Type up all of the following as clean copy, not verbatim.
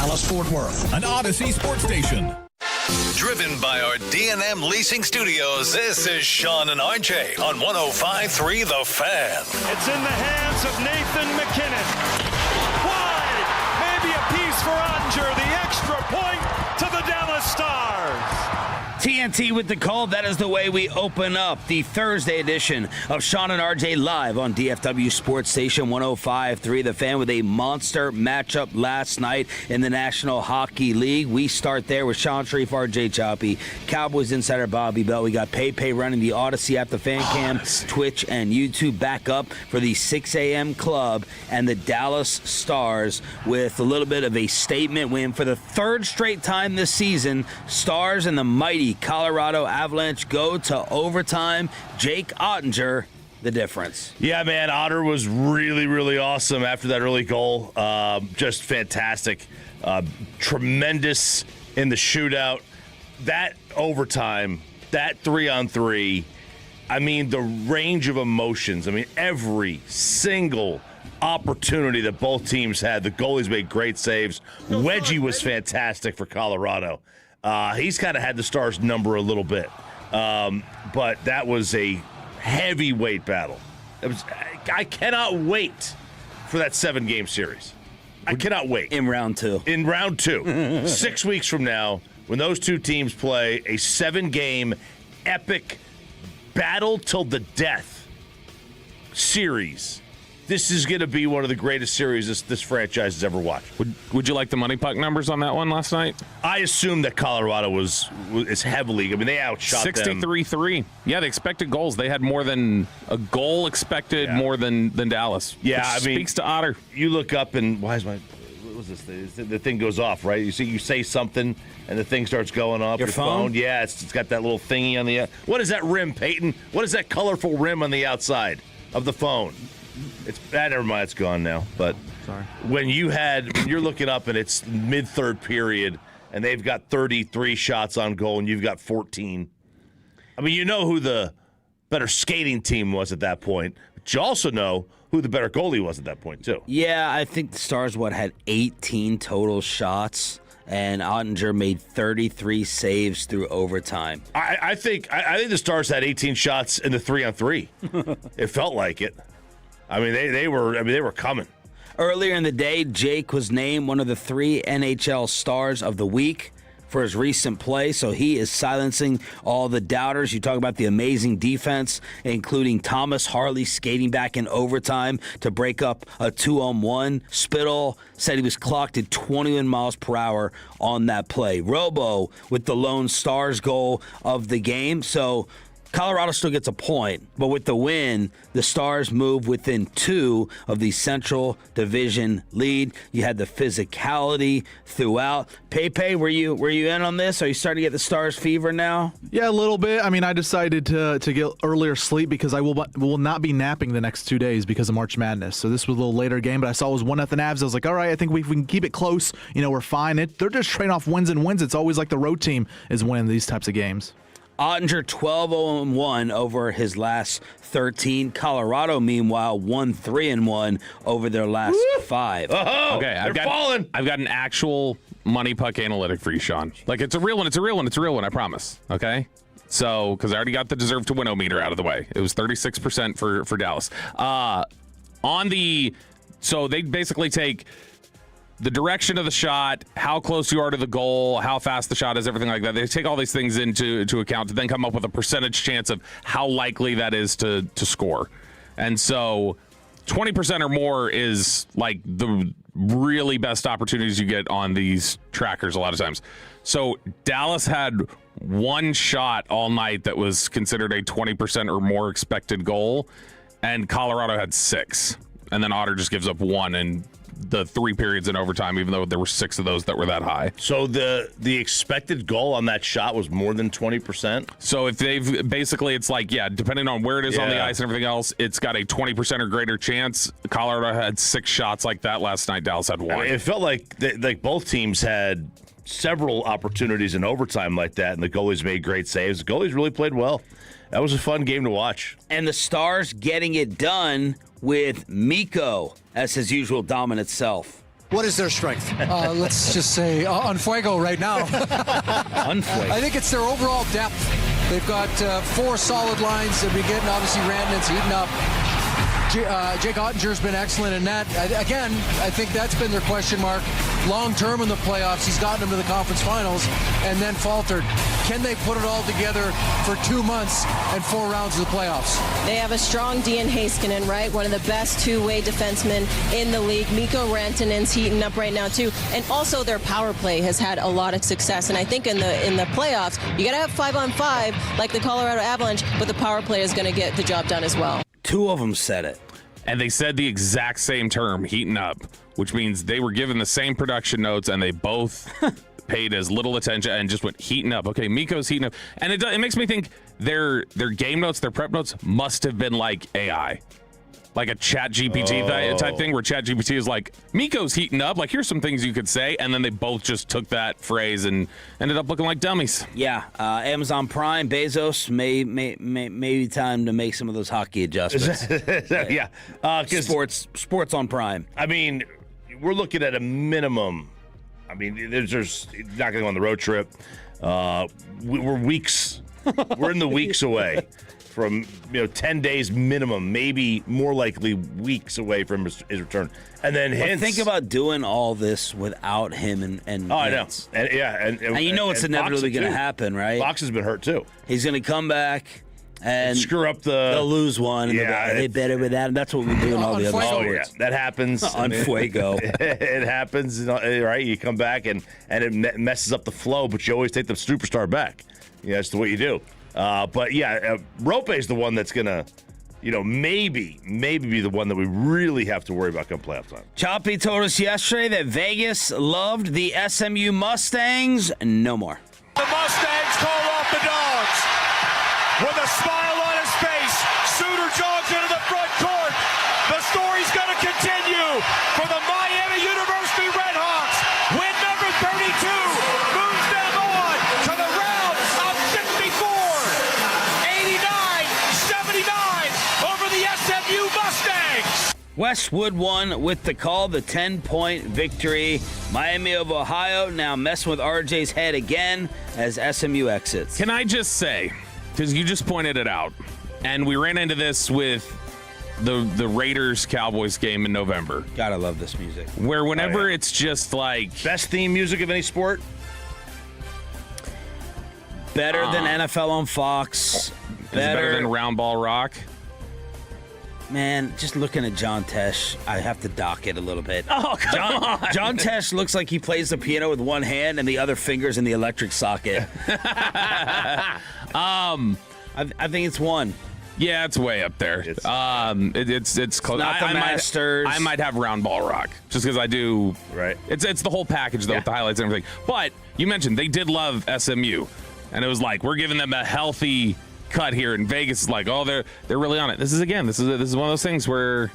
Dallas-Fort Worth. An Odyssey sports station. Driven by our D&M Leasing Studios, this is Sean and RJ on 105.3 The Fan. It's in the hands of Nathan McKinnon. Wide, maybe a piece for Ottinger. The extra point to the Dallas Stars. TNT with the call. That is the way we open up the Thursday edition of Sean and RJ live on DFW Sports Station 105.3 The Fan with a monster matchup last night in the National Hockey League. We start there with Sean Sharif, RJ Choppy, Cowboys insider Bobby Bell. We got Pay running the Odyssey app, the Fan Cam, Twitch, and YouTube back up for the 6 a.m. club and the Dallas Stars with a little bit of a statement win for the third straight time this season. Stars and the mighty Colorado Avalanche go to overtime. Jake Ottinger, the difference. Yeah, man, Otter was really, really awesome after that early goal. Just fantastic. Tremendous in the shootout. That overtime, that 3-on-3, I mean, the range of emotions. I mean, every single opportunity that both teams had. The goalies made great saves. Wedgie was fantastic for Colorado. He's kind of had the Stars' number a little bit. But that was a heavyweight battle. I cannot wait for that 7-game series. I cannot wait. In round two. In round two. 6 weeks from now, when those two teams play a 7-game epic battle till the death series. This is going to be one of the greatest series this franchise has ever watched. Would you like the money puck numbers on that one last night? I assume that Colorado is heavily. I mean, they outshot 63-3. Yeah, the expected goals. They had more than a goal expected, more than Dallas. Yeah, I mean, speaks to Otter. You look up and what was this? The thing goes off, right? You say something and the thing starts going off. Your phone? Yeah, it's got that little thingy on the. What is that rim, Peyton? What is that colorful rim on the outside of the phone? It's bad. Never mind. It's gone now. But sorry. When you're looking up and it's mid-third period and they've got 33 shots on goal and you've got 14. I mean, you know who the better skating team was at that point. But you also know who the better goalie was at that point too. Yeah, I think the Stars had 18 total shots, and Ottinger made 33 saves through overtime. I think the Stars had 18 shots in the 3-on-3. It felt like it. I mean, they were coming. Earlier in the day, Jake was named one of the 3 NHL Stars of the Week for his recent play, so he is silencing all the doubters. You talk about the amazing defense, including Thomas Harley skating back in overtime to break up a 2-on-1. Spittle said he was clocked at 21 miles per hour on that play. Robo with the lone Stars goal of the game, so Colorado still gets a point, but with the win, the Stars move within 2 of the Central Division lead. You had the physicality throughout. Pepe, were you in on this? Are you starting to get the Stars fever now? Yeah, a little bit. I mean, I decided to get earlier sleep because I will not be napping the next 2 days because of March Madness. So this was a little later game, but I saw it was 1-0 Avs. I was like, all right, I think we can keep it close. We're fine. They're just trading off wins and wins. It's always like the road team is winning these types of games. Ottinger 12-0-1 over his last 13. Colorado, meanwhile, 1-3-1 over their last 5. Oh, okay, they're falling. I've got an actual money puck analytic for you, Sean. Like, it's a real one. It's a real one. I promise. Okay? So, because I already got the deserve to win meter out of the way. It was 36% for Dallas. So they basically take the direction of the shot, how close you are to the goal, how fast the shot is, everything like that. They take all these things into account to then come up with a percentage chance of how likely that is to score. And so 20% or more is like the really best opportunities you get on these trackers a lot of times. So Dallas had one shot all night that was considered a 20% or more expected goal, and Colorado had 6. And then Otter just gives up 1 in the 3 periods in overtime, even though there were 6 of those that were that high. So the expected goal on that shot was more than 20%? So if they've basically, it's like, depending on where it is on the ice and everything else, it's got a 20% or greater chance. Colorado had 6 shots like that last night. Dallas had 1. I mean, it felt like both teams had several opportunities in overtime like that, and the goalies made great saves. The goalies really played well. That was a fun game to watch. And the Stars getting it done with Mikko as his usual dominant self. What is their strength? Let's just say on fuego right now. Unfuego. I think it's their overall depth. They've got 4 solid lines that we get, and obviously Rantanen's heating up. Jake Ottinger's been excellent in that. Again, I think that's been their question mark. Long term in the playoffs, he's gotten them to the conference finals and then faltered. Can they put it all together for 2 months and 4 rounds of the playoffs? They have a strong Dean Heiskanen, right? One of the best two-way defensemen in the league. Mikko Rantanen's heating up right now too, and also their power play has had a lot of success. And I think in the playoffs, you got to have 5-on-5 like the Colorado Avalanche, but the power play is going to get the job done as well. 2 of them said it. And they said the exact same term, heating up, which means they were given the same production notes and they both paid as little attention and just went heating up. Okay, Mikko's heating up. And it makes me think their game notes, their prep notes must have been like AI. Like a chat GPT type thing where chat GPT is like, Mikko's heating up. Like, here's some things you could say. And then they both just took that phrase and ended up looking like dummies. Yeah. Amazon Prime, Bezos, maybe time to make some of those hockey adjustments. Yeah. Sports on Prime. I mean, we're looking at a minimum. I mean, there's not going to go on the road trip. We're weeks. We're in the weeks away from 10 days minimum, maybe more likely weeks away from his return. And then think about doing all this without him and I know. And you know it's inevitably going to happen, right? Fox has been hurt too. He's going to come back and screw up they'll lose one. And they better with that. And that's what we do in all the other sports. That happens. On fuego. It happens, right? You come back and it messes up the flow, but you always take the superstar back. Yeah, that's the way you do. But yeah, Rope is the one that's gonna, maybe be the one that we really have to worry about come playoff time. Choppy told us yesterday that Vegas loved the SMU Mustangs. No more. The Mustangs call off the Dogs. With a smile on his face, Suter jogs into the front court. The story's gonna continue for the Miami University Redhawks. Win number 32 moves them on to the round of 64. 89-79 over the SMU Mustangs. Westwood won with the call, the 10-point victory. Miami of Ohio now messing with RJ's head again as SMU exits. Can I just say, because you just pointed it out, and we ran into this with the Raiders-Cowboys game in November. Gotta love this music. Where whenever it's just like... Best theme music of any sport? Better than NFL on Fox. Better than Round Ball Rock. Man, just looking at John Tesh, I have to dock it a little bit. Oh, come on. John Tesh looks like he plays the piano with one hand and the other finger's in the electric socket. I think it's 1. Yeah, it's way up there. It's close. Not the Masters. I might have Round Ball Rock just because I do. Right. It's the whole package though, with the highlights and everything. But you mentioned they did love SMU, and it was like we're giving them a healthy cut here, and Vegas is like, oh, they're really on it. This is one of those things where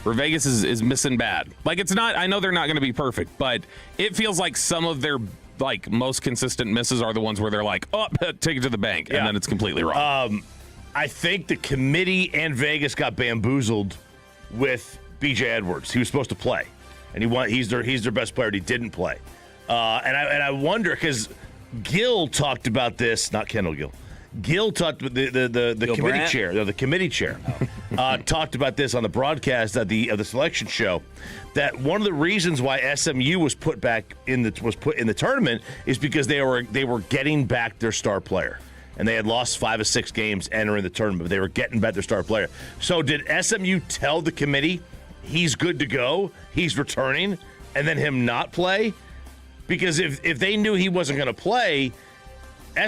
Vegas is missing bad. Like, it's not. I know they're not going to be perfect, but it feels like some of their most consistent misses are the ones where they're like, oh, take it to the bank, and then it's completely wrong. I think the committee and Vegas got bamboozled with B.J. Edwards. He was supposed to play, and he's their best player, and he didn't play. And I wonder because Gill talked about this, not Kendall Gill. Gill talked the committee Brandt? chair. No, the committee chair talked about this on the broadcast of the selection show. That one of the reasons why SMU was put in the tournament is because they were getting back their star player, and they had lost 5 of 6 games entering the tournament, but they were getting back their star player. So did SMU tell the committee he's good to go, he's returning, and then him not play? Because if they knew he wasn't going to play,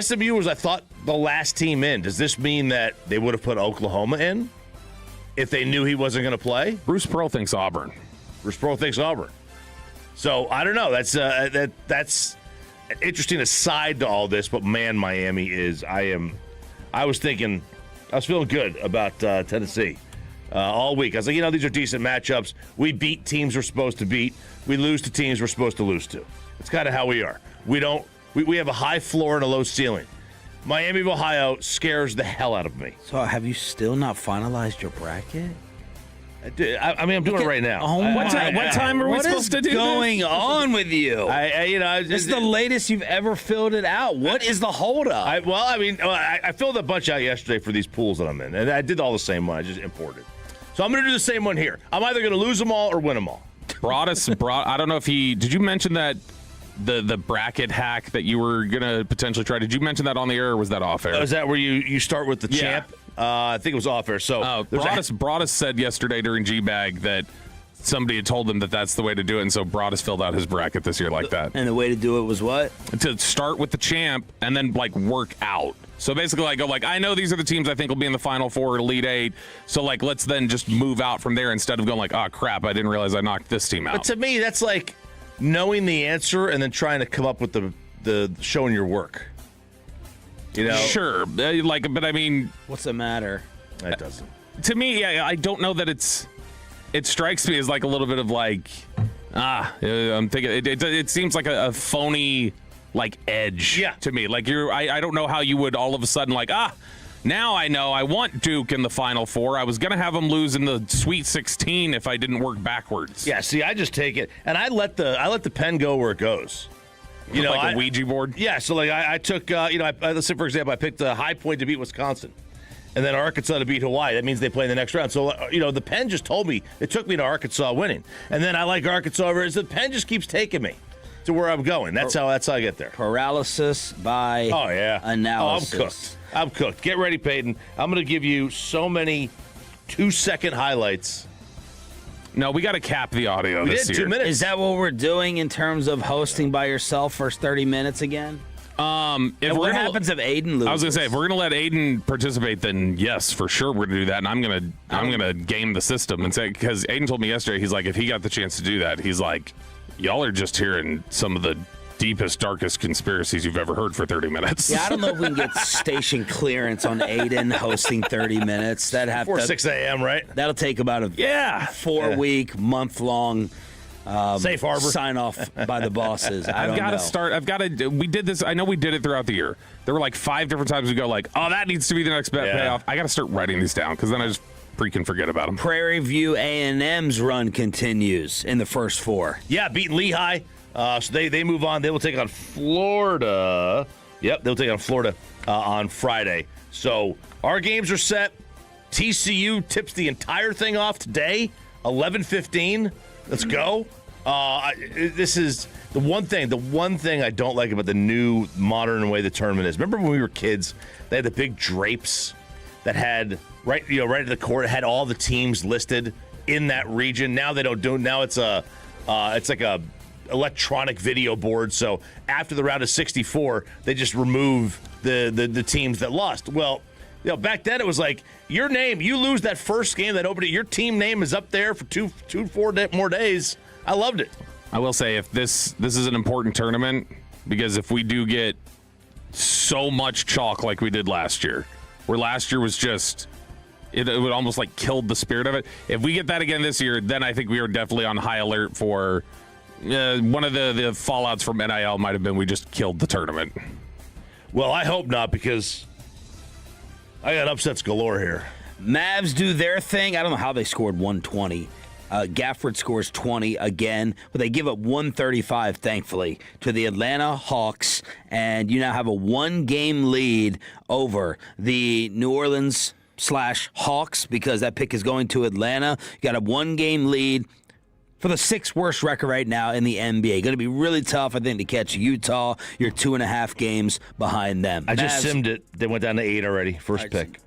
SMU was, I thought, the last team in. Does this mean that they would have put Oklahoma in if they knew he wasn't going to play? Bruce Pearl thinks Auburn. So I don't know. That's an interesting aside to all this. But man, Miami is. I was feeling good about Tennessee all week. I was like, these are decent matchups. We beat teams we're supposed to beat. We lose to teams we're supposed to lose to. It's kind of how we are. We have a high floor and a low ceiling. Miami of Ohio scares the hell out of me. So have you still not finalized your bracket? I mean, I'm doing it right now. Oh, What time are we supposed to do What is going on with you? This is the latest you've ever filled it out. What is the holdup? I filled a bunch out yesterday for these pools that I'm in, and I did all the same one. I just imported. So I'm going to do the same one here. I'm either going to lose them all or win them all. I don't know if did you mention that the bracket hack that you were going to potentially try? Did you mention that on the air or was that off air? Is that where you start with the champ? I think it was off air. So Broadus said yesterday during G-Bag that somebody had told him that that's the way to do it, and so Broadus filled out his bracket this year like that. And the way to do it was what? To start with the champ and then work out. So basically I go I know these are the teams I think will be in the Final Four or Elite Eight, so let's then just move out from there instead of going oh crap, I didn't realize I knocked this team out. But to me, that's like knowing the answer and then trying to come up with the showing your work. Sure, but I mean, what's the matter? It doesn't. To me, I don't know that it strikes me as a little bit of I'm thinking it seems like a phony edge to me. I don't know how you would all of a sudden now I know I want Duke in the Final Four. I was going to have them lose in the Sweet 16 if I didn't work backwards. Yeah, see, I just take it and I let the pen go where it goes. A Ouija board? Yeah, so I took, let's say, for example, I picked High Point to beat Wisconsin and then Arkansas to beat Hawaii. That means they play in the next round. So, the pen just told me, it took me to Arkansas winning. And then I like Arkansas over, the pen just keeps taking me to where I'm going. That's how I get there. Paralysis by analysis. I'm cooked. Get ready, Peyton. I'm going to give you so many 2-second highlights. No, we got to cap the audio this year. 2 minutes. Is that what we're doing in terms of hosting by yourself first 30 minutes again? What happens if Aiden loses? I was going to say, if we're going to let Aiden participate, then yes, for sure we're going to do that. And I'm going to game the system and say, because Aiden told me yesterday, he's if he got the chance to do that, he's y'all are just hearing some of the deepest, darkest conspiracies you've ever heard for 30 minutes. Yeah, I don't know if we can get station clearance on Aiden hosting 30 minutes. That'd have before 6 a.m., right? That'll take about a 4-week, month-long safe harbor sign off by the bosses. I've got to start. We did this. I know we did it throughout the year. There were 5 different times we go oh, that needs to be the next payoff. I got to start writing these down because then I just freaking forget about them. Prairie View A&M's run continues in the first 4. Yeah, beating Lehigh. So they move on. They will take on Florida. Yep, they'll take on Florida on Friday. So our games are set. TCU tips the entire thing off today, 11:15. Let's go. This is the one thing I don't like about the new modern way the tournament is. Remember when we were kids, they had the big drapes that had right at the court, it had all the teams listed in that region. Now they don't do it. Now it's like a electronic video board. So after the round of 64, they just remove the teams that lost. Well, back then it was your name, you lose that first game that opened it, your team name is up there for 4 more days. I loved it. I will say, if this is an important tournament, because if we do get so much chalk like we did last year, where last year was just it would almost killed the spirit of it. If we get that again this year, then I think we are definitely on high alert for one of the fallouts from NIL might have been we just killed the tournament. Well, I hope not, because I got upsets galore here. Mavs do their thing. I don't know how they scored 120. Gafford scores 20 again, but they give up 135, thankfully, to the Atlanta Hawks, and you now have a 1-game lead over the New Orleans /Hawks because that pick is going to Atlanta. You got a 1-game lead for the 6th worst record right now in the NBA. Going to be really tough, I think, to catch Utah. You're 2.5 games behind them. I just simmed it. They went down to 8 already. First pick.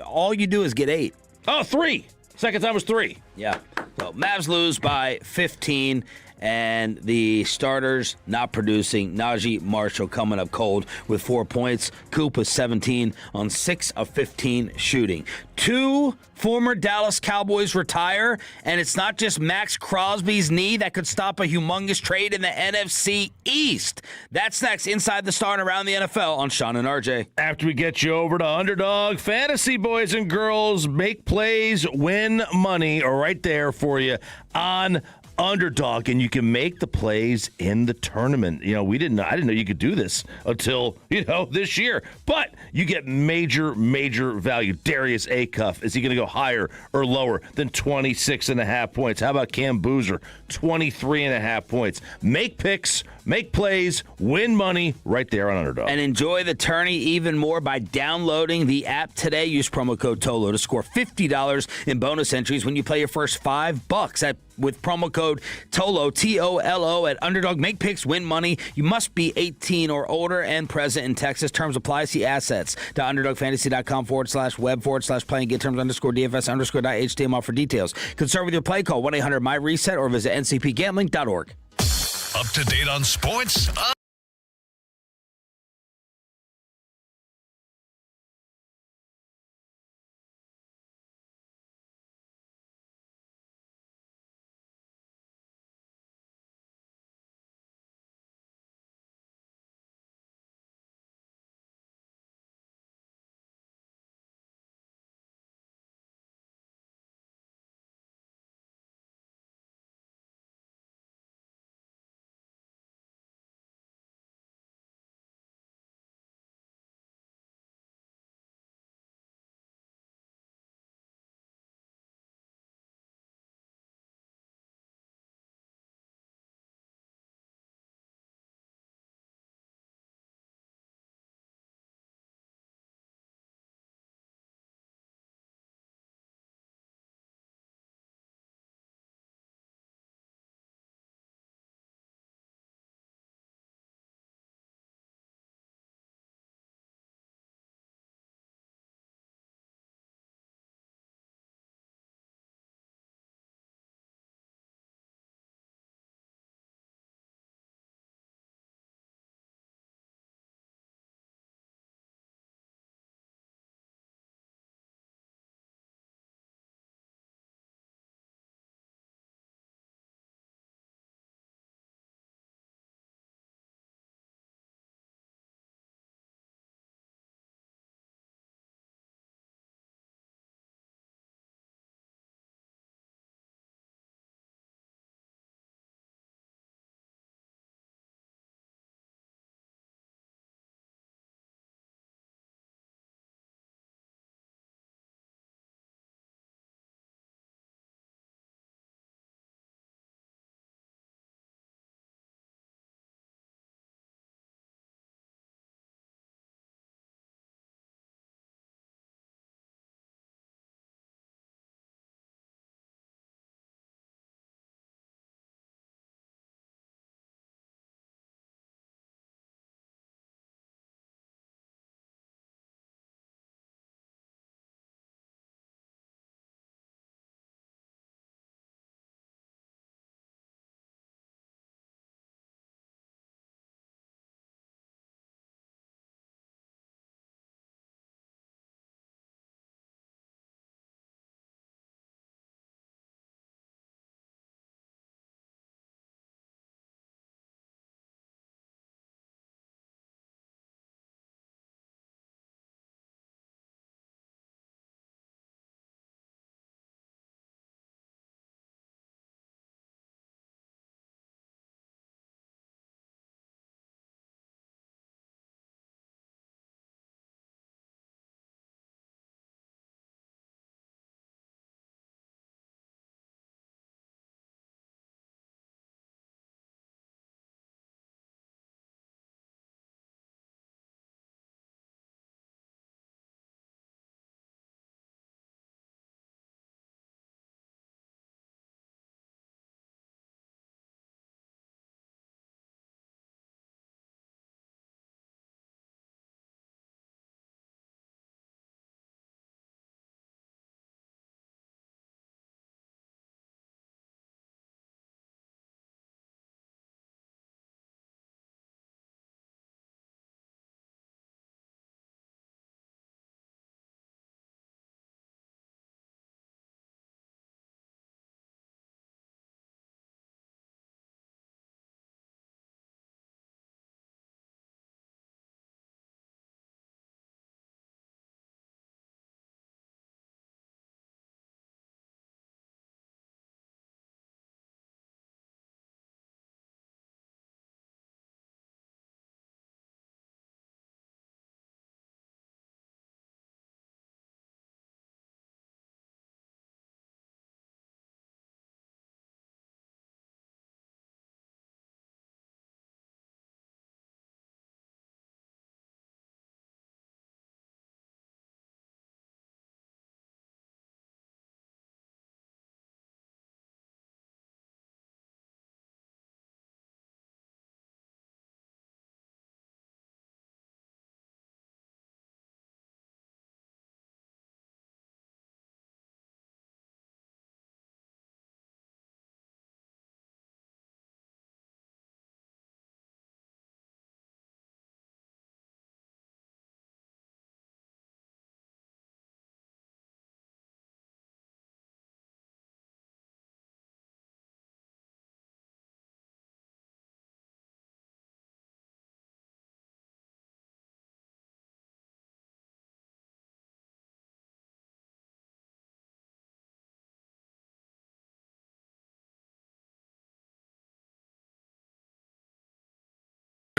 All you do is get 8. Oh, 3. Second time was 3. Yeah. So Mavs lose by 15, and the starters not producing. Najee Marshall coming up cold with 4 points. Koopa 17 on 6 of 15 shooting. 2 former Dallas Cowboys retire, and it's not just Max Crosby's knee that could stop a humongous trade in the NFC East. That's next inside the Star and around the NFL on Sean and RJ. After we get you over to Underdog Fantasy, boys and girls, make plays, win money, right right there for you on Underdog, and you can make the plays in the tournament. I didn't know you could do this until this year, but you get major value. Darius Acuff, is he going to go higher or lower than 26.5 points? How about Cam Boozer, 23.5 points? Make picks, make plays, win money right there on Underdog. And enjoy the tourney even more by downloading the app today. Use promo code TOLO to score $50 in bonus entries when you play your first $5 with promo code TOLO, T-O-L-O, at Underdog. Make picks, win money. You must be 18 or older and present in Texas. Terms apply. See assets.underdogfantasy.com/web/play and get terms _DFS_.html for details. Concerned with your play, call 1-800-MY-RESET or visit ncpgambling.org. Up to date on sports?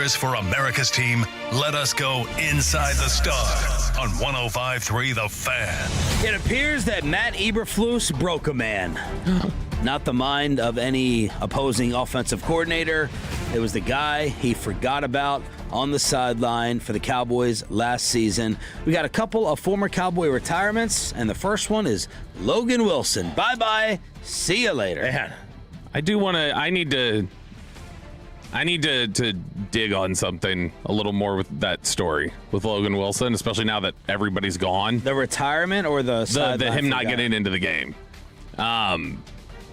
For America's team, let us go inside the star on 105.3 The Fan. It appears that Matt Eberflus broke a man. Not the mind of any opposing offensive coordinator. It was the guy he forgot about on the sideline for the Cowboys last season. We got a couple of former Cowboy retirements, and the first one is Logan Wilson. Bye-bye. See you later. Man, I need to dig on something a little more with that story with Logan Wilson, especially now that everybody's gone. The retirement or the him not getting into the game.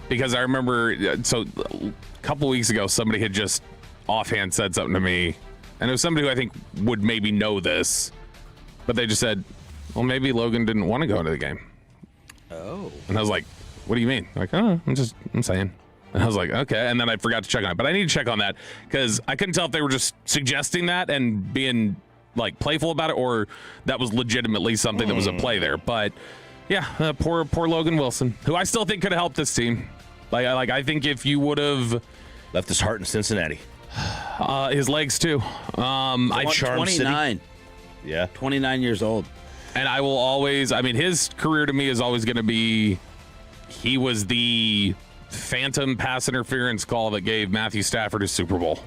Because I remember, so a couple weeks ago, somebody had just offhand said something to me, and it was somebody who I think would maybe know this, but they just said, well, maybe Logan didn't want to go into the game. Oh. And I was like, what do you mean? Like, oh, I'm saying. And I was like, okay. And then I forgot to check on it. But I need to check on that because I couldn't tell if they were just suggesting that and being like playful about it, or that was legitimately something that was at play there. But yeah, poor Logan Wilson, who I still think could have helped this team. I think if you would have left his heart in Cincinnati, his legs too. I charm 29. City. Yeah, 29 years old. And I will always. I mean, his career to me is always going to be. He was the phantom pass interference call that gave Matthew Stafford his Super Bowl,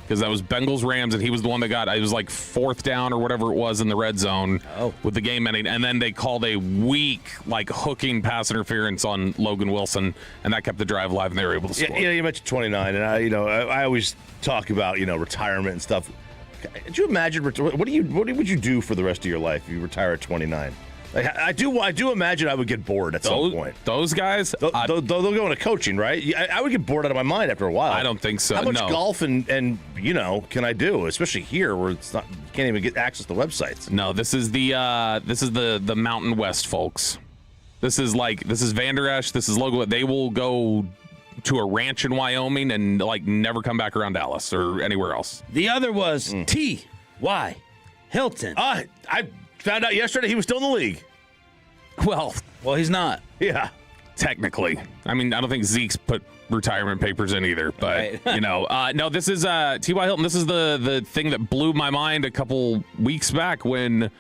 because that was Bengals Rams, and he was the one that got, it was like 4th down or whatever it was in the red zone with the game ending, and then they called a weak hooking pass interference on Logan Wilson, and that kept the drive alive, and they were able to score. Yeah, you mentioned 29, and I always talk about retirement and stuff. Could you imagine what would you do for the rest of your life if you retire at 29? Like, I do imagine I would get bored at some point. Those guys, they'll go into coaching, right? I would get bored out of my mind after a while. I don't think so. How much golf and can I do, especially here where it's not, you can't even get access to websites? No, this is the Mountain West folks. This is Vander Esch. This is Logan. They will go to a ranch in Wyoming and never come back around Dallas or anywhere else. The other was T.Y. Hilton. I found out yesterday he was still in the league. Well, he's not. Yeah. Technically. I mean, I don't think Zeke's put retirement papers in either, but, right. No, this is T.Y. Hilton. This is the thing that blew my mind a couple weeks back when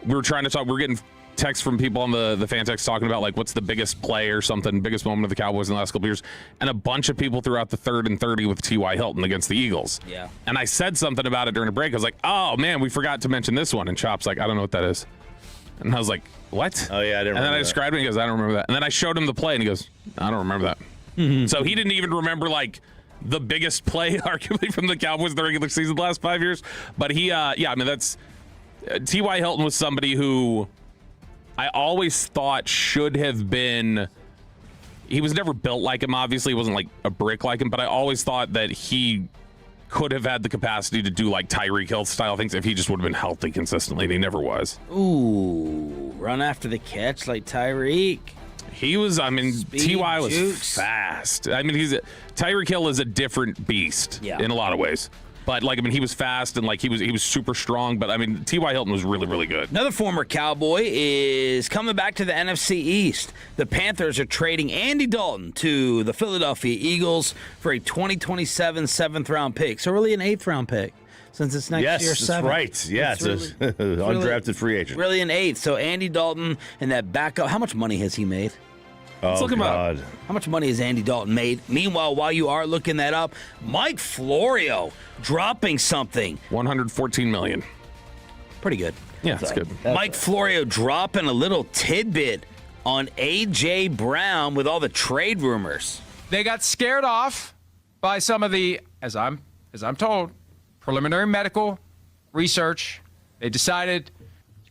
we were trying to talk. We were getting texts from people on the fan text talking about, what's the biggest play or something, biggest moment of the Cowboys in the last couple years, and a bunch of people threw out the 3rd and 30 with T.Y. Hilton against the Eagles. Yeah. And I said something about it during a break. I was like, oh, man, we forgot to mention this one. And Chop's like, I don't know what that is. And I was like, what? Oh, yeah, I didn't remember And then I that. described it, and he goes, I don't remember that. And then I showed him the play, and he goes, I don't remember that. Mm-hmm. So he didn't even remember, the biggest play, arguably, from the Cowboys in the regular season the last 5 years. But he, that's T.Y. Hilton was somebody who I always thought should have been. He was never built like him, obviously. He wasn't a brick like him, but I always thought that he could have had the capacity to do Tyreek Hill style things if he just would have been healthy consistently, and he never was. Ooh, run after the catch like Tyreek. He was, T.Y. was jukes. fast. Tyreek Hill is a different beast in a lot of ways. But he was fast and he was super strong. But T.Y. Hilton was really, really good. Another former Cowboy is coming back to the NFC East. The Panthers are trading Andy Dalton to the Philadelphia Eagles for a 2027 7th-round pick. So really an 8th-round pick since it's next year 7th. Yes, that's right. Yeah, it's really, undrafted free agent. Really an 8th. So Andy Dalton and that backup. How much money has he made? Oh, God. How much money has Andy Dalton made? Meanwhile, while you are looking that up, Mike Florio dropping something. $114 million. Pretty good. Yeah, that's good. Mike Florio dropping a little tidbit on A.J. Brown with all the trade rumors. They got scared off by some of the, as I'm told, preliminary medical research. They decided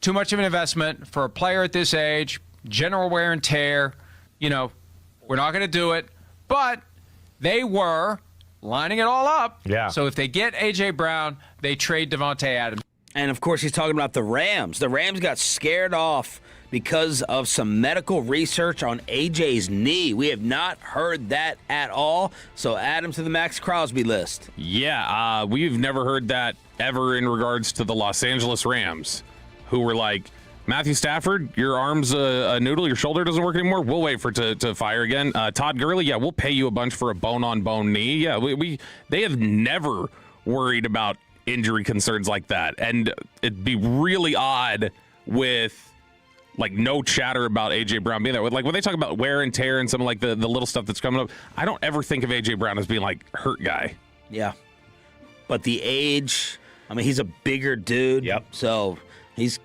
too much of an investment for a player at this age, general wear and tear. We're not going to do it. But they were lining it all up. Yeah. So if they get A.J. Brown, they trade Devontae Adams. And, of course, he's talking about the Rams. The Rams got scared off because of some medical research on A.J.'s knee. We have not heard that at all. So add him to the Max Crosby list. Yeah, we've never heard that ever in regards to the Los Angeles Rams, who were like, Matthew Stafford, your arm's a noodle, your shoulder doesn't work anymore. We'll wait for it to fire again. Todd Gurley, we'll pay you a bunch for a bone-on-bone knee. Yeah, they have never worried about injury concerns like that. And it'd be really odd with like no chatter about A.J. Brown being there. Like when they talk about wear and tear and some of like the little stuff that's coming up, I don't ever think of A.J. Brown as being like hurt guy. Yeah. But the age, I mean, he's a bigger dude. Yep. So he's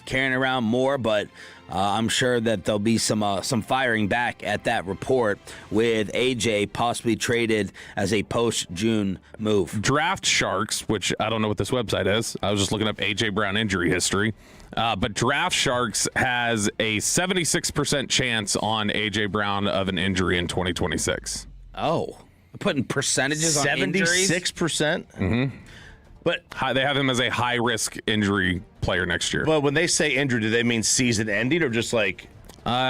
carrying around more, but I'm sure that there'll be some firing back at that report with AJ possibly traded as a post-June move. Draft Sharks, which I don't know what this website is. I was just looking up A.J. Brown injury history. But Draft Sharks has a 76% chance on A.J. Brown of an injury in 2026. Oh, putting percentages on injuries? 76%? Mm-hmm. But they have him as a high-risk injury player next year. But when they say injury, do they mean season ending or just like...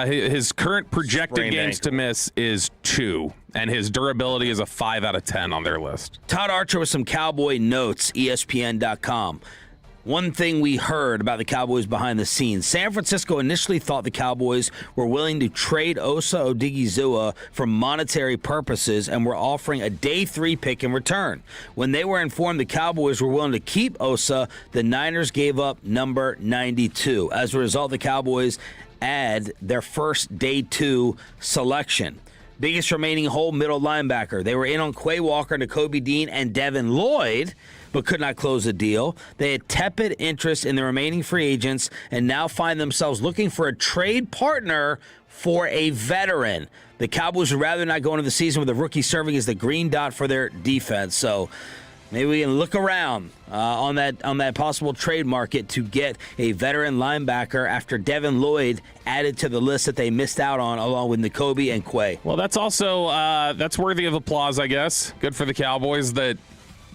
his current projected sprained games ankle? to miss is 2, and his durability is a 5 out of 10 on their list. Todd Archer with some Cowboy notes, ESPN.com. One thing we heard about the Cowboys behind the scenes, San Francisco initially thought the Cowboys were willing to trade Osa Odigizua for monetary purposes and were offering a day 3 pick in return. When they were informed the Cowboys were willing to keep Osa, the Niners gave up number 92. As a result, the Cowboys add their first day 2 selection. Biggest remaining hole, middle linebacker. They were in on Quay Walker, Nakobe Dean, and Devin Lloyd, but could not close the deal. They had tepid interest in the remaining free agents and now find themselves looking for a trade partner for a veteran. The Cowboys would rather not go into the season with a rookie serving as the green dot for their defense. So maybe we can look around on that possible trade market to get a veteran linebacker after Devin Lloyd added to the list that they missed out on along with Nakobe and Quay. Well, that's also that's worthy of applause, I guess. Good for the Cowboys that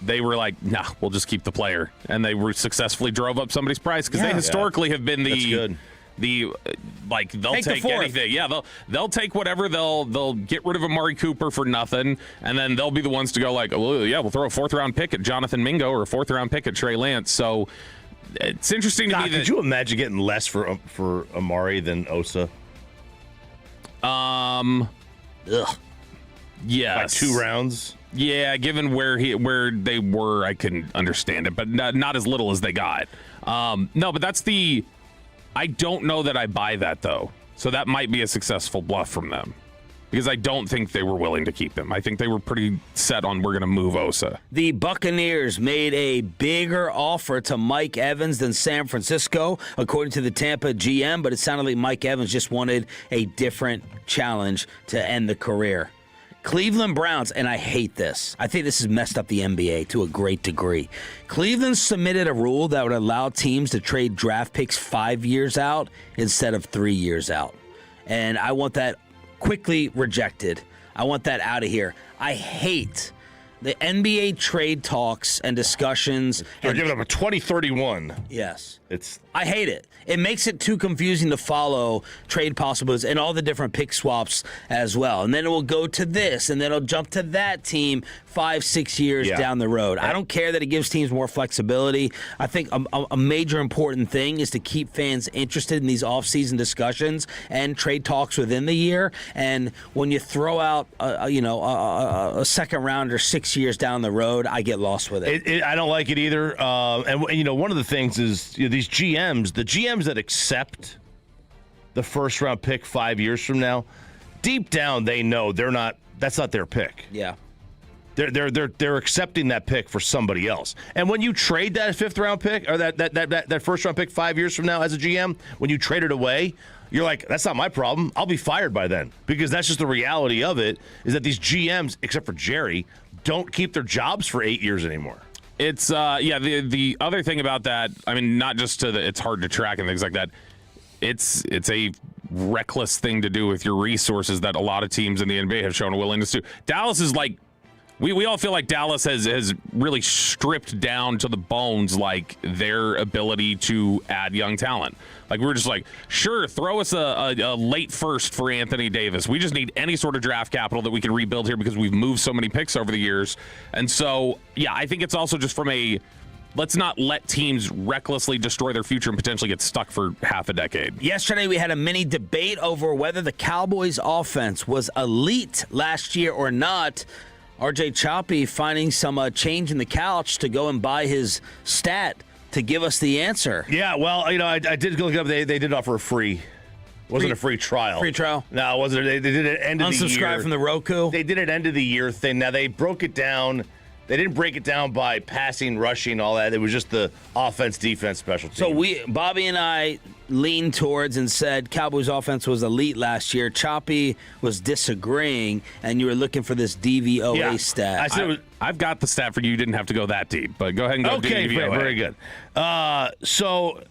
they were like, nah, we'll just keep the player. And they successfully drove up somebody's price because they historically have been they'll take anything. Yeah, they'll take whatever. They'll get rid of Amari Cooper for nothing, and then they'll be the ones to go like, well, yeah, we'll throw a 4th-round pick at Jonathan Mingo or a 4th-round pick at Trey Lance. So it's interesting to me that. Could you imagine getting less for Amari than Osa? Yes. Like 2 rounds? Yeah, given where they were, I can understand it, but not as little as they got. No, but that's I don't know that I buy that, though. So that might be a successful bluff from them. Because I don't think they were willing to keep him. I think they were pretty set on we're going to move Osa. The Buccaneers made a bigger offer to Mike Evans than San Francisco, according to the Tampa GM, but it sounded like Mike Evans just wanted a different challenge to end the career. Cleveland Browns, and I hate this. I think this has messed up the NBA to a great degree. Cleveland submitted a rule that would allow teams to trade draft picks 5 years out instead of 3 years out. And I want that quickly rejected. I want that out of here. I hate the NBA trade talks and discussions. They're giving up a 2031. Yes. I hate it. It makes it too confusing to follow trade possibilities and all the different pick swaps as well. And then it will go to this, and then it'll jump to that team 5-6 years down the road. I don't care that it gives teams more flexibility. I think a major important thing is to keep fans interested in these offseason discussions and trade talks within the year. And when you throw out a second rounder 6 years down the road, I get lost with it. I don't like it either. And one of the things is these GMs, the GMs that accept the first round pick 5 years from now, deep down they know that's not their pick. Yeah. They're accepting that pick for somebody else. And when you trade that 5th round pick or that first round pick 5 years from now as a GM, when you trade it away, you're like, that's not my problem. I'll be fired by then. Because that's just the reality of it, is that these GMs, except for Jerry, don't keep their jobs for 8 years anymore. It's the other thing about that, I mean, not just it's hard to track and things like that. It's a reckless thing to do with your resources that a lot of teams in the NBA have shown a willingness to. Dallas is like, we all feel like Dallas has really stripped down to the bones like their ability to add young talent. Like we're just like, sure, throw us a late first for Anthony Davis. We just need any sort of draft capital that we can rebuild here because we've moved so many picks over the years. And so, yeah, I think it's also just from let's not let teams recklessly destroy their future and potentially get stuck for half a decade. Yesterday, we had a mini debate over whether the Cowboys offense was elite last year or not. RJ Choppy finding some change in the couch to go and buy his stat to give us the answer. Yeah, well, I did look it up. They did offer a free. Wasn't a free trial. Free trial? No, it wasn't. They did it end of the year. Unsubscribe from the Roku? They did it end of the year thing. Now, they broke it down. They didn't break it down by passing, rushing, all that. It was just the offense, defense, special teams. So Bobby and I leaned towards and said Cowboys offense was elite last year. Choppy was disagreeing, and you were looking for this DVOA stat. I've got the stat for you. You didn't have to go that deep, but go ahead and go DVOA. Very good. So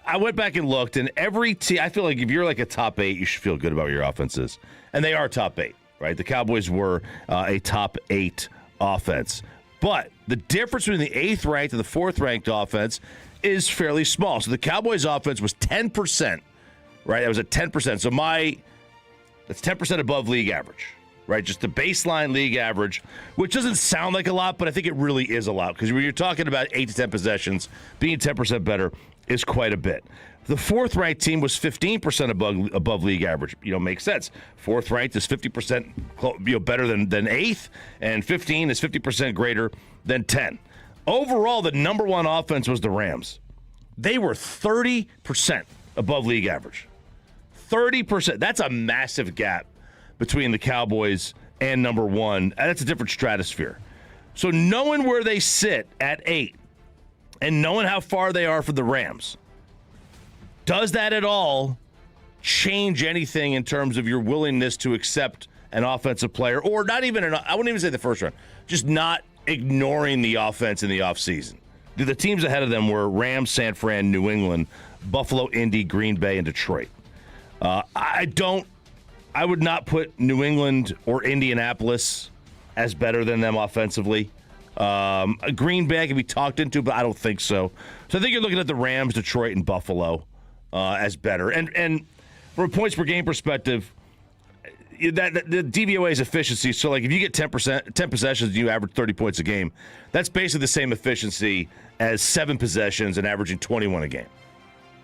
I went back and looked, and every team, I feel like if you're like a top 8, you should feel good about what your offenses. And they are top 8, right? The Cowboys were a top 8 offense. But the difference between the 8th ranked and the 4th ranked offense is fairly small. So the Cowboys offense was 10%, right? That was at 10%. So that's 10% above league average, right? Just the baseline league average, which doesn't sound like a lot, but I think it really is a lot. Because when you're talking about 8 to 10 possessions, being 10% better is quite a bit. The 4th ranked team was 15% above league average. Makes sense. 4th ranked is 50% better than 8th, and 15 is 50% greater than 10. Overall, the number 1 offense was the Rams. They were 30% above league average. 30%. That's a massive gap between the Cowboys and number 1. That's a different stratosphere. So knowing where they sit at 8 and knowing how far they are from the Rams, does that at all change anything in terms of your willingness to accept an offensive player, or not even I wouldn't even say the first round, just not ignoring the offense in the offseason? The teams ahead of them were Rams, San Fran, New England, Buffalo, Indy, Green Bay, and Detroit. I would not put New England or Indianapolis as better than them offensively. Green Bay can be talked into, but I don't think so. So I think you're looking at the Rams, Detroit, and Buffalo as better. And from a points per game perspective, that the DVOA is efficiency. So like if you get 10 possessions and you average 30 points a game, that's basically the same efficiency as 7 possessions and averaging 21 a game.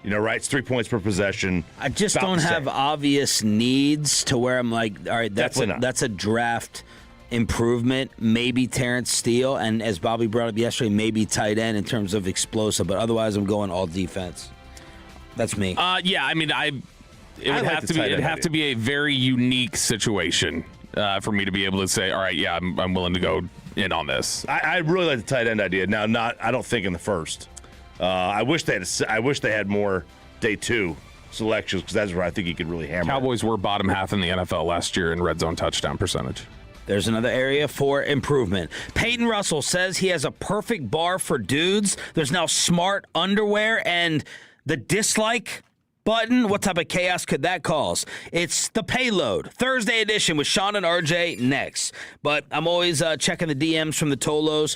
Right? It's 3 points per possession. I just don't have obvious needs to where I'm like, all right, that's a draft improvement. Maybe Terrence Steele, and as Bobby brought up yesterday, maybe tight end in terms of explosive, but otherwise I'm going all defense. That's me. Yeah, I mean, it would have to be a very unique situation for me to be able to say, all right, yeah, I'm willing to go in on this. I really like the tight end idea. Now, I don't think in the first. I wish they had more day 2 selections, because that's where I think he could really hammer. Cowboys were bottom half in the NFL last year in red zone touchdown percentage. There's another area for improvement. Peyton Russell says he has a perfect bar for dudes. There's now smart underwear, and the dislike button, what type of chaos could that cause? It's the Payload Thursday edition with Sean and RJ next. But I'm always checking the DMs from the Tolos.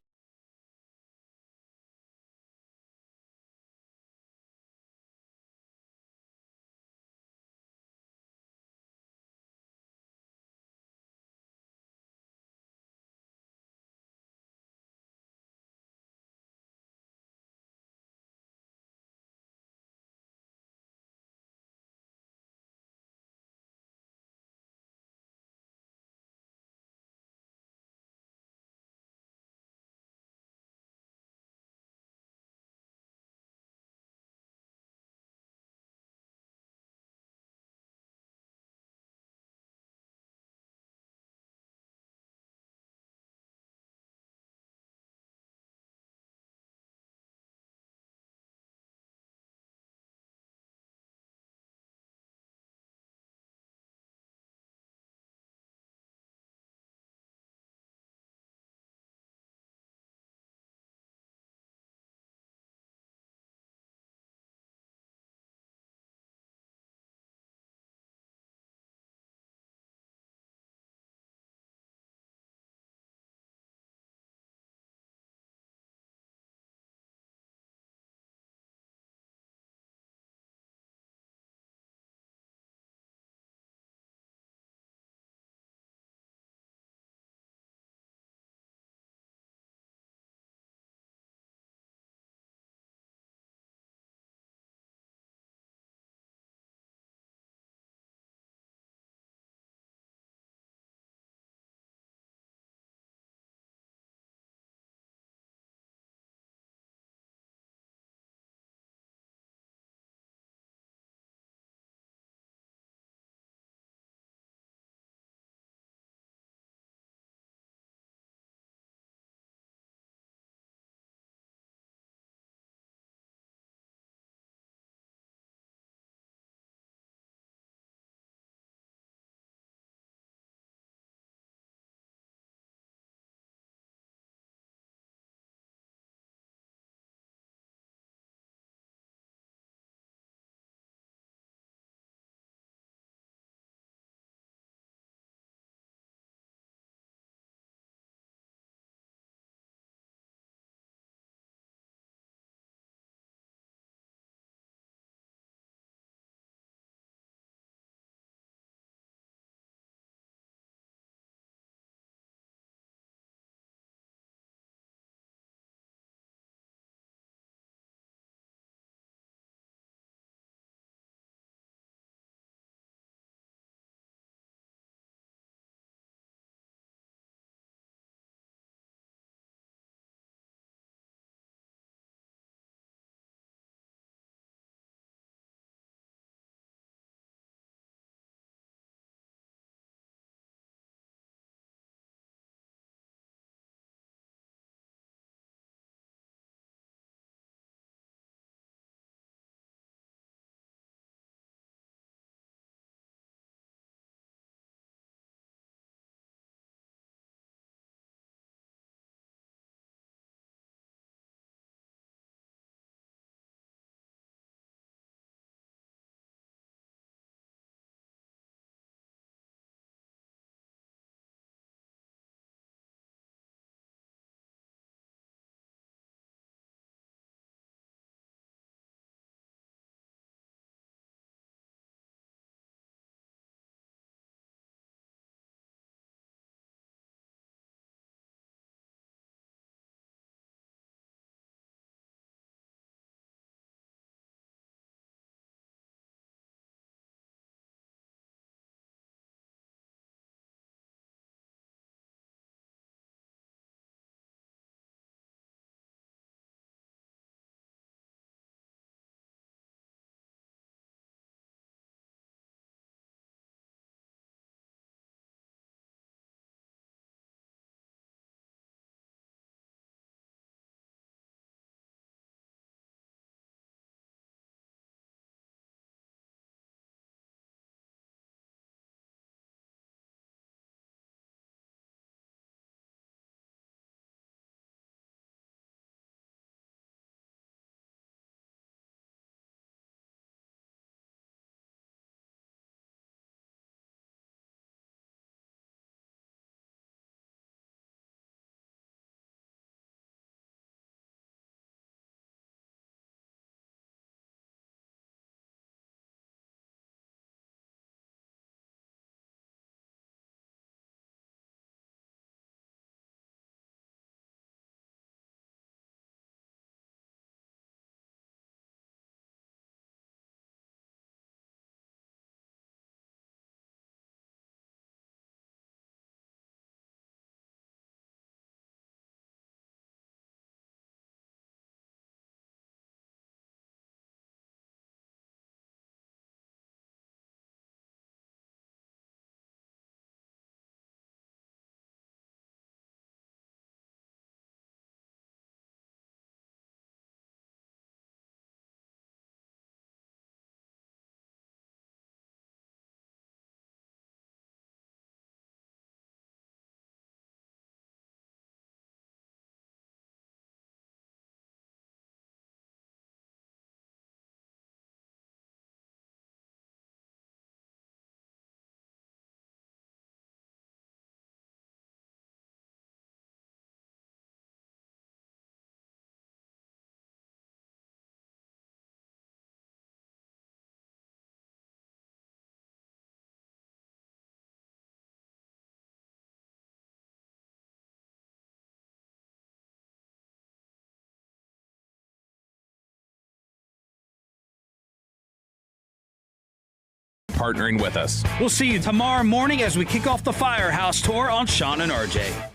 partnering with us. We'll see you tomorrow morning as we kick off the Firehouse Tour on Sean and RJ.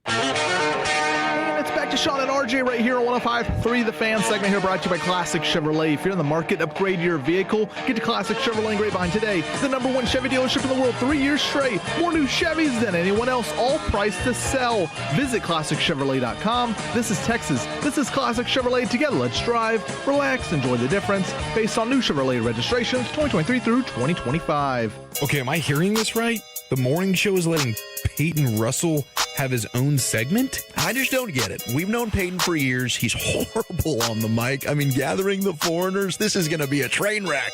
And it's back to Sean and RJ right here on 105.3 The Fan segment here brought to you by Classic Chevrolet. If you're in the market, upgrade your vehicle. Get to Classic Chevrolet and Grapevine today. The #1 Chevy dealership in the world, 3 years straight. More new Chevys than anyone else, all priced to sell. Visit ClassicChevrolet.com. This is Texas. This is Classic Chevrolet. Together, let's drive, relax, enjoy the difference. Based on new Chevrolet registrations, 2023 through 2025. Okay, am I hearing this right? The morning show is letting Peyton Russell have his own segment? I just don't get it. We've known Peyton for years. He's horrible on the mic. I mean, gathering the foreigners, this is going to be a train wreck.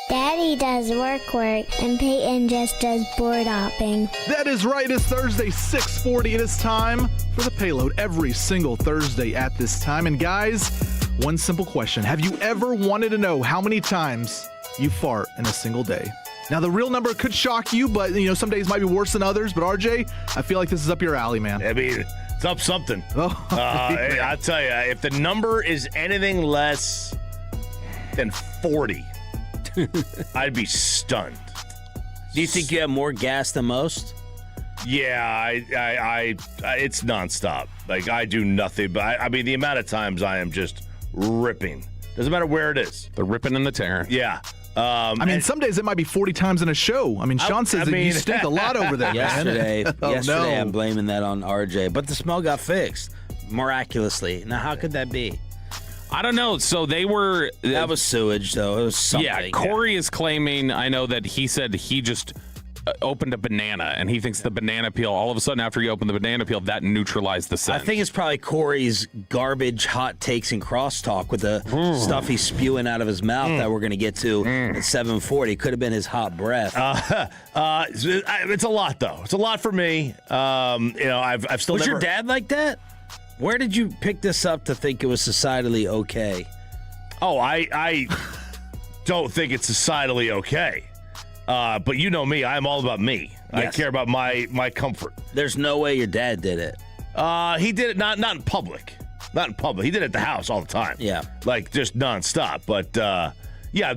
Daddy does work, and Peyton just does board hopping. That is right. It's Thursday, 6:40. It is time for the Payload every single Thursday at this time. And guys, one simple question. Have you ever wanted to know how many times you fart in a single day? Now, the real number could shock you, but, some days might be worse than others. But, RJ, I feel like this is up your alley, man. I mean, it's up something. Oh, I'll tell you, if the number is anything less than 40, I'd be stunned. Do you think you have more gas than most? Yeah, I it's nonstop. Like, I do nothing. But, I mean, the amount of times I am just ripping. Doesn't matter where it is. The ripping and the tearing. Yeah. Some days it might be 40 times in a show. I mean, Sean says that you stink a lot over there. Yesterday, No. I'm blaming that on RJ, but the smell got fixed miraculously. Now, how could that be? I don't know. So they were. That was sewage, though. It was something. Yeah, Corey is claiming, I know that he said he just opened a banana, and he thinks the banana peel, all of a sudden after you open the banana peel, that neutralized the scent. I think it's probably Corey's garbage hot takes and crosstalk with the stuff he's spewing out of his mouth that we're going to get to at 7:40. Could have been his hot breath. It's a lot, though. It's a lot for me. I've still Was never... your dad like that? Where did you pick this up to think it was societally okay? Oh, I don't think it's societally okay. But you know me, I'm all about me. Yes. I care about my comfort. There's no way your dad did it. He did it not in public. Not in public. He did it at the house all the time. Yeah. Like just nonstop. But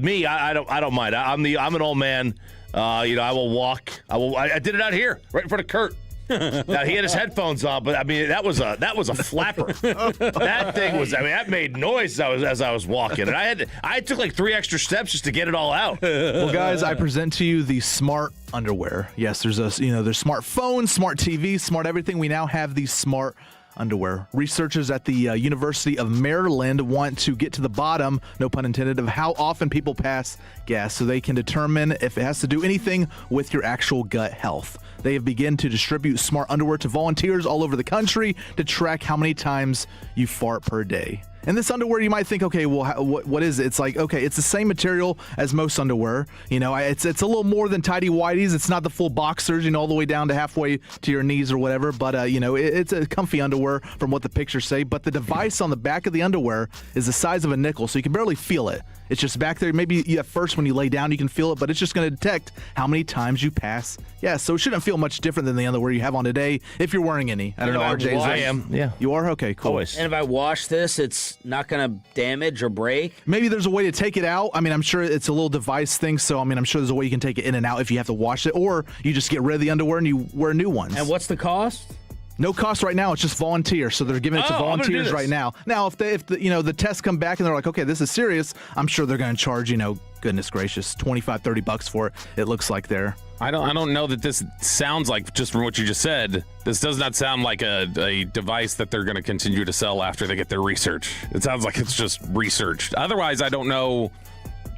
me, I don't mind. I'm an old man. I will walk. I did it out here, right in front of Kurt. Now, he had his headphones on, but I mean that was a flapper. That thing was. I mean, that made noise as I was walking, and I took like 3 extra steps just to get it all out. Well, guys, I present to you the smart underwear. Yes, there's there's smart phones, smart TVs, smart everything. We now have these smart underwear. Researchers at the University of Maryland want to get to the bottom, no pun intended, of how often people pass gas so they can determine if it has to do anything with your actual gut health. They have begun to distribute smart underwear to volunteers all over the country to track how many times you fart per day. And this underwear, you might think, okay, well, what is it? It's like, okay, it's the same material as most underwear. It's a little more than tidy whities. It's not the full boxers, all the way down to halfway to your knees or whatever. But, it's a comfy underwear from what the pictures say. But the device on the back of the underwear is the size of a nickel, so you can barely feel it. It's just back there. Maybe at first when you lay down, you can feel it, but it's just going to detect how many times you pass. Yeah, so it shouldn't feel much different than the underwear you have on today if you're wearing any. I don't know, RJ. I am. Yeah. You are? Okay, cool. Always. And if I wash this, it's not going to damage or break? Maybe there's a way to take it out. I mean, I'm sure it's a little device thing, so I'm sure there's a way you can take it in and out if you have to wash it, or you just get rid of the underwear and you wear new ones. And what's the cost? No cost right now. It's just volunteer, so they're giving it to volunteers right now. Now, if the tests come back and they're like, okay, this is serious, I'm sure they're going to charge, goodness gracious, $25-$30 for it. It looks like they're. I don't know that this sounds like, just from what you just said, this does not sound like a device that they're going to continue to sell after they get their research. It sounds like it's just researched. Otherwise, I don't know.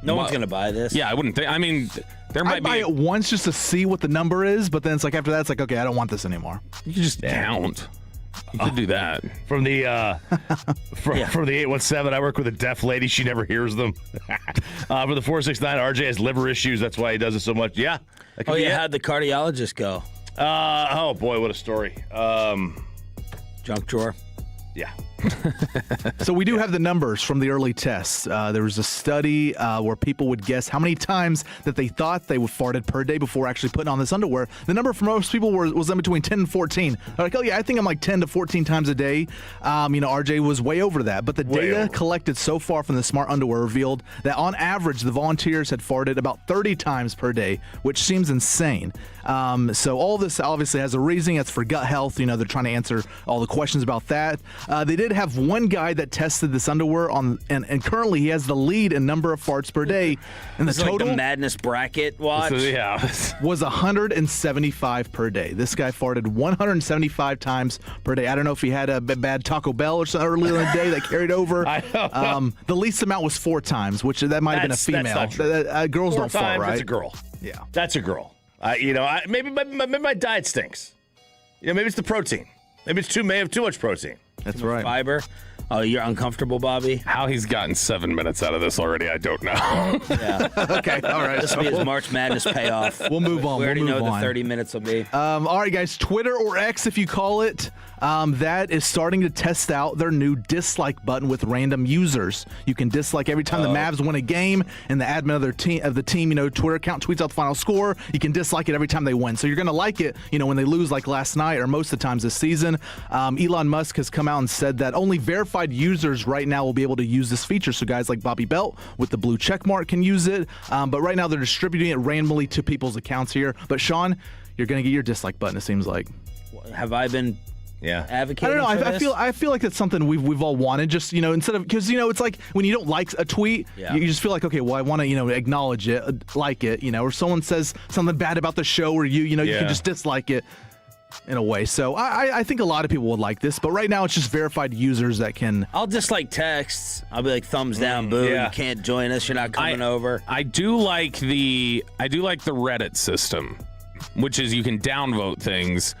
No one's going to buy this. Yeah, I wouldn't think. I mean, there might I'd buy it once just to see what the number is, but then it's like after that, it's like, okay, I don't want this anymore. You can just count. You could do that. From the 817, I work with a deaf lady. She never hears them. For the 469, RJ has liver issues. That's why he does it so much. Yeah. How'd the cardiologist go? Oh boy, what a story. Junk drawer. Yeah. So we do have the numbers from the early tests. There was a study where people would guess how many times that they thought they would farted per day before actually putting on this underwear. The number for most people was in between 10 and 14. They're like, oh yeah, I think I'm like 10 to 14 times a day. RJ was way over that. But the data collected so far from the smart underwear revealed that on average, the volunteers had farted about 30 times per day, which seems insane. So all this obviously has a reason. It's for gut health. They're trying to answer all the questions about that. They did have one guy that tested this underwear and currently he has the lead in number of farts per day. And the total like the madness bracket watch was 175 per day. This guy farted 175 times per day. I don't know if he had a bad Taco Bell or something earlier in the day that carried over. The least amount was 4 times, which that might have been a female. Girls don't fart, right? That's a girl. Yeah, that's a girl. Maybe my diet stinks. Maybe it's the protein. Maybe may have too much protein. That's right. Fiber. Oh, you're uncomfortable, Bobby? How he's gotten 7 minutes out of this already, I don't know. Yeah. Okay, all right. This will be his March Madness payoff. We'll move on. We already know the 30 minutes will be. All right, guys. Twitter or X, if you call it, that is starting to test out their new dislike button with random users. You can dislike every time the Mavs win a game, and the admin of the team, Twitter account tweets out the final score. You can dislike it every time they win. So you're going to like it, when they lose, like last night or most of the times this season. Elon Musk has come out and said that only verified users right now will be able to use this feature. So guys like Bobby Belt with the blue check mark can use it. But right now they're distributing it randomly to people's accounts here. But Sean, you're going to get your dislike button, it seems like. Have I been advocating? I don't know. For this? I feel like that's something we've all wanted. Just instead of because it's like when you don't like a tweet, you just feel like, okay, well I want to acknowledge it, like it, or someone says something bad about the show, or you can just dislike it in a way. So I think a lot of people would like this, but right now it's just verified users that can. I'll dislike texts. I'll be like thumbs down, boo. You can't join us. You're not coming over. I do like the Reddit system, which is you can downvote things.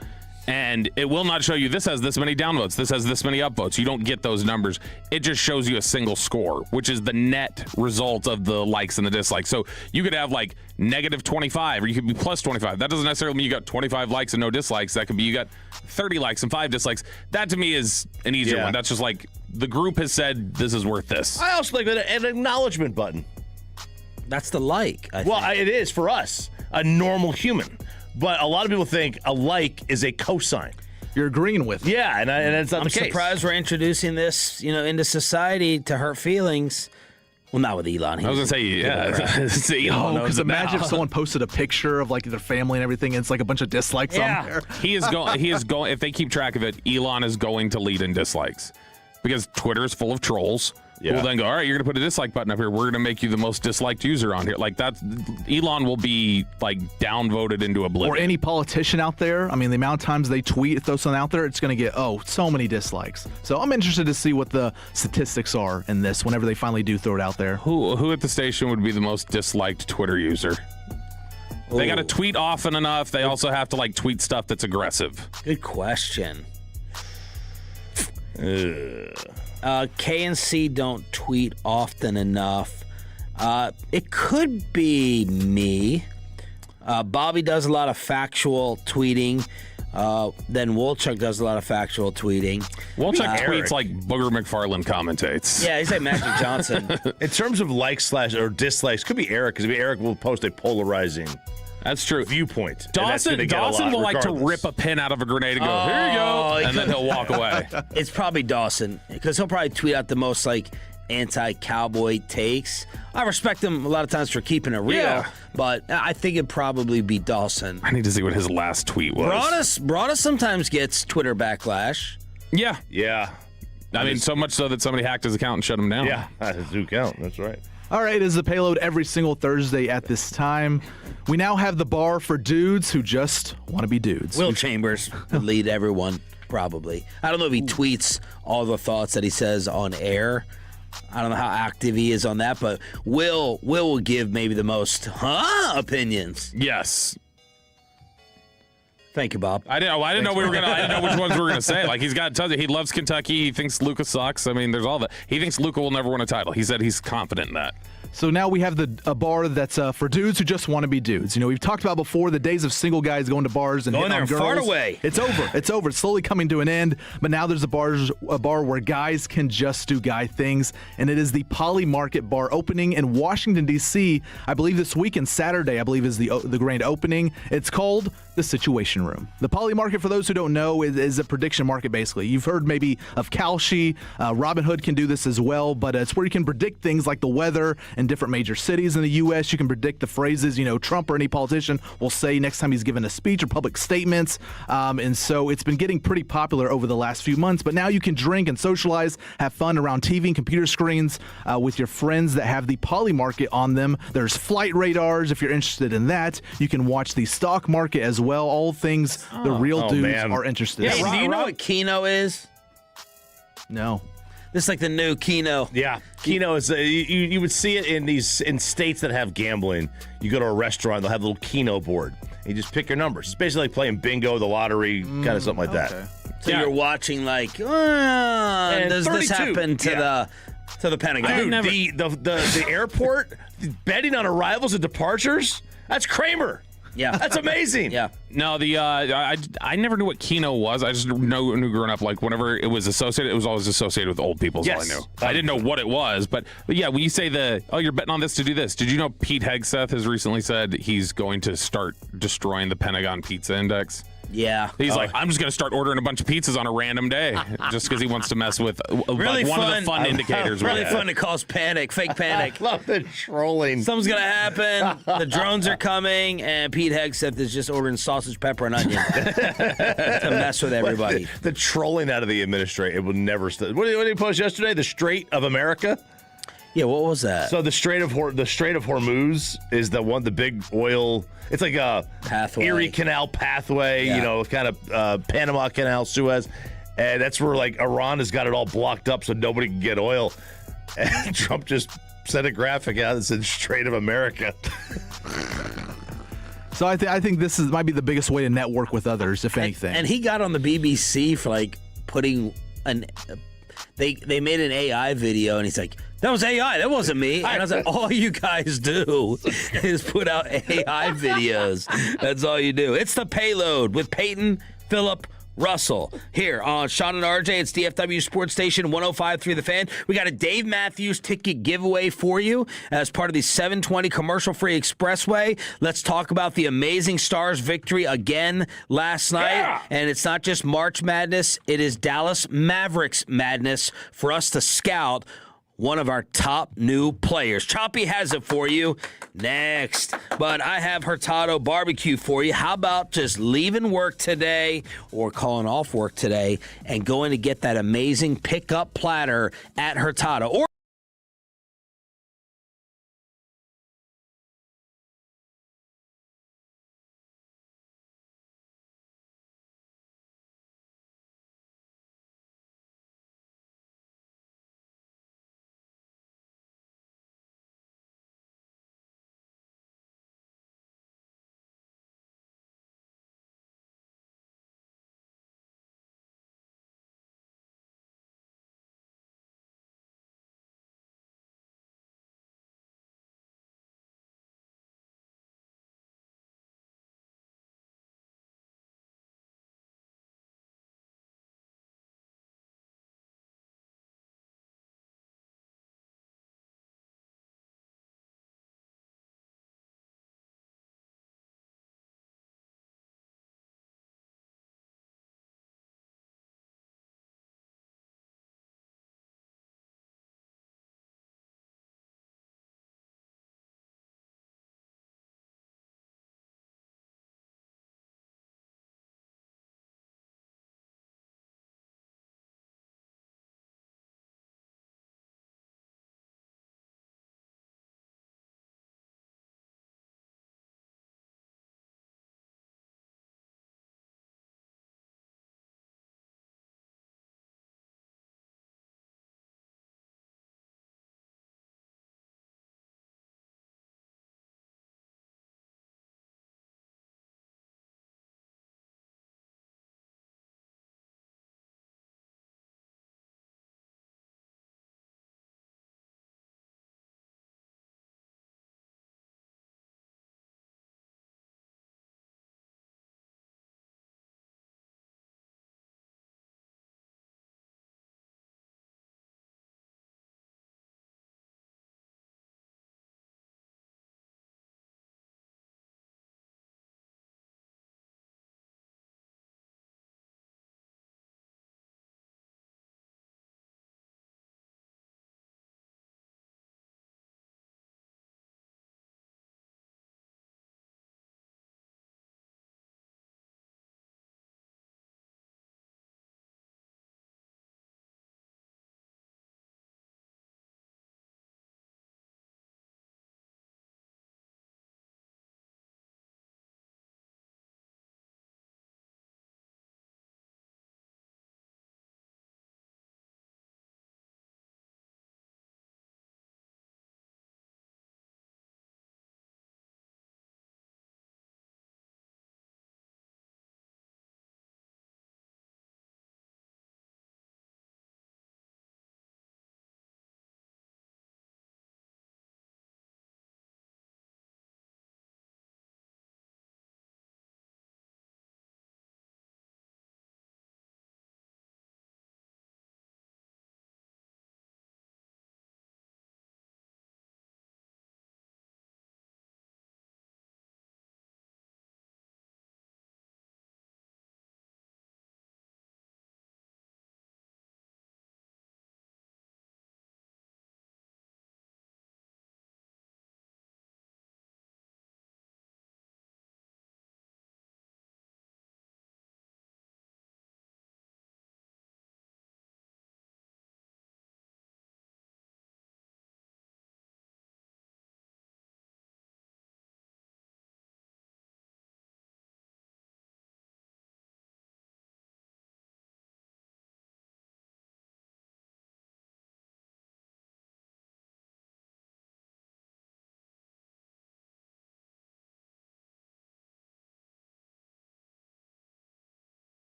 And it will not show you this has this many downvotes, this has this many upvotes. You don't get those numbers. It just shows you a single score, which is the net result of the likes and the dislikes. So you could have like negative 25, or you could be plus 25. That doesn't necessarily mean you got 25 likes and no dislikes. That could be you got 30 likes and 5 dislikes. That to me is an easier one. That's just like the group has said this is worth this. I also like an acknowledgement button. That's the like. I think. It is for us, a normal human. But a lot of people think a like is a cosign. You're agreeing with it. Yeah, and it's not the case. I'm surprised we're introducing this, into society to hurt feelings. Well, not with Elon. I was going to say, it's Elon. Because imagine if someone posted a picture of like their family and everything, and it's like a bunch of dislikes on there. He is going. If they keep track of it, Elon is going to lead in dislikes because Twitter is full of trolls. Yeah. We'll then go, all right, you're going to put a dislike button up here. We're going to make you the most disliked user on here. Like that, Elon will be like downvoted into oblivion. Or any politician out there. I mean, the amount of times they tweet, throw something out there, it's going to get, so many dislikes. So I'm interested to see what the statistics are in this whenever they finally do throw it out there. Who at the station would be the most disliked Twitter user? They got to tweet often enough. They also have to like tweet stuff that's aggressive. Good question. K and C don't tweet often enough. It could be me. Bobby does a lot of factual tweeting. Then Wolchuk does a lot of factual tweeting. Wolchuk tweets like Booger McFarland commentates. Yeah, he's like Magic Johnson. In terms of likes or dislikes, could be Eric, because Eric will post a polarizing That's true. viewpoint. Dawson will like to rip a pin out of a grenade and go, here you go, and then he'll walk away. It's probably Dawson, because he'll probably tweet out the most like anti-cowboy takes. I respect him a lot of times for keeping it real, but I think it'd probably be Dawson. I need to see what his last tweet was. Broadus sometimes gets Twitter backlash. Yeah. I mean, so much so that somebody hacked his account and shut him down. Yeah, that do count. That's right. All right, it is the Payload every single Thursday at this time. We now have the bar for dudes who just want to be dudes. Will Chambers would lead everyone, probably. I don't know if he tweets all the thoughts that he says on air. I don't know how active he is on that, but Will give maybe the most opinions. Yes. Thank you, Bob. I didn't know which ones we were gonna say. Like he's got tons of. He loves Kentucky. He thinks Luka sucks. I mean, there's all that. He thinks Luka will never win a title. He said he's confident in that. So now we have a bar that's for dudes who just want to be dudes. You know, we've talked about before the days of single guys going to bars and Going hitting there on and girls. fart away. It's over. It's over. It's slowly coming to an end. But now there's a bar where guys can just do guy things, and it is the Poly Market Bar opening in Washington D.C. I believe this weekend, Saturday, I believe is the grand opening. It's called the Situation Room. The Poly Market, for those who don't know, is a prediction market. Basically, you've heard maybe of Kalshi. Robinhood can do this as well, but it's where you can predict things like the weather in different major cities in the U.S. You can predict the phrases, Trump or any politician will say next time he's given a speech or public statements. And so it's been getting pretty popular over the last few months. But now you can drink and socialize, have fun around TV and computer screens with your friends that have the Poly Market on them. There's flight radars if you're interested in that. You can watch the stock market as well. All things the real dudes are interested in. Hey, do you know what Keno is? No. This is like the new Keno. Yeah, Keno is you would see it in states that have gambling. You go to a restaurant, they'll have a little Keno board. You just pick your numbers. It's basically like playing bingo, the lottery, kind of something like that. So you're watching like, does this happen to the Pentagon? Dude, the airport betting on arrivals and departures. That's Kramer. Yeah, that's amazing. Yeah. No, I never knew what Keno was. I just knew growing up, like whenever it was associated, it was always associated with old people. Yes. All I knew. I didn't know what it was, but yeah, when you say you're betting on this to do this, did you know Pete Hegseth has recently said he's going to start destroying the Pentagon Pizza Index? Yeah. He's like, I'm just going to start ordering a bunch of pizzas on a random day just because he wants to mess with really one fun. of the fun indicators. Really fun to cause panic, fake panic. I love the trolling. Something's going to happen. The drones are coming, and Pete Hegseth is just ordering sausage, pepper, and onion to mess with everybody. The trolling out of the administration, it will never stop. What did he post yesterday? The Strait of America? Yeah, what was that? So the Strait of Hormuz is the big oil. It's like a pathway. Erie Canal pathway. Yeah. Kind of Panama Canal, Suez, and that's where like Iran has got it all blocked up so nobody can get oil. And Trump just sent a graphic out that said Strait of America. So I think this might be the biggest way to network with others, if anything. And he got on the BBC for like putting they made an AI video, and he's like, that was AI. That wasn't me. And I was like, all you guys do is put out AI videos. That's all you do. It's the Payload with Peyton, Phillip, Russell. Here on Sean and RJ, it's DFW Sports Station 105.3 The Fan. We got a Dave Matthews ticket giveaway for you as part of the 720 commercial-free expressway. Let's talk about the Amazing Stars victory again last night. Yeah. And it's not just March Madness. It is Dallas Mavericks Madness for us to scout one of our top new players. Choppy has it for you next. But I have Hurtado Barbecue for you. How about just leaving work today or calling off work today and going to get that amazing pickup platter at Hurtado? Or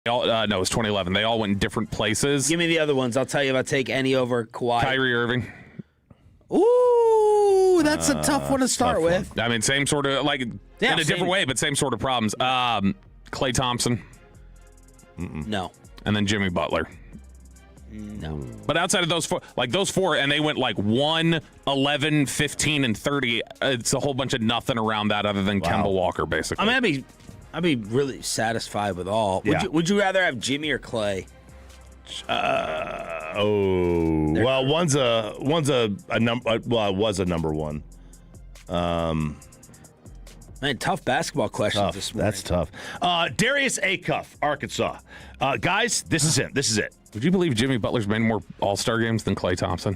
No, it was 2011. They all went in different places. Give me the other ones. I'll tell you if I take any over Kawhi. Kyrie Irving. Ooh, that's a tough one to start with. I mean, same sort of, like, in a different way, but same sort of problems. Klay Thompson. No. And then Jimmy Butler. No. But outside of those four, and they went like 1, 11, 15, and 30. It's a whole bunch of nothing around that other than Kemba Walker, basically. I mean, I'd be really satisfied with all. Yeah. Would you rather have Jimmy or Clay? Well, one's a number. Well, it was a number one. Man, tough basketball questions this morning. That's tough. Darius Acuff, Arkansas. Guys, this is it. This is it. Would you believe Jimmy Butler's made more All-Star games than Klay Thompson?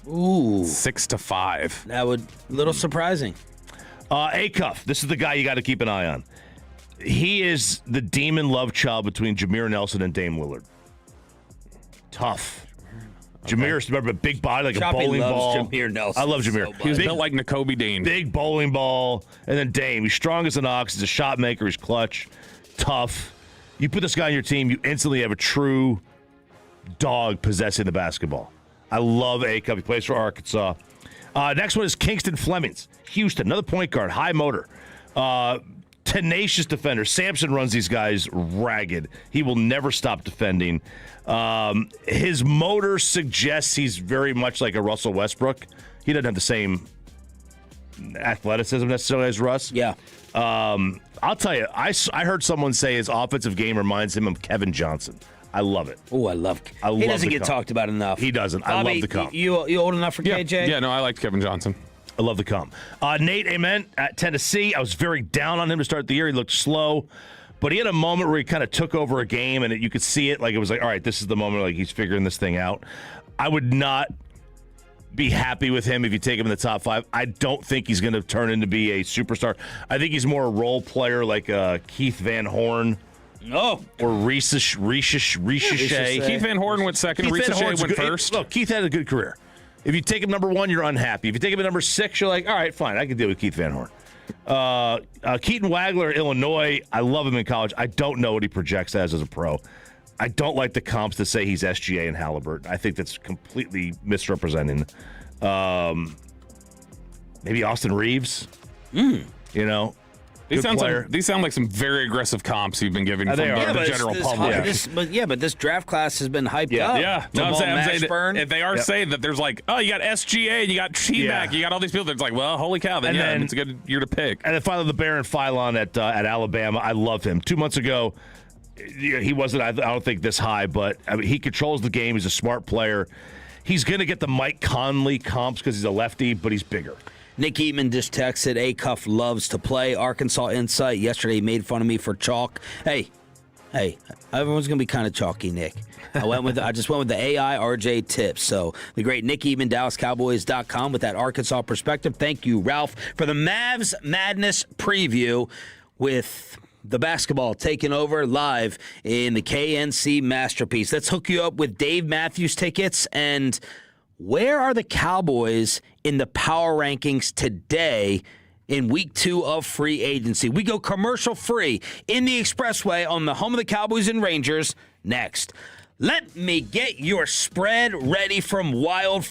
Ooh. 6-5. That would a little surprising. Acuff, this is the guy you got to keep an eye on. He is the demon love child between Jameer Nelson and Dame Lillard. Tough. Jameer, remember, a big body like Choppy a bowling loves ball. Jameer Nelson I love Jameer. so much. He was built like N'Kobe Dean. Big bowling ball, and then Dame. He's strong as an ox. He's a shot maker. He's clutch, tough. You put this guy on your team, you instantly have a true dog possessing the basketball. I love Acuff. He plays for Arkansas. Next one is Kingston Flemings, Houston. Another point guard, high motor. Tenacious defender. Sampson runs these guys ragged. He will never stop defending. His motor suggests he's very much like a Russell Westbrook. He doesn't have the same athleticism necessarily as Russ. Yeah. I'll tell you, I heard someone say his offensive game reminds him of Kevin Johnson. I love it. Oh, I love he doesn't get talked about enough. He doesn't. Bobby, I love the comp. You old enough for KJ? Yeah, no, I liked Kevin Johnson. I love the comp. Nate Amen at Tennessee. I was very down on him to start the year. He looked slow, but he had a moment where he kind of took over a game, and you could see it. Like, it was like, all right, this is the moment. Like, he's figuring this thing out. I would not be happy with him if you take him in the top 5. I don't think he's going to turn into be a superstar. I think he's more a role player like Keith Van Horn. No. Or Ricochet. Keith Van Horn went second. Ricochet went first. Look, Keith had a good career. If you take him number 1, you're unhappy. If you take him at number 6, you're like, all right, fine, I can deal with Keith Van Horn. Keaton Wagler, Illinois. I love him in college. I don't know what he projects as a pro. I don't like the comps that say he's SGA and Halliburton. I think that's completely misrepresenting. Maybe Austin Reeves. You know, These sound like some very aggressive comps you've been giving from the general public. But this draft class has been hyped up. Yeah, no, I'm saying Mashburn. if they are saying that there's like, oh, you got SGA, you got T-Mac, you got all these people. That's like, well, holy cow, then it's a good year to pick. And then finally, the Baron Philon at Alabama. I love him. 2 months ago, he wasn't, I don't think, this high, but I mean, he controls the game. He's a smart player. He's going to get the Mike Conley comps because he's a lefty, but he's bigger. Nick Eatman just texted, Acuff loves to play. Arkansas Insight yesterday made fun of me for chalk. Hey, everyone's going to be kind of chalky, Nick. I just went with the AI RJ tips. So the great Nick Eatman, DallasCowboys.com with that Arkansas perspective. Thank you, Ralph, for the Mavs Madness preview with the basketball taking over live in the KNC Masterpiece. Let's hook you up with Dave Matthews tickets. And where are the Cowboys in the power rankings today in week 2 of free agency? We go commercial free in the Expressway on the home of the Cowboys and Rangers next. Let me get your spread ready from Wild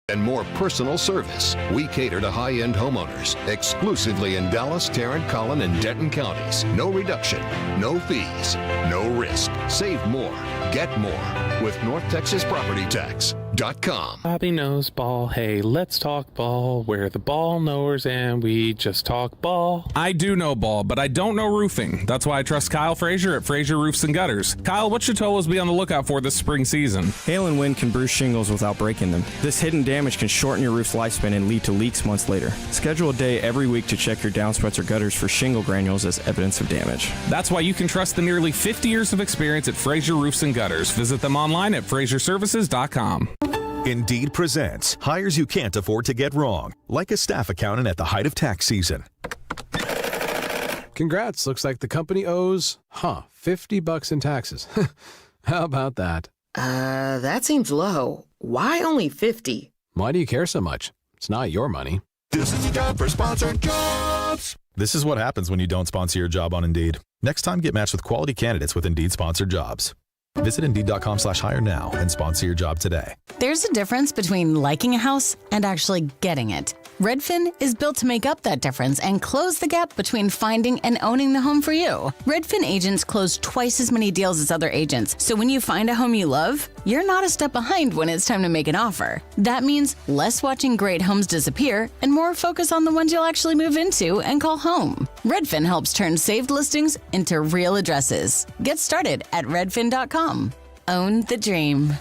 and more personal service. We cater to high-end homeowners exclusively in Dallas, Tarrant, Collin, and Denton counties. No reduction, no fees, no risk. Save more, get more with NorthTexasPropertyTax.com. Bobby knows ball. Hey, let's talk ball. We're the ball knowers and we just talk ball. I do know ball, but I don't know roofing. That's why I trust Kyle Frazier at Frazier Roofs and Gutters. Kyle, what should Tolos be on the lookout for this spring season? Hail and wind can bruise shingles without breaking them. This hidden damage can shorten your roof's lifespan and lead to leaks months later. Schedule a day every week to check your downspouts or gutters for shingle granules as evidence of damage. That's why you can trust the nearly 50 years of experience at Frazier Roofs and Gutters. Visit them online at FrazierServices.com. Indeed presents hires you can't afford to get wrong, like a staff accountant at the height of tax season. Congrats, looks like the company owes, $50 in taxes. How about that? That seems low. Why only 50? Why do you care so much? It's not your money. This is a job for sponsored jobs. This is what happens when you don't sponsor your job on Indeed. Next time, get matched with quality candidates with Indeed sponsored jobs. Visit Indeed.com/hire now and sponsor your job today. There's a difference between liking a house and actually getting it. Redfin is built to make up that difference and close the gap between finding and owning the home for you. Redfin agents close twice as many deals as other agents, so when you find a home you love, you're not a step behind when it's time to make an offer. That means less watching great homes disappear and more focus on the ones you'll actually move into and call home. Redfin helps turn saved listings into real addresses. Get started at redfin.com. Own the dream.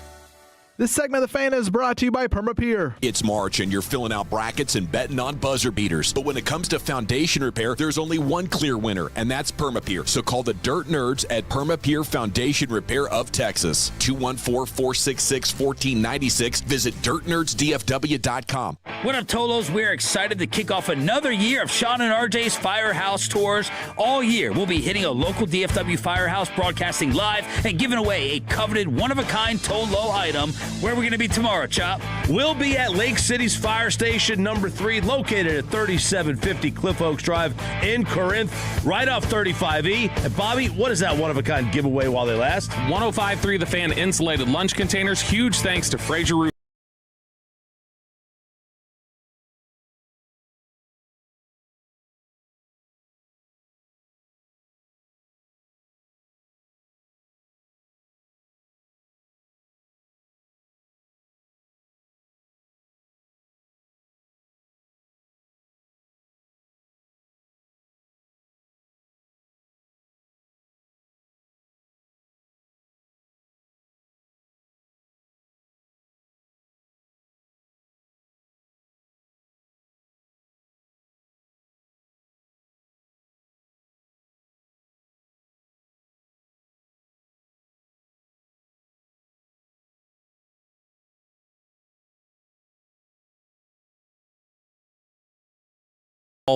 This segment of The Fan is brought to you by Permapeer. It's March and you're filling out brackets and betting on buzzer beaters. But when it comes to foundation repair, there's only one clear winner, and that's Permapeer. So call the Dirt Nerds at Permapeer Foundation Repair of Texas. 214-466-1496. Visit dirtnerdsdfw.com. What up, Tolos? We're excited to kick off another year of Sean and RJ's Firehouse Tours. All year, we'll be hitting a local DFW firehouse, broadcasting live and giving away a coveted one-of-a-kind Tolo item. Where are we going to be tomorrow, Chop? We'll be at Lake City's Fire Station number 3, located at 3750 Cliff Oaks Drive in Corinth, right off 35E. And Bobby, what is that one-of-a-kind giveaway while they last? 105.3 The Fan insulated lunch containers. Huge thanks to Frazier Roofs.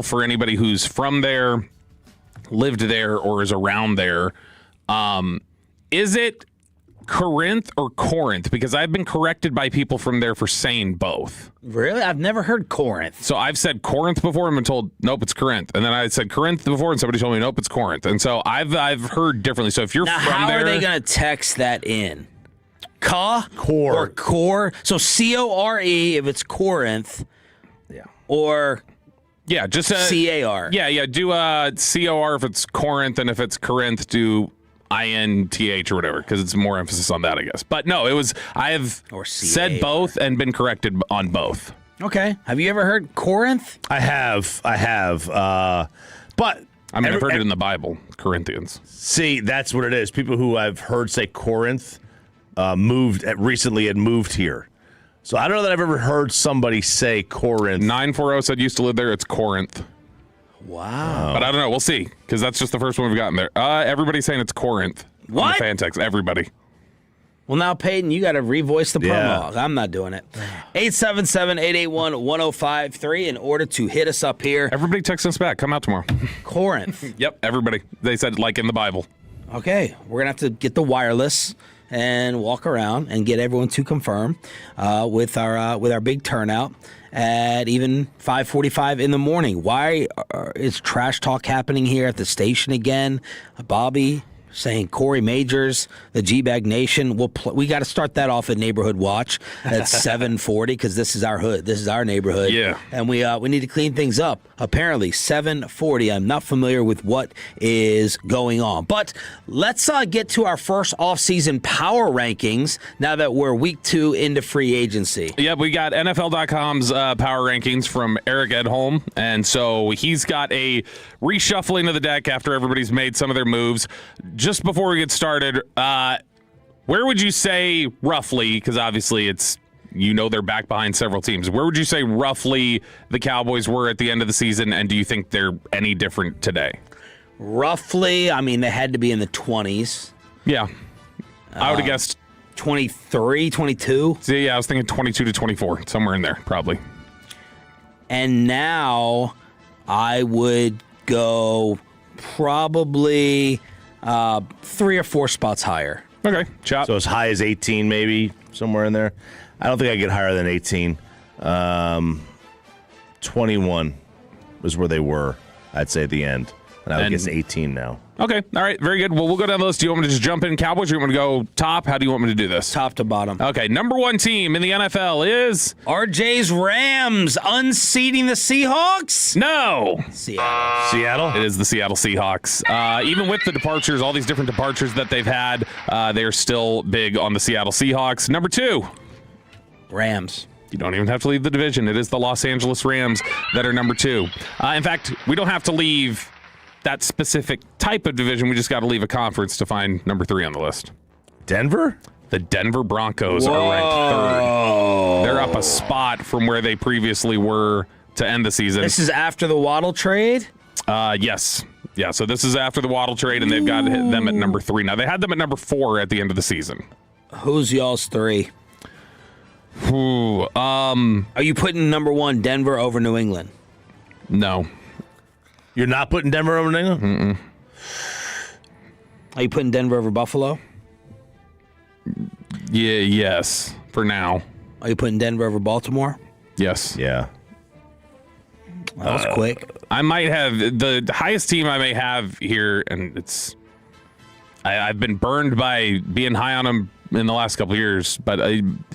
For anybody who's from there, lived there, or is around there, is it Corinth or Corinth? Because I've been corrected by people from there for saying both. Really? I've never heard Corinth. So I've said Corinth before and been told, nope, it's Corinth. And then I said Corinth before and somebody told me, nope, it's Corinth. And so I've heard differently. So if you're now, from how there... are they going to text that in? Core or core? So C-O-R-E if it's Corinth. Yeah. Or... Yeah, just C-A-R. Yeah, do C-O-R if it's Corinth, and if it's Corinth, do I-N-T-H or whatever, because it's more emphasis on that, I guess. But no, I have said both and been corrected on both. Okay. Have you ever heard Corinth? I have. But I mean, I've heard it in the Bible, Corinthians. See, that's what it is. People who I've heard say Corinth recently had moved here. So I don't know that I've ever heard somebody say Corinth. 940 said used to live there. It's Corinth. Wow. But I don't know. We'll see, because that's just the first one we've gotten there. Everybody's saying it's Corinth. What? On the fan text. Everybody. Well, now, Peyton, you got to revoice the prologue. I'm not doing it. 877-881-1053 in order to hit us up here. Everybody text us back. Come out tomorrow. Corinth. Yep, everybody. They said like in the Bible. Okay. We're going to have to get the wireless and walk around and get everyone to confirm with our big turnout at even 5:45 in the morning. Why is trash talk happening here at the station again? Bobby, saying Corey Majors, the G-Bag Nation. We got to start that off at Neighborhood Watch at 7:40 because this is our hood. This is our neighborhood. Yeah. And we need to clean things up. Apparently, 7:40. I'm not familiar with what is going on. But let's get to our first off-season power rankings now that we're week 2 into free agency. Yep, we got NFL.com's power rankings from Eric Edholm. And so he's got a reshuffling of the deck after everybody's made some of their moves. Just before we get started, where would you say roughly, because obviously they're back behind several teams, where would you say roughly the Cowboys were at the end of the season, and do you think they're any different today? Roughly, I mean, they had to be in the 20s. Yeah. I would have guessed 23, 22. Yeah, I was thinking 22 to 24, somewhere in there, probably. And now I would go probably 3 or 4 spots higher. Okay, chop. So as high as 18, maybe, somewhere in there. I don't think I get higher than 18. 21 was where they were, I'd say, at the end. And I would guess 18 now. Okay, all right, very good. Well, we'll go down the list. Do you want me to just jump in Cowboys, or do you want me to go top? How do you want me to do this? Top to bottom. Okay, number 1 team in the NFL is... RJ's Rams unseating the Seahawks? No. Seattle. It is the Seattle Seahawks. Even with the departures, all these different departures that they've had, they're still big on the Seattle Seahawks. Number 2. Rams. You don't even have to leave the division. It is the Los Angeles Rams that are number 2. In fact, we don't have to leave that specific type of division. We just got to leave a conference to find number 3 on the list. Denver? The Denver Broncos are ranked 3rd. They're up a spot from where they previously were to end the season. This is after the Waddle trade? Yes. Yeah, so this is after the Waddle trade, and they've got them at number 3. Now, they had them at number 4 at the end of the season. Who's y'all's 3? Are you putting number 1 Denver over New England? No. You're not putting Denver over New England? Mm-mm. Are you putting Denver over Buffalo? Yeah, yes, for now. Are you putting Denver over Baltimore? Yes. Yeah. That was quick. I might have the highest team I may have here, and I've been burned by being high on them in the last couple of years, but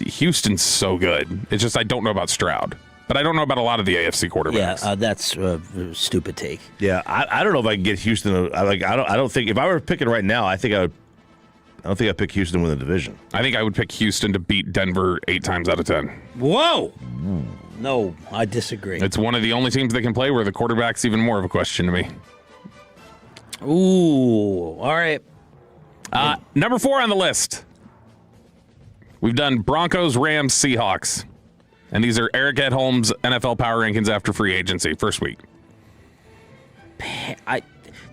Houston's so good. It's just I don't know about Stroud. But I don't know about a lot of the AFC quarterbacks. Yeah, that's a stupid take. Yeah, I don't know if I can get Houston. I don't think if I were picking right now, I don't think I'd pick Houston to win the division. I think I would pick Houston to beat Denver 8 times out of 10. Whoa! No, I disagree. It's one of the only teams that can play where the quarterback's even more of a question to me. Ooh, all right. Number 4 on the list. We've done Broncos, Rams, Seahawks. And these are Eric Edholm's NFL Power Rankings after free agency, first week.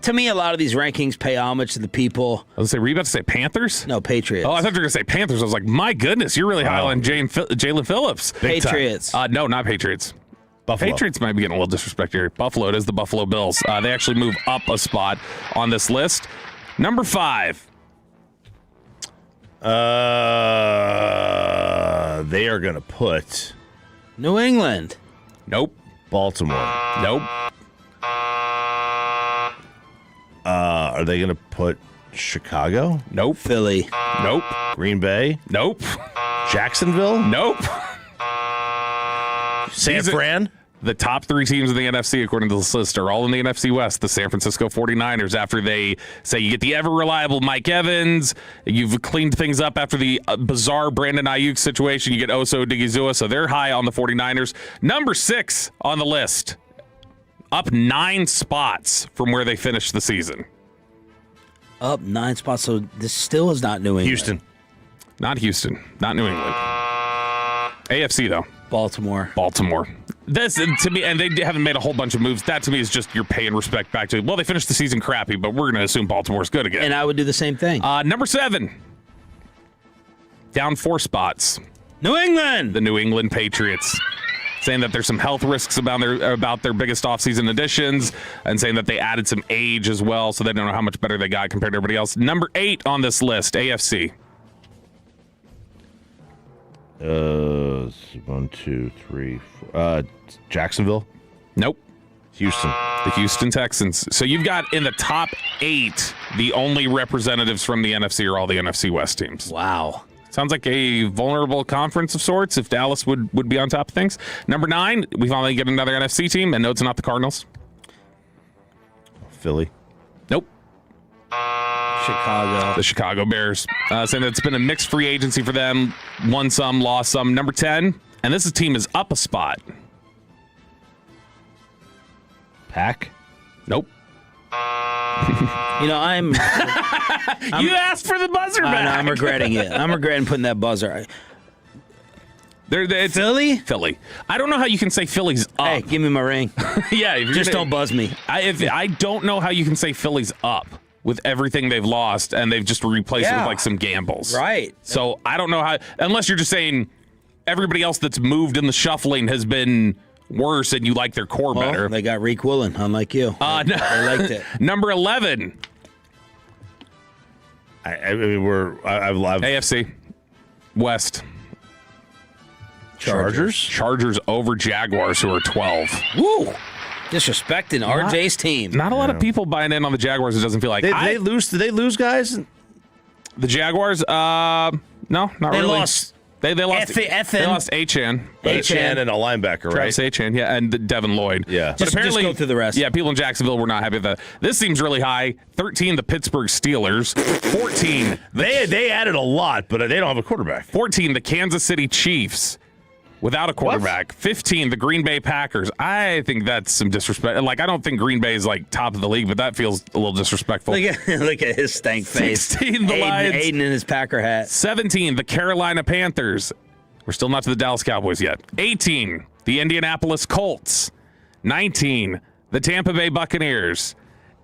To me, a lot of these rankings pay homage to the people. I was going to say, were you about to say Panthers? No, Patriots. Oh, I thought you were going to say Panthers. I was like, my goodness, you're really high on Jalen Phillips. Patriots. No, not Patriots. Buffalo. Patriots might be getting a little disrespect here. Buffalo, it is the Buffalo Bills. They actually move up a spot on this list. Number 5. They are going to put... New England. Nope. Baltimore. Nope. Are they going to put Chicago? Nope. Philly. Nope. Green Bay? Nope. Jacksonville? Nope. San Fran? The top 3 teams in the NFC, according to this list, are all in the NFC West. The San Francisco 49ers, after they say you get the ever-reliable Mike Evans, you've cleaned things up after the bizarre Brandon Ayuk situation, you get Oso Odigizua, so they're high on the 49ers. Number 6 on the list, up 9 spots from where they finished the season. Up 9 spots, so this still is not New England. Houston. Not Houston. Not New England. AFC, though. Baltimore. This, to me, and they haven't made a whole bunch of moves. That, to me, is just you're paying respect back to, well, they finished the season crappy, but we're going to assume Baltimore's good again. And I would do the same thing. Number 7. Down 4 spots. New England. The New England Patriots. Saying that there's some health risks about their biggest offseason additions, and saying that they added some age as well, so they don't know how much better they got compared to everybody else. Number 8 on this list, AFC. 1, 2, 3, 4. Jacksonville? Nope. Houston. The Houston Texans. So you've got in the top 8, the only representatives from the NFC are all the NFC West teams. Wow. Sounds like a vulnerable conference of sorts if Dallas would be on top of things. Number 9, we finally get another NFC team, and no, it's not the Cardinals. Philly. Nope. Chicago. The Chicago Bears. Saying that it's been a mixed free agency for them. Won some, lost some. Number 10, and this team is up a spot. Pack? Nope. You know, I'm you asked for the buzzer back. I'm regretting it. I'm regretting putting that buzzer. It's Philly? Philly. I don't know how you can say Philly's up. Hey, give me my ring. Yeah. Just don't buzz me. I don't know how you can say Philly's up with everything they've lost, and they've just replaced it with like some gambles. Right. So I don't know how, unless you're just saying everybody else that's moved in the shuffling has been worse and you like their core better. They got Reek Willen, unlike you. No. I liked it. Number 11. I mean, I've AFC West. Chargers over Jaguars, who are 12. Woo! Disrespecting RJ's team. Not a lot of people buying in on the Jaguars. It doesn't feel like Did they lose guys? The Jaguars. No, not They really. lost. They lost. They lost Achan. Achan and a linebacker, right? Travis Achan, yeah, and Devin Lloyd. Yeah. But Just apparently, go through the rest. Yeah, people in Jacksonville were not happy with that. This seems really high. 13, the Pittsburgh Steelers. 14, They added a lot, but they don't have a quarterback. 14, the Kansas City Chiefs. Without a quarterback. 15, the Green Bay Packers. I think that's some disrespect. Like, I don't think Green Bay is like top of the league, but that feels a little disrespectful. Look at his stank face. 16, the Lions. Aiden in his Packer hat. 17, the Carolina Panthers. We're still not to the Dallas Cowboys yet. 18, the Indianapolis Colts. 19, the Tampa Bay Buccaneers.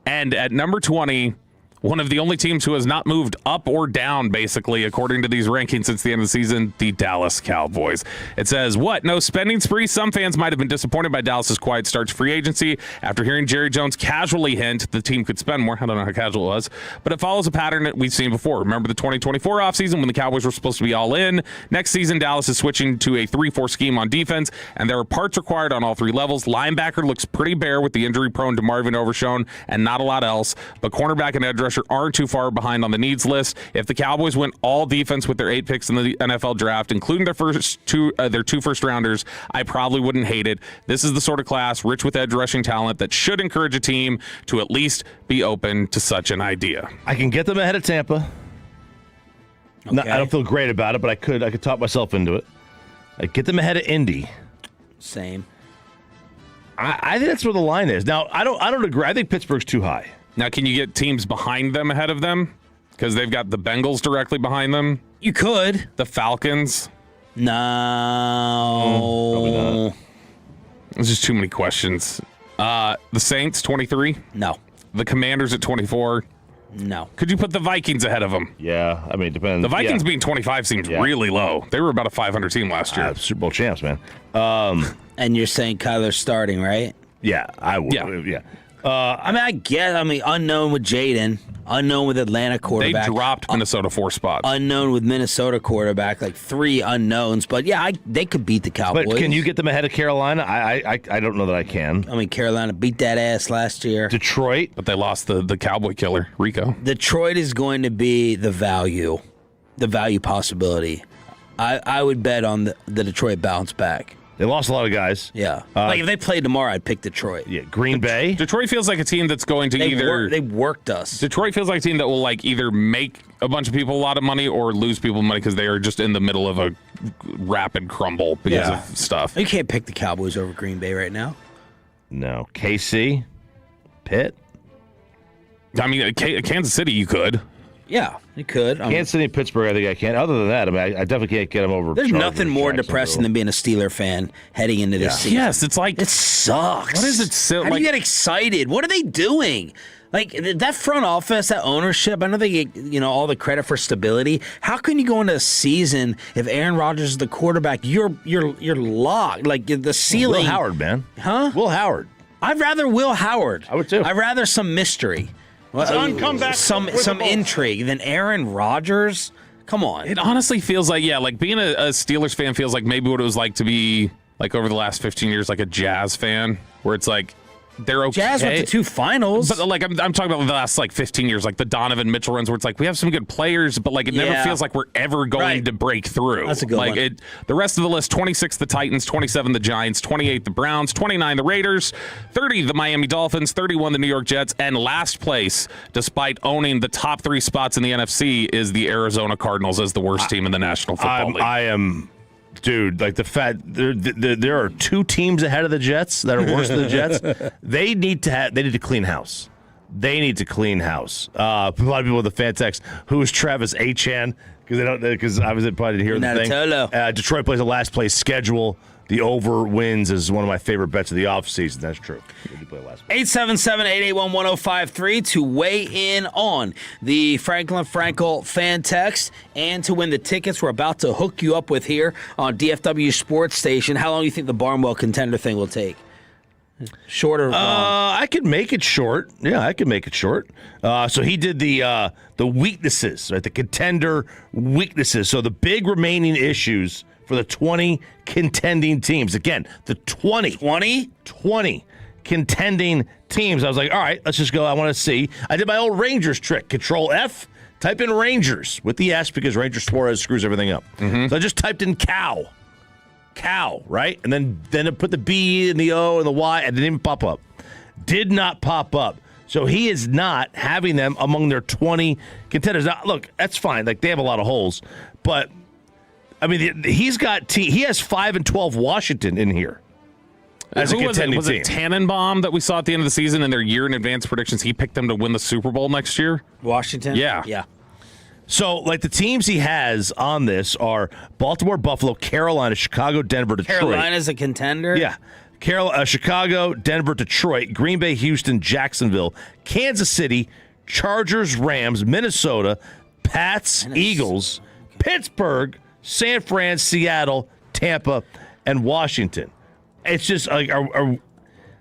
And at number 20, one of the only teams who has not moved up or down, basically, according to these rankings since the end of the season, the Dallas Cowboys. It says, what? No spending spree? Some fans might have been disappointed by Dallas's quiet start to free agency after hearing Jerry Jones casually hint the team could spend more. I don't know how casual it was, but it follows a pattern that we've seen before. Remember the 2024 offseason when the Cowboys were supposed to be all in? Next season, Dallas is switching to a 3-4 scheme on defense, and there are parts required on all 3 levels. Linebacker looks pretty bare with the injury-prone DeMarvin Overshown and not a lot else, but cornerback and edge rusher aren't too far behind on the needs list. If the Cowboys went all defense with their 8 picks in the NFL draft, including their two first rounders, I probably wouldn't hate it. This is the sort of class rich with edge rushing talent that should encourage a team to at least be open to such an idea. I can get them ahead of Tampa. Okay. I don't feel great about it, but I could talk myself into it. I get them ahead of Indy. Same. I think that's where the line is. Now, I don't agree. I think Pittsburgh's too high. Now, can you get teams behind them ahead of them? Because they've got the Bengals directly behind them. You could. The Falcons. No. Probably not. There's just too many questions. The Saints, 23. No. The Commanders at 24. No. Could you put the Vikings ahead of them? Yeah, I mean, it depends. The Vikings being 25 seems really low. They were about a 500 team last year. Super Bowl champs, man. And you're saying Kyler's starting, right? Yeah, I would. Yeah. Unknown with Jaden, unknown with Atlanta quarterback. They dropped Minnesota 4 spots. Unknown with Minnesota quarterback, like 3 unknowns. But yeah, they could beat the Cowboys. But can you get them ahead of Carolina? I don't know that I can. I mean, Carolina beat that ass last year. Detroit, but they lost the Cowboy killer, Rico. Detroit is going to be the value possibility. I would bet on the Detroit bounce back. They lost a lot of guys. Yeah. Like if they played tomorrow, I'd pick Detroit. Yeah. Green Bay. Detroit feels like a team that's going to they worked us. Detroit feels like a team that will like either make a bunch of people a lot of money or lose people money because they are just in the middle of a rapid crumble because of stuff. You can't pick the Cowboys over Green Bay right now. No. KC. Pitt. I mean, Kansas City, you could. Yeah, you could. Kansas City and Pittsburgh, I think I can. Other than that, I mean, I definitely can't get them over. There's Chargers, nothing more depressing than being a Steeler fan heading into this season. Yes, it's like it sucks. What is it? How do you get excited? What are they doing? Like that front office, that ownership. I know they get all the credit for stability. How can you go into a season if Aaron Rodgers is the quarterback? You're locked. Like the ceiling. Will Howard, man. Huh? Will Howard. I'd rather Will Howard. I would too. I'd rather some mystery. Some intrigue than Aaron Rodgers. Come on. It honestly feels like being a Steelers fan feels like maybe what it was like to be like over the last 15 years like a Jazz fan, where it's like they're okay. Jazz went to 2 finals. But like I'm talking about the last like 15 years, like the Donovan Mitchell runs where it's like we have some good players, but like it never feels like we're ever going to break through. That's a good one. The rest of the list, 26 the Titans, 27 the Giants, 28 the Browns, 29 the Raiders, 30 the Miami Dolphins, 31 the New York Jets, and last place, despite owning the top 3 spots in the NFC, is the Arizona Cardinals as the worst team in the National Football League. I am... Dude, like the fact there are 2 teams ahead of the Jets that are worse than the Jets. They need to clean house. They need to clean house. A lot of people with the fan text, who is Travis Achan? Because I was probably didn't hear the thing. Detroit plays a last place schedule. The over wins is one of my favorite bets of the offseason. That's true. 877-881-1053 to weigh in on the Franklin Frankel fan text and to win the tickets we're about to hook you up with here on DFW Sports Station. How long do you think the Barnwell contender thing will take? Short or long? I could make it short. Yeah, I could make it short. So he did the weaknesses, right? The contender weaknesses. So the big remaining issues for the 20 contending teams. Again, the 20 contending teams. I was like, all right, let's just go. I want to see. I did my old Rangers trick. Control-F, type in Rangers with the S because Rangers Suarez screws everything up. So I just typed in cow, right? And then I put the B and the O and the Y, and it didn't pop up. Did not pop up. So he is not having them among their 20 contenders. Now, look, that's fine. Like, they have a lot of holes. But, I mean, he has 5 and 12 Washington in here. As a contending was it Tannenbaum that we saw at the end of the season in their year in advance predictions? He picked them to win the Super Bowl next year. Washington? Yeah. So, like, the teams he has on this are Baltimore, Buffalo, Carolina, Chicago, Denver, Detroit. Carolina's a contender? Yeah. Chicago, Denver, Detroit, Green Bay, Houston, Jacksonville, Kansas City, Chargers, Rams, Minnesota, Pats, Eagles, Pittsburgh, San Fran, Seattle, Tampa, and Washington. It's just like,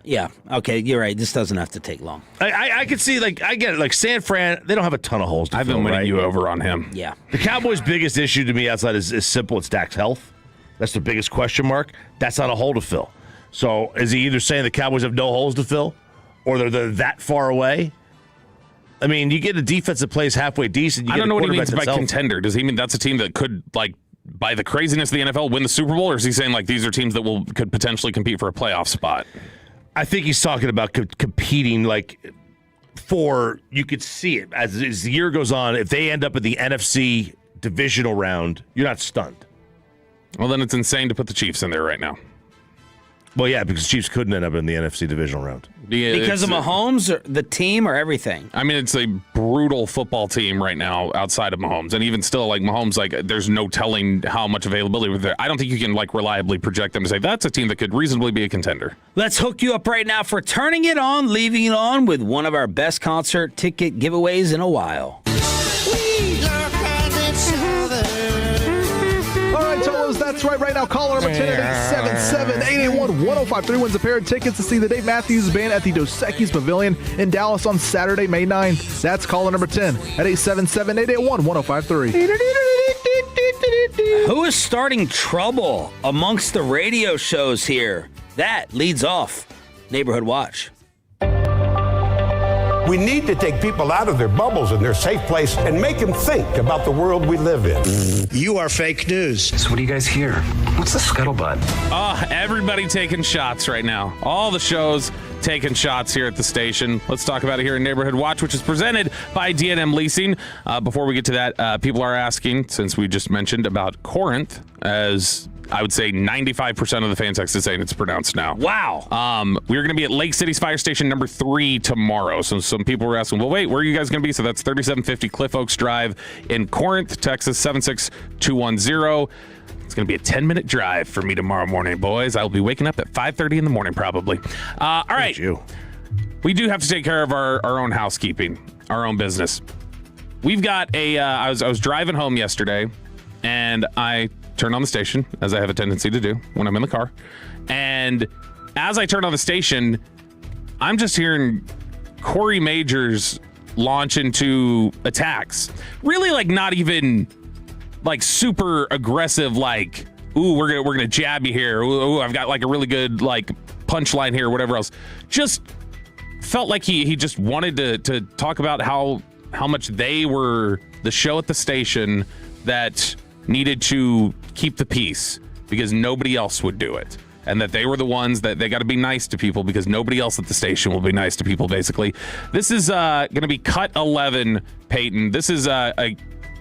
yeah, okay, you're right. This doesn't have to take long. I could see, like, I get it. Like, San Fran, they don't have a ton of holes to fill, I've been winning right? you over on him. Yeah. The Cowboys' biggest issue to me outside is simple. It's Dak's health. That's the biggest question mark. That's not a hole to fill. So is he either saying the Cowboys have no holes to fill or they're that far away? I mean, you get a defense that plays halfway decent. You I don't know what he means by healthy. contender. Does he mean that's a team that could, like, by the craziness of the NFL, win the Super Bowl? Or is he saying, like, these are teams that could potentially compete for a playoff spot? I think he's talking about competing, like, you could see it. As the year goes on, if they end up at the NFC divisional round, you're not stunned. Well, then it's insane to put the Chiefs in there right now. Well, yeah, because Chiefs couldn't end up in the NFC divisional round. Because of Mahomes, or the team, or everything? I mean, it's a brutal football team right now outside of Mahomes. And even still, like, Mahomes, like, there's no telling how much availability was there. I don't think you can, like, reliably project them to say that's a team that could reasonably be a contender. Let's hook you up right now for Turning It On, Leaving It On with one of our best concert ticket giveaways in a while. That's right now, caller number 10 at 877-881-1053 wins a pair of tickets to see the Dave Matthews Band at the Dos Equis Pavilion in Dallas on Saturday, May 9th. That's caller number 10 at 877-881-1053. Who is starting trouble amongst the radio shows here? That leads off Neighborhood Watch. We need to take people out of their bubbles and their safe place and make them think about the world we live in. You are fake news. So what do you guys hear? What's the scuttlebutt? Everybody taking shots right now. All the shows taking shots here at the station. Let's talk about it here in Neighborhood Watch, which is presented by D&M Leasing. Before we get to that, people are asking, since we just mentioned about Corinth, as I would say 95% of the fan text is saying it's pronounced now. Wow. We're going to be at Lake City's Fire Station number 3 tomorrow. So some people were asking, well, wait, where are you guys going to be? So that's 3750 Cliff Oaks Drive in Corinth, Texas, 76210. It's going to be a 10-minute drive for me tomorrow morning, boys. I'll be waking up at 5:30 in the morning, probably. All right. We do have to take care of our own housekeeping, our own business. We've got I was driving home yesterday, and I turned on the station, as I have a tendency to do when I'm in the car. And as I turned on the station, I'm just hearing Corey Majors launch into attacks. Really, like, not even like super aggressive, like, ooh, we're gonna jab you here. Ooh, I've got like a really good like punchline here, or whatever else. Just felt like he just wanted to talk about how much they were the show at the station that needed to keep the peace because nobody else would do it. And that they were the ones that they got to be nice to people because nobody else at the station will be nice to people, basically. This is going to be cut 11, Peyton. This is a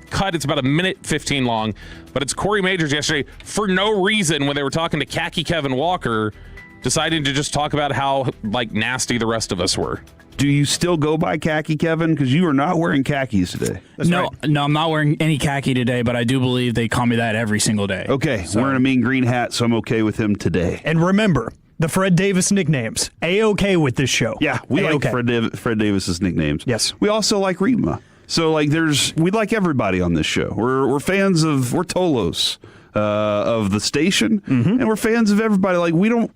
cut. It's about a minute 15 long, but it's Corey Majors yesterday for no reason when they were talking to Khaki Kevin Walker, deciding to just talk about how nasty the rest of us were. Do you still go by khaki, Kevin? Because you are not wearing khakis today. No, I'm not wearing any khaki today, but I do believe they call me that every single day. Okay, wearing a mean green hat, so I'm okay with him today. And remember, the Fred Davis nicknames. A-okay with this show. Yeah, we like Fred Davis's nicknames. Yes. We also like Rima. So, we like everybody on this show. We're fans of, we're Tolos. Of the station, and we're fans of everybody.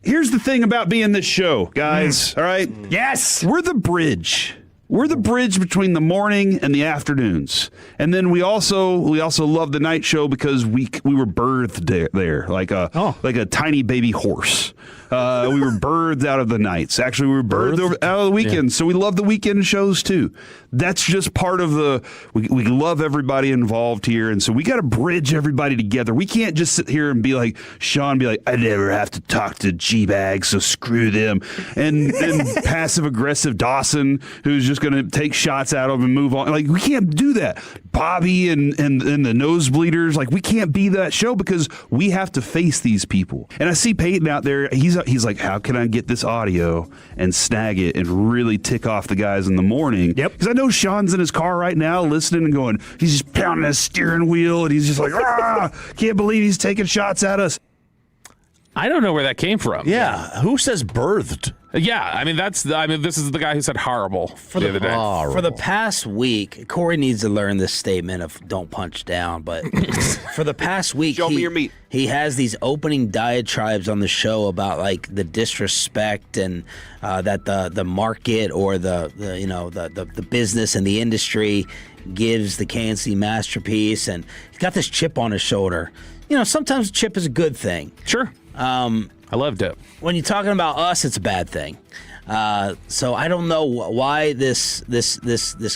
Here's the thing about being this show, guys. All right? Yes. We're the bridge. We're the bridge between the morning and the afternoons. And then we also love the night show because we were birthed there like a tiny baby horse. We were birthed out of the nights. Actually, we were birthed out of the weekends. Yeah. So we love the weekend shows too. That's just part of we love everybody involved here. And so we got to bridge everybody together. We can't just sit here and be like, I never have to talk to G-Bags, so screw them. And passive aggressive Dawson, who's just going to take shots at him and move on. We can't do that. Bobby and the nosebleeders, we can't be that show because we have to face these people. And I see Peyton out there. He's like, how can I get this audio and snag it and really tick off the guys in the morning? Yep. Because I know Sean's in his car right now listening and going, he's just pounding his steering wheel and he's just like, can't believe he's taking shots at us. I don't know where that came from. Yeah. Who says birthed? Yeah, this is the guy who said horrible the other day. For the past week, Corey needs to learn this statement of don't punch down, but for the past week, show me your meat. He has these opening diatribes on the show about the disrespect and that the market or the business and the industry gives the KNC masterpiece, and he's got this chip on his shoulder. Sometimes a chip is a good thing. Sure. I loved it. When you're talking about us, it's a bad thing. So I don't know why this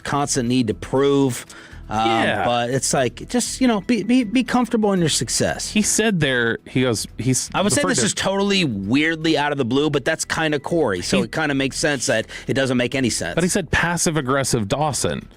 constant need to prove. But it's just be comfortable in your success. He said there. He goes. I would say this is totally weirdly out of the blue, but that's kind of Corey. So it kind of makes sense that it doesn't make any sense. But he said passive aggressive Dawson.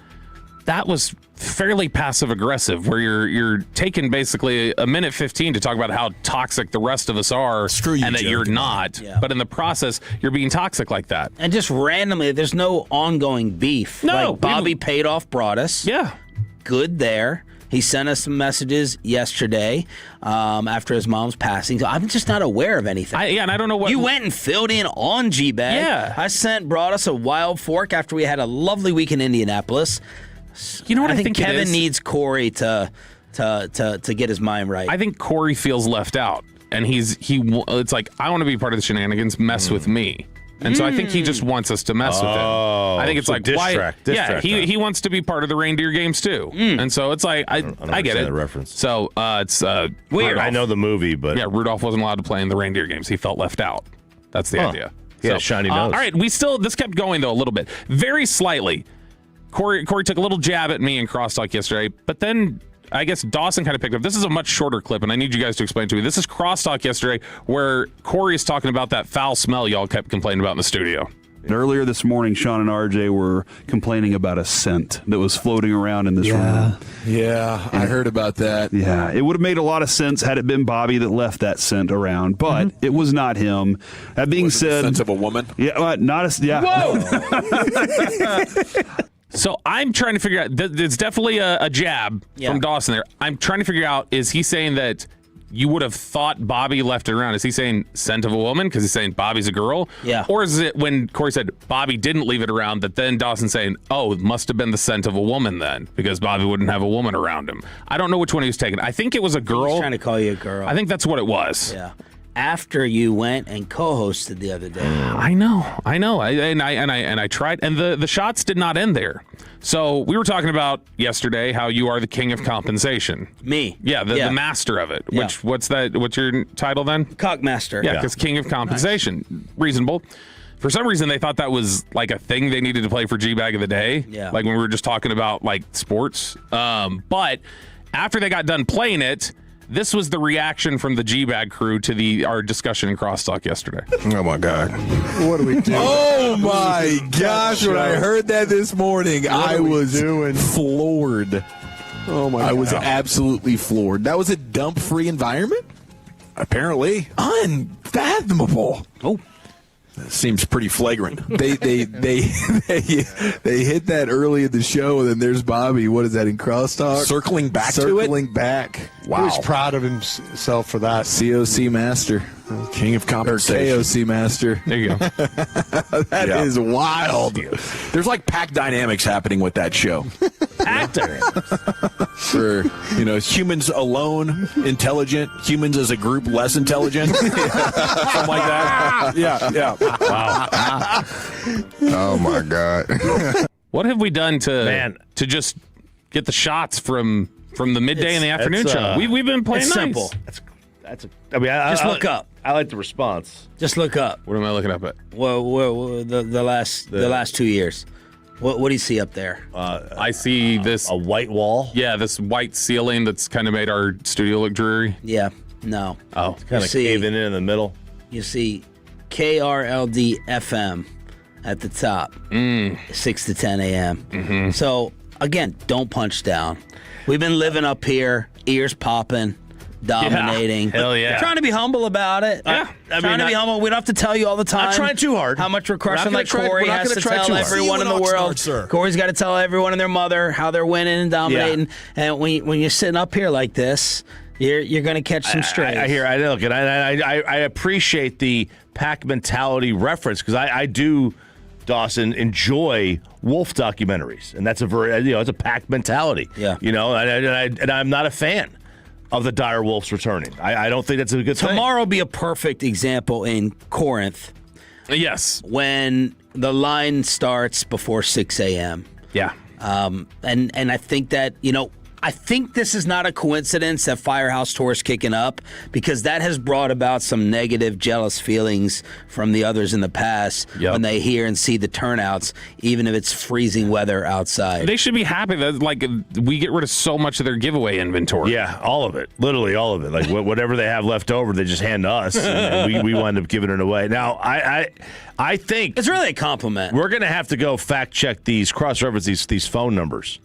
That was fairly passive aggressive, where you're taking basically a minute 15 to talk about how toxic the rest of us are, and that you're not. Yeah. But in the process, you're being toxic like that. And just randomly, there's no ongoing beef. No, Bobby paid off Broadus. Yeah, good there. He sent us some messages yesterday after his mom's passing. So I'm just not aware of anything. And I don't know what... You went and filled in on G-Bag. Yeah. I brought us a wild fork after we had a lovely week in Indianapolis. You know what I think Kevin needs Corey to get his mind right. I think Corey feels left out, and it's like, I want to be part of the shenanigans, mess with me. And so I think he just wants us to mess with him. I think it's why? Yeah, he wants to be part of the reindeer games too. And so it's like, I get it. The reference. So it's weird. Rudolph. I know the movie, but yeah, Rudolph wasn't allowed to play in the reindeer games. He felt left out. That's the idea. Yeah, shiny nose. All right, this kept going though a little bit, very slightly. Corey took a little jab at me in crosstalk yesterday, but then I guess Dawson kind of picked up. This is a much shorter clip, and I need you guys to explain to me. This is crosstalk yesterday where Corey is talking about that foul smell y'all kept complaining about in the studio. Earlier this morning, Sean and RJ were complaining about a scent that was floating around in this room. Yeah, I heard about that. Yeah, it would have made a lot of sense had it been Bobby that left that scent around, but it was not him. That being said, the scent of a woman? Yeah, not a. Yeah. Whoa! So I'm trying to figure out, there's definitely a jab from Dawson there. I'm trying to figure out, is he saying that you would have thought Bobby left it around? Is he saying scent of a woman because he's saying Bobby's a girl? Yeah. Or is it when Corey said Bobby didn't leave it around that then Dawson's saying, oh, it must have been the scent of a woman then because Bobby wouldn't have a woman around him? I don't know which one he was taking. I think it was a girl. He was trying to call you a girl. I think that's what it was. Yeah. After you went and co-hosted the other day. I know. I tried, and the shots did not end there. So we were talking about yesterday how you are the king of compensation. Me. Yeah, the master of it. Yeah. What's your title then? Cockmaster. Yeah, because king of compensation. Nice. Reasonable. For some reason, they thought that was like a thing they needed to play for G-Bag of the Day. Yeah. Like when we were just talking about like sports. But after they got done playing it, this was the reaction from the G-Bag crew to our discussion in Crosstalk yesterday. Oh, my God. What do we do? Oh, my gosh. When I heard that this morning, I was floored. Oh, my God. I was absolutely floored. That was a dump-free environment? Apparently. Unfathomable. Oh. That seems pretty flagrant. They hit that early in the show, and then there's Bobby. What is that in crosstalk? Circling back. Wow. He was proud of himself for that. COC master. King of compensation. Or KOC master. There you go. That is wild. There's like pack dynamics happening with that show. Pack dynamics. For, humans alone, intelligent. Humans as a group, less intelligent. Something like that. Yeah. Wow. Oh, my God. What have we done to just get the shots from the midday and the afternoon show? We've been playing it's nice. Simple. Just look up. I like the response. Just look up. What am I looking up at? Well, the last 2 years. What do you see up there? I see this a white wall. Yeah, this white ceiling that's kind of made our studio look dreary. Yeah, no. Oh, kind of caving in the middle. You see krld-fm at the top, 6 to 10 a.m. Mm-hmm. So again, don't punch down. We've been living up here, ears popping, dominating. Yeah. Hell yeah. Trying to be humble about it. Yeah. Trying to be humble. We don't have to tell you all the time. Not trying too hard. How much we're crushing, like We're Corey not has gonna to try tell too hard. everyone in the world. Corey's got to tell everyone and their mother how they're winning and dominating. And when you're sitting up here like this, you're going to catch some strays. I appreciate the pack mentality reference because I do, Dawson, enjoy wolf documentaries, and that's a very it's a pack mentality. Yeah, and I'm not a fan of the dire wolves returning. I don't think that's a good thing. Tomorrow will be a perfect example in Corinth. Yes, when the line starts before 6 a.m. Yeah, and I think that I think this is not a coincidence that Firehouse Tour is kicking up because that has brought about some negative, jealous feelings from the others in the past when they hear and see the turnouts, even if it's freezing weather outside. They should be happy that we get rid of so much of their giveaway inventory. Yeah, all of it. Literally all of it. Like whatever they have left over, they just hand to us, and we wind up giving it away. Now, I think it's really a compliment. We're going to have to go fact check these, cross-reference these phone numbers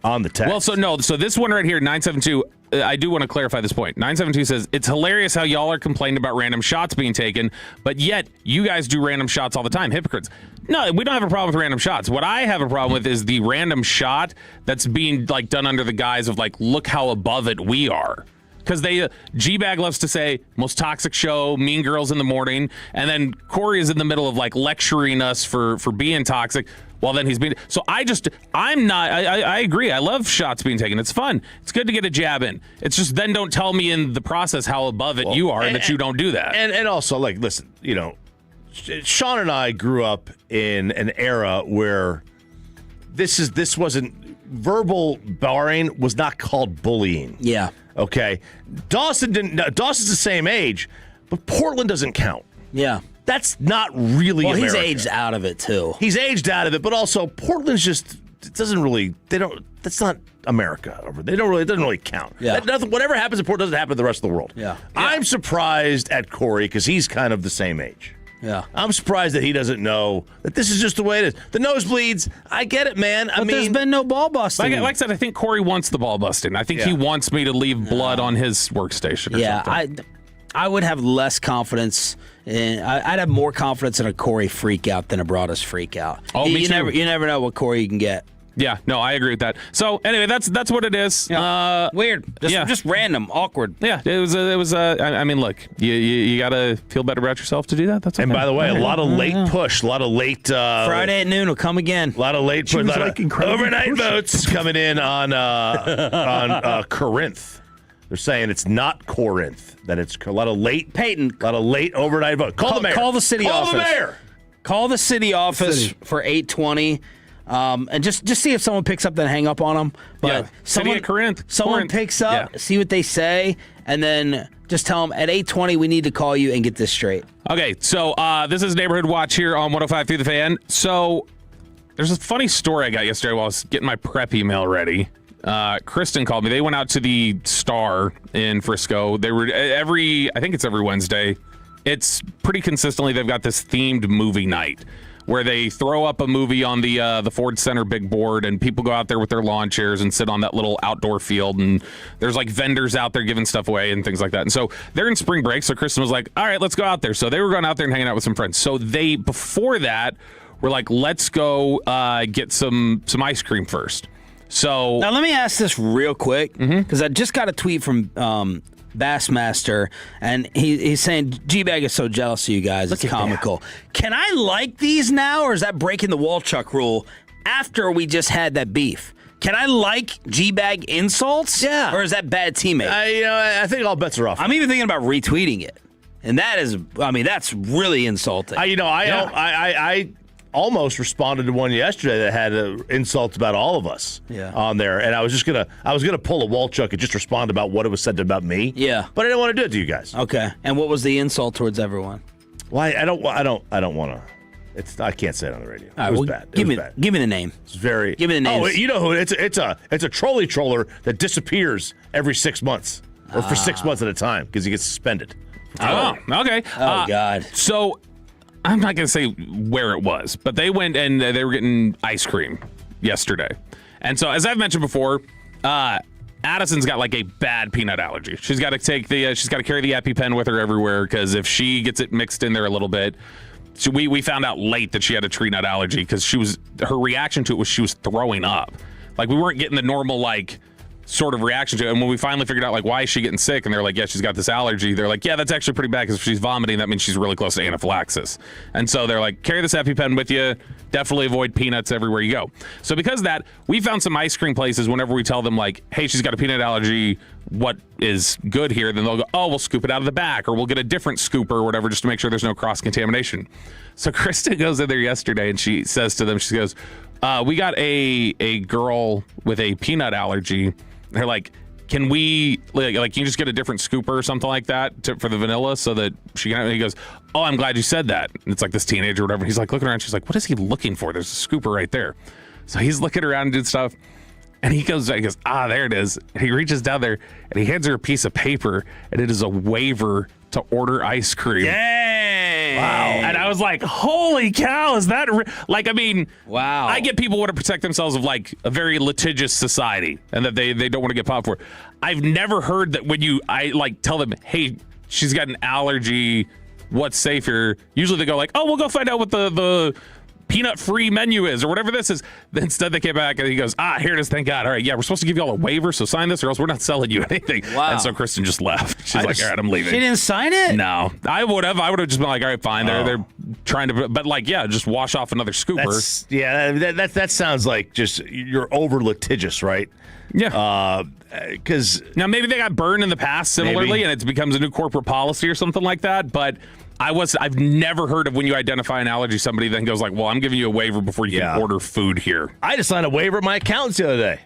on the text. Well, so this one right here, 972, I do want to clarify this point. 972 says, it's hilarious how y'all are complaining about random shots being taken, but yet you guys do random shots all the time. Hypocrites. No, we don't have a problem with random shots. What I have a problem with is the random shot that's being done under the guise of look how above it we are. Because G-Bag loves to say, most toxic show, Mean Girls in the morning, and then Corey is in the middle of lecturing us for being toxic. Well, then he's being. So I'm not. I agree. I love shots being taken. It's fun. It's good to get a jab in. It's just then don't tell me in the process how above it you are and that you don't do that. And also, listen, Sean and I grew up in an era where this wasn't verbal barring was not called bullying. Yeah. Okay. Dawson's the same age, but Portland doesn't count. Yeah. That's not really America. He's aged out of it, too. He's aged out of it, but also Portland's just, it doesn't really, that's not America. It doesn't really count. Yeah. Whatever happens in Portland doesn't happen to the rest of the world. Yeah. I'm surprised at Corey because he's kind of the same age. Yeah. I'm surprised that he doesn't know that this is just the way it is. The nosebleeds, I get it, man. But there's been no ball busting. Like I said, I think Corey wants the ball busting. I think he wants me to leave blood on his workstation or something. I would have less confidence I'd have more confidence in a Corey freak out than a Broadus freak out. Oh, me too. You never know what Corey you can get. Yeah, no, I agree with that. So anyway, that's what it is. Yeah. Weird, just random, awkward. Yeah, it was. I mean, look, you gotta feel better about yourself to do that. That's okay. And by the way, a lot of late push, a lot of late Friday at noon will come again. A lot of late push, overnight votes coming in on Corinth. They're saying it's not Corinth. That it's a lot of late Peyton, a lot of late overnight votes. Call the mayor. Call the city office. Call the mayor. Call the city office for 820. and just see if someone picks up, then hang up on them. But City of Corinth. Someone picks up, see what they say, and then just tell them at 8:20 we need to call you and get this straight. Okay, so this is Neighborhood Watch here on 105 through the Fan. So there's a funny story I got yesterday while I was getting my prep email ready. Kristen called me. They went out to the Star in Frisco. They were I think it's every Wednesday. It's pretty consistently, they've got this themed movie night where they throw up a movie on the Ford Center big board, and people go out there with their lawn chairs and sit on that little outdoor field, and there's like vendors out there giving stuff away and things like that. And so they're in spring break, so Kristen was like, all right, let's go out there. So they were going out there and hanging out with some friends. So they, before that, were like, let's go get some ice cream first. So now let me ask this real quick, because I just got a tweet from Bassmaster, and he's saying G-Bag is so jealous of you guys. It's comical. Can I like these now, or is that breaking the Walchuk rule after we just had that beef? Can I like G-Bag insults? Yeah. Or is that bad teammate? I think all bets are off. I'm even thinking about retweeting it. And that is, that's really insulting. I almost responded to one yesterday that had insults about all of us on there, and I was gonna pull a Walchuk and just respond about what it was said about me. Yeah, but I didn't want to do it to you guys. Okay, and what was the insult towards everyone? Well, I don't want to. I can't say it on the radio. It was bad. Give me the name. It's very. Give me the name. Oh, you know who? It's a trolley troller that disappears every 6 months or for 6 months at a time because he gets suspended. Oh, okay. Oh God. So I'm not going to say where it was, but they went and they were getting ice cream yesterday. And so, as I've mentioned before, Addison's got like a bad peanut allergy. She's got to she's got to carry the EpiPen with her everywhere because if she gets it mixed in there a little bit, so we found out late that she had a tree nut allergy because her reaction to it was she was throwing up. Like we weren't getting the normal sort of reaction to it. And when we finally figured out why is she getting sick, and they're like, yeah, she's got this allergy. They're like, yeah, that's actually pretty bad because if she's vomiting, that means she's really close to anaphylaxis. And so they're like, carry this EpiPen with you. Definitely avoid peanuts everywhere you go. So because of that, we found some ice cream places whenever we tell them hey, she's got a peanut allergy, what is good here? Then they'll go, oh, we'll scoop it out of the back, or we'll get a different scooper or whatever just to make sure there's no cross-contamination. So Kristen goes in there yesterday and she says to them, she goes, we got a girl with a peanut allergy. They're like, can we, can you just get a different scooper or something like that for the vanilla so that she can, he goes, oh, I'm glad you said that. And it's like this teenager or whatever. He's like looking around. She's like, what is he looking for? There's a scooper right there. So he's looking around and doing stuff. And he goes, there it is. And he reaches down there and he hands her a piece of paper, and it is a waiver to order ice cream. Dang. Wow. And I was like, holy cow, is that wow. I get people want to protect themselves of a very litigious society and that they don't want to get popped for it. I've never heard that when I tell them, hey, she's got an allergy, what's safe here? Usually they go oh, we'll go find out what the peanut-free menu is or whatever this is. Then instead they came back and he goes, here it is, thank God. All right, yeah, we're supposed to give you all a waiver, so sign this or else we're not selling you anything. Wow. And so Kristen just left. She's all right, I'm leaving. She didn't sign it? No. I would have just been all right, fine. They're trying to, but just wash off another scooper. That sounds like just you're over litigious, right? Yeah. Because now maybe they got burned in the past similarly, and it becomes a new corporate policy or something like that, but I've never heard of when you identify an allergy, somebody then goes well, I'm giving you a waiver before you can order food here. I just signed a waiver at my accountant's the other day.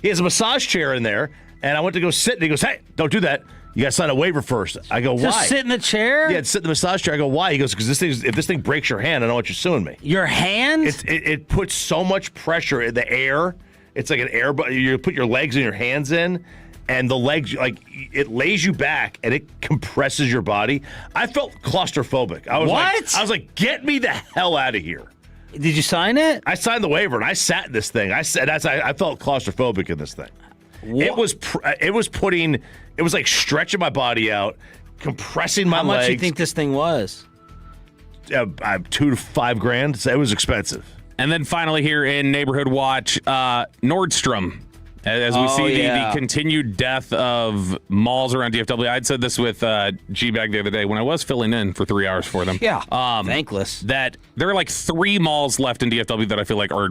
He has a massage chair in there, and I went to go sit, and he goes, hey, don't do that. You got to sign a waiver first. I go, why? Just sit in the chair? Yeah, sit in the massage chair. I go, why? He goes, because if this thing breaks your hand, I don't want you suing me. Your hand? It puts so much pressure in the air. It's like an air, but you put your legs and your hands in, and the legs, it lays you back and it compresses your body. I felt claustrophobic. I was like, get me the hell out of here. Did you sign it? I signed the waiver and I sat in this thing. I felt claustrophobic in this thing. What? It was like stretching my body out, compressing my legs. How much do you think this thing was? $2,000 to $5,000. So it was expensive. And then finally here in Neighborhood Watch, Nordstrom. As we see the continued death of malls around DFW. I'd said this with G-Bag the other day when I was filling in for 3 hours for them. Yeah, thankless. That there are 3 malls left in DFW that I feel are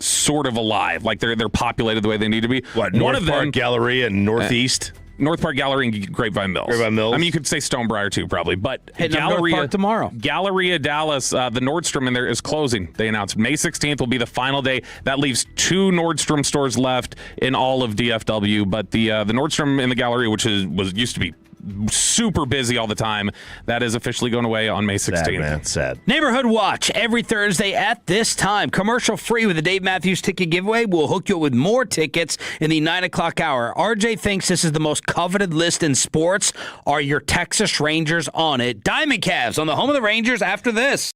sort of alive. They're populated the way they need to be. What, North Park Galleria and Northeast? North Park Gallery and Grapevine Mills. Grapevine Mills. I mean, you could say Stonebriar too, probably, but Hitting up North Park tomorrow. Galleria Dallas, the Nordstrom in there is closing. They announced May 16th will be the final day. That leaves 2 Nordstrom stores left in all of DFW, but the Nordstrom in the Galleria, which used to be super busy all the time, that is officially going away on May 16th. Sad, man. Sad. Neighborhood Watch every Thursday at this time. Commercial free with the Dave Matthews ticket giveaway. We'll hook you up with more tickets in the 9 o'clock hour. RJ thinks this is the most coveted list in sports. Are your Texas Rangers on it? Diamond Cavs on the home of the Rangers after this.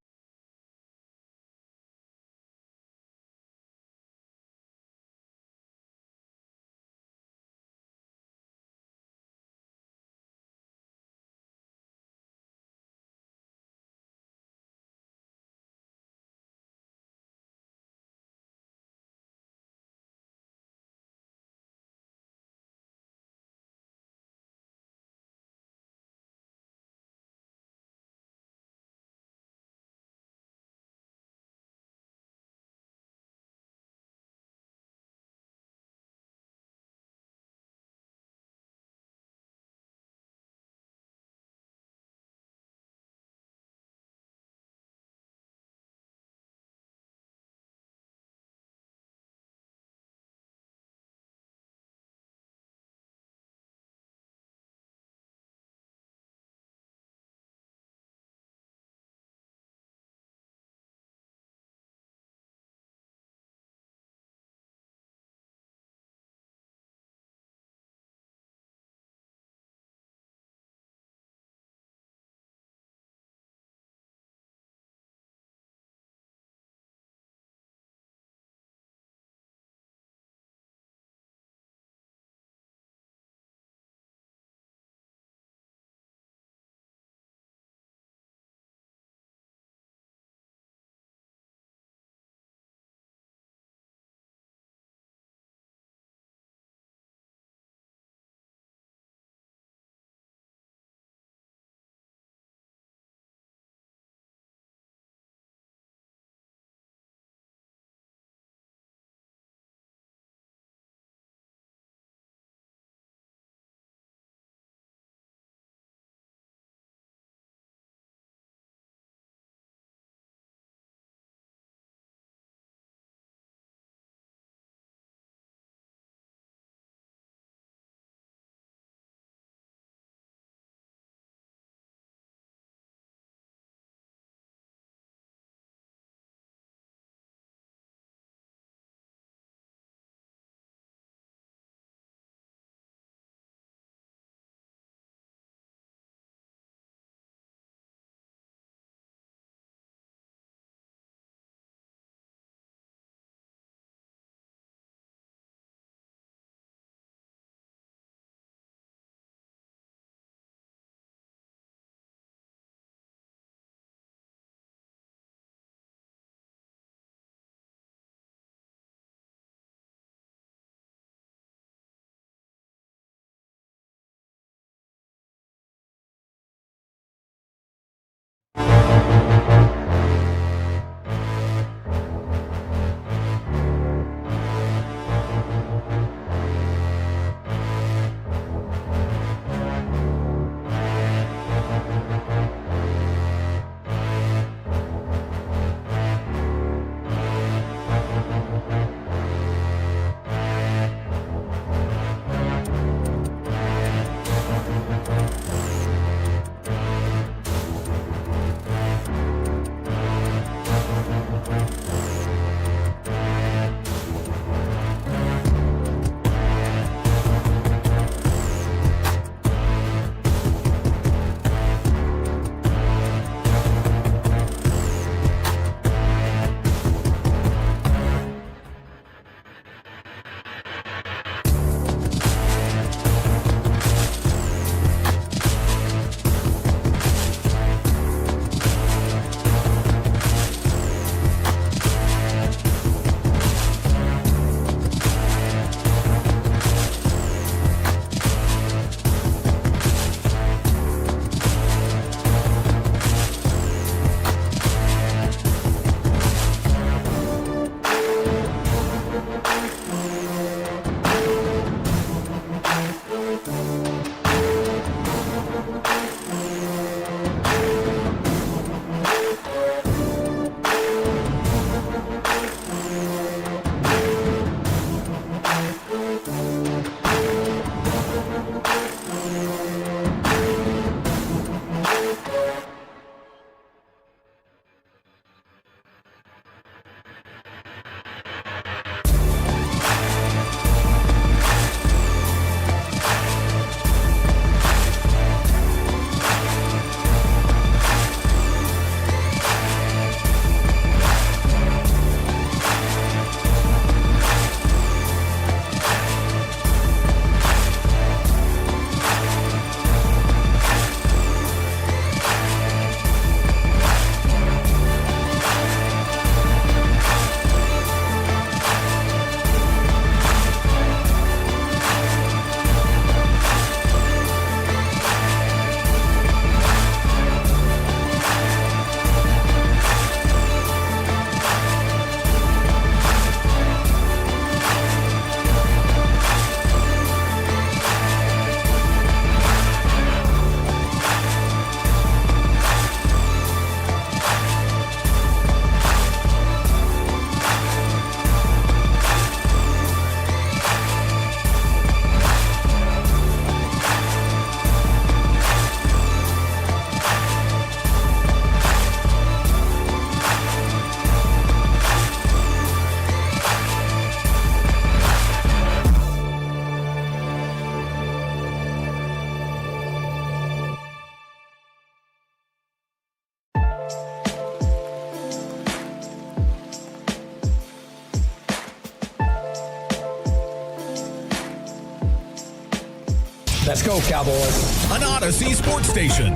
go, Cowboys. An Odyssey sports station.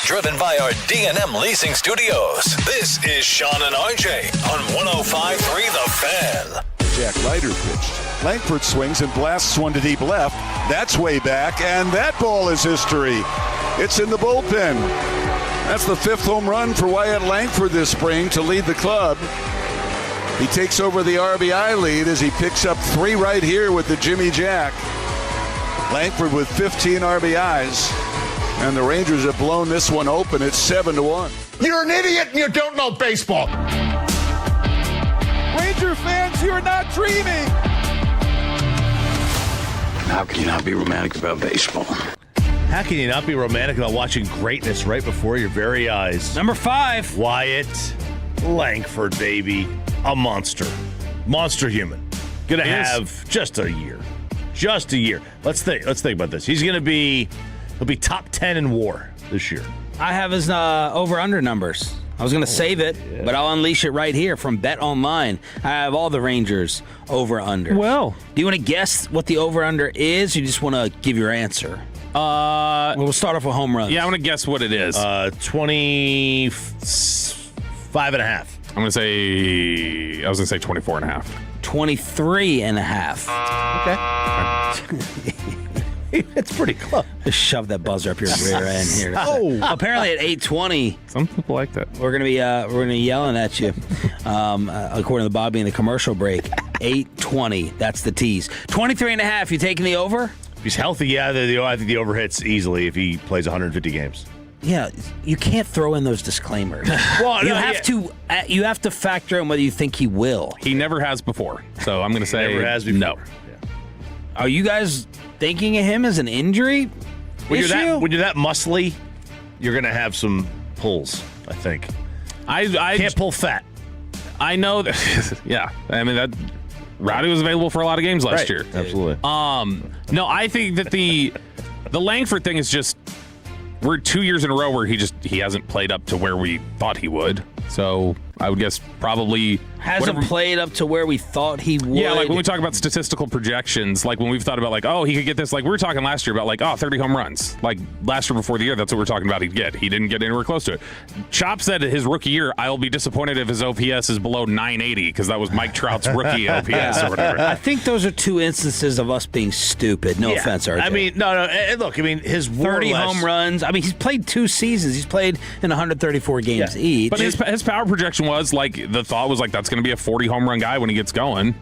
Driven by our D&M Leasing Studios, this is Sean and RJ on 105.3 The Fan. Jack Leiter pitched. Langford swings and blasts one to deep left. That's way back, and that ball is history. It's in the bullpen. That's the 5th home run for Wyatt Langford this spring to lead the club. He takes over the RBI lead as he picks up 3 right here with the Jimmy Jack. Langford with 15 RBIs, and the Rangers have blown this one open. It's 7-1. You're an idiot and you don't know baseball. Ranger fans, you're not dreaming. How can you not be romantic about baseball? How can you not be romantic about watching greatness right before your very eyes? Number 5. Wyatt Langford, baby. A monster. Monster human. Gonna have just a year. Just a year. Let's think about this. He'll be top 10 in WAR this year. I have his over-under numbers. I was going to save it, but I'll unleash it right here from Bet Online. I have all the Rangers over-under. Well. Do you want to guess what the over-under is, or you just want to give your answer? We'll start off with home runs. Yeah, I want to guess what it is. 25.5. I was going to say 24.5. 23.5. Okay. It's pretty close. Just shove that buzzer up your rear end here. Apparently at 8:20, some people like that. We're gonna be yelling at you. According to Bobby in the commercial break, 8:20. That's the tease. 23.5. You taking the over? If he's healthy, I think the over hits easily if he plays 150 games. Yeah, you can't throw in those disclaimers. Well, you have to factor in whether you think he will. He never has before, so I'm going to say never has before. No. Yeah. Are you guys thinking of him as an injury when issue? You're that muscly, you're going to have some pulls, I think. I can't pull fat. I know that. Yeah, I mean that. Rowdy was available for a lot of games last year. Absolutely. No, I think that the Langford thing is just. We're 2 years in a row where he hasn't played up to where we thought he would. So I would guess probably hasn't played up to where we thought he would. Yeah, like when we talk about statistical projections, like when we've thought about like, oh, he could get this. Like we were talking last year about like, 30 home runs. Like last year before the year, that's what we're talking about he'd get. He didn't get anywhere close to it. Chop said his rookie year, I'll be disappointed if his OPS is below 980 because that was Mike Trout's rookie OPS or whatever. I think those are 2 instances of us being stupid. No offense, RJ. I mean, no. Look, I mean, his 30 home runs. I mean, he's played 2 seasons. He's played in 134 games each. But his power projection was like the thought was like that's going to be a 40 home run guy when he gets going.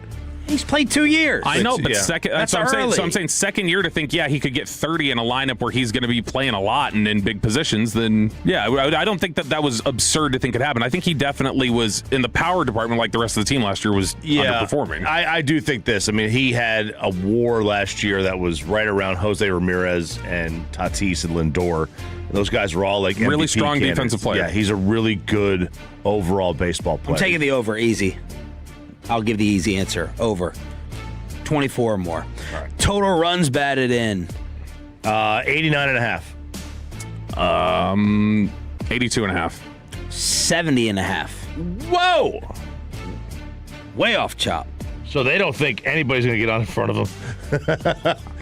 He's played 2 years. I know, but second. That's what I'm saying. early. So I'm saying second year to think, he could get 30 in a lineup where he's going to be playing a lot and in big positions. Then I don't think that was absurd to think could happen. I think he definitely was in the power department like the rest of the team last year was underperforming. I do think this. I mean, he had a WAR last year that was right around Jose Ramirez and Tatis and Lindor. Those guys were all like really MVP strong candidates. defensive player. Yeah, he's a really good overall baseball player. I'm taking the over easy. I'll give the easy answer. Over. 24 or more. All right. Total runs batted in. 89.5. 82.5. 70.5. Whoa! Way off Chop. So they don't think anybody's going to get on in front of them.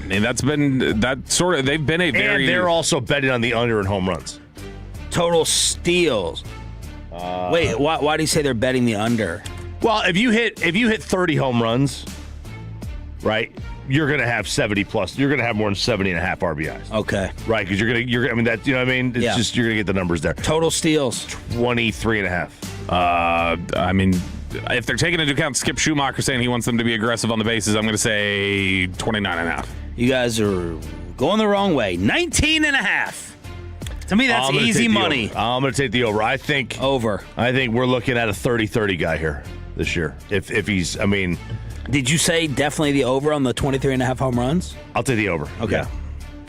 And they've been a very. And they're also betting on the under in home runs. Total steals. Wait, why do you say they're betting the under? Well, if you hit 30 home runs, right, you're going to have 70 plus. You're going to have more than 70.5 RBIs. Okay. Right, because you're I mean that, you know what I mean? It's just you're going to get the numbers there. Total steals. 23.5. I mean, if they're taking into account Skip Schumacher saying he wants them to be aggressive on the bases, I'm going to say 29.5. You guys are going the wrong way. 19.5. To me, that's easy money. I'm going to take the over. I think over. I think we're looking at a 30-30 guy here this year. If he's, I mean, did you say definitely the over on the 23.5 home runs? I'll take the over. Okay. Yeah.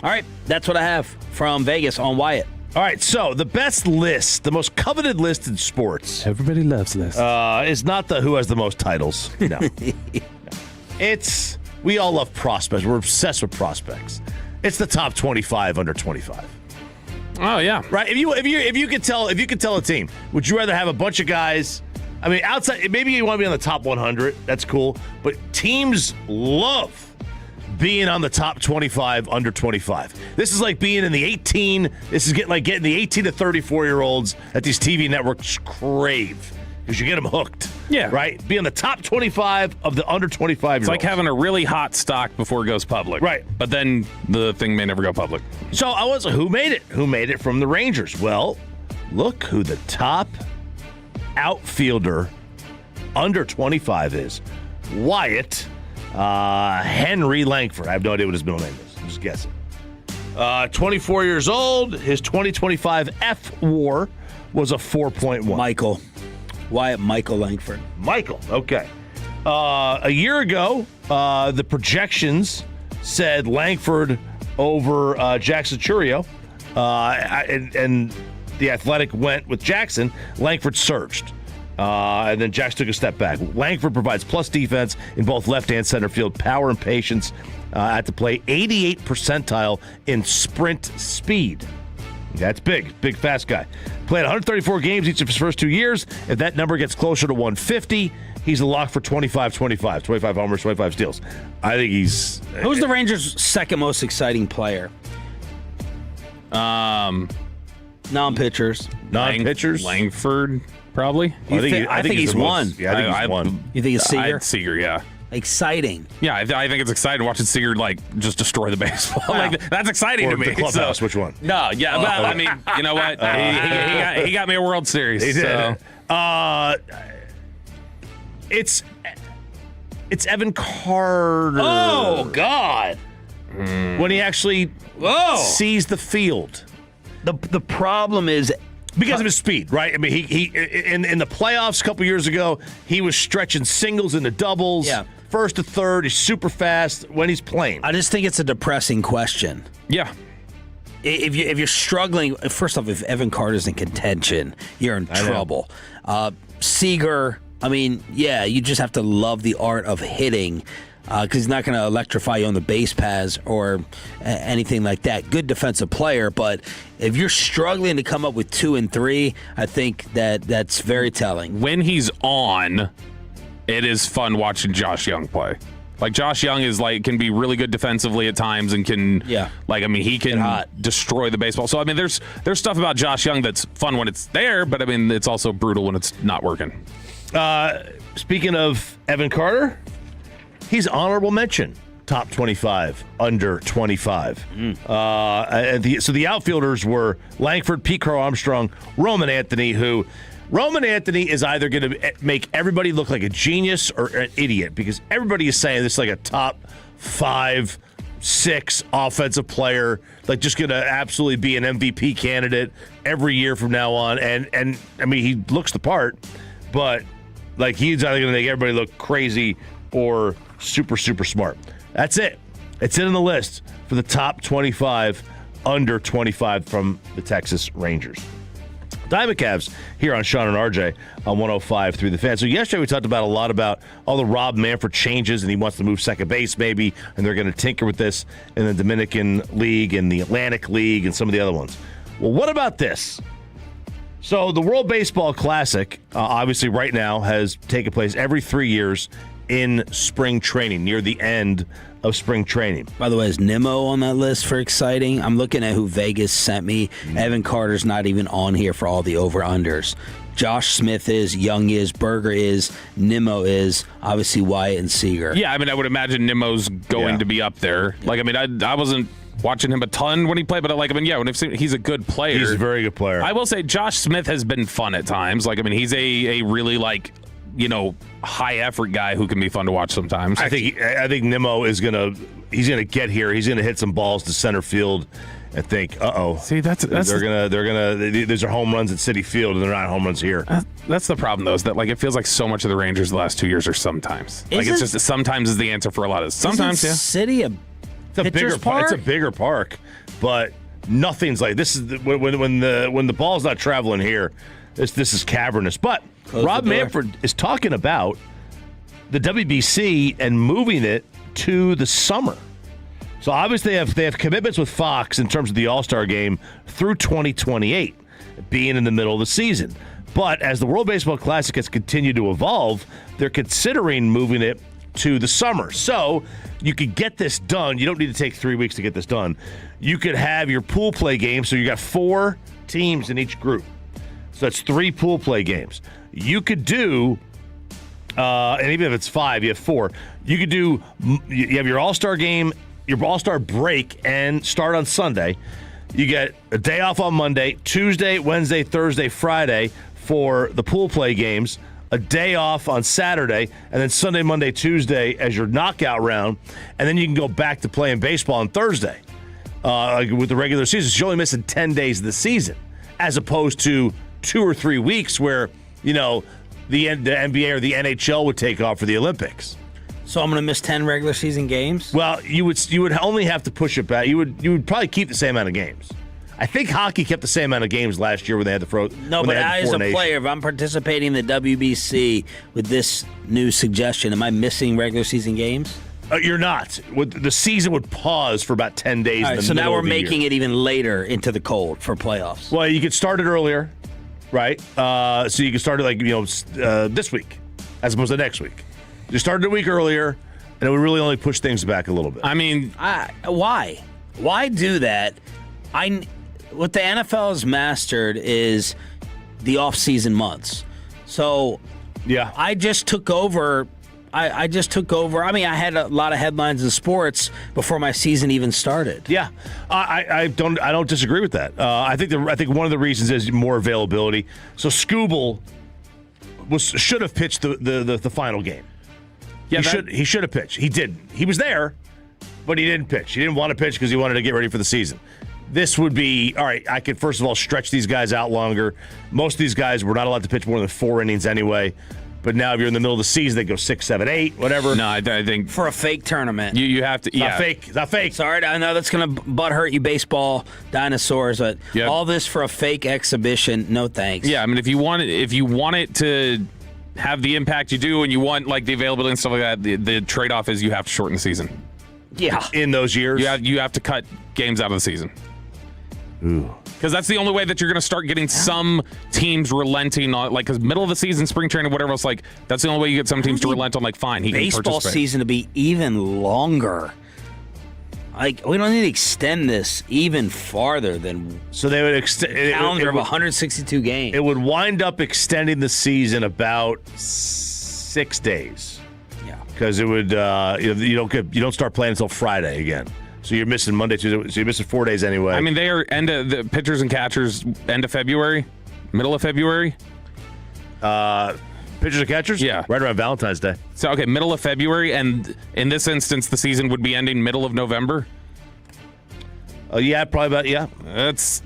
All right, that's what I have from Vegas on Wyatt. All right, so the best list, the most coveted list in sports. Everybody loves this. Is not the who has the most titles. No. It's, we all love prospects. We're obsessed with prospects. It's the top 25 under 25. Oh yeah, right. If you could tell a team, would you rather have a bunch of guys? I mean, outside, maybe you want to be on the top 100. That's cool, but teams love being on the top 25 under 25. This is like being in the 18. This is getting the 18 to 34-year-olds that these TV networks crave because you get them hooked. Yeah. Right? Be on the top 25 of the under 25-year-olds. It's like having a really hot stock before it goes public. Right. But then the thing may never go public. So I was who made it? Who made it from the Rangers? Well, look who the top outfielder under 25 is. Wyatt Henry Langford. I have no idea what his middle name is. I'm just guessing. 24 years old. His 2025 F WAR was a 4.1. Wyatt Michael Langford. Michael, okay. A year ago, the projections said Langford over Jackson Churio, and the Athletic went with Jackson. Langford surged. And then Jax took a step back. Langford provides plus defense in both left and center field, power and patience at the plate, 88th percentile in sprint speed. That's big, fast guy. Played 134 games each of his first 2 years. If that number gets closer to 150, he's a lock for 25 homers, 25 steals. I think he's... Who's the Rangers' second most exciting player? Non-pitchers. Non-pitchers? Langford, probably. I think he's one. Yeah, I think he's one. You think it's Seager? Seager, yeah. Exciting. Yeah, I think it's exciting watching Seager just destroy the baseball. Wow. That's exciting Or to me. the clubhouse, which one? No, yeah, well, I mean, you know what? He got me a World Series. He did. So. It's Evan Carter. Oh, God. When he actually sees the field. The problem is because of his speed, right? I mean, he in the playoffs a couple years ago, he was stretching singles into doubles. Yeah. First to third, he's super fast when he's playing. I just think it's a depressing question. Yeah. If you're struggling, first off, if Evan Carter's in contention, you're in trouble. Seager, I mean, yeah, you just have to love the art of hitting because he's not going to electrify you on the base paths or anything like that. Good defensive player, but if you're struggling to come up with 2 and 3, I think that's very telling. When he's on, it is fun watching Josh Young play. Like Josh Young can be really good defensively at times and can he can destroy the baseball. So I mean there's stuff about Josh Young that's fun when it's there, but I mean it's also brutal when it's not working. Speaking of Evan Carter, he's honorable mention. Top 25, under 25. So the outfielders were Langford, Pete Crow Armstrong, Roman Anthony, Roman Anthony is either going to make everybody look like a genius or an idiot because everybody is saying this is like a top 5, 6 offensive player, like just going to absolutely be an MVP candidate every year from now on. And I mean, he looks the part, but like he's either going to make everybody look crazy or super, super smart. That's it. It's in the list for the top 25 under 25 from the Texas Rangers. Diamond Cavs here on Sean and RJ on 105 through the Fan. So yesterday we talked a lot about all the Rob Manfred changes, and he wants to move second base maybe, and they're going to tinker with this in the Dominican League and the Atlantic League and some of the other ones. Well, what about this? So the World Baseball Classic, obviously right now, has taken place every 3 years in spring training, near the end of spring training. By the way, is Nimmo on that list for exciting? I'm looking at who Vegas sent me. Evan Carter's not even on here for all the over-unders. Josh Smith is, Young is, Berger is, Nimmo is, obviously Wyatt and Seager. Yeah, I mean, I would imagine Nimmo's going to be up there. Like, I mean, I wasn't watching him a ton when he played, but when I've seen, he's a good player. He's a very good player. I will say Josh Smith has been fun at times. Like, I mean, he's a really high effort guy who can be fun to watch sometimes. I think Nimmo is gonna get here. He's gonna hit some balls to center field and think, See, that's these are home runs at Citi Field and they're not home runs here. That's the problem though, is that it feels like so much of the Rangers the last 2 years are sometimes. It's just sometimes is the answer for a lot of sometimes. Isn't City it's a bigger park. It's a bigger park, but nothing's like this. Is when the ball's not traveling here. This is cavernous. But Rob Manfred is talking about the WBC and moving it to the summer. So obviously they have commitments with Fox in terms of the All-Star game through 2028, being in the middle of the season. But as the World Baseball Classic has continued to evolve, they're considering moving it to the summer. So you could get this done. You don't need to take 3 weeks to get this done. You could have your pool play games. So you got 4 teams in each group. So that's 3 pool play games. You could do, and even if it's 5, you have 4. You could do, you have your All-Star game, your All-Star break, and start on Sunday. You get a day off on Monday, Tuesday, Wednesday, Thursday, Friday for the pool play games, a day off on Saturday, and then Sunday, Monday, Tuesday as your knockout round, and then you can go back to playing baseball on Thursday with the regular season. So you're only missing 10 days of the season, as opposed to 2 or 3 weeks where, the NBA or the NHL would take off for the Olympics. So I'm going to miss 10 regular season games? Well, you would only have to push it back. You would probably keep the same amount of games. I think hockey kept the same amount of games last year when they had the No, but as a player, if I'm participating in the WBC with this new suggestion, am I missing regular season games? You're not. The season would pause for about 10 days. All right, so now we're making it even later into the cold for playoffs. Well, you could start it earlier, right? So you can start it this week as opposed to next week. You started a week earlier, and it would really only push things back a little bit. I mean, why? Why do that? What the NFL has mastered is the off-season months. So, yeah, I just took over. I mean, I had a lot of headlines in sports before my season even started. Yeah, I don't disagree with that. I think one of the reasons is more availability. So Scooble should have pitched the final game. Yeah, he should have pitched. He didn't. He was there, but he didn't pitch. He didn't want to pitch because he wanted to get ready for the season. This would be, all right, I could first of all stretch these guys out longer. Most of these guys were not allowed to pitch more than 4 innings anyway. But now if you're in the middle of the season, they go 6, 7, 8, whatever. No, I think for a fake tournament. You have to, yeah. Not fake. Sorry, I know that's going to butt hurt you baseball dinosaurs, but all this for a fake exhibition, no thanks. Yeah, I mean, if you want it to have the impact you do and you want like the availability and stuff like that, the trade-off is you have to shorten the season. Yeah. In those years? You have to cut games out of the season. Ooh. Because that's the only way that you're going to start getting some teams relenting on, like, because middle of the season, spring training, whatever else, like, that's the only way you get some teams to relent on, like, fine, he can participate. Baseball season to be even longer. Like, we don't need to extend this even farther than. So they would extend calendar of 162 games. It would wind up extending the season about 6 days. Yeah. Because it would you don't start playing until Friday again. So you're missing Monday, Tuesday. So you're missing 4 days anyway. I mean, they are the pitchers and catchers end of February, middle of February. Pitchers and catchers? Yeah. Right around Valentine's Day. So, okay, middle of February, and in this instance, the season would be ending middle of November? Yeah, probably about, yeah. That's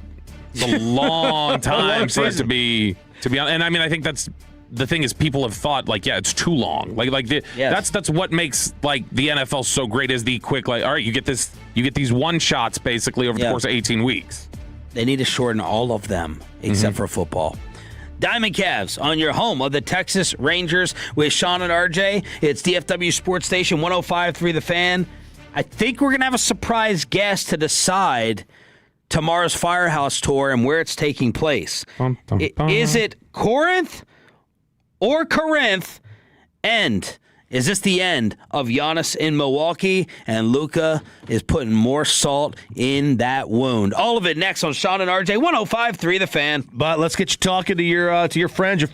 a long time for it to be on. And, I mean, I think that's the thing is people have thought, like, yeah, it's too long. That's what makes, like, the NFL so great is the quick, like, all right, you get these one-shots, basically, over the course of 18 weeks. They need to shorten all of them, except for football. Diamond Cavs on your home of the Texas Rangers with Sean and RJ. It's DFW Sports Station 105.3 The Fan. I think we're going to have a surprise guest to decide tomorrow's Firehouse Tour and where it's taking place. Is it Corinth or Corinth? And is this the end of Giannis in Milwaukee? And Luka is putting more salt in that wound. All of it next on Sean and RJ 105.3 The Fan. But let's get you talking to your friends.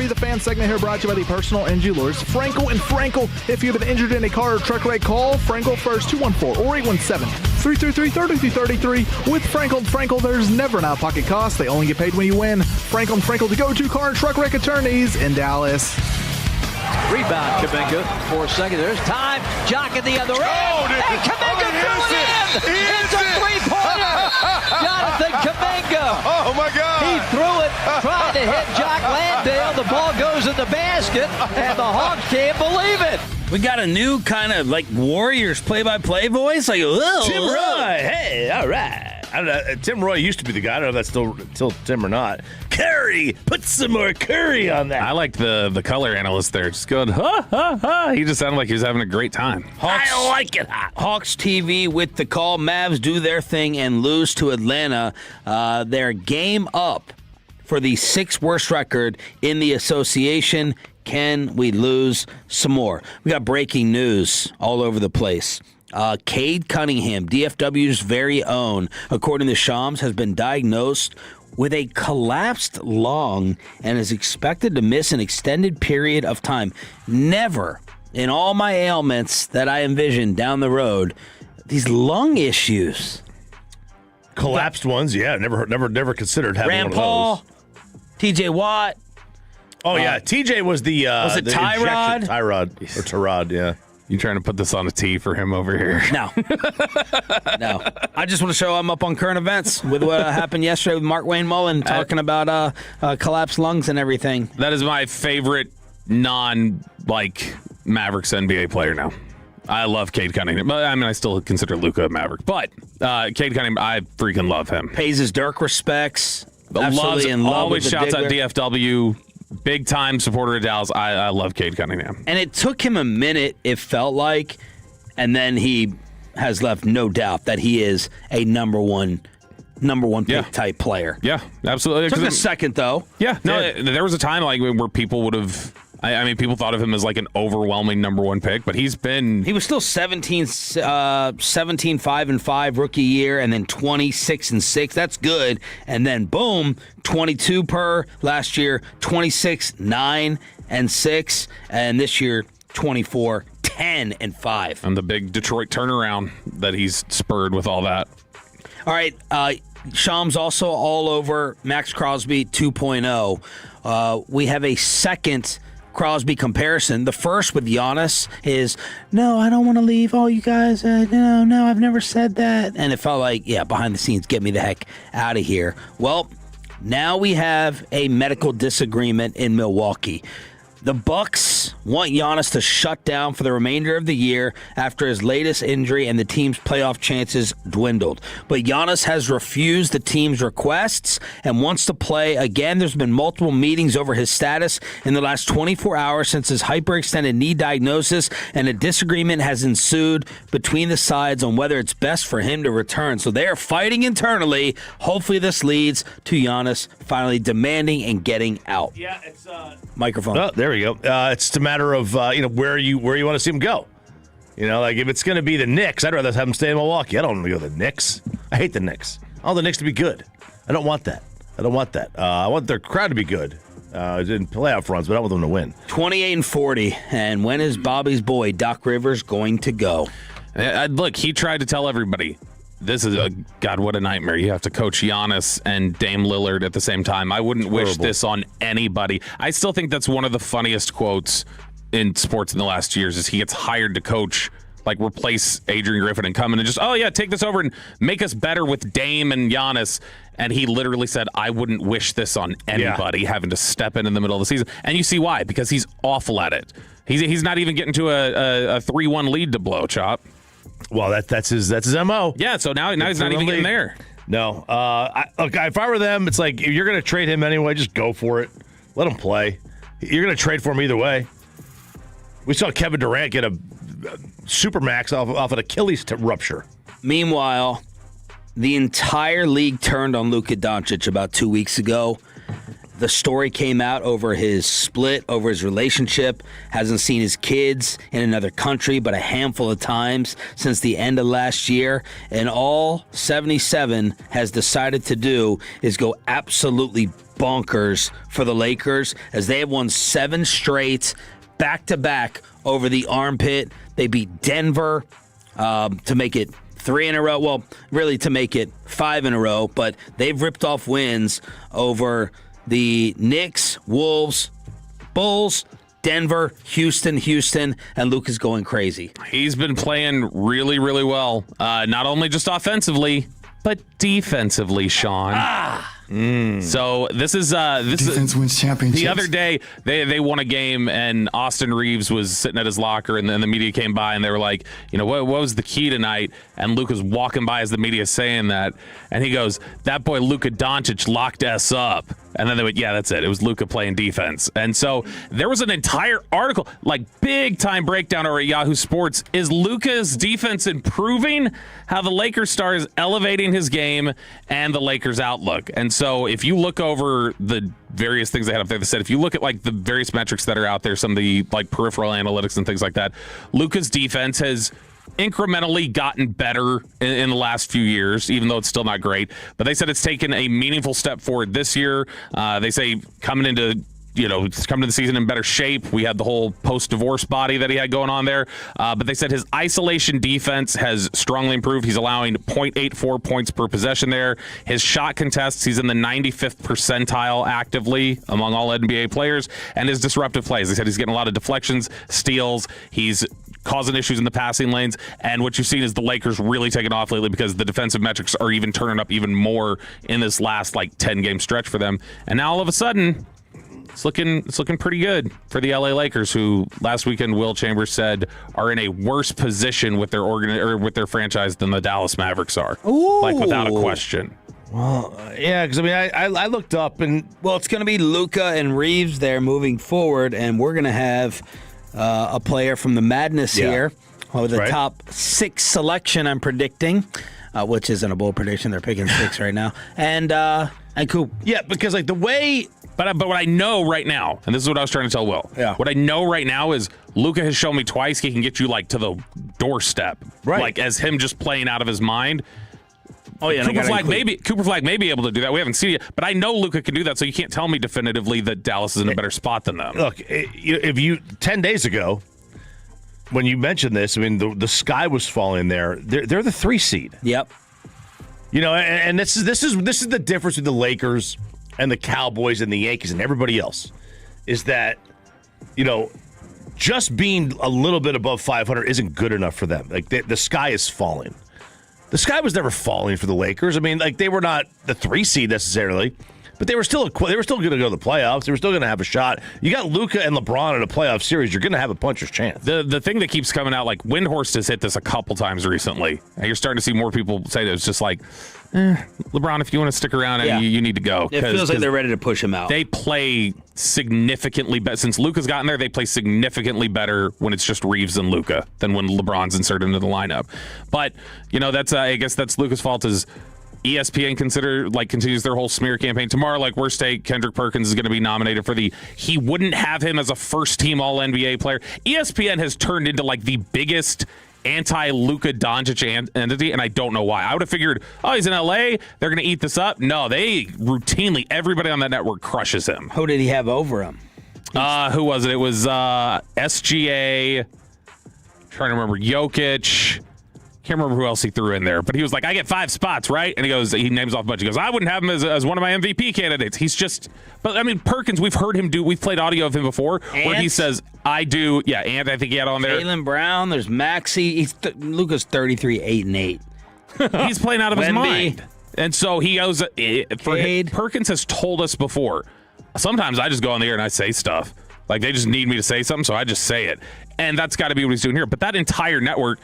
The fan segment here brought to you by the personal injury lawyers Frankel and Frankel. If you've been injured in a car or truck wreck, call Frankel first, 214 or 817-333-3333. With Frankel and Frankel, there's never an out-of-pocket cost. They only get paid when you win. Frankel and Frankel, the go-to car and truck wreck attorneys in Dallas. Rebound, Kuminga for a second. There's time. Jock at the other end. And Kuminga threw it in. It's a three-pointer. Jonathan Kuminga. Oh, my God. He threw it, trying to hit Jock Landale. The ball goes in the basket, and the Hawks can't believe it. We got a new kind of like Warriors play-by-play voice. Like, oh, Tim Roy. Hey, all right. I don't know. Tim Roy used to be the guy. I don't know if that's still Tim or not. Curry, put some more curry on that. I like the color analyst there. Just going, ha, ha, ha. He just sounded like he was having a great time. I like it hot. Hawks TV with the call. Mavs do their thing and lose to Atlanta. Their game up for the 6th worst record in the association. Can we lose some more? We got breaking news all over the place. Cade Cunningham, DFW's very own, according to Shams, has been diagnosed with a collapsed lung and is expected to miss an extended period of time. Never in all my ailments that I envision down the road, these lung issues. Collapsed ones, yeah. Never considered having Rand one Paul, of those. TJ Watt. Oh, yeah. TJ was the was it the Tyrod? Tyrod, yeah. You trying to put this on a tee for him over here? No. No. I just want to show I'm up on current events with what happened yesterday with Mark Wayne Mullen talking about collapsed lungs and everything. That is my favorite Mavericks NBA player now. I love Cade Cunningham. I mean, I still consider Luka a Maverick. But Cade Cunningham, I freaking love him. Pays his Dirk respects. Absolutely in love always with the shouts out Diggler. DFW. Big time supporter of Dallas. I love Cade Cunningham. And it took him a minute, it felt like, and then he has left no doubt that he is a number one pick type player. Yeah, absolutely. Took a second though. Yeah, no, there was a time where people would have. I mean, people thought of him as like an overwhelming number one pick, but he was still 17-5-5 rookie year, and then 26-6. That's good. And then boom, 22 per last year, 26-9-6, and this year 24-10-5. And the big Detroit turnaround that he's spurred with all that. All right, Shams also all over Max Crosby 2.0. we have a second Crosby comparison. The first with Giannis is, no, I don't want to leave. Oh, you guys, no, I've never said that. And it felt like, yeah, behind the scenes, get me the heck out of here. Well, now we have a medical disagreement in Milwaukee. The Bucks want Giannis to shut down for the remainder of the year after his latest injury and the team's playoff chances dwindled. But Giannis has refused the team's requests and wants to play again. There's been multiple meetings over his status in the last 24 hours since his hyperextended knee diagnosis, and a disagreement has ensued between the sides on whether it's best for him to return. So they are fighting internally. Hopefully this leads to Giannis finally demanding and getting out. Yeah, it's microphone. Oh, there we go. It's a matter of where you want to see him go. Like if it's going to be the Knicks, I'd rather have him stay in Milwaukee. I don't want to go to the Knicks. I hate the Knicks. I want the Knicks to be good. I don't want that. I want their crowd to be good. In playoff runs, but I want them to win. 28-40. And when is Bobby's boy Doc Rivers going to go? Look, he tried to tell everybody. This is God, what a nightmare. You have to coach Giannis and Dame Lillard at the same time. I wouldn't wish this on anybody. I still think that's one of the funniest quotes in sports in the last years is he gets hired to coach, like replace Adrian Griffin and come in and just, take this over and make us better with Dame and Giannis. And he literally said, I wouldn't wish this on anybody having to step in the middle of the season. And you see why, because he's awful at it. He's not even getting to a 3-1 lead to blow, Chop. Well, that's his MO. Yeah, so now he's not even getting there. No. If I were them, it's like, if you're going to trade him anyway, just go for it. Let him play. You're going to trade for him either way. We saw Kevin Durant get a supermax off an Achilles rupture. Meanwhile, the entire league turned on Luka Doncic about 2 weeks ago. The story came out over his split, over his relationship, hasn't seen his kids in another country but a handful of times since the end of last year. And all 77 has decided to do is go absolutely bonkers for the Lakers as they have won 7 straight, back-to-back over the armpit. They beat Denver to make it 3 in a row. Well, really to make it 5 in a row, but they've ripped off wins over the Knicks, Wolves, Bulls, Denver, Houston, and Luke is going crazy. He's been playing really, really well. Not only just offensively, but defensively, Sean. So this is defense wins championships. The other day they won a game and Austin Reeves was sitting at his locker and then the media came by and they were like, what was the key tonight? And Luke was walking by as the media is saying that, and he goes, that boy Luka Doncic locked us up. And then they went, yeah, that's it. It was Luka playing defense. And so there was an entire article, like big time breakdown over at Yahoo Sports. Is Luka's defense improving? How the Lakers star is elevating his game and the Lakers outlook. And so if you look over the various things they had up there that said, if you look at like the various metrics that are out there, some of the like peripheral analytics and things like that, Luka's defense has incrementally gotten better in the last few years, even though it's still not great. But they said it's taken a meaningful step forward this year. They say coming into the season in better shape. We had the whole post-divorce body that he had going on there. But they said his isolation defense has strongly improved. He's allowing 0.84 points per possession there. His shot contests, he's in the 95th percentile actively among all NBA players. And his disruptive plays, they said he's getting a lot of deflections, steals. He's causing issues in the passing lanes. And what you've seen is the Lakers really taking off lately because the defensive metrics are even turning up even more in this last 10-game stretch for them. And now all of a sudden, it's looking pretty good for the LA Lakers, who last weekend Will Chambers said are in a worse position with their with their franchise than the Dallas Mavericks are. Ooh. Without a question. Well, yeah, because I looked up and it's going to be Luka and Reeves there moving forward, and we're going to have a player from the Madness here with the top 6 selection. I'm predicting, which isn't a bold prediction. They're picking 6 right now, and Coop. Yeah, because the way. But what I know right now, and this is what I was trying to tell Will. Yeah. What I know right now is Luka has shown me twice he can get you to the doorstep. Right. As him just playing out of his mind. Oh yeah, Cooper Flag may be able to do that. We haven't seen it, but I know Luka can do that. So you can't tell me definitively that Dallas is in a better spot than them. Look, if you 10 days ago, when you mentioned this, I mean the sky was falling there. They're the 3 seed. Yep. And this is the difference with the Lakers and the Cowboys and the Yankees and everybody else is that, just being a little bit above 500 isn't good enough for them. Like, the sky is falling. The sky was never falling for the Lakers. I mean, like, they were not the 3 seed necessarily, but they were still going to go to the playoffs. They were still going to have a shot. You got Luka and LeBron in a playoff series. You're going to have a puncher's chance. The thing that keeps coming out, like, Windhorst has hit this a couple times recently, and you're starting to see more people say that it's just like, LeBron, if you want to stick around, you need to go. It feels like they're ready to push him out. They play significantly better. Since Luka's gotten there, they play significantly better when it's just Reeves and Luka than when LeBron's inserted into the lineup. But, that's I guess that's Luka's fault is ESPN continues their whole smear campaign. Tomorrow, worst take, Kendrick Perkins is going to be nominated for he wouldn't have him as a first-team All-NBA player. ESPN has turned into, the biggest anti-Luka Doncic entity, and I don't know why. I would have figured, he's in L.A., they're going to eat this up. No, they routinely, everybody on that network crushes him. Who did he have over him? Who was it? It was SGA, trying to remember, Jokic. Can't remember who else he threw in there, but he was like, I get 5 spots, right? And he names off a bunch. He goes, I wouldn't have him as one of my MVP candidates. He's just, but I mean, Perkins, we've played audio of him before where he says, I do. Yeah, Ant, I think he had on there. Jaylen Brown, there's Maxey. Luka's 33, 8-8. He's playing out of his mind. And so he goes, Perkins has told us before, sometimes I just go on the air and I say stuff. Like, they just need me to say something, so I just say it. And that's got to be what he's doing here. But that entire network,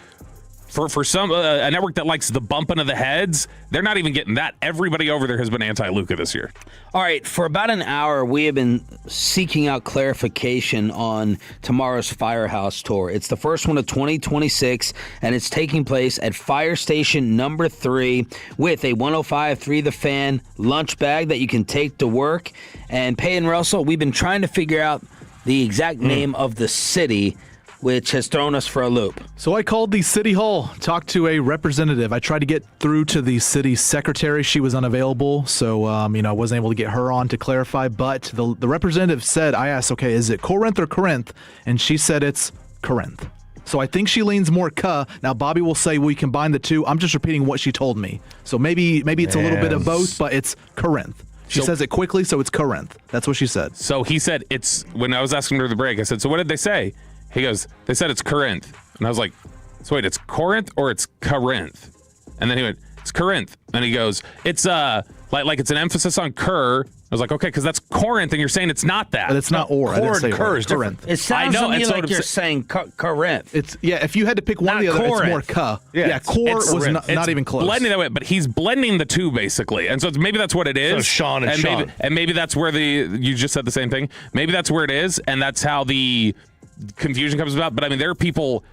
for some a network that likes the bumping of the heads, they're not even getting that. Everybody over there has been anti-Luka this year. All right, for about an hour, we have been seeking out clarification on tomorrow's Firehouse Tour. It's the first one of 2026, and it's taking place at Fire Station number 3 with a 105.3 The Fan lunch bag that you can take to work. And Payton Russell, we've been trying to figure out the exact name of the city, which has thrown us for a loop. So I called the city hall, talked to a representative. I tried to get through to the city secretary. She was unavailable, so I wasn't able to get her on to clarify. But the representative said, I asked, okay, is it Corinth or Corinth? And she said it's Corinth. So I think she leans more Ka. Now Bobby will say we combine the two. I'm just repeating what she told me. So maybe it's a little bit of both, but it's Corinth. She says it quickly, so it's Corinth. That's what she said. So he said when I was asking her the break, I said, so what did they say? He goes, they said it's Corinth. And I was like, so wait, it's Corinth or it's Corinth? And then he went, it's Corinth. And he goes, it's like it's an emphasis on cur. I was like, okay, because that's Corinth, and you're saying it's not that. But it's not or. I didn't say cur is different. Corinth. It sounds to me like you're saying Corinth. It's if you had to pick one or the other, it's more Ka. Yeah, core was not even close. Blending that way, but he's blending the two basically, and so maybe that's what it is. So Sean and Sean, maybe that's where you just said the same thing. Maybe that's where it is, and that's how the confusion comes about. But I mean, there are people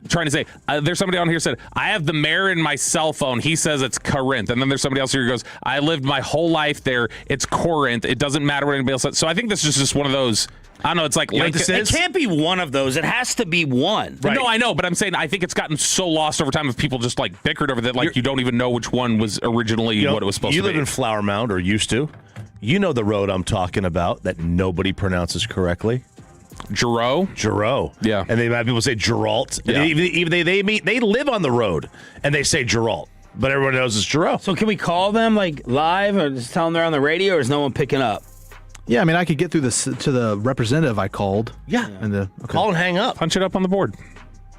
trying to say, there's somebody on here said, I have the mayor in my cell phone. He says it's Corinth. And then there's somebody else here who goes, I lived my whole life there. It's Corinth. It doesn't matter what anybody else says. So I think this is just one of those. I don't know. It's like it can't be one of those. It has to be one. Right. No, I know, but I'm saying I think it's gotten so lost over time if people just bickered over that. You don't even know which one was originally what it was supposed to be. You live in Flower Mound, or used to. You know the road I'm talking about that nobody pronounces correctly. Giroux. Yeah. And they have people say Geralt. Yeah. Even they live on the road and they say Geralt, but everyone knows it's Giroux. So can we call them live or just tell them they're on the radio, or is no one picking up? Yeah, I mean, I could get through this to the representative I called. Yeah. And call and hang up. Punch it up on the board.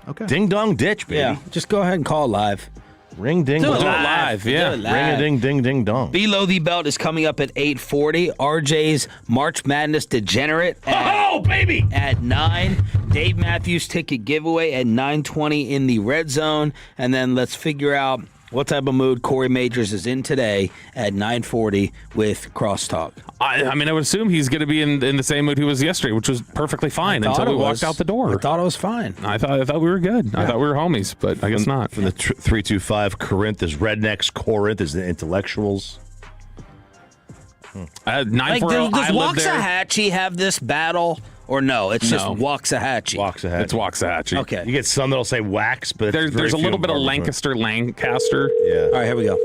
Okay. Ding dong ditch, baby. Yeah. Just go ahead and call live. Ring ding do dong. it live. Yeah. Ring a ding ding ding dong. Below the Belt is coming up at 8:40. RJ's March Madness Degenerate baby! At 9. Dave Matthews ticket giveaway at 9:20 in the red zone. And then let's figure out what type of mood Corey Majors is in today at 9:40 with Crosstalk. I mean, I would assume he's going to be in the same mood he was yesterday, which was perfectly fine until we walked out the door. I thought it was fine. I thought we were good. Yeah. I thought we were homies, but I guess not. From the 325, Corinth is rednecks. Corinth is the intellectuals. 940. Does Waxahachie have this battle? Or no, it's just Waxahachie. It's Waxahachie. Okay. You get some that'll say wax, but there's a little bit of Lancaster. Yeah. All right, here we go.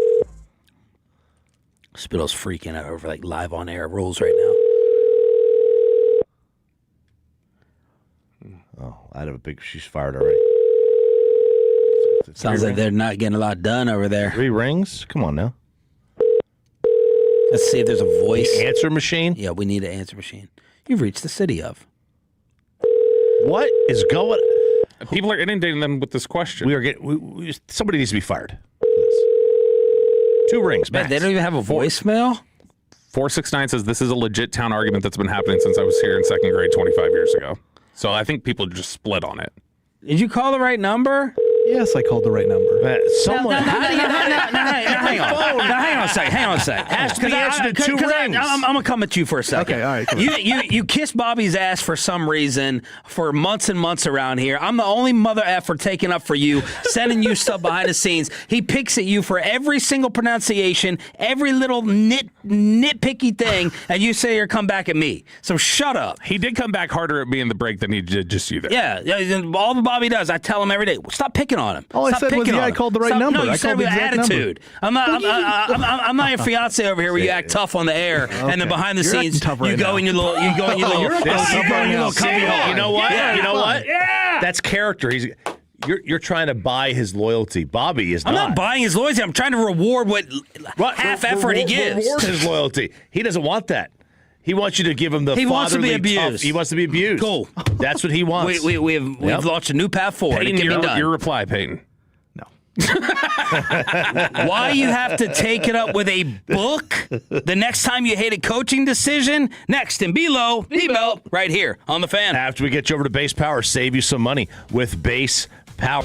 Spittle's freaking out over live on air rules right now. Oh, I'd have a big. She's fired already. Sounds like they're not getting a lot done over there. 3 rings? Come on now. Let's see if there's a voice. The answer machine? Yeah, we need an answer machine. You've reached the city of. What is going? People are inundating them with this question. We are getting. Somebody needs to be fired. 2 rings, Man, they don't even have a voicemail? 469 says this is a legit town argument that's been happening since I was here in 2nd grade 25 years ago. So I think people just split on it. Did you call the right number? Yes, I called the right number. Someone. Hang on a second. Has to be answered in 2 rings. I'm going to come at you for a second. Okay, all right. Come on. You kissed Bobby's ass for some reason for months and months around here. I'm the only mother effer taking up for you, sending you stuff behind the scenes. He picks at you for every single pronunciation, every little nitpicky thing, and you say you're come back at me. So shut up. He did come back harder at me in the break than he did just you there. Yeah, all the Bobby does, I tell him every day, stop picking on him. All I Stop said was, picking yeah, on I him. called the right number. No, you I said called the with exact number. attitude. I'm not your fiance over here where you act tough on the air, and then behind the You're scenes acting tough right you go now. in your little cubby hole. You know what? Yeah. You know what? Yeah. That's character. You're trying to buy his loyalty. Bobby is I'm not buying his loyalty. I'm trying to reward what half effort he gives. Reward his loyalty. He doesn't want that. He wants you to give him the. He wants to be fatherly tough- abused. He wants to be abused. Cool. That's what he wants. We've launched a new path forward. Peyton, It can be done. your reply, Peyton. Why you have to take it up with a book the next time you hate a coaching decision? Next in B-Low, B-Belt, right here on the Fan. After we get you over to Base Power, save you some money with Base Power.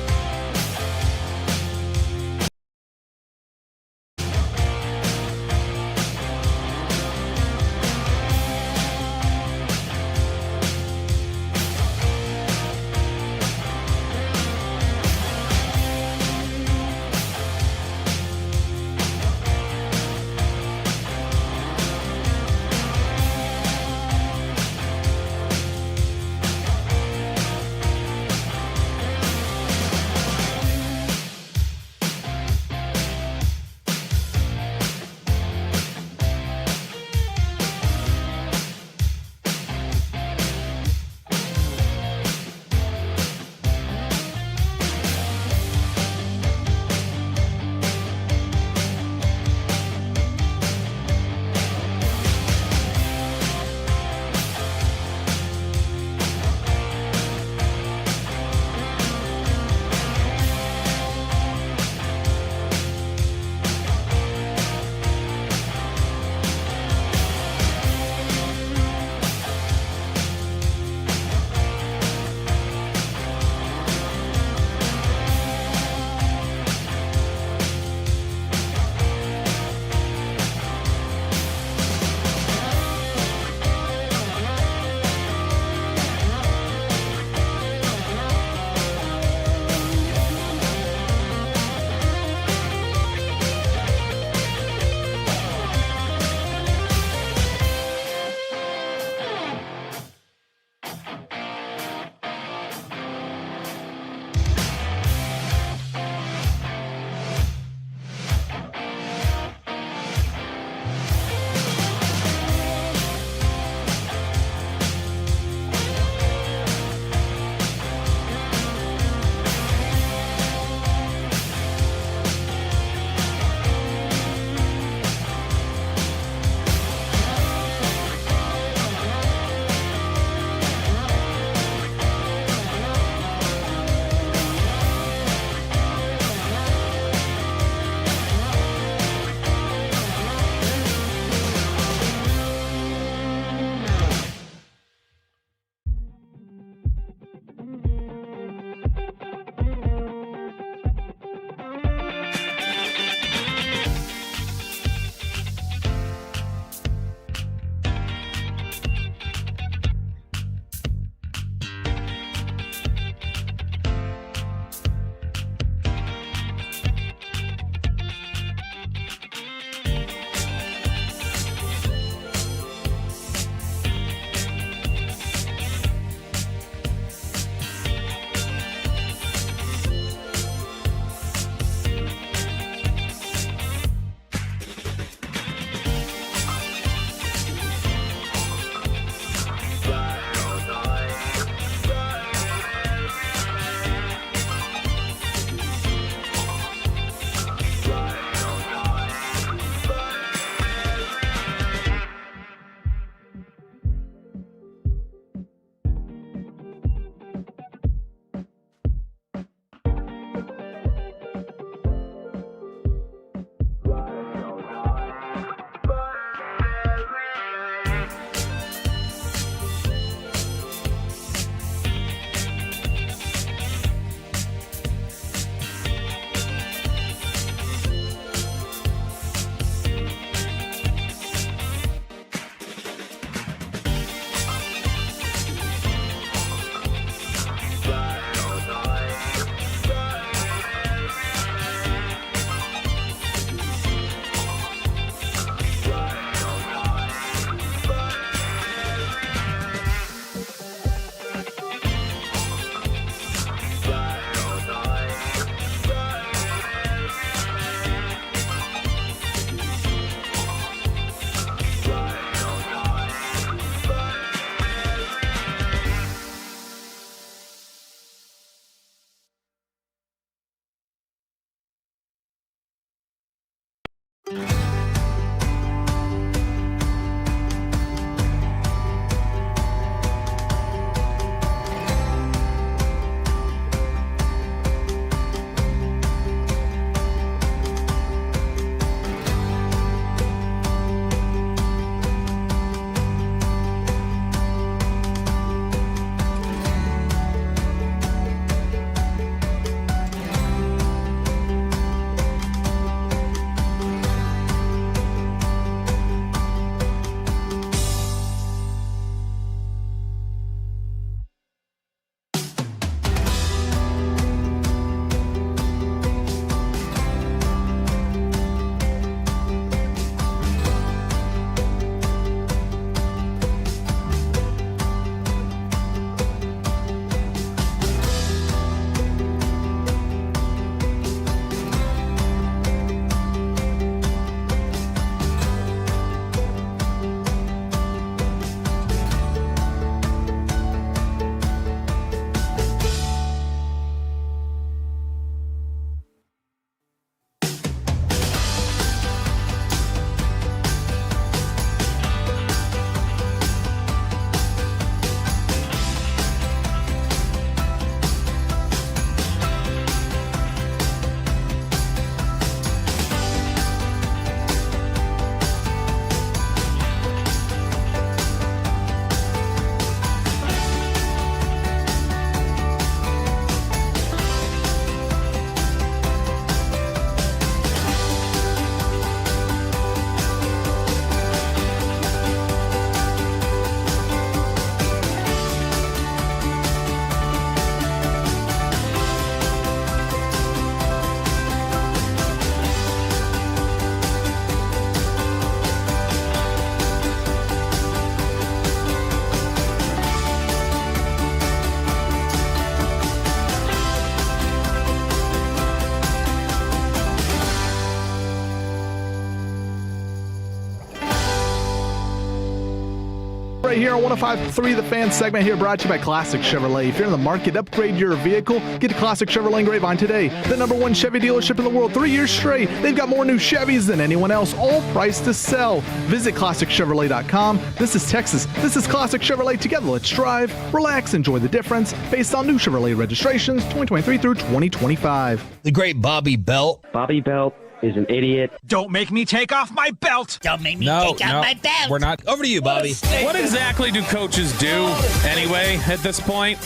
here on 105.3 The Fan segment here brought to you by Classic Chevrolet. If you're in the market, upgrade your vehicle, get to Classic Chevrolet in Grapevine today. The #1 Chevy dealership in the world 3 years straight. They've got more new Chevys than anyone else, all priced to sell. Visit ClassicChevrolet.com. This is Texas. This is Classic Chevrolet. Together, let's drive, relax, enjoy the difference based on new Chevrolet registrations 2023 through 2025. The great Bobby Belt. Bobby Belt is an idiot. Don't make me take off my belt. Don't make me take off my belt. We're not. Over to you, Bobby. What exactly do coaches do anyway at this point?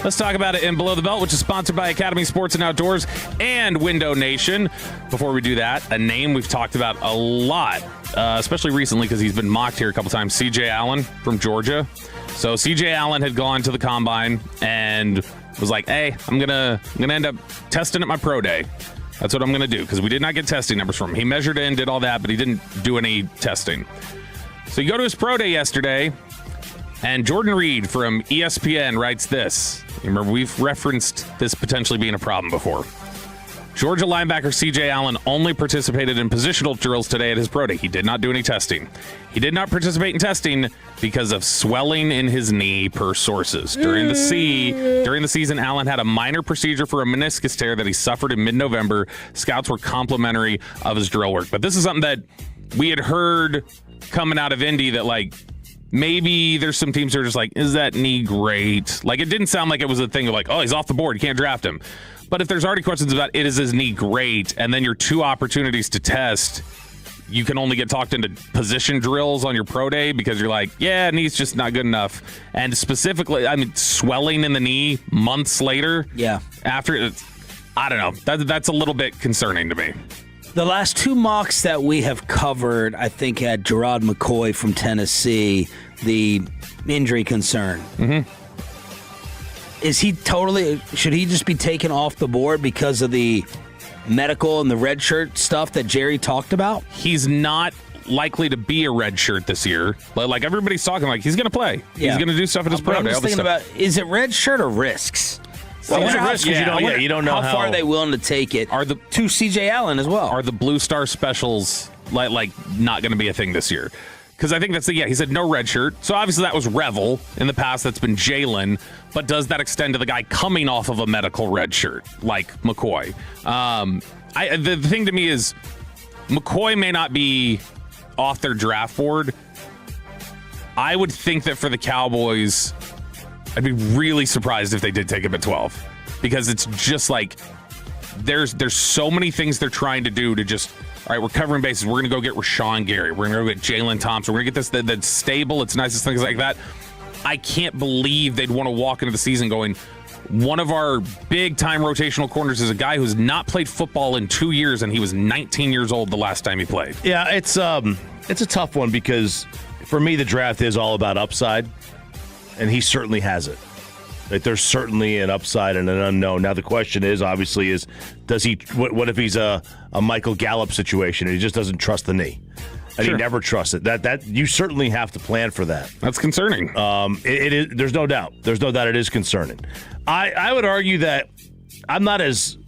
Let's talk about it in Below the Belt, which is sponsored by Academy Sports and Outdoors and Window Nation. Before we do that, a name we've talked about a lot, especially recently because he's been mocked here a couple times, C.J. Allen from Georgia. So C.J. Allen had gone to the Combine and was like, hey, I'm gonna end up testing at my pro day. That's what I'm going to do, because we did not get testing numbers from him. He measured in, did all that, but he didn't do any testing. So you go to his pro day yesterday, and Jordan Reed from ESPN writes this. You remember, we've referenced this potentially being a problem before. Georgia linebacker C.J. Allen only participated in positional drills today at his pro day. He did not do any testing. He did not participate in testing because of swelling in his knee, per sources. During the season, Allen had a minor procedure for a meniscus tear that he suffered in mid-November. Scouts were complimentary of his drill work. But this is something that we had heard coming out of Indy that, like, maybe there's some teams that are just like, is that knee great? Like, it didn't sound like it was a thing of like, oh, he's off the board, you can't draft him. But if there's already questions about is his knee great, and then your two opportunities to test, you can only get talked into position drills on your pro day because you're like, yeah, knee's just not good enough. And specifically, I mean, swelling in the knee months later. Yeah. After, I don't know. That's a little bit concerning to me. The last two mocks that we have covered, I think, had Gerard McCoy from Tennessee, the injury concern. Mm-hmm. Should he just be taken off the board because of the medical and the red shirt stuff that Jerry talked about? He's not likely to be a red shirt this year. Like, everybody's talking like he's going to play. Yeah. He's going to do stuff at his pro day. I'm just thinking about, is it red shirt or risks? Well, it's a risk because you don't know how far are they willing to take it. To C.J. Allen as well. Are the Blue Star specials like not going to be a thing this year? Because I think he said no red shirt. So obviously that was Revel. In the past, that's been Jalen. But does that extend to the guy coming off of a medical red shirt like McCoy? The thing to me is McCoy may not be off their draft board. I would think that for the Cowboys, I'd be really surprised if they did take him at 12. Because it's just like there's so many things they're trying to do to just, all right, we're covering bases. We're going to go get Rashawn Gary. We're going to go get Jalen Thompson. We're going to get this that's stable. It's nice, things like that. I can't believe they'd want to walk into the season going, one of our big-time rotational corners is a guy who's not played football in 2 years, and he was 19 years old the last time he played. Yeah, it's a tough one because for me the draft is all about upside, and he certainly has it. Like, there's certainly an upside and an unknown. Now the question is, obviously, does he? What if he's a Michael Gallup situation and he just doesn't trust the knee? And he never trusts it. That you certainly have to plan for that. That's concerning. It is. There's no doubt. There's no doubt it is concerning. I would argue that I'm not as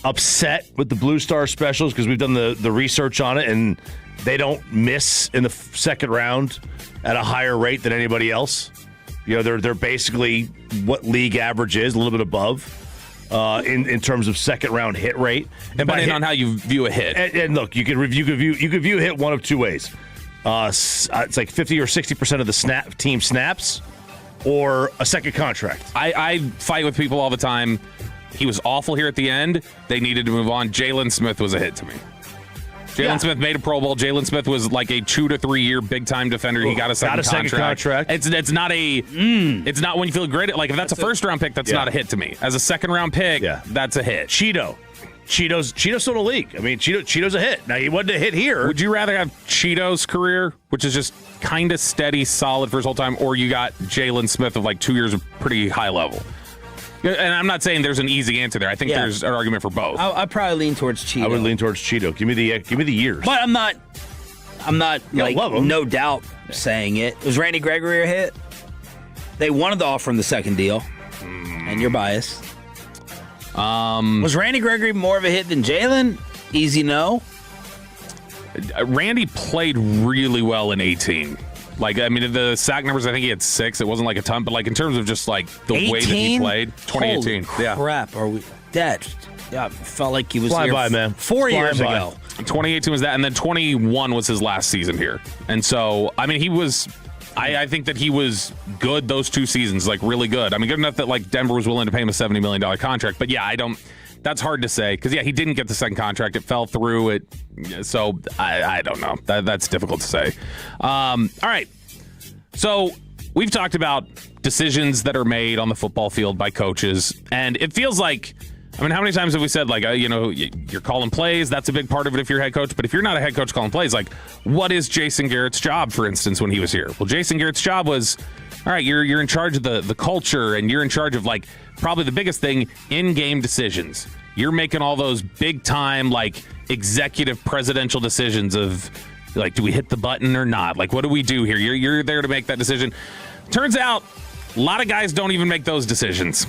upset with the Blue Star specials because we've done the research on it, and they don't miss in the second round at a higher rate than anybody else. You know, they're basically what league average is, a little bit above. In terms of second round hit rate, and depending on how you view a hit. And look, you could view a hit one of two ways. It's like 50 or 60% of the team snaps, or a second contract. I fight with people all the time. He was awful here at the end. They needed to move on. Jalen Smith was a hit to me. Jalen Smith made a Pro Bowl. Jalen Smith was like a 2 to 3 year big time defender. He got a second contract. It's not it's not when you feel great. Like if that's a first round pick, that's not a hit to me. As a second round pick, that's a hit. Cheeto's still in the league. I mean, Cheeto's a hit. Now he wasn't a hit here. Would you rather have Cheeto's career, which is just kind of steady, solid for his whole time, or you got Jalen Smith of like 2 years of pretty high level? And I'm not saying there's an easy answer there. I think there's an argument for both. I'd probably lean towards Cheeto. I would lean towards Cheeto. Give me the years. But I'm not like no doubt saying it. Was Randy Gregory a hit? They wanted to offer him the second deal, and you're biased. Was Randy Gregory more of a hit than Jalen? Easy no. Randy played really well in 18. Like, I mean, the sack numbers, I think he had 6. It wasn't like a ton, but like in terms of just like the 18? way that he played, 2018. Holy crap! Are we that? Yeah, felt like he was Flying here by, man. 4 years Flying by. ago. 2018 was that, and then 21 was his last season here. And so, I mean, he was. I think that he was good those 2 seasons, like really good. I mean, good enough that like Denver was willing to pay him a $70 million contract. But yeah, I don't. That's hard to say because yeah, he didn't get the second contract. It fell through. So I don't know. That's difficult to say. All right. So we've talked about decisions that are made on the football field by coaches, and it feels like. I mean, how many times have we said, like, you're calling plays? That's a big part of it if you're a head coach. But if you're not a head coach calling plays, like, what is Jason Garrett's job, for instance, when he was here? Well, Jason Garrett's job was, all right, you're in charge of the culture, and you're in charge of, like, probably the biggest thing, in-game decisions. You're making all those big-time, like, executive presidential decisions of, like, do we hit the button or not? Like, what do we do here? You're there to make that decision. Turns out, a lot of guys don't even make those decisions.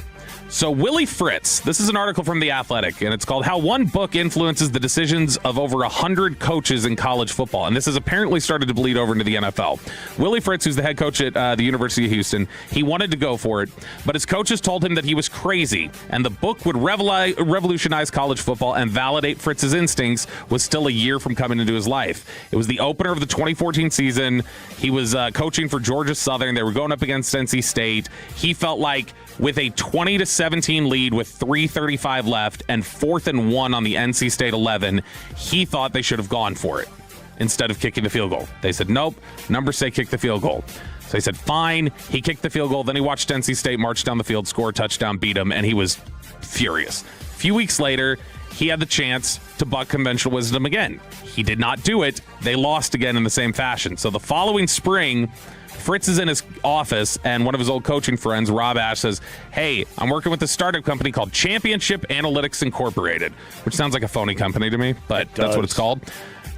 So Willie Fritz, this is an article from The Athletic, and it's called How One Book Influences the Decisions of Over 100 Coaches in College Football. And this has apparently started to bleed over into the NFL. Willie Fritz, who's the head coach at the University of Houston, he wanted to go for it, but his coaches told him that he was crazy, and the book would revolutionize college football and validate Fritz's instincts was still a year from coming into his life. It was the opener of the 2014 season. He was coaching for Georgia Southern. They were going up against NC State. He felt like with a 20-17 lead with 3:35 left and 4th and 1 on the NC State 11, he thought they should have gone for it instead of kicking the field goal. They said, nope, numbers say kick the field goal. So he said, fine. He kicked the field goal. Then he watched NC State march down the field, score a touchdown, beat him, and he was furious. A few weeks later, he had the chance to buck conventional wisdom again. He did not do it. They lost again in the same fashion. So the following spring, Fritz is in his office, and one of his old coaching friends, Rob Ash, says, hey, I'm working with a startup company called Championship Analytics Incorporated, which sounds like a phony company to me, but that's what it's called.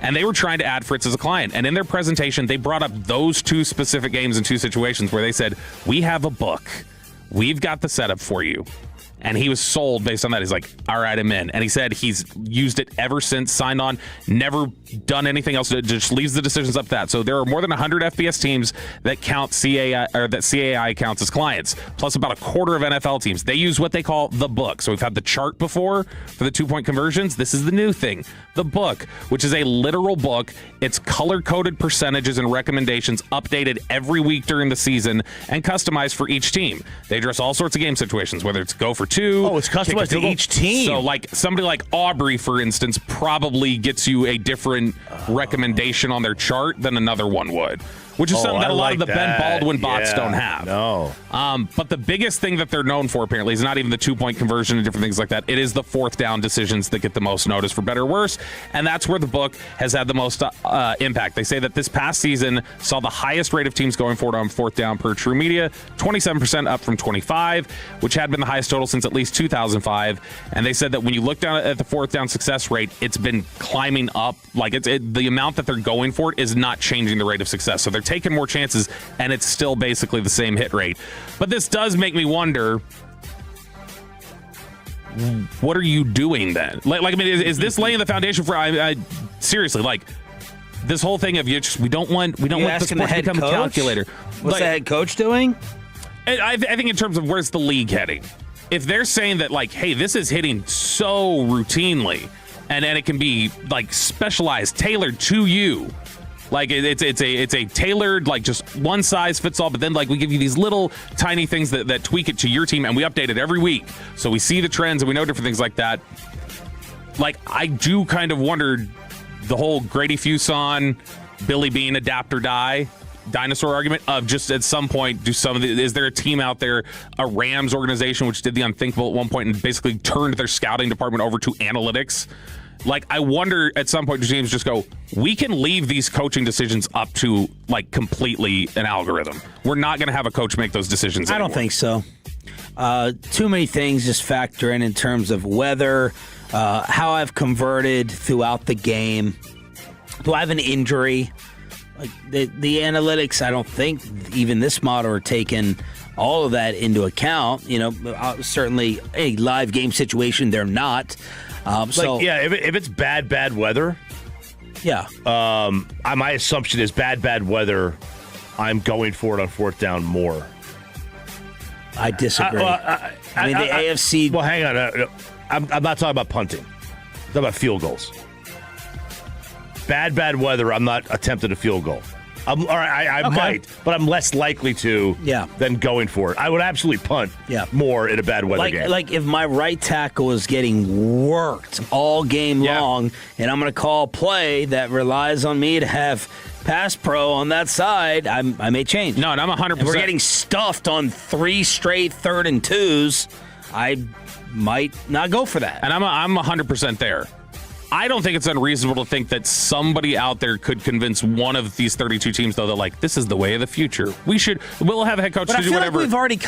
And they were trying to add Fritz as a client. And in their presentation, they brought up those 2 specific games and 2 situations where they said, we have a book. We've got the setup for you. And he was sold based on that. He's like, all right, I'm in. And he said he's used it ever since, signed on, never done anything else. It just leaves the decisions up to that. So there are more than 100 FBS teams that count CAI, or that CAI counts as clients, plus about a quarter of NFL teams. They use what they call the book. So we've had the chart before for the 2-point conversions. This is the new thing, the book, which is a literal book. It's color-coded percentages and recommendations updated every week during the season and customized for each team. They address all sorts of game situations, whether it's go for 2. Oh, it's customized to each team. So, like, somebody like Aubrey, for instance, probably gets you a different recommendation on their chart than another one would, which is something that a lot of the Ben Baldwin bots don't have. No. But the biggest thing that they're known for, apparently, is not even the 2-point conversion and different things like that. It is the 4th down decisions that get the most notice, for better or worse, and that's where the book has had the most impact. They say that this past season saw the highest rate of teams going for it on 4th down per True Media, 27% up from 25, which had been the highest total since at least 2005. And they said that when you look down at the 4th down success rate, it's been climbing up. Like, the amount that they're going for it is not changing the rate of success. So they're taking more chances, and it's still basically the same hit rate. But this does make me wonder, what are you doing then? Like I mean, is this laying the foundation for? I seriously, like, this whole thing of we don't want the sport to become a calculator. What's the head coach doing? I think in terms of where's the league heading. If they're saying that, like, hey, this is hitting so routinely, and it can be like specialized, tailored to you. Like, it's a tailored, like, just one size fits all, but then, like, we give you these little tiny things that tweak it to your team, and we update it every week. So we see the trends and we know different things like that. Like, I do kind of wonder the whole Grady Fuson, Billy Bean, adapt or die dinosaur argument of just at some point is there a team out there, a Rams organization which did the unthinkable at one point and basically turned their scouting department over to analytics? Like, I wonder at some point do teams just go, we can leave these coaching decisions up to, like, completely an algorithm. We're not going to have a coach make those decisions anymore. I don't think so. Too many things just factor in terms of weather, how I've converted throughout the game. Do I have an injury? Like, the analytics, I don't think even this model are taking all of that into account. You know, certainly a live game situation, they're not. If it's bad weather, yeah. My assumption is bad weather I'm going for it on fourth down more. I disagree. The AFC. Well, hang on. I'm not talking about punting. I'm talking about field goals. Bad weather. I'm not attempting a field goal. I might, but I'm less likely to than going for it. I would absolutely punt more in a bad weather game. Like if my right tackle is getting worked all game long, and I'm going to call a play that relies on me to have pass pro on that side, I may change. No, and I'm 100%. If we're getting stuffed on 3 straight 3rd and 2s, I might not go for that. And I'm 100% there. I don't think it's unreasonable to think that somebody out there could convince one of these 32 teams, though, that, like, this is the way of the future. We'll have a head coach but to do whatever. Like we've already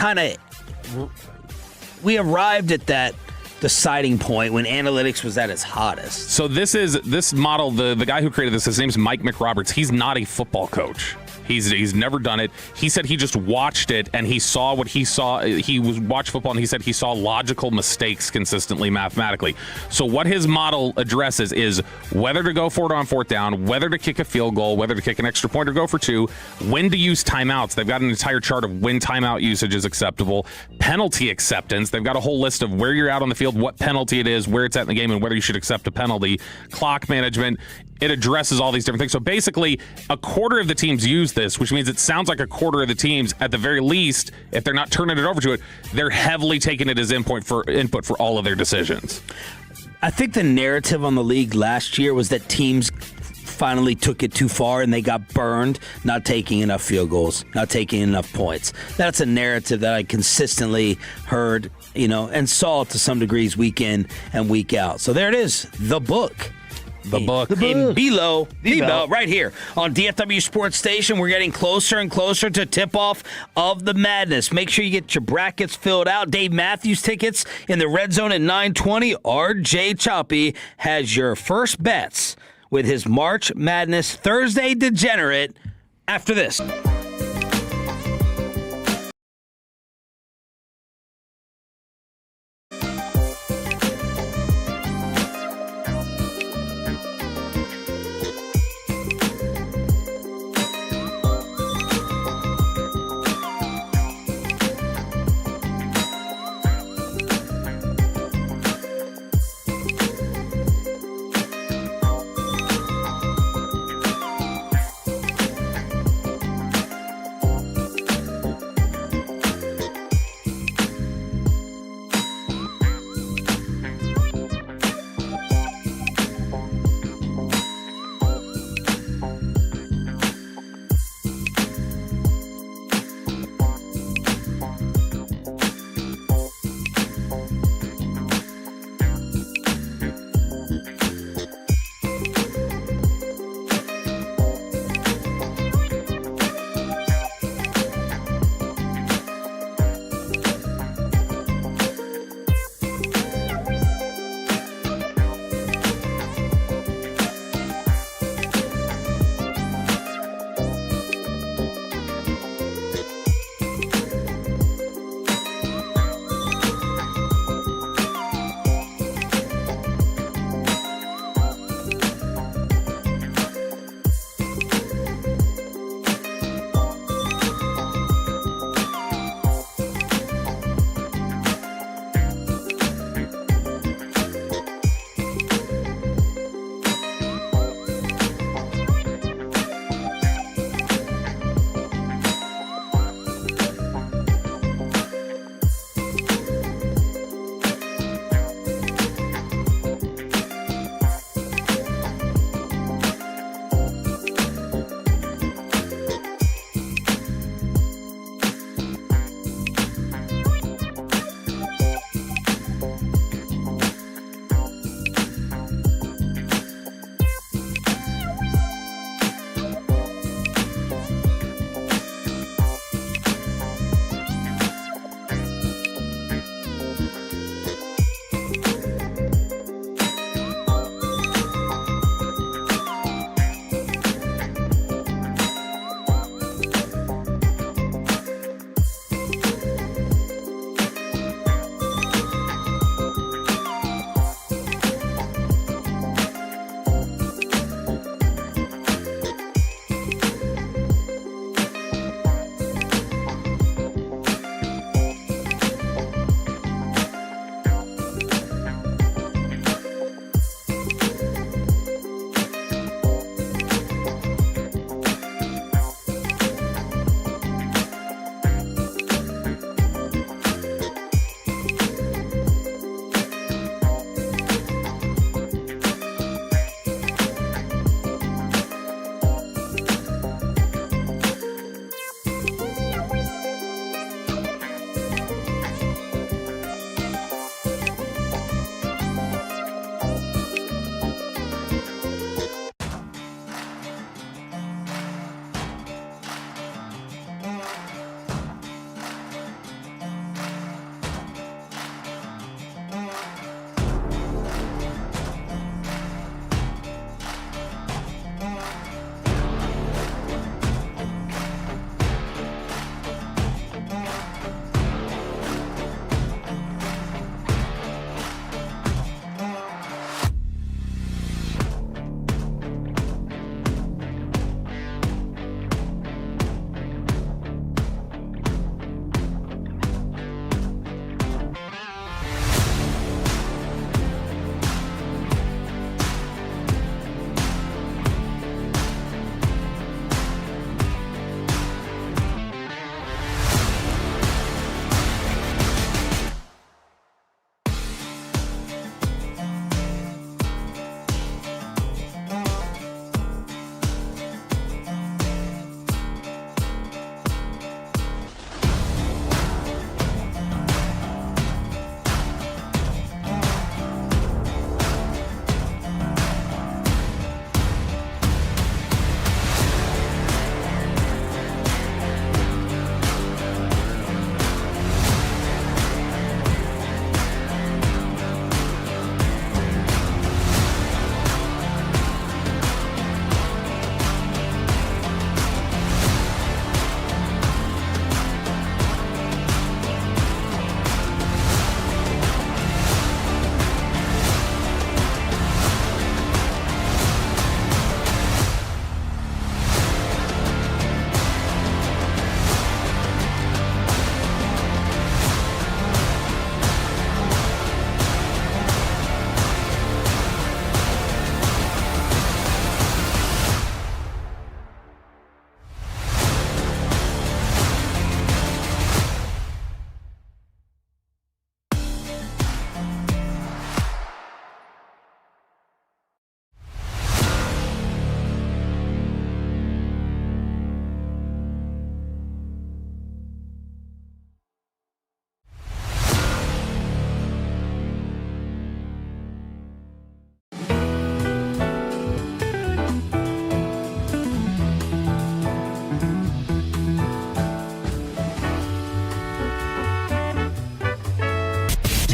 we arrived at that deciding point when analytics was at its hottest. So this model, the guy who created this, his name's Mike McRoberts. He's not a football coach. He's never done it. He said he just watched it and he saw what he saw. He watched football and he said he saw logical mistakes consistently mathematically. So what his model addresses is whether to go for it on fourth down, whether to kick a field goal, whether to kick an extra point or go for 2, when to use timeouts. They've got an entire chart of when timeout usage is acceptable, penalty acceptance. They've got a whole list of where you're out on the field, what penalty it is, where it's at in the game, and whether you should accept a penalty, clock management. It addresses all these different things. So basically, a quarter of the teams use this, which means it sounds like a quarter of the teams, at the very least, if they're not turning it over to it, they're heavily taking it as input for all of their decisions. I think the narrative on the league last year was that teams finally took it too far and they got burned, not taking enough field goals, not taking enough points. That's a narrative that I consistently heard, and saw to some degrees week in and week out. So there it is, the book. The book. In below the belt right here on DFW Sports Station. We're getting closer and closer to tip-off of the madness. Make sure you get your brackets filled out. Dave Matthews tickets in the red zone at 9:20. RJ Choppy has your first bets with his March Madness Thursday Degenerate after this.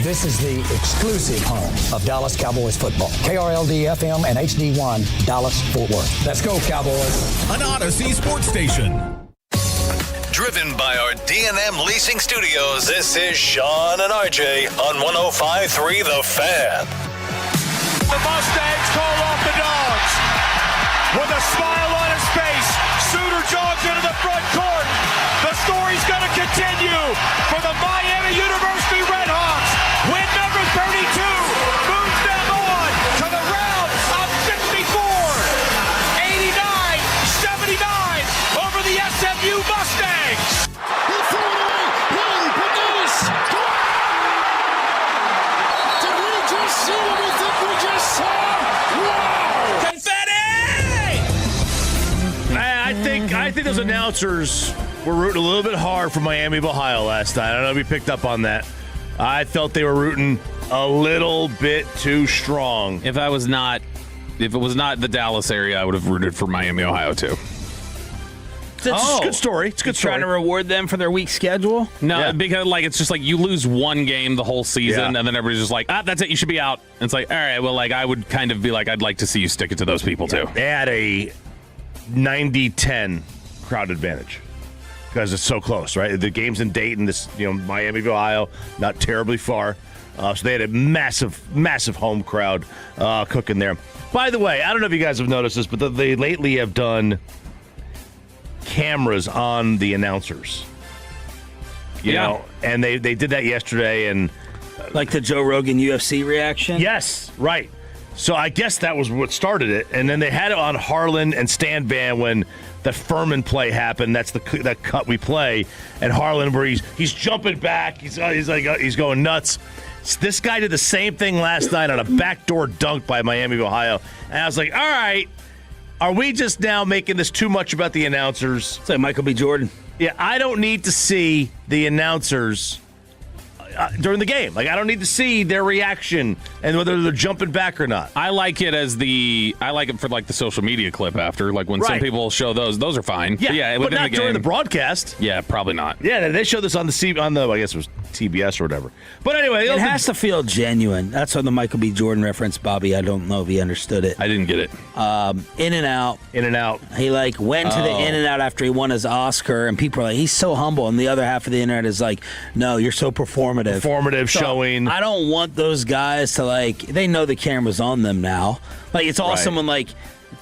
This is the exclusive home of Dallas Cowboys football. KRLD-FM and HD1, Dallas-Fort Worth. Let's go, Cowboys. An Odyssey sports station. Driven by our D&M Leasing Studios, this is Sean and RJ on 105.3 The Fan. The Mustangs call off the dogs. With a smile on his face, Suter jogs into the front court. The story's going to continue for the Miami University Redhawks. Win number 32 moves them on to the round of 64. 89-79 over the SMU Mustangs. He threw it away. He produced. Did we just see what we think we just saw? Wow! Confetti! I think those announcers were rooting a little bit hard for Miami of Ohio last night. I don't know if you picked up on that. I felt they were rooting a little bit too strong. If it was not the Dallas area, I would have rooted for Miami, Ohio too. It's a good story. It's a good story. Trying to reward them for their weak schedule? No, because it's just like you lose one game the whole season, and then everybody's just like, that's it, you should be out. And it's like, all right, well, I would kind of be like, I'd like to see you stick it to those people too. They had a 90-10 crowd advantage because it's so close, right? The game's in Dayton, Miami, Ohio, not terribly far. So they had a massive, massive home crowd cooking there. By the way, I don't know if you guys have noticed this, but they lately have done cameras on the announcers. You know, and they did that yesterday, and like the Joe Rogan UFC reaction? Yes, right. So I guess that was what started it, and then they had it on Harlan and Stan Van when the Furman play happened. That's that cut we play, and Harlan where he's jumping back, he's going nuts. This guy did the same thing last night on a backdoor dunk by Miami of Ohio, and I was like, all right, are we just now making this too much about the announcers? It's like Michael B. Jordan. Yeah, I don't need to see the announcers during the game. I don't need to see their reaction and whether they're jumping back or not. I like it for the social media clip after, when some people show those are fine. Yeah, but not during the broadcast. Yeah, probably not. Yeah, they showed this on the I guess it was TBS or whatever. But anyway, it has to feel genuine. That's on the Michael B. Jordan reference, Bobby. I don't know if he understood it. I didn't get it. In and out. He went to the In and Out after he won his Oscar, and people are like, he's so humble. And the other half of the internet is like, no, you're so performative. Showing. I don't want those guys to they know the camera's on them now. It's all someone like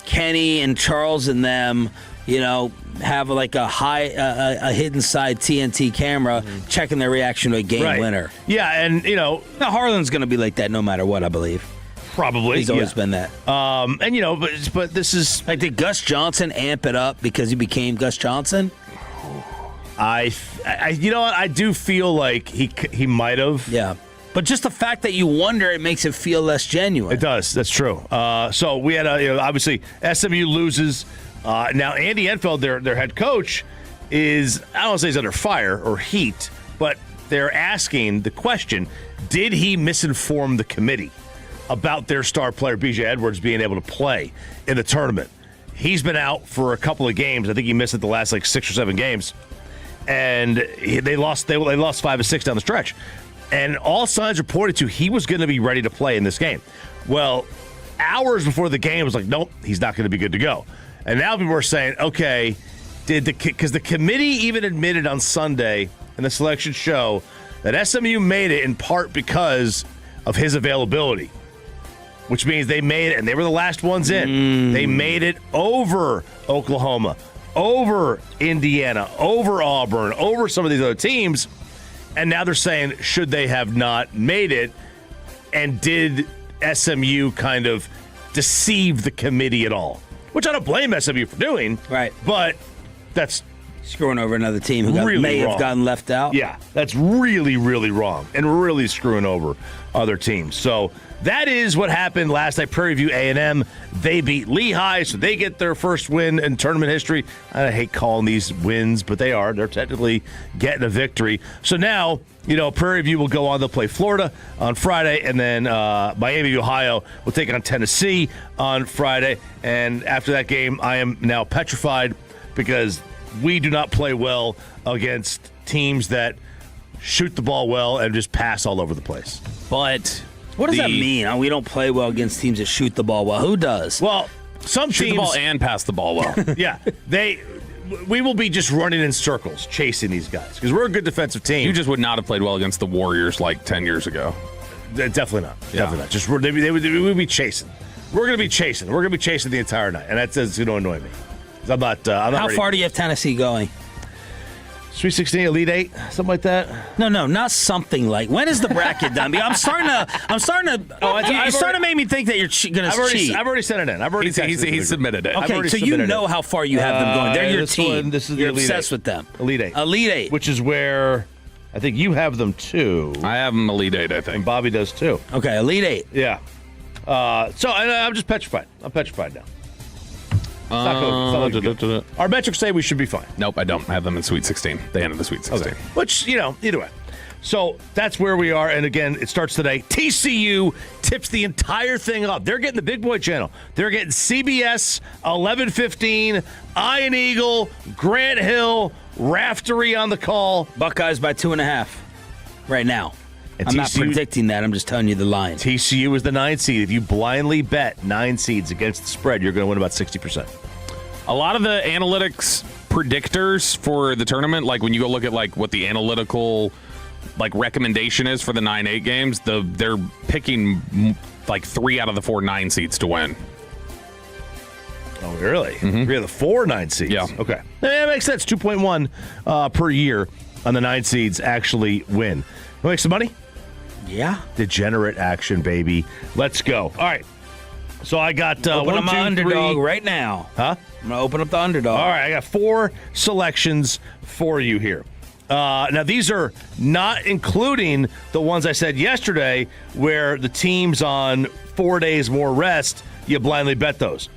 Kenny and Charles and them, have a hidden side TNT camera checking their reaction to a game winner. Yeah, and now Harlan's going to be like that no matter what, I believe. Probably. He's always been that. But this is did Gus Johnson amp it up because he became Gus Johnson? I do feel like he might have. Yeah. But just the fact that you wonder, it makes it feel less genuine. It does. That's true. So we had obviously SMU loses. Now Andy Enfeld, their head coach, I don't want to say he's under fire or heat, but they're asking the question: did he misinform the committee about their star player B.J. Edwards being able to play in the tournament? He's been out for a couple of games. I think he missed it the last 6 or 7 games. And they lost 5 or 6 down the stretch. And all signs are pointed to he was going to be ready to play in this game. Well, hours before the game, it was like, nope, he's not going to be good to go. And now people are saying, okay, because the committee even admitted on Sunday in the selection show that SMU made it in part because of his availability, which means they made it, and they were the last ones in. They made it over Oklahoma, over Indiana, over Auburn, over some of these other teams, and now they're saying, should they have not made it, and did SMU kind of deceive the committee at all? Which I don't blame SMU for doing, right? But that's screwing over another team who may have gotten left out. Yeah, that's really, really wrong, and really screwing over other teams. So that is what happened last night. Prairie View A&M, they beat Lehigh, so they get their first win in tournament history. I hate calling these wins, but they're technically getting a victory. So now, Prairie View will go on to play Florida on Friday, and then Miami, Ohio will take on Tennessee on Friday. And after that game, I am now petrified because we do not play well against teams that shoot the ball well, and just pass all over the place. But what does that mean? We don't play well against teams that shoot the ball well. Who does? Well, some shoot teams the ball and pass the ball well. Yeah, we will be just running in circles, chasing these guys because we're a good defensive team. You just would not have played well against the Warriors like 10 years ago. Definitely not. Yeah. Definitely not. Just they would be chasing. We're going to be chasing. We're going to be chasing the entire night, and that's going to annoy me. I'm not. How ready. far do you have Tennessee going? Sweet 16, Elite 8, something like that. No, not something like. When is the bracket done? I'm starting to. You're starting to make me think that you're going to cheat. I've already sent it in. He submitted it. Okay, so you know how far you have them going. They're your team. This is you're the Elite obsessed 8. with them. Elite 8. Elite 8. Which is where I think you have them too. I have them Elite 8, I think. And Bobby does too. Okay, Elite 8. Yeah. So I'm just petrified. I'm petrified now. Our metrics say we should be fine. Nope, I don't have them in Sweet 16. They ended the Sweet 16. Okay. Which, either way. So that's where we are. And again, it starts today. TCU tips the entire thing up. They're getting the Big Boy channel. They're getting CBS 11:15, Iron Eagle, Grant Hill, Raftery on the call. Buckeyes by 2.5 right now. And I'm not predicting that. I'm just telling you the line. TCU is the 9 seed. If you blindly bet 9 seeds against the spread, you're going to win about 60%. A lot of the analytics predictors for the tournament, like when you go look at like what the analytical recommendation is for the 9-8 games, they're picking like 3 out of the 4 9 seeds to win. Oh, really? Mm-hmm. 3 of the 4 9 seeds? Yeah. Okay. That makes sense. 2.1 per year on the 9 seeds actually win. Want to make some money? Yeah. Degenerate action, baby. Let's go. All right. So I got open 1, 2, my underdog 3. right now. Huh? I'm going to open up the underdog. All right. I got 4 selections for you here. Now, these are not including the ones I said yesterday where the teams on 4 days more rest, you blindly bet those.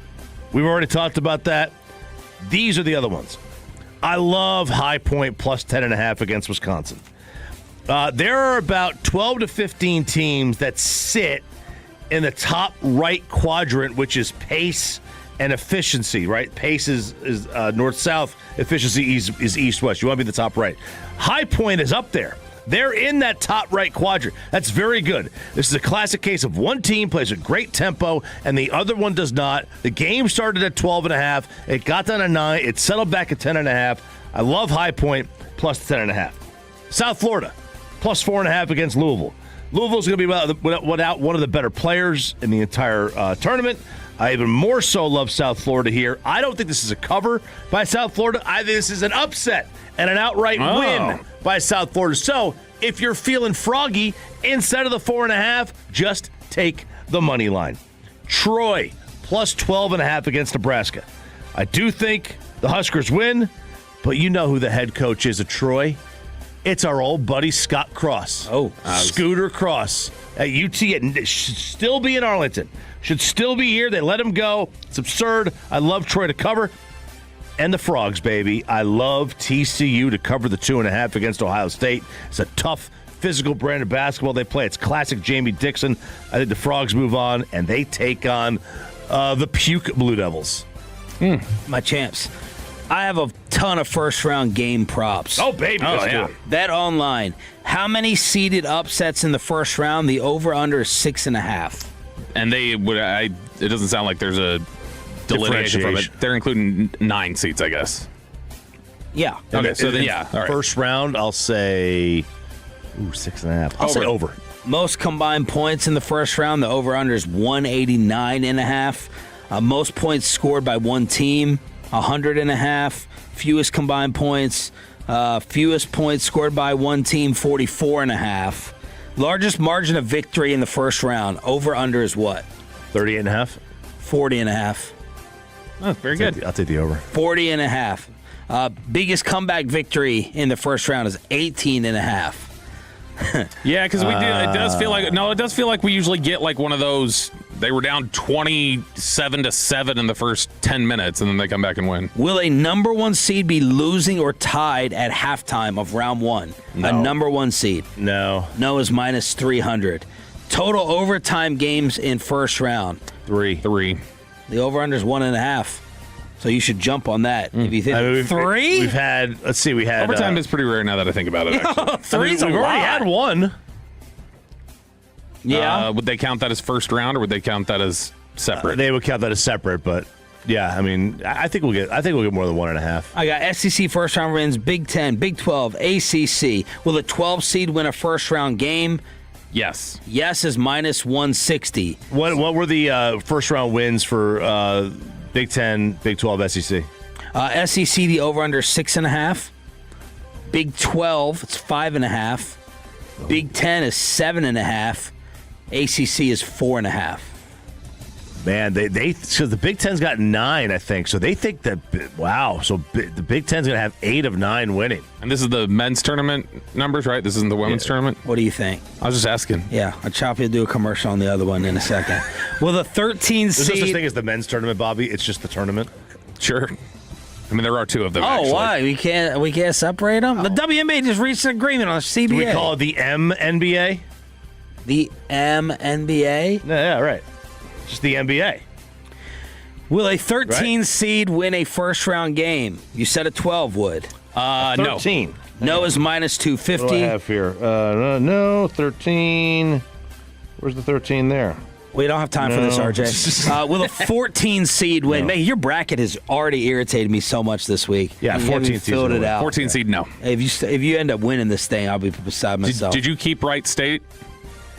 We've already talked about that. These are the other ones. I love High Point plus 10.5 against Wisconsin. There are about 12 to 15 teams that sit in the top right quadrant, which is pace and efficiency, right? Pace is north-south. Efficiency is east-west. You want to be the top right. High Point is up there. They're in that top right quadrant. That's very good. This is a classic case of one team plays a great tempo and the other one does not. The game started at 12.5. It got down to 9. It settled back at 10.5. I love High Point plus 10.5. South Florida. Plus 4.5 against Louisville. Louisville's going to be without one of the better players in the entire tournament. I even more so love South Florida here. I don't think this is a cover by South Florida. I think this is an upset and an outright win by South Florida. So if you're feeling froggy, instead of the 4.5, just take the money line. Troy, plus 12.5 against Nebraska. I do think the Huskers win, but you know who the head coach is at Troy. It's our old buddy Scott Cross. Scooter Cross at UT. Should still be in Arlington. Should still be here. They let him go. It's absurd. I love Troy to cover. And the Frogs, baby. I love TCU to cover the 2.5 against Ohio State. It's a tough, physical brand of basketball they play. It's classic Jamie Dixon. I think the Frogs move on, and they take on the Puke Blue Devils. My champs. I have a ton of first-round game props. Oh, baby. Let's do it. Bet online. How many seeded upsets in the first round? The over-under is 6.5. And they would. It doesn't sound like there's a delineation from it. They're including 9 seats, I guess. Yeah. Okay. So then, yeah. All right. First round, I'll say 6.5. I'll say over. Most combined points in the first round. The over/under is 189.5. Most points scored by one team. 100.5. Fewest combined points. Fewest points scored by one team. 44.5. Largest margin of victory in the first round. Over/under is what? 38.5. 40.5. Oh, very good. I'll take the over. 40.5. Biggest comeback victory in the first round is 18.5. Yeah, because we do. It does feel like it does feel like we usually get like one of those. They were down 27-7 in the first 10 minutes, and then they come back and win. Will a number 1 seed be losing or tied at halftime of round 1? No. A number 1 seed. No. No is minus 300. Total overtime games in first round. 3. The over/under is 1.5. So you should jump on that. If you think 3? We've had, let's see, Overtime is pretty rare now that I think about it, actually. 3's we've already had one. Yeah. Would they count that as first round, or would they count that as separate? They would count that as separate, but yeah, I mean, I think we'll get more than 1.5. I got SEC first round wins, Big 10, Big 12, ACC. Will a 12 seed win a first round game? Yes. Yes is minus 160. What were the first round wins for Big 10, Big 12, SEC? SEC, the over-under 6.5. Big 12, it's 5.5. Big 10 is 7.5. ACC is 4.5. Man, so the Big Ten's got 9, I think. So they think that, wow. So the Big Ten's going to have 8 of 9 winning. And this is the men's tournament numbers, right? This isn't the women's tournament? What do you think? I was just asking. Yeah, Choppy will do a commercial on the other one in a second. Will the 13 seed... There's no such thing as the men's tournament, Bobby. It's just the tournament. Sure. I mean, there are 2 of them, Oh, actually. why? We can't separate them? The WNBA just reached an agreement on CBA. Do we call it the MNBA? The MNBA? Yeah, right. Just the NBA. Will a 13 seed win a first-round game? You said a 12 would. No. 13. No is minus 250. What do I have here? No, 13. Where's the 13 there? We don't have time for this, RJ. Will a 14 seed win? Man, your bracket has already irritated me so much this week. Yeah, 14 seed. Filled it out. 14 seed, no. If you end up winning this thing, I'll be beside myself. Did you keep Wright State?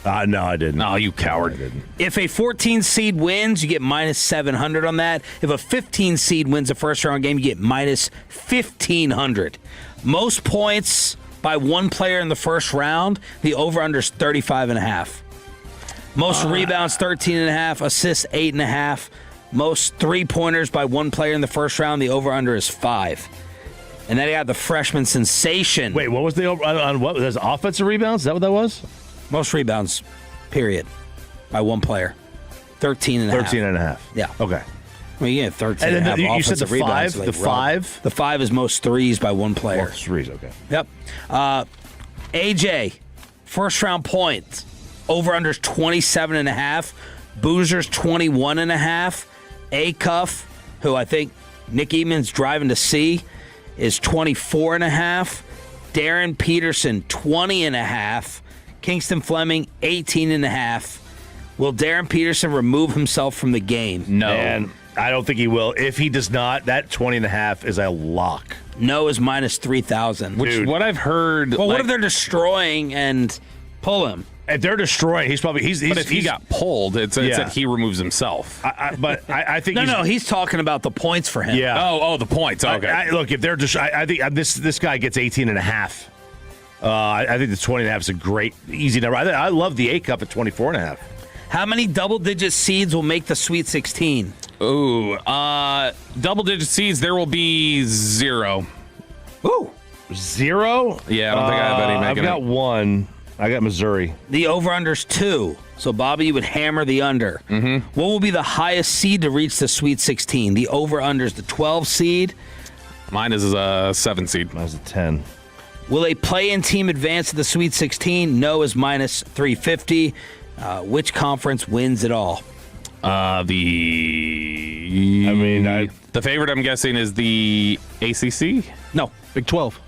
No, I didn't. No, you coward. If a 14 seed wins, you get minus 700 on that. If a 15 seed wins a first round game, you get minus 1,500. Most points by one player in the first round, the over-under is 35.5. Most rebounds, 13.5. Assists, 8.5. Most three-pointers by one player in the first round, the over-under is 5. And then you got the freshman sensation. Wait, what was the over on what? There's offensive rebounds? Is that what that was? Most rebounds, period, by one player. 13.5. 13.5. Yeah. Okay. Well, you get 13 And and a then half you said the offensive rebounds. 5? The 5? The 5 is most threes by one player. Oh, threes, okay. Yep. AJ, first round points. Over-under's 27.5. Boozer's 21.5. A-Cuff, who I think Nick Eatman's driving to see, is 24.5. Darren Peterson, 20.5. Kingston Fleming, 18.5. Will Darren Peterson remove himself from the game? No. And I don't think he will. If he does not, that 20.5 is a lock. No is minus 3,000. Which, what I've heard... Well, what if they're destroying and pull him? If they're destroying, he's probably... But if he got pulled, it's that he removes himself. I think No, he's talking about the points for him. Yeah. Oh, the points. Okay. Look, if they're just... I think this guy gets 18.5. I think the 20.5 is a great, easy number. I love the A-Cup at 24.5. How many double-digit seeds will make the Sweet 16? Ooh, double-digit seeds, there will be 0. Ooh. 0? Yeah, I don't think I have any making I've got 1. I got Missouri. The over-under's 2. So, Bobby, you would hammer the under. Mm-hmm. What will be the highest seed to reach the Sweet 16? The over-under's the 12 seed. Mine is a 7 seed. Mine's a 10. Will a play-in team advance to the Sweet 16? No is minus 350. Which conference wins it all? The favorite, I'm guessing, is the ACC? No. Big 12.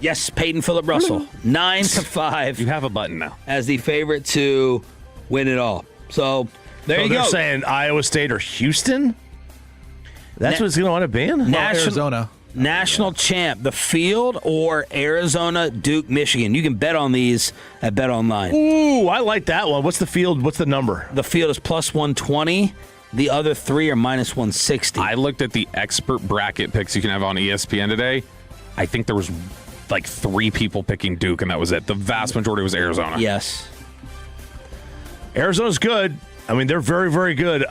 Yes, Peyton Phillip Russell. 9-5. You have a button now. As the favorite to win it all. So, there you go. They're saying Iowa State or Houston? That's what it's going to want to be in? Arizona. National champ, the field or Arizona, Duke, Michigan. You can bet on these at BetOnline. Ooh, I like that one. What's the field? What's the number? The field is plus 120. The other 3 are minus 160. I looked at the expert bracket picks you can have on ESPN today. I think there was like 3 people picking Duke, and that was it. The vast majority was Arizona. Yes. Arizona's good. I mean, they're very, very good.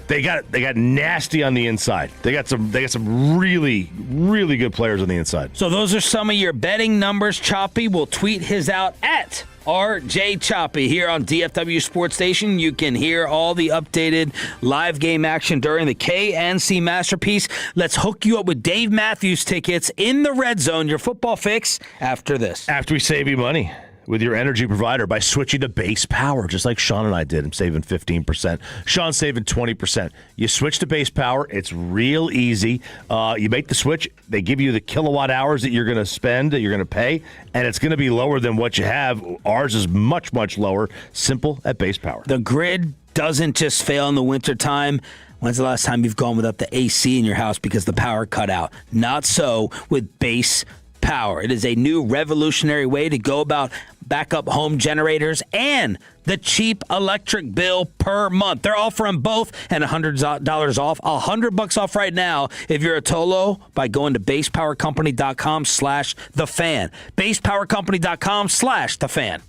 They got nasty on the inside. They got some really, really good players on the inside. So those are some of your betting numbers. Choppy will tweet his out at RJ Choppy here on DFW Sports Station. You can hear all the updated live game action during the KNC Masterpiece. Let's hook you up with Dave Matthews tickets in the Red Zone, your football fix, after this. After we save you money. with your energy provider by switching to Base Power, just like Sean and I did. I'm saving 15%. Sean's saving 20%. You switch to Base Power. It's real easy. You make the switch. They give you the kilowatt hours that you're going to spend, that you're going to pay, and it's going to be lower than what you have. Ours is much, much lower. Simple at Base Power. The grid doesn't just fail in the wintertime. When's the last time you've gone without the AC in your house because the power cut out? Not so with Base Power. It is a new revolutionary way to go about backup home generators and the cheap electric bill per month. They're offering both and $100 off, $100 off right now if you're a Tolo by going to basepowercompany.com/thefan. Basepowercompany.com/thefan.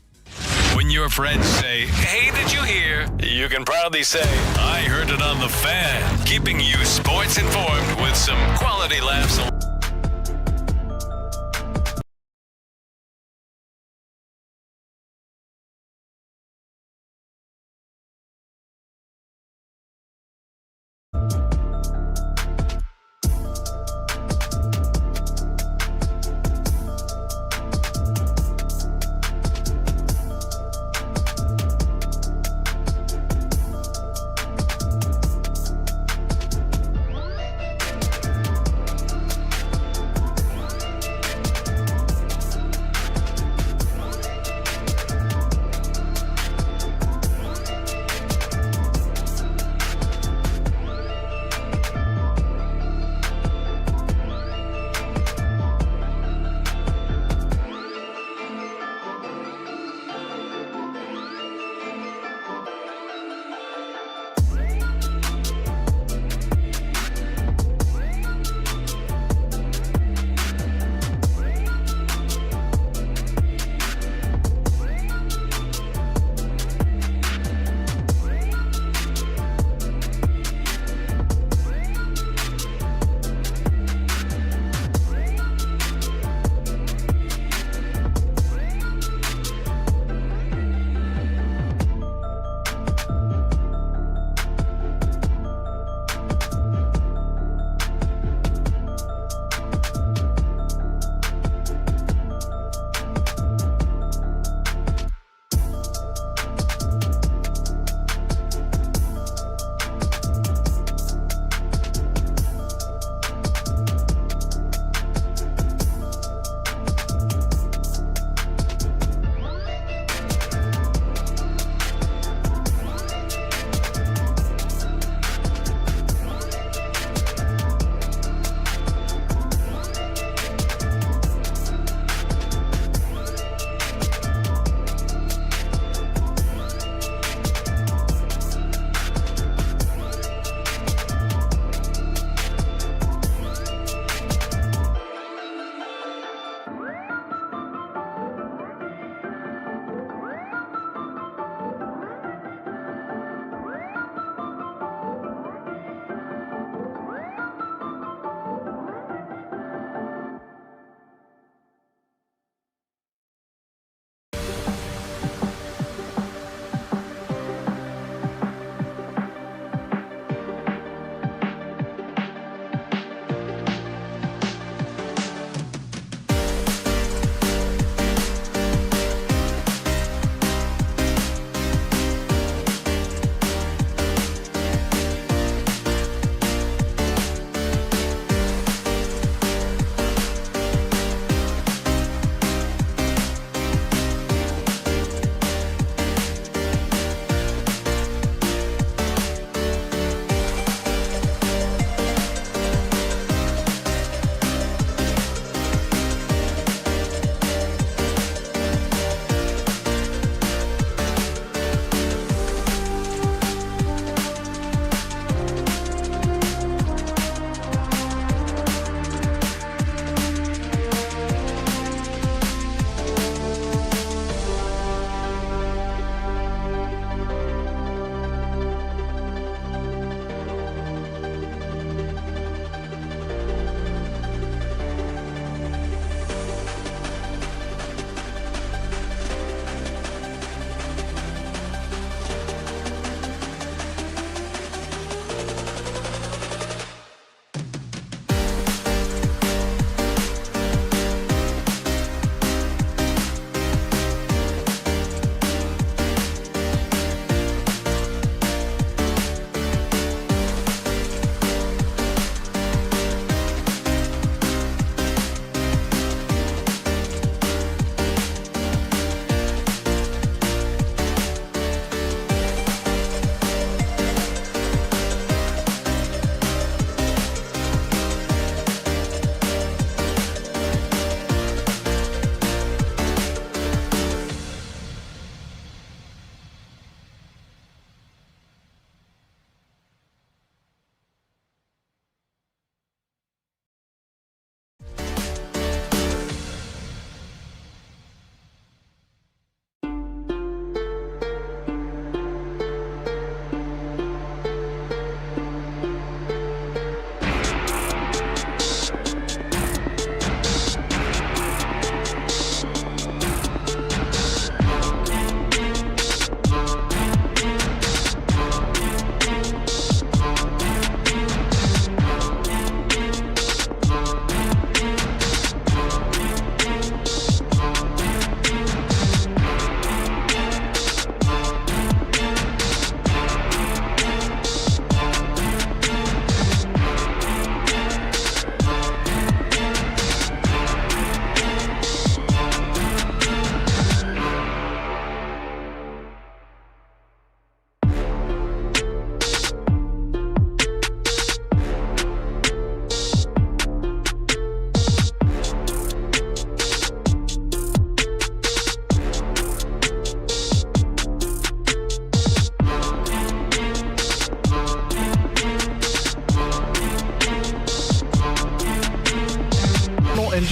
When your friends say, "Hey, did you hear?" you can proudly say, "I heard it on the Fan," keeping you sports informed with some quality laughs.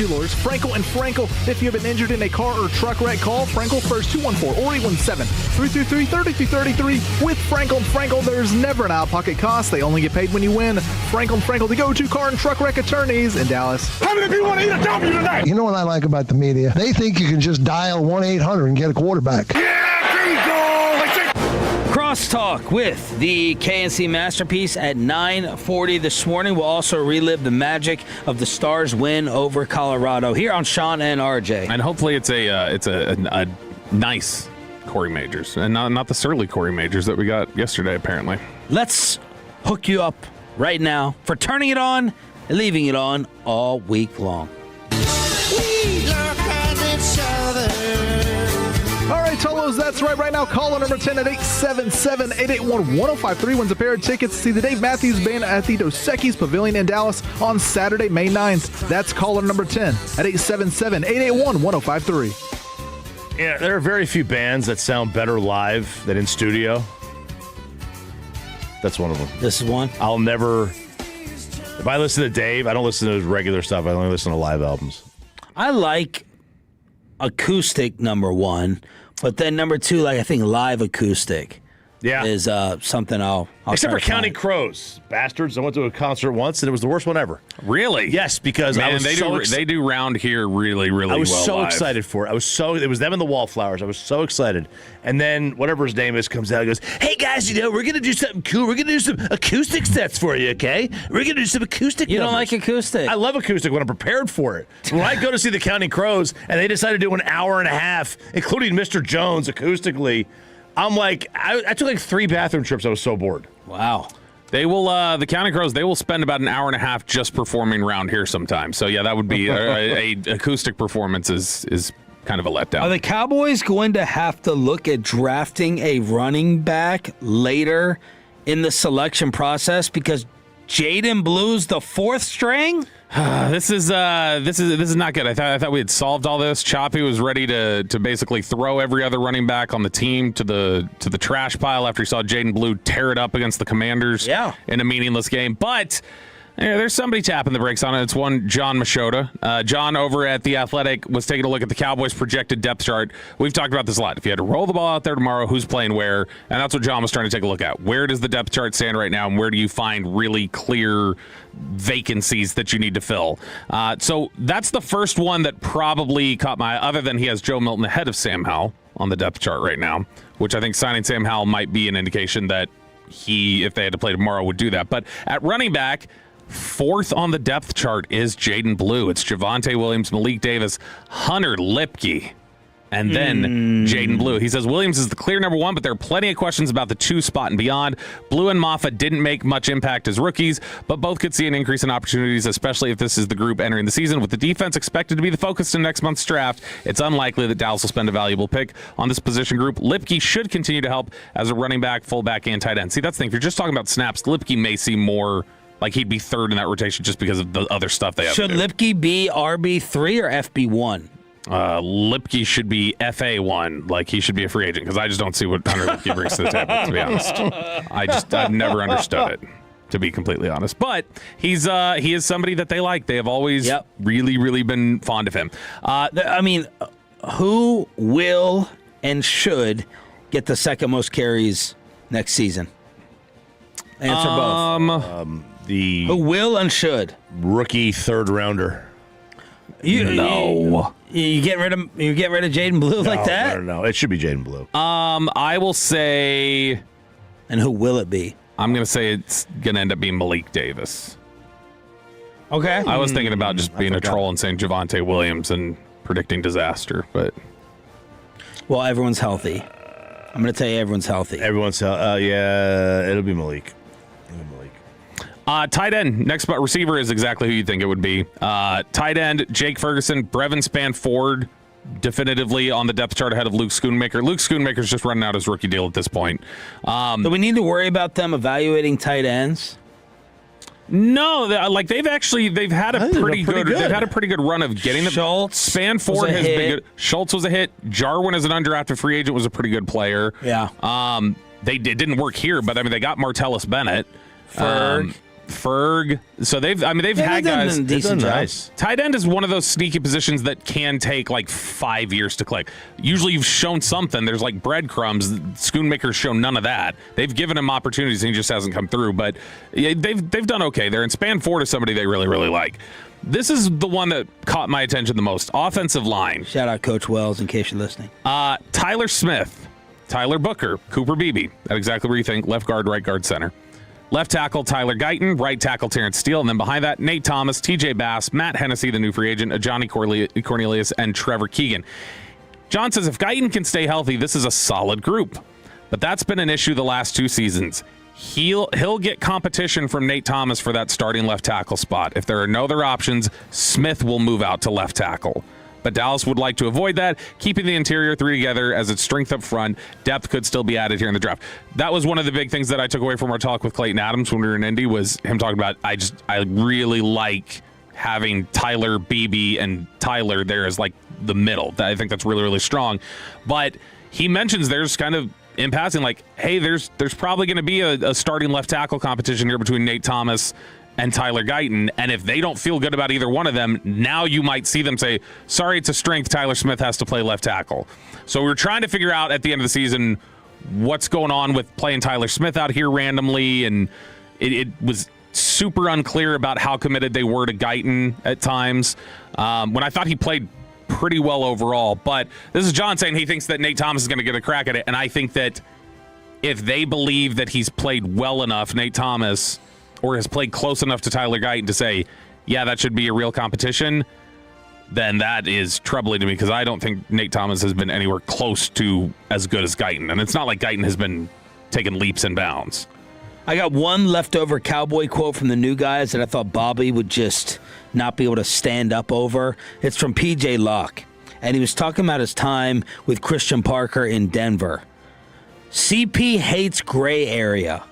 Energy Lures, Frankel and Frankel. If you have been injured in a car or truck wreck, call Frankel first, 214 or 817-333-3333. With Frankel and Frankel, there's never an out-of-pocket cost. They only get paid when you win. Frankel and Frankel, the go-to car and truck wreck attorneys in Dallas. How many people want to eat a W tonight? You know what I like about the media? They think you can just dial 1-800 and get a quarterback. Crosstalk with the KNC Masterpiece at 9:40 this morning. We'll also relive the magic of the Stars' win over Colorado here on Sean and RJ. And hopefully it's a nice Corey Majors and not the surly Corey Majors that we got yesterday, apparently. Let's hook you up right now for turning it on and leaving it on all week long. All right, Tolos, that's right now. Caller number 10 at 877-881-1053 wins a pair of tickets to see the Dave Matthews Band at the Dos Equis Pavilion in Dallas on Saturday, May 9th. That's caller number 10 at 877-881-1053. Yeah, there are very few bands that sound better live than in studio. That's one of them. This is one? I'll never... If I listen to Dave, I don't listen to his regular stuff. I only listen to live albums. I like acoustic, number one. But then number two, I think live acoustic is something I'll Except for Counting Crows. Bastards. I went to a concert once, and it was the worst one ever. Really? Yes, because Man, I was they do round here really, really well. I was so live. excited for it. It was them and the Wallflowers. I was so excited. And then whatever his name is comes out and goes, hey, guys, we're going to do something cool. We're going to do some acoustic sets for you, okay? We're going to do some acoustic You don't numbers." like acoustic? I love acoustic when I'm prepared for it. When I go to see the Counting Crows and they decide to do an hour and a half, including Mr. Jones acoustically, I'm like, I took like 3 bathroom trips. I was so bored. Wow. They will, the Counting Crows, they will spend about an hour and a half just performing round here sometimes. So, yeah, that would be a acoustic performance is kind of a letdown. Are the Cowboys going to have to look at drafting a running back later in the selection process because Jaden Blue's the 4th string? This is not good. I thought we had solved all this. Choppy was ready to basically throw every other running back on the team to the trash pile after he saw Jaden Blue tear it up against the Commanders in a meaningless game. But there's somebody tapping the brakes on it. It's one John Machota. John over at The Athletic was taking a look at the Cowboys' projected depth chart. We've talked about this a lot. If you had to roll the ball out there tomorrow, who's playing where? And that's what John was trying to take a look at. Where does the depth chart stand right now, and where do you find really clear vacancies that you need to fill? So that's the first one that probably caught my eye, other than he has Joe Milton ahead of Sam Howell on the depth chart right now, which I think signing Sam Howell might be an indication that he, if they had to play tomorrow, would do that. But at running back, 4th on the depth chart is Jaden Blue. It's Javonte Williams, Malik Davis, Hunter Lipke, and then Jaden Blue. He says Williams is the clear number 1, but there are plenty of questions about the 2 spot and beyond. Blue and Moffa didn't make much impact as rookies, but both could see an increase in opportunities, especially if this is the group entering the season. With the defense expected to be the focus in next month's draft, it's unlikely that Dallas will spend a valuable pick on this position group. Lipke should continue to help as a running back, fullback, and tight end. See, that's the thing. If you're just talking about snaps, Lipke may see more like he'd be 3rd in that rotation just because of the other stuff they have. Should Lipke be RB3 or FB1? Lipke should be FA1. Like, he should be a free agent because I just don't see what Hunter Lipke brings to the table, to be honest. I've never understood it, to be completely honest. But he is somebody that they like. They have always really, really been fond of him. Who will and should get the 2nd most carries next season? Answer both. Who will and should? Rookie 3rd rounder. You get rid of Jaden Blue like that? No. It should be Jaden Blue. I will say, and who will it be? I'm going to say it's going to end up being Malik Davis. Okay. I was thinking about just being a troll and saying Javonte Williams and predicting disaster, but well, everyone's healthy. I'm going to tell you, everyone's healthy. Everyone's healthy. Yeah, it'll be Malik. Tight end, next spot receiver is exactly who you think it would be. Tight end, Jake Ferguson, Brevin Spanford, definitively on the depth chart ahead of Luke Schoonmaker. Luke Schoonmaker's just running out his rookie deal at this point. Do we need to worry about them evaluating tight ends? No, they've had a pretty good. They've had a pretty good run of getting them. Schultz, Spanford has been good. Schultz was a hit. Jarwin, as an undrafted free agent, was a pretty good player. Yeah. It didn't work here, but I mean they got Martellus Bennett. Ferg. Ferg. So they've had guys. Decent job. Nice. Tight end is one of those sneaky positions that can take like 5 years to click. Usually you've shown something. There's like breadcrumbs. Schoonmaker's shown none of that. They've given him opportunities and he just hasn't come through. But yeah, they've done okay there. And span 4 to somebody they really, really like. This is the one that caught my attention the most. Offensive line. Shout out Coach Wells in case you're listening. Tyler Smith, Tyler Booker, Cooper Beebe. That's exactly where you think. Left guard, right guard, center. Left tackle, Tyler Guyton. Right tackle, Terrence Steele. And then behind that, Nate Thomas, TJ Bass, Matt Hennessy, the new free agent, Johnny Cornelius, and Trevor Keegan. John says if Guyton can stay healthy, this is a solid group. But that's been an issue the last 2 seasons. He'll get competition from Nate Thomas for that starting left tackle spot. If there are no other options, Smith will move out to left tackle. But Dallas would like to avoid that, keeping the interior 3 together as its strength up front. Depth could still be added here in the draft. That was one of the big things that I took away from our talk with Clayton Adams when we were in Indy, was him talking about, I really like having Tyler, Beebe, and Tyler there as like the middle. I think that's really, really strong. But he mentions there's kind of in passing, like, hey, there's probably going to be a starting left tackle competition here between Nate Thomas and Tyler Guyton, and if they don't feel good about either one of them, now you might see them say, sorry, it's a strength, Tyler Smith has to play left tackle. So we're trying to figure out at the end of the season what's going on with playing Tyler Smith out here randomly, and it was super unclear about how committed they were to Guyton at times, when I thought he played pretty well overall. But this is John saying he thinks that Nate Thomas is going to get a crack at it, and I think that if they believe that he's played well enough, Nate Thomas, or has played close enough to Tyler Guyton to say, yeah, that should be a real competition, then that is troubling to me, because I don't think Nate Thomas has been anywhere close to as good as Guyton. And it's not like Guyton has been taking leaps and bounds. I got one leftover Cowboy quote from the new guys that I thought Bobby would just not be able to stand up over. It's from P.J. Locke, and he was talking about his time with Christian Parker in Denver. CP hates gray area.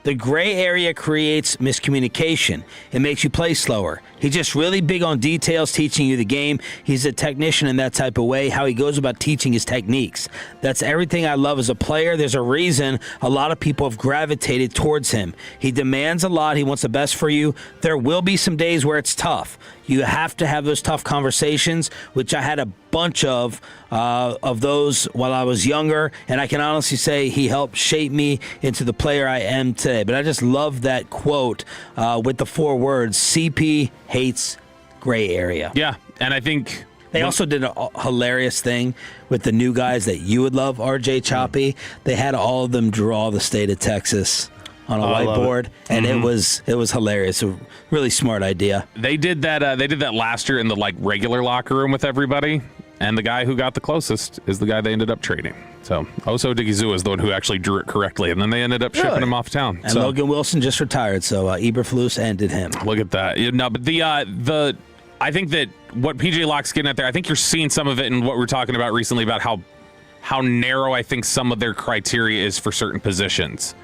The gray area creates miscommunication. It makes you play slower. He's just really big on details, teaching you the game. He's a technician in that type of way, how he goes about teaching his techniques. That's everything I love as a player. There's a reason a lot of people have gravitated towards him. He demands a lot. He wants the best for you. There will be some days where it's tough. You have to have those tough conversations, which I had a bunch of those while I was younger, and I can honestly say he helped shape me into the player I am today. But I just love that quote with the 4 words, CP hates gray area. Yeah, and I think they also did a hilarious thing with the new guys that you would love, RJ Choppy. They had all of them draw the state of Texas on a whiteboard, and it was hilarious. A really smart idea. They did that. They did that last year in the regular locker room with everybody, and the guy who got the closest is the guy they ended up trading. So Oso Digizua is the one who actually drew it correctly, and then they ended up shipping him off town. And Logan Wilson just retired, so Eberflus ended him. Look at that. No, but the I think that what PJ Locke's getting at there, I think you're seeing some of it in what we were talking about recently about how narrow I think some of their criteria is for certain positions.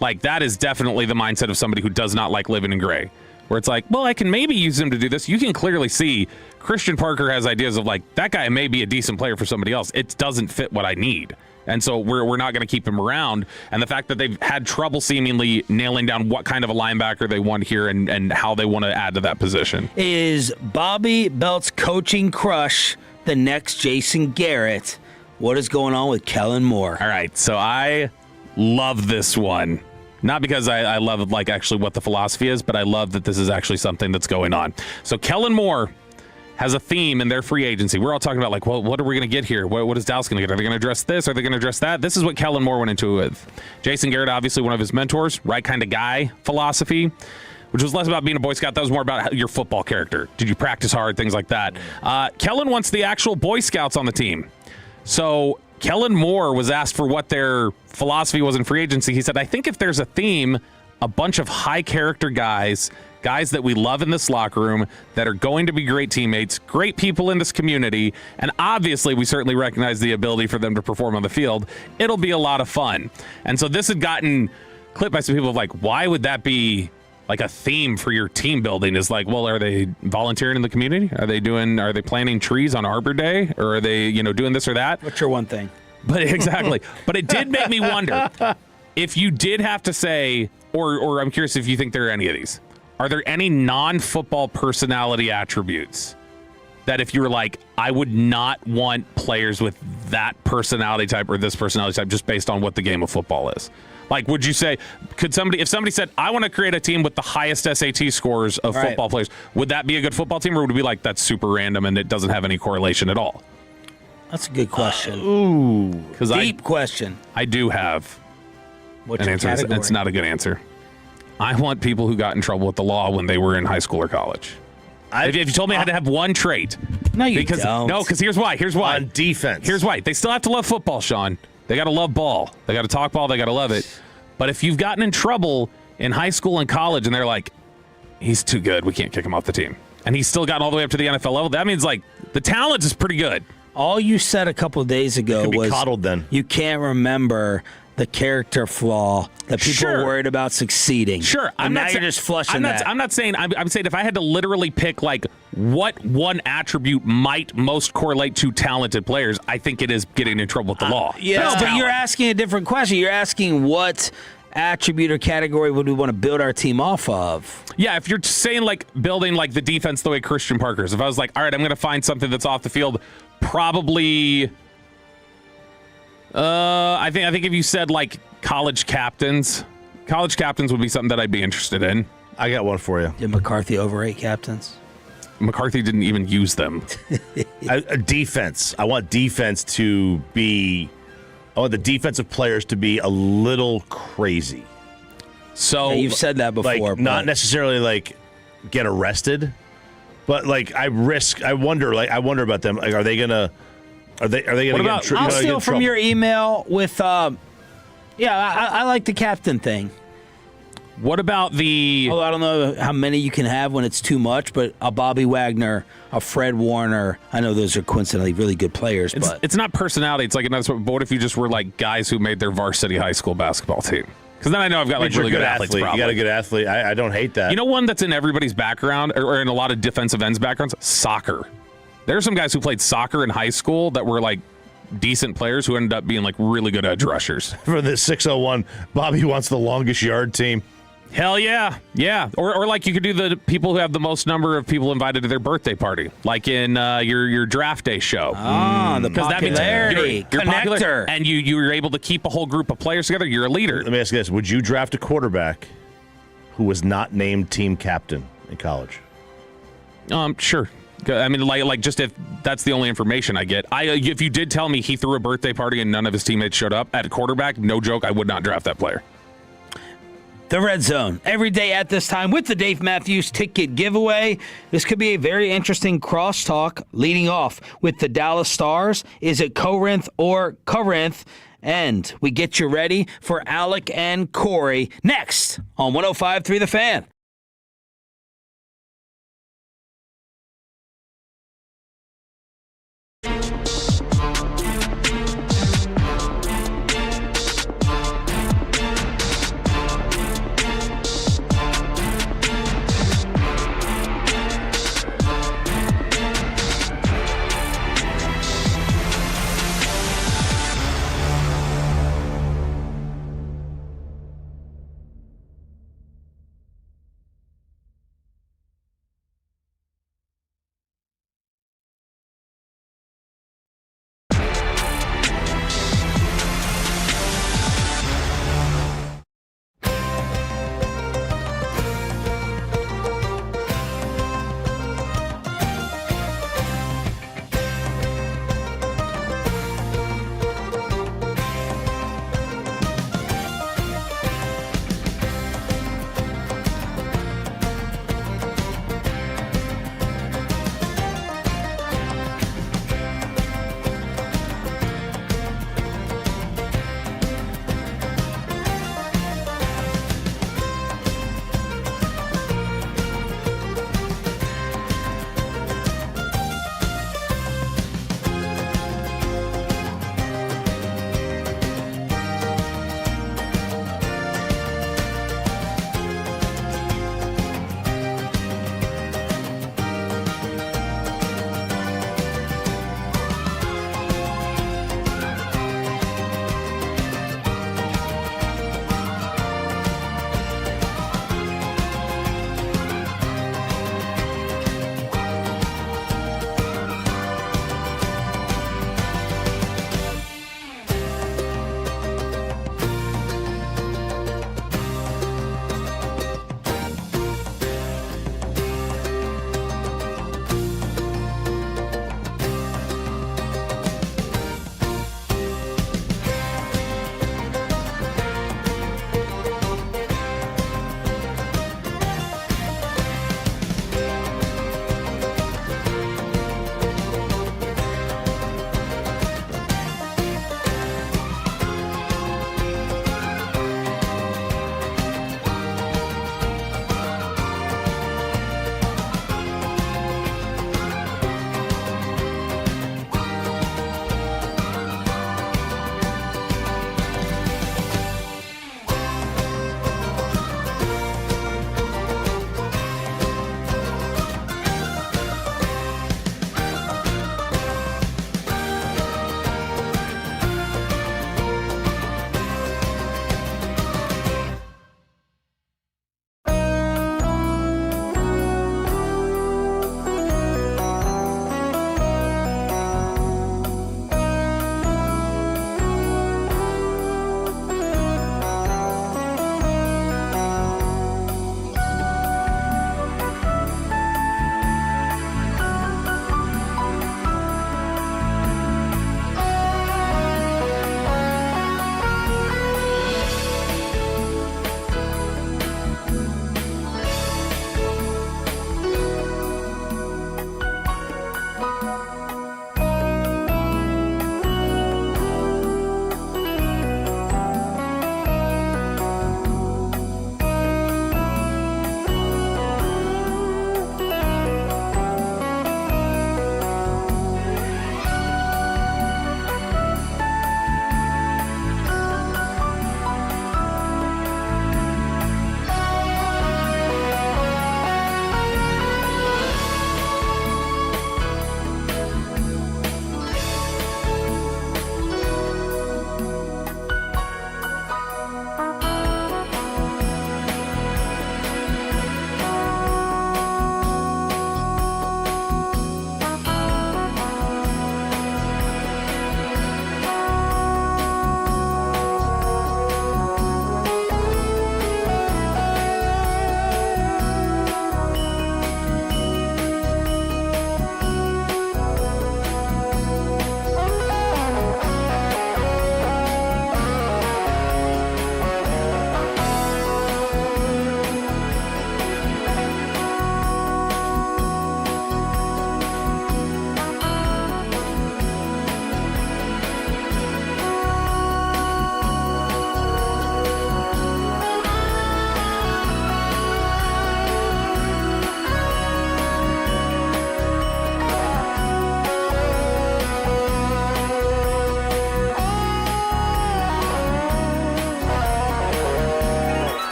Like, that is definitely the mindset of somebody who does not like living in gray, where it's like, well, I can maybe use him to do this. You can clearly see Christian Parker has ideas of like, that guy may be a decent player for somebody else. It doesn't fit what I need. And so we're not going to keep him around. And the fact that they've had trouble seemingly nailing down what kind of a linebacker they want here and how they want to add to that position. Is Bobby Belt's coaching crush the next Jason Garrett? What is going on with Kellen Moore? All right, so I love this one. Not because I love actually what the philosophy is, but I love that this is actually something that's going on. So Kellen Moore has a theme in their free agency. We're all talking about well, what are we going to get here? What is Dallas going to get? Are they going to address this? Are they going to address that? This is what Kellen Moore went into it with. Jason Garrett, obviously one of his mentors, right kind of guy philosophy, which was less about being a Boy Scout. That was more about your football character. Did you practice hard? Things like that. Kellen wants the actual Boy Scouts on the team. So Kellen Moore was asked for what their philosophy was in free agency. He said, I think if there's a theme, a bunch of high character guys that we love in this locker room that are going to be great teammates, great people in this community, and obviously we certainly recognize the ability for them to perform on the field, it'll be a lot of fun. And so this had gotten clipped by some people of why would that be a theme for your team building? Is well, are they volunteering in the community? Are they planting trees on Arbor Day? Or are they, doing this or that? What's your one thing? But exactly. But it did make me wonder if you did have to say, or I'm curious if you think there are any of these. are there any non-football personality attributes that if you were like, I would not want players with that personality type or this personality type just based on what the game of football is? Like, would you say, if somebody said, I want to create a team with the highest SAT scores of football players, would that be a good football team, or would it be like, that's super random and it doesn't have any correlation at all? That's a good question. Deep question. I do have What's an your answer. category? It's not a good answer. I want people who got in trouble with the law when they were in high school or college. If you told me I had to have one trait. No, you don't. No, because here's why. On defense. Here's why. They still have to love football, Sean. They got to love ball. They got to talk ball. They got to love it. But if you've gotten in trouble in high school and college and they're like, he's too good, we can't kick him off the team, and he's still gotten all the way up to the NFL level, that means like the talent is pretty good. All you said a couple of days ago was coddled then. You can't remember the character flaw that people are worried about succeeding. Sure, you're just flushing that. I'm not saying. I'm saying if I had to literally pick like what one attribute might most correlate to talented players, I think it is getting in trouble with the law. No, but you're asking a different question. You're asking what attribute or category would we want to build our team off of? Yeah, if you're saying like building like the defense the way Christian Parker's, if I was like, all right, I'm going to find something that's off the field, probably. I think if you said like college captains would be something that I'd be interested in. I got one for you. Did McCarthy overrate captains? McCarthy didn't even use them. A defense. I want defense to be. I want the defensive players to be a little crazy. So you've said that before, like not necessarily like get arrested, but like I wonder about them. Like, are they gonna get I'll steal from your email with. I like the captain thing. What about the? I don't know how many you can have when it's too much, but a Bobby Wagner, a Fred Warner. I know those are coincidentally really good players, but it's not personality. It's like another. But what if you just were like guys who made their varsity high school basketball team? Because then I know I've got like really good athletes. You got a good athlete. I don't hate that. You know, one that's in everybody's background or in a lot of defensive ends backgrounds. Soccer. There are some guys who played soccer in high school that were like decent players who ended up being like really good edge rushers. For the 601, Bobby wants the longest yard team. Hell yeah. Yeah. Or like you could do the people who have the most number of people invited to their birthday party, like in your draft day show. The popularity. You're Connector. popular, and you're able to keep a whole group of players together. You're a leader. Let me ask you this. Would you draft a quarterback who was not named team captain in college? Sure. I mean, like just if that's the only information I get. If you did tell me he threw a birthday party and none of his teammates showed up at quarterback, no joke, I would not draft that player. The Red Zone, every day at this time with the Dave Matthews Ticket Giveaway. This could be a very interesting crosstalk leading off with the Dallas Stars. Is it Corinth or Corinth? And we get you ready for Alec and Corey next on 105.3 The Fan.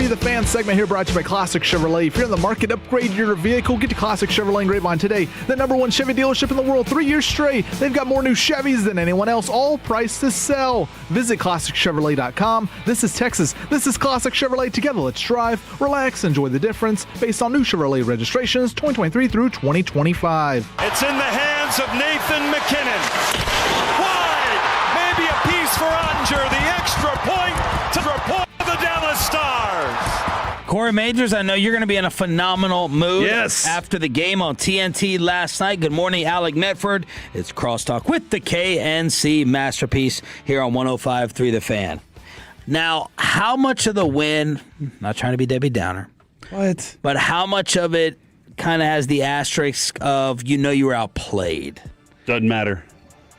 105.3 The Fan segment here brought to you by Classic Chevrolet. If you're in the market, upgrade your vehicle. Get to Classic Chevrolet in Grapevine today. The #1 Chevy dealership in the world, 3 years straight. They've got more new Chevys than anyone else, all priced to sell. Visit ClassicChevrolet.com. This is Texas. This is Classic Chevrolet. Together, let's drive, relax, enjoy the difference based on new Chevrolet registrations 2023 through 2025. It's in the hands of Nathan McKinnon. Wide! Maybe a piece for Ottinger. The extra point to report the Dallas Stars. Corey Majors, I know you're going to be in a phenomenal mood Yes. after the game on TNT last night. Good morning, Alec Medford. It's Crosstalk with the KNC Masterpiece here on 105.3 The Fan. Now, how much of the win, not trying to be Debbie Downer, but how much of it kind of has the asterisk of you were outplayed? Doesn't matter.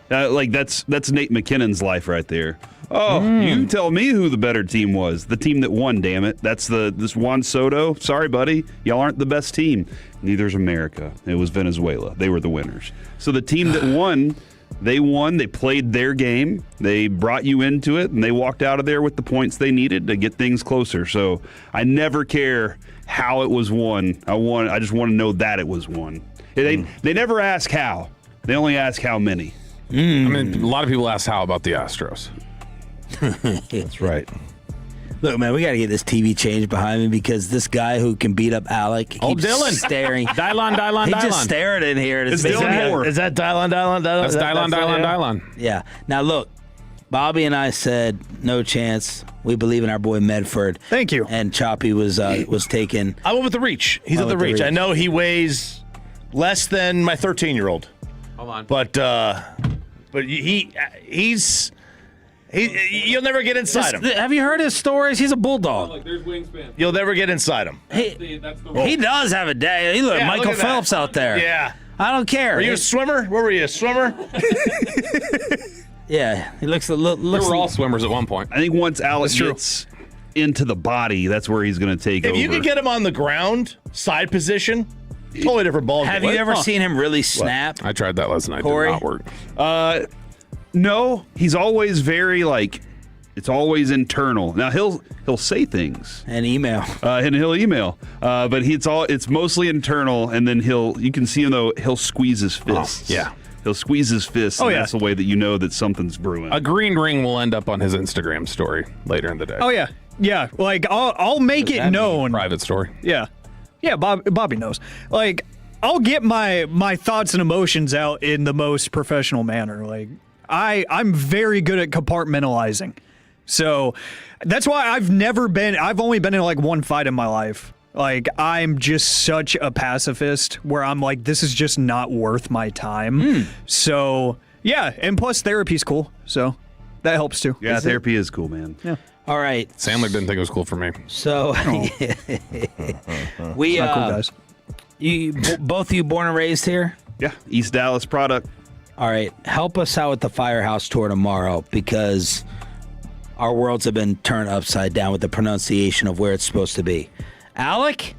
That's Nate McKinnon's life right there. Oh, you tell me who the better team was. The team that won, damn it. That's this Juan Soto. Sorry, buddy. Y'all aren't the best team. Neither's America. It was Venezuela. They were the winners. So the team that won, they won. They played their game. They brought you into it, and they walked out of there with the points they needed to get things closer. So I never care how it was won. I just want to know that it was won. They never ask how. They only ask how many. I mean, a lot of people ask how about the Astros. That's right. Look, man, we got to get this TV changed behind me because this guy who can beat up Alec keeps Dylan. staring. Dylon. He just staring in here. It's Dylan Moore. Is that Dylon? That's Dylon. Yeah. Now, look, Bobby and I said no chance. We believe in our boy Medford. Thank you. And Choppy was taken. I went with the reach. He's at the reach. I know he less than my 13-year-old. Hold on. But he's you'll never get inside him. Have you heard his stories? He's a bulldog. Look, there's Wingspan. You'll never get inside him. He does have a day. He look Yeah, Michael look at Phelps that. out there. Yeah. I don't care. Were you a swimmer? Where were you, a swimmer? Yeah, he looks. We were all swimmers at one point. I think once Alex gets into the body, that's where he's going to take over. If you could get him on the ground, side position, totally different ball. Have you ever seen him really snap? I tried that last night. Corey? Did not work. No, he's always very it's always internal. Now he'll say things and email, he'll email, but it's mostly internal. And then you can see him though he'll squeeze his fists. Yeah. He'll squeeze his fists. Oh, and yeah. That's the way that you know that something's brewing. A green ring will end up on his Instagram story later in the day. Oh yeah, yeah. Like I'll make it known. Private story. Yeah, yeah. Bobby knows. Like I'll get my thoughts and emotions out in the most professional manner. Like I'm very good at compartmentalizing. So that's why I've only been in like one fight in my life. Like I'm just such a pacifist where I'm like, this is just not worth my time. So yeah, and plus therapy's cool. So that helps too. Yeah, therapy is cool, man. Yeah. All right. Sandler didn't think it was cool for me. So we not cool, guys. Both of you born and raised here? Yeah, East Dallas product. All right, help us out with the Firehouse tour tomorrow because our worlds have been turned upside down with the pronunciation of where it's supposed to be. Alec,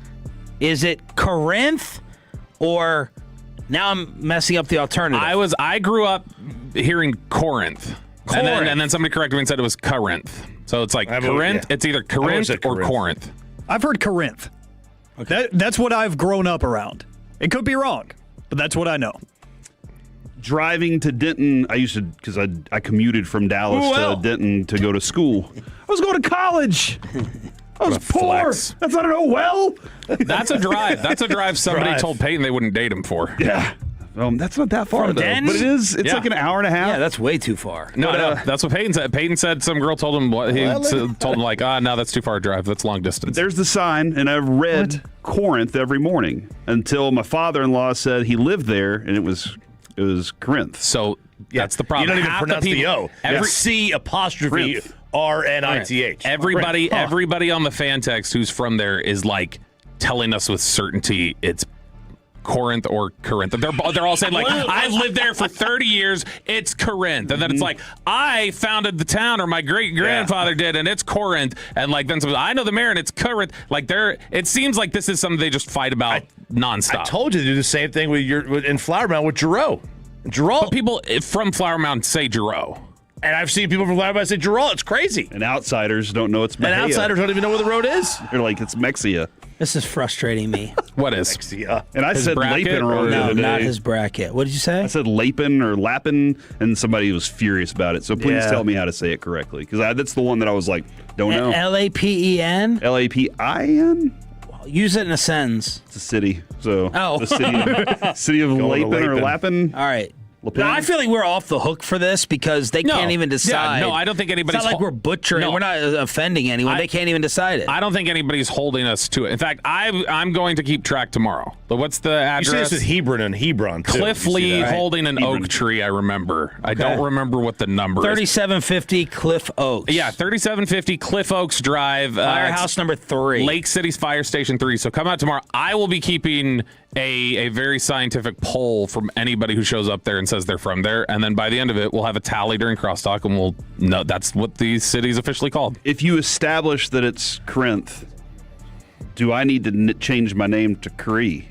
is it Corinth or now I'm messing up the alternative? I grew up hearing Corinth. And then somebody corrected me and said it was Corinth. So it's like Corinth. Yeah. It's either Corinth or Corinth. I've heard Corinth. Okay. That's what I've grown up around. It could be wrong, but that's what I know. Driving to Denton, I used to, because I commuted from Dallas to Denton to go to school. I was going to college. I was poor. Flex. That's not That's a drive. That's a drive somebody told Peyton they wouldn't date him for. Yeah. That's not that far, From though. Denton? But it's like an hour and a half. Yeah, that's way too far. No, that's what Peyton said. Peyton said some girl told him told him like, no, that's too far a drive. That's long distance. There's the sign, and I've read Corinth every morning until my father-in-law said he lived there, and it was Corinth. So that's the problem. You don't even pronounce the O. C apostrophe RNITH. Everybody on the fan text who's from there is like telling us with certainty it's Corinth or Corinth. They're all saying like, I've lived there for 30 years. It's Corinth, and then it's like, I founded the town, or my great grandfather did, and it's Corinth. And like then I know the mayor, and it's Corinth. Like it seems like this is something they just fight about nonstop. I told you to do the same thing in Flower Mound with Giroux. But people from Flower Mound say Giroux. And I've seen people from Gladbach say Gerald. It's crazy. And outsiders don't know it's Mejia. And outsiders don't even know where the road is. They're like, it's Mexia. This is frustrating me. What is? Mexia. And I said Lapin wrong the other day. Not his bracket. What did you say? I said Lapin or Lapin, and somebody was furious about it. So please tell me how to say it correctly, because that's the one that I was like, don't know. Lapen? Lapin? Use it in a sentence. It's a city. So the city of Lapin or Lapin. All right. No, I feel like we're off the hook for this because they can't even decide. Yeah, no, I don't think anybody's... It's not like we're butchering. No. We're not offending anyone. They can't even decide it. I don't think anybody's holding us to it. In fact, I'm going to keep track tomorrow. But what's the address? You say this with Hebron and Hebron, too. Cliff Lee holding an oak tree, I remember. Okay. I don't remember what the number 3750 Cliff Oaks. Yeah, 3750 Cliff Oaks Drive. Firehouse number 3. Lake City's Fire Station 3. So come out tomorrow. I will be keeping a very scientific poll from anybody who shows up there and says they're from there. And then by the end of it, we'll have a tally during crosstalk, and we'll know that's what the city's officially called. If you establish that it's Corinth, do I need to change my name to Cree?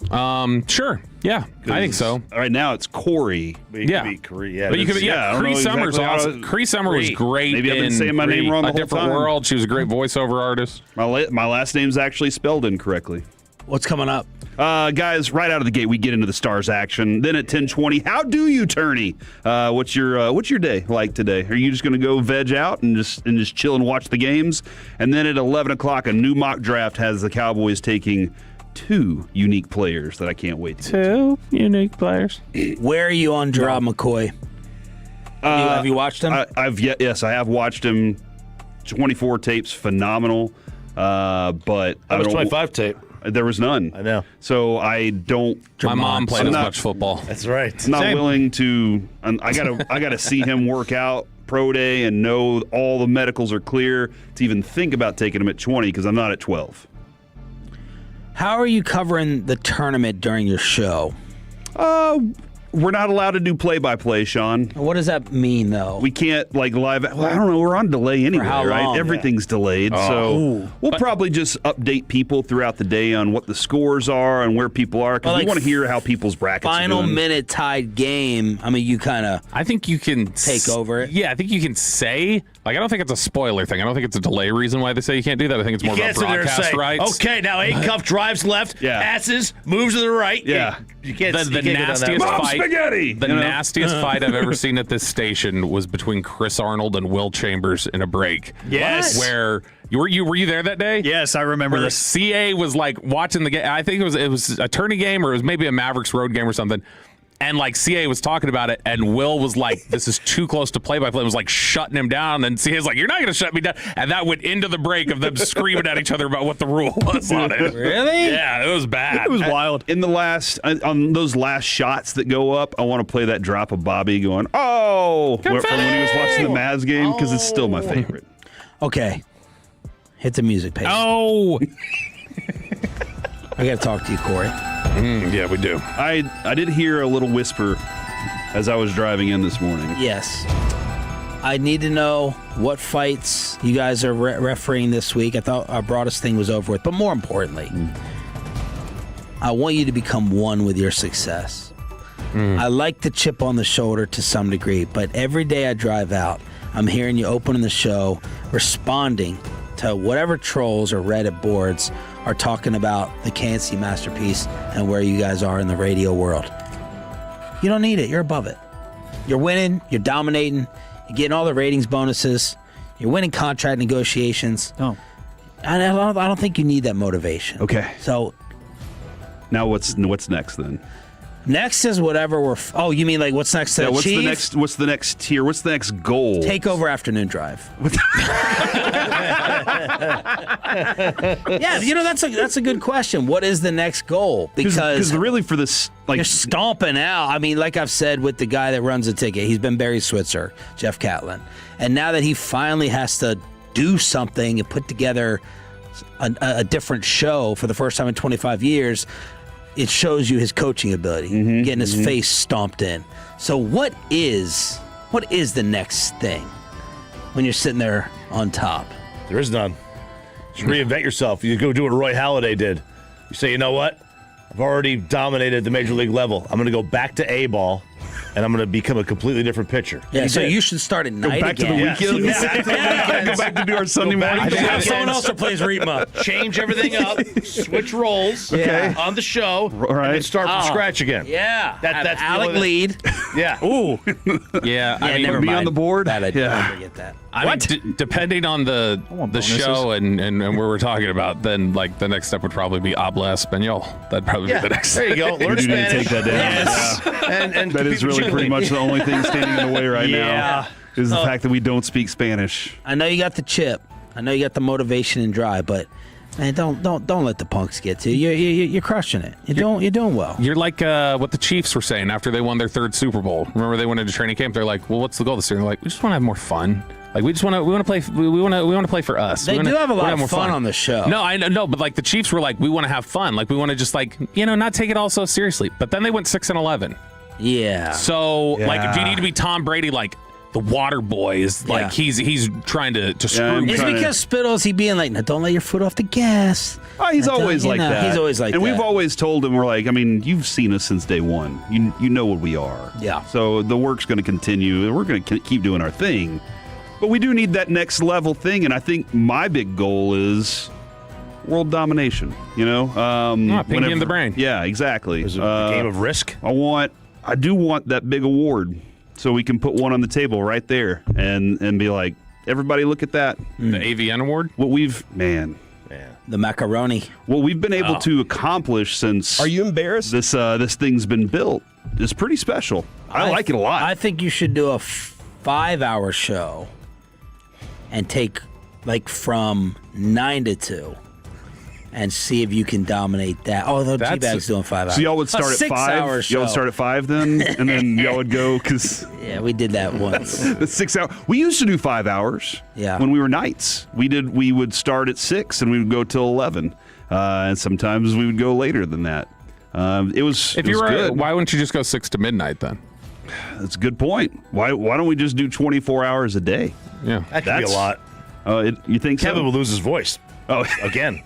Sure. Yeah, I think so. Right now it's Corey. But you could be Cree. Yeah, but you could be, Cree Summer's awesome. Cree Summer was great. Maybe I've been saying my name wrong the whole time. A Different World. She was a great voiceover artist. My last name's actually spelled incorrectly. What's coming up? Guys, right out of the gate, we get into the Stars action. Then at 10:20, how do you, Tourney? What's your day like today? Are you just going to go veg out and just chill and watch the games? And then at 11 o'clock, a new mock draft has the Cowboys taking 2 unique players that I can't wait to get to. 2 unique players. Where are you on Gerard McCoy? Have you watched him? Yes, I have watched him. 24 tapes, phenomenal. But I was 25 tape. There was none. I know. So I don't. My mom played as much football. That's right. I'm not willing to. I gotta see him work out pro day and know all the medicals are clear to even think about taking him at 20 because I'm not at 12. How are you covering the tournament during your show? We're not allowed to do play-by-play, Sean. What does that mean, though? We can't, live... Well, I don't know. We're on delay anyway, right? Long? Everything's delayed. So we'll probably just update people throughout the day on what the scores are and where people are, because we want to hear how people's brackets are doing. Final minute tied game. I mean, you kind of... I think you can... take over it. Yeah, I think you can say... I don't think it's a spoiler thing. I don't think it's a delay reason why they say you can't do that. I think it's more about broadcast rights. Okay, now 8 Cup drives left, passes, moves to the right. Yeah. You can't the nastiest fight. Spaghetti! The nastiest fight I've ever seen at this station was between Chris Arnold and Will Chambers in a break. Yes. Where were you there that day? Yes, I remember where this. CA was watching the game. I think it was a tourney game, or it was maybe a Mavericks road game or something. And CA was talking about it, and Will was like, "This is too close to play-by-play." Was shutting him down, and CA's like, "You're not going to shut me down." And that went into the break of them screaming at each other about what the rule was on it. Really? Yeah, it was bad. It was wild. In the last, on those last shots that go up, I want to play that drop of Bobby going, "Oh!" from when he was watching the Mavs game, because it's still my favorite. Okay, hit the music page. Oh. I got to talk to you, Corey. Yeah, we do. I did hear a little whisper as I was driving in this morning. Yes. I need to know what fights you guys are refereeing this week. I thought our broadest thing was over with. But more importantly, I want you to become one with your success. I like the chip on the shoulder to some degree, but every day I drive out, I'm hearing you opening the show, responding to whatever trolls or Reddit boards are talking about the KNC masterpiece and where you guys are in the radio world. You don't need it. You're above it. You're winning. You're dominating. You're getting all the ratings bonuses. You're winning contract negotiations. Oh. I don't think you need that motivation. Okay. So now what's next then? Next is whatever oh, you mean what's next to achieve? What's the next tier? What's the next goal? Take over afternoon drive. Yeah, that's a good question. What is the next goal? Because really for this, you're stomping out. I mean, like I've said with the guy that runs the ticket, he's been Barry Switzer, Jeff Catlin. And now that he finally has to do something and put together a different show for the first time in 25 years, it shows you his coaching ability, getting his face stomped in. So what is the next thing when you're sitting there on top? There is none. Just reinvent yourself. You go do what Roy Halladay did. You say, you know what? I've already dominated the major league level. I'm going to go back to A-ball, and I'm going to become a completely different pitcher. Yeah, so you should start at night back to the again. weekend. Go back to do our Sunday morning. Have someone else that plays Reetma. Change everything up, switch roles on the show, right. and start from scratch again. Yeah. That's Alec lead. Yeah. Ooh. Yeah. I mean, never be mind. on the board. Bad idea. Never get that. I mean, depending on the show and where we're talking about, then like the next step would probably be habla español. That'd probably be the next. There you go. Learn We do need to Spanish. take that down. Yes. Yeah. And That is really pretty much the only thing standing in the way right now. Is the fact that we don't speak Spanish. I know you got the chip. I know you got the motivation and drive, but man, don't let the punks get to you. You're crushing it. You're doing well. You're like what the Chiefs were saying after they won their 3rd Super Bowl. Remember they went into training camp. They're like, "Well, what's the goal this year?" They're like, "We just want to have more fun. Like we want to play. We want to play for us. They do have a lot of fun on the show. No, I know, but like the Chiefs were like, we want to have fun. Like we want to just like not take it all so seriously. But then they went 6-11. Yeah. So like, do you need to be Tom Brady? Like the water boy is like he's trying to screw me. It's because Spittles, he being like, "No, don't let your foot off the gas." Oh, he's always like that. He's always like and that. we've always told him, we're like, I mean, you've seen us since day one. You know what we are. Yeah. So the work's going to continue. We're going to keep doing our thing. But we do need that next level thing. And I think my big goal is world domination, pinky in the brain. Yeah, exactly. Is it a game of risk? I do want that big award so we can put one on the table right there and be like, everybody look at that. The AVN award? What the macaroni. What we've been able to accomplish since Are you embarrassed? this thing's been built is pretty special. I like it a lot. I think you should do a 5-hour show and take like from 9 to 2 and see if you can dominate that. Oh, the G-Bag's doing 5 hours. So y'all would start at 5? Y'all would start at 5 then? And then y'all would go because... Yeah, we did that once. The 6 hours. We used to do 5 hours when we were Knights. We would start at 6 and we would go till 11. And sometimes we would go later than that. It was good. Why wouldn't you just go 6 to midnight then? That's a good point. Why don't we just do 24 hours a day? Yeah. That could be a lot. You think Kevin so? will lose his voice. Oh, again.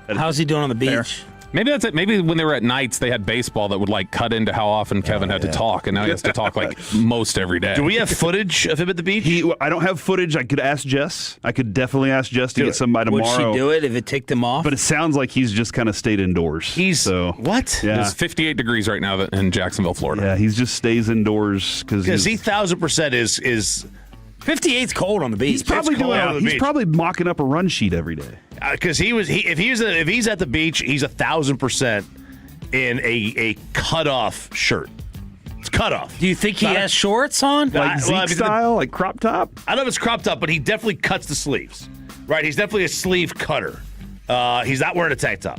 How's he doing on the beach? Maybe that's it. Maybe when they were at Knights, they had baseball that would like cut into how often Kevin had to talk, and now he has to talk like most every day. Do we have footage of him at the beach? I don't have footage. I could ask Jess. I could definitely ask Jess to get somebody tomorrow. Would she do it if it ticked him off? But it sounds like he's just kind of stayed indoors. What? Yeah. It's 58 degrees right now in Jacksonville, Florida. Yeah, he just stays indoors because he 1,000% is 58's cold on the beach. He's probably probably mocking up a run sheet every day. Because if he's at the beach, he's 1,000% in a cutoff shirt. It's cutoff. Do you think he has shorts on? Like Zeke style, like crop top? I don't know if it's crop top, but he definitely cuts the sleeves. Right? He's definitely a sleeve cutter. He's not wearing a tank top.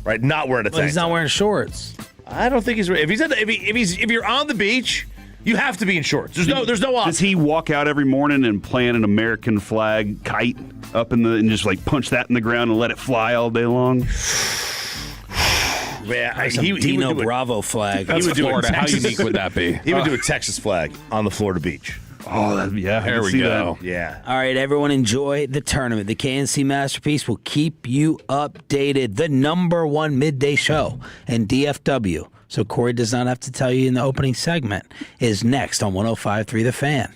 Right? Not wearing a tank top. He's not wearing shorts. I don't think he's. If you're on the beach, you have to be in shorts. There's no option. Does he walk out every morning and plant an American flag kite up and just like punch that in the ground and let it fly all day long? Yeah, he would do Bravo flag. That's Florida. How unique would that be? He would do a Texas flag on the Florida beach. Oh, there we go. That. Yeah. All right, everyone, enjoy the tournament. The KNC Masterpiece will keep you updated. The #1 midday show in DFW. So Corey does not have to tell you in the opening segment. Is next on 105.3 The Fan.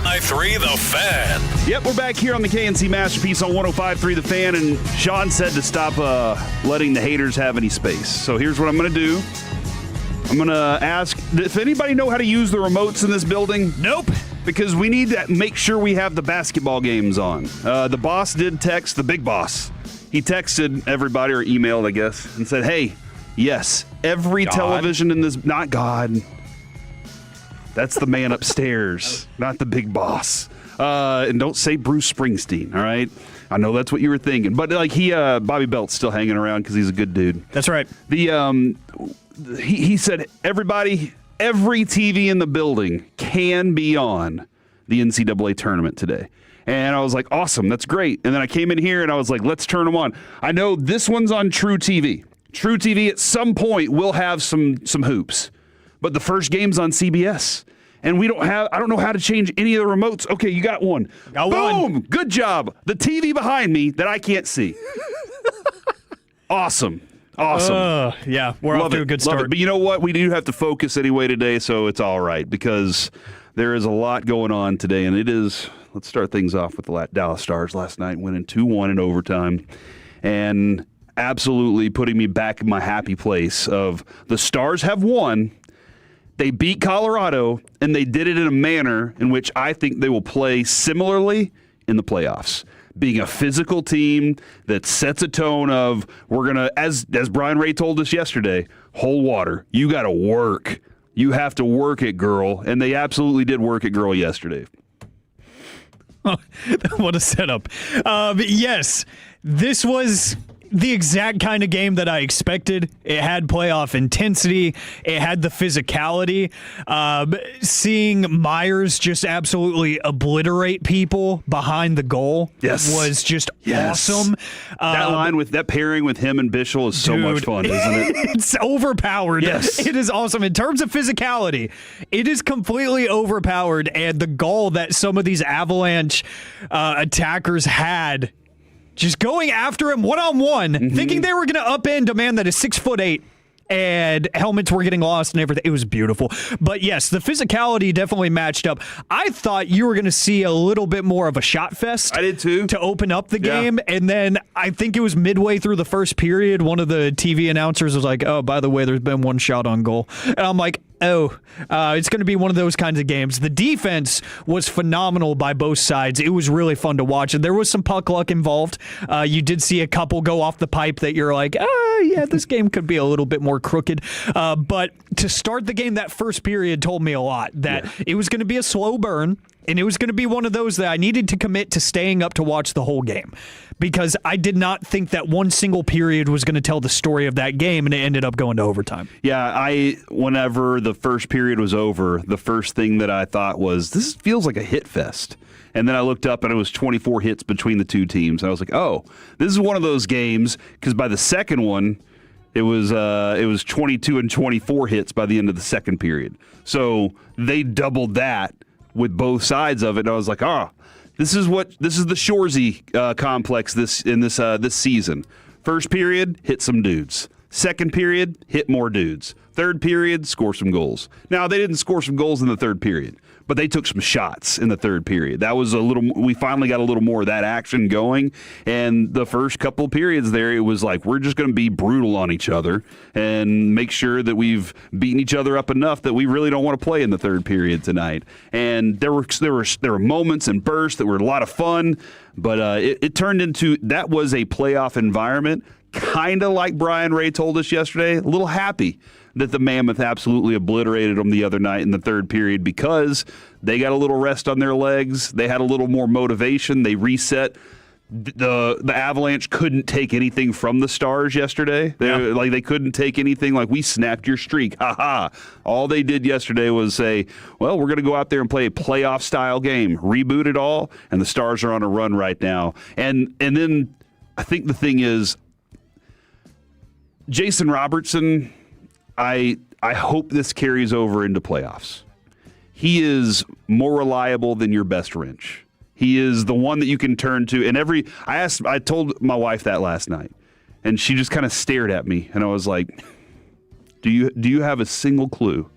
105.3 The Fan. Yep, we're back here on the KNC Masterpiece on 105.3 The Fan, and Sean said to stop letting the haters have any space. So here's what I'm going to do. I'm going to ask, if anybody know how to use the remotes in this building? Nope. Because we need to make sure we have the basketball games on. The boss did text, the big boss. He texted everybody, or emailed, I guess, and said, hey, yes, every television in this, not God. That's the man upstairs, not the big boss. And don't say Bruce Springsteen, all right? I know that's what you were thinking. But like Bobby Belt's still hanging around because he's a good dude. That's right. He said, everybody, every TV in the building can be on the NCAA tournament today. And I was like, awesome, that's great. And then I came in here and I was like, let's turn them on. I know this one's on True TV. True TV at some point will have some hoops. But the first game's on CBS. And I don't know how to change any of the remotes. Okay, you got one. Boom! Good job. The TV behind me that I can't see. Awesome. Yeah, we're off to a good start. But you know what? We do have to focus anyway today, so it's all right because there is a lot going on today. And it is, let's start things off with the Dallas Stars last night, winning 2-1 in overtime. And absolutely putting me back in my happy place of the Stars have won. They beat Colorado, and they did it in a manner in which I think they will play similarly in the playoffs. Being a physical team that sets a tone of, we're going to, as Brian Ray told us yesterday, hold water. You got to work. You have to work it, girl. And they absolutely did work it, girl, yesterday. What a setup. Yes, this was the exact kind of game that I expected. It had playoff intensity. It had the physicality. Seeing Myers just absolutely obliterate people behind the goal was just awesome. That line with that pairing with him and Bischel is so much fun, isn't it? It's overpowered. Yes. It is awesome. In terms of physicality, it is completely overpowered, and the goal that some of these Avalanche attackers had, just going after him one-on-one, thinking they were going to upend a man that is 6'8", and helmets were getting lost and everything. It was beautiful. But yes, the physicality definitely matched up. I thought you were going to see a little bit more of a shot fest. I did too. To open up the game. And then I think it was midway through the first period, one of the TV announcers was like, oh, by the way, there's been one shot on goal. And I'm like, it's going to be one of those kinds of games. The defense was phenomenal by both sides. It was really fun to watch. And there was some puck luck involved. You did see a couple go off the pipe that you're like, yeah, this game could be a little bit more crooked. But to start the game, that first period told me a lot, that it was going to be a slow burn. And it was going to be one of those that I needed to commit to staying up to watch the whole game, because I did not think that one single period was going to tell the story of that game, and it ended up going to overtime. Yeah, whenever the first period was over, the first thing that I thought was, this feels like a hit fest. And then I looked up, and it was 24 hits between the two teams. And I was like, oh, this is one of those games, because by the second one, it was 22 and 24 hits by the end of the second period. So they doubled that with both sides of it. And I was like, this is the Shoresy complex this season. First period, hit some dudes. Second period, hit more dudes. Third period, score some goals. Now, they didn't score some goals in the third period, but they took some shots in the third period. That was we finally got a little more of that action going. And the first couple of periods there, it was like, we're just going to be brutal on each other and make sure that we've beaten each other up enough that we really don't want to play in the third period tonight. And there were moments and bursts that were a lot of fun, but it turned into, that was a playoff environment, kind of like Brian Ray told us yesterday, a little happy that the Mammoth absolutely obliterated them the other night in the third period, because they got a little rest on their legs. They had a little more motivation. They reset. The Avalanche couldn't take anything from the Stars yesterday. They couldn't take anything. Like, we snapped your streak. Ha-ha. All they did yesterday was say, well, we're going to go out there and play a playoff-style game. Reboot it all, and the Stars are on a run right now. And then I think the thing is, Jason Robertson, I hope this carries over into playoffs. He is more reliable than your best wrench. He is the one that you can turn to. And I told my wife that last night, and she just kind of stared at me, and I was like, do you have a single clue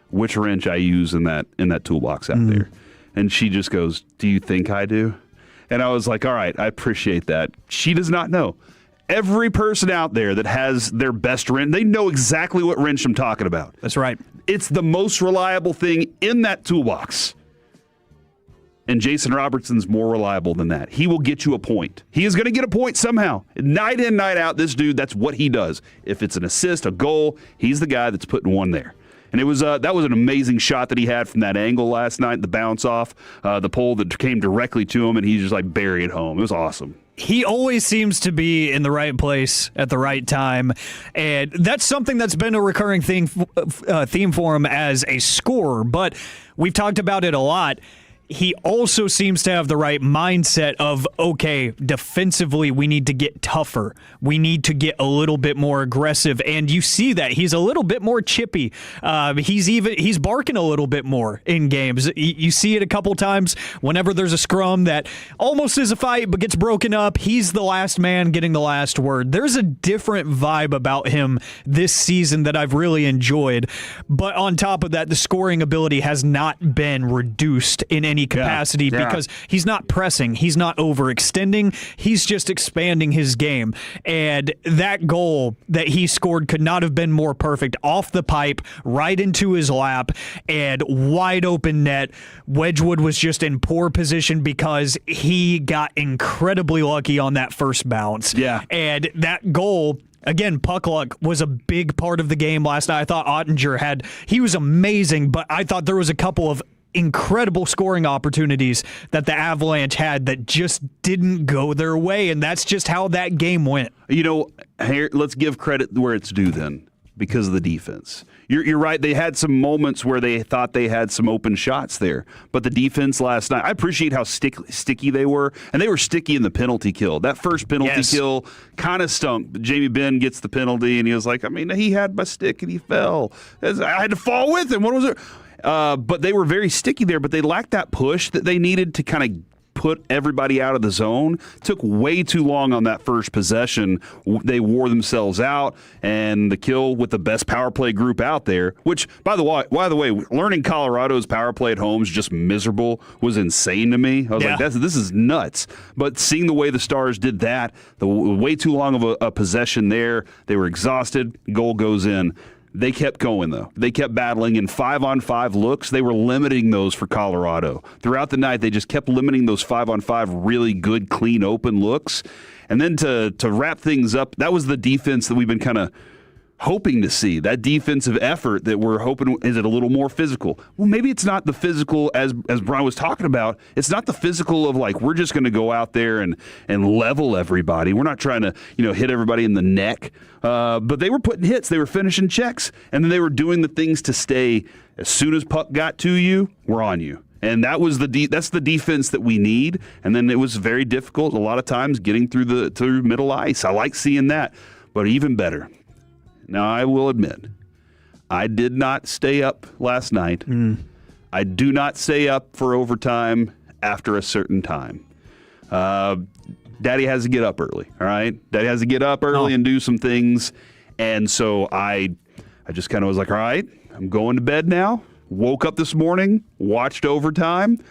which wrench I use in that toolbox out there? And she just goes, do you think I do? And I was like, all right, I appreciate that. She does not know. Every person out there that has their best wrench, they know exactly what wrench I'm talking about. That's right. It's the most reliable thing in that toolbox. And Jason Robertson's more reliable than that. He will get you a point. He is going to get a point somehow. Night in, night out, this dude, that's what he does. If it's an assist, a goal, he's the guy that's putting one there. And it was that was an amazing shot that he had from that angle last night, the bounce off the pole that came directly to him, and he just like buried it home. It was awesome. He always seems to be in the right place at the right time, and that's something that's been a recurring theme for him as a scorer, but we've talked about it a lot. He also seems to have the right mindset of, okay, defensively, we need to get tougher. We need to get a little bit more aggressive. And you see that. He's a little bit more chippy. He's barking a little bit more in games. You see it a couple times whenever there's a scrum that almost is a fight but gets broken up. He's the last man getting the last word. There's a different vibe about him this season that I've really enjoyed. But on top of that, the scoring ability has not been reduced in any capacity because he's not pressing, he's not overextending, he's just expanding his game. And that goal that he scored could not have been more perfect. Off the pipe, right into his lap, and wide open net. Wedgwood was just in poor position because he got incredibly lucky on that first bounce. Yeah. And that goal, again, puck luck was a big part of the game last night. I thought Ottinger he was amazing, but I thought there was a couple of incredible scoring opportunities that the Avalanche had that just didn't go their way, and that's just how that game went. You know, here, let's give credit where it's due then, because of the defense. You're right. They had some moments where they thought they had some open shots there, but the defense last night, I appreciate how sticky they were, and they were sticky in the penalty kill. That first penalty kill kind of stunk. Jamie Benn gets the penalty, and he was like, I mean, he had my stick, and he fell. I had to fall with him. What was it? But they were very sticky there, but they lacked that push that they needed to kind of put everybody out of the zone. Took way too long on that first possession. They wore themselves out, and the kill with the best power play group out there, which, by the way, learning Colorado's power play at home is just miserable was insane to me. I was like, this is nuts. But seeing the way the Stars did that, the way too long of a possession there, they were exhausted, goal goes in. They kept going, though. They kept battling in 5-on-5 looks. They were limiting those for Colorado. Throughout the night, they just kept limiting those 5-on-5 really good, clean, open looks. And then to wrap things up, that was the defense that we've been kind of hoping to see. That defensive effort that we're hoping, is it a little more physical? Well, maybe it's not the physical, as Brian was talking about, it's not the physical of like, we're just going to go out there and level everybody. We're not trying to, hit everybody in the neck. But they were putting hits. They were finishing checks. And then they were doing the things to stay, as soon as puck got to you, we're on you. And that was that's the defense that we need. And then it was very difficult a lot of times getting through middle ice. I like seeing that. But even better, now I will admit, I did not stay up last night. I do not stay up for overtime after a certain time. Daddy has to get up early, all right? Daddy has to get up early and do some things. And so I just kind of was like, all right, I'm going to bed now. Woke up this morning, watched overtime,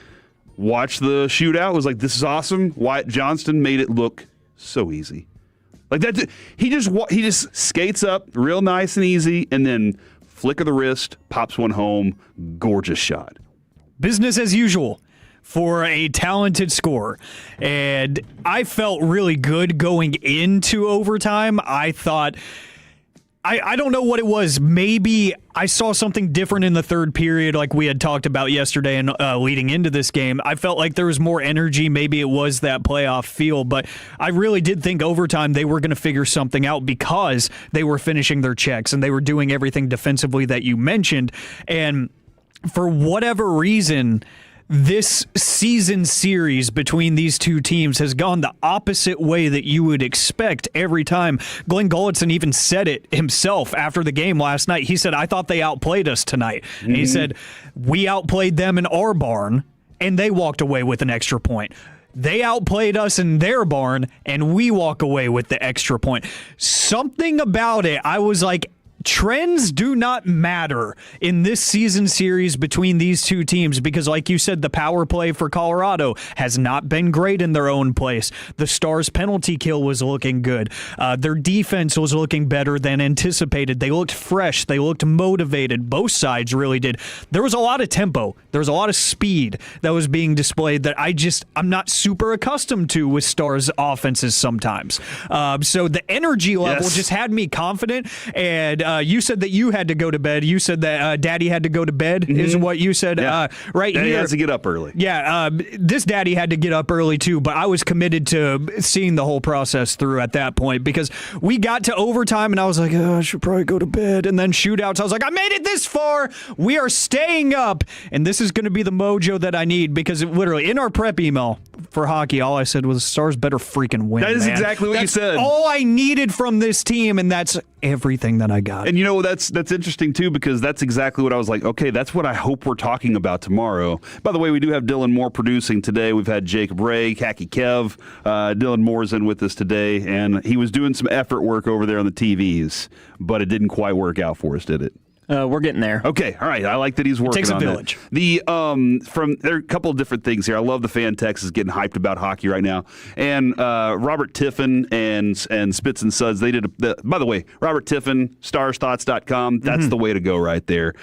watched the shootout, was like, this is awesome. Wyatt Johnston made it look so easy. Like that, he just skates up real nice and easy, and then flick of the wrist, pops one home, gorgeous shot. Business as usual for a talented scorer. And I felt really good going into overtime. I thought, I don't know what it was. Maybe I saw something different in the third period like we had talked about yesterday and leading into this game. I felt like there was more energy. Maybe it was that playoff feel, but I really did think overtime they were going to figure something out because they were finishing their checks and they were doing everything defensively that you mentioned. And for whatever reason, this season series between these two teams has gone the opposite way that you would expect every time. Glenn Gulletson even said it himself after the game last night. He said, I thought they outplayed us tonight. Mm-hmm. And he said, we outplayed them in our barn, and they walked away with an extra point. They outplayed us in their barn, and we walk away with the extra point. Something about it, I was like, trends do not matter in this season series between these two teams because, like you said, the power play for Colorado has not been great in their own place. The Stars' penalty kill was looking good. Their defense was looking better than anticipated. They looked fresh. They looked motivated. Both sides really did. There was a lot of tempo. There was a lot of speed that was being displayed that I'm not super accustomed to with Stars' offenses sometimes. So the energy level just had me confident. And you said that you had to go to bed. You said that Daddy had to go to bed, is what you said. Yeah. Right Daddy here. has to get up early. Yeah, this Daddy had to get up early too, but I was committed to seeing the whole process through at that point because we got to overtime and I was like, I should probably go to bed. And then shootouts, I was like, I made it this far. We are staying up. And this is going to be the mojo that I need because literally in our prep email for hockey, all I said was Stars better freaking win. That is man. exactly what you said. All I needed from this team, and that's everything that I got. And that's interesting too because that's exactly what I was like, okay, that's what I hope we're talking about tomorrow. By the way, we do have Dylan Moore producing today. We've had Jacob Ray, Khaki Kev. Dylan Moore's in with us today, and he was doing some effort work over there on the TVs, but it didn't quite work out for us, did it? We're getting there. Okay, all right. I like that he's working on it. Takes a village. There are a couple of different things here. I love the fan text is getting hyped about hockey right now. And Robert Tiffin and Spits and Suds, they did by the way, Robert Tiffin, starsthoughts.com, that's the way to go right there.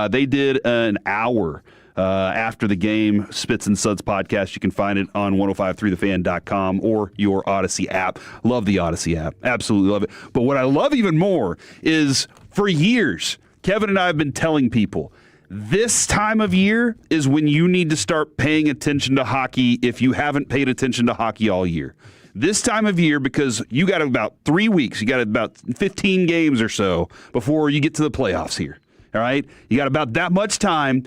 They did an hour after the game, Spits and Suds podcast. You can find it on 1053thefan.com or your Odyssey app. Love the Odyssey app. Absolutely love it. But what I love even more is for years, Kevin and I have been telling people this time of year is when you need to start paying attention to hockey if you haven't paid attention to hockey all year. This time of year, because you got about 3 weeks, you got about 15 games or so before you get to the playoffs here. All right? You got about that much time.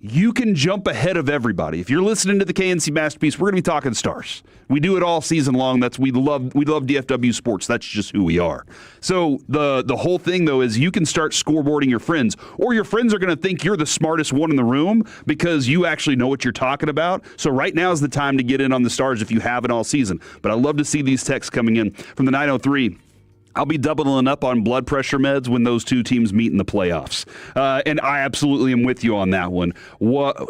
You can jump ahead of everybody. If you're listening to the KNC Masterpiece, we're going to be talking Stars. We do it all season long. We love DFW sports. That's just who we are. So the whole thing, though, is you can start scoreboarding your friends, or your friends are going to think you're the smartest one in the room because you actually know what you're talking about. So right now is the time to get in on the Stars if you haven't all season. But I love to see these texts coming in from the 903. I'll be doubling up on blood pressure meds when those two teams meet in the playoffs. And I absolutely am with you on that one.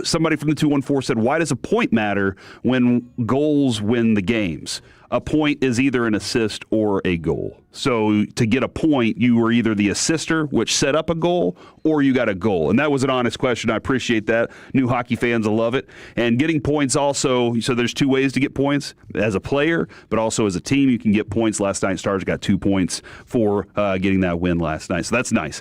Somebody from the 214 said, why does a point matter when goals win the games? A point is either an assist or a goal. So to get a point, you were either the assister, which set up a goal, or you got a goal. And that was an honest question. I appreciate that. New hockey fans will love it. And getting points also, so there's two ways to get points. As a player, but also as a team, you can get points. Last night, Stars got 2 points for getting that win last night. So that's nice.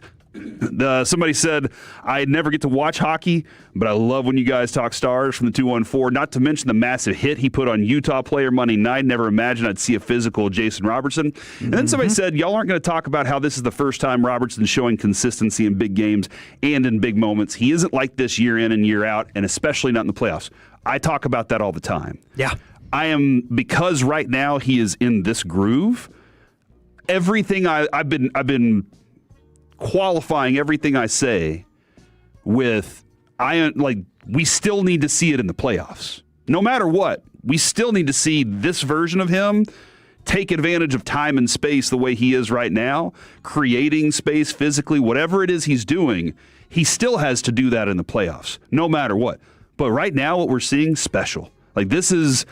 Somebody said, I never get to watch hockey, but I love when you guys talk Stars from the 214, not to mention the massive hit he put on Utah player Monday night. Never imagined I'd see a physical Jason Robertson. And then somebody said, y'all aren't going to talk about how this is the first time Robertson's showing consistency in big games and in big moments. He isn't like this year in and year out, and especially not in the playoffs. I talk about that all the time. Yeah. Because right now he is in this groove, everything I've been qualifying everything I say with we still need to see it in the playoffs. No matter what, we still need to see this version of him take advantage of time and space the way he is right now, creating space physically, whatever it is he's doing, he still has to do that in the playoffs, no matter what. But right now, what we're seeing, special. Like this is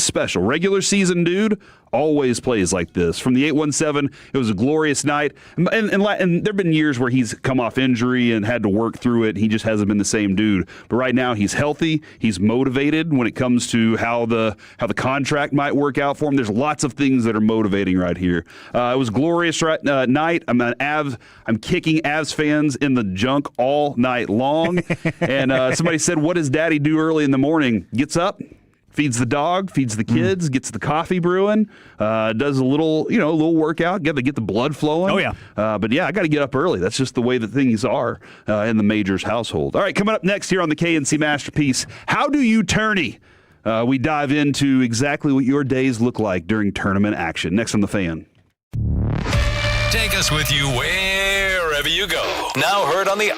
special. Regular season dude always plays like this. From the 817, it was a glorious night. And there have been years where he's come off injury and had to work through it. He just hasn't been the same dude. But right now, he's healthy. He's motivated when it comes to how the contract might work out for him. There's lots of things that are motivating right here. It was glorious night. I'm kicking Avs fans in the junk all night long. And somebody said, what does Daddy do early in the morning? Gets up, feeds the dog, feeds the kids, gets the coffee brewing, does a little workout, get the blood flowing. Oh, yeah. But yeah, I got to get up early. That's just the way that things are in the Majors household. All right, coming up next here on the KNC Masterpiece, how do you tourney? We dive into exactly what your days look like during tournament action. Next on The Fan. Take us with you wherever you go. Now heard on the...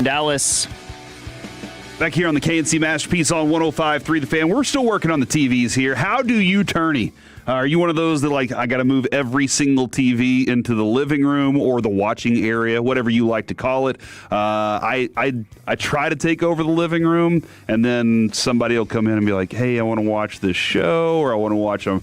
Dallas. Back here on the KNC Masterpiece on 105.3 The Fan. We're still working on the TVs here. How do you tourney? Are you one of those that, like, I got to move every single TV into the living room or the watching area, whatever you like to call it? I try to take over the living room, and then somebody will come in and be like, hey, I want to watch this show, or I want to watch a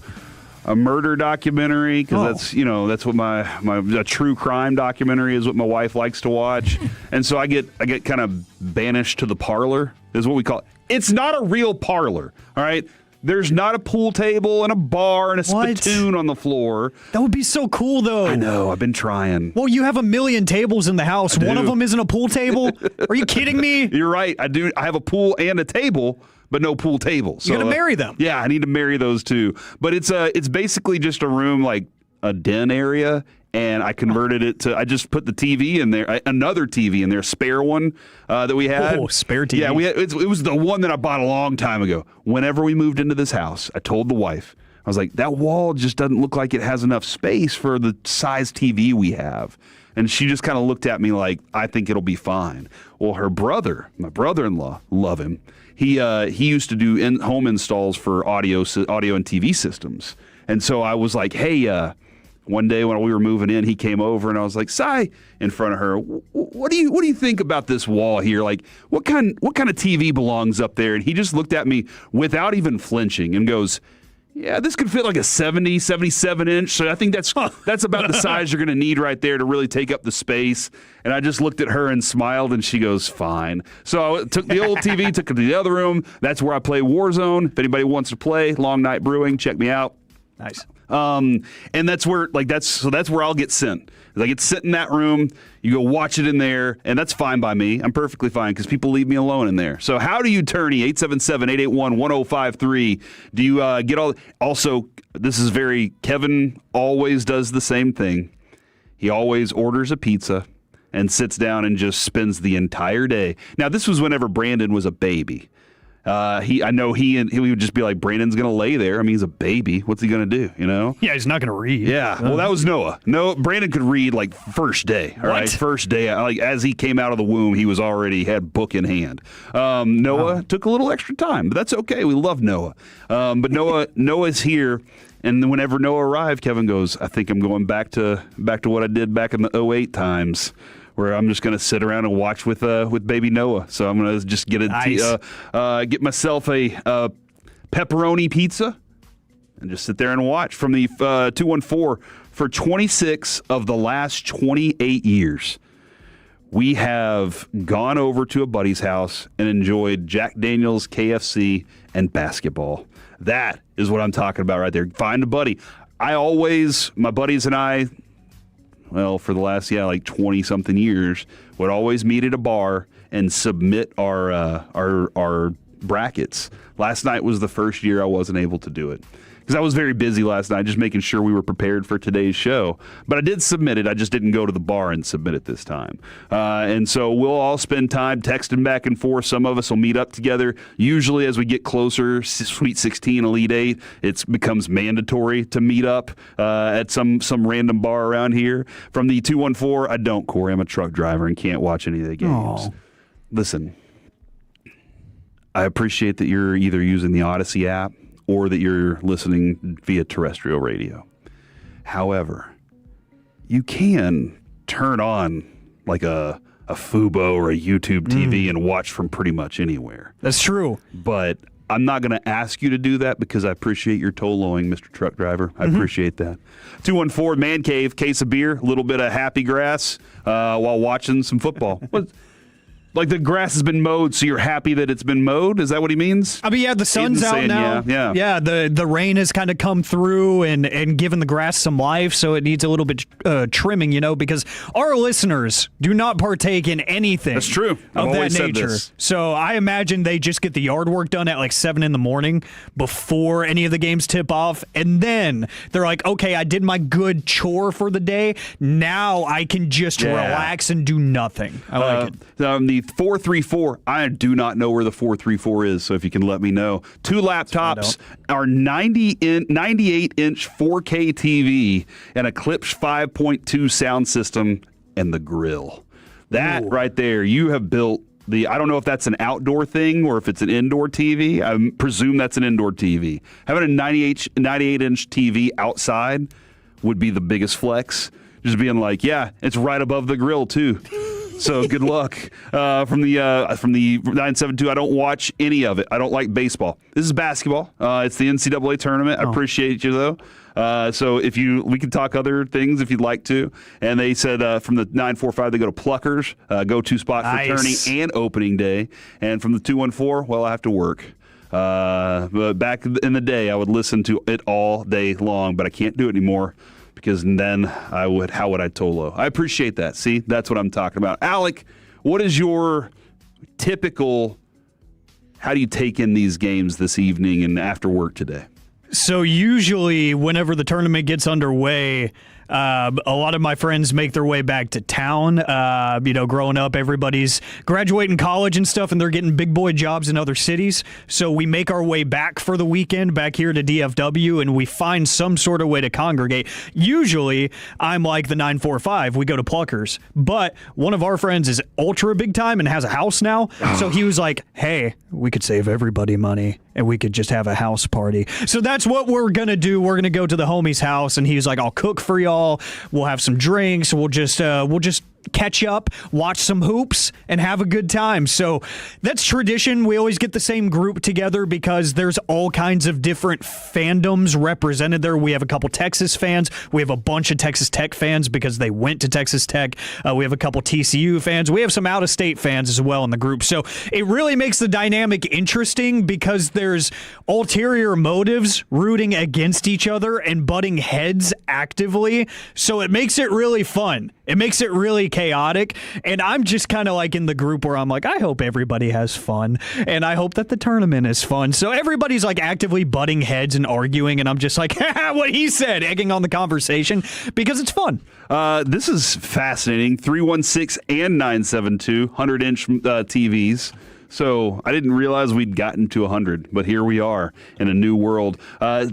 murder documentary, because that's what a true crime documentary is what my wife likes to watch. And so I get kind of banished to the parlor, is what we call it. It's not a real parlor, all right? There's not a pool table and a bar and a spittoon on the floor. That would be so cool, though. I know. I've been trying. Well, you have 1 million tables in the house. One of them isn't a pool table? Are you kidding me? You're right. I do. I have a pool and a table, but no pool table. So, you got to marry them. Yeah, I need to marry those two. But it's basically just a room, like a den area, and I converted it to, I just put the TV in there, another TV in there, a spare one that we had. Oh, spare TV. Yeah, it was the one that I bought a long time ago. Whenever we moved into this house, I told the wife, I was like, that wall just doesn't look like it has enough space for the size TV we have. And she just kind of looked at me like, I think it'll be fine. Well, her brother, my brother-in-law, love him. He used to do home installs for audio and TV systems. And so I was like, hey, one day when we were moving in, he came over and I was like, "Sai," in front of her, what do you think about this wall here? Like, what kind of TV belongs up there? And he just looked at me without even flinching and goes, "Yeah, this could fit like a 70, 77 inch. So I think that's about the size you're going to need right there to really take up the space." And I just looked at her and smiled, and she goes, "Fine." So I took the old TV, took it to the other room. That's where I play Warzone. If anybody wants to play Long Night Brewing, check me out. Nice. And that's where that's where I'll get sent. I get sent in that room. You go watch it in there, and that's fine by me. I'm perfectly fine because people leave me alone in there. So how do you tourney? 877-881-1053. Do you get all? Also, this is Kevin always does the same thing. He always orders a pizza and sits down and just spends the entire day. Now, this was whenever Brandon was a baby. He would just be like, Brandon's going to lay there. I mean, he's a baby. What's he going to do, you know? Yeah, he's not going to read. Yeah. Well, that was Noah. No, Brandon could read like first day. All right, first day. Like as he came out of the womb, he was already had book in hand. Noah took a little extra time, but that's okay. We love Noah. But Noah's here. And whenever Noah arrived, Kevin goes, I think I'm going back to what I did back in the 2008 times, where I'm just going to sit around and watch with baby Noah. So I'm going to just get get myself a pepperoni pizza and just sit there and watch from the 214. For 26 of the last 28 years, we have gone over to a buddy's house and enjoyed Jack Daniels, KFC, and basketball. That is what I'm talking about right there. Find a buddy. My buddies and I, well, for the last, 20-something years, would always meet at a bar and submit our brackets. Last night was the first year I wasn't able to do it because I was very busy last night, just making sure we were prepared for today's show. But I did submit it. I just didn't go to the bar and submit it this time. And so we'll all spend time texting back and forth. Some of us will meet up together. Usually as we get closer, Sweet 16, Elite 8, it becomes mandatory to meet up at some random bar around here. From the 214, I don't, Corey. I'm a truck driver and can't watch any of the games. Aww. Listen, I appreciate that you're either using the Odyssey app or that you're listening via terrestrial radio. However, you can turn on like a Fubo or a YouTube TV and watch from pretty much anywhere. That's true. But I'm not going to ask you to do that because I appreciate your tow-lowing, Mr. Truck Driver. I appreciate that. 214 Man Cave, case of beer, a little bit of happy grass while watching some football. Like the grass has been mowed, so you're happy that it's been mowed? Is that what he means? I mean, yeah, the sun's out now. Yeah, the rain has kind of come through and given the grass some life, so it needs a little bit trimming, because our listeners do not partake in anything. That's true. Of that nature. So I imagine they just get the yard work done at like 7 in the morning before any of the games tip off, and then they're like, okay, I did my good chore for the day. Now I can just relax and do nothing. I like it. The 434, I do not know where the 434 is, so if you can let me know. 2 laptops, our 98-inch 4K TV, and a Klipsch 5.2 sound system, and the grill. That right there, you have built I don't know if that's an outdoor thing or if it's an indoor TV. I presume that's an indoor TV. Having a 98-inch TV outside would be the biggest flex. Just being like, yeah, it's right above the grill too. So good luck. From the 972, I don't watch any of it. I don't like baseball. This is basketball. It's the NCAA tournament. I appreciate you though. So we can talk other things if you'd like to. And they said from the 945 they go to Pluckers, go-to spot for tourney and opening day. And from the 214, well, I have to work. But back in the day, I would listen to it all day long, but I can't do it anymore. Because then how would I Tolo? I appreciate that. See, that's what I'm talking about. Alec, what is your typical, how do you take in these games this evening and after work today? So usually whenever the tournament gets underway, a lot of my friends make their way back to town. Growing up, everybody's graduating college and stuff, and they're getting big boy jobs in other cities. So we make our way back for the weekend, back here to DFW, and we find some sort of way to congregate. Usually, I'm like the 945. We go to Pluckers. But one of our friends is ultra big time and has a house now. So he was like, hey, we could save everybody money, and we could just have a house party. So that's what we're going to do. We're going to go to the homie's house, and he's like, I'll cook for y'all. We'll have some drinks. We'll just catch up, watch some hoops, and have a good time. So that's tradition. We always get the same group together because there's all kinds of different fandoms represented there. We have a couple Texas fans. We have a bunch of Texas Tech fans because they went to Texas Tech. We have a couple TCU fans. We have some out-of-state fans as well in the group. So it really makes the dynamic interesting because there's ulterior motives rooting against each other and butting heads actively. So it makes it really fun. It makes it really chaotic, and I'm just kind of like in the group where I'm like, I hope everybody has fun, and I hope that the tournament is fun. So everybody's like actively butting heads and arguing, and I'm just like, what he said, egging on the conversation because it's fun. This is fascinating. 316 and 972, 100-inch TVs. So I didn't realize we'd gotten to 100, but here we are in a new world.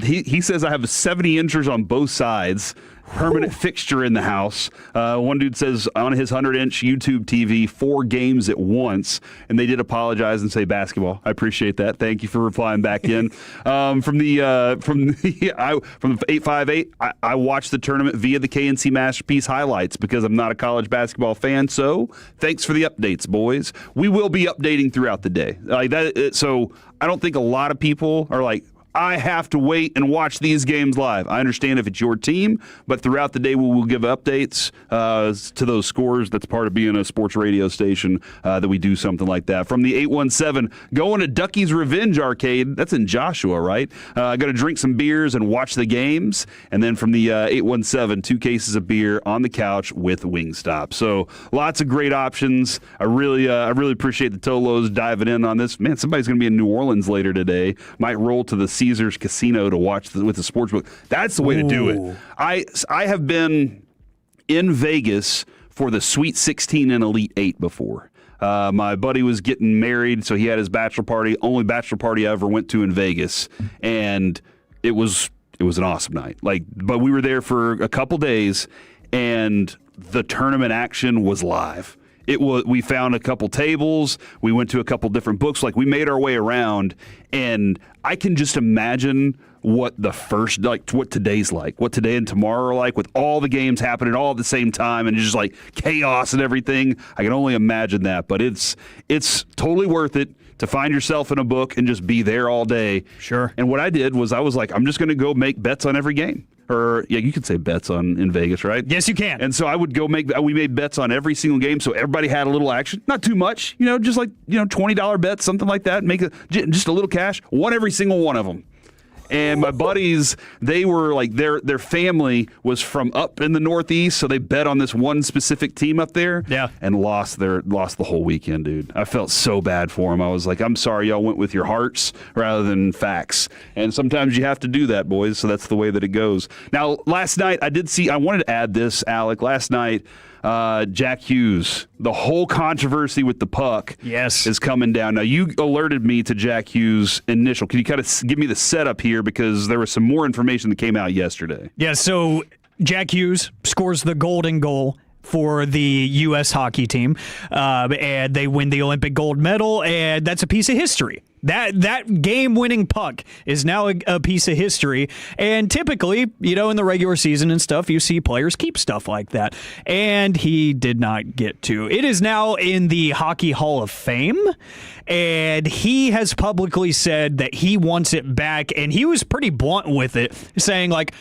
He says I have 70 inchers on both sides. Permanent fixture in the house. One dude says on his 100-inch YouTube TV, 4 games at once, and they did apologize and say basketball. I appreciate that. Thank you for replying back in. From the 858, I watched the tournament via the KNC Masterpiece highlights because I'm not a college basketball fan. So thanks for the updates, boys. We will be updating throughout the day. Like that. So I don't think a lot of people are like, I have to wait and watch these games live. I understand if it's your team, but throughout the day we will give updates to those scores. That's part of being a sports radio station that we do something like that. From the 817, going to Ducky's Revenge Arcade. That's in Joshua, right? Going to drink some beers and watch the games. And then from the 817, 2 cases of beer on the couch with Wingstop. So lots of great options. I really appreciate the Tolos diving in on this. Man, somebody's going to be in New Orleans later today. Might roll to the Caesars Casino to watch with the sportsbook. That's the way to do it. I have been in Vegas for the Sweet 16 and Elite 8 before. My buddy was getting married, so he had his bachelor party. Only bachelor party I ever went to in Vegas, and it was an awesome night. But we were there for a couple days, and the tournament action was live. We found a couple tables. We went to a couple different books. We made our way around, and I can just imagine what what today's like, what today and tomorrow are like, with all the games happening all at the same time, and just chaos and everything. I can only imagine that, but it's totally worth it to find yourself in a book and just be there all day. Sure. And what I did was I was like, I'm just going to go make bets on every game. Or, yeah, you could say bets in Vegas, right? Yes, you can. And so I would we made bets on every single game, so everybody had a little action. Not too much, just $20 bets, something like that. Make just a little cash. Won every single one of them. And my buddies, they were their family was from up in the Northeast, so they bet on this one specific team up there. Yeah. And lost the whole weekend, dude. I felt so bad for them. I was like, I'm sorry, y'all went with your hearts rather than facts. And sometimes you have to do that, boys. So that's the way that it goes. Now, last night I wanted to add this, Alec. Last night, Jack Hughes, the whole controversy with the puck is coming down. Now, you alerted me to Jack Hughes' initial. Can you kind of give me the setup here, because there was some more information that came out yesterday? Yeah, so Jack Hughes scores the golden goal for the U.S. hockey team, and they win the Olympic gold medal, and that's a piece of history. That game-winning puck is now a piece of history, and typically, in the regular season and stuff, you see players keep stuff like that, and he did not get to. It is now in the Hockey Hall of Fame, and he has publicly said that he wants it back, and he was pretty blunt with it, saying, like,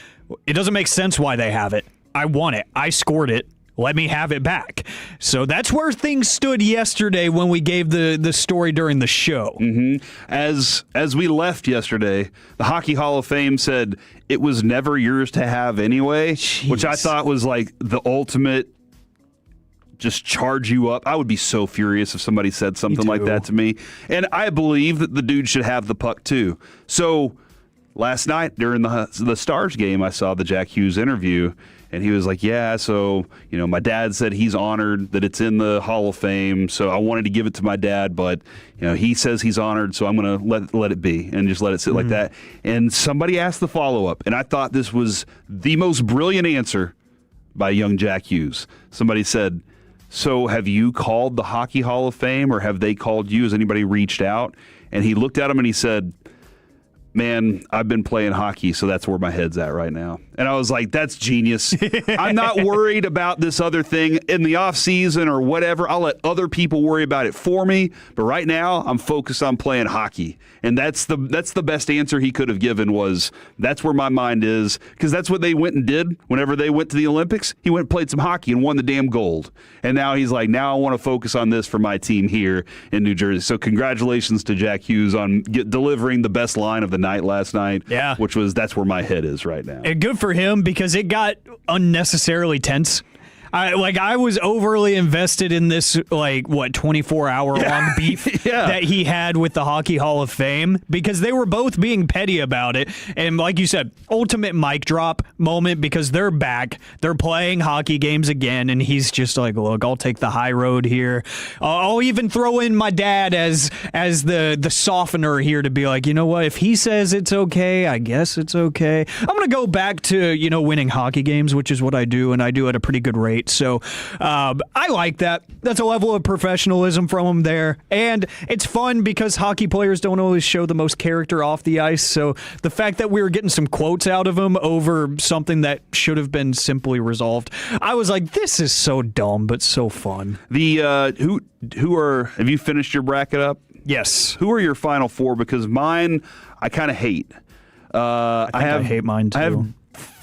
it doesn't make sense why they have it. I want it. I scored it. Let me have it back. So that's where things stood yesterday when we gave the story during the show. Mm-hmm. As we left yesterday, the Hockey Hall of Fame said it was never yours to have anyway, which I thought was like the ultimate just charge you up. I would be so furious if somebody said something like that to me. And I believe that the dude should have the puck too. So last night during the Stars game, I saw the Jack Hughes interview. And he was like, yeah, so, my dad said he's honored that it's in the Hall of Fame, so I wanted to give it to my dad, but, he says he's honored, so I'm going to let it be and just let it sit like that. And somebody asked the follow-up, and I thought this was the most brilliant answer by young Jack Hughes. Somebody said, so have you called the Hockey Hall of Fame, or have they called you? Has anybody reached out? And he looked at him and he said, man, I've been playing hockey, so that's where my head's at right now. And I was like, that's genius. I'm not worried about this other thing in the off season or whatever. I'll let other people worry about it for me. But right now, I'm focused on playing hockey. And that's the best answer he could have given was, that's where my mind is. Because that's what they went and did whenever they went to the Olympics. He went and played some hockey and won the damn gold. And now he's like, now I want to focus on this for my team here in New Jersey. So congratulations to Jack Hughes on delivering the best line of the night last night. Yeah. Which was, that's where my head is right now. And good for him, because it got unnecessarily tense. I was overly invested in this 24-hour long beef that he had with the Hockey Hall of Fame, because they were both being petty about it. And like you said, ultimate mic drop moment, because they're back, they're playing hockey games again, and he's just like, look, I'll take the high road here. I'll even throw in my dad as the softener here to be like, you know what, if he says it's okay, I guess it's okay. I'm gonna go back to winning hockey games, which is what I do, and I do at a pretty good rate. So I like that. That's a level of professionalism from him there. And it's fun because hockey players don't always show the most character off the ice. So the fact that we were getting some quotes out of him over something that should have been simply resolved, I was like, this is so dumb, but so fun. Have you finished your bracket up? Yes. Who are your final four? Because mine, I kind of hate. I hate mine too. I have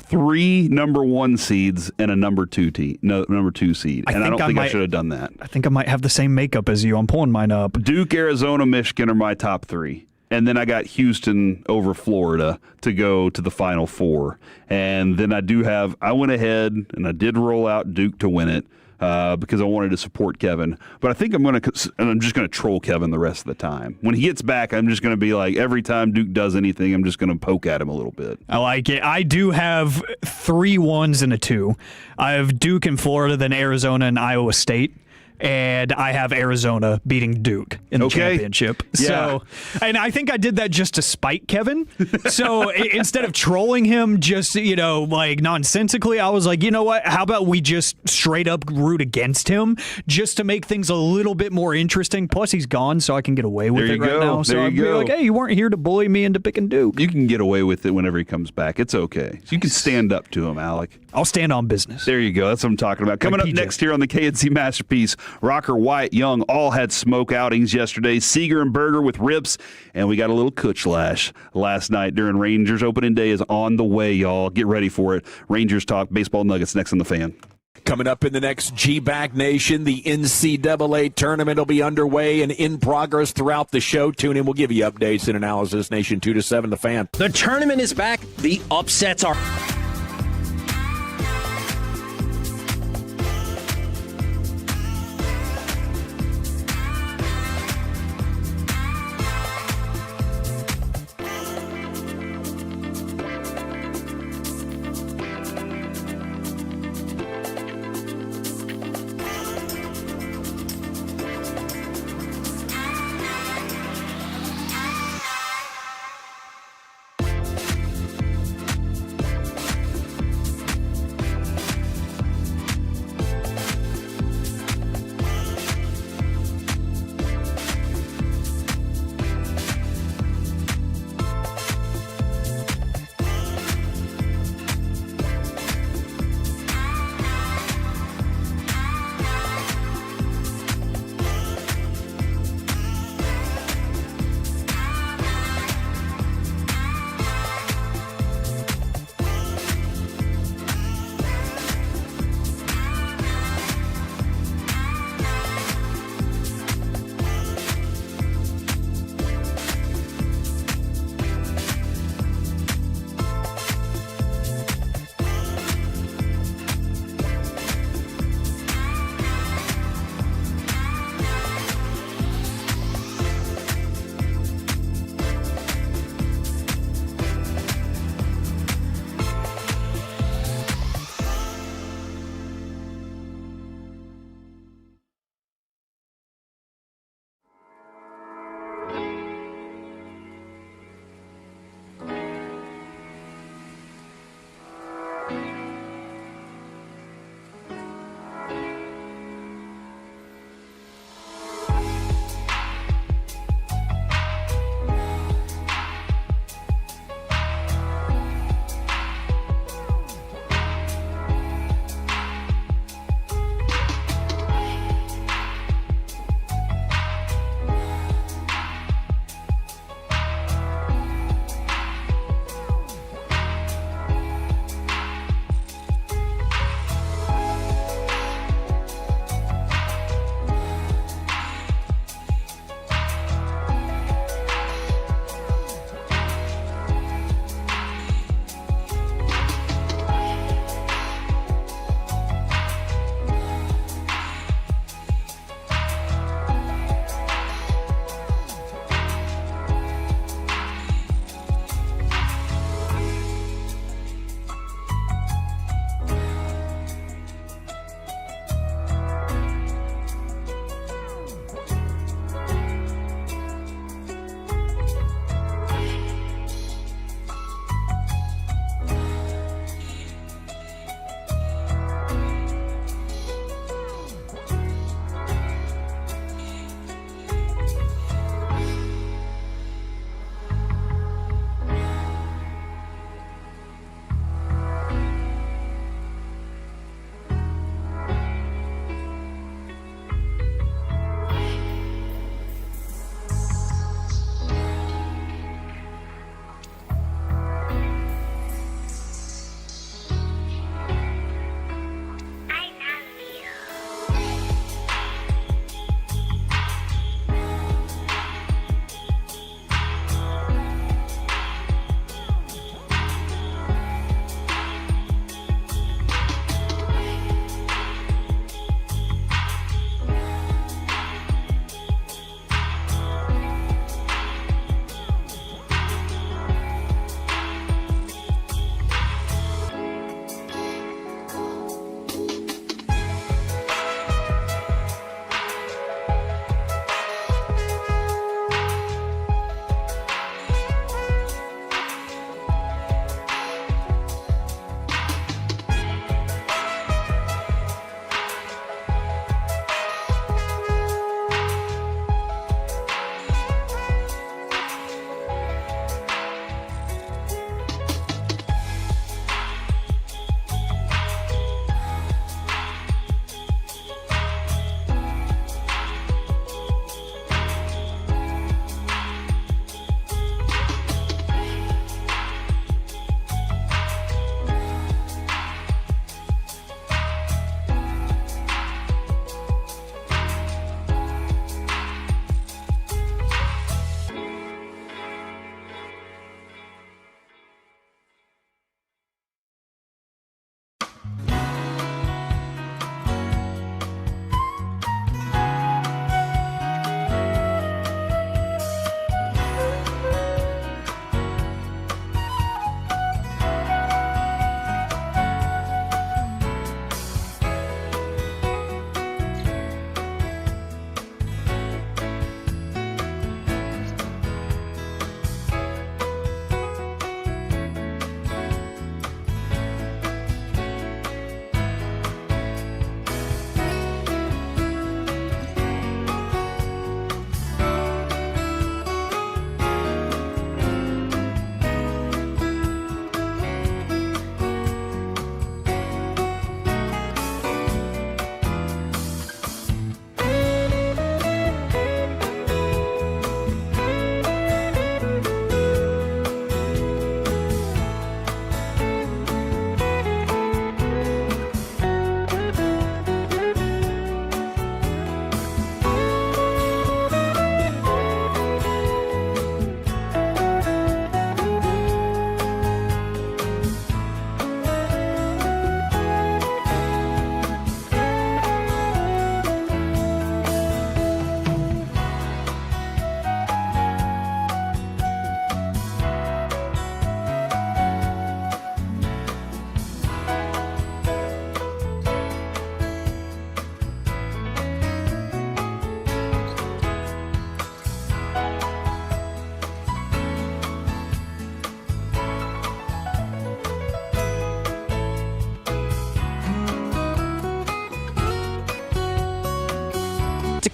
3 number 1 seeds and a number 2 seed, and I don't think I should have done that. I think I might have the same makeup as you. I'm pulling mine up. Duke, Arizona, Michigan are my top 3. And then I got Houston over Florida to go to the Final Four. And then I went ahead and I did roll out Duke to win it. Because I wanted to support Kevin. But I think I'm just going to troll Kevin the rest of the time. When he gets back, I'm just going to be like, every time Duke does anything, I'm just going to poke at him a little bit. I like it. I do have 3 1s and a 2. I have Duke and Florida, then Arizona and Iowa State. And I have Arizona beating Duke in the championship. Yeah. So, and I think I did that just to spite Kevin. So instead of trolling him just, nonsensically, I was like, you know what? How about we just straight up root against him just to make things a little bit more interesting? Plus, he's gone, so I can get away with it right now. So I'd be like, hey, you weren't here to bully me into picking Duke. You can get away with it whenever he comes back. It's okay. You can stand up to him, Alec. I'll stand on business. There you go. That's what I'm talking about. Coming up next here on the KNC Masterpiece, Rocker, Wyatt, Young all had smoke outings yesterday. Seeger and Berger with rips, and we got a little Kutchlash last night during Rangers opening day is on the way, y'all. Get ready for it. Rangers talk baseball nuggets next on The Fan. Coming up in the next G-Bag Nation, the NCAA tournament will be underway and in progress throughout the show. Tune in. We'll give you updates and analysis. Nation 2 to 7, The Fan. The tournament is back. The upsets are...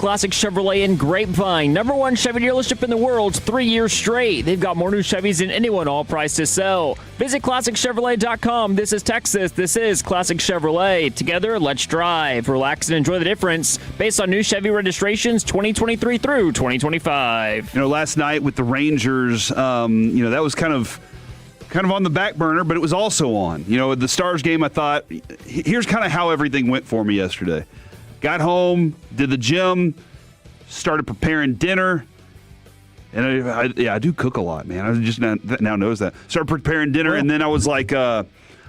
Classic Chevrolet in Grapevine. #1 Chevy dealership in the world 3 years straight. They've got more new Chevys than anyone, all priced to sell. Visit ClassicChevrolet.com. This is Texas. This is Classic Chevrolet. Together, let's drive. Relax and enjoy the difference. Based on new Chevy registrations 2023 through 2025. Last night with the Rangers, that was kind of on the back burner, but it was also on. The Stars game, I thought, here's kind of how everything went for me yesterday. Got home, did the gym, started preparing dinner. And I do cook a lot, man. I just now noticed that. Started preparing dinner, and then I was like, all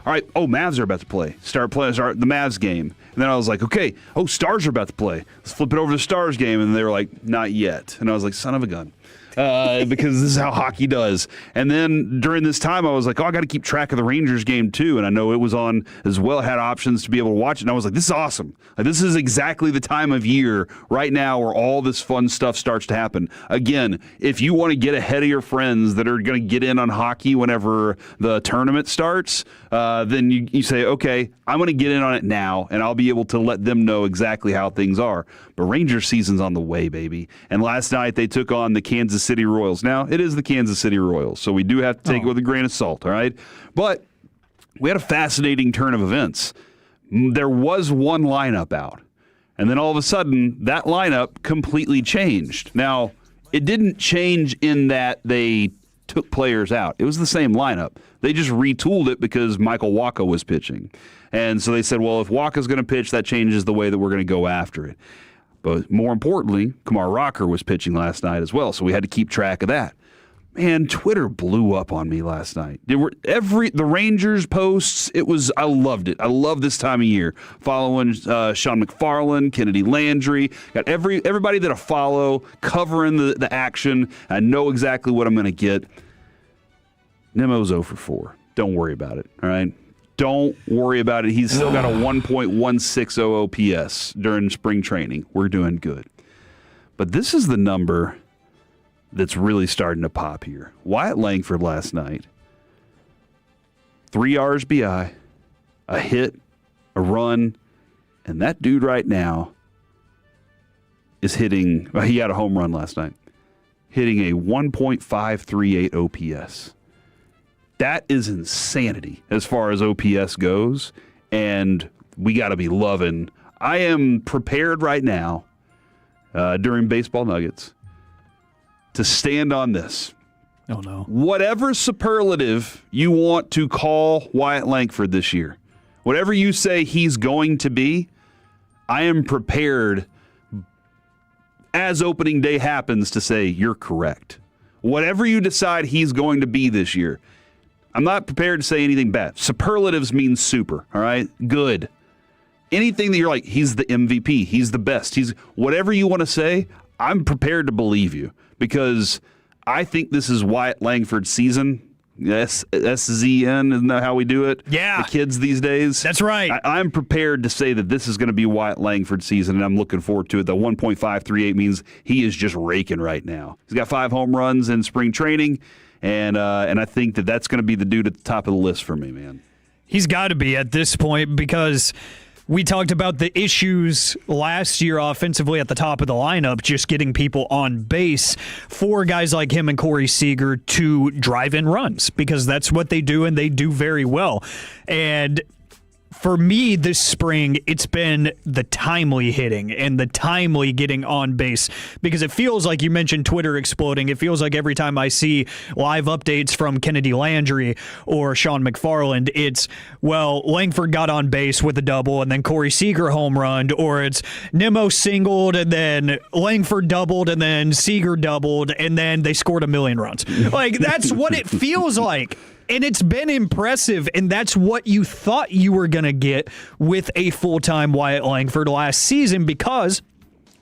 right, Mavs are about to play. Start the Mavs game. And then I was like, okay, Stars are about to play. Let's flip it over to the Stars game. And they were like, not yet. And I was like, son of a gun. Because this is how hockey does. And then during this time, I was like, I got to keep track of the Rangers game too. And I know it was on as well. I had options to be able to watch it. And I was like, this is awesome. This is exactly the time of year right now where all this fun stuff starts to happen. Again, if you want to get ahead of your friends that are going to get in on hockey whenever the tournament starts, then you say, okay, I'm going to get in on it now, and I'll be able to let them know exactly how things are. But Rangers season's on the way, baby. And last night they took on the Kansas City Royals. Now, it is the Kansas City Royals, so we do have to take it with a grain of salt, all right? But we had a fascinating turn of events. There was one lineup out, and then all of a sudden, that lineup completely changed. Now, it didn't change in that they took players out. It was the same lineup. They just retooled it because Michael Wacha was pitching. And so they said, well, if Wacha's going to pitch, that changes the way that we're going to go after it. But more importantly, Kumar Rocker was pitching last night as well, so we had to keep track of that. Man, Twitter blew up on me last night. The Rangers posts, I loved it. I love this time of year. Following Sean McFarland, Kennedy Landry, got everybody that I follow covering the action. I know exactly what I'm going to get. Nemo's 0 for 4. Don't worry about it, all right? Don't worry about it. He's still got a 1.160 OPS during spring training. We're doing good. But this is the number that's really starting to pop here. Wyatt Langford last night, 3 RBI, a hit, a run, and that dude right now is hitting, he had a home run last night, hitting a 1.538 OPS. That is insanity as far as OPS goes, and we got to be loving. I am prepared right now during Baseball Nuggets to stand on this. Oh, no. Whatever superlative you want to call Wyatt Langford this year, whatever you say he's going to be, I am prepared as opening day happens to say you're correct. Whatever you decide he's going to be this year, I'm not prepared to say anything bad. Superlatives mean super, all right? Good. Anything that you're like, he's the MVP, he's the best, he's whatever you want to say, I'm prepared to believe you because I think this is Wyatt Langford's season. SZN, isn't that how we do it? Yeah. The kids these days. That's right. I'm prepared to say that this is going to be Wyatt Langford's season, and I'm looking forward to it. The 1.538 means he is just raking right now. He's got 5 home runs in spring training. And I think that that's going to be the dude at the top of the list for me, man. He's got to be at this point because we talked about the issues last year offensively at the top of the lineup, just getting people on base for guys like him and Corey Seager to drive in runs because that's what they do, and they do very well. And for me this spring, it's been the timely hitting and the timely getting on base because it feels like you mentioned Twitter exploding. It feels like every time I see live updates from Kennedy Landry or Sean McFarland, it's, well, Langford got on base with a double and then Corey Seager home run, or it's Nemo singled and then Langford doubled and then Seager doubled and then they scored 1 million runs. Like, that's what it feels like. And it's been impressive, and that's what you thought you were going to get with a full-time Wyatt Langford last season because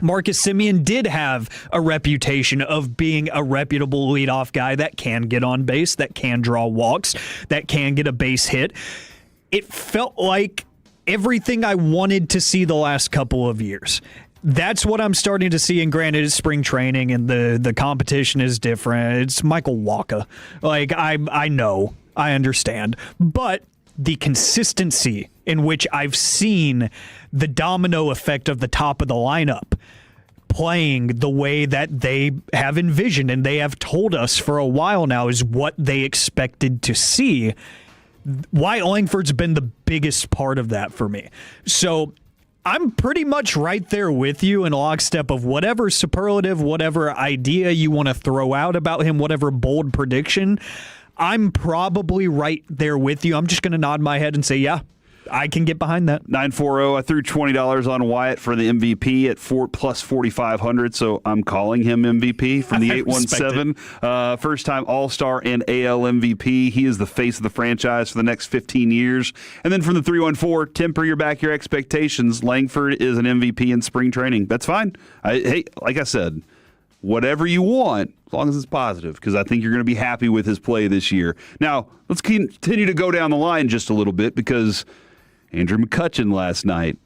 Marcus Semien did have a reputation of being a reputable leadoff guy that can get on base, that can draw walks, that can get a base hit. It felt like everything I wanted to see the last couple of years. That's what I'm starting to see, and granted, it's spring training, and the competition is different. It's Michael Wacha. Like, I know, I understand. But the consistency in which I've seen the domino effect of the top of the lineup playing the way that they have envisioned and they have told us for a while now is what they expected to see. Wyatt Langford's been the biggest part of that for me. So I'm pretty much right there with you in lockstep of whatever superlative, whatever idea you want to throw out about him, whatever bold prediction. I'm probably right there with you. I'm just going to nod my head and say, yeah, I can get behind that. 940. I threw $20 on Wyatt for the MVP at plus 4,500, so I'm calling him MVP from the 817. First-time All-Star and AL MVP. He is the face of the franchise for the next 15 years. And then from the 314, temper your expectations. Langford is an MVP in spring training. That's fine. Hey, like I said, whatever you want, as long as it's positive, because I think you're going to be happy with his play this year. Now, let's continue to go down the line just a little bit, because Andrew McCutchen last night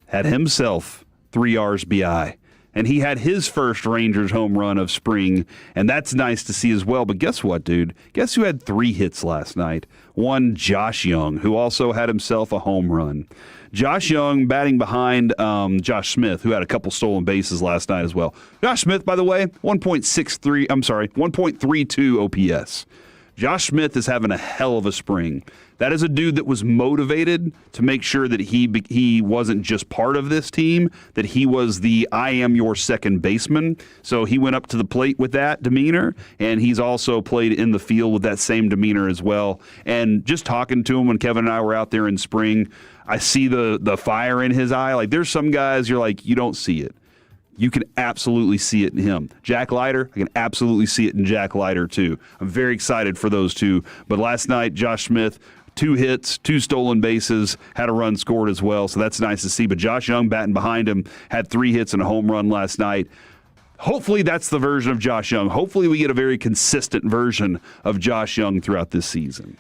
had himself 3 RBI, and he had his first Rangers home run of spring, and that's nice to see as well. But guess what, dude? Guess who had 3 hits last night? One, Josh Young, who also had himself a home run. Josh Young batting behind Josh Smith, who had a couple stolen bases last night as well. Josh Smith, by the way, 1.32 OPS. Josh Smith is having a hell of a spring. That is a dude that was motivated to make sure that he wasn't just part of this team, that he was the I am your second baseman. So he went up to the plate with that demeanor, and he's also played in the field with that same demeanor as well. And just talking to him when Kevin and I were out there in spring, I see the fire in his eye. Like, there's some guys you're like, you don't see it. You can absolutely see it in him. Jack Leiter, I can absolutely see it in Jack Leiter too. I'm very excited for those two. But last night, Josh Smith, 2 hits, 2 stolen bases, had a run scored as well, so that's nice to see. But Josh Young batting behind him, had 3 hits and a home run last night. Hopefully that's the version of Josh Young. Hopefully we get a very consistent version of Josh Young throughout this season.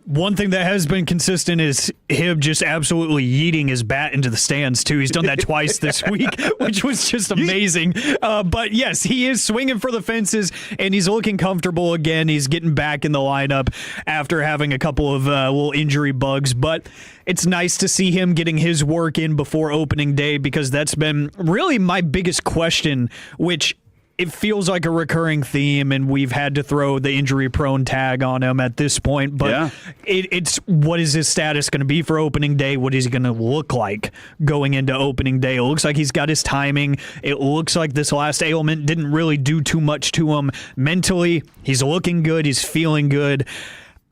One thing that has been consistent is him just absolutely yeeting his bat into the stands, too. He's done that twice this week, which was just amazing. But, yes, he is swinging for the fences, and he's looking comfortable again. He's getting back in the lineup after having a couple of little injury bugs. But it's nice to see him getting his work in before opening day, because that's been really my biggest question, which it feels like a recurring theme, and we've had to throw the injury-prone tag on him at this point. But yeah, it's what is his status going to be for opening day? What is he going to look like going into opening day? It looks like he's got his timing. It looks like this last ailment didn't really do too much to him mentally. He's looking good. He's feeling good.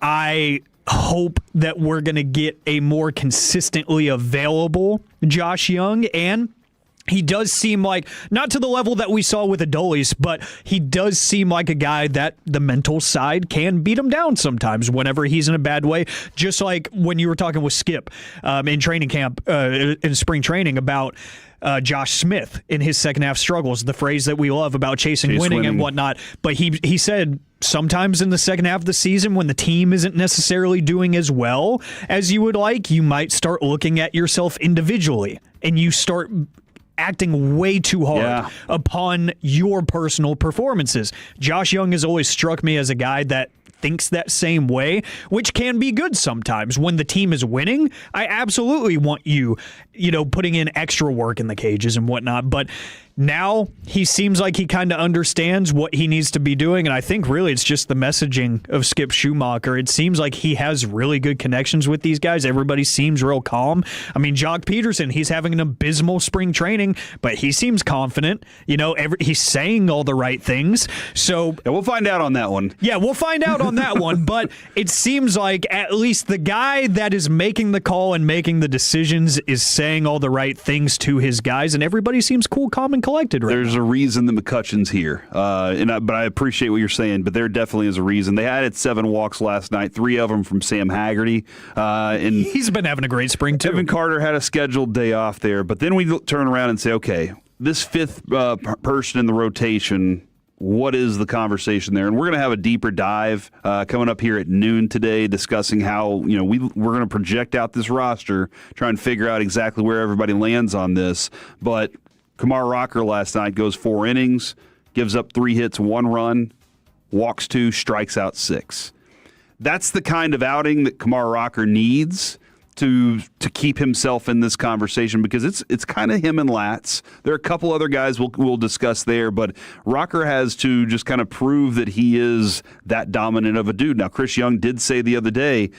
I hope that we're going to get a more consistently available Josh Young, and he does seem like, not to the level that we saw with Adolis, but he does seem like a guy that the mental side can beat him down sometimes whenever he's in a bad way. Just like when you were talking with Skip in training camp, in spring training, about Josh Smith in his second half struggles, the phrase that we love about chasing winning and whatnot. But he said sometimes in the second half of the season, when the team isn't necessarily doing as well as you would like, you might start looking at yourself individually, and you start acting way too hard upon your personal performances. Josh Young has always struck me as a guy that thinks that same way, which can be good sometimes. When the team is winning, I absolutely want you putting in extra work in the cages and whatnot. But now he seems like he kind of understands what he needs to be doing, and I think really it's just the messaging of Skip Schumacher. It seems like he has really good connections with these guys. Everybody seems real calm. I mean, Jock Peterson, he's having an abysmal spring training, but he seems confident. He's saying all the right things. So we'll find out on that one. Yeah, we'll find out on that one, but it seems like at least the guy that is making the call and making the decisions is saying all the right things to his guys, and everybody seems cool, calm, and collected right There's now. a reason that McCutchen's here, but I appreciate what you're saying, but there definitely is a reason. They added 7 walks last night, 3 of them from Sam Haggerty. And he's been having a great spring, too. Evan Carter had a scheduled day off there, but then we turn around and say, okay, this 5th person in the rotation, what is the conversation there? And we're going to have a deeper dive coming up here at noon today, discussing how we're going to project out this roster, try and figure out exactly where everybody lands on this. But Kumar Rocker last night goes 4 innings, gives up 3 hits, 1 run, walks 2, strikes out 6. That's the kind of outing that Kumar Rocker needs to keep himself in this conversation because it's kind of him and Latz. There are a couple other guys we'll discuss there, but Rocker has to just kind of prove that he is that dominant of a dude. Now, Chris Young did say the other day,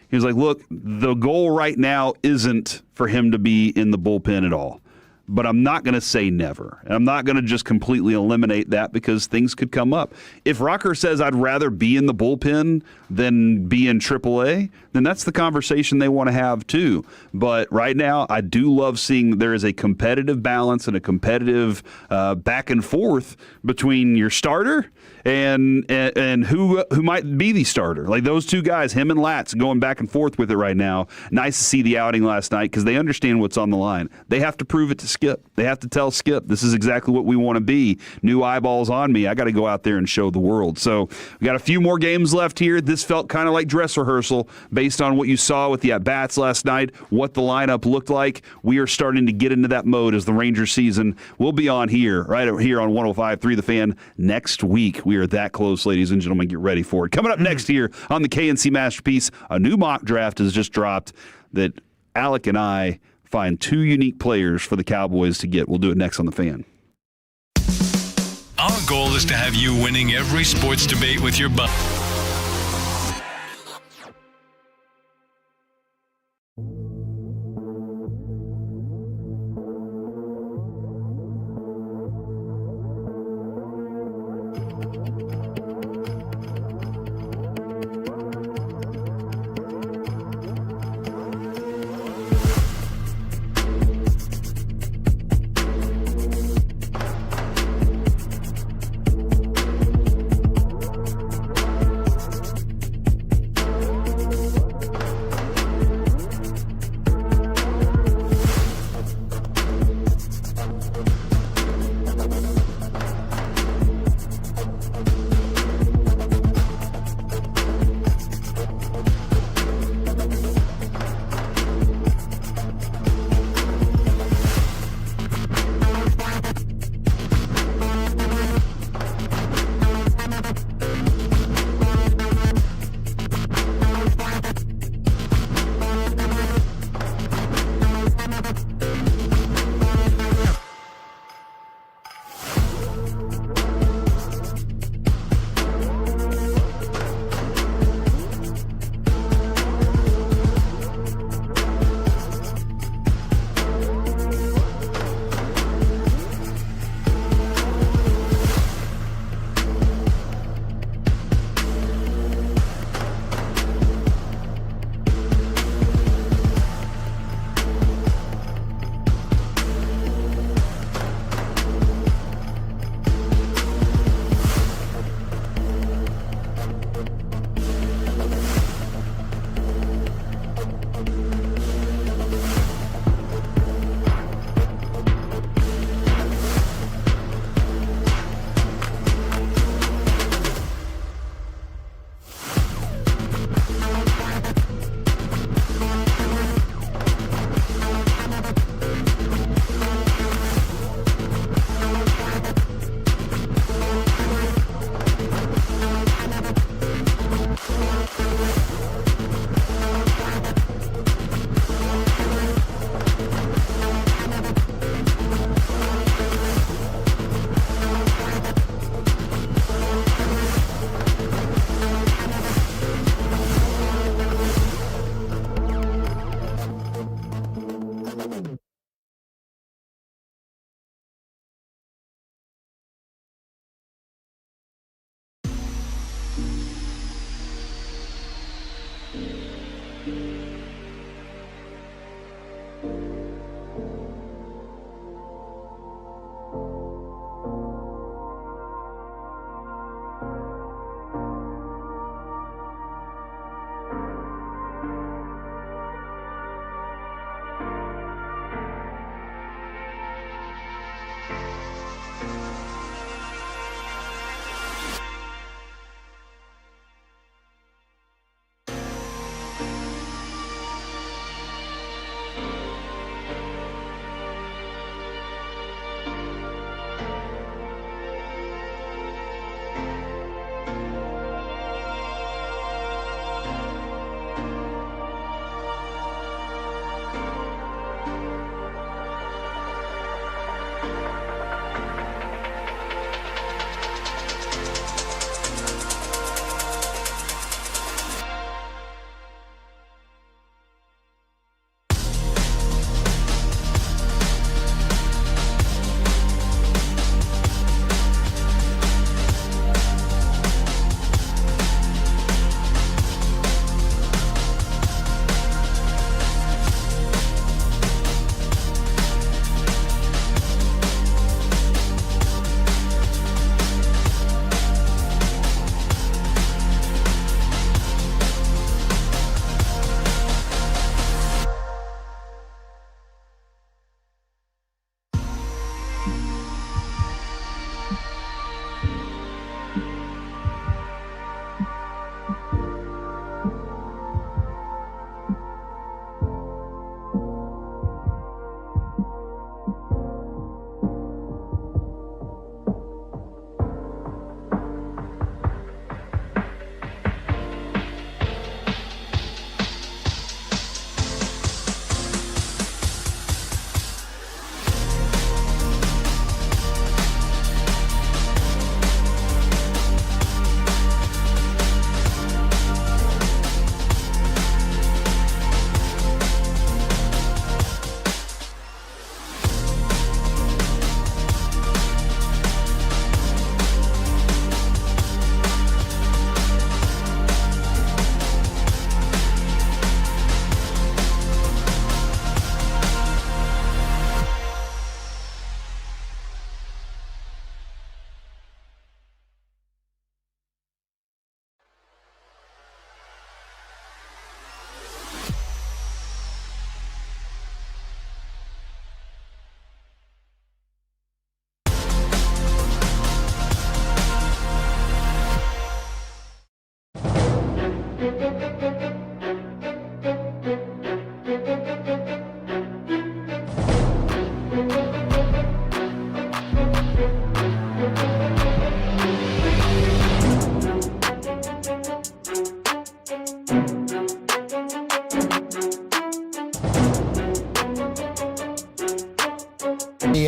he was like, look, the goal right now isn't for him to be in the bullpen at all. But I'm not going to say never. And I'm not going to just completely eliminate that because things could come up. If Rocker says I'd rather be in the bullpen than be in AAA, then that's the conversation they want to have too. But right now, I do love seeing there is a competitive balance and a competitive back and forth between your starter and who might be the starter. Like those two guys, him and Latz, going back and forth with it right now. Nice to see the outing last night because they understand what's on the line. They have to prove it to Skip. They have to tell Skip, this is exactly what we want to be. New eyeballs on me. I got to go out there and show the world. So we got a few more games left here. This felt kind of like dress rehearsal based on what you saw with the at-bats last night, what the lineup looked like. We are starting to get into that mode as the Ranger season will be on here, right here on 105.3 The Fan next week. We are that close, ladies and gentlemen. Get ready for it. Coming up next here on the KNC Masterpiece, a new mock draft has just dropped that Alec and I find two unique players for the Cowboys to get. We'll do it next on The Fan. Our goal is to have you winning every sports debate with your buddy.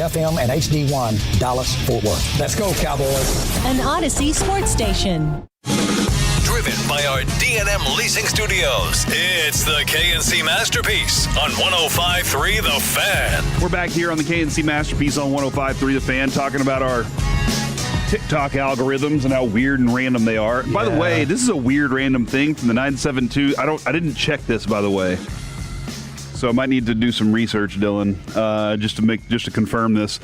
FM and HD1 Dallas Fort Worth. Let's go, Cowboys. An Odyssey sports station. Driven by our D&M Leasing Studios, it's the KNC Masterpiece on 105.3 The Fan. We're back here on the KNC Masterpiece on 105.3 The Fan, talking about our TikTok algorithms and how weird and random they are. Yeah. By the way, this is a weird random thing from the 972. I didn't check this, by the way. So I might need to do some research, Dylan, just to confirm this.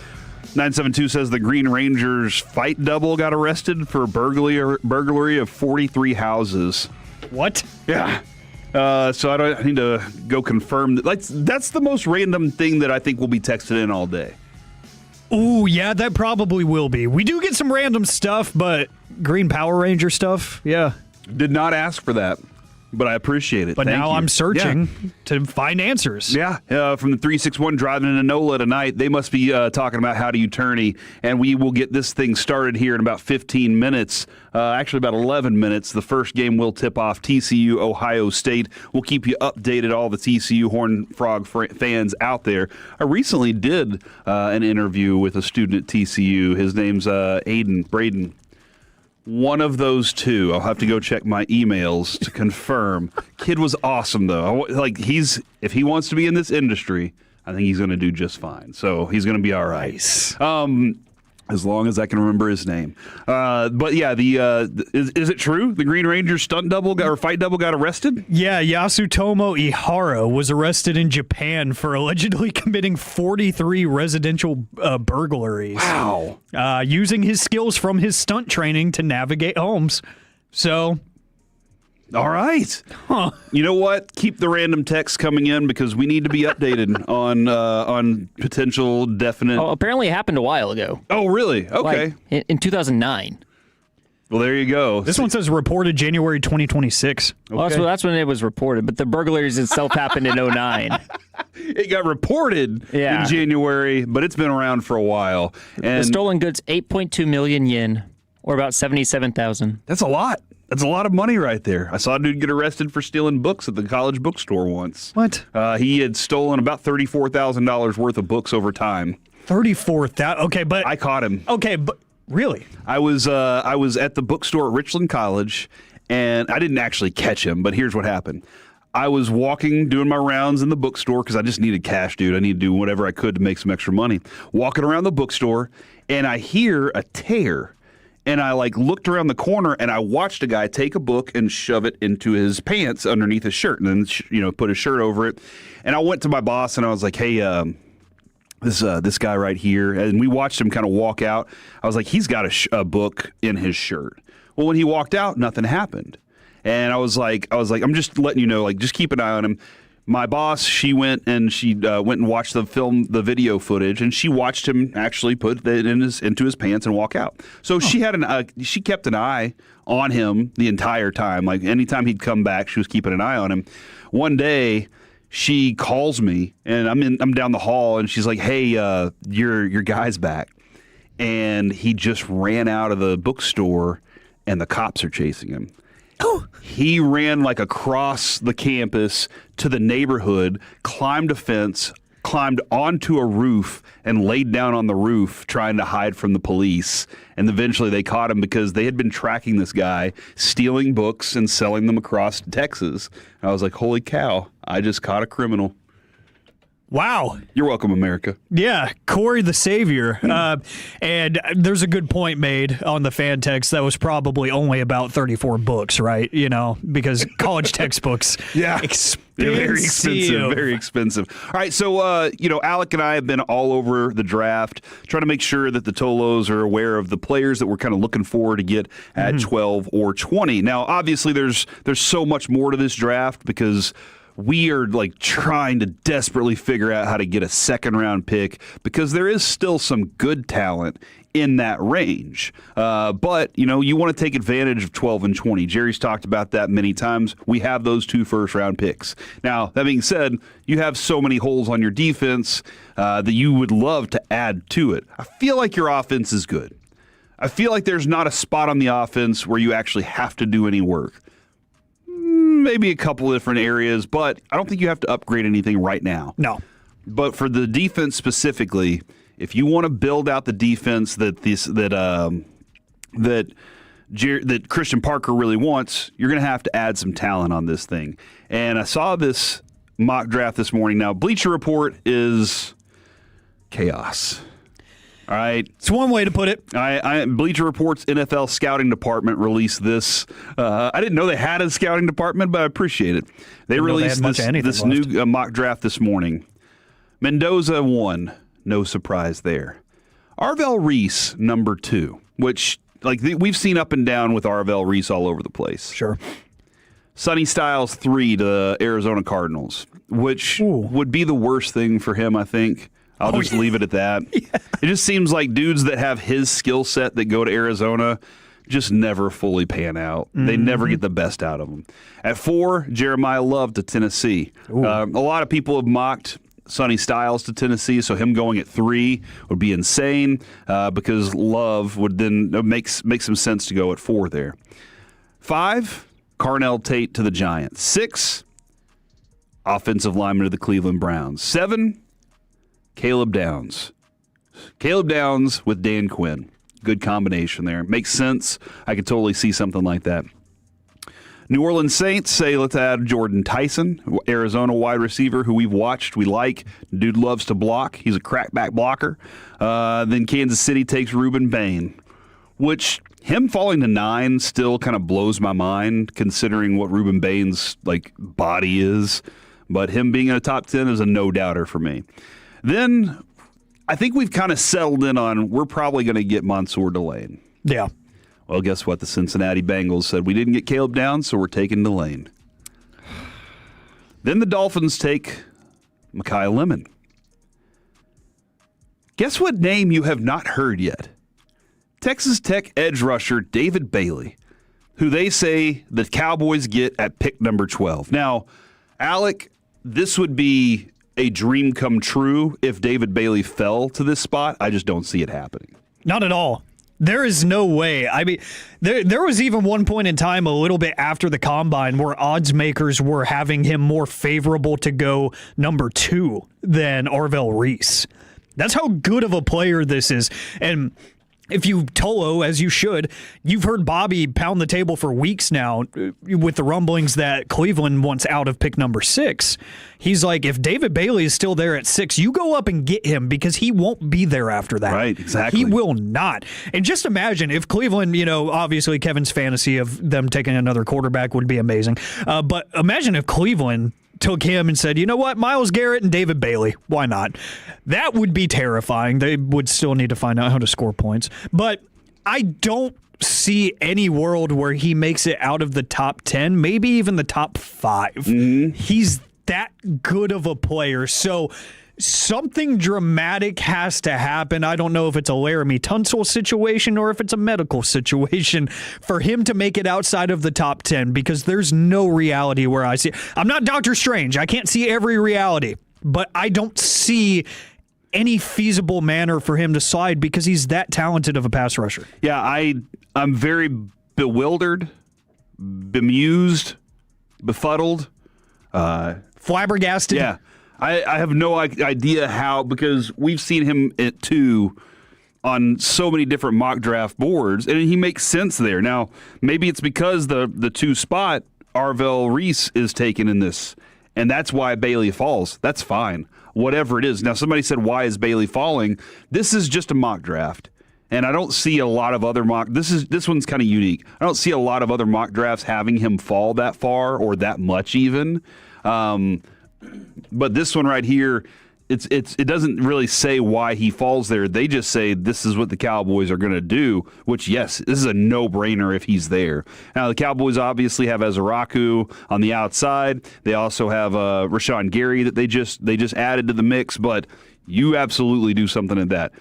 972 says the Green Rangers fight double got arrested for burglary of 43 houses. What? Yeah. So I need to go confirm that. That's the most random thing that I think will be texted in all day. Ooh, yeah, that probably will be. We do get some random stuff, but Green Power Ranger stuff, yeah. Did not ask for that. But I appreciate it. But Thank now you. I'm searching to find answers. Yeah. From the 361 driving into NOLA tonight, they must be talking about Howdy Uterney, and we will get this thing started here in about 15 minutes. Actually, about 11 minutes. The first game will tip off TCU, Ohio State. We'll keep you updated, all the TCU Horned Frog fans out there. I recently did an interview with a student at TCU. His name's Braden. One of those two. I'll have to go check my emails to confirm. Kid was awesome, though. If he wants to be in this industry, I think he's going to do just fine. So he's going to be all right. Nice. As long as I can remember his name. But yeah, is it true the Green Rangers fight double got arrested? Yeah, Yasutomo Ihara was arrested in Japan for allegedly committing 43 residential burglaries. Wow. Using his skills from his stunt training to navigate homes. So... All right. Huh. You know what? Keep the random texts coming in because we need to be updated on potential definite. Oh, apparently it happened a while ago. Oh, really? Okay. Like in 2009. Well, there you go. This one says reported January 2026. Okay. Well, that's when it was reported, but the burglaries itself happened in 09. It got reported in January, but it's been around for a while. And the stolen goods, 8.2 million yen, or about 77,000. That's a lot. That's a lot of money right there. I saw a dude get arrested for stealing books at the college bookstore once. What? He had stolen about $34,000 worth of books over time. 34,000. Okay, but I caught him. Okay, but really? I was at the bookstore at Richland College, and I didn't actually catch him. But here's what happened. I was walking, doing my rounds in the bookstore because I just needed cash, dude. I needed to do whatever I could to make some extra money. Walking around the bookstore, and I hear a tear. And I looked around the corner and I watched a guy take a book and shove it into his pants underneath his shirt and then put his shirt over it. And I went to my boss and I was like, hey, this guy right here. And we watched him kind of walk out. I was like, he's got a book in his shirt. Well, when he walked out, nothing happened. And I was like, I'm just letting you know, just keep an eye on him. My boss, she went and watched the video footage, and she watched him actually put it into his pants and walk out. So she kept an eye on him the entire time. Like anytime he'd come back, she was keeping an eye on him. One day, she calls me, and I'm down the hall, and she's like, "Hey, your guy's back," and he just ran out of the bookstore, and the cops are chasing him. He ran across the campus to the neighborhood, climbed a fence, climbed onto a roof, and laid down on the roof trying to hide from the police. And eventually they caught him because they had been tracking this guy, stealing books and selling them across Texas. And I was like, holy cow, I just caught a criminal. Wow. You're welcome, America. Yeah, Corey the Savior. And there's a good point made on the fan text that was probably only about 34 books, right? Because college textbooks. Yeah. They're very expensive. Very expensive. All right, so, Alec and I have been all over the draft, trying to make sure that the Tolos are aware of the players that we're kind of looking forward to get at 12 or 20. Now, obviously, there's so much more to this draft because we are trying to desperately figure out how to get a second-round pick because there is still some good talent in that range. But, you want to take advantage of 12 and 20. Jerry's talked about that many times. We have those 2 first-round picks. Now, that being said, you have so many holes on your defense that you would love to add to it. I feel like your offense is good. I feel like there's not a spot on the offense where you actually have to do any work. maybe a couple of different areas, but I don't think you have to upgrade anything right now. No. But for the defense specifically, if you want to build out the defense that Christian Parker really wants, you're going to have to add some talent on this thing. And I saw this mock draft this morning. Now, Bleacher Report is chaos. All right. It's one way to put it. Bleacher Report's NFL scouting department released this. I didn't know they had a scouting department, but I appreciate it. They released this new mock draft this morning. Mendoza 1. No surprise there. Arvell Reese, number 2, which we've seen up and down with Arvell Reese all over the place. Sure. Sonny Styles 3 to the Arizona Cardinals, which would be the worst thing for him, I think. I'll just leave it at that. Yeah. It just seems like dudes that have his skill set that go to Arizona just never fully pan out. Mm-hmm. They never get the best out of them. At 4, Jeremiah Love to Tennessee. A lot of people have mocked Sonny Styles to Tennessee, so him going at 3 would be insane because Love would then make some sense to go at 4 there. 5, Carnell Tate to the Giants. 6, offensive lineman to the Cleveland Browns. 7, Caleb Downs. Caleb Downs with Dan Quinn. Good combination there. Makes sense. I could totally see something like that. New Orleans Saints say let's add Jordan Tyson, Arizona wide receiver who we've watched, we like. Dude loves to block. He's a crackback blocker. Then Kansas City takes Reuben Bain, which him falling to 9 still kind of blows my mind considering what Reuben Bain's body is. But him being in a top 10 is a no-doubter for me. Then I think we've kind of settled in on we're probably going to get Mansour Delane. Yeah. Well, guess what? The Cincinnati Bengals said we didn't get Caleb Downs, so we're taking Delane. Then the Dolphins take Mekhi Lemon. Guess what name you have not heard yet? Texas Tech edge rusher David Bailey, who they say the Cowboys get at pick number 12. Now, Alec, this would be a dream come true if David Bailey fell to this spot. I just don't see it happening. Not at all. There is no way. I mean, there was even one point in time a little bit after the combine where odds makers were having him more favorable to go number 2 than Arvell Reese. That's how good of a player this is. And if you Tolo, as you should, you've heard Bobby pound the table for weeks now with the rumblings that Cleveland wants out of pick number 6. He's like, if David Bailey is still there at 6, you go up and get him because he won't be there after that. Right, exactly. He will not. And just imagine if Cleveland, obviously Kevin's fantasy of them taking another quarterback would be amazing. But imagine if Cleveland took him and said, you know what, Myles Garrett and David Bailey, why not? That would be terrifying. They would still need to find out how to score points. But I don't see any world where he makes it out of the top 10, maybe even the top 5. Mm-hmm. He's that good of a player. So something dramatic has to happen. I don't know if it's a Laramie Tunsil situation or if it's a medical situation for him to make it outside of the top 10 because there's no reality where I see it. I'm not Doctor Strange. I can't see every reality, but I don't see any feasible manner for him to slide because he's that talented of a pass rusher. Yeah, I'm very bewildered, bemused, befuddled. Flabbergasted. Yeah. I have no idea how, because we've seen him at 2 on so many different mock draft boards, and he makes sense there. Now, maybe it's because the 2 spot, Arvell Reese, is taken in this, and that's why Bailey falls. That's fine. Whatever it is. Now, somebody said, why is Bailey falling? This is just a mock draft, and I don't see a lot of other mock. This one's kind of unique. I don't see a lot of other mock drafts having him fall that far or that much even. But this one right here, it doesn't really say why he falls there. They just say this is what the Cowboys are going to do, which, yes, this is a no-brainer if he's there. Now, the Cowboys obviously have Ezeraku on the outside. They also have Rashawn Gary that they just added to the mix, but you absolutely do something in that.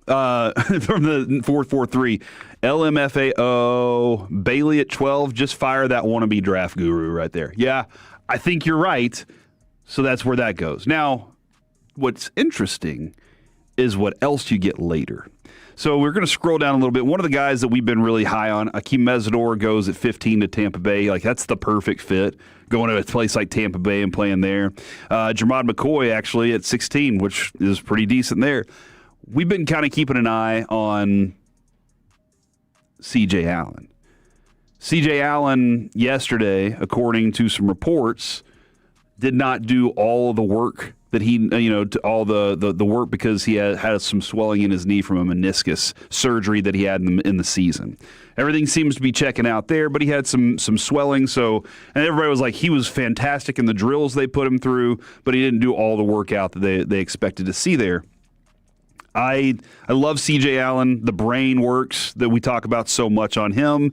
From the 443, LMFAO, Bailey at 12, just fire that wannabe draft guru right there. Yeah, I think you're right. So that's where that goes. Now, what's interesting is what else you get later. So we're going to scroll down a little bit. One of the guys that we've been really high on, Akeem Mesidor, goes at 15 to Tampa Bay. Like, that's the perfect fit, going to a place like Tampa Bay and playing there. Jermod McCoy, actually, at 16, which is pretty decent there. We've been kind of keeping an eye on C.J. Allen. C.J. Allen yesterday, according to some reports, did not do all the work that he, all the work because he had some swelling in his knee from a meniscus surgery that he had in the season. Everything seems to be checking out there, but he had some swelling. So, and everybody was like, he was fantastic in the drills they put him through, but he didn't do all the workout that they expected to see there. I love C.J. Allen. The brain works that we talk about so much on him.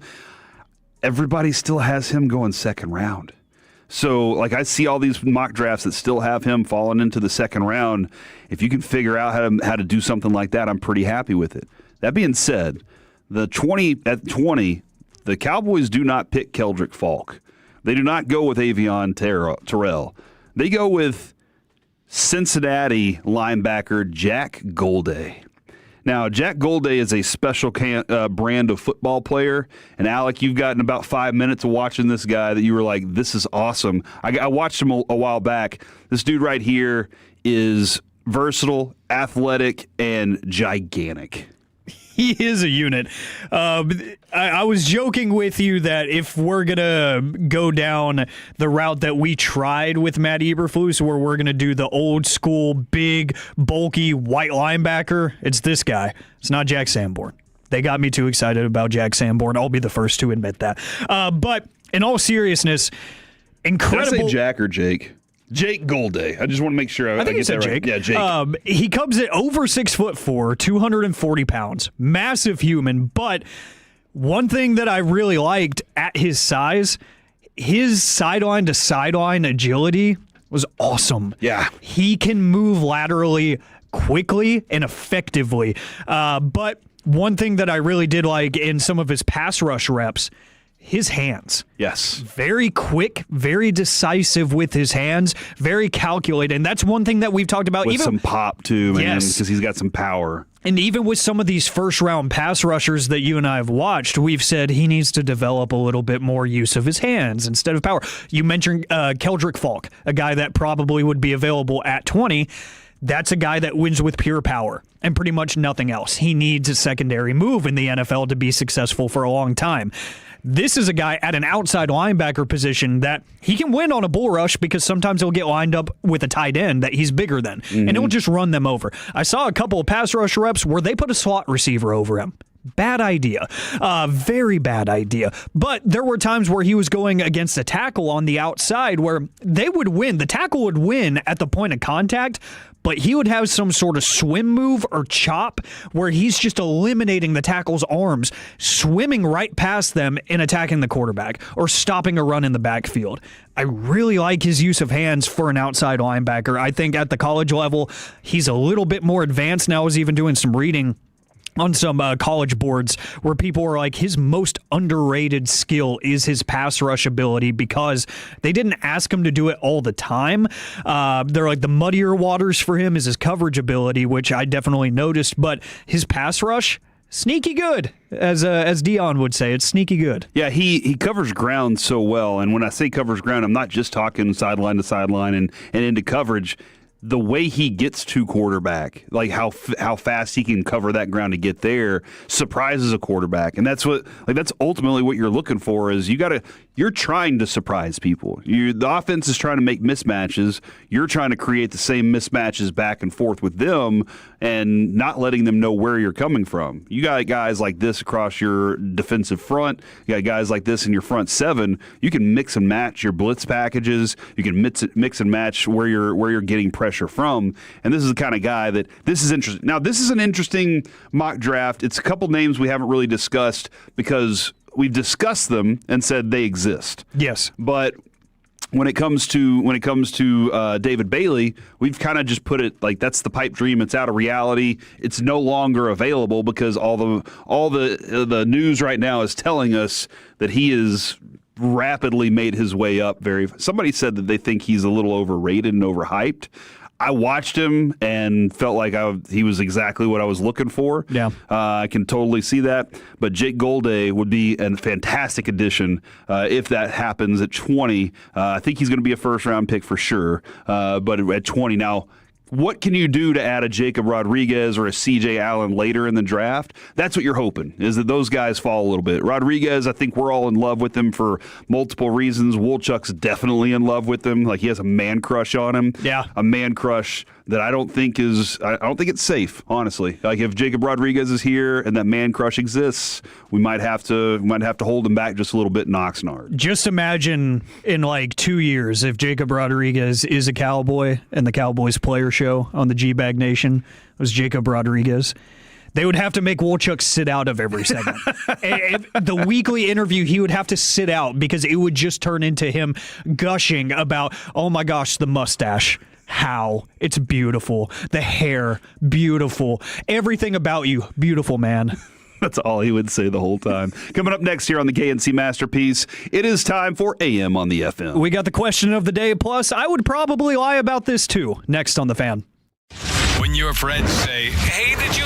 Everybody still has him going second round. So, like, I see all these mock drafts that still have him falling into the second round. If you can figure out how to do something like that, I'm pretty happy with it. That being said, at 20, the Cowboys do not pick Keldrick Falk. They do not go with Avion Terrell. They go with Cincinnati linebacker Jack Golday. Now, Jack Golday is a special brand of football player. And, Alec, you've gotten about 5 minutes of watching this guy that you were like, this is awesome. I watched him a while back. This dude right here is versatile, athletic, and gigantic. He is a unit. I was joking with you that if we're going to go down the route that we tried with Matt Eberflus, where we're going to do the old school, big, bulky, white linebacker, it's this guy. It's not Jack Sanborn. They got me too excited about Jack Sanborn. I'll be the first to admit that. But in all seriousness, incredible. Did I say Jack or Jake? Jake Golday. I just want to make sure I think get you said that right. Jake. Yeah, Jake. He comes at over 6'4", 240 pounds. Massive human. But one thing that I really liked at his size, his sideline to sideline agility was awesome. Yeah. He can move laterally quickly and effectively. But one thing that I really did like in some of his pass rush reps, his hands. Yes. Very quick, very decisive with his hands, very calculated. And that's one thing that we've talked about. With even some pop, too, man, yes, because he's got some power. And even with some of these first-round pass rushers that you and I have watched, we've said he needs to develop a little bit more use of his hands instead of power. You mentioned Keldrick Falk, a guy that probably would be available at 20. That's a guy that wins with pure power and pretty much nothing else. He needs a secondary move in the NFL to be successful for a long time. This is a guy at an outside linebacker position that he can win on a bull rush because sometimes he'll get lined up with a tight end that he's bigger than, and he'll just run them over. I saw a couple of pass rush reps where they put a slot receiver over him. Bad idea. Very bad idea. But there were times where he was going against a tackle on the outside where they would win. The tackle would win at the point of contact, but he would have some sort of swim move or chop where he's just eliminating the tackle's arms, swimming right past them and attacking the quarterback or stopping a run in the backfield. I really like his use of hands for an outside linebacker. I think at the college level, he's a little bit more advanced now. I was even doing some reading on some college boards where people were like, his most underrated skill is his pass rush ability because they didn't ask him to do it all the time. They're like the muddier waters for him is his coverage ability, which I definitely noticed, but his pass rush, sneaky good, as Dion would say. It's sneaky good. Yeah, he covers ground so well, and when I say covers ground, I'm not just talking sideline to sideline and into coverage. The way he gets to quarterback, like how fast he can cover that ground to get there, surprises a quarterback, and that's ultimately what you're looking for. Is you're trying to surprise people. The offense is trying to make mismatches. You're trying to create the same mismatches back and forth with them, and not letting them know where you're coming from. You got guys like this across your defensive front. You got guys like this in your front seven. You can mix and match your blitz packages. You can mix and match where you're getting pressure from, and this is the kind of guy that this is interesting. Now, this is an interesting mock draft. It's a couple names we haven't really discussed because we've discussed them and said they exist. Yes, but when it comes to David Bailey, we've kind of just put it like that's the pipe dream. It's out of reality. It's no longer available because all the news right now is telling us that he is rapidly made his way up. Somebody said that they think he's a little overrated and overhyped. I watched him and felt like he was exactly what I was looking for. Yeah. I can totally see that. But Jake Golday would be a fantastic addition if that happens at 20. I think he's going to be a first-round pick for sure. But at 20 now, what can you do to add a Jacob Rodriguez or a C.J. Allen later in the draft? That's what you're hoping, is that those guys fall a little bit. Rodriguez, I think we're all in love with him for multiple reasons. Woolchuck's definitely in love with him. Like, he has a man crush on him. Yeah. A man crush that I don't think it's safe, honestly. Like, if Jacob Rodriguez is here and that man crush exists, we might have to hold him back just a little bit in Oxnard. Just imagine in like 2 years if Jacob Rodriguez is a Cowboy and the Cowboys player show on the G-Bag Nation was Jacob Rodriguez. They would have to make Wolchuk sit out of every segment. The weekly interview, he would have to sit out because it would just turn into him gushing about, oh my gosh, the mustache. How it's beautiful. The hair, beautiful. Everything about you, beautiful, man. That's all he would say the whole time. Coming up next here on the KNC Masterpiece, it is time for AM on the FM. We got the question of the day, plus I would probably lie about this too. Next on The Fan. When your friends say, hey, did you...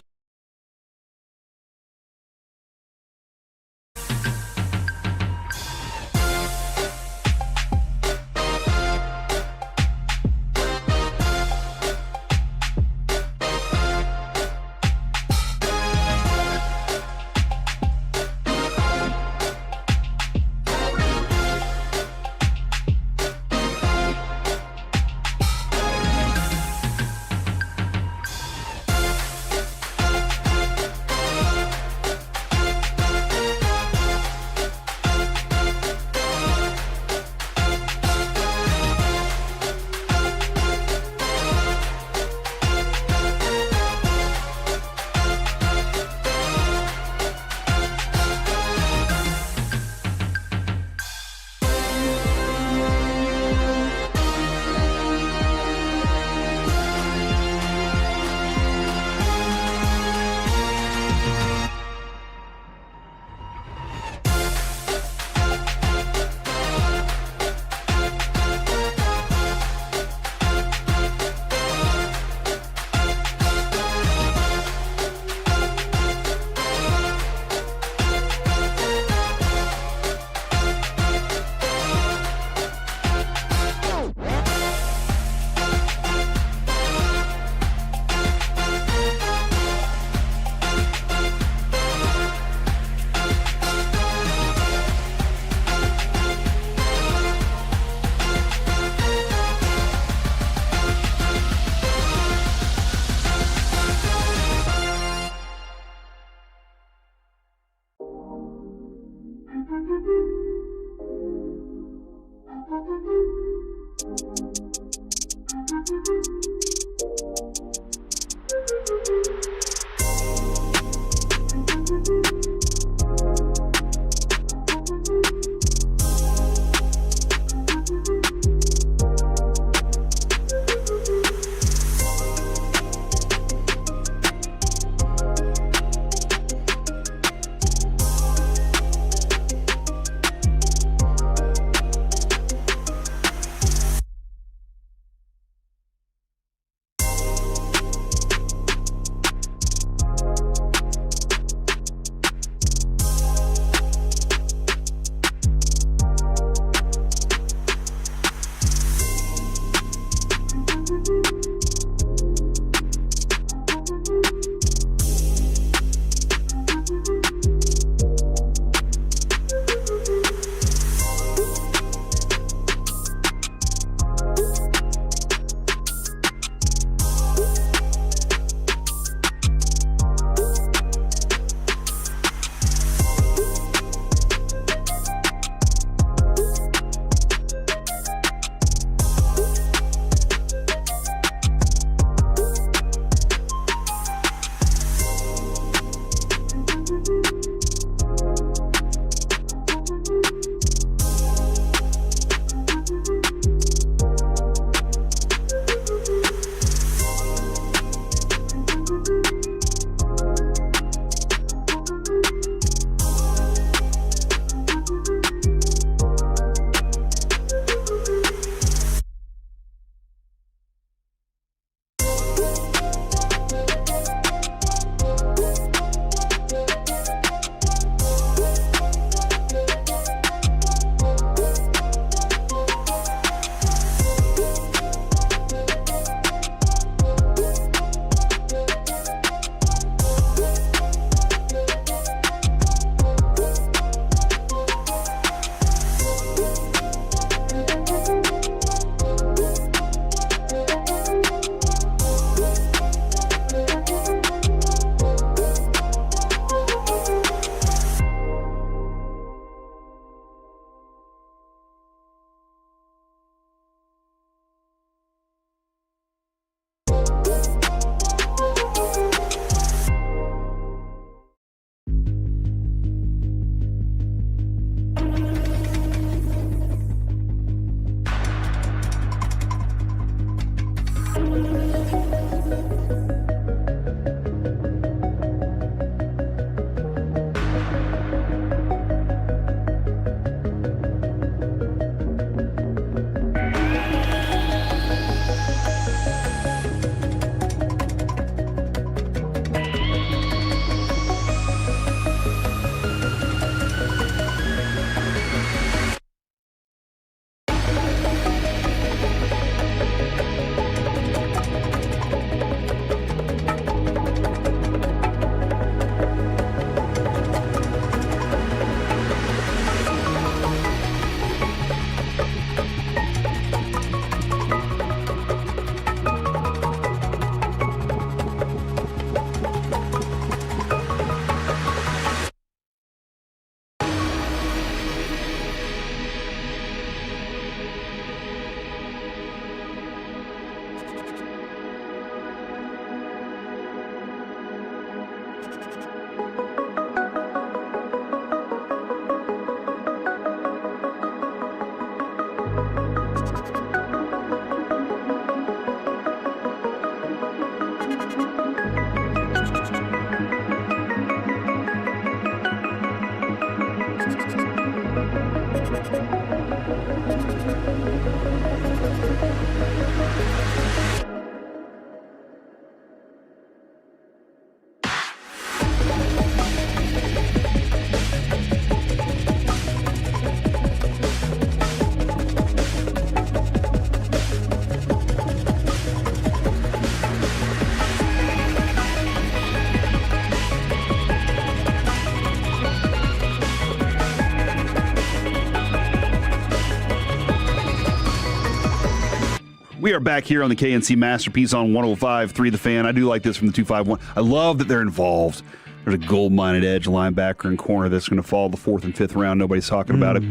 We are back here on the KNC Masterpiece on 105.3 The Fan. I do like this from the 251. I love that they're involved. There's a gold-minded edge linebacker and corner that's going to fall the 4th and 5th round. Nobody's talking about it.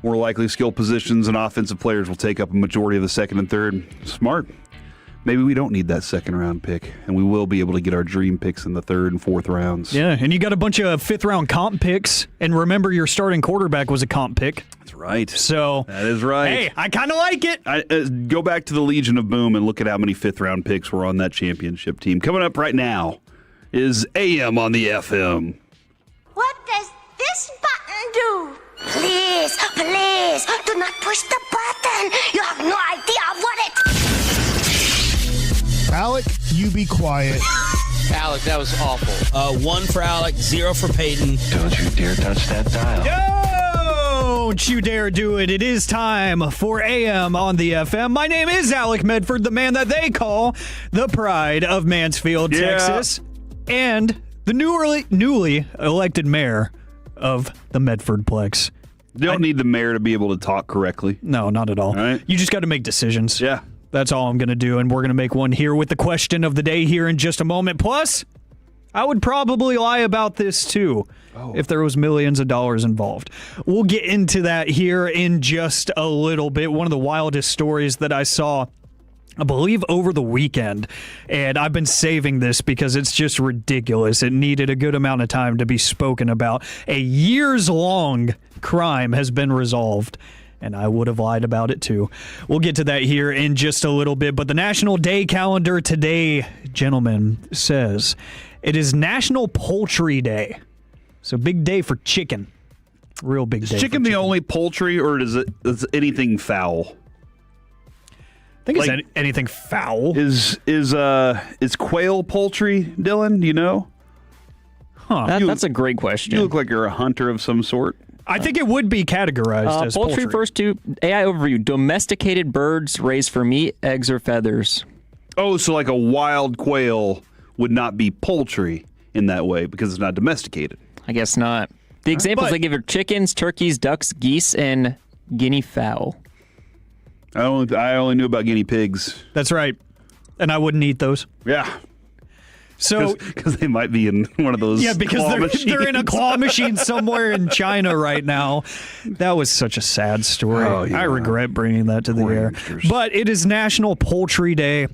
More likely skill positions and offensive players will take up a majority of the 2nd and 3rd. Smart. Maybe we don't need that 2nd round pick, and we will be able to get our dream picks in the 3rd and 4th rounds. Yeah, and you got a bunch of 5th round comp picks, and remember your starting quarterback was a comp pick. That's right. So that is right. Hey, I kind of like it. Go back to the Legion of Boom and look at how many 5th round picks were on that championship team. Coming up right now is AM on the FM. What does this button do? Please, please, do not push the button. You have no idea what it... Alec, you be quiet. Alec, that was awful. 1 for Alec, 0 for Peyton. Don't you dare touch that dial. Don't you dare do it. It is time for AM on the FM. My name is Alec Medford, the man that they call the pride of Mansfield, Texas, and the newly elected mayor of the Medfordplex. You don't need the mayor to be able to talk correctly. No, not at all. Right. You just got to make decisions. Yeah. That's all I'm going to do, and we're going to make one here with the question of the day here in just a moment. Plus, I would probably lie about this, too, if there was millions of dollars involved. We'll get into that here in just a little bit. One of the wildest stories that I saw, I believe, over the weekend, and I've been saving this because it's just ridiculous. It needed a good amount of time to be spoken about. A years-long crime has been resolved, and I would have lied about it too. We'll get to that here in just a little bit, but the National Day calendar today, gentlemen, says it is National Poultry Day. So big day for chicken. Real big day. Is chicken the only poultry, or is anything foul? I think it's anything foul. Is quail poultry, Dylan? Do you know? Huh. That's a great question. You look like you're a hunter of some sort. I think it would be categorized as poultry. First to AI overview. Domesticated birds raised for meat, eggs, or feathers. Oh, so like a wild quail would not be poultry in that way because it's not domesticated. I guess not. The examples they give are chickens, turkeys, ducks, geese, and guinea fowl. I only knew about guinea pigs. That's right. And I wouldn't eat those. Yeah. So because they might be in one of those because they're in a claw machine somewhere in China right now. That was such a sad story. Oh, yeah. I regret bringing that to the air. Youngsters. But it is National Poultry Day.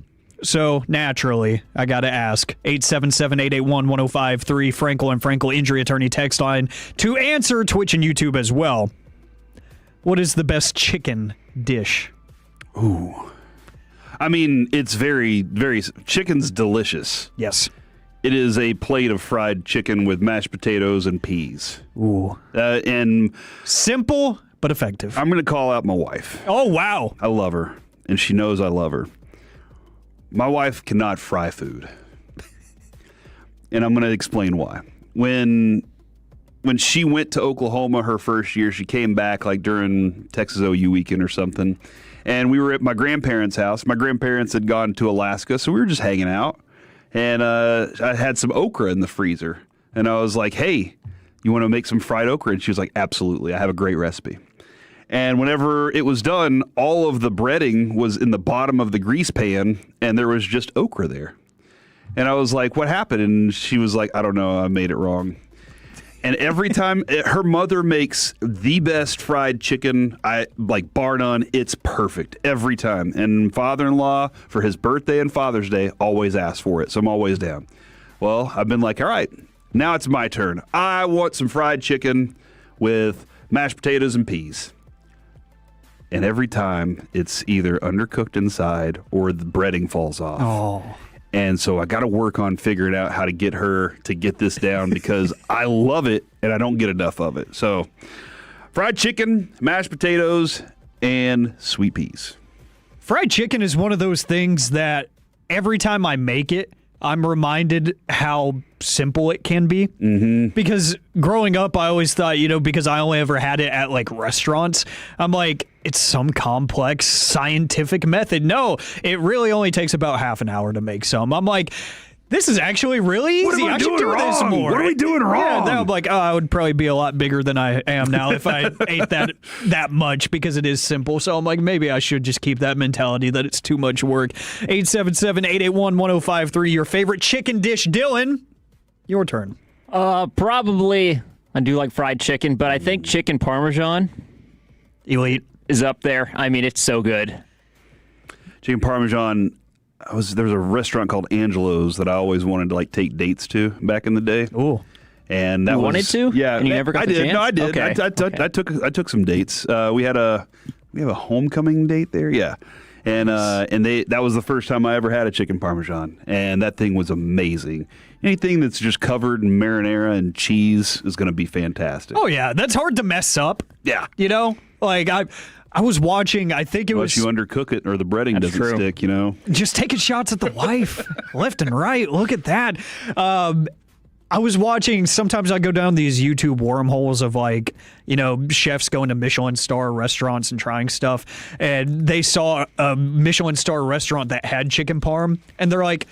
So naturally, I got to ask 877-881-1053 Frankel and Frankel injury attorney text line to answer Twitch and YouTube as well. What is the best chicken dish? Ooh. I mean, it's very, very... Chicken's delicious. Yes. It is a plate of fried chicken with mashed potatoes and peas. Ooh. And simple, but effective. I'm going to call out my wife. Oh, wow. I love her, and she knows I love her. My wife cannot fry food. And I'm going to explain why. When she went to Oklahoma her first year, she came back like during Texas OU weekend or something. And we were at my grandparents' house. My grandparents had gone to Alaska, so we were just hanging out. And I had some okra in the freezer. And I was like, hey, you want to make some fried okra? And she was like, absolutely. I have a great recipe. And whenever it was done, all of the breading was in the bottom of the grease pan, and there was just okra there. And I was like, what happened? And she was like, I don't know. I made it wrong. And every time her mother makes the best fried chicken, bar none, it's perfect every time. And father-in-law, for his birthday and Father's Day, always asks for it. So I'm always down. Well, I've been like, all right, now it's my turn. I want some fried chicken with mashed potatoes and peas. And every time it's either undercooked inside or the breading falls off. Oh. And so I got to work on figuring out how to get her to get this down because I love it and I don't get enough of it. So fried chicken, mashed potatoes, and sweet peas. Fried chicken is one of those things that every time I make it, I'm reminded how simple it can be. Mm-hmm. Because growing up, I always thought, because I only ever had it at like restaurants, I'm like, it's some complex scientific method. No, it really only takes about half an hour to make some. I'm like, this is actually really easy. What am I should doing do this wrong? more. What are we doing wrong? Yeah, then I'm like, oh, I would probably be a lot bigger than I am now if I ate that much because it is simple. So I'm like, maybe I should just keep that mentality that it's too much work. 877-881-1053, your favorite chicken dish. Dylan, your turn. Probably, I do like fried chicken, but I think chicken parmesan elite is up there. I mean, it's so good. Chicken parmesan. There was a restaurant called Angelo's that I always wanted to like take dates to back in the day. Ooh. And that You was, wanted to? Yeah, And you never got I the did. chance? No, I did. Okay. I took some dates. We have a homecoming date there. Yeah, and that was the first time I ever had a chicken parmesan, and that thing was amazing. Anything that's just covered in marinara and cheese is going to be fantastic. Oh yeah, that's hard to mess up. Yeah, like I was watching, I think it Unless was... you undercook it or the breading doesn't stick, Just taking shots at the wife, left and right. Look at that. I was watching, sometimes I go down these YouTube wormholes of chefs going to Michelin star restaurants and trying stuff. And they saw a Michelin star restaurant that had chicken parm. And they're like,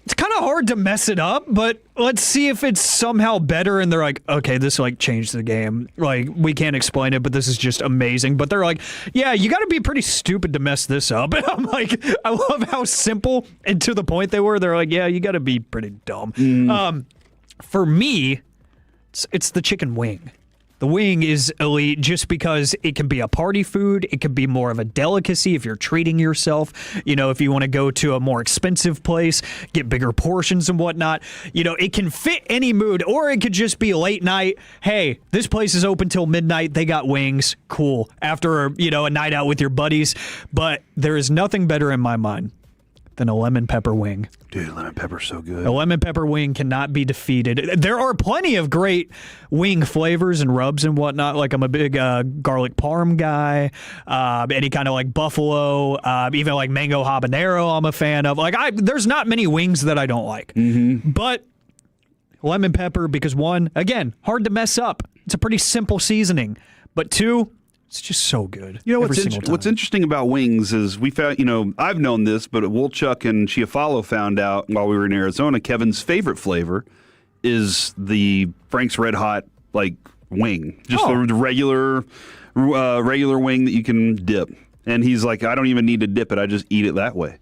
it's kind of hard to mess it up, but let's see if it's somehow better. And they're like, okay, this changed the game. We can't explain it, but this is just amazing. But they're like, yeah, you got to be pretty stupid to mess this up. And I'm like, I love how simple and to the point they were. They're like, yeah, you got to be pretty dumb. For me, it's the chicken wing. The wing is elite just because it can be a party food. It can be more of a delicacy if you're treating yourself. If you want to go to a more expensive place, get bigger portions and whatnot. It can fit any mood, or it could just be late night. Hey, this place is open till midnight. They got wings. Cool. After, a night out with your buddies. But there is nothing better in my mind than a lemon pepper wing. Dude, lemon pepper's so good. A lemon pepper wing cannot be defeated. There are plenty of great wing flavors and rubs and whatnot. I'm a big garlic parm guy. Any kind of buffalo, even mango habanero I'm a fan of. There's not many wings that I don't like. Mm-hmm. But lemon pepper, because one, again, hard to mess up. It's a pretty simple seasoning. But two, it's just so good. What's interesting about wings is we found, I've known this, but Wolchuk and Chiafalo found out while we were in Arizona, Kevin's favorite flavor is the Frank's Red Hot wing, just the regular wing that you can dip. And he's like, I don't even need to dip it. I just eat it that way.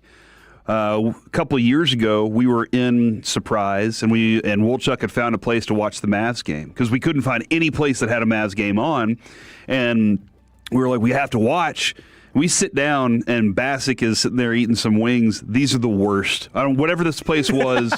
A couple of years ago, we were in Surprise, and Wolchuk had found a place to watch the Mavs game because we couldn't find any place that had a Mavs game on, and we were like, we have to watch. We sit down, and Bassick is sitting there eating some wings. These are the worst. Whatever this place was,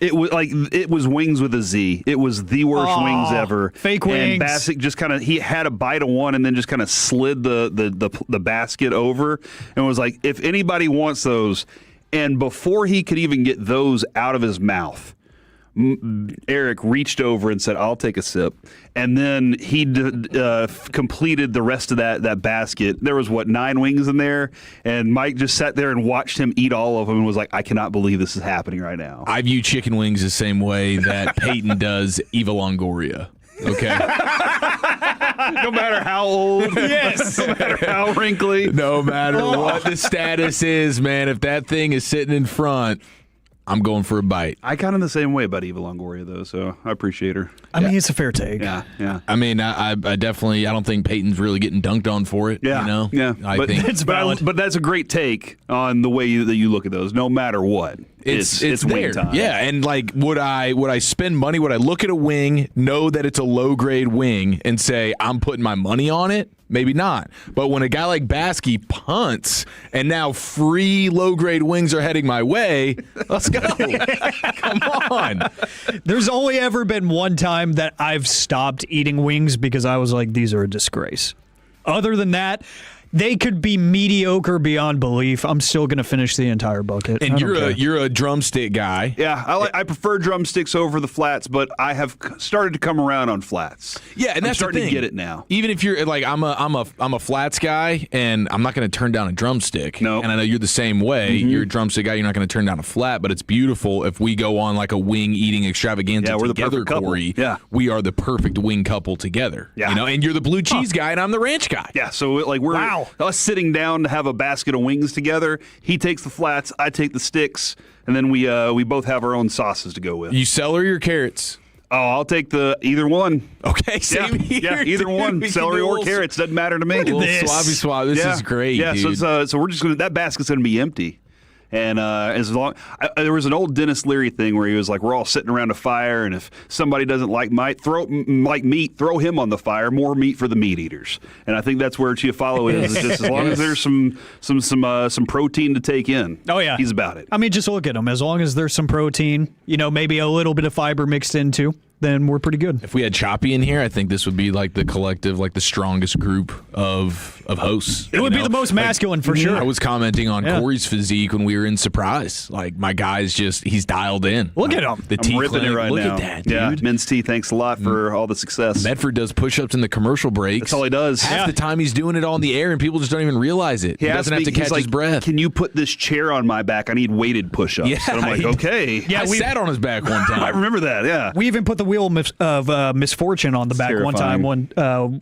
it was wings with a Z. It was the worst wings ever. Fake wings. And Bassick just he had a bite of one and then just kind of slid the basket over and was like, if anybody wants those. And before he could even get those out of his mouth, Eric reached over and said, I'll take a sip. And then he completed the rest of that basket. There was, 9 wings in there? And Mike just sat there and watched him eat all of them and was like, I cannot believe this is happening right now. I view chicken wings the same way that Peyton does Eva Longoria. Okay? No matter how old. Yes. No matter how wrinkly. No matter what the status is, man, if that thing is sitting in front, I'm going for a bite. I kind of the same way about Eva Longoria, though, so I appreciate her. I mean, it's a fair take. Yeah. I mean, I definitely, I don't think Peyton's really getting dunked on for it. Yeah. Yeah. I think it's valid. But that's a great take on the way that you look at those, no matter what. It's wing there. time. Yeah, and would I spend money? Would I look at a wing, know that it's a low grade wing, and say I'm putting my money on it? Maybe not. But when a guy like Baskey punts, and now free low grade wings are heading my way, let's go. Come on. There's only ever been one time that I've stopped eating wings because I was like, these are a disgrace. Other than that, they could be mediocre beyond belief. I'm still going to finish the entire bucket. And you're a drumstick guy. Yeah, I prefer drumsticks over the flats, but I have started to come around on flats. Yeah, and that's starting the thing. to get it now. Even if you're I'm a flats guy, and I'm not going to turn down a drumstick. No, and I know you're the same way. Mm-hmm. You're a drumstick guy. You're not going to turn down a flat, but it's beautiful if we go on a wing eating extravaganza we're together, the perfect couple. Corey. Yeah, we are the perfect wing couple together. Yeah, and you're the blue cheese guy, and I'm the ranch guy. Yeah, so us sitting down to have a basket of wings together. He takes the flats, I take the sticks, and then we both have our own sauces to go with. You celery or carrots? Oh, I'll take either one. Okay, same here. Yeah, either dude. one. We Celery can do or carrots doesn't matter to me. Swabby swab. This is great. Yeah, dude. so we're just gonna that basket's gonna be empty. And there was an old Dennis Leary thing where he was like, we're all sitting around a fire, and if somebody doesn't like meat, throw him on the fire. More meat for the meat eaters. And I think that's where Chiafalo is. It's just as long as there's some protein to take in. Oh yeah, he's about it. I mean, just look at him. As long as there's some protein, maybe a little bit of fiber mixed in too, then we're pretty good. If we had Choppy in here, I think this would be like the collective, like the strongest group of hosts. It would be the most masculine for sure. I was commenting on Corey's physique when we were in Surprise. Like, my guy's he's dialed in. Look at him. The I'm ripping it right Look now. at that, dude. Yeah, Men's T, thanks a lot for all the success. Medford does push-ups in the commercial breaks. That's all he does. Half the time he's doing it on the air, and people just don't even realize it. He doesn't have to catch his breath. Can you put this chair on my back? I need weighted push-ups. Yeah, and I'm like, okay. Yeah, I sat on his back one time. I remember that, yeah. We even put the wheel of misfortune on the back one time. I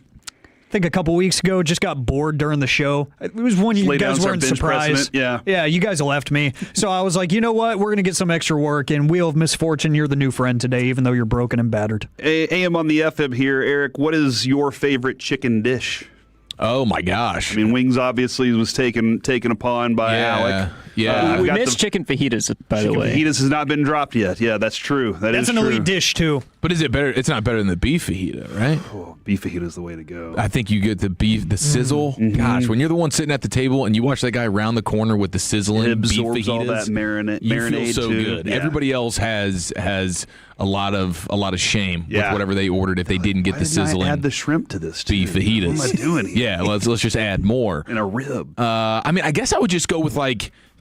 think a couple weeks ago, just got bored during the show. It was when you guys weren't surprised. Yeah, you guys left me. So I was like, you know what? We're going to get some extra work. And Wheel of Misfortune, you're the new friend today, even though you're broken and battered. AM on the FM here. Eric, what is your favorite chicken dish? Oh, my gosh. I mean, wings obviously was taken upon by Alec. Yeah. We missed chicken fajitas, by the way. Fajitas has not been dropped yet. Yeah, that's true. That's an elite dish, too. But is it better? It's not better than the beef fajita, right? Oh, beef fajita is the way to go. I think you get the beef, the sizzle. Mm-hmm. Gosh, when you're the one sitting at the table and you watch that guy round the corner with the sizzling it beef absorbs fajitas, all that marinade. You feel so too. good. Yeah. Everybody else has a lot of shame with whatever they ordered if they didn't get the sizzling. Add the shrimp to this beef fajitas. What am I doing here? Yeah, let's just add more. And a rib. I mean, I guess I would just go with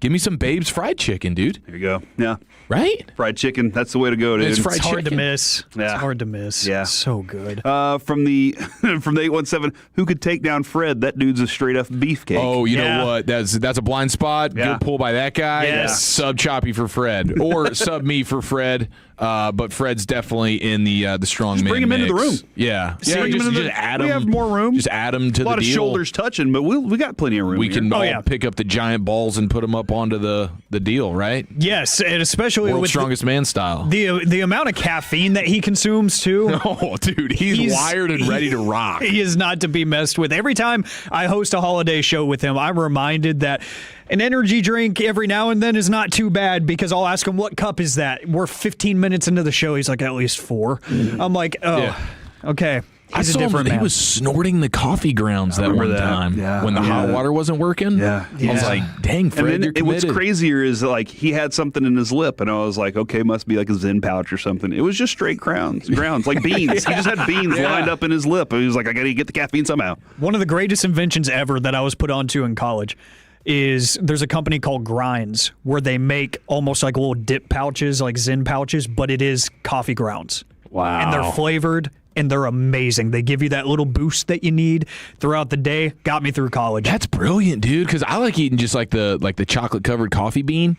give me some Babe's fried chicken, dude. There you go. Yeah. Right? Fried chicken. That's the way to go, dude. It's fried hard to chicken. miss. Yeah. It's hard to miss. Yeah. So good. From the 817, who could take down Fred? That dude's a straight up beefcake. Oh, you know what? That's a blind spot. Yeah. Good pull by that guy. Yes. Sub Choppy for Fred, or sub me for Fred. But Fred's definitely in the strong man. Bring him into the room. Yeah. Just add him. We have more room. Just add him to the deal. A lot of shoulders touching, but we got plenty of room. We here. can all pick up the giant balls and put them up onto the deal, right? Yes, and especially World's with strongest man style. The amount of caffeine that he consumes too. Oh, dude, he's wired and ready to rock. He is not to be messed with. Every time I host a holiday show with him, I'm reminded that an energy drink every now and then is not too bad, because I'll ask him, what cup is that? We're 15 minutes into the show. He's like, at least 4. I'm like, okay. He's I saw a different him, man. He was snorting the coffee grounds that one time when the hot water wasn't working. Yeah. I was like, dang, Fred, and you're then what's committed. crazier is he had something in his lip, and I was like, okay, must be like a Zen pouch or something. It was just straight grounds, like beans. He just had beans lined up in his lip. He was like, I got to get the caffeine somehow. One of the greatest inventions ever that I was put onto in college is there's a company called Grinds where they make almost like little dip pouches, like Zen pouches, but it is coffee grounds. Wow. And they're flavored and they're amazing. They give you that little boost that you need throughout the day. Got me through college. That's brilliant, dude, because I like eating just like the chocolate covered coffee bean.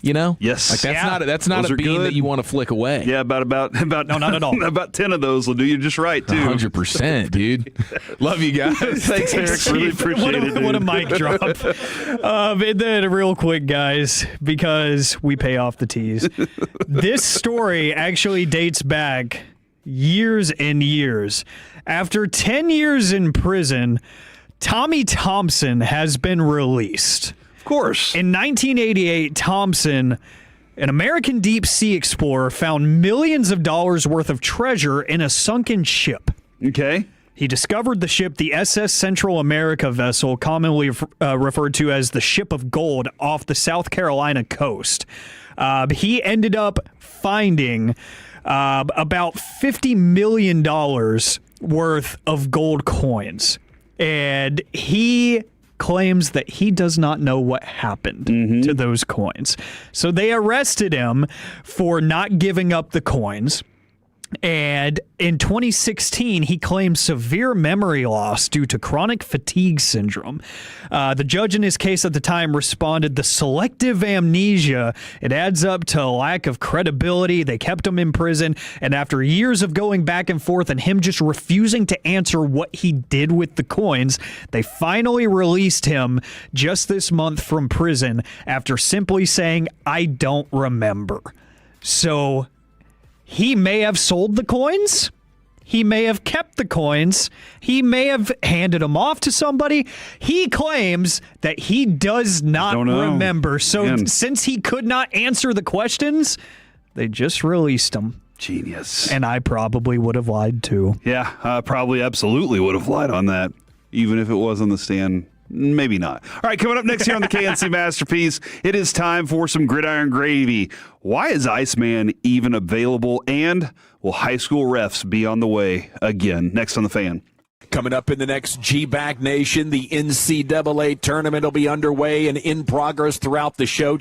You know? Yes. Like that's not a bean good. that you want to flick away. Yeah, about no, not at all. About 10 of those will do you just right too. 100%, dude. Love you guys. Thanks, Eric. Really appreciate it. Dude. What a mic drop. And then real quick, guys, because we pay off the teas. This story actually dates back years and years. After 10 years in prison, Tommy Thompson has been released. Of course. In 1988, Thompson, an American deep sea explorer, found millions of dollars worth of treasure in a sunken ship. Okay. He discovered the ship, the SS Central America vessel, commonly referred to as the Ship of Gold, off the South Carolina coast. He ended up finding about $50 million worth of gold coins. And he claims that he does not know what happened to those coins. So they arrested him for not giving up the coins. And in 2016, he claimed severe memory loss due to chronic fatigue syndrome. The judge in his case at the time responded, the selective amnesia, it adds up to a lack of credibility. They kept him in prison. And after years of going back and forth and him just refusing to answer what he did with the coins, they finally released him just this month from prison after simply saying, I don't remember. So he may have sold the coins. He may have kept the coins. He may have handed them off to somebody. He claims that he does not remember. So since he could not answer the questions, they just released him. Genius. And I probably would have lied too. Yeah, I probably absolutely would have lied on that, even if it was on the stand. Maybe not. All right, coming up next here on the KNC Masterpiece, it is time for some gridiron gravy. Why is Iceman even available? And will high school refs be on the way again? Next on The Fan. Coming up in the next G-Back Nation, the NCAA tournament will be underway and in progress throughout the show.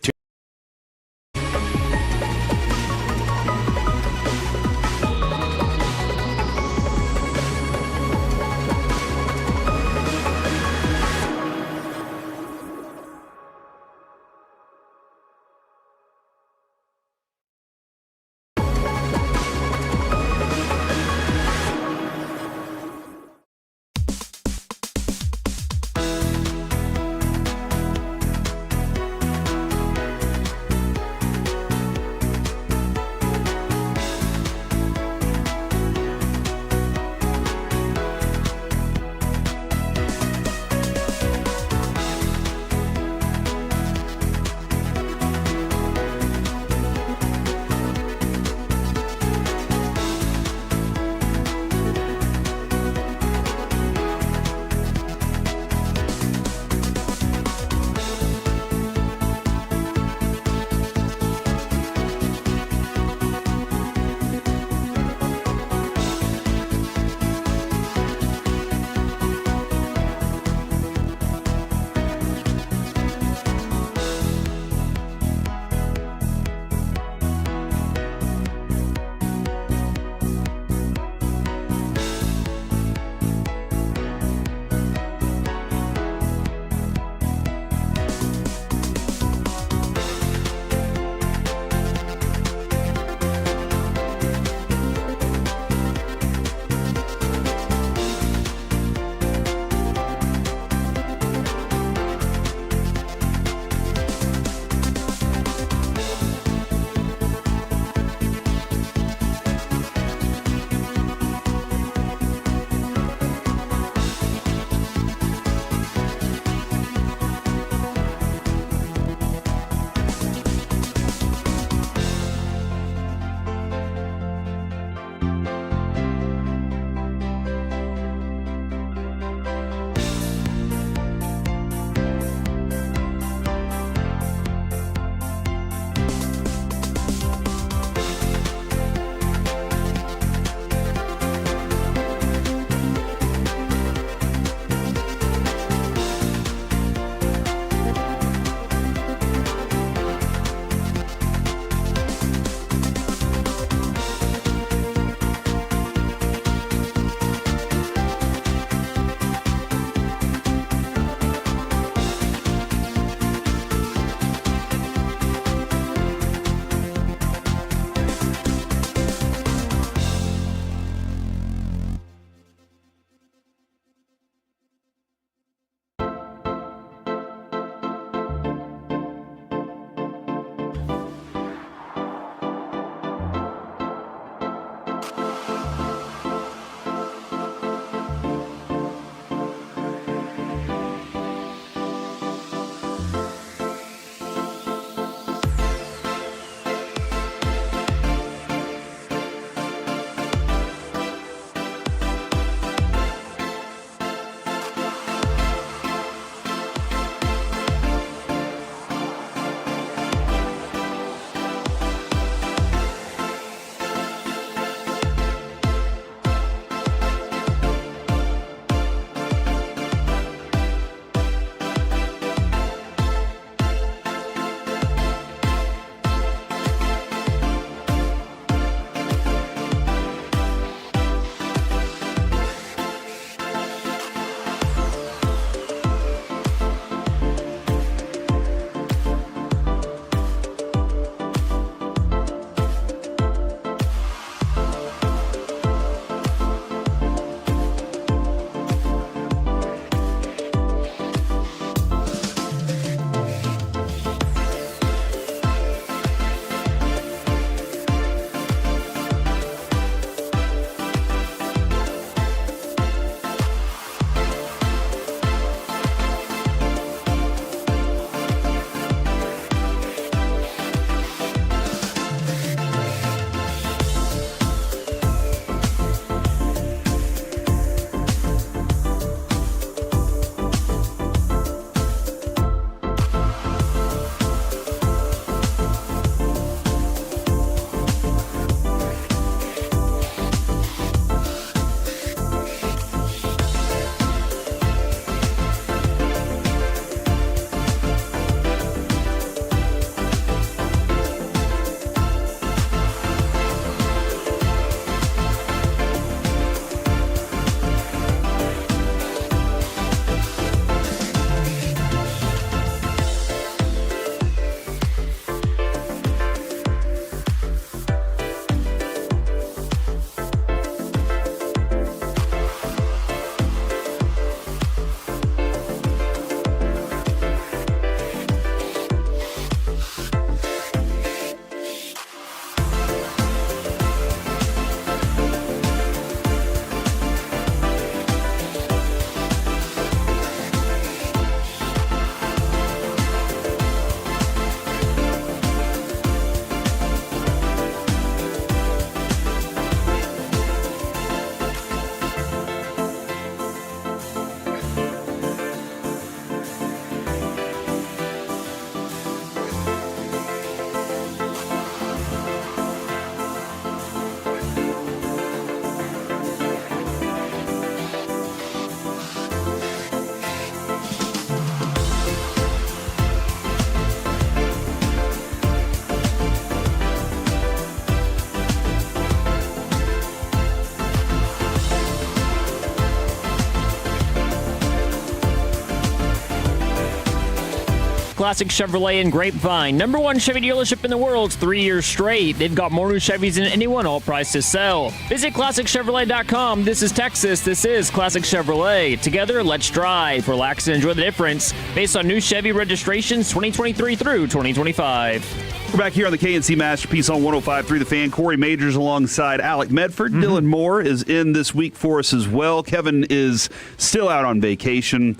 Classic Chevrolet in Grapevine. Number one Chevy dealership in the world 3 years straight. They've got more new Chevys than anyone, all prices sell. Visit ClassicChevrolet.com. This is Texas. This is Classic Chevrolet. Together, let's drive, relax, and enjoy the difference based on new Chevy registrations 2023 through 2025. We're back here on the KNC Masterpiece on 105.3 The Fan. Corey Majors alongside Alec Medford. Dylan Moore is in this week for us as well. Kevin is still out on vacation,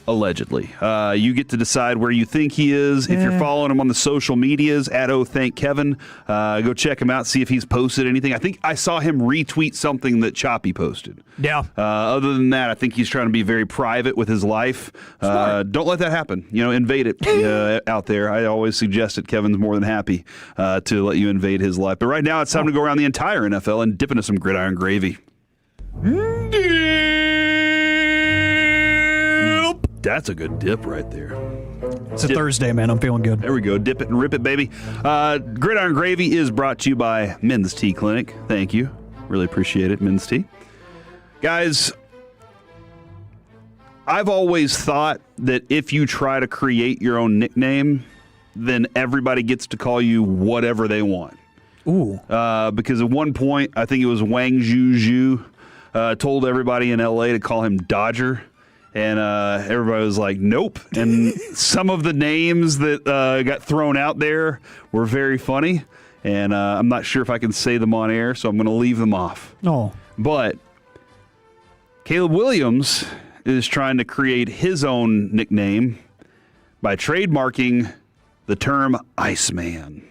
allegedly. You get to decide where you think he is. If you're following him on the social medias, at @OhThankKevin, go check him out, see if he's posted anything. I think I saw him retweet something that Choppy posted. Yeah. Other than that, I think he's trying to be very private with his life. Don't let that happen. Invade it out there. I always suggest it. Kevin's more than happy to let you invade his life. But right now, it's time to go around the entire NFL and dip into some gridiron gravy. That's a good dip right there. It's a Thursday, man. I'm feeling good. There we go. Dip it and rip it, baby. Gridiron Gravy is brought to you by Men's Tea Clinic. Thank you. Really appreciate it, Men's Tea. Guys, I've always thought that if you try to create your own nickname, then everybody gets to call you whatever they want. Ooh. Because at one point, I think it was Wang Zhu told everybody in L.A. to call him Dodger. And everybody was like, nope. And some of the names that got thrown out there were very funny. And I'm not sure if I can say them on air, so I'm going to leave them off. No. But Caleb Williams is trying to create his own nickname by trademarking the term Iceman.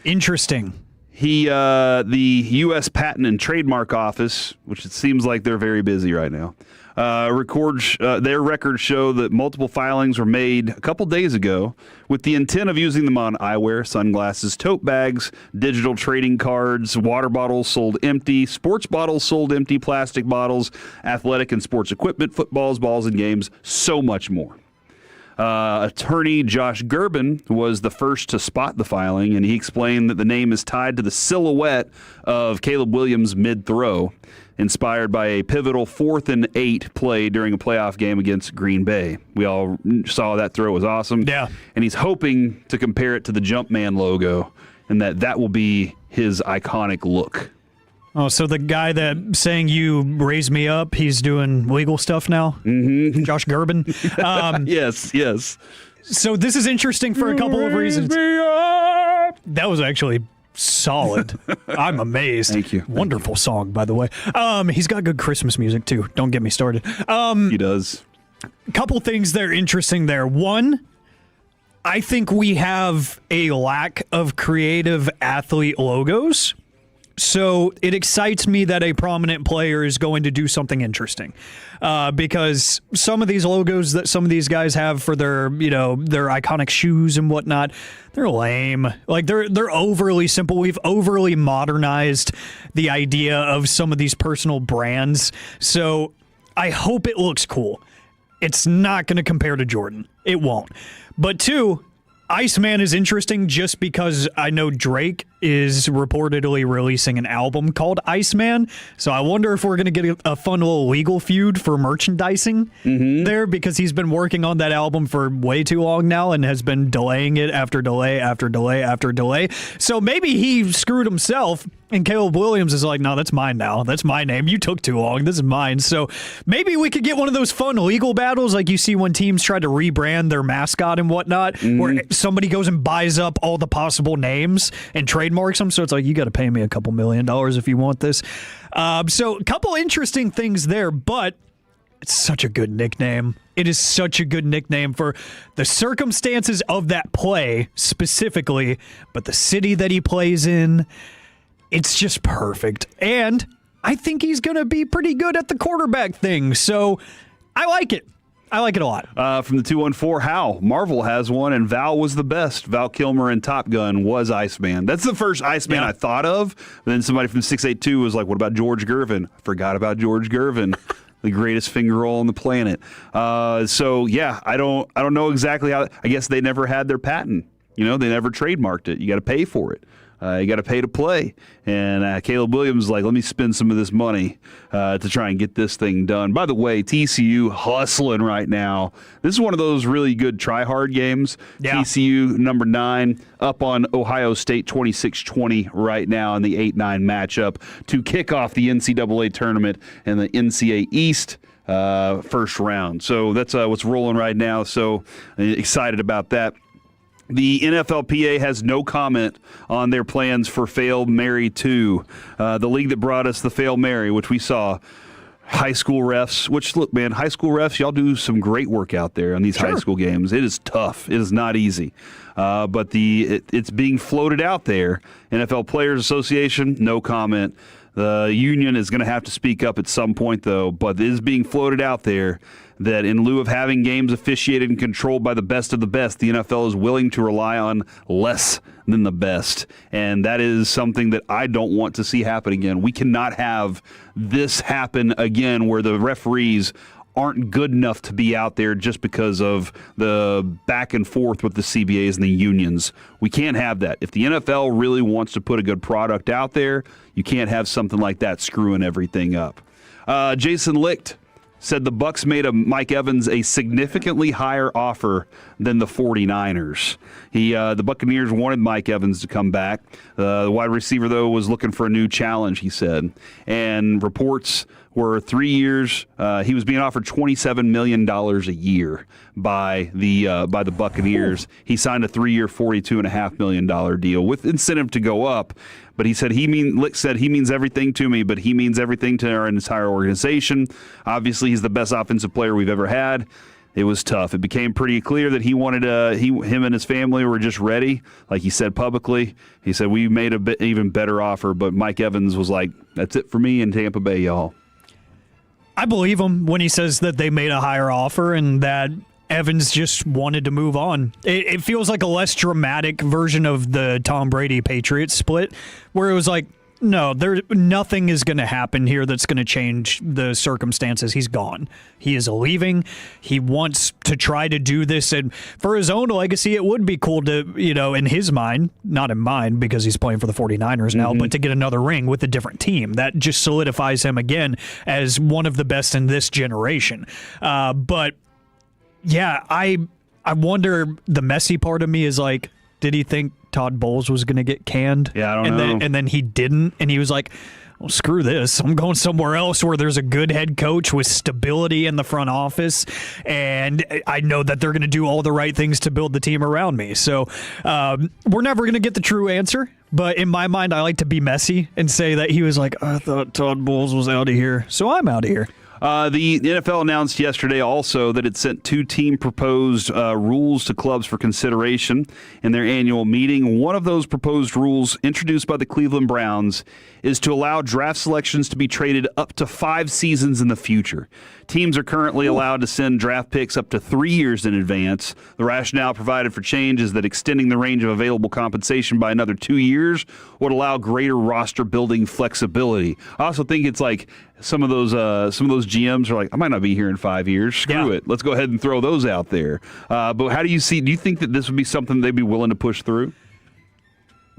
Interesting. The U.S. Patent and Trademark Office, which it seems like they're very busy right now, their records show that multiple filings were made a couple days ago with the intent of using them on eyewear, sunglasses, tote bags, digital trading cards, water bottles sold empty, sports bottles sold empty, plastic bottles, athletic and sports equipment, footballs, balls, and games, so much more. Attorney Josh Gerben was the first to spot the filing, and he explained that the name is tied to the silhouette of Caleb Williams' mid-throw, inspired by a pivotal 4th and 8 play during a playoff game against Green Bay. We all saw that throw. It was awesome. Yeah. And he's hoping to compare it to the Jumpman logo, and that will be his iconic look. Oh, so the guy that saying you raised me up, he's doing legal stuff now? Mm-hmm. Josh Gerben? Yes. So this is interesting for a couple of reasons. That was actually solid. I'm amazed. Thank you. Wonderful song, by the way. He's got good Christmas music, too. Don't get me started. He does. A couple things that are interesting there. One, I think we have a lack of creative athlete logos. So it excites me that a prominent player is going to do something interesting, because some of these logos that some of these guys have for their iconic shoes and whatnot, they're lame. Like they're overly simple. We've overly modernized the idea of some of these personal brands. So I hope it looks cool. It's not going to compare to Jordan. It won't. But two, Iceman is interesting just because I know Drake is reportedly releasing an album called Iceman. So I wonder if we're going to get a fun little legal feud for merchandising there, because he's been working on that album for way too long now and has been delaying it after delay after delay after delay. So maybe he screwed himself and Caleb Williams is like, no, that's mine now. That's my name. You took too long. This is mine. So maybe we could get one of those fun legal battles like you see when teams try to rebrand their mascot and whatnot, where somebody goes and buys up all the possible names and trademarks them. So it's like, you got to pay me a couple $1 million if you want this. So a couple interesting things there, but it's such a good nickname. It is such a good nickname for the circumstances of that play specifically, but the city that he plays in, it's just perfect. And I think he's going to be pretty good at the quarterback thing. So I like it. I like it a lot. From the 214, Hal. Marvel has one, and Val was the best. Val Kilmer in Top Gun was Iceman. That's the first Iceman I thought of. But then somebody from 682 was like, what about George Gervin? I forgot about George Gervin. The greatest finger roll on the planet. So, yeah, I don't know exactly how. I guess they never had their patent. They never trademarked it. You got to pay for it. You got to pay to play. And Caleb Williams is like, let me spend some of this money to try and get this thing done. By the way, TCU hustling right now. This is one of those really good try-hard games. Yeah. TCU, number 9, up on Ohio State 26-20 right now in the 8-9 matchup to kick off the NCAA tournament and the NCAA East first round. So that's what's rolling right now. So excited about that. The NFLPA has no comment on their plans for Fail Mary 2, the league that brought us the Fail Mary, which we saw. High school refs, which, look, man, high school refs, y'all do some great work out there on these high school games. It is tough. It is not easy. But it's being floated out there. NFL Players Association, no comment. The union is going to have to speak up at some point, though, but it is being floated out there that in lieu of having games officiated and controlled by the best of the best, the NFL is willing to rely on less than the best. And that is something that I don't want to see happen again. We cannot have this happen again where the referees aren't good enough to be out there just because of the back and forth with the CBAs and the unions. We can't have that. If the NFL really wants to put a good product out there, you can't have something like that screwing everything up. Jason Licht said the Bucs made Mike Evans a significantly higher offer than the 49ers. The Buccaneers wanted Mike Evans to come back. The wide receiver, though, was looking for a new challenge, he said. And reports were 3 years. He was being offered $27 million a year by the Buccaneers. He signed a 3-year, $42.5 million deal with incentive to go up. But he said Lick said he means everything to me, but he means everything to our entire organization. Obviously, he's the best offensive player we've ever had. It was tough. It became pretty clear that he wanted him and his family were just ready, like he said publicly. He said we made a bit even better offer, but Mike Evans was like, "That's it for me in Tampa Bay, y'all." I believe him when he says that they made a higher offer and that Evans just wanted to move on. It feels like a less dramatic version of the Tom Brady Patriots split, where it was like, no, nothing is going to happen here that's going to change the circumstances. He's gone. He is leaving. He wants to try to do this, and for his own legacy, it would be cool to, in his mind, not in mine because he's playing for the 49ers now, but to get another ring with a different team. That just solidifies him again as one of the best in this generation. But yeah, I wonder, the messy part of me is like, did he think Todd Bowles was going to get canned? Yeah, I don't know. And then he didn't, and he was like, well, screw this. I'm going somewhere else where there's a good head coach with stability in the front office, and I know that they're going to do all the right things to build the team around me. So we're never going to get the true answer, but in my mind, I like to be messy and say that he was like, I thought Todd Bowles was out of here, so I'm out of here. The NFL announced yesterday also that it sent 2 team-proposed rules to clubs for consideration in their annual meeting. One of those proposed rules, introduced by the Cleveland Browns, is to allow draft selections to be traded up to 5 seasons in the future. Teams are currently allowed to send draft picks up to 3 years in advance. The rationale provided for change is that extending the range of available compensation by another 2 years would allow greater roster building flexibility. I also think it's like some of those GMs are like, I might not be here in 5 years. Screw it. Let's go ahead and throw those out there. But how do you think that this would be something they'd be willing to push through?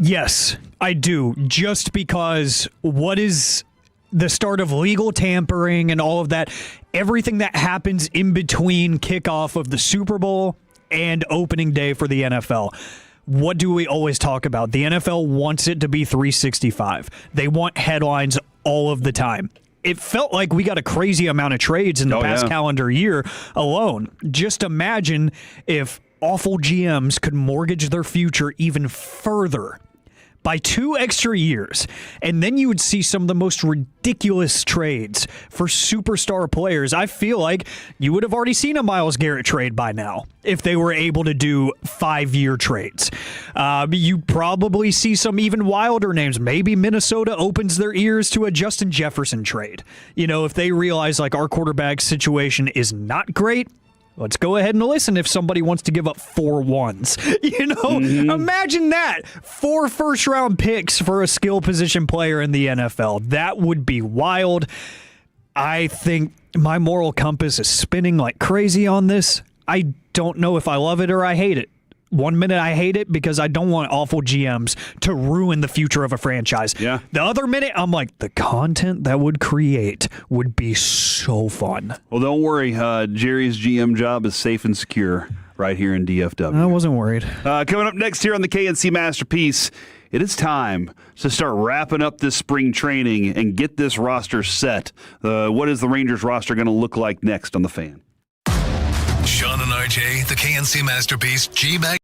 Yes, I do. Just because what is the start of legal tampering and all of that, everything that happens in between kickoff of the Super Bowl and opening day for the NFL. What do we always talk about? The NFL wants it to be 365. They want headlines all of the time. It felt like we got a crazy amount of trades in the past calendar year alone. Just imagine if awful GMs could mortgage their future even further by 2 extra years, and then you would see some of the most ridiculous trades for superstar players. I feel like you would have already seen a Myles Garrett trade by now if they were able to do 5-year trades. You probably see some even wilder names. Maybe Minnesota opens their ears to a Justin Jefferson trade. If they realize like our quarterback situation is not great, let's go ahead and listen if somebody wants to give up 4 ones. Imagine that. 4 first-round picks for a skill position player in the NFL. That would be wild. I think my moral compass is spinning like crazy on this. I don't know if I love it or I hate it. one minute I hate it because I don't want awful GMs to ruin the future of a franchise. Yeah. The other minute, I'm like, the content that would create would be so fun. Well, don't worry. Jerry's GM job is safe and secure right here in DFW. I wasn't worried. Coming up next here on the KNC Masterpiece, it is time to start wrapping up this spring training and get this roster set. What is the Rangers roster going to look like next on The Fan? Sean and RJ, the KNC Masterpiece, G-Bag.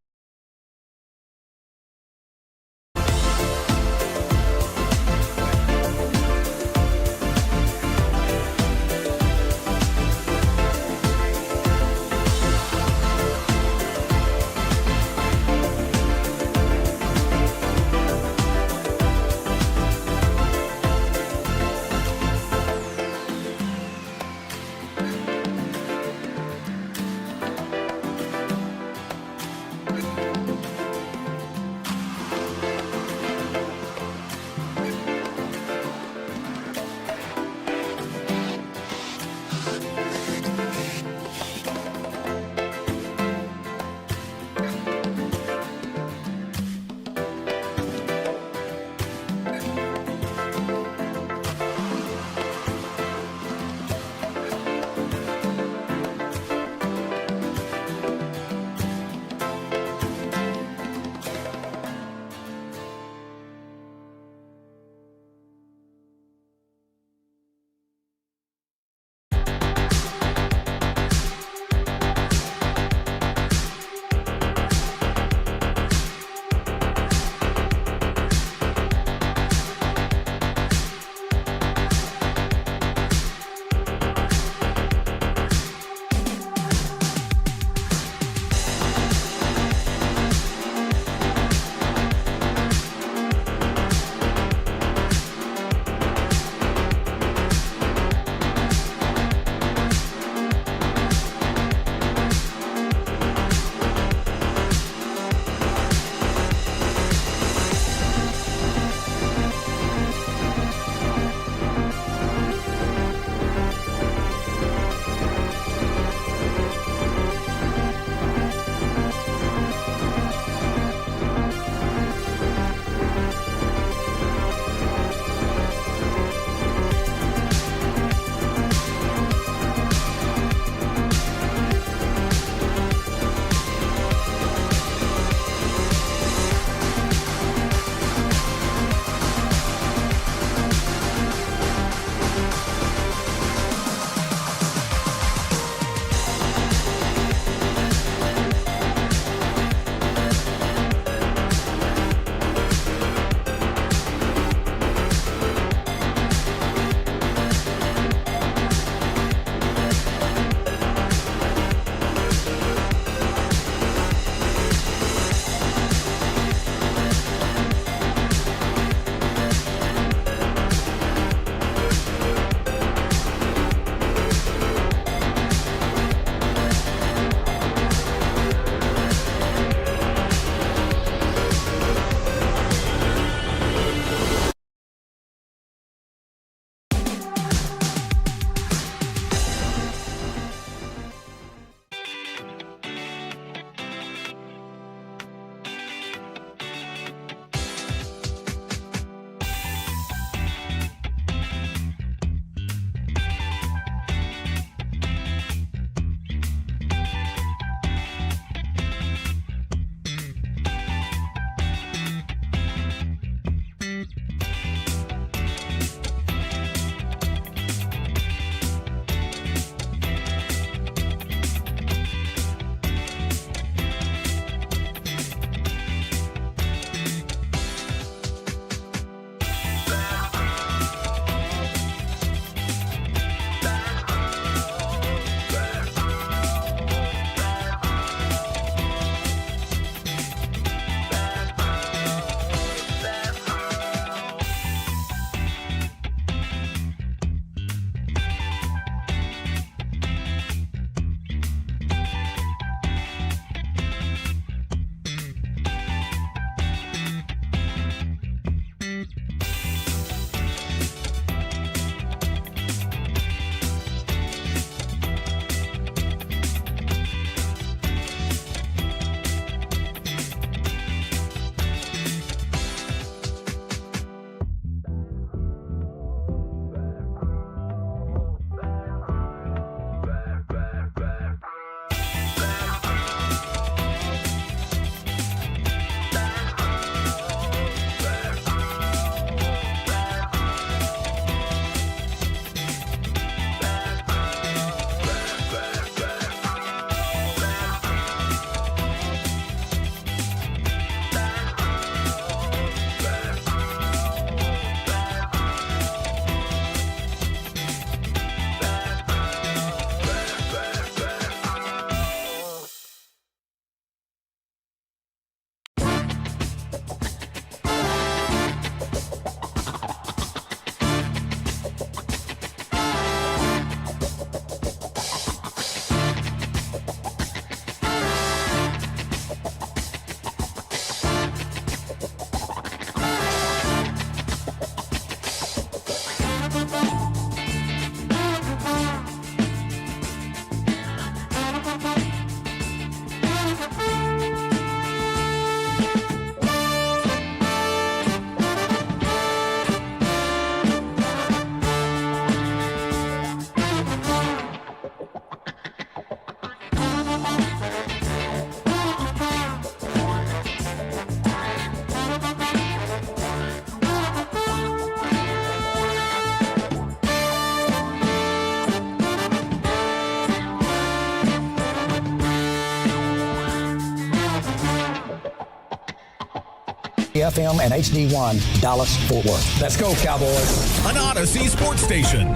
FM and HD1 Dallas-Fort Worth. Let's go, Cowboys. An Odyssey sports station.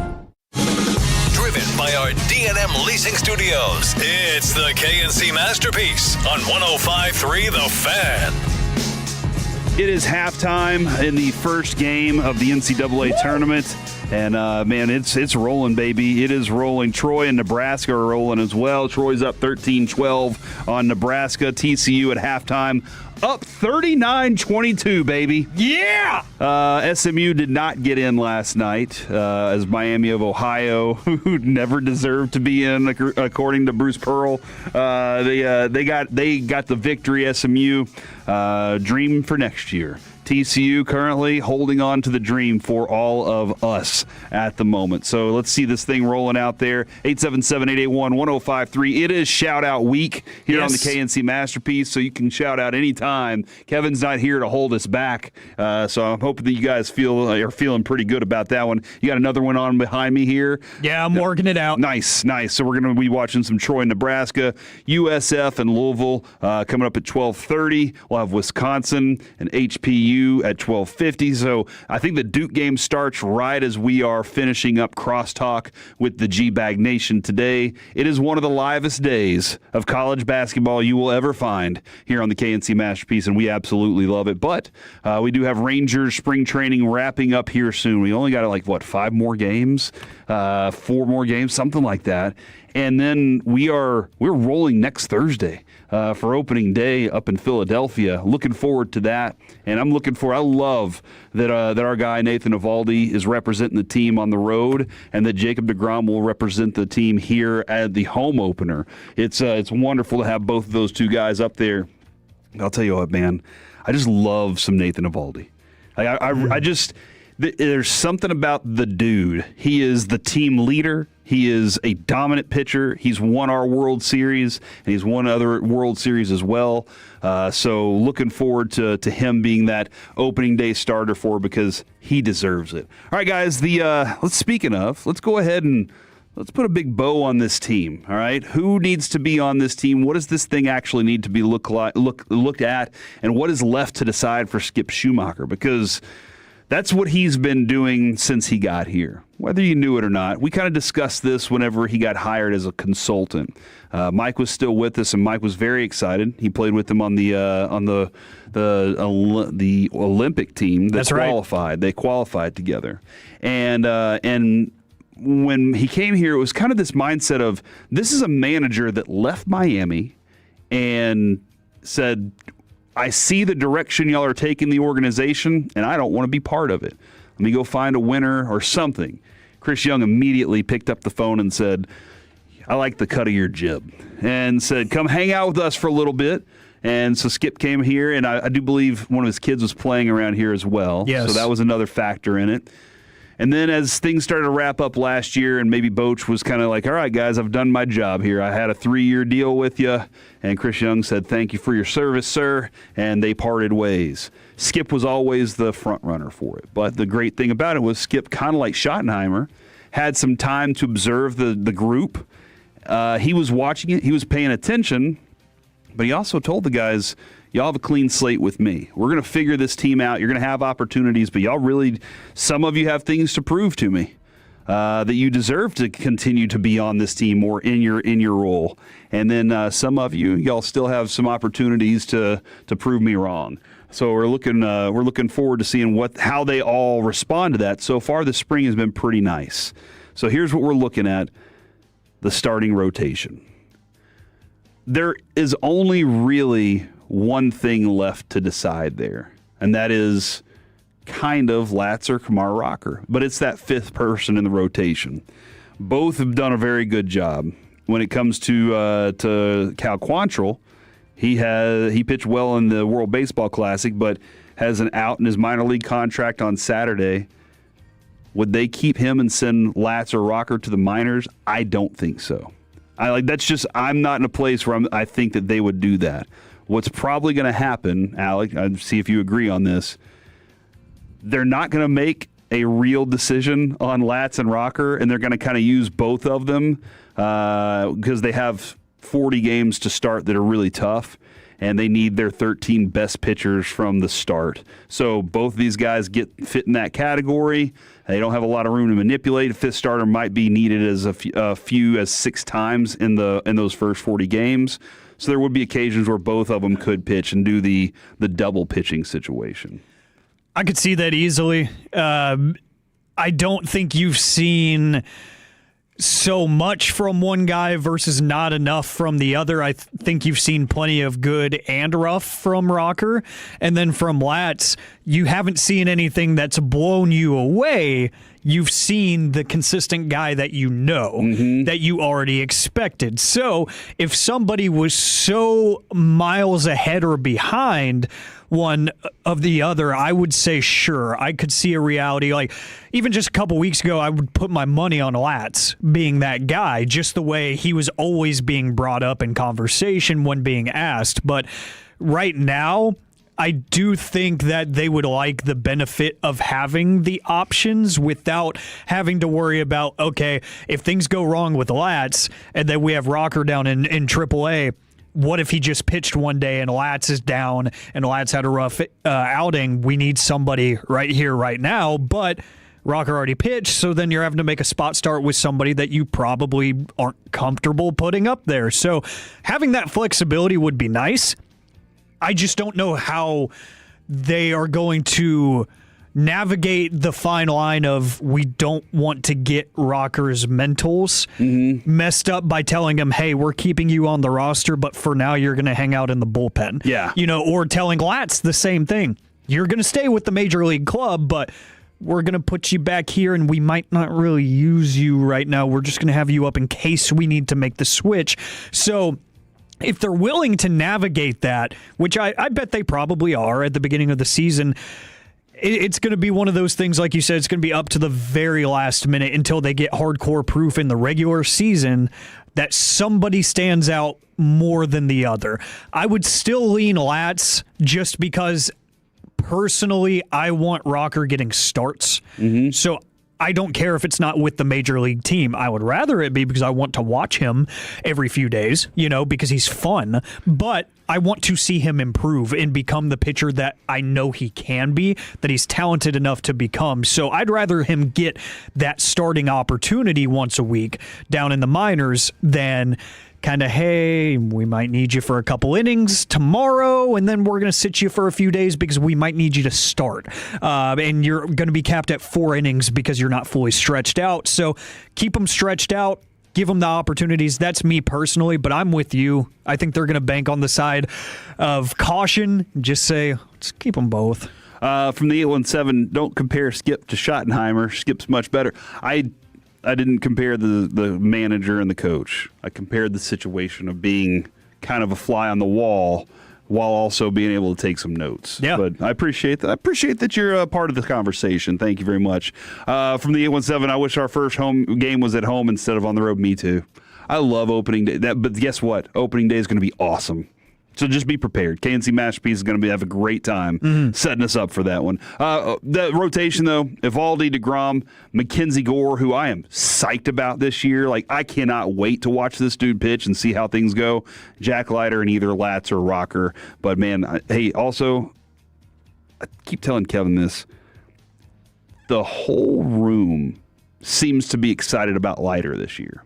Driven by our D&M Leasing Studios, it's the KNC Masterpiece on 105.3 The Fan. It is halftime in the first game of the NCAA tournament. And, man, it's rolling, baby. It is rolling. Troy and Nebraska are rolling as well. Troy's up 13-12 on Nebraska. TCU at halftime up 39-22, baby. Yeah! SMU did not get in last night as Miami of Ohio, who never deserved to be in, according to Bruce Pearl. They got the victory, SMU. Dream for next year. TCU currently holding on to the dream for all of us at the moment. So let's see this thing rolling out there. 877-881-1053. It is shout out week here on the KNC Masterpiece, so you can shout out anytime. Kevin's not here to hold us back, so I'm hoping that you guys are feeling pretty good about that one. You got another one on behind me here. Yeah, I'm working it out. Nice. So we're going to be watching some Troy, Nebraska, USF, and Louisville coming up at 12:30. We'll have Wisconsin and HPU at 12:50. So I think the Duke game starts right as we are finishing up crosstalk with the G-Bag Nation today. It is one of the livest days of college basketball you will ever find here on the KNC Masterpiece, and we absolutely love it. But we do have Rangers spring training wrapping up here soon. We only got 5 more games, 4 more games, something like that. And then we're rolling next Thursday for opening day up in Philadelphia. Looking forward to that. And I love that our guy Nathan Evaldi is representing the team on the road, and that Jacob deGrom will represent the team here at the home opener. It's wonderful to have both of those two guys up there. I'll tell you what, man, I just love some Nathan Evaldi. There's something about the dude. He is the team leader. He is a dominant pitcher. He's won our World Series, and he's won other World Series as well. So looking forward to him being that opening day starter because he deserves it. All right, guys, let's go ahead and let's put a big bow on this team, all right? Who needs to be on this team? What does this thing actually need to be looked at? And what is left to decide for Skip Schumacher? Because that's what he's been doing since he got here, whether you knew it or not. We kind of discussed this whenever he got hired as a consultant. Mike was still with us, and Mike was very excited. He played with him on the Olympic team that qualified. Right. They qualified together, and when he came here, it was kind of this mindset of, this is a manager that left Miami and said, I see the direction y'all are taking the organization, and I don't want to be part of it. Let me go find a winner or something. Chris Young immediately picked up the phone and said, I like the cut of your jib, and said, come hang out with us for a little bit. And so Skip came here, and I do believe one of his kids was playing around here as well. Yes. So that was another factor in it. And then as things started to wrap up last year, and maybe Boach was kind of like, all right, guys, I've done my job here. I had a 3-year deal with you. And Chris Young said, thank you for your service, sir. And they parted ways. Skip was always the front runner for it. But the great thing about it was Skip, kind of like Schottenheimer, had some time to observe the group. He was watching it. He was paying attention. But he also told the guys, y'all have a clean slate with me. We're going to figure this team out. You're going to have opportunities, but some of you have things to prove to me that you deserve to continue to be on this team or in your role. And then some of y'all still have some opportunities to prove me wrong. So we're looking forward to seeing how they all respond to that. So far, the spring has been pretty nice. So here's what we're looking at: the starting rotation. There is only really one thing left to decide there, and that is kind of Latz or Kamar Rocker. But it's that fifth person in the rotation. Both have done a very good job. When it comes to Cal Quantrill, he pitched well in the World Baseball Classic, but has an out in his minor league contract on Saturday. Would they keep him and send Latz or Rocker to the minors? I don't think so. I'm not in a place where I think that they would do that. What's probably going to happen, Alec, I'll see if you agree on this, they're not going to make a real decision on Latz and Rocker, and they're going to kind of use both of them because they have 40 games to start that are really tough. and they need their 13 best pitchers from the start. So both of these guys fit in that category. They don't have a lot of room to manipulate. A fifth starter might be needed as a few as 6 times in those first 40 games. So there would be occasions where both of them could pitch and do the double pitching situation. I could see that easily. I don't think you've seen so much from one guy versus not enough from the other. I think you've seen plenty of good and rough from Rocker. And then from Latz, you haven't seen anything that's blown you away. You've seen the consistent guy that you know, that you already expected. So if somebody was so miles ahead or behind one of the other, I would say sure. I could see a reality. Like, even just a couple weeks ago, I would put my money on Latz being that guy, just the way he was always being brought up in conversation when being asked. But right now, I do think that they would like the benefit of having the options without having to worry about, okay, if things go wrong with Latz and then we have Rocker down in AAA, what if he just pitched one day and Latz is down and Latz had a rough outing? We need somebody right here, right now. But Rocker already pitched, so then you're having to make a spot start with somebody that you probably aren't comfortable putting up there. So having that flexibility would be nice. I just don't know how they are going to navigate the fine line of we don't want to get Rocker's mentals messed up by telling him, hey, we're keeping you on the roster, but for now you're going to hang out in the bullpen. Yeah. Or telling Latz the same thing. You're going to stay with the major league club, but we're going to put you back here and we might not really use you right now. We're just going to have you up in case we need to make the switch. So if they're willing to navigate that, which I bet they probably are at the beginning of the season, it's going to be one of those things, like you said, it's going to be up to the very last minute until they get hardcore proof in the regular season that somebody stands out more than the other. I would still lean Latz just because personally I want Rocker getting starts. So I don't care if it's not with the major league team. I would rather it be because I want to watch him every few days, because he's fun. But I want to see him improve and become the pitcher that I know he can be, that he's talented enough to become. So I'd rather him get that starting opportunity once a week down in the minors than kind of, hey, we might need you for a couple innings tomorrow, and then we're going to sit you for a few days because we might need you to start. And you're going to be capped at 4 innings because you're not fully stretched out. So keep them stretched out. Give them the opportunities. That's me personally, but I'm with you. I think they're going to bank on the side of caution. Just say, let's keep them both. From the 817, don't compare Skip to Schottenheimer. Skip's much better. I didn't compare the manager and the coach. I compared the situation of being kind of a fly on the wall while also being able to take some notes. Yeah. But I appreciate that. I appreciate that you're a part of the conversation. Thank you very much. From the 817, I wish our first home game was at home instead of on the road. Me too. I love opening day. But guess what? Opening day is going to be awesome. So just be prepared. KNC Masterpiece is going to have a great time setting us up for that one. The rotation, though, Evaldi, DeGrom, Mackenzie Gore, who I am psyched about this year. Like, I cannot wait to watch this dude pitch and see how things go. Jack Leiter and either Latz or Rocker. But, man, hey, also, I keep telling Kevin this. The whole room seems to be excited about Leiter this year.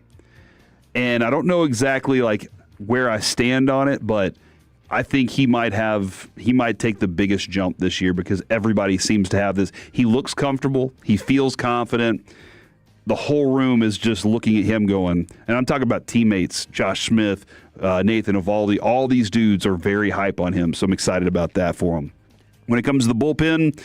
And I don't know exactly, like, where I stand on it, but I think he might take the biggest jump this year because everybody seems to have this. He looks comfortable. He feels confident. The whole room is just looking at him going, and I'm talking about teammates, Josh Smith, Nathan Evaldi. All these dudes are very hype on him, so I'm excited about that for him. When it comes to the bullpen,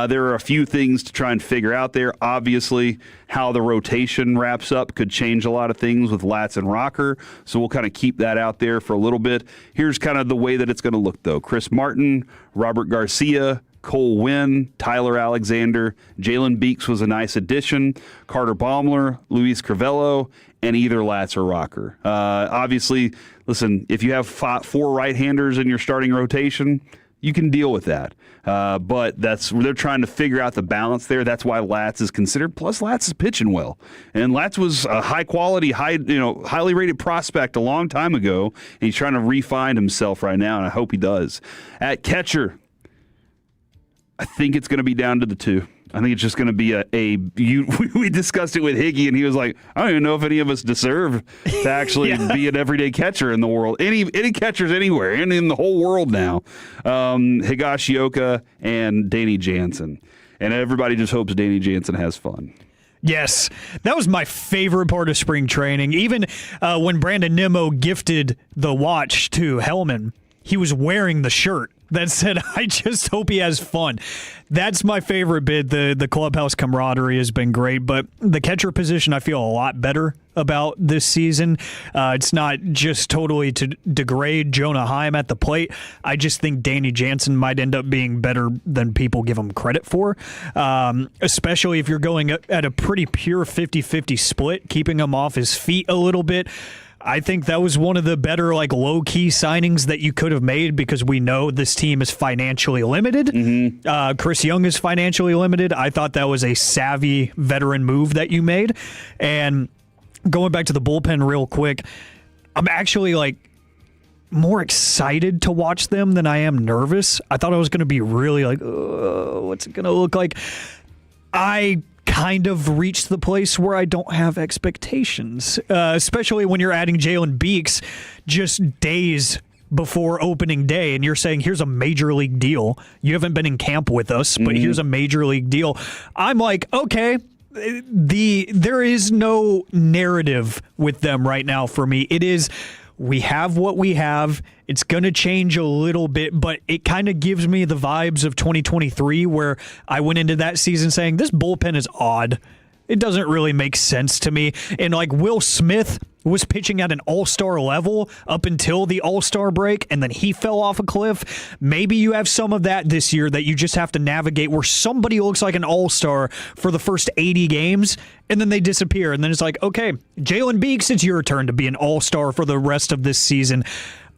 there are a few things to try and figure out there. Obviously, how the rotation wraps up could change a lot of things with Latz and Rocker, so we'll kind of keep that out there for a little bit. Here's kind of the way that it's going to look, though. Chris Martin, Robert Garcia, Cole Winn, Tyler Alexander, Jalen Beeks was a nice addition, Carter Baumler, Luis Crivello, and either Latz or Rocker. Obviously, listen, if you have 4 right-handers in your starting rotation, you can deal with that. But they're trying to figure out the balance there. That's why Latz is considered. Plus, Latz is pitching well, and Latz was a high quality, highly rated prospect a long time ago, and he's trying to refine himself right now, and I hope he does. At catcher, I think it's going to be down to the two. I think it's just going to be we discussed it with Higgy, and he was like, I don't even know if any of us deserve to actually be an everyday catcher in the world. Any catchers anywhere, and in the whole world now. Higashioka and Danny Jansen. And everybody just hopes Danny Jansen has fun. Yes, that was my favorite part of spring training. Even when Brandon Nimmo gifted the watch to Hellman, he was wearing the shirt that said, I just hope he has fun. That's my favorite bit. The clubhouse camaraderie has been great, but the catcher position I feel a lot better about this season. It's not just totally to degrade Jonah Heim at the plate. I just think Danny Jansen might end up being better than people give him credit for, especially if you're going at a pretty pure 50-50 split, keeping him off his feet a little bit. I think that was one of the better, low-key signings that you could have made because we know this team is financially limited. Mm-hmm. Chris Young is financially limited. I thought that was a savvy veteran move that you made. And going back to the bullpen real quick, I'm actually, more excited to watch them than I am nervous. I thought I was going to be really what's it going to look like? I kind of reached the place where I don't have expectations, especially when you're adding Jalen Beeks just days before opening day and you're saying, here's a major league deal. You haven't been in camp with us, but here's a major league deal. I'm like, okay, there is no narrative with them right now for me. It is, we have what we have. It's going to change a little bit, but it kind of gives me the vibes of 2023 where I went into that season saying this bullpen is odd. It doesn't really make sense to me. And Will Smith was pitching at an all-star level up until the all-star break, and then he fell off a cliff. Maybe you have some of that this year that you just have to navigate where somebody looks like an all-star for the first 80 games, and then they disappear. And then it's like, okay, Jalen Beeks, it's your turn to be an all-star for the rest of this season.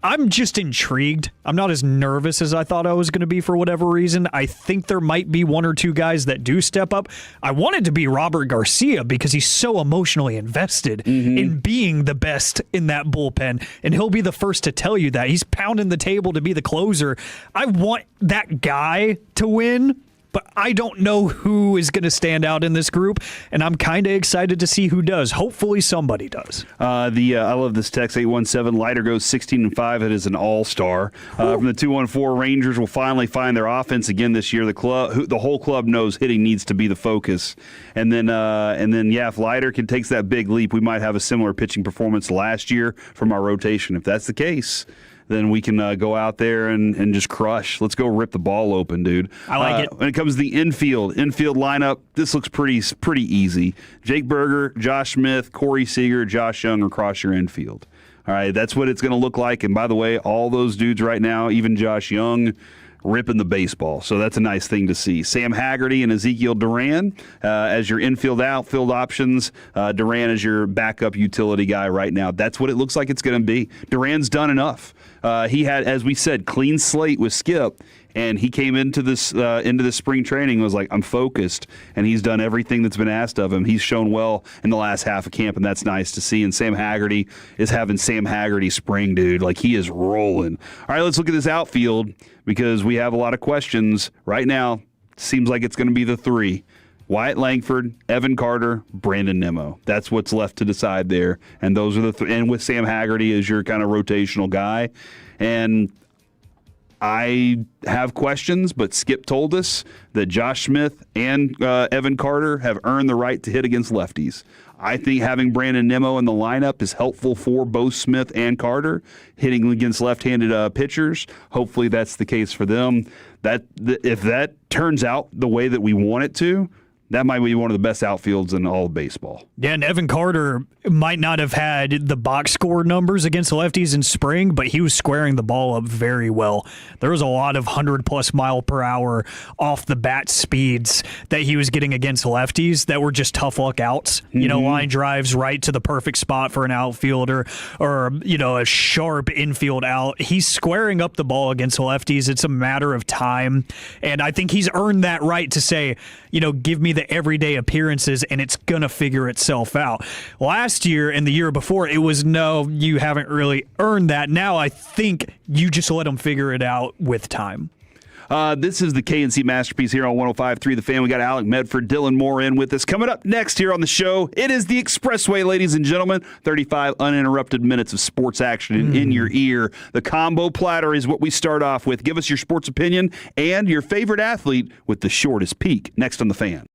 I'm just intrigued. I'm not as nervous as I thought I was going to be for whatever reason. I think there might be one or two guys that do step up. I wanted to be Robert Garcia because he's so emotionally invested in being the best in that bullpen, and he'll be the first to tell you that. He's pounding the table to be the closer. I want that guy to win, but I don't know who is going to stand out in this group, and I'm kind of excited to see who does. Hopefully somebody does. I love this text, 817. Leiter goes 16-5. It is an all-star. From the 214, Rangers will finally find their offense again this year. The whole club knows hitting needs to be the focus. And then, if Leiter takes that big leap, we might have a similar pitching performance last year from our rotation. If that's the case, then we can go out there and just crush. Let's go rip the ball open, dude. I like it. When it comes to the infield lineup, this looks pretty easy. Jake Berger, Josh Smith, Corey Seager, Josh Young across your infield. All right, that's what it's going to look like. And by the way, all those dudes right now, even Josh Young, ripping the baseball. So that's a nice thing to see. Sam Haggerty and Ezekiel Duran as your infield outfield options. Duran is your backup utility guy right now. That's what it looks like it's going to be. Duran's done enough. He had, as we said, clean slate with Skip, and he came into this spring training and was like, I'm focused, and he's done everything that's been asked of him. He's shown well in the last half of camp, and that's nice to see. And Sam Haggerty is having Sam Haggerty spring, dude. He is rolling. All right, let's look at this outfield because we have a lot of questions. Right now, seems like it's going to be the three. Wyatt Langford, Evan Carter, Brandon Nimmo. That's what's left to decide there. And those are the and with Sam Haggerty as your kind of rotational guy. And I have questions, but Skip told us that Josh Smith and Evan Carter have earned the right to hit against lefties. I think having Brandon Nimmo in the lineup is helpful for both Smith and Carter hitting against left-handed pitchers. Hopefully that's the case for them. If that turns out the way that we want it to, That might be one of the best outfields in all of baseball. Yeah, and Evan Carter might not have had the box score numbers against lefties in spring, but he was squaring the ball up very well. There was a lot of 100-plus mile per hour off the bat speeds that he was getting against lefties that were just tough luck outs. You know, line drives right to the perfect spot for an outfielder, or, you know, a sharp infield out. He's squaring up the ball against lefties. It's a matter of time, and I think he's earned that right to say, you know, give me the everyday appearances and it's going to figure itself out. Last year and the year before, it was, no, you haven't really earned that. Now I think you just let him figure it out with time. This is the KNC Masterpiece here on 105.3 The Fan. We got Alec Medford, Dylan Moore in with us. Coming up next here on the show, it is the Expressway, ladies and gentlemen. 35 uninterrupted minutes of sports action in your ear. The combo platter is what we start off with. Give us your sports opinion and your favorite athlete with the shortest peak. Next on The Fan.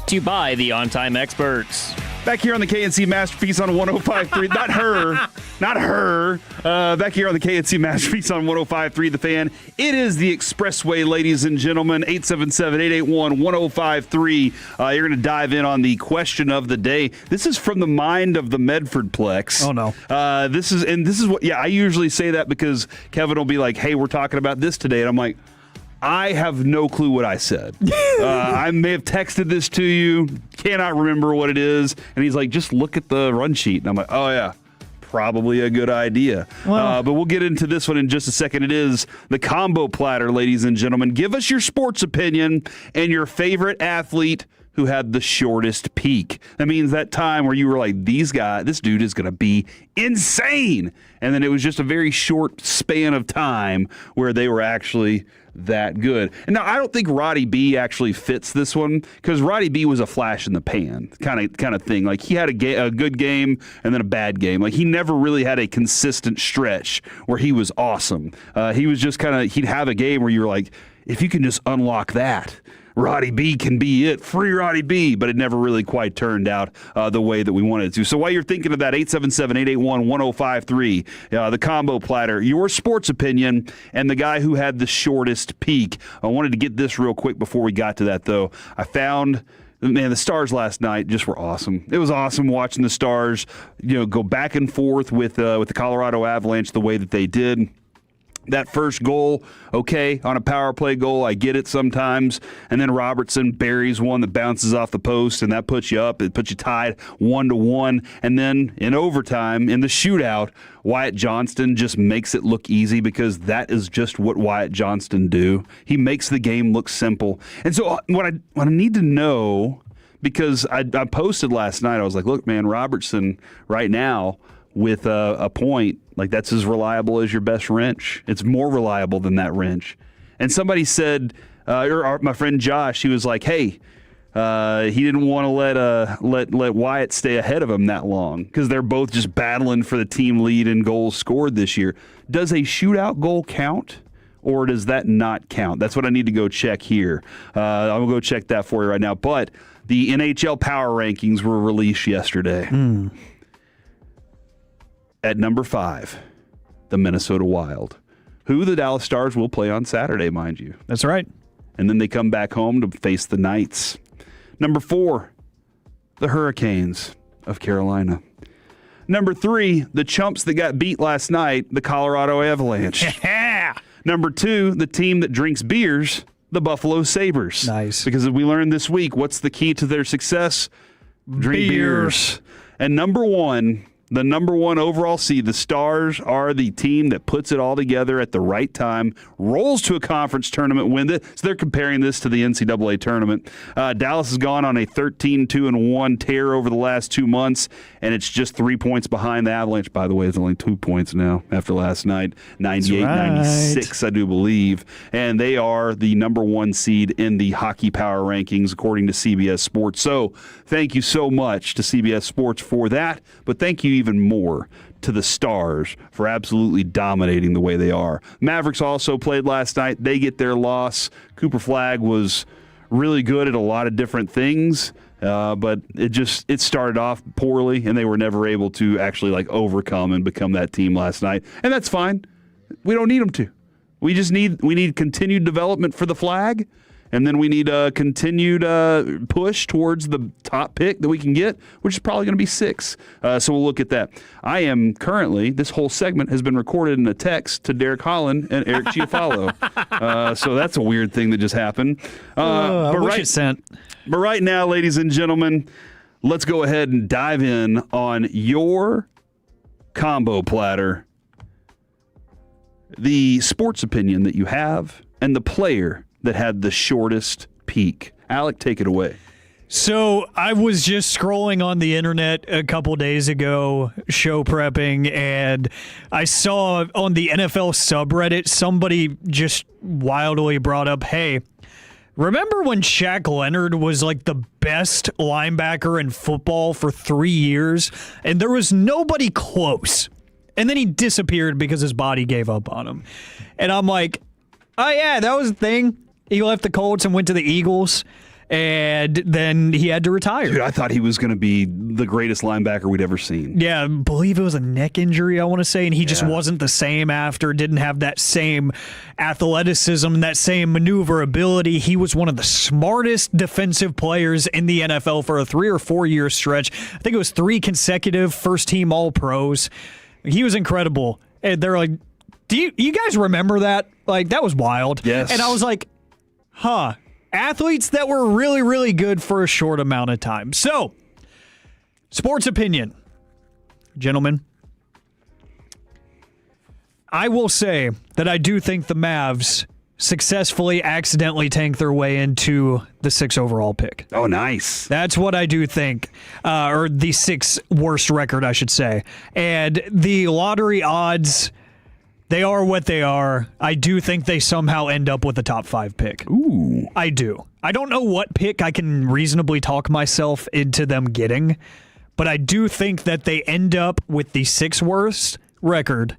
to you by the On Time Experts. Back here on the KNC Masterpiece on 105.3. Not her. Not her. Back here on the KNC Masterpiece on 105.3 The Fan. It is the Expressway, ladies and gentlemen. 877-881-1053. You're going to dive in on the question of the day. This is from the mind of the Medfordplex. Oh, no. This is what, I usually say that because Kevin will be like, hey, we're talking about this today. And I'm like, I have no clue what I said. I may have texted this to you, cannot remember what it is. And he's like, just look at the run sheet. And I'm like, oh, yeah, probably a good idea. Well, but we'll get into this one in just a second. It is the combo platter, ladies and gentlemen. Give us your sports opinion and your favorite athlete who had the shortest peak. That means that time where you were like, this dude is going to be insane. And then it was just a very short span of time where they were actually that good. And now I don't think Roddy B actually fits this one because Roddy B was a flash in the pan kind of thing. Like he had a good game and then a bad game. Like he never really had a consistent stretch where he was awesome. He was just he'd have a game where you were like, if you can just unlock that, Roddy B can be it. Free Roddy B. But it never really quite turned out the way that we wanted it to. So while you're thinking of that, 877-881-1053, the combo platter, your sports opinion, and the guy who had the shortest peak. I wanted to get this real quick before we got to that, though. I found... Man, the Stars last night just were awesome. It was awesome watching the Stars, go back and forth with the Colorado Avalanche the way that they did. That first goal, okay, on a power play goal, I get it sometimes. And then Robertson buries one that bounces off the post, and that puts you up. It puts you tied 1-1. And then in overtime, in the shootout, Wyatt Johnston just makes it look easy because that is just what Wyatt Johnston do. He makes the game look simple. And so what I need to know, because I posted last night, I was like, look, man, Robertson right now with a point, like that's as reliable as your best wrench. It's more reliable than that wrench. And somebody said, or my friend Josh, he was like, hey, he didn't want to let Wyatt stay ahead of him that long because they're both just battling for the team lead in goals scored this year. Does a shootout goal count? Or does that not count? That's what I need to go check here. I'm going to go check that for you right now. But the NHL Power Rankings were released yesterday. At number 5, the Minnesota Wild, who the Dallas Stars will play on Saturday, mind you. That's right. And then they come back home to face the Knights. Number 4, the Hurricanes of Carolina. Number 3, the chumps that got beat last night, the Colorado Avalanche. Number 2, the team that drinks beers, the Buffalo Sabres. Nice. Because as we learned this week, what's the key to their success? Drink beers. And number 1, the number 1 overall seed, the Stars are the team that puts it all together at the right time, rolls to a conference tournament win. So they're comparing this to the NCAA tournament. Dallas has gone on a 13-2-1 tear over the last 2 months, and it's just 3 points behind the Avalanche. By the way, it's only 2 points now after last night, 98-96, I do believe. And they are the number 1 seed in the Hockey Power Rankings, according to CBS Sports. So thank you so much to CBS Sports for that, but thank you even more to the Stars for absolutely dominating the way they are. Mavericks also played last night. They get their loss. Cooper Flagg was really good at a lot of different things, but it started off poorly, and they were never able to actually overcome and become that team last night. And that's fine. We don't need them to. We need continued development for the Flag. And then we need a continued push towards the top pick that we can get, which is probably going to be 6. So we'll look at that. I am currently, this whole segment has been recorded in a text to Derek Holland and Eric Chiafalo. So that's a weird thing that just happened. I wish it sent. But right now, ladies and gentlemen, let's go ahead and dive in on your combo platter, the sports opinion that you have, and the player that had the shortest peak. Alec, take it away. So I was just scrolling on the internet a couple days ago, show prepping, and I saw on the NFL subreddit somebody just wildly brought up, hey, remember when Shaq Leonard was the best linebacker in football for 3 years, and there was nobody close, and then he disappeared because his body gave up on him. And I'm like, oh yeah, that was the thing. He left the Colts and went to the Eagles. and then he had to retire. Dude, I thought he was going to be the greatest linebacker we'd ever seen. Yeah, I believe it was a neck injury, I want to say, and he just wasn't the same after, didn't have that same athleticism, that same maneuverability. He was one of the smartest defensive players in the NFL for a 3 or 4 year stretch. I think it was 3 consecutive first-team All-Pros. He was incredible. And they're like, do you guys remember that? Like, that was wild. Yes. And I was like, huh. Athletes that were really, really good for a short amount of time. So, sports opinion. Gentlemen, I will say that I do think the Mavs successfully accidentally tanked their way into the 6th overall pick. Oh, nice. That's what I do think, or the 6th worst record, I should say. And the lottery odds, they are what they are. I do think they somehow end up with a top 5 pick. Ooh. I do. I don't know what pick I can reasonably talk myself into them getting, but I do think that they end up with the 6th worst record,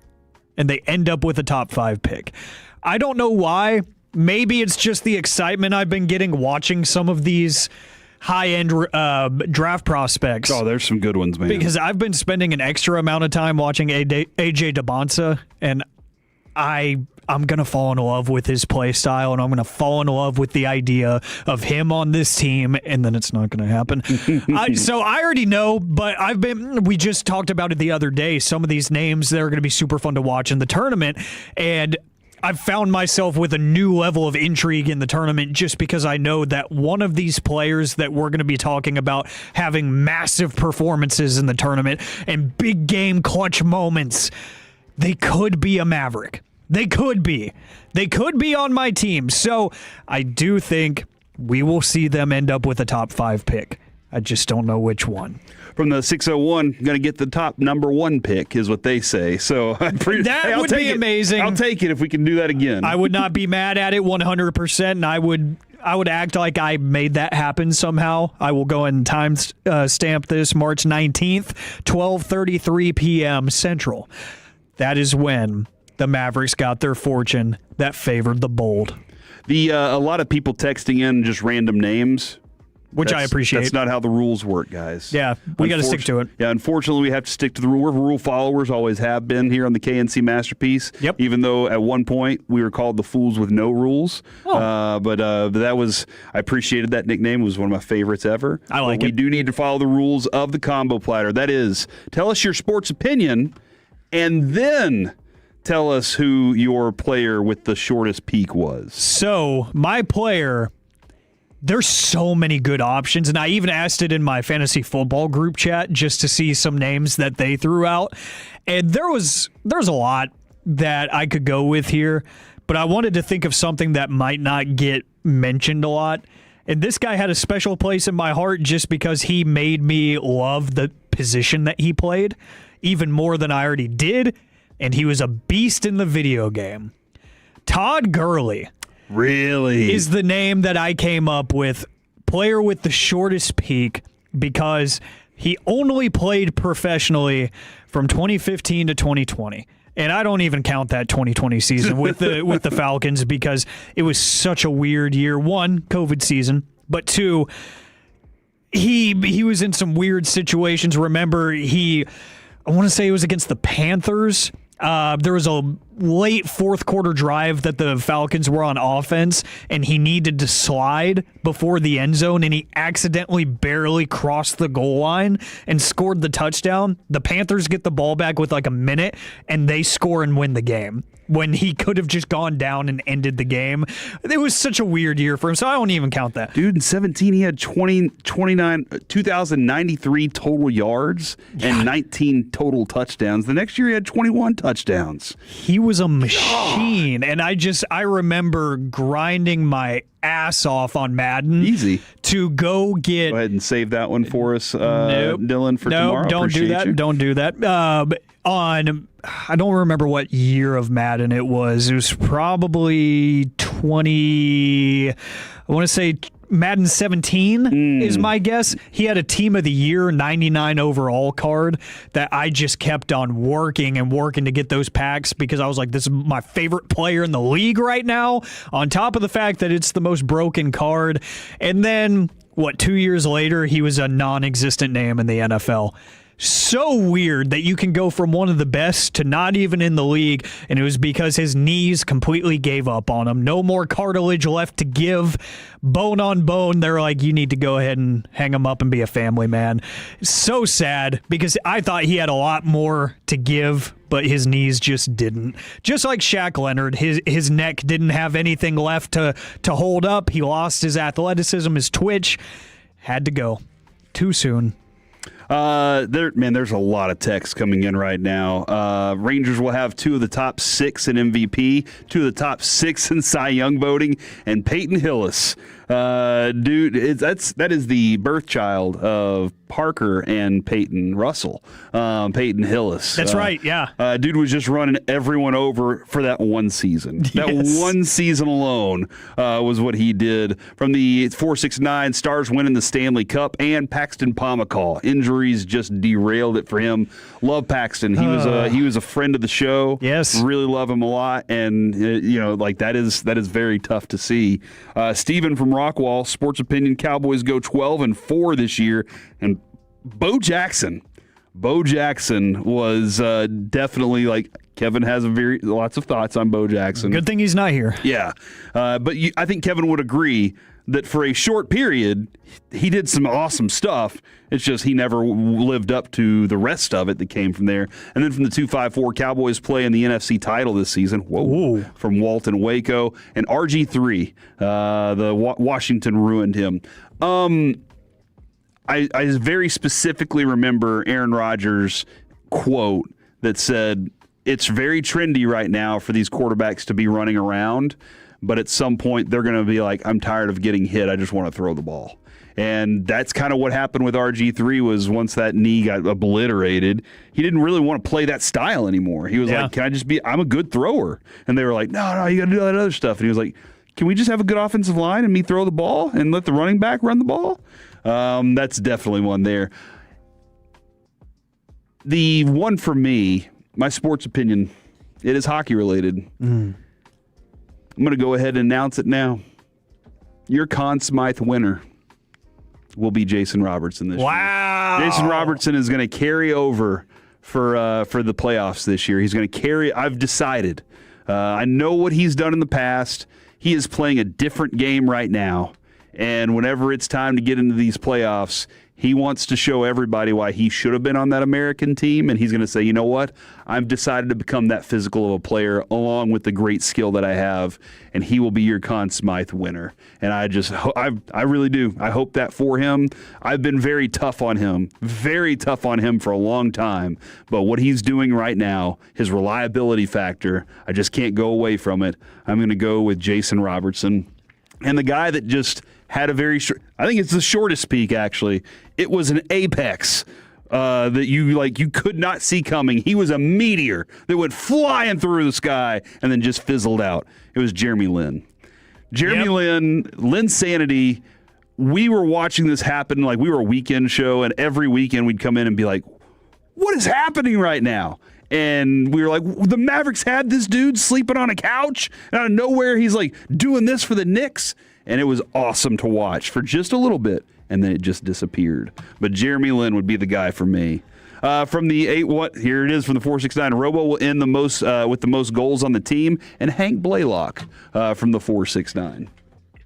and they end up with a top 5 pick. I don't know why. Maybe it's just the excitement I've been getting watching some of these high-end draft prospects. Oh, there's some good ones, man. Because I've been spending an extra amount of time watching AJ DeBonsa, and I'm going to fall in love with his play style, and I'm going to fall in love with the idea of him on this team, and then it's not going to happen. So I already know, but we just talked about it the other day, some of these names that are going to be super fun to watch in the tournament, and I've found myself with a new level of intrigue in the tournament just because I know that one of these players that we're going to be talking about having massive performances in the tournament and big game clutch moments, they could be a Maverick. They could be. They could be on my team. So I do think we will see them end up with a top 5 pick. I just don't know which one. From the 601, going to get the top number 1 pick is what they say. So that would be amazing. I'll take it if we can do that again. I would not be mad at it 100%, and I would act like I made that happen somehow. I will go and time stamp this March 19th, 12:33 p.m. Central. That is when the Mavericks got their fortune that favored the bold. A lot of people texting in just random names. Which I appreciate. That's not how the rules work, guys. Yeah, we got to stick to it. Yeah, unfortunately, we have to stick to the rule. We're rule followers, always have been here on the KNC Masterpiece. Yep. Even though at one point we were called the Fools with No Rules. Oh. But that was, I appreciated that nickname. It was one of my favorites ever. I like it. We do need to follow the rules of the combo platter. That is, tell us your sports opinion and then tell us who your player with the shortest peak was. So, my player, there's so many good options, and I even asked it in my fantasy football group chat just to see some names that they threw out, and there's a lot that I could go with here, but I wanted to think of something that might not get mentioned a lot, and this guy had a special place in my heart just because he made me love the position that he played even more than I already did, and he was a beast in the video game. Todd Gurley. Really? Is the name that I came up with, player with the shortest peak, because he only played professionally from 2015 to 2020. And I don't even count that 2020 season with the Falcons because it was such a weird year. 1, COVID season, but 2, he was in some weird situations. Remember, I want to say it was against the Panthers. There was a late fourth quarter drive that the Falcons were on offense, and he needed to slide before the end zone, and he accidentally barely crossed the goal line and scored the touchdown. The Panthers get the ball back with like a minute, and they score and win the game when he could have just gone down and ended the game. It was such a weird year for him, so I don't even count that. Dude, in 17, he had 2,093 total yards and 19 total touchdowns. The next year, he had 21 touchdowns. He was a machine, and I remember grinding my ass off on Madden. Easy. To go get... Go ahead and save that one for us, Dylan, for tomorrow. Nope, don't do that. You. Don't do that. I don't remember what year of Madden it was. It was probably 20... I want to say Madden 17 is my guess. He had a Team of the Year 99 overall card that I just kept on working to get those packs because I was like, this is my favorite player in the league right now, on top of the fact that it's the most broken card. And then, 2 years later, he was a non-existent name in the NFL. So weird that you can go from one of the best to not even in the league, and it was because his knees completely gave up on him. No more cartilage left to give. Bone on bone, they're like, you need to go ahead and hang him up and be a family man. So sad, because I thought he had a lot more to give, but his knees just didn't. Just like Shaq Leonard, his neck didn't have anything left to hold up. He lost his athleticism, his twitch. Had to go. Too soon. There's a lot of text coming in right now. Rangers will have 2 of the top 6 in MVP, 2 of the top 6 in Cy Young voting, and Peyton Hillis. That is the birth child of Parker and Peyton Russell. Peyton Hillis. That's right, yeah. Dude was just running everyone over for that one season. Yes. That one season alone was what he did. From the 4-6-9, Stars winning the Stanley Cup, and Paxton Pomacall. Injuries just derailed it for him. Love Paxton. He was a friend of the show. Yes. Really love him a lot, and that is very tough to see. Steven from Rockwall, Sports Opinion, Cowboys go 12-4 this year, and Bo Jackson was definitely, like, Kevin has lots of thoughts on Bo Jackson. Good thing he's not here. Yeah, but I think Kevin would agree that for a short period, he did some awesome stuff. It's just he never lived up to the rest of it that came from there. And then from the 2-5-4, Cowboys play in the NFC title this season. Whoa. From Walton Waco. And RG3, Washington ruined him. I very specifically remember Aaron Rodgers' quote that said, it's very trendy right now for these quarterbacks to be running around, but at some point they're going to be like, I'm tired of getting hit. I just want to throw the ball. And that's kind of what happened with RG3 was once that knee got obliterated, he didn't really want to play that style anymore. He was like, I'm a good thrower. And they were like, no, you got to do that other stuff. And he was like, can we just have a good offensive line and me throw the ball and let the running back run the ball? That's definitely one there. The one for me, my sports opinion, it is hockey related. I'm going to go ahead and announce it now. Your Conn Smythe winner will be Jason Robertson this year. Jason Robertson is going to carry over for the playoffs this year. He's going to carry. I've decided. I know what he's done in the past. He is playing a different game right now. And whenever it's time to get into these playoffs, he wants to show everybody why he should have been on that American team. And he's going to say, you know what? I've decided to become that physical of a player along with the great skill that I have. And he will be your Conn Smythe winner. And I really do. I hope that for him. I've been very tough on him for a long time. But what he's doing right now, his reliability factor, I just can't go away from it. I'm going to go with Jason Robertson. And the guy that just had a very short, I think it's the shortest peak, actually. It was an apex that you could not see coming. He was a meteor that went flying through the sky and then just fizzled out. It was Jeremy Lin. Lin Sanity. We were watching this happen, like we were a weekend show, and every weekend we'd come in and be like, what is happening right now? And we were like, the Mavericks had this dude sleeping on a couch. And out of nowhere, he's like doing this for the Knicks. And it was awesome to watch for just a little bit. And then it just disappeared. But Jeremy Lin would be the guy for me. From the 8-1, here it is from the 4-6-9. Robo will end the most with the most goals on the team. And Hank Blaylock from the 4-6-9.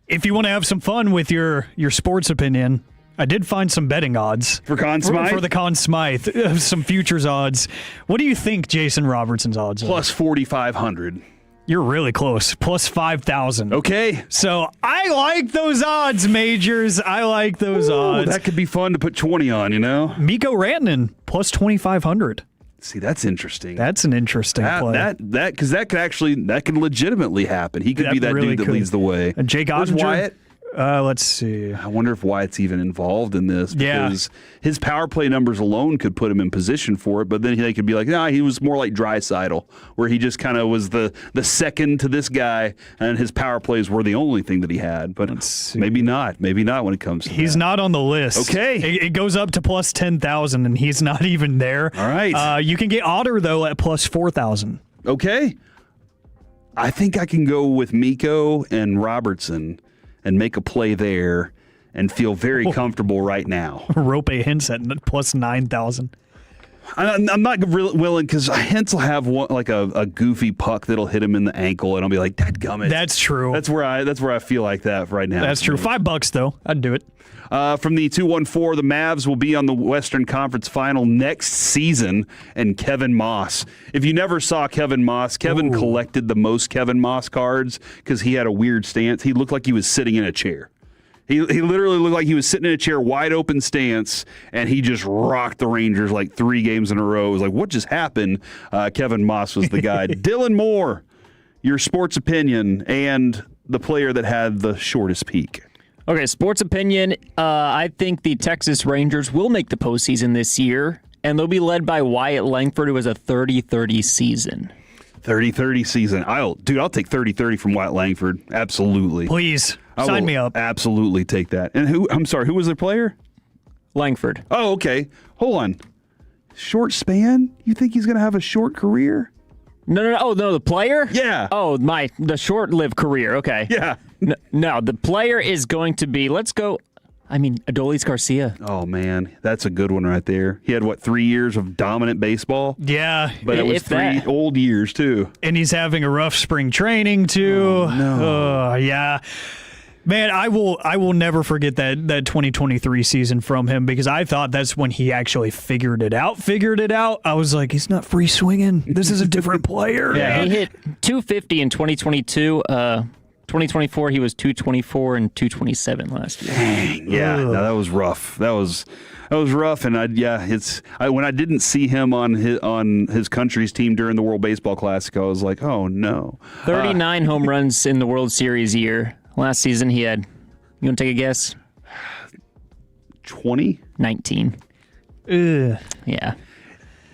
If you want to have some fun with your sports opinion, I did find some betting odds for Conn Smythe. For the Conn Smythe, some futures odds. What do you think Jason Robertson's odds are? Plus 4,500. You're really close. Plus 5,000. Okay. So I like those odds, Majors. I like those odds. That could be fun to put 20 on, you know? Mikko Rantanen, plus 2,500. See, that's interesting. That's an interesting play. Because that could legitimately happen. He could be that really dude that leads the way. And Jake Ottinger. Wyatt? Let's see. I wonder if Wyatt's even involved in this Yeah. because his power play numbers alone could put him in position for it, but then they could be like, nah, he was more like Draisaitl, where he just kind of was the second to this guy, and his power plays were the only thing that he had. But maybe not when it comes to He's that. not on the list. Okay. It goes up to plus 10,000, and he's not even there. All right. You can get Otter, though, at plus 4,000. Okay. I think I can go with Miko and Robertson and make a play there and feel very comfortable right now. Rope Hintz at plus 9,000. I'm not really willing because Hintz will have a goofy puck that'll hit him in the ankle, and I'll be like, "Dadgummit." That's true. That's where I feel like that right now. That's true. $5 though. I'd do it. From the 214, the Mavs will be on the Western Conference Final next season, and Kevin Moss. If you never saw Kevin Moss, Kevin collected the most Kevin Moss cards because he had a weird stance. He looked like he was sitting in a chair. He literally looked like he was sitting in a chair, wide open stance, and he just rocked the Rangers like 3 games in a row. It was like, what just happened? Kevin Moss was the guy. Dylan Moore, your sports opinion, and the player that had the shortest peak. Okay, sports opinion. I think the Texas Rangers will make the postseason this year, and they'll be led by Wyatt Langford, who has a 30-30 season. 30-30 season. I'll take 30-30 from Wyatt Langford. Absolutely. Please, sign me up. Absolutely take that. And who was the player? Langford. Oh, okay. Hold on. Short span? You think he's going to have a short career? No. Oh, no, the player? Yeah. Oh, the short-lived career. Okay. Yeah. No, the player is going to be, Adolis Garcia. Oh, man. That's a good one right there. He had, 3 years of dominant baseball? Yeah. But it was 3 old years, too. And he's having a rough spring training, too. Oh, no. Yeah. Man, I will never forget that 2023 season from him because I thought that's when he actually figured it out. I was like, he's not free swinging. This is a different player. Yeah, he hit 250 in 2022. 2024, he was 224 and 227 last year. Dang, yeah, no, that was rough. That was rough, and when I didn't see him on his country's team during the World Baseball Classic, I was like, oh no. 39 home runs in the World Series year. Last season he had, you want to take a guess? 20? 19. Yeah.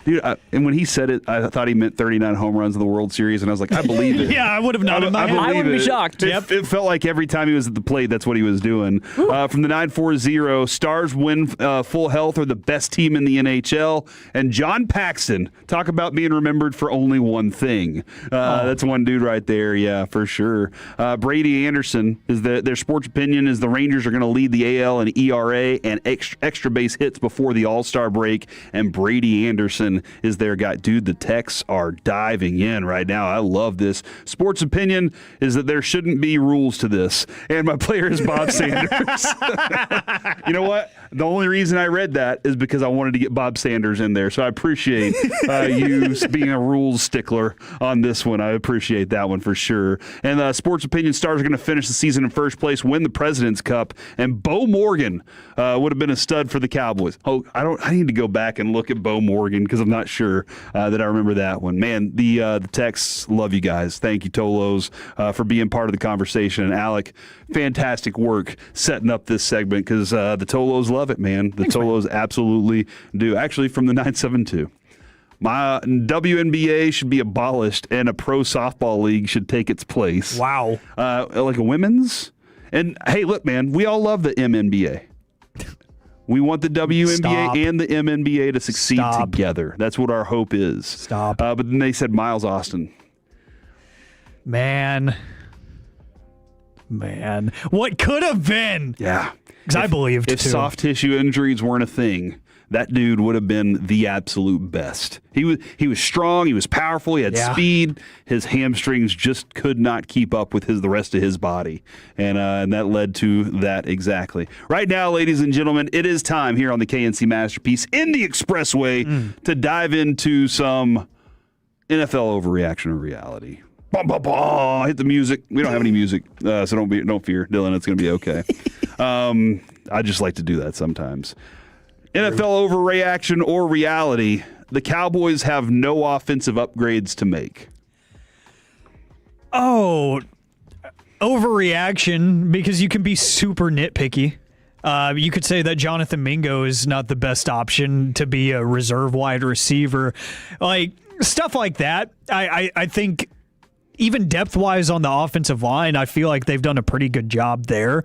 Dude, and when he said it, I thought he meant 39 home runs in the World Series, and I was like, I believe it. Yeah, I would have nodded my head. I wouldn't be shocked. It felt like every time he was at the plate, that's what he was doing. From the 940, Stars win full health, are the best team in the NHL. And John Paxton, talk about being remembered for only one thing. That's one dude right there, yeah, for sure. Brady Anderson, their sports opinion is the Rangers are going to lead the AL in ERA and extra base hits before the All-Star break. And Brady Anderson is their guy. Dude, the texts are diving in right now. I love this. Sports opinion is that there shouldn't be rules to this. And my player is Bob Sanders. You know what? The only reason I read that is because I wanted to get Bob Sanders in there. So I appreciate you being a rules stickler on this one. I appreciate that one for sure. And sports opinion, Stars are going to finish the season in first place, win the President's Cup, and Bo Morgan would have been a stud for the Cowboys. Oh, I need to go back and look at Bo Morgan because I'm not sure that I remember that one. Man, the texts love you guys. Thank you, Tolos, for being part of the conversation. And Alec, fantastic work setting up this segment because the Tolos love it, man. The Tolos absolutely do. Actually, from the 972. My WNBA should be abolished and a pro softball league should take its place. Wow. Like a women's. And hey, look, man, we all love the MNBA. We want the WNBA and the MNBA to succeed together. That's what our hope is. But then they said Miles Austin. Man. What could have been? Yeah. Because I believed, if too. Soft tissue injuries weren't a thing, that dude would have been the absolute best. He was strong. He was powerful. He had speed. His hamstrings just could not keep up with the rest of his body, and that led to that exactly. Right now, ladies and gentlemen, it is time here on the KNC Masterpiece in the Expressway to dive into some NFL overreaction or reality. Bah, bah, bah. Hit the music. We don't have any music, so don't fear, Dylan. It's going to be okay. I just like to do that sometimes. NFL overreaction or reality. The Cowboys have no offensive upgrades to make. Oh, overreaction because you can be super nitpicky. You could say that Jonathan Mingo is not the best option to be a reserve wide receiver. Like, stuff like that. I think even depth-wise on the offensive line, I feel like they've done a pretty good job there.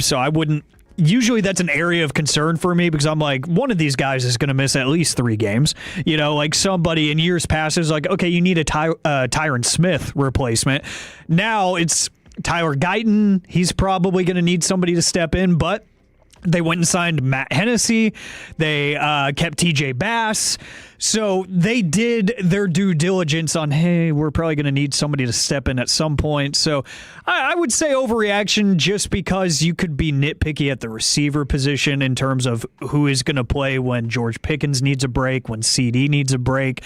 So I wouldn't... Usually that's an area of concern for me because I'm like, one of these guys is going to miss at least 3 games. You know, like somebody in years past is like, okay, you need a Tyron Smith replacement. Now it's Tyler Guyton. He's probably going to need somebody to step in, but they went and signed Matt Hennessy. They kept TJ Bass. So they did their due diligence on, hey, we're probably going to need somebody to step in at some point. So I would say overreaction just because you could be nitpicky at the receiver position in terms of who is going to play when George Pickens needs a break, when CD needs a break,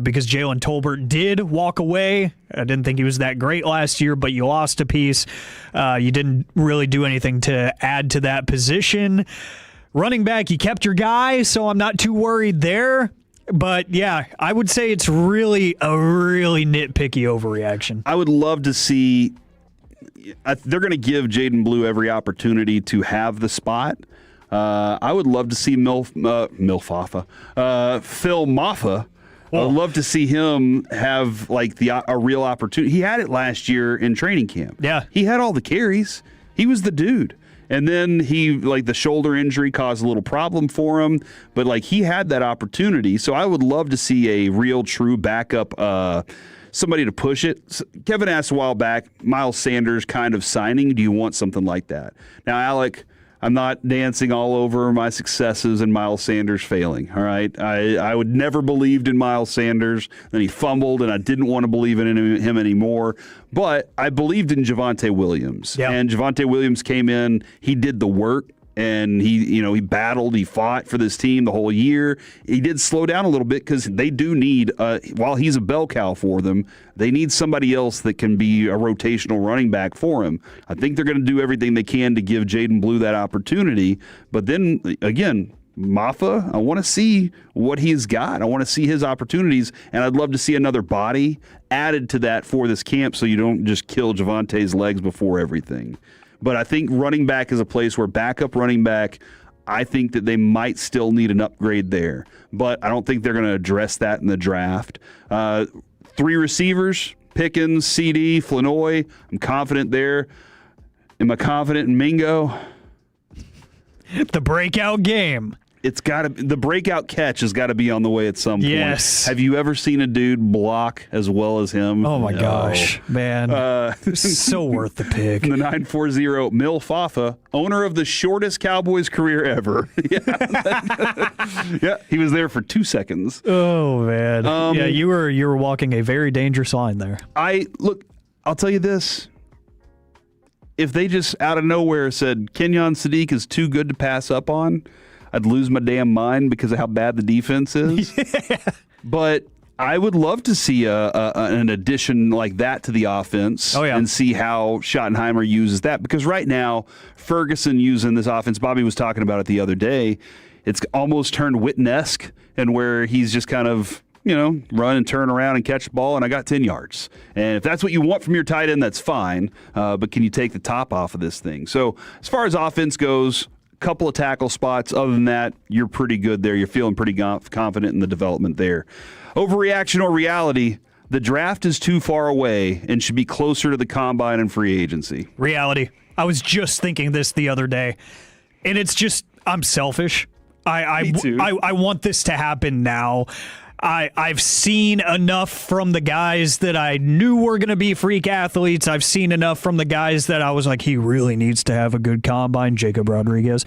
because Jalen Tolbert did walk away. I didn't think he was that great last year, but you lost a piece. You didn't really do anything to add to that position. Running back, you kept your guy, so I'm not too worried there. But, yeah, I would say it's really a really nitpicky overreaction. I would love to see they're going to give Jaden Blue every opportunity to have the spot. I would love to see Phil Maffa. I would love to see him have like a real opportunity. He had it last year in training camp. Yeah. He had all the carries. He was the dude. And then the shoulder injury caused a little problem for him, but he had that opportunity. So I would love to see a real true backup, somebody to push it. Kevin asked a while back, Miles Sanders kind of signing. Do you want something like that? Now, Alec, I'm not dancing all over my successes and Miles Sanders failing, all right? I would never believed in Miles Sanders. Then he fumbled, and I didn't want to believe in him anymore. But I believed in Javonte Williams. Yep. And Javonte Williams came in. He did the work, and he battled. He fought for this team the whole year. He did slow down a little bit because they do need, while he's a bell cow for them, they need somebody else that can be a rotational running back for him. I think they're going to do everything they can to give Jaden Blue that opportunity. But then, again, Maffa, I want to see what he's got. I want to see his opportunities, and I'd love to see another body added to that for this camp so you don't just kill Javonte's legs before everything. But I think running back is a place where backup running back, I think that they might still need an upgrade there. But I don't think they're going to address that in the draft. 3 receivers, Pickens, CD, Flanoy. I'm confident there. Am I confident in Mingo? The breakout game. The breakout catch has got to be on the way at some point. Yes. Have you ever seen a dude block as well as him? Oh, my gosh, man. So worth the pick. The 940 Mil Fafa, owner of the shortest Cowboys career ever. Yeah, he was there for 2 seconds. Oh, man. Yeah, you were walking a very dangerous line there. I'll tell you this. If they just out of nowhere said Kenyon Sadiq is too good to pass up on, I'd lose my damn mind because of how bad the defense is. Yeah. But I would love to see an addition like that to the offense and see how Schottenheimer uses that. Because right now, Ferguson using this offense, Bobby was talking about it the other day, it's almost turned Witten-esque, and where he's just kind of, run and turn around and catch the ball, and I got 10 yards. And if that's what you want from your tight end, that's fine. But can you take the top off of this thing? So as far as offense goes, couple of tackle spots. Other than that, you're pretty good there. You're feeling pretty confident in the development there. Overreaction or reality, the draft is too far away and should be closer to the combine and free agency. Reality. I was just thinking this the other day, and it's just, I'm selfish. Me too. I want this to happen now. I've seen enough from the guys that I knew were going to be freak athletes. I've seen enough from the guys that I was like, he really needs to have a good combine, Jacob Rodriguez.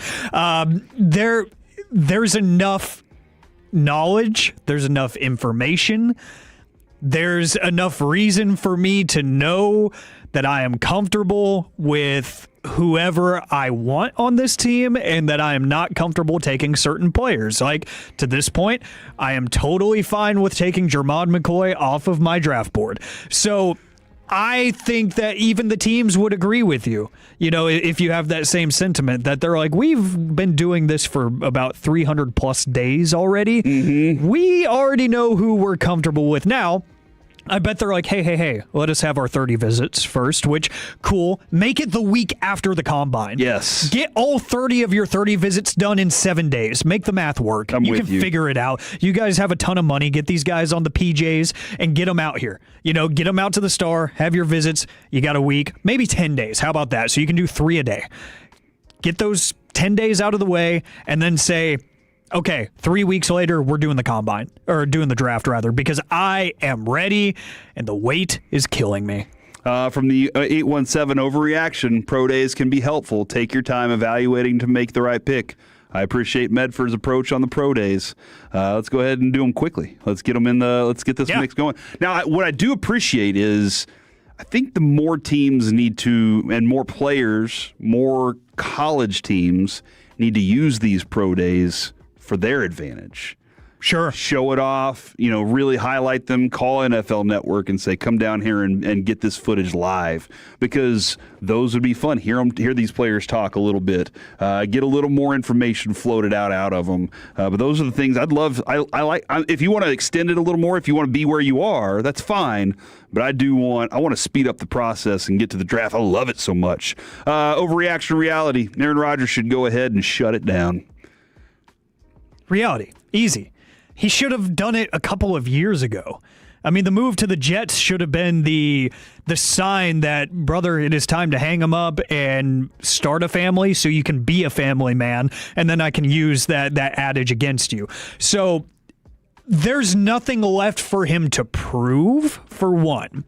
There's enough knowledge. There's enough information. There's enough reason for me to know that I am comfortable with whoever I want on this team and that I am not comfortable taking certain players. Like, to this point, I am totally fine with taking Jermod McCoy off of my draft board. So I think that even the teams would agree with you, if you have that same sentiment that they're like, we've been doing this for about 300 plus days already. Mm-hmm. We already know who we're comfortable with now. I bet they're like, hey, let us have our 30 visits first, which, cool. Make it the week after the combine. Yes. Get all 30 of your 30 visits done in 7 days. Make the math work. You can figure it out. You guys have a ton of money. Get these guys on the PJs and get them out here. Get them out to the Star, have your visits. You got a week, maybe 10 days. How about that? So you can do 3 a day. Get those 10 days out of the way and then say, okay, 3 weeks later, we're doing the combine, or doing the draft, rather, because I am ready, and the wait is killing me. From the 817 overreaction, pro days can be helpful. Take your time evaluating to make the right pick. I appreciate Medford's approach on the pro days. Let's go ahead and do them quickly. Let's get them in let's get this mix going. Now, what I do appreciate is I think the more teams need to, and more players, more college teams need to use these pro days for their advantage. Sure. Show it off, really highlight them, call NFL Network and say, come down here and get this footage live, because those would be fun. Hear these players talk a little bit, get a little more information floated out of them. But those are the things I'd love. I like, if you want to extend it a little more, if you want to be where you are, that's fine. But I want to speed up the process and get to the draft. I love it so much. Overreaction reality. Aaron Rodgers should go ahead and shut it down. Reality. Easy. He should have done it a couple of years ago. I mean, the move to the Jets should have been the sign that, brother, it is time to hang him up and start a family so you can be a family man, and then I can use that adage against you. So there's nothing left for him to prove, for one.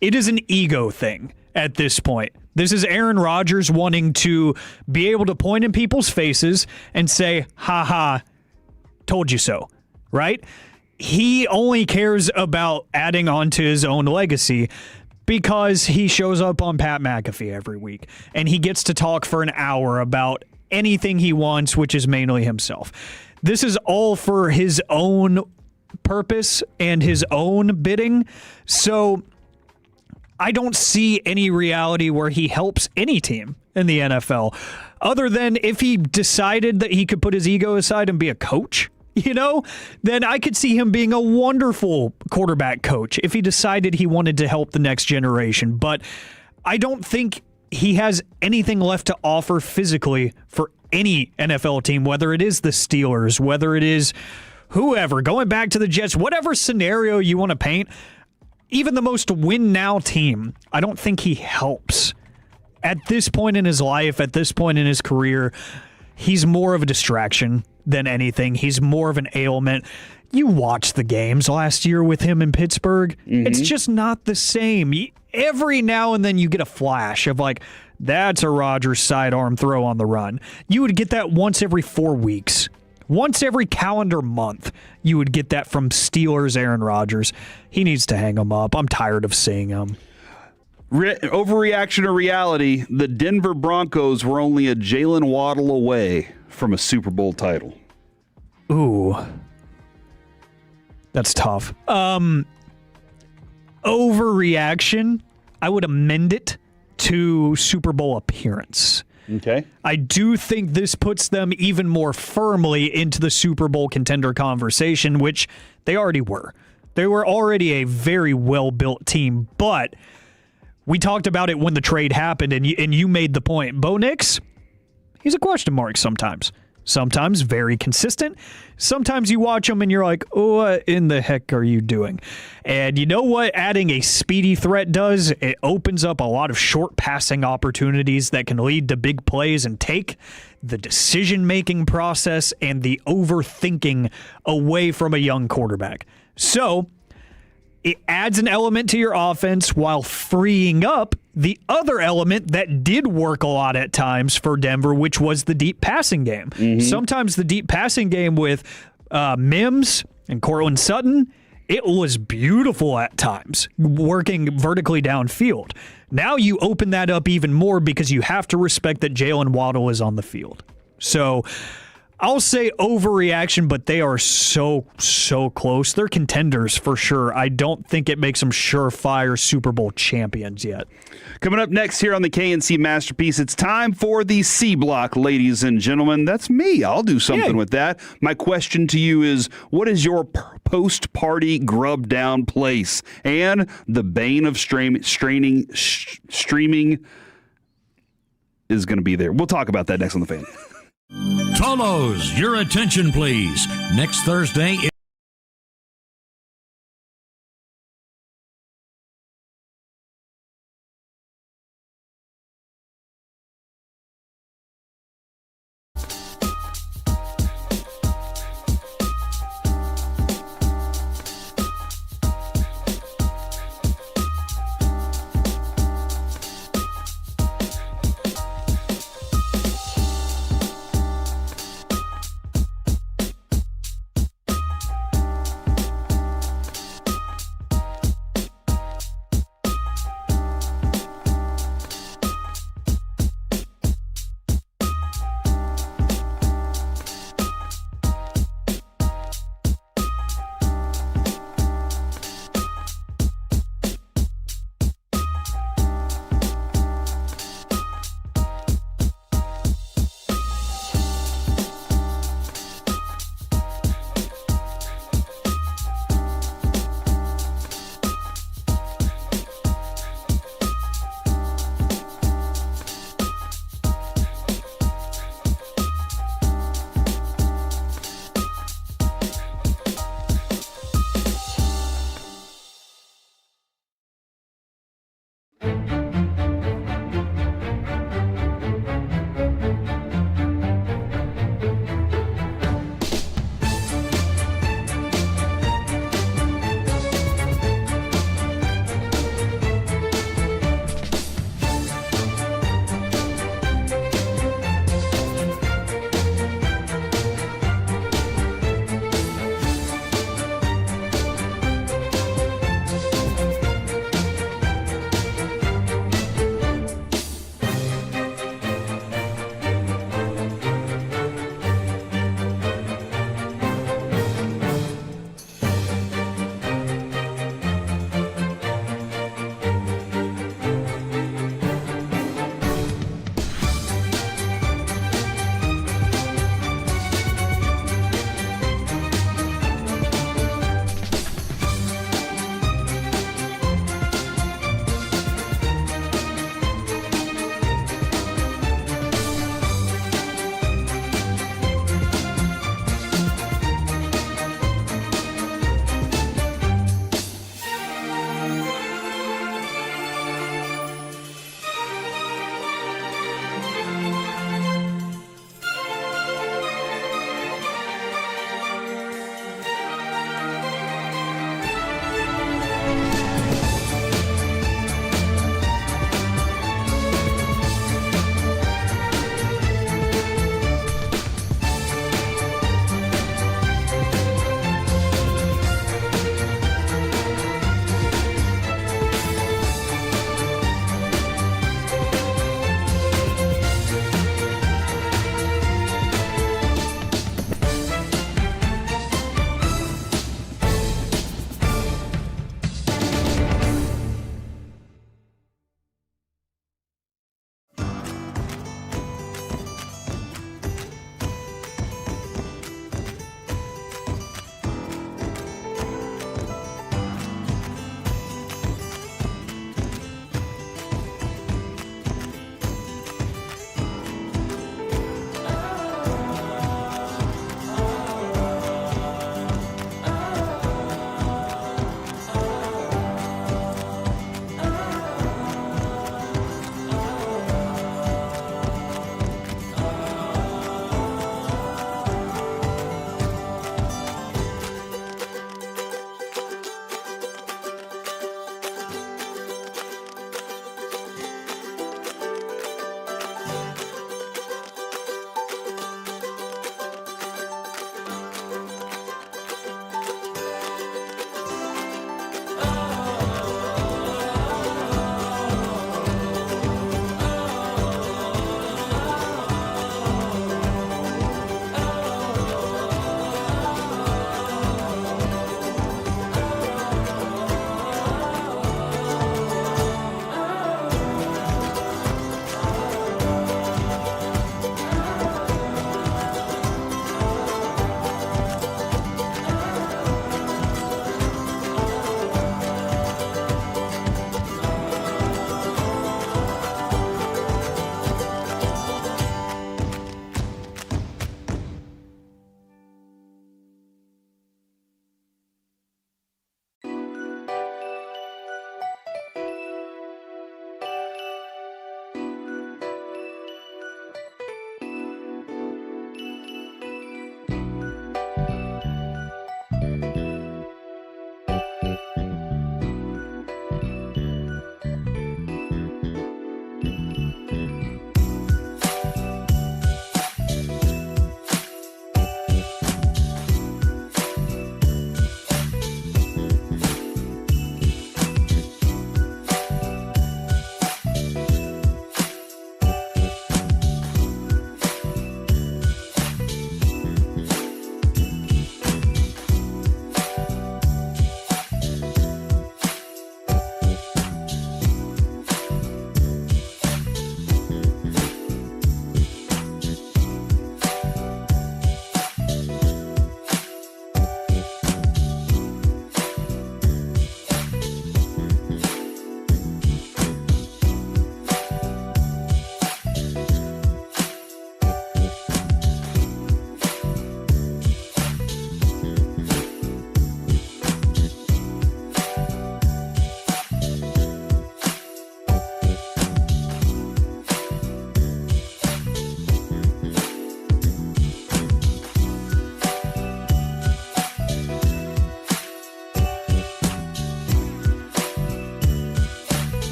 It is an ego thing at this point. This is Aaron Rodgers wanting to be able to point in people's faces and say, ha, told you so. Right? He only cares about adding on to his own legacy because he shows up on Pat McAfee every week and he gets to talk for an hour about anything he wants, which is mainly himself. This is all for his own purpose and his own bidding. So I don't see any reality where he helps any team in the NFL, other than if he decided that he could put his ego aside and be a coach. Then I could see him being a wonderful quarterback coach if he decided he wanted to help the next generation. But I don't think he has anything left to offer physically for any NFL team, whether it is the Steelers, whether it is whoever, going back to the Jets, whatever scenario you want to paint, even the most win-now team, I don't think he helps. At this point in his life, at this point in his career, he's more of a distraction than anything. He's more of an ailment. You watched the games last year with him in Pittsburgh. Mm-hmm. It's just not the same. Every now and then you get a flash of like, that's a Rodgers sidearm throw on the run. You would get that once every 4 weeks. Once every calendar month, you would get that from Steelers Aaron Rodgers. He needs to hang him up. I'm tired of seeing him. Overreaction or reality, the Denver Broncos were only a Jalen Waddle away from a Super Bowl title. Ooh. That's tough. Overreaction, I would amend it to Super Bowl appearance. Okay. I do think this puts them even more firmly into the Super Bowl contender conversation, which they already were. They were already a very well-built team, but we talked about it when the trade happened, and you made the point. Bo Nix, he's a question mark sometimes. Sometimes very consistent. Sometimes you watch him and you're like, what in the heck are you doing? And you know what adding a speedy threat does? It opens up a lot of short passing opportunities that can lead to big plays and take the decision-making process and the overthinking away from a young quarterback. So it adds an element to your offense while freeing up the other element that did work a lot at times for Denver, which was the deep passing game. Mm-hmm. Sometimes the deep passing game with Mims and Cortland Sutton, it was beautiful at times, working vertically downfield. Now you open that up even more because you have to respect that Jalen Waddle is on the field. So I'll say overreaction, but they are so close. They're contenders for sure. I don't think it makes them surefire Super Bowl champions yet. Coming up next here on the KNC Masterpiece, it's time for the C Block, ladies and gentlemen. That's me. I'll do something with that. My question to you is, what is your post-party grub down place. And the bane of streaming is going to be there. We'll talk about that next on The Fan. Tolos, your attention, please. Next Thursday.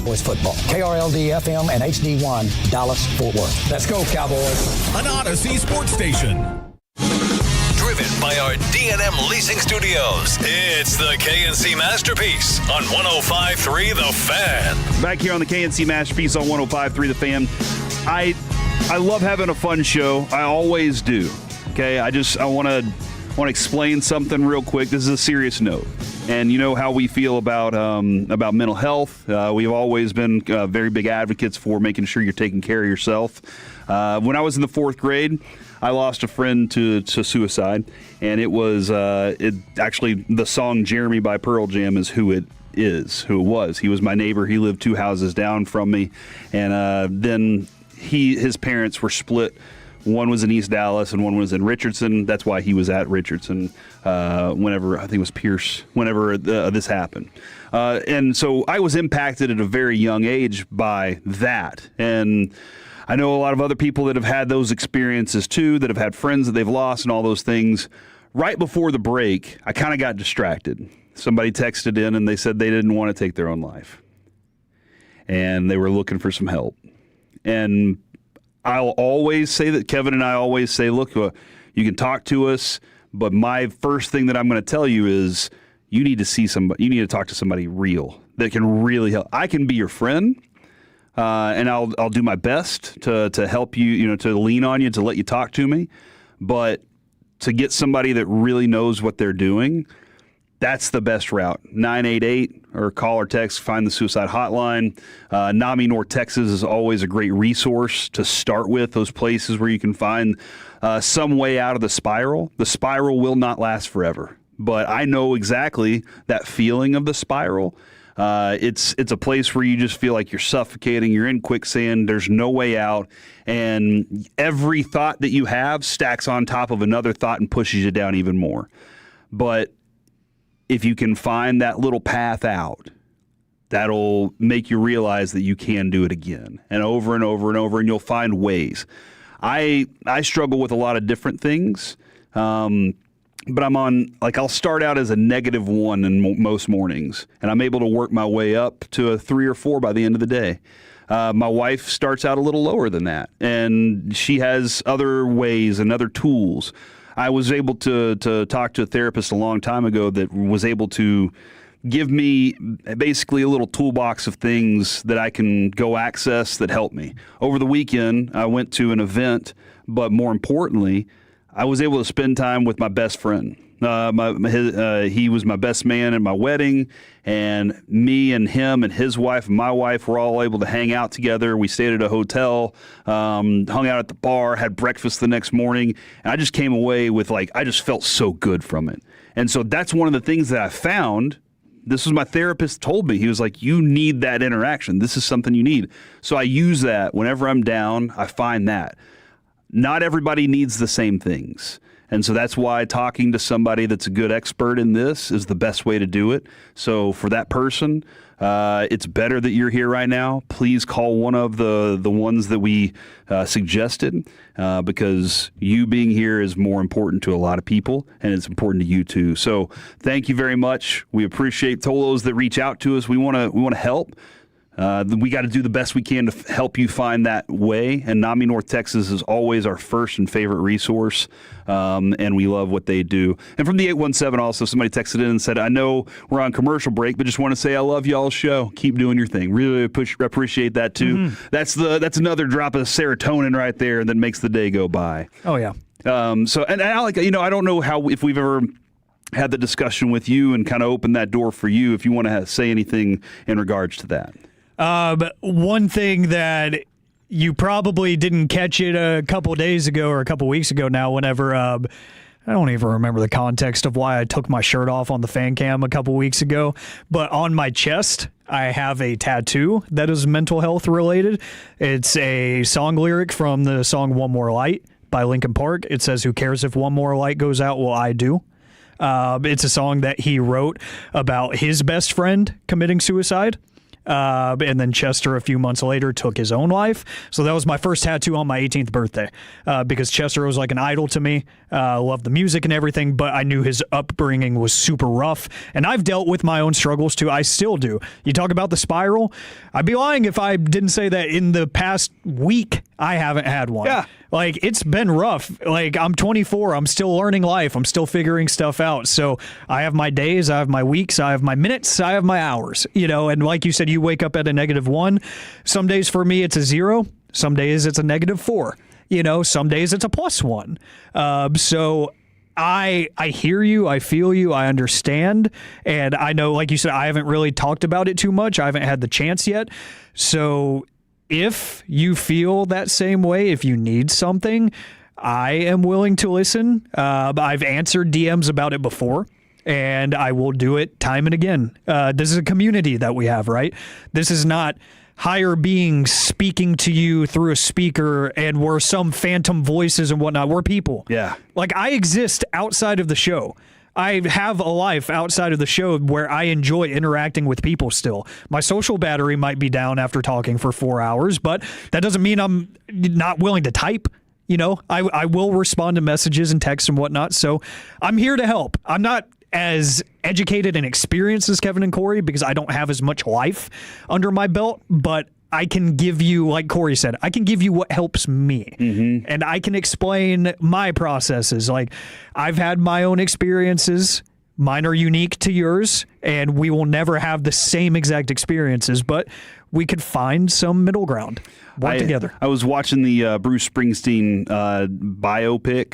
Cowboys football. KRLD-FM and HD1, Dallas, Fort Worth. Let's go, Cowboys. An Odyssey sports station. Driven by our D&M Leasing Studios, it's the KNC Masterpiece on 105.3 The Fan. Back here on the KNC Masterpiece on 105.3 The Fan. I love having a fun show. I always do. Okay, I want to explain something real quick. This is a serious note, and you know how we feel about mental health. We've always been very big advocates for making sure you're taking care of yourself. When I was in the 4th grade, I lost a friend to suicide, and it was actually the song "Jeremy" by Pearl Jam is who it was. He was my neighbor. He lived 2 houses down from me, and then his parents were split. One was in East Dallas and one was in Richardson. That's why he was at Richardson whenever, I think it was Pierce, whenever this happened. And so I was impacted at a very young age by that. And I know a lot of other people that have had those experiences too, that have had friends that they've lost and all those things. Right before the break, I kind of got distracted. Somebody texted in and they said they didn't want to take their own life. And they were looking for some help. And I'll always say that, Kevin and I always say, look, you can talk to us, but my first thing that I'm going to tell you is you need to see somebody, you need to talk to somebody real that can really help. I can be your friend, and I'll do my best to help you, to lean on you, to let you talk to me, but to get somebody that really knows what they're doing, that's the best route. 988 or call or text, find the suicide hotline. NAMI North Texas is always a great resource to start with, those places where you can find some way out of the spiral. The spiral will not last forever, but I know exactly that feeling of the spiral. It's a place where you just feel like you're suffocating, you're in quicksand, there's no way out, and every thought that you have stacks on top of another thought and pushes you down even more. But if you can find that little path out, that'll make you realize that you can do it again and over and over and over, and you'll find ways. I struggle with a lot of different things, but I'm on, I'll start out as a -1 in most mornings, and I'm able to work my way up to a 3 or 4 by the end of the day. My wife starts out a little lower than that, and she has other ways and other tools. I was able to talk to a therapist a long time ago that was able to give me basically a little toolbox of things that I can go access that help me. Over the weekend, I went to an event, but more importantly, I was able to spend time with my best friend. He was my best man at my wedding, and me and him and his wife and my wife were all able to hang out together. We stayed at a hotel, hung out at the bar, had breakfast the next morning, and I just came away with I just felt so good from it. And so that's one of the things that I found. This was my therapist told me. He was like, you need that interaction. This is something you need. So I use that whenever I'm down. I find that. Not everybody needs the same things. And so that's why talking to somebody that's a good expert in this is the best way to do it. So for that person, it's better that you're here right now. Please call one of the ones that we suggested, because you being here is more important to a lot of people, and it's important to you too. So thank you very much. We appreciate those that reach out to us. We want to help. We got to do the best we can to help you find that way. And NAMI North Texas is always our first and favorite resource, and we love what they do. And from the 817 also, somebody texted in and said, I know we're on commercial break, but just want to say I love y'all's show. Keep doing your thing. Really appreciate that, too. Mm-hmm. That's another drop of serotonin right there that makes the day go by. Oh, yeah. So, and Alec, I don't know if we've ever had the discussion with you and kind of opened that door for you, if you want to say anything in regards to that. One thing that you probably didn't catch it a couple days ago or a couple weeks ago now, whenever I don't even remember the context of why I took my shirt off on the fan cam a couple weeks ago, but on my chest, I have a tattoo that is mental health related. It's a song lyric from the song One More Light by Linkin Park. It says, who cares if one more light goes out? Well, I do. It's a song that he wrote about his best friend committing suicide. And then Chester, a few months later, took his own life. So that was my first tattoo on my 18th birthday because Chester was like an idol to me. Loved the music and everything, but I knew his upbringing was super rough. And I've dealt with my own struggles too. I still do. You talk about the spiral. I'd be lying if I didn't say that in the past week I haven't had one. Yeah. Like, it's been rough. Like, I'm 24. I'm still learning life. I'm still figuring stuff out. So I have my days, I have my weeks, I have my minutes, I have my hours, and like you said, you wake up at a -1. Some days for me, it's a 0. Some days it's a -4. Some days it's a +1. So I hear you, I feel you, I understand. And I know, like you said, I haven't really talked about it too much. I haven't had the chance yet. So if you feel that same way, if you need something, I am willing to listen. I've answered DMs about it before, and I will do it time and again. This is a community that we have, right? This is not higher beings speaking to you through a speaker and we're some phantom voices and whatnot. We're people. Yeah. Like, I exist outside of the show. I have a life outside of the show where I enjoy interacting with people still. My social battery might be down after talking for 4 hours, but that doesn't mean I'm not willing to type. I will respond to messages and texts and whatnot. So I'm here to help. I'm not as educated and experienced as Kevin and Corey because I don't have as much life under my belt, but I can give you, like Corey said, I can give you what helps me. Mm-hmm. And I can explain my processes. Like, I've had my own experiences. Mine are unique to yours, and we will never have the same exact experiences, but we could find some middle ground. Work together. I was watching the Bruce Springsteen biopic.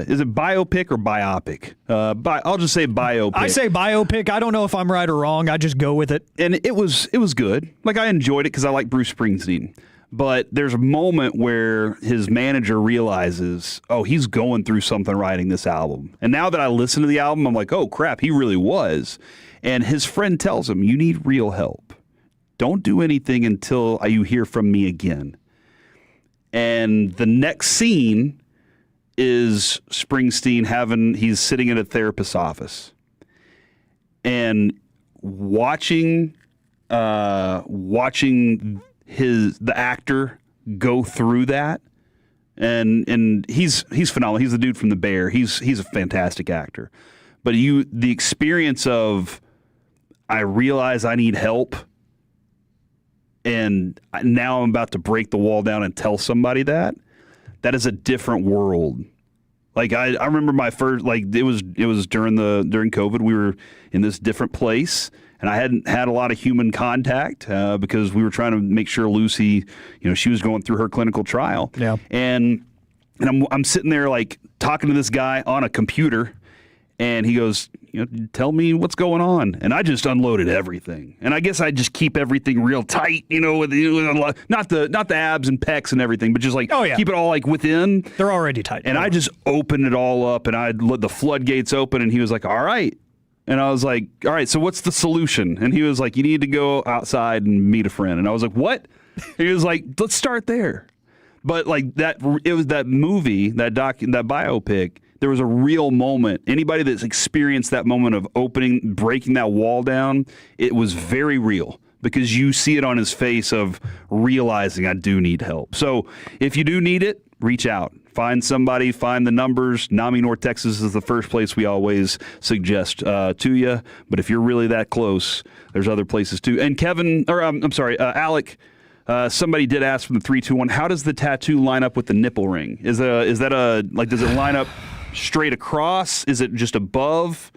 Is it biopic or biopic? I'll just say biopic. I say biopic. I don't know if I'm right or wrong. I just go with it. And it was good. Like, I enjoyed it because I like Bruce Springsteen. But there's a moment where his manager realizes, oh, he's going through something writing this album. And now that I listen to the album, I'm like, oh, crap, he really was. And his friend tells him, you need real help. Don't do anything until you hear from me again. And the next scene is Springsteen he's sitting in a therapist's office and watching the actor go through that. And he's phenomenal. He's the dude from The Bear. He's a fantastic actor. But the experience of, I realize I need help, and now I'm about to break the wall down and tell somebody that is a different world. Like, I remember my first, like, it was during COVID. We were in this different place, and I hadn't had a lot of human contact because we were trying to make sure Lucy, she was going through her clinical trial. Yeah. And I'm sitting there, like, talking to this guy on a computer, and he goes, tell me what's going on. And I just unloaded everything. And I guess I just keep everything real tight, with not the abs and pecs and everything, but just like keep it all like within. They're already tight. And I just opened it all up, and I let the floodgates open, and he was like, all right. And I was like, all right, so what's the solution? And he was like, you need to go outside and meet a friend. And I was like, what? And he was like, let's start there. But like it was that movie, that biopic. There was a real moment. Anybody that's experienced that moment of breaking that wall down, it was very real because you see it on his face of realizing I do need help. So if you do need it, reach out. Find somebody, find the numbers. NAMI North Texas is the first place we always suggest to you. But if you're really that close, there's other places too. And Alec, somebody did ask from the 321, how does the tattoo line up with the nipple ring? Does it line up straight across? Is it just above?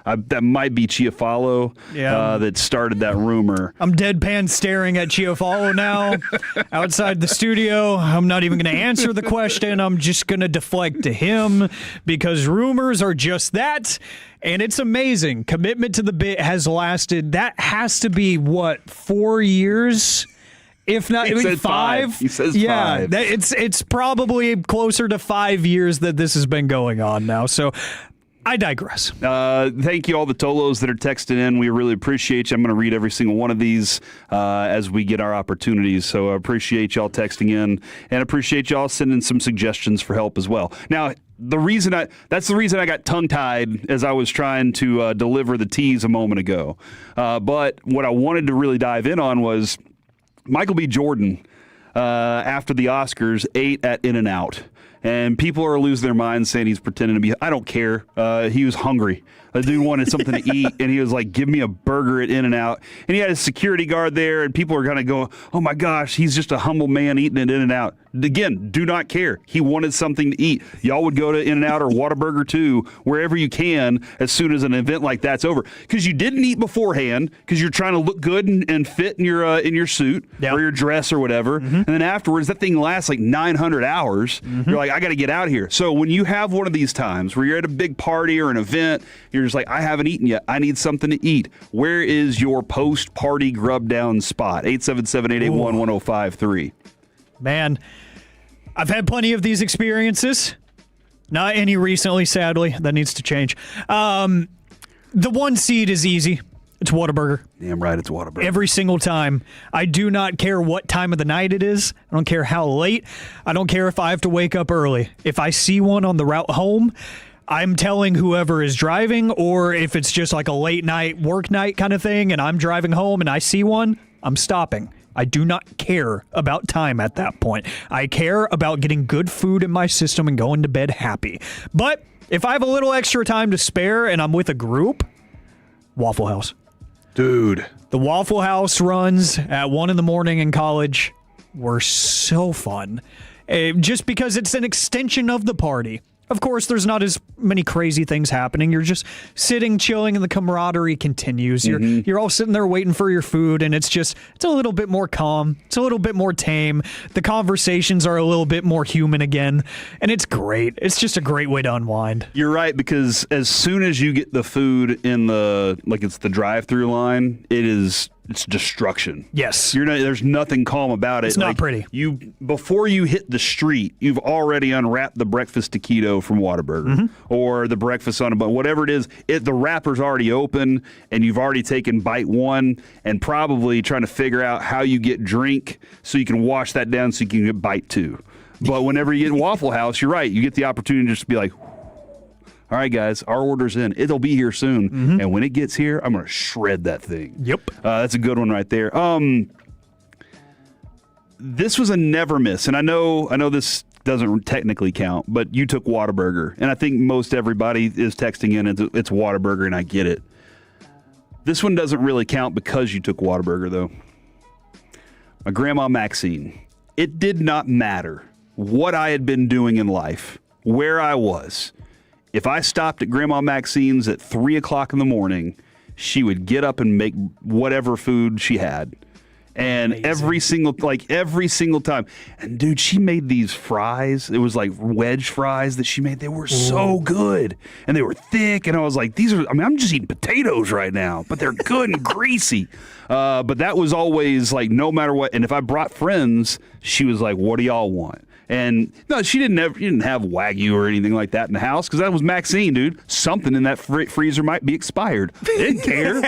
That might be Chiafalo that started that rumor. I'm deadpan staring at Chiafalo now outside the studio. I'm not even going to answer the question. I'm just going to deflect to him because rumors are just that. And it's amazing. Commitment to the bit has lasted. That has to be, 4 years? If not, maybe 5. He says 5. Yeah, it's probably closer to 5 years that this has been going on now. So I digress. Thank you all the Tolos that are texting in. We really appreciate you. I'm going to read every single one of these as we get our opportunities. So I appreciate y'all texting in and appreciate y'all sending some suggestions for help as well. Now, That's the reason I got tongue-tied as I was trying to deliver the tease a moment ago. But what I wanted to really dive in on was Michael B. Jordan, after the Oscars, ate at In-N-Out. And people are losing their minds saying he's pretending to be. I don't care. He was hungry. The dude wanted something to eat, and he was like, give me a burger at In-N-Out. And he had a security guard there, and people are going to go, oh, my gosh, he's just a humble man eating at In-N-Out. Again, do not care. He wanted something to eat. Y'all would go to In-N-Out or Whataburger too, wherever you can, as soon as an event like that's over. Because you didn't eat beforehand, because you're trying to look good and fit in your suit or your dress or whatever. And then afterwards, that thing lasts like 900 hours. You're like, I got to get out of here. So when you have one of these times where you're at a big party or an event, you're just like, I haven't eaten yet. I need something to eat. Where is your post-party grub down spot? 877-881-1053. Man, I've had plenty of these experiences. Not any recently, sadly. That needs to change. The one seed is easy. It's Whataburger. Damn right, it's Whataburger. Every single time. I do not care what time of the night it is. I don't care how late. I don't care if I have to wake up early. If I see one on the route home, I'm telling whoever is driving, or if it's just like a late night work night kind of thing and I'm driving home and I see one, I'm stopping. I do not care about time at that point. I care about getting good food in my system and going to bed happy. But if I have a little extra time to spare and I'm with a group, Waffle House. Dude. The Waffle House runs at 1 a.m. in college were so fun. Just because it's an extension of the party. Of course, there's not as many crazy things happening. You're just sitting, chilling, and the camaraderie continues. You're all sitting there waiting for your food, and it's a little bit more calm. It's a little bit more tame. The conversations are a little bit more human again, and it's great. It's just a great way to unwind. You're right, because as soon as you get the food in it's the drive-through line, it's destruction. Yes. There's nothing calm about it. It's not pretty. Before you hit the street, you've already unwrapped the breakfast taquito from Whataburger or the breakfast on a bun, whatever it is. The wrapper's already open, and you've already taken bite one and probably trying to figure out how you get drink so you can wash that down so you can get bite two. But whenever you get Waffle House, you're right. You get the opportunity to just be like, all right, guys, our order's in. It'll be here soon. And when it gets here, I'm going to shred that thing. Yep. That's a good one right there. This was a never miss. And I know this doesn't technically count, but you took Whataburger. And I think most everybody is texting in, it's Whataburger, and I get it. This one doesn't really count because you took Whataburger, though. My grandma Maxine. It did not matter what I had been doing in life, where I was. If I stopped at Grandma Maxine's at 3 o'clock in the morning, she would get up and make whatever food she had. And amazing. every single time. And dude, she made these fries. It was like wedge fries that she made. They were so good. And they were thick. And I was like, I'm just eating potatoes right now, but they're good and greasy. But that was always like, no matter what. And if I brought friends, she was like, what do y'all want? And no, she didn't have Wagyu or anything like that in the house because that was Maxine, dude. Something in that freezer might be expired. I didn't care.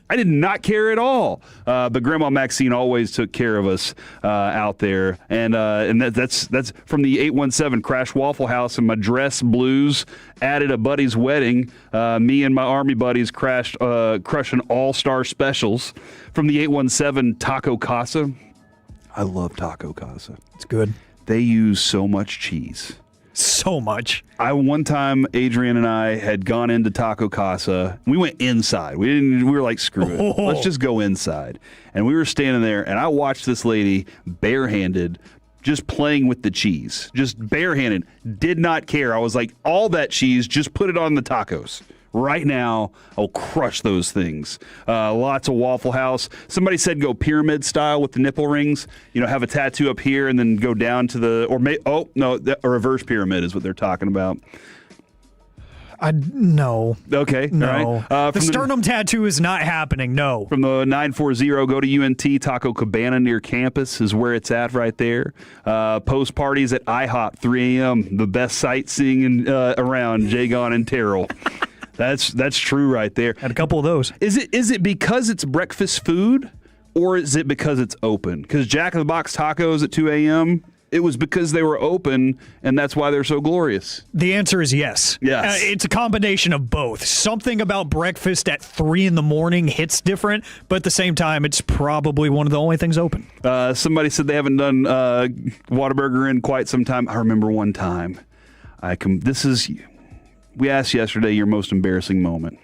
I did not care at all. But Grandma Maxine always took care of us out there, and that's from the 817 Crash Waffle House and my dress blues. Added a buddy's wedding. Me and my Army buddies crushing all-star specials from the 817 Taco Casa. I love Taco Casa. It's good. They use so much cheese. So much. One time, Adrian and I had gone into Taco Casa. We went inside. We were like, screw it. Let's just go inside. And we were standing there, and I watched this lady barehanded just playing with the cheese. Just barehanded. Did not care. I was like, all that cheese, just put it on the tacos. Right now, I'll crush those things. Lots of Waffle House. Somebody said go pyramid style with the nipple rings. Have a tattoo up here and then go down to a reverse pyramid is what they're talking about. No. Okay. No. All right. The sternum tattoo is not happening. No. From the 940, go to UNT. Taco Cabana near campus is where it's at right there. Post parties at IHOP, 3 a.m. The best sightseeing around Jagon and Terrell. That's true right there. Had a couple of those. Is it because it's breakfast food, or is it because it's open? Because Jack in the Box tacos at 2 a.m., it was because they were open, and that's why they're so glorious? The answer is yes. Yes. It's a combination of both. Something about breakfast at 3 in the morning hits different, but at the same time, it's probably one of the only things open. Somebody said they haven't done Whataburger in quite some time. I remember one time. We asked yesterday your most embarrassing moment.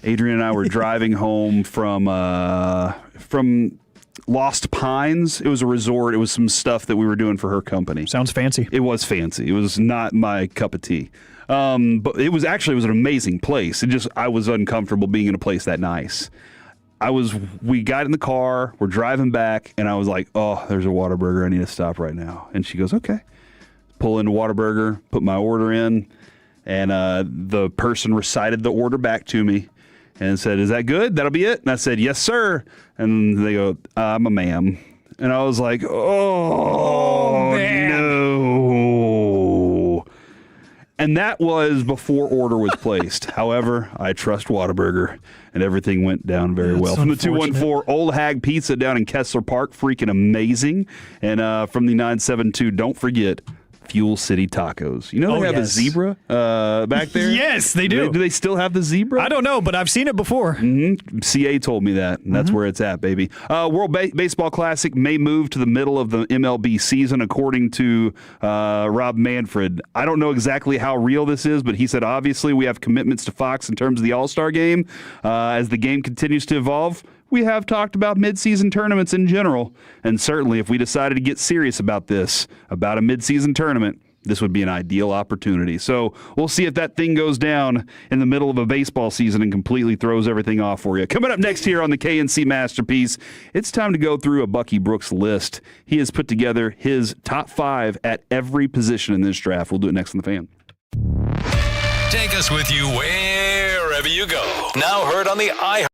Adrian and I were driving home from Lost Pines. It was a resort. It was some stuff that we were doing for her company. Sounds fancy. It was fancy. It was not my cup of tea. But it was an amazing place. I was uncomfortable being in a place that nice. We got in the car, we're driving back, and I was like, oh, there's a Whataburger. I need to stop right now. And she goes, okay. Pull into Whataburger, put my order in, and the person recited the order back to me and said, is that good? That'll be it? And I said, yes, sir. And they go, I'm a ma'am. And I was like, oh no. And that was before order was placed. However, I trust Whataburger, and everything went down very well. From the 214, Old Hag Pizza down in Kessler Park, freaking amazing. And from the 972, don't forget Fuel City Tacos. You know they have a zebra back there? Yes, they do. Do they still have the zebra? I don't know, but I've seen it before. Mm-hmm. CA told me that, and that's where it's at, baby. World Baseball Classic may move to the middle of the MLB season, according to Rob Manfred. I don't know exactly how real this is, but he said, obviously, we have commitments to Fox in terms of the All-Star game. As the game continues to evolve, we have talked about midseason tournaments in general, and certainly if we decided to get serious about a midseason tournament, this would be an ideal opportunity. So we'll see if that thing goes down in the middle of a baseball season and completely throws everything off for you. Coming up next here on the KNC Masterpiece, it's time to go through a Bucky Brooks list. He has put together his top 5 at every position in this draft. We'll do it next on The Fan. Take us with you wherever you go. Now heard on the iHeart.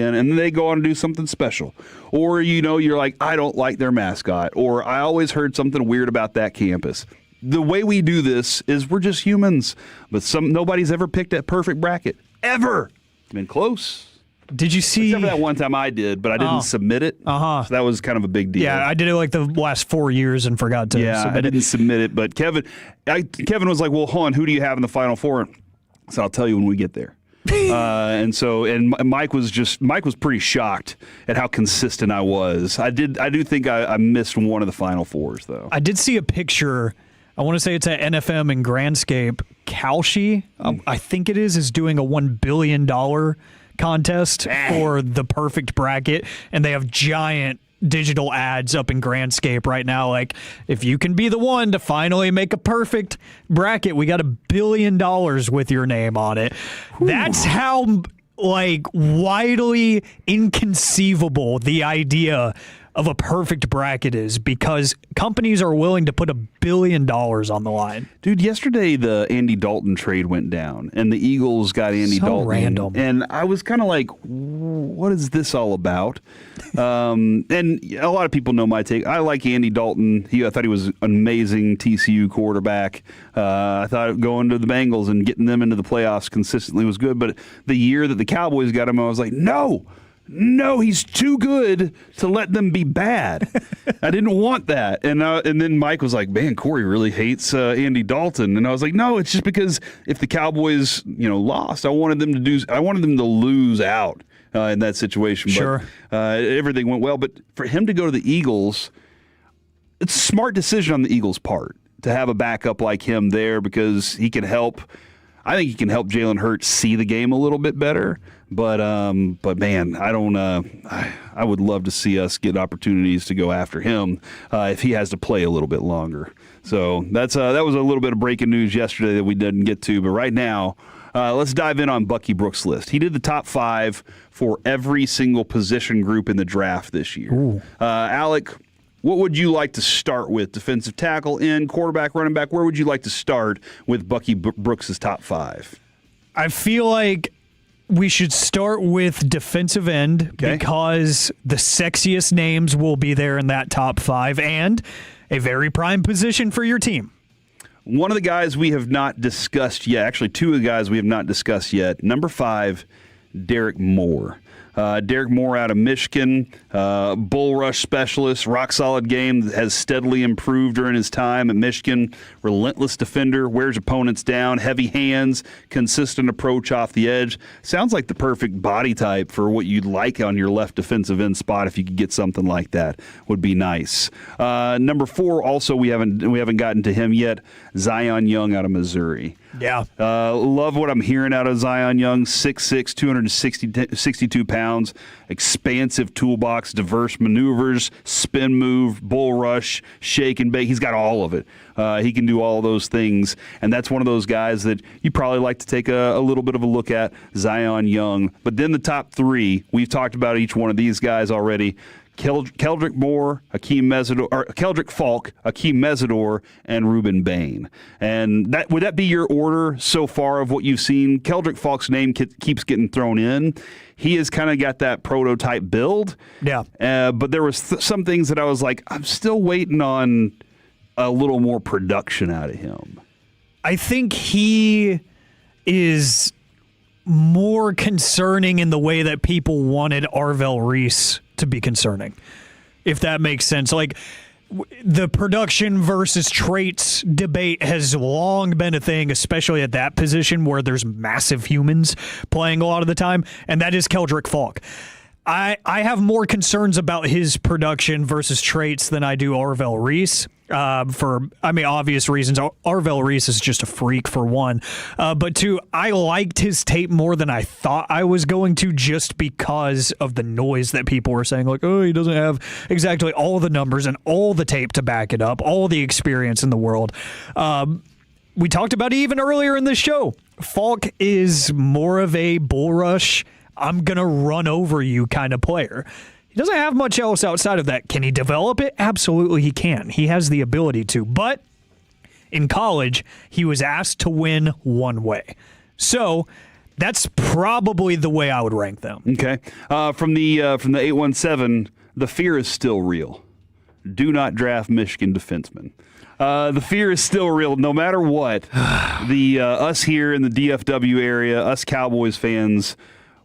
in, and then they go on and do something special. Or, you're like, I don't like their mascot, or I always heard something weird about that campus. The way we do this is we're just humans, but nobody's ever picked that perfect bracket. Ever. Been close. Did you see? Except for that one time I did, but I didn't submit it. So that was kind of a big deal. Yeah, I did it like the last 4 years and forgot to submit I didn't submit it. But Kevin was like, well, hold on, who do you have in the Final Four? So I'll tell you when we get there. And Mike was pretty shocked at how consistent I was. I do think I missed one of the Final Fours, though. I did see a picture. I want to say it's at NFM in Grandscape. Kalshi, I think it is doing a $1 billion contest for the perfect bracket, and they have giant digital ads up in Grandscape right now. Like, if you can be the one to finally make a perfect bracket, we got $1 billion with your name on it. That's how widely inconceivable the idea of a perfect bracket is, because companies are willing to put $1 billion on the line. Dude, yesterday the Andy Dalton trade went down, and the Eagles got Andy Dalton. Random. And I was kind of like, what is this all about? And a lot of people know my take. I like Andy Dalton. I thought he was an amazing TCU quarterback. I thought going to the Bengals and getting them into the playoffs consistently was good. But the year that the Cowboys got him, I was like, no, he's too good to let them be bad. I didn't want that. And then Mike was like, man, Corey really hates Andy Dalton. And I was like, no, it's just because if the Cowboys, lost, I wanted them to lose out in that situation. Sure. But everything went well. But for him to go to the Eagles, it's a smart decision on the Eagles' part to have a backup like him there, because he can help. I think he can help Jalen Hurts see the game a little bit better. But man, I don't. I would love to see us get opportunities to go after him if he has to play a little bit longer. So that was a little bit of breaking news yesterday that we didn't get to. But right now, let's dive in on Bucky Brooks' list. He did the top 5 for every single position group in the draft this year. Alec, what would you like to start with? Defensive tackle, end, quarterback, running back. Where would you like to start with Bucky Brooks' top 5? I feel like we should start with defensive end, because the sexiest names will be there in that top 5 and a very prime position for your team. One of the guys we have not discussed yet, actually 2 of the guys we have not discussed yet, number 5, Derek Moore. Derek Moore out of Michigan, bull rush specialist, rock solid game, has steadily improved during his time at Michigan. Relentless defender, wears opponents down, heavy hands, consistent approach off the edge. Sounds like the perfect body type for what you'd like on your left defensive end spot. If you could get something like that, would be nice. Number 4, also we haven't gotten to him yet, Zion Young out of Missouri. Yeah. Love what I'm hearing out of Zion Young, 6'6", 262 pounds, expansive toolbox, diverse maneuvers, spin move, bull rush, shake and bake. He's got all of it. He can do all those things, and that's one of those guys that you probably like to take a little bit of a look at, Zion Young. But then the top 3, we've talked about each one of these guys already. Keldrick Moore, Keldrick Falk, Akeem Mesidor, and Ruben Bain. And would that be your order so far of what you've seen? Keldrick Falk's name keeps getting thrown in. He has kind of got that prototype build. Yeah. But there was some things that I was like, I'm still waiting on a little more production out of him. I think he is more concerning in the way that people wanted Arvell Reese to be concerning, if that makes sense. Like, the production versus traits debate has long been a thing, especially at that position where there's massive humans playing a lot of the time, and that is Keldrick Falk. I have more concerns about his production versus traits than I do Arvell Reese. For obvious reasons. Arvell Reese is just a freak, for one. But 2, I liked his tape more than I thought I was going to, just because of the noise that people were saying, like, oh, he doesn't have exactly all the numbers and all the tape to back it up, all the experience in the world. We talked about it even earlier in the show. Falk is more of a bull rush, I'm going to run over you kind of player. He doesn't have much else outside of that. Can he develop it? Absolutely he can. He has the ability to. But in college, he was asked to win one way. So That's probably the way I would rank them. Okay. From the 817, the fear is still real. Do not draft Michigan defensemen. The fear is still real, no matter what. Us here in the DFW area, us Cowboys fans,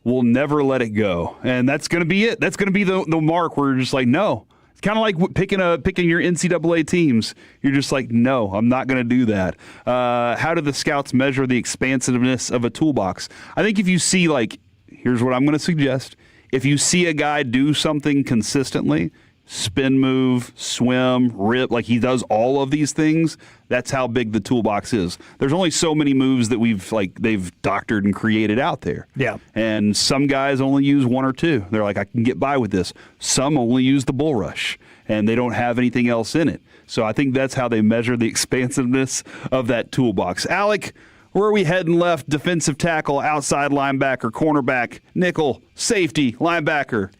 will never let it go, and that's going to be it. That's going to be the mark where you're just like, no. It's kind of like picking your NCAA teams. You're just like, no, I'm not going to do that. How do the scouts measure the expansiveness of a toolbox? I think if you see, like, here's what I'm going to suggest. If you see a guy do something consistently, spin move, swim, rip, like he does all of these things, that's how big the toolbox is. There's only so many moves that they've doctored and created out there. Yeah. And some guys only use one or two. They're like, I can get by with this. Some only use the bull rush, and they don't have anything else in it. So I think that's how they measure the expansiveness of that toolbox. Alec, where are we heading left? Defensive tackle, outside linebacker, cornerback, nickel, safety, linebacker.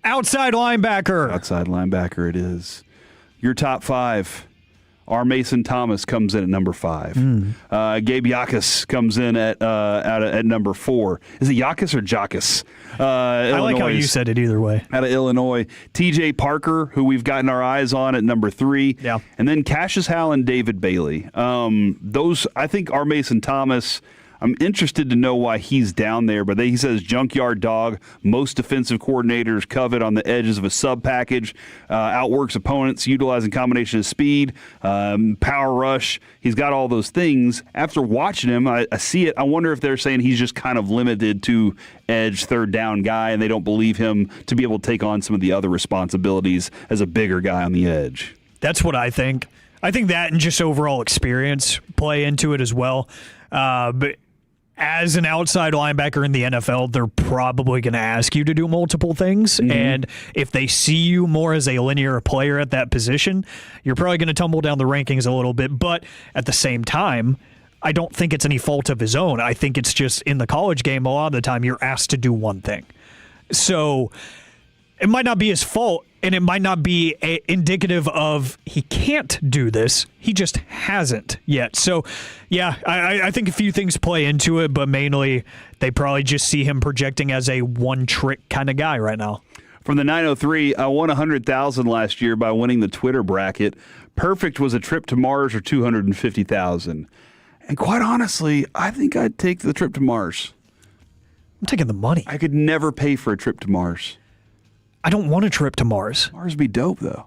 Outside linebacker. Outside linebacker it is. Your top five. R. Mason Thomas comes in at number 5. Gabe Yakus comes in at number 4. Is it Yakus or Jakus? I like how you said it either way. Out of Illinois. TJ Parker, who we've gotten our eyes on at number 3. Yeah. And then Cassius Howell and David Bailey. Those, I think R. Mason Thomas, I'm interested to know why he's down there, but he says junkyard dog, most defensive coordinators covet on the edges of a sub package, outworks opponents, utilizing combination of speed, power rush. He's got all those things. After watching him, I see it. I wonder if they're saying he's just kind of limited to edge, third down guy, and they don't believe him to be able to take on some of the other responsibilities as a bigger guy on the edge. That's what I think. I think that and just overall experience play into it as well. But as an outside linebacker in the NFL, they're probably going to ask you to do multiple things. Mm-hmm. And if they see you more as a linear player at that position, you're probably going to tumble down the rankings a little bit. But at the same time, I don't think it's any fault of his own. I think it's just in the college game, a lot of the time you're asked to do one thing. So it might not be his fault, and it might not be indicative of he can't do this. He just hasn't yet. So, yeah, I think a few things play into it, but mainly they probably just see him projecting as a one-trick kind of guy right now. From the 903, I won $100,000 last year by winning the Twitter bracket. Perfect was a trip to Mars or $250,000. And quite honestly, I think I'd take the trip to Mars. I'm taking the money. I could never pay for a trip to Mars. I don't want a trip to Mars. Mars would be dope, though.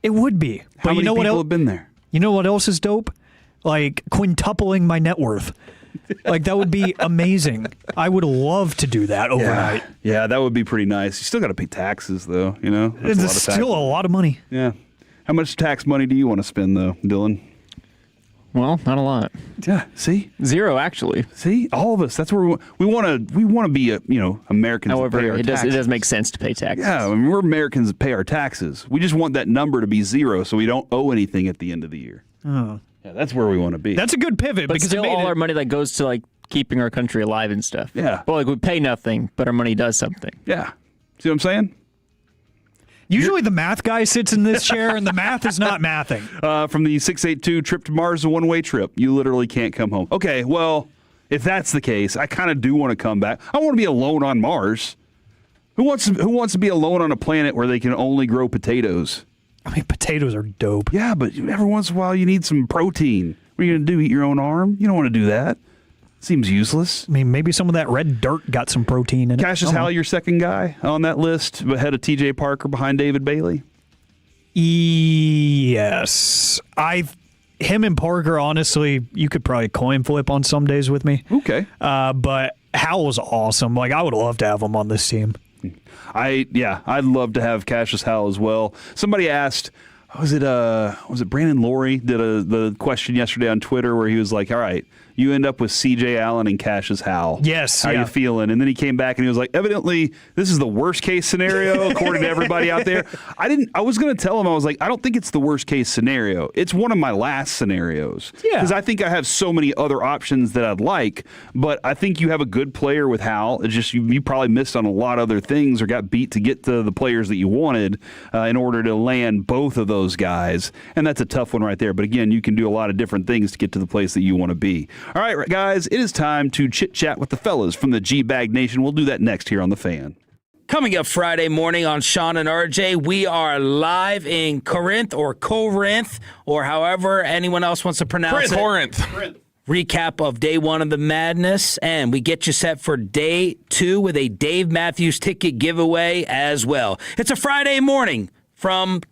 It would be. How many people have been there? You know what else is dope? Like quintupling my net worth. Like, that would be amazing. I would love to do that overnight. Yeah, that would be pretty nice. You still got to pay taxes, though. You know, it's still a lot of money. Yeah. How much tax money do you want to spend, though, Dylan? Well, not a lot. Yeah. See, 0 actually. See, all of us. That's where we want to be. Americans. However, that pay our it does make sense to pay taxes. Yeah, I mean, we're Americans that pay our taxes. We just want that number to be 0, so we don't owe anything at the end of the year. Oh. Yeah, that's where we want to be. That's a good pivot, but because still, all our money that goes to like keeping our country alive and stuff. Yeah. Well, like we pay nothing, but our money does something. Yeah. See what I'm saying? Usually the math guy sits in this chair, and the math is not mathing. From the 682, trip to Mars is a one-way trip. You literally can't come home. Okay, well, if that's the case, I kind of do want to come back. I want to be alone on Mars. Who wants to be alone on a planet where they can only grow potatoes? I mean, potatoes are dope. Yeah, but every once in a while you need some protein. What are you going to do, eat your own arm? You don't want to do that. Seems useless. I mean, maybe some of that red dirt got some protein in it. Cassius Howell, your second guy on that list, ahead of TJ Parker, behind David Bailey? Yes. Him and Parker, honestly, you could probably coin flip on some days with me. Okay. But Howell's awesome. Like, I would love to have him on this team. I'd love to have Cassius Howell as well. Somebody asked, was it Brandon Laurie did the question yesterday on Twitter where he was like, all right, you end up with C.J. Allen and Cassius Howell. Yes. How you feeling? And then he came back and he was like, evidently, this is the worst case scenario according to everybody out there. I was going to tell him, I was like, I don't think it's the worst case scenario. It's one of my last scenarios. Yeah. Because I think I have so many other options that I'd like, but I think you have a good player with Howell. It's just you probably missed on a lot of other things or got beat to get to the players that you wanted in order to land both of those guys. And that's a tough one right there. But again, you can do a lot of different things to get to the place that you want to be. All right, guys, it is time to chit-chat with the fellas from the G-Bag Nation. We'll do that next here on The Fan. Coming up Friday morning on Sean and RJ, we are live in Corinth, or however anyone else wants to pronounce it. Corinth. Recap of day one of the madness, and we get you set for day two with a Dave Matthews ticket giveaway as well. It's a Friday morning from,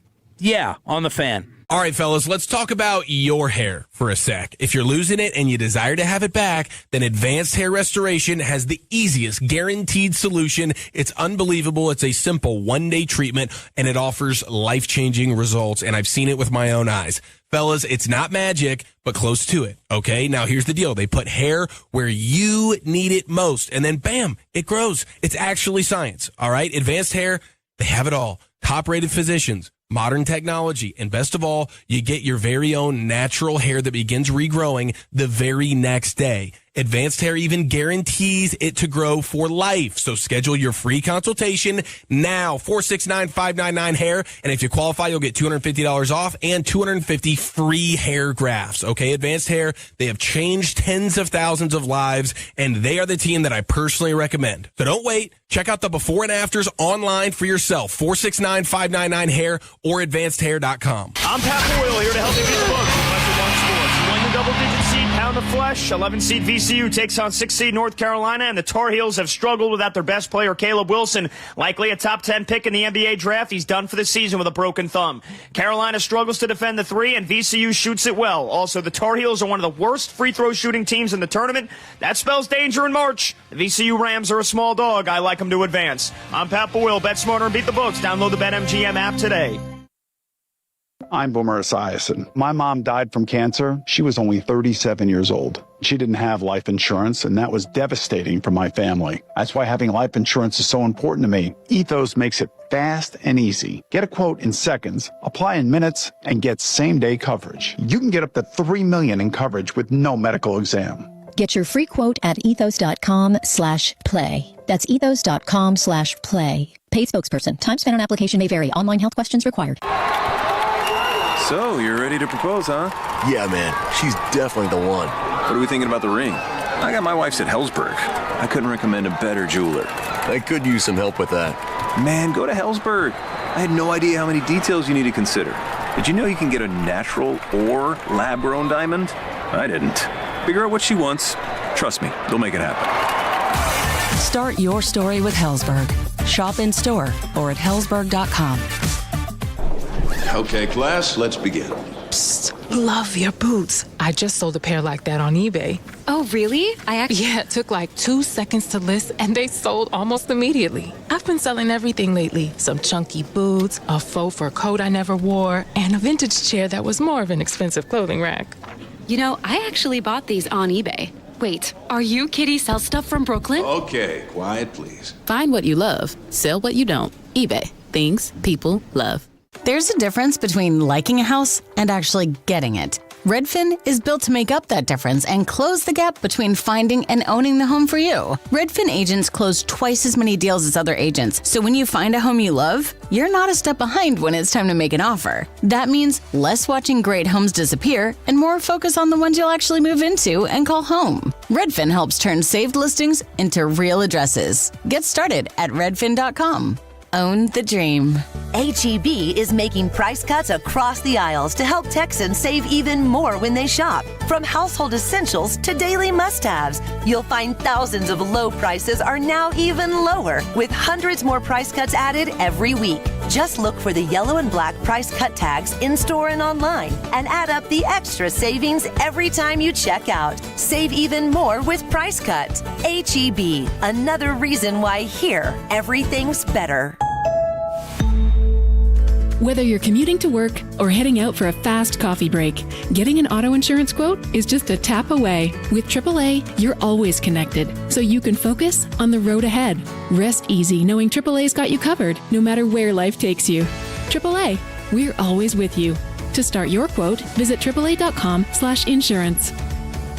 on The Fan. All right, fellas, let's talk about your hair for a sec. If you're losing it and you desire to have it back, then Advanced Hair Restoration has the easiest guaranteed solution. It's unbelievable. It's a simple one-day treatment, and it offers life-changing results, and I've seen it with my own eyes. Fellas, it's not magic, but close to it, okay? Now, here's the deal. They put hair where you need it most, and then, bam, it grows. It's actually science, all right? Advanced Hair, they have it all. Top-rated physicians, modern technology, and best of all, you get your very own natural hair that begins regrowing the very next day. Advanced Hair even guarantees it to grow for life. So schedule your free consultation now, 469-599-HAIR. And if you qualify, you'll get $250 off and 250 free hair grafts. Okay, Advanced Hair, they have changed tens of thousands of lives, and they are the team that I personally recommend. So don't wait. Check out the before and afters online for yourself, 469-599-HAIR or advancedhair.com. I'm Pat Boyle here to help you beat the books with Lesser One Sports. Win the double-digit seed Pound of Flesh. 11-seed VCU takes on 6-seed North Carolina, and the Tar Heels have struggled without their best player, Caleb Wilson. Likely a top 10 pick in the NBA draft. He's done for the season with a broken thumb. Carolina struggles to defend the three, and VCU shoots it well. Also, the Tar Heels are one of the worst free throw shooting teams in the tournament. That spells danger in March. The VCU Rams are a small dog. I like them to advance. I'm Pat Boyle. Bet smarter and beat the books. Download the BetMGM app today. I'm Boomer Esiason. My mom died from cancer. She was only 37 years old. She didn't have life insurance, and that was devastating for my family. That's why having life insurance is so important to me. Ethos makes it fast and easy. Get a quote in seconds, apply in minutes, and get same-day coverage. You can get up to $3 million in coverage with no medical exam. Get your free quote at ethos.com/play. That's ethos.com/play. Paid spokesperson. Time spent on application may vary. Online health questions required. So, you're ready to propose, huh? Yeah, man. She's definitely the one. What are we thinking about the ring? I got my wife's at Hellsberg. I couldn't recommend a better jeweler. I could use some help with that. Man, go to Hellsberg. I had no idea how many details you need to consider. Did you know you can get a natural or lab-grown diamond? I didn't. Figure out what she wants. Trust me, they'll make it happen. Start your story with Hellsberg. Shop in store or at hellsberg.com. Okay, class, let's begin. Psst, love your boots. I just sold a pair like that on eBay. Oh, really? Yeah, it took like 2 seconds to list, and they sold almost immediately. I've been selling everything lately. Some chunky boots, a faux fur coat I never wore, and a vintage chair that was more of an expensive clothing rack. You know, I actually bought these on eBay. Wait, are you Kitty Sell Stuff from Brooklyn? Okay, quiet, please. Find what you love. Sell what you don't. eBay. Things people love. There's a difference between liking a house and actually getting it. Redfin is built to make up that difference and close the gap between finding and owning the home for you. Redfin agents close twice as many deals as other agents, so when you find a home you love, you're not a step behind when it's time to make an offer. That means less watching great homes disappear and more focus on the ones you'll actually move into and call home. Redfin helps turn saved listings into real addresses. Get started at redfin.com. Own the dream. H-E-B is making price cuts across the aisles to help Texans save even more when they shop. From household essentials to daily must-haves, you'll find thousands of low prices are now even lower, with hundreds more price cuts added every week. Just look for the yellow and black price cut tags in-store and online, and add up the extra savings every time you check out. Save even more with Price Cut. H-E-B, another reason why here, everything's better. Whether you're commuting to work or heading out for a fast coffee break, getting an auto insurance quote is just a tap away. With AAA, you're always connected, so you can focus on the road ahead. Rest easy knowing AAA's got you covered, no matter where life takes you. AAA, we're always with you. To start your quote, visit AAA.com/insurance.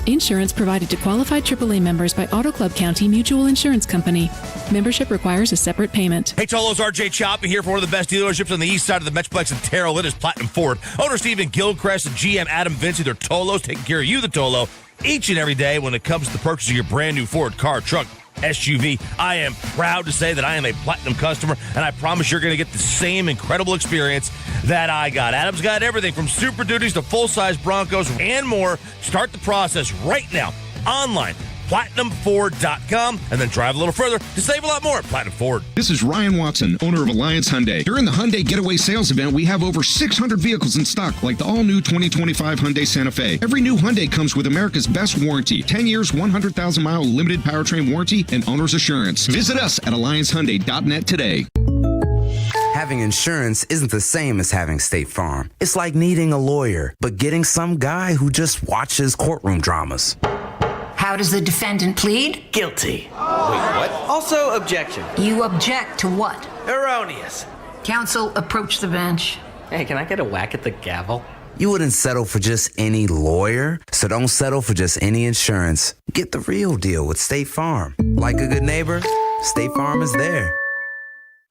Insurance provided to qualified AAA members by Auto Club County Mutual Insurance Company. Membership requires a separate payment. Hey, Tolo's RJ Choppy here for one of the best dealerships on the east side of the Metroplex in Terrell. It is Platinum Ford. Owner Stephen Gilchrist and GM Adam Vinci, they're Tolos, taking care of you, the Tolo. each and every day when it comes to the purchase of your brand new Ford car, truck, SUV. I am proud to say that I am a Platinum customer, and I promise you're going to get the same incredible experience that I got. Adam's got everything from Super Duties to full-size Broncos and more. Start the process right now online, PlatinumFord.com, and then drive a little further to save a lot more at Platinum Ford. This is Ryan Watson, owner of Alliance Hyundai. During the Hyundai Getaway Sales Event, we have over 600 vehicles in stock, like the all-new 2025 Hyundai Santa Fe. Every new Hyundai comes with America's best warranty, 10 years, 100,000-mile limited powertrain warranty, and owner's assurance. Visit us at AllianceHyundai.net today. Having insurance isn't the same as having State Farm. It's like needing a lawyer, but getting some guy who just watches courtroom dramas. How does the defendant plead? Guilty. Wait, what? Also, objection. You object to what? Erroneous. Counsel, approach the bench. Hey, can I get a whack at the gavel? You wouldn't settle for just any lawyer, so don't settle for just any insurance. Get the real deal with State Farm. Like a good neighbor, State Farm is there.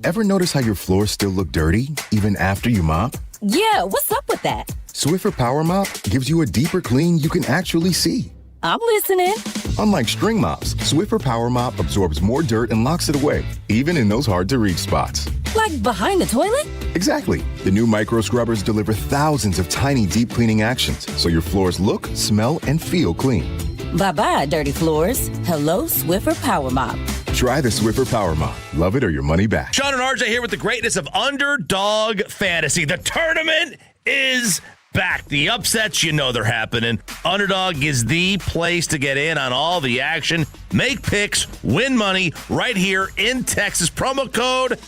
Ever notice how your floors still look dirty, even after you mop? Yeah, what's up with that? Swiffer Power Mop gives you a deeper clean you can actually see. I'm listening. Unlike string mops, Swiffer Power Mop absorbs more dirt and locks it away, even in those hard-to-reach spots. Like behind the toilet? Exactly. The new micro scrubbers deliver thousands of tiny deep cleaning actions, so your floors look, smell, and feel clean. Bye-bye, dirty floors. Hello, Swiffer Power Mop. Try the Swiffer Power Mop. Love it or your money back. Sean and RJ here with the greatness of Underdog Fantasy. The tournament is back. The upsets, you know they're happening. Underdog is the place to get in on all the action. Make picks, win money right here in Texas. Promo code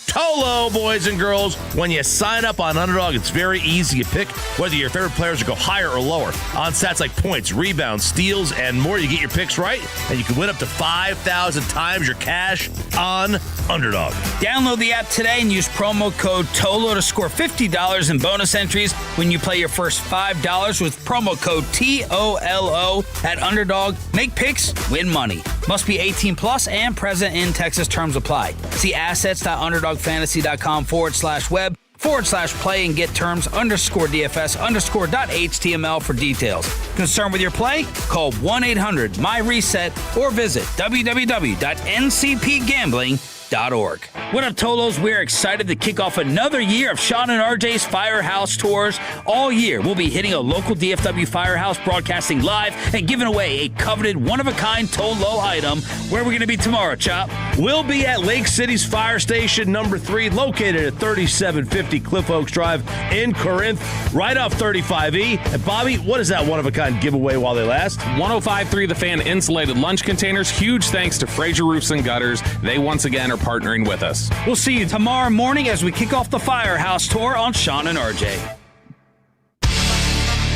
TOLO, boys and girls. When you sign up on Underdog, it's very easy to pick whether your favorite players go higher or lower. On stats like points, rebounds, steals, and more, you get your picks right, and you can win up to 5,000 times your cash on Underdog. Download the app today and use promo code TOLO to score $50 in bonus entries when you play your first $5 with promo code TOLO at Underdog. Make picks, win money. Must be 18 plus and present in Texas. Terms apply. See assets.underdogfantasy.com/web/play and get terms _DFS_.html for details. Concerned with your play? Call 1-800-MY-RESET or visit www.ncpgambling.org. What up, Tolos? We're excited to kick off another year of Sean and RJ's Firehouse Tours. All year, we'll be hitting a local DFW firehouse, broadcasting live and giving away a coveted one-of-a-kind Tolo item. Where are we going to be tomorrow, Chop? We'll be at Lake City's Fire Station number 3, located at 3750 Cliff Oaks Drive in Corinth, right off 35E. And Bobby, what is that one-of-a-kind giveaway while they last? 105.3 The Fan insulated lunch containers. Huge thanks to Fraser Roofs and Gutters. They once again are partnering with us. We'll see you tomorrow morning as we kick off the Firehouse Tour on Sean and RJ.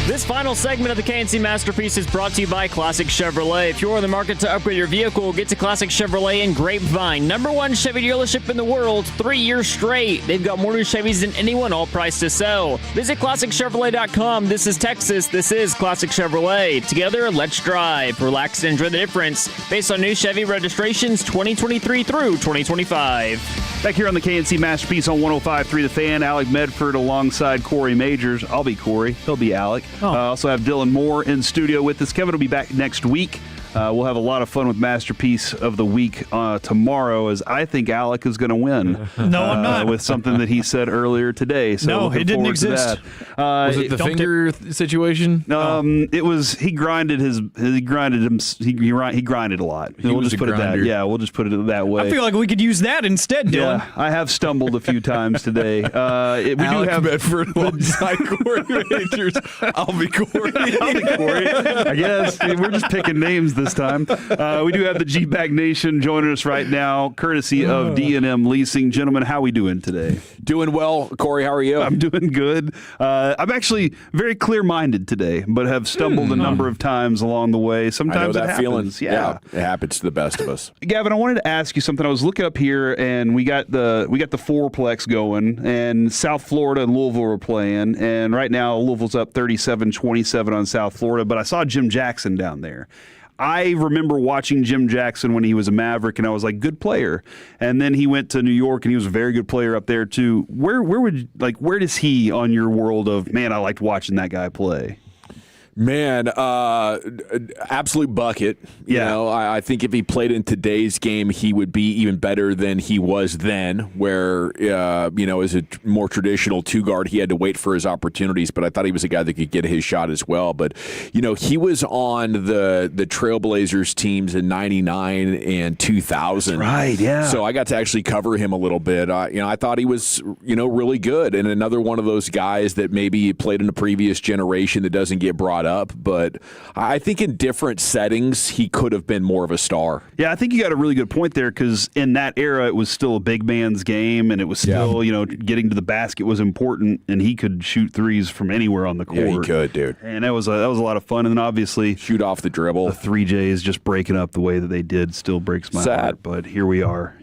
This final segment of the KNC Masterpiece is brought to you by Classic Chevrolet. If you're in the market to upgrade your vehicle, get to Classic Chevrolet in Grapevine. #1 Chevy dealership in the world, 3 years straight. They've got more new Chevys than anyone, all priced to sell. Visit ClassicChevrolet.com. This is Texas. This is Classic Chevrolet. Together, let's drive. Relax and enjoy the difference. Based on new Chevy registrations 2023 through 2025. Back here on the KNC Masterpiece on 105.3 The Fan, Alec Medford alongside Corey Majors. I'll be Corey. He'll be Alec. Also have Dylan Moore in studio with us. Kevin will be back next week. We'll have a lot of fun with Masterpiece of the Week tomorrow, as I think Alec is going to win. No, I'm not. With something that he said earlier today. So no, it didn't exist. Was it the finger situation? It was. He grinded a lot. We'll just put it that. Yeah, we'll just put it that way. I feel like we could use that instead, Dylan. Yeah, I have stumbled a few times today. We Alec do have Medford alongside Corey Majors. I'll be Corey. I guess we're just picking names this time. We do have the G-Bag Nation joining us right now, courtesy of D&M Leasing. Gentlemen, how are we doing today? Doing well. Corey, how are you? I'm doing good. I'm actually very clear-minded today, but have stumbled a number of times along the way. Sometimes I know that it happens. feeling. Yeah, it happens to the best of us. Gavin, I wanted to ask you something. I was looking up here, and we got the fourplex going, and South Florida and Louisville were playing, and right now Louisville's up 37-27 on South Florida, but I saw Jim Jackson down there. I remember watching Jim Jackson when he was a Maverick, and I was like, good player. And then he went to New York, and he was a very good player up there too. Where does he on your world of, man, I liked watching that guy play? Man, absolute bucket. You know, I think if he played in today's game, he would be even better than he was then, where, as a more traditional two-guard, he had to wait for his opportunities, but I thought he was a guy that could get his shot as well. But, he was on the Trailblazers teams in 99 and 2000. That's right, yeah. So I got to actually cover him a little bit. I thought he was, really good, and another one of those guys that maybe played in a previous generation that doesn't get brought up, but I think in different settings he could have been more of a star. Yeah, I think you got a really good point there, because in that era it was still a big man's game, and it was still getting to the basket was important, and he could shoot threes from anywhere on the court. Yeah, he could, dude. And that was a lot of fun. And then obviously shoot off the dribble. The 3Js just breaking up the way that they did still breaks my heart. But here we are,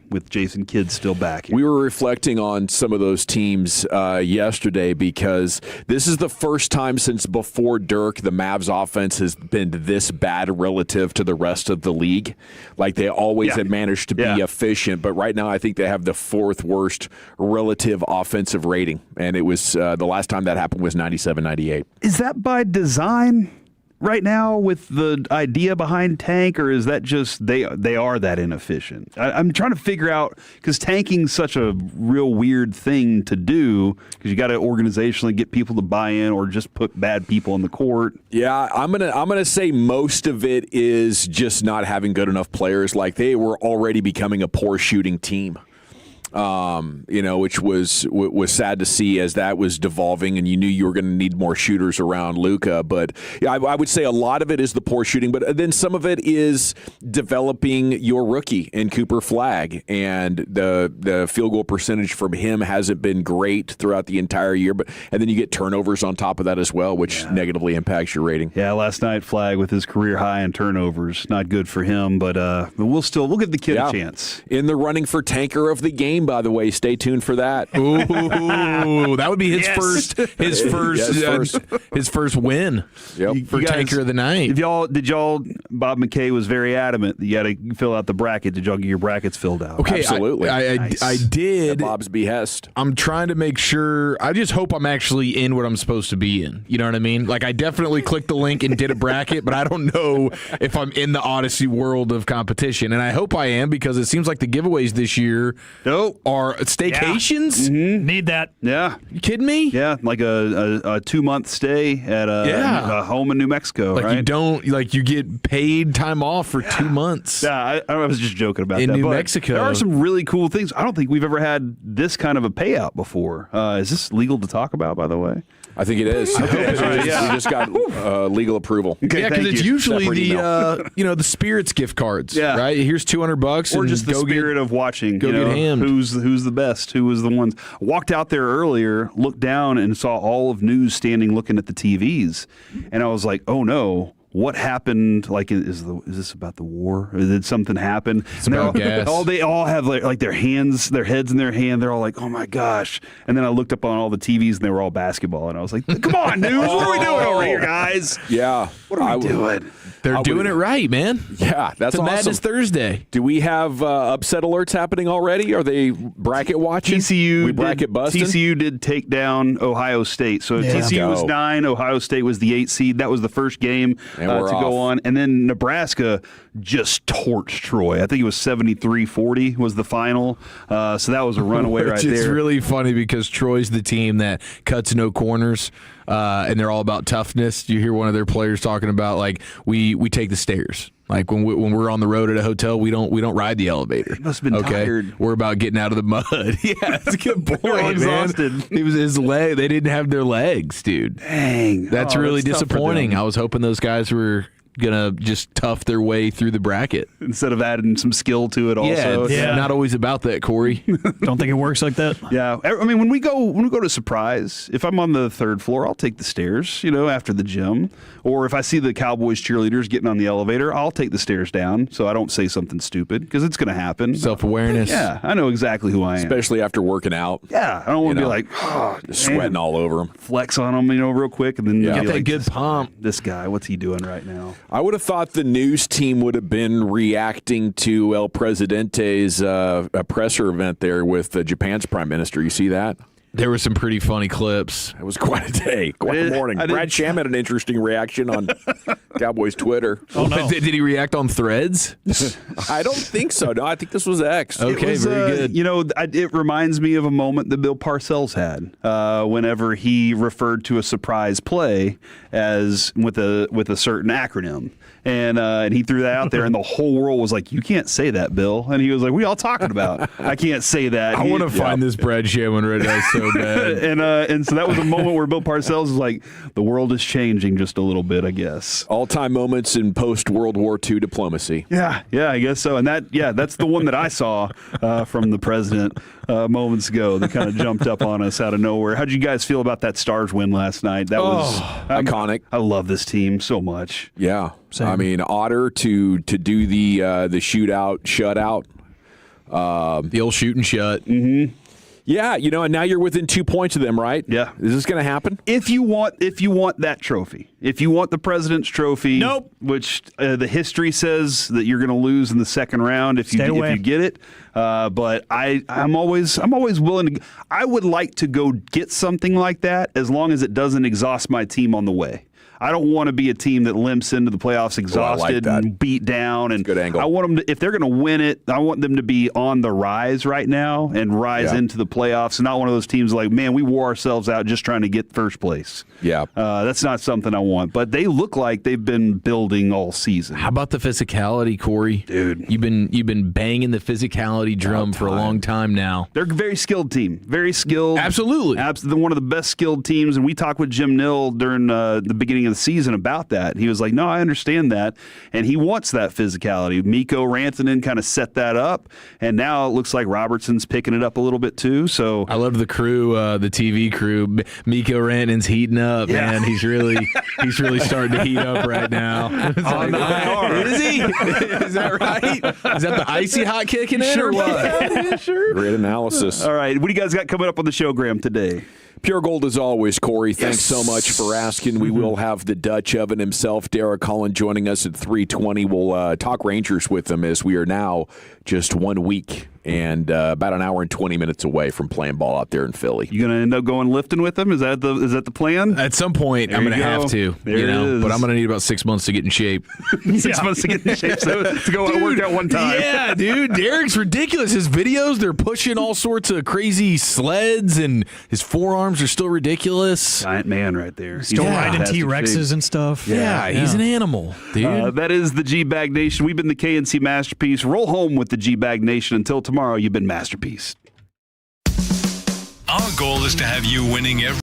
with Jason Kidd still back. We were reflecting on some of those teams yesterday, because this is the first time since before Dirk the Mavs offense has been this bad relative to the rest of the league. Like, they always have managed to be efficient, but right now I think they have the fourth worst relative offensive rating, and it was the last time that happened was 97-98. Is that by design right now with the idea behind tank, or is that just they are that inefficient? I'm trying to figure out, because tanking's such a real weird thing to do, because you got to organizationally get people to buy in, or just put bad people on the court. Yeah, I'm gonna say most of it is just not having good enough players. Like, they were already becoming a poor shooting team. Which was sad to see as that was devolving, and you knew you were going to need more shooters around Luka. But I would say a lot of it is the poor shooting, but then some of it is developing your rookie in Cooper Flagg, and the field goal percentage from him hasn't been great throughout the entire year. And then you get turnovers on top of that as well, which negatively impacts your rating. Yeah, last night Flagg with his career high in turnovers, not good for him. But we'll give the kid a chance. In the running for tanker of the game, by the way. Stay tuned for that. Ooh, that would be his first win for tanker of the night. Bob McKay was very adamant that you got to fill out the bracket. Did y'all get your brackets filled out? Okay, absolutely. I did. At Bob's behest. I'm trying to make sure. I just hope I'm actually in what I'm supposed to be in. You know what I mean? Like, I definitely clicked the link and did a bracket, but I don't know if I'm in the Odyssey world of competition. And I hope I am, because it seems like the giveaways this year are staycations. Yeah. Mm-hmm. Need that. Yeah. You kidding me? Yeah, like a 2-month stay at a home in New Mexico. Like, right? you get paid time off for 2 months. Yeah, I was just joking about in that. New Mexico. There are some really cool things. I don't think we've ever had this kind of a payout before. Is this legal to talk about, by the way? I think it is. We just got legal approval. Okay, because it's usually the Spirits gift cards. Yeah. Right. Here's $200, or just the spirit of watching. Go get hammed. Who's the best? Who was the ones? Walked out there earlier, looked down, and saw all of news standing looking at the TVs, and I was like, oh no. What happened? Like, is this about the war? Or did something happen? It's about gas. They all have like their heads in their hand. They're all like, oh my gosh. And then I looked up on all the TVs, and they were all basketball. And I was like, come on, news. What are we doing over here, guys? Yeah. What are we doing? They're doing it right, man. Yeah, that's awesome. Madness Thursday. Do we have upset alerts happening already? Are they bracket watching? TCU did take down Ohio State. So TCU was 9, Ohio State was the 8 seed. That was the first game to go on. And then Nebraska just torched Troy. I think it was 73-40 was the final. So that was a runaway right there. It's really funny, because Troy's the team that cuts no corners. And they're all about toughness. You hear one of their players talking about, like, we take the stairs. Like, when we're on the road at a hotel, we don't ride the elevator. He must have been tired. We're about getting out of the mud. Yeah, that's a good point, man. Exhausted. It was his leg. They didn't have their legs, dude. Dang, that's really disappointing. I was hoping those guys were gonna just tough their way through the bracket instead of adding some skill to it. Also, it's not always about that, Corey. Don't think it works like that. Yeah, I mean, when we go to Surprise, if I'm on the 3rd floor, I'll take the stairs, after the gym. Or if I see the Cowboys cheerleaders getting on the elevator, I'll take the stairs down so I don't say something stupid, because it's going to happen. Self-awareness. Yeah, I know exactly who I am. Especially after working out. Yeah, I don't want to be like, sweating all over them. Flex on them, real quick, and then get that like, good pump. This guy, what's he doing right now? I would have thought the news team would have been reacting to El Presidente's presser event there with Japan's prime minister. You see that? There were some pretty funny clips. It was quite a day, quite a morning. Brad Sham had an interesting reaction on Cowboys Twitter. Oh, no. Did he react on Threads? I don't think so. No, I think this was X. Okay, very good. You know, it reminds me of a moment that Bill Parcells had whenever he referred to a surprise play as with a certain acronym. And he threw that out there, and the whole world was like, "You can't say that, Bill." And he was like, "What are y'all talking about? I can't say that." I want to find this Brad Sherman red eye so bad. and so that was a moment where Bill Parcells was like, "The world is changing just a little bit, I guess." All-time moments in post-World War II diplomacy. Yeah, I guess so. And that's the one that I saw from the president moments ago that kind of jumped up on us out of nowhere. How did you guys feel about that Stars win last night? That was iconic. I love this team so much. Yeah. I mean, Otter to do the shootout, shutout. The old shoot and shut. Mm-hmm. Yeah, and now you're within 2 points of them, right? Yeah. Is this going to happen? If you want that trophy, if you want the President's Trophy, nope. Which the history says that you're going to lose in the second round if you get it. But I'm always willing to. I would like to go get something like that as long as it doesn't exhaust my team on the way. I don't want to be a team that limps into the playoffs exhausted and beat down. And good angle. I want them to, if they're going to win it, I want them to be on the rise right now and rise into the playoffs. And not one of those teams like, man, we wore ourselves out just trying to get first place. Yeah, that's not something I want. But they look like they've been building all season. How about the physicality, Corey? Dude, you've been banging the physicality drum for a long time now. They're a very skilled team. Very skilled. Absolutely. They're one of the best skilled teams. And we talked with Jim Nill during the beginning of the season about that. He was like, no, I understand that. And he wants that physicality. Mikko Rantanen kind of set that up. And now it looks like Robertson's picking it up a little bit too. So I love the crew, the TV crew. Mikko Rantanen's heating up, man. He's really starting to heat up right now. On the IR. Is he? Is that right? Is that the icy hot kicking in or what? Yeah, sure. Great analysis. All right. What do you guys got coming up on the show, Graham, today? Pure gold as always, Corey. Thanks so much for asking. We will have the Dutch oven himself, Derek Cullen, joining us at 3:20. We'll talk Rangers with him as we are now just 1 week and about an hour and 20 minutes away from playing ball out there in Philly. You gonna end up going lifting with him? Is that the plan? At some point, I'm gonna have to. There it is. But I'm gonna need about 6 months to get in shape. 6 months to get in shape to go work out one time. Yeah, dude. Derek's ridiculous. His videos, they're pushing all sorts of crazy sleds, and his forearms are still ridiculous. Giant man right there. Still riding T-Rexes and stuff. Yeah, he's an animal, dude. That is the G-Bag Nation. We've been the KNC Masterpiece. Roll home with the G-Bag Nation. Until tomorrow, you've been Masterpiece. Our goal is to have you winning every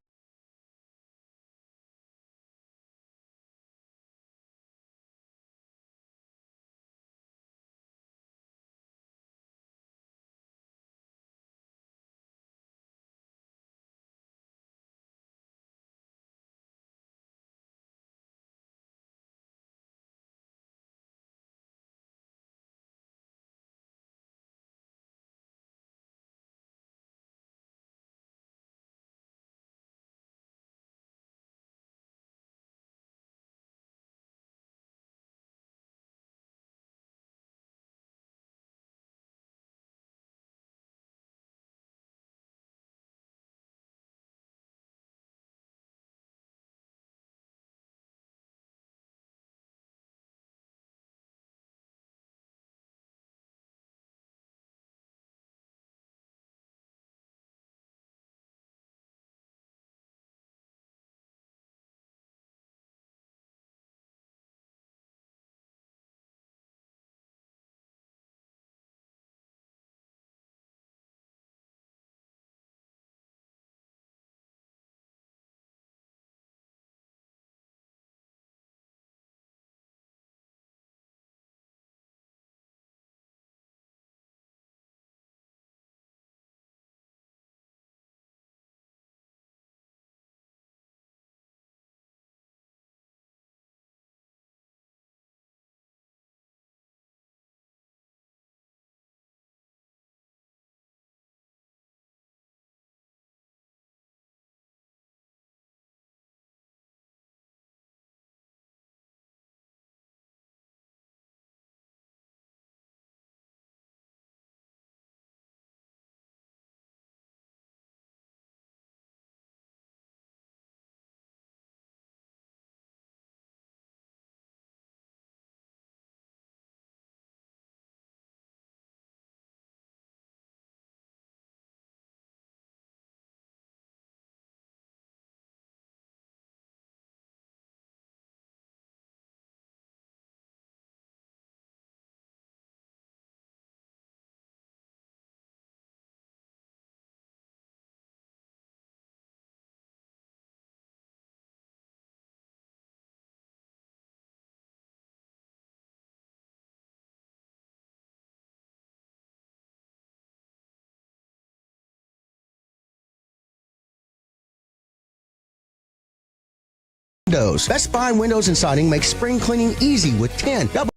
Windows. Best Buy Windows and Siding makes spring cleaning easy with 10 double.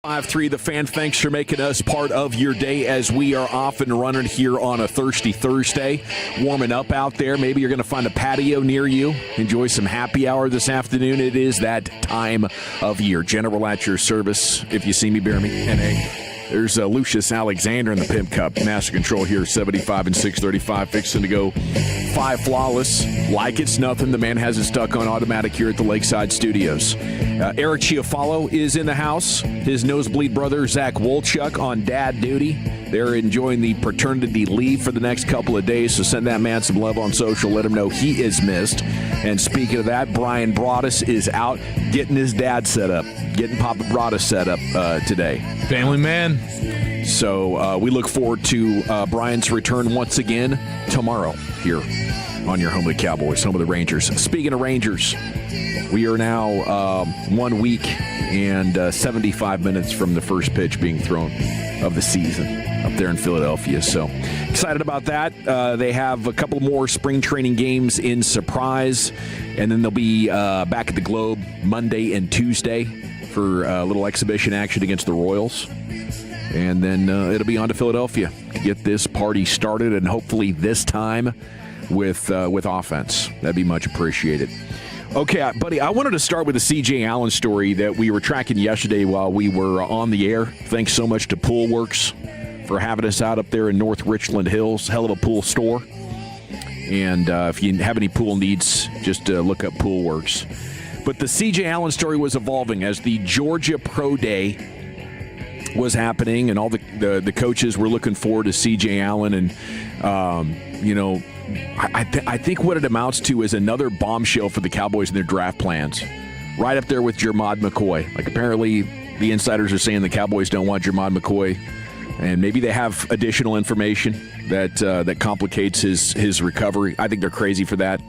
The Fan, thanks for making us part of your day as we are off and running here on a Thirsty Thursday. Warming up out there. Maybe you're going to find a patio near you. Enjoy some happy hour this afternoon. It is that time of year. General at your service. If you see me, bear me. And hey, there's Lucius Alexander in the Pimp Cup. Master Control here, 75 and 635. Fixing to go 5 flawless. Like it's nothing. The man has it stuck on automatic here at the Lakeside Studios. Eric Chiafalo is in the house. His nosebleed brother, Zach Wolchuk, on dad duty. They're enjoying the paternity leave for the next couple of days, so send that man some love on social. Let him know he is missed. And speaking of that, Brian Broaddus is out getting his dad set up, getting Papa Broaddus set up today. Family man. So we look forward to Brian's return once again tomorrow here on your home of the Cowboys, home of the Rangers. Speaking of Rangers, we are now 1 week and 75 minutes from the first pitch being thrown of the season up there in Philadelphia. So excited about that. They have a couple more spring training games in Surprise, and then they'll be back at the Globe Monday and Tuesday for a little exhibition action against the Royals. And then it'll be on to Philadelphia to get this party started, and hopefully this time with offense. That'd be much appreciated. Okay, buddy, I wanted to start with the C.J. Allen story that we were tracking yesterday while we were on the air. Thanks so much to Pool Works for having us out up there in North Richland Hills. Hell of a pool store. And if you have any pool needs, just look up Pool Works. But the C.J. Allen story was evolving as the Georgia Pro Day was happening, and all the coaches were looking forward to C.J. Allen. And, I think what it amounts to is another bombshell for the Cowboys in their draft plans. Right up there with Jermod McCoy. Like, apparently the insiders are saying the Cowboys don't want Jermod McCoy, and maybe they have additional information that complicates his recovery. I think they're crazy for that.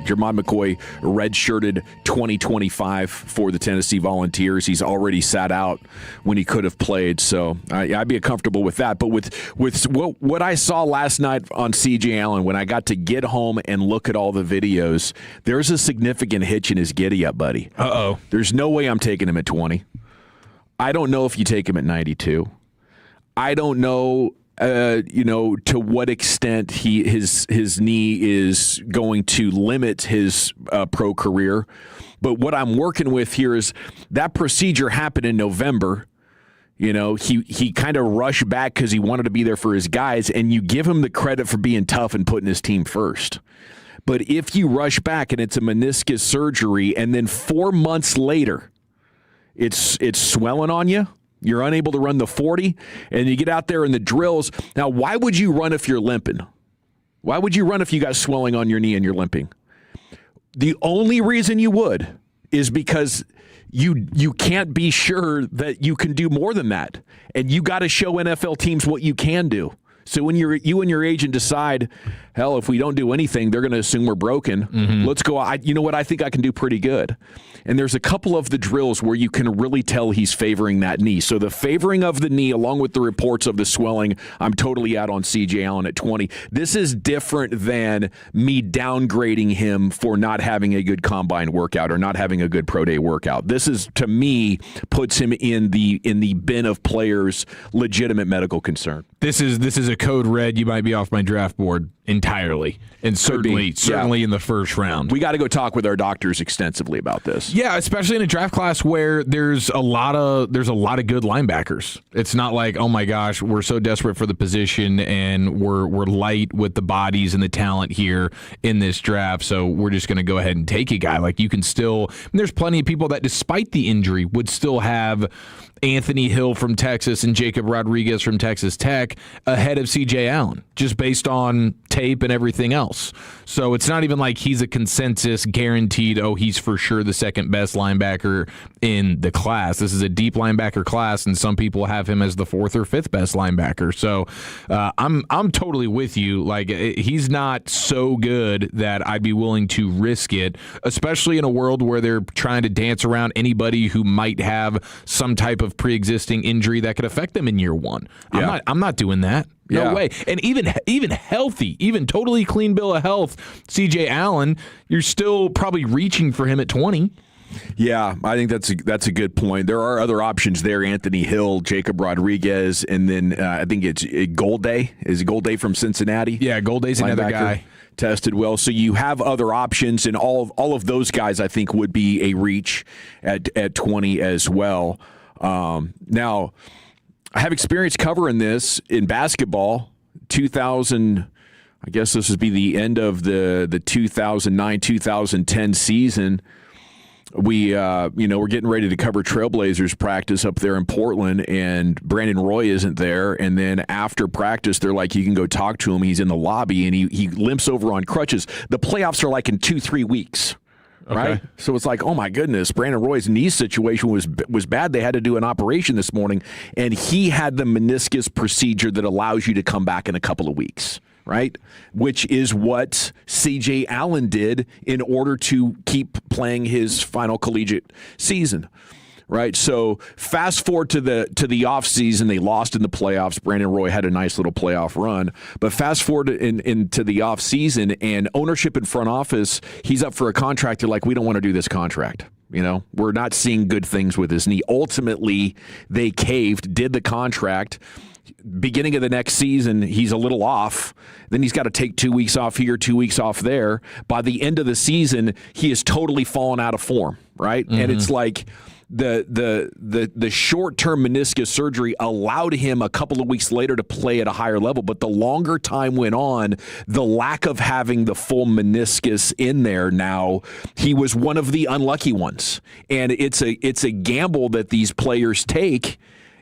Jermon McCoy redshirted 2025 for the Tennessee Volunteers. He's already sat out when he could have played, so I'd be comfortable with that. But with what I saw last night on C.J. Allen, when I got to get home and look at all the videos, there's a significant hitch in his giddy-up, buddy. Uh-oh. There's no way I'm taking him at 20. I don't know if you take him at 92. I don't know to what extent his knee is going to limit his pro career. But what I'm working with here is that procedure happened in November. He kind of rushed back because he wanted to be there for his guys, and you give him the credit for being tough and putting his team first. But if you rush back and it's a meniscus surgery, and then 4 months later it's swelling on you, you're unable to run the 40, and you get out there in the drills. Now, why would you run if you're limping? Why would you run if you got swelling on your knee and you're limping? The only reason you would is because you can't be sure that you can do more than that. And you got to show NFL teams what you can do. So when you and your agent decide, hell, if we don't do anything, they're going to assume we're broken. Mm-hmm. Let's go. You know what? I think I can do pretty good. And there's a couple of the drills where you can really tell he's favoring that knee. So the favoring of the knee, along with the reports of the swelling, I'm totally out on C.J. Allen at 20. This is different than me downgrading him for not having a good combine workout or not having a good pro day workout. This is, to me, puts him in the bin of players' legitimate medical concern. This is a code red. You might be off my draft board entirely, and certainly in the first round. We got to go talk with our doctors extensively about this. Yeah, especially in a draft class where there's a lot of good linebackers. It's not like, oh my gosh, we're so desperate for the position and we're light with the bodies and the talent here in this draft, so we're just going to go ahead and take a guy. Like, you can still, there's plenty of people that, despite the injury, would still have Anthony Hill from Texas and Jacob Rodriguez from Texas Tech ahead of C.J. Allen, just based on tape and everything else. So it's not even like he's a consensus guaranteed, he's for sure the second best linebacker in the class. This is a deep linebacker class, and some people have him as the fourth or fifth best linebacker. So I'm totally with you. Like, he's not so good that I'd be willing to risk it, especially in a world where they're trying to dance around anybody who might have some type of pre-existing injury that could affect them in year one. Yeah. I'm not doing that. No way. And even healthy, even totally clean bill of health, C.J. Allen, you're still probably reaching for him at 20. Yeah, I think that's a good point. There are other options there: Anthony Hill, Jacob Rodriguez, and then I think it's Golday. Is Golday from Cincinnati? Yeah, Golday's another guy. Tested well. So you have other options, and all of those guys I think would be a reach at 20 as well. Now, I have experience covering this in basketball. 2000, I guess this would be the end of the 2009-2010 season. We're getting ready to cover Trailblazers practice up there in Portland, and Brandon Roy isn't there. And then after practice, they're like, you can go talk to him. He's in the lobby, and he limps over on crutches. The playoffs are like in 2-3 weeks. Right? Okay. So it's like, oh my goodness, Brandon Roy's knee situation was bad. They had to do an operation this morning, and he had the meniscus procedure that allows you to come back in a couple of weeks, right? Which is what C.J. Allen did in order to keep playing his final collegiate season. Right, so fast forward to the offseason, they lost in the playoffs. Brandon Roy had a nice little playoff run, but fast forward into the offseason, and ownership and front office, he's up for a contract. They're like, we don't want to do this contract. We're not seeing good things with his knee. Ultimately, they caved, did the contract. Beginning of the next season, he's a little off. Then he's got to take 2 weeks off here, 2 weeks off there. By the end of the season, he has totally fallen out of form, right? Mm-hmm. And it's like, the short-term meniscus surgery allowed him a couple of weeks later to play at a higher level, but the longer time went on, the lack of having the full meniscus in there now, he was one of the unlucky ones. And it's a gamble that these players take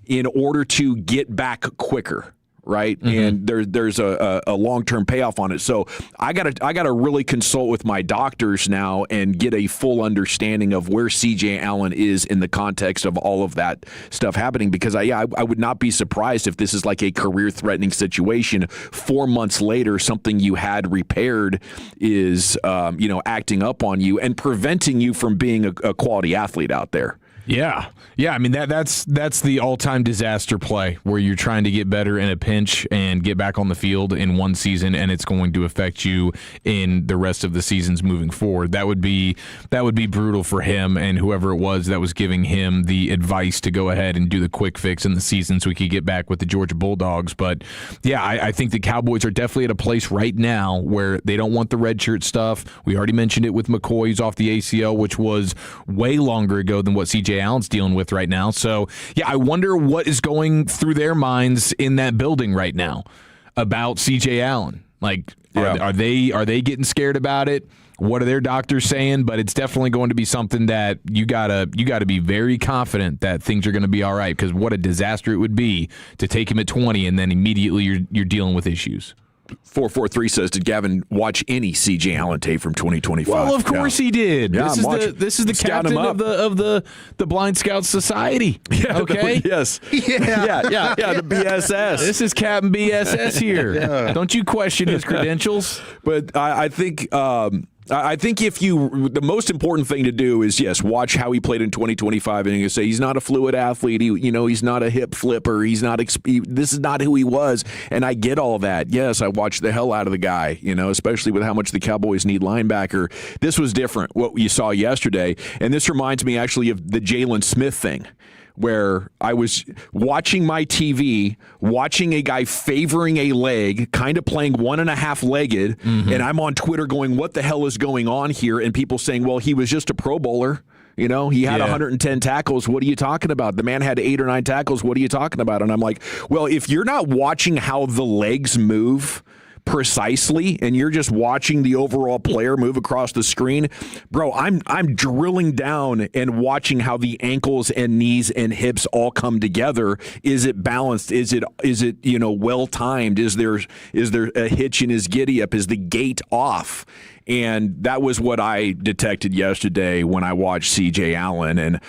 in order to get back quicker. right? And there's a long-term payoff on it. So I gotta really consult with my doctors now and get a full understanding of where CJ Allen is in the context of all of that stuff happening, because I would not be surprised if this is like a career-threatening situation. 4 months later, something you had repaired is acting up on you and preventing you from being a quality athlete out there. Yeah. I mean, that's the all-time disaster play where you're trying to get better in a pinch and get back on the field in one season, and it's going to affect you in the rest of the seasons moving forward. That would be brutal for him and whoever it was that was giving him the advice to go ahead and do the quick fix in the season so he could get back with the Georgia Bulldogs. But yeah, I think the Cowboys are definitely at a place right now where they don't want the red shirt stuff. We already mentioned it with McCoy, who's off the ACL, which was way longer ago than what CJ Allen's dealing with right now. So, yeah, I wonder what is going through their minds in that building right now about CJ Allen. Like, are they getting scared about it? What are their doctors saying? But it's definitely going to be something that you gotta be very confident that things are going to be all right, because what a disaster it would be to take him at 20 and then immediately you're dealing with issues. 443 says, did Gavin watch any CJ Allen tape from 2025? Well, of course he did. Yeah, this is the captain of the Blind Scouts Society. Yeah, okay. Yes. Yeah. The BSS. This is Captain BSS here. Yeah. Don't you question his credentials? But I think the most important thing to do is, yes, watch how he played in 2025, and you say he's not a fluid athlete. He's not a hip flipper. This is not who he was, and I get all that. Yes, I watched the hell out of the guy, especially with how much the Cowboys need linebacker. This was different, what you saw yesterday, and this reminds me actually of the Jalen Smith thing, where I was watching my TV, watching a guy favoring a leg, kind of playing 1.5-legged, and I'm on Twitter going, what the hell is going on here? And people saying, well, he was just a Pro Bowler. He had 110 tackles. What are you talking about? The man had 8 or 9 tackles. What are you talking about? And I'm like, well, if you're not watching how the legs move precisely and you're just watching the overall player move across the screen, bro, I'm drilling down and watching how the ankles and knees and hips all come together. Is it balanced? Is it well timed? Is there a hitch in his giddy up? Is the gait off? And that was what I detected yesterday when I watched CJ Allen. And,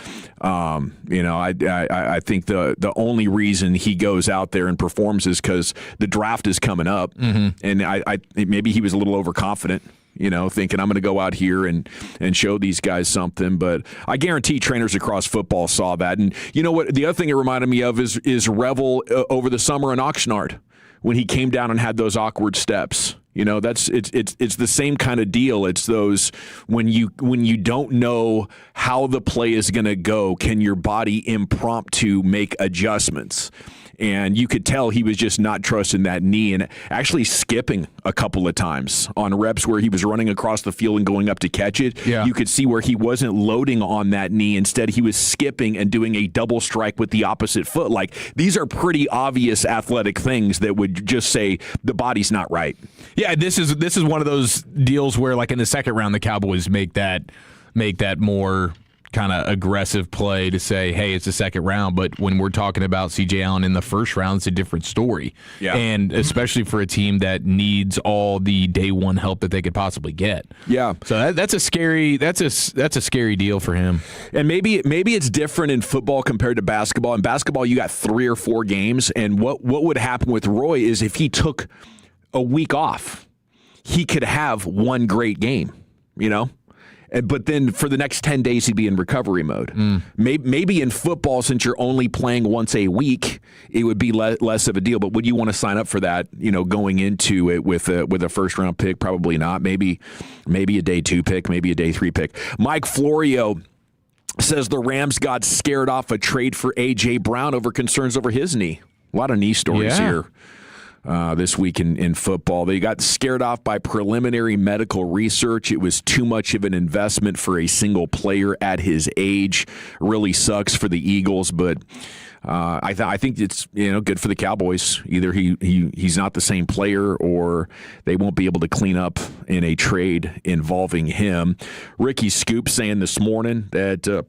I think the only reason he goes out there and performs is because the draft is coming up. And I maybe he was a little overconfident, thinking I'm going to go out here and show these guys something. But I guarantee trainers across football saw that. And you know what? The other thing it reminded me of is Revel over the summer in Oxnard when he came down and had those awkward steps. It's the same kind of deal. It's those when you don't know how the play is going to go, can your body impromptu make adjustments? And you could tell he was just not trusting that knee and actually skipping a couple of times on reps where he was running across the field and going up to catch it. Yeah. You could see where he wasn't loading on that knee. Instead, he was skipping and doing a double strike with the opposite foot. Like, these are pretty obvious athletic things that would just say the body's not right. Yeah, this is one of those deals where, like, in the second round, the Cowboys make that more kind of aggressive play to say, hey, it's the second round. But when we're talking about CJ Allen in the first round, it's a different story. Yeah. And especially for a team that needs all the day one help that they could possibly get. Yeah. So that's a scary deal for him. And maybe it's different in football compared to basketball. In basketball, you got 3 or 4 games. And what would happen with Roy is if he took a week off, he could have one great game, But then for the next 10 days, he'd be in recovery mode. Maybe in football, since you're only playing once a week, it would be less of a deal. But would you want to sign up for that, going into it with a first-round pick? Probably not. Maybe a day 2 pick, maybe a day 3 pick. Mike Florio says the Rams got scared off a trade for A.J. Brown over concerns over his knee. A lot of knee stories here. This week in football. They got scared off by preliminary medical research. It was too much of an investment for a single player at his age. Really sucks for the Eagles, but I think it's good for the Cowboys. Either he's not the same player, or they won't be able to clean up in a trade involving him. Ricky Scoop saying this morning that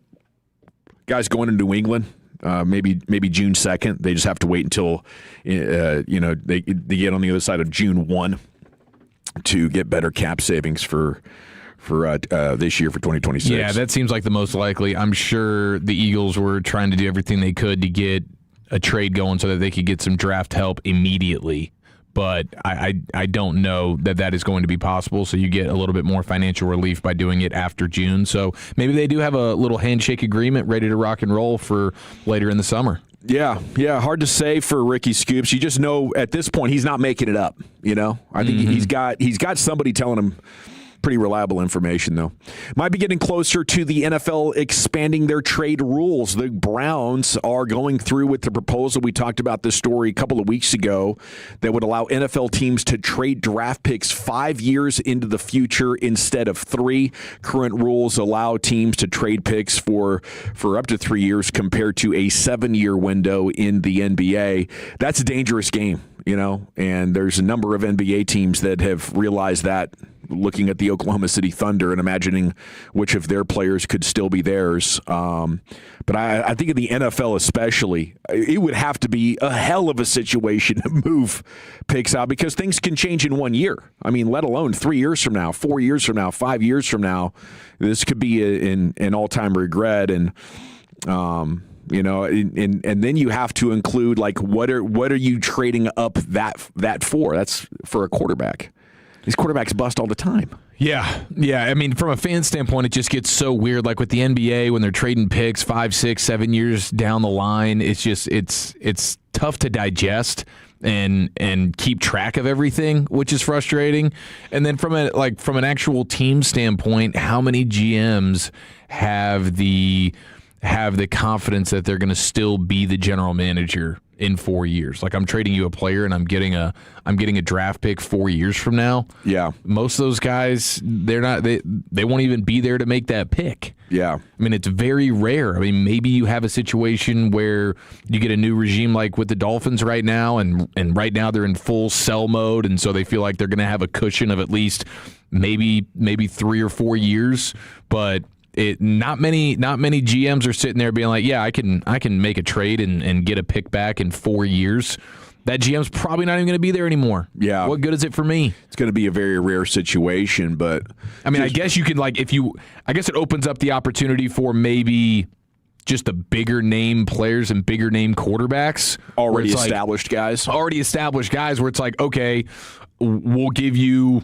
guys going to New England, maybe June 2nd. They just have to wait until they get on the other side of June 1 to get better cap savings for this year for 2026. Yeah, that seems like the most likely. I'm sure the Eagles were trying to do everything they could to get a trade going so that they could get some draft help immediately. But I don't know that is going to be possible, so you get a little bit more financial relief by doing it after June. So maybe they do have a little handshake agreement ready to rock and roll for later in the summer. Yeah, hard to say for Ricky Scoops. You just know at this point he's not making it up. I think he's got somebody telling him pretty reliable information, though. Might be getting closer to the NFL expanding their trade rules. The Browns are going through with the proposal. We talked about this story a couple of weeks ago that would allow NFL teams to trade draft picks 5 years into the future instead of 3. Current rules allow teams to trade picks for up to 3 years compared to a 7-year window in the NBA. That's a dangerous game, and there's a number of NBA teams that have realized that, looking at the Oklahoma City Thunder and imagining which of their players could still be theirs. But I think in the NFL especially, it would have to be a hell of a situation to move picks out because things can change in 1 year. I mean, let alone 3 years from now, 4 years from now, 5 years from now. This could be an all-time regret. And and then you have to include what are you trading up that for? That's for a quarterback. These quarterbacks bust all the time. Yeah. I mean, from a fan standpoint, it just gets so weird. Like with the NBA, when they're trading picks 5, 6, 7 years down the line, it's just it's tough to digest and keep track of everything, which is frustrating. And then from an actual team standpoint, how many GMs have the confidence that they're going to still be the general manager in 4 years? Like, I'm trading you a player and I'm getting a draft pick 4 years from now. Yeah. Most of those guys, they won't even be there to make that pick. Yeah. I mean, it's very rare. I mean, maybe you have a situation where you get a new regime like with the Dolphins right now, and right now they're in full sell mode, and so they feel like they're going to have a cushion of at least maybe 3 or 4 years, but not many GMs are sitting there being like, yeah, I can make a trade and get a pick back in 4 years. That GM's probably not even going to be there anymore. Yeah. What good is it for me? It's going to be a very rare situation, but I mean, I guess you can I guess it opens up the opportunity for maybe just the bigger name players and bigger name quarterbacks. Already established guys where it's like, okay, we'll give you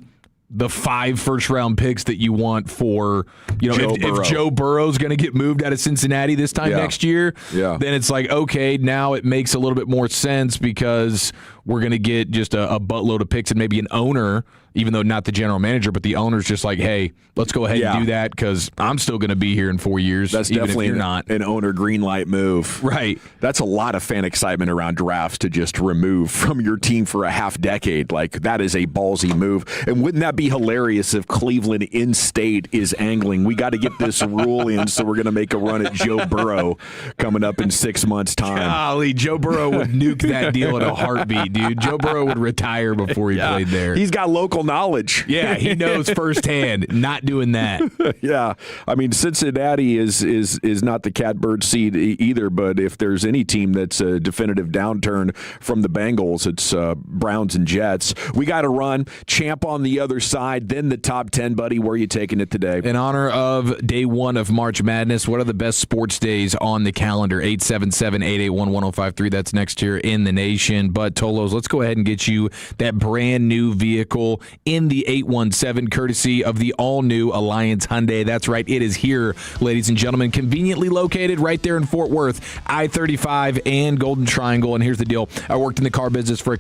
the 5 first-round picks that you want for, if Joe Burrow's going to get moved out of Cincinnati this time next year, then it's like, okay, now it makes a little bit more sense because we're going to get just a buttload of picks and maybe an owner, even though not the general manager, but the owner's just like, hey, let's go ahead and do that because I'm still going to be here in 4 years. That's even definitely if you're not an owner green light move. Right. That's a lot of fan excitement around drafts to just remove from your team for a half decade. Like, that is a ballsy move. And wouldn't that be hilarious if Cleveland in-state is angling? We got to get this rule in, so we're going to make a run at Joe Burrow coming up in 6 months' time. Golly, Joe Burrow would nuke that deal in a heartbeat, dude. Joe Burrow would retire before he played there. He's got local knowledge. Yeah, he knows firsthand. Not doing that. Yeah, I mean, Cincinnati is not the catbird seed either. But if there's any team that's a definitive downturn from the Bengals, it's Browns and Jets. We got to run. Champ on the other side. Then the top 10, buddy. Where are you taking it today? In honor of day 1 of March Madness, what are the best sports days on the calendar? 877-881-1053. That's next year in the nation. But Tolos, let's go ahead and get you that brand new vehicle in the 817, courtesy of the all-new Alliance Hyundai. That's right, it is here, ladies and gentlemen, conveniently located right there in Fort Worth, I-35 and Golden Triangle. And here's the deal. I worked in the car business for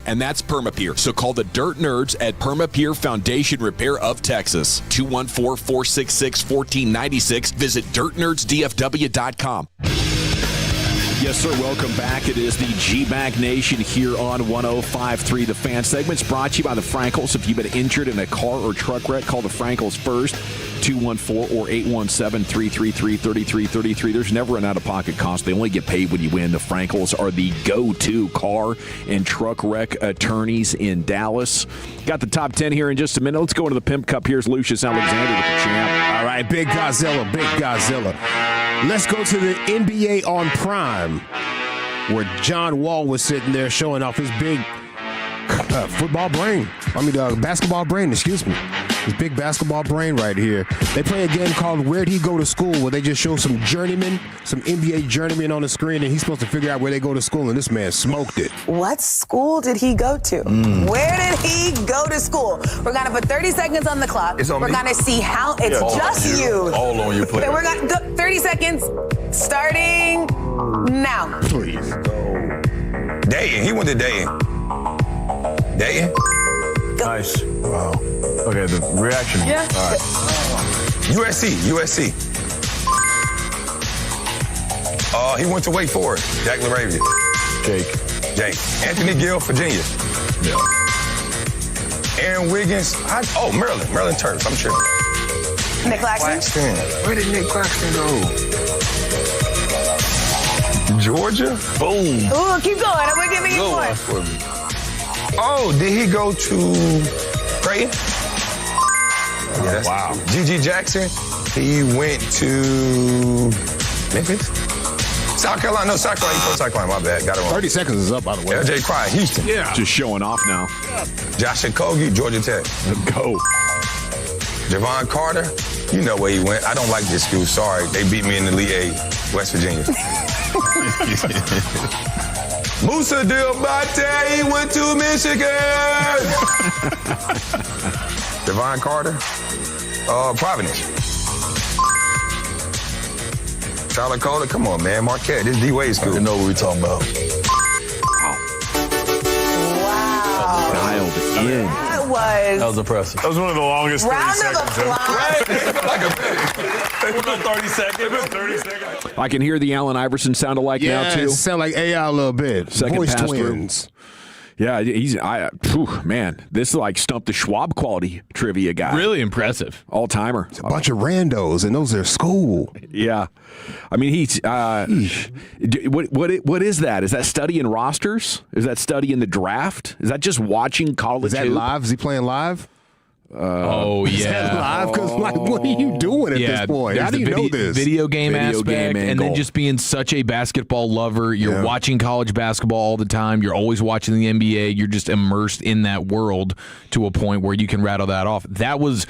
And that's Permapeer. So call the Dirt Nerds at Permapeer Foundation Repair of Texas. 214-466-1496. Visit dirtnerdsdfw.com. Yes, sir. Welcome back. It is the G-Bag Nation here on 105.3 The Fan. Segment's brought to you by the Frankels. If you've been injured in a car or truck wreck, call the Frankels first. 214 or 817-333-3333. There's never an out-of-pocket cost. They only get paid when you win. The Frankels are the go-to car and truck wreck attorneys in Dallas. Got the top 10 here in just a minute. Let's go into the Pimp Cup. Here's Lucius Alexander with the champ. All right, Big Godzilla, Big Godzilla. Let's go to the NBA on Prime, where John Wall was sitting there showing off his big basketball brain, excuse me. His big basketball brain right here. They play a game called Where'd He Go to School, where they just show some NBA journeymen on the screen, and he's supposed to figure out where they go to school, and this man smoked it. What school did he go to? Where did he go to school? We're going to put 30 seconds on the clock. It's on We're me? going to see how it's just you. All on you, player. Okay, we're going to 30 seconds starting now. Please. Dayton. He went to Dayton. Dayton? Nice. Wow. Okay, the reaction. Yeah. All right. USC. He went to Wake Forest. Jack LaRavia. Jake. Anthony Gill, Virginia. Yeah. Aaron Wiggins. Maryland Terps. I'm sure. Nick Claxton. Where did Nick Claxton go? Georgia. Boom. Ooh, keep going. I'm giving you more. For me. Oh, did he go to Creighton? Yeah, wow. G.G. Jackson. He went to Memphis. South Carolina. No, South Carolina. He from South Carolina. My bad. Got it wrong. 30 seconds is up, by the way. L.J. Cry, Houston. Yeah. Just showing off now. Josh Okogie, Georgia Tech. Go. Javon Carter. You know where he went. I don't like this school. Sorry. They beat me in the Elite Eight, West Virginia. Musa Diabate, he went to Michigan. Devon Carter, Providence. Charlotte Calder, come on, man. Marquette, this is D-Wade school. You know what we're talking about. Wow. Dialed in. That was impressive. That was one of the longest 30 round of seconds. applause. Like a minute. 30 seconds. 30 seconds. I can hear the Allen Iverson sound alike now, too. Sound like AI a little bit. Second Voice pass twins. Yeah, man, this is like Stump the Schwab quality trivia guy. Really impressive. All-timer. It's a bunch of randos, and those are school. Yeah. I mean, he's what is that? Is that studying rosters? Is that studying the draft? Is that just watching college? Is that live? Is he playing live? Is that live? Because what are you doing at this point? How do you know this? Video game aspect, and then just being such a basketball lover. You're watching college basketball all the time. You're always watching the NBA. You're just immersed in that world to a point where you can rattle that off. That was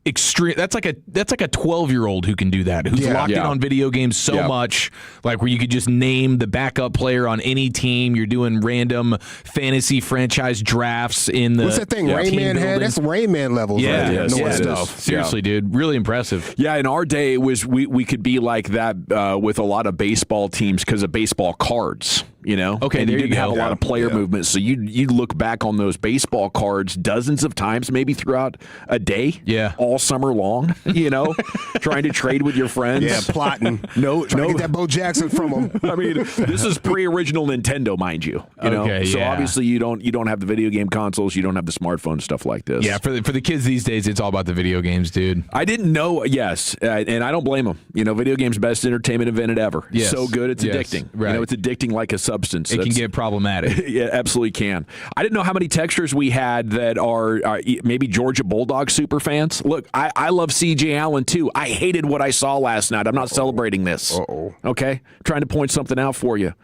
extreme. That's like a 12-year-old who can do that, who's locked in on video games so much, like where you could just name the backup player on any team. You're doing random fantasy franchise drafts in the what's that thing Rayman had? That's Rayman levels. Yeah, right? stuff. Seriously, dude, really impressive. Yeah, in our day, it was we could be like that with a lot of baseball teams because of baseball cards. You know, okay, and there you didn't have a lot of player Yeah. movement, so you look back on those baseball cards dozens of times, maybe throughout a day, all summer long. You know, trying to trade with your friends, plotting. No, Trying to get that Bo Jackson from him. I mean, this is pre-original Nintendo, mind you. You know, Okay, so yeah. obviously you don't have the video game consoles, you don't have the smartphone stuff like this. Yeah, for the kids these days, it's all about the video games, dude. I didn't know. Yes, and I don't blame them. You know, video games best entertainment invented ever. Yes. So good, it's Yes, addicting. right. You know, it's addicting like a substance. It can That's- get problematic. Yeah, absolutely can. I didn't know how many texters we had that are maybe Georgia Bulldog super fans. Look, I love C.J. Allen too. I hated what I saw last night. I'm not celebrating this. Okay, trying to point something out for you.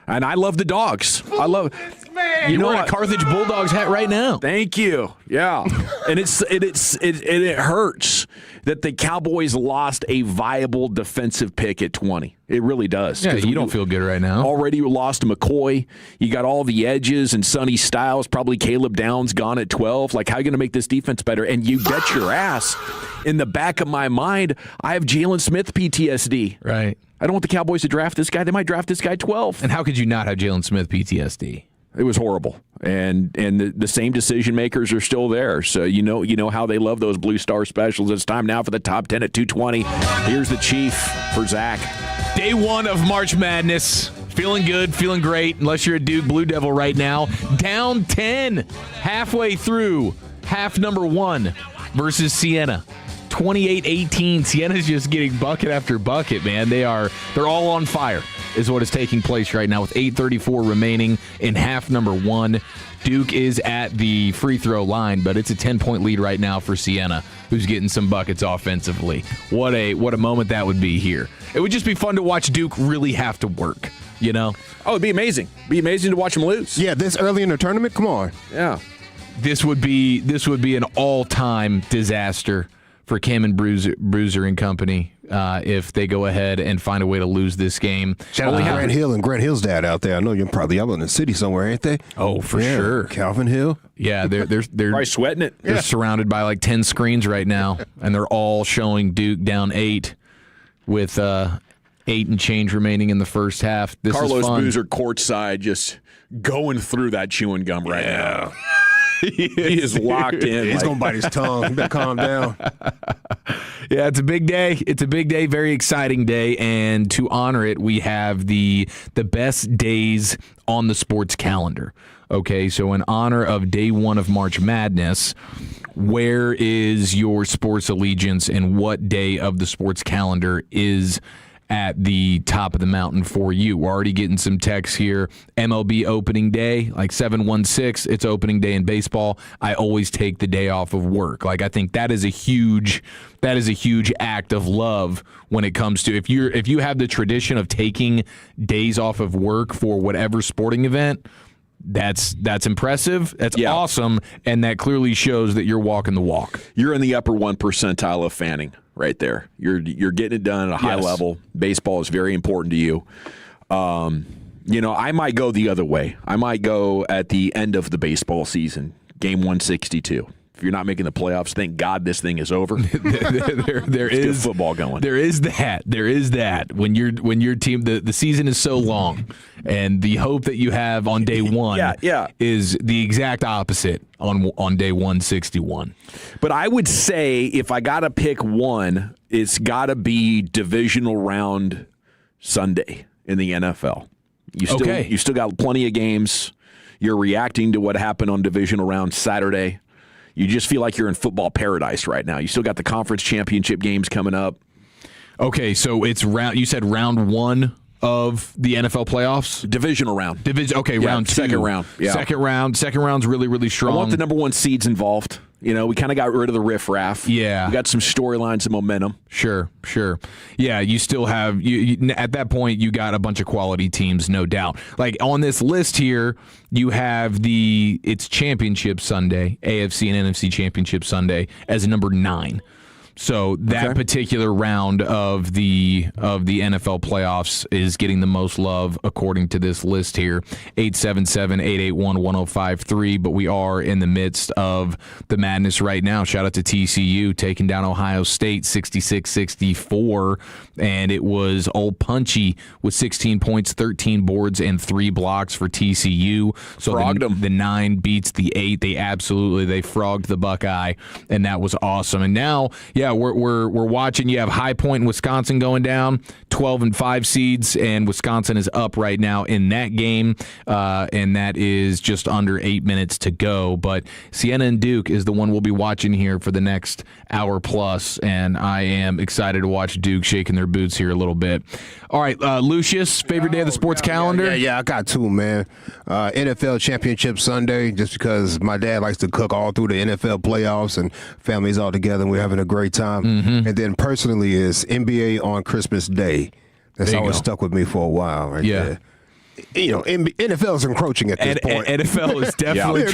And I love the Dogs. I love. You know what? A Carthage Bulldogs hat right now. Thank you. Yeah, and it hurts that the Cowboys lost a viable defensive pick at 20. It really does. Yeah, you don't feel good right now. Already you lost to McCoy. You got all the edges and Sonny Styles, probably Caleb Downs gone at 12. Like, how are you going to make this defense better? And you bet your ass. In the back of my mind, I have Jalen Smith PTSD. Right. I don't want the Cowboys to draft this guy. They might draft this guy 12. And how could you not have Jalen Smith PTSD? It was horrible. And the same decision makers are still there. So you know how they love those Blue Star specials. It's time now for the top 10 at 220. Here's the Chief for Zach. Day one of March Madness. Feeling good, feeling great, unless you're a Duke Blue Devil right now. Down 10 halfway through half number one versus Siena. 28-18. Siena's just getting bucket after bucket, man. They're all on fire is what is taking place right now with 8:34 remaining in half number one. Duke is at the free throw line, but it's a 10-point lead right now for Siena, who's getting some buckets offensively. What a moment that would be here. It would just be fun to watch Duke really have to work, you know? Oh, it'd be amazing. Be amazing to watch them lose. Yeah, this early in the tournament? Come on. Yeah. This would be an all-time disaster for Cam and Bruiser and company if they go ahead and find a way to lose this game. Shout out to Grant Hill and Grant Hill's dad out there. I know you're probably out in the city somewhere, ain't they? Oh, for sure. Calvin Hill. Yeah, they're probably sweating it. They're surrounded by like 10 screens right now, and they're all showing Duke down 8 with 8 and change remaining in the first half. This Carlos is fun. Boozer courtside just going through that chewing gum right now. He is locked in. He's going to bite his tongue. He better calm down. Yeah, it's a big day. It's a big day, very exciting day. And to honor it, we have the best days on the sports calendar. Okay, so in honor of day one of March Madness, where is your sports allegiance and what day of the sports calendar is at the top of the mountain for you? We're already getting some texts here. MLB opening day, like 716, it's opening day in baseball. I always take the day off of work. Like, I think that is a huge act of love when it comes to if you have the tradition of taking days off of work for whatever sporting event. That's impressive. That's awesome, and that clearly shows that you're walking the walk. You're in the upper 1 percentile of fanning right there. You're getting it done at a high level. Baseball is very important to you. I might go the other way. I might go at the end of the baseball season, game 162. If you're not making the playoffs, thank God this thing is over. there is football going. There is that. When your team the season is so long, and the hope that you have on day one is the exact opposite on day 161. But I would say if I got to pick one, it's got to be divisional round Sunday in the NFL. You still got plenty of games. You're reacting to what happened on divisional round Saturday. You just feel like you're in football paradise right now. You still got the conference championship games coming up. Okay, so it's you said round one of the NFL playoffs? Divisional round. Okay, round two. Second round. Yeah. Second round's really, really strong. I want the number one seeds involved. We kind of got rid of the riffraff. Yeah. We got some storylines and momentum. Sure. Yeah, you still have, you at that point, you got a bunch of quality teams, no doubt. Like on this list here, you have it's Championship Sunday, AFC and NFC Championship Sunday as number 9. So that particular round of the NFL playoffs is getting the most love according to this list here. 877-881-1053. But we are in the midst of the madness right now. Shout out to TCU taking down Ohio State 66-64. And it was old Punchy with 16 points, 13 boards, and 3 blocks for TCU. So the 9 beats the 8. They frogged the Buckeye, and that was awesome. And now, we're watching. You have High Point in Wisconsin going down, 12 and 5 seeds, and Wisconsin is up right now in that game, and that is just under 8 minutes to go. But Siena and Duke is the one we'll be watching here for the next hour plus, and I am excited to watch Duke shaking their boots here a little bit. All right, Lucius, favorite day of the sports calendar? Yeah, I got 2, man. NFL Championship Sunday, just because my dad likes to cook all through the NFL playoffs, and family's all together, and we're having a great time. Mm-hmm. And then personally is NBA on Christmas Day. That's always stuck with me for a while right there. NFL is encroaching at this point. NFL is definitely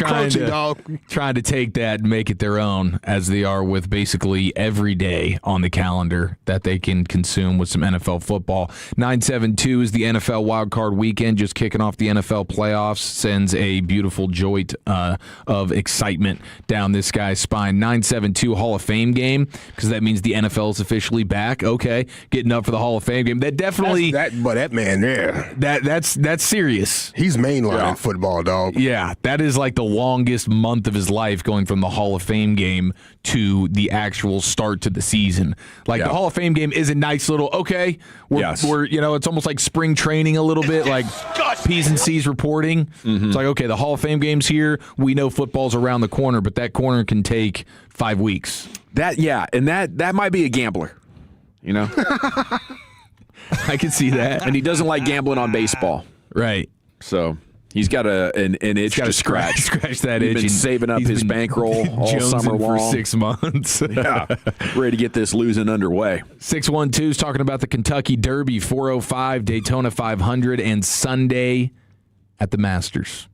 trying to take that and make it their own, as they are with basically every day on the calendar that they can consume with some NFL football. 9/7/2 is the NFL wildcard weekend, just kicking off the NFL playoffs. Sends a beautiful jolt of excitement down this guy's spine. 9/7/2 Hall of Fame game, because that means the NFL is officially back. Okay, getting up for the Hall of Fame game. That definitely that man there. That's that's serious. He's mainlining football, dog. Yeah, that is like the longest month of his life, going from the Hall of Fame game to the actual start to the season. Like the Hall of Fame game is a nice little we're it's almost like spring training a little bit, like P's and C's reporting. It's like, okay, the Hall of Fame game's here. We know football's around the corner, but that corner can take 5 weeks. That might be a gambler. I can see that. And he doesn't like gambling on baseball. Right. So he's got an itch to scratch. Scratch that He's itch. been saving up his bankroll all summer long. For 6 months. Yeah. Ready to get this losing underway. 612 is talking about the Kentucky Derby, 405, Daytona 500, and Sunday at the Masters.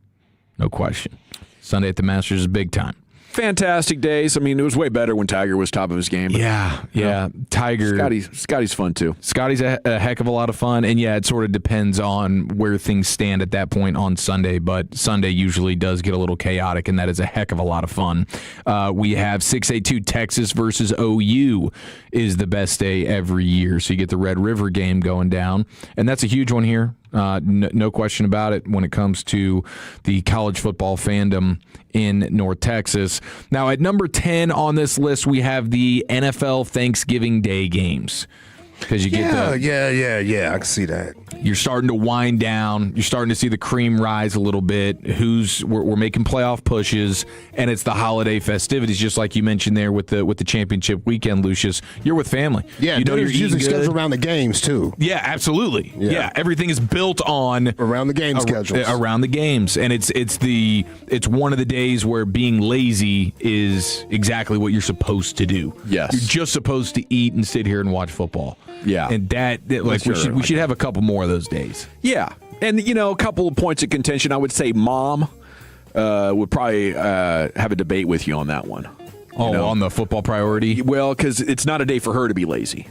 No question. Sunday at the Masters is big time. Fantastic days. I mean, it was way better when Tiger was top of his game. But, yeah. Tiger. Scotty's fun, too. Scotty's a heck of a lot of fun. And, it sort of depends on where things stand at that point on Sunday. But Sunday usually does get a little chaotic, and that is a heck of a lot of fun. We have 682 Texas versus OU is the best day every year. So you get the Red River game going down. And that's a huge one here. No question about it when it comes to the college football fandom in North Texas. Now, at number 10 on this list, we have the NFL Thanksgiving Day games. Because you get I can see that. You're starting to wind down. You're starting to see the cream rise a little bit. We're making playoff pushes, and it's the holiday festivities, just like you mentioned there with the championship weekend, Lucius. You're with family. Yeah, you're usually scheduled around the games too. Yeah, absolutely. Yeah, everything is built on around the game schedules. Around the games, and it's one of the days where being lazy is exactly what you're supposed to do. Yes, you're just supposed to eat and sit here and watch football. Yeah, and we should have a couple more of those days. Yeah, and a couple of points of contention. I would say Mom would probably have a debate with you on that one. On the football priority? Well, because it's not a day for her to be lazy,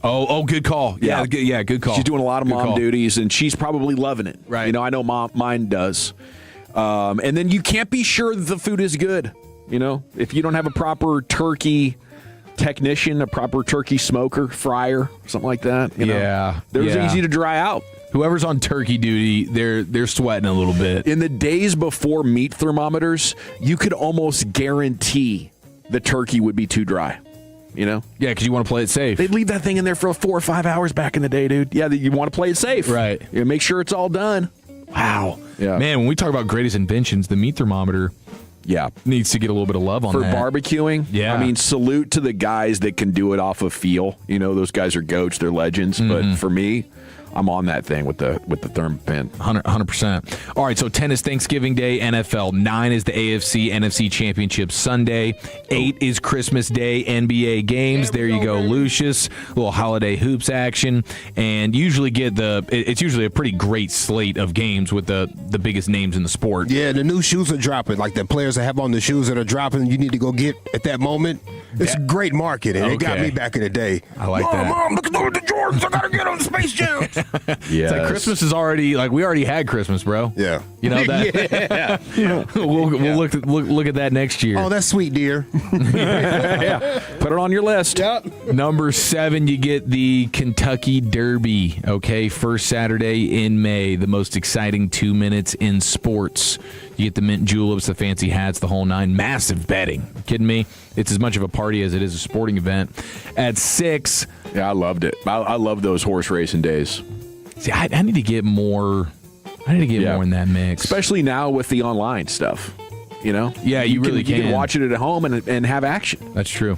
Oh, good call. Yeah, good call. She's doing a lot of mom duties, and she's probably loving it. Right. I know mine does. And then you can't be sure that the food is good. If you don't have a proper turkey technician, a proper turkey smoker, fryer, something like that. They're easy to dry out. Whoever's on turkey duty, they're sweating a little bit. In the days before meat thermometers, you could almost guarantee the turkey would be too dry. Yeah, because you want to play it safe. They'd leave that thing in there for 4 or 5 hours back in the day, dude. Yeah, you want to play it safe. Right. Make sure it's all done. Wow. Yeah. Man, when we talk about greatest inventions, the meat thermometer needs to get a little bit of love on for that. barbecuing. Yeah. I mean, salute to the guys that can do it off of feel. Those guys are goats, they're legends. But for me, I'm on that thing with the thermopin. 100%. All right, so 10 is Thanksgiving Day, NFL. 9 is the AFC, NFC Championship Sunday. 8 is Christmas Day, NBA games. There you go, Lucius. A little holiday hoops action. And usually it's usually a pretty great slate of games with the biggest names in the sport. Yeah, the new shoes are dropping. Like the players that have on the shoes that are dropping, you need to go get at that moment. It's great marketing. It got me back in the day. I like that. Mom, look at the Jordans. I got to get on Space Jams. It's like Christmas is already we already had Christmas, bro. Yeah, that. We'll look at that next year. Oh, that's sweet, dear. Yeah, put it on your list. Yep. Number 7, you get the Kentucky Derby. Okay, first Saturday in May, the most exciting 2 minutes in sports. You get the mint juleps, the fancy hats, the whole nine. Massive betting. You kidding me? It's as much of a party as it is a sporting event. At 6. Yeah, I loved it. I love those horse racing days. See, I need to get more. I need to get more in that mix, especially now with the online stuff. Yeah, you really can. You can watch it at home and have action. That's true.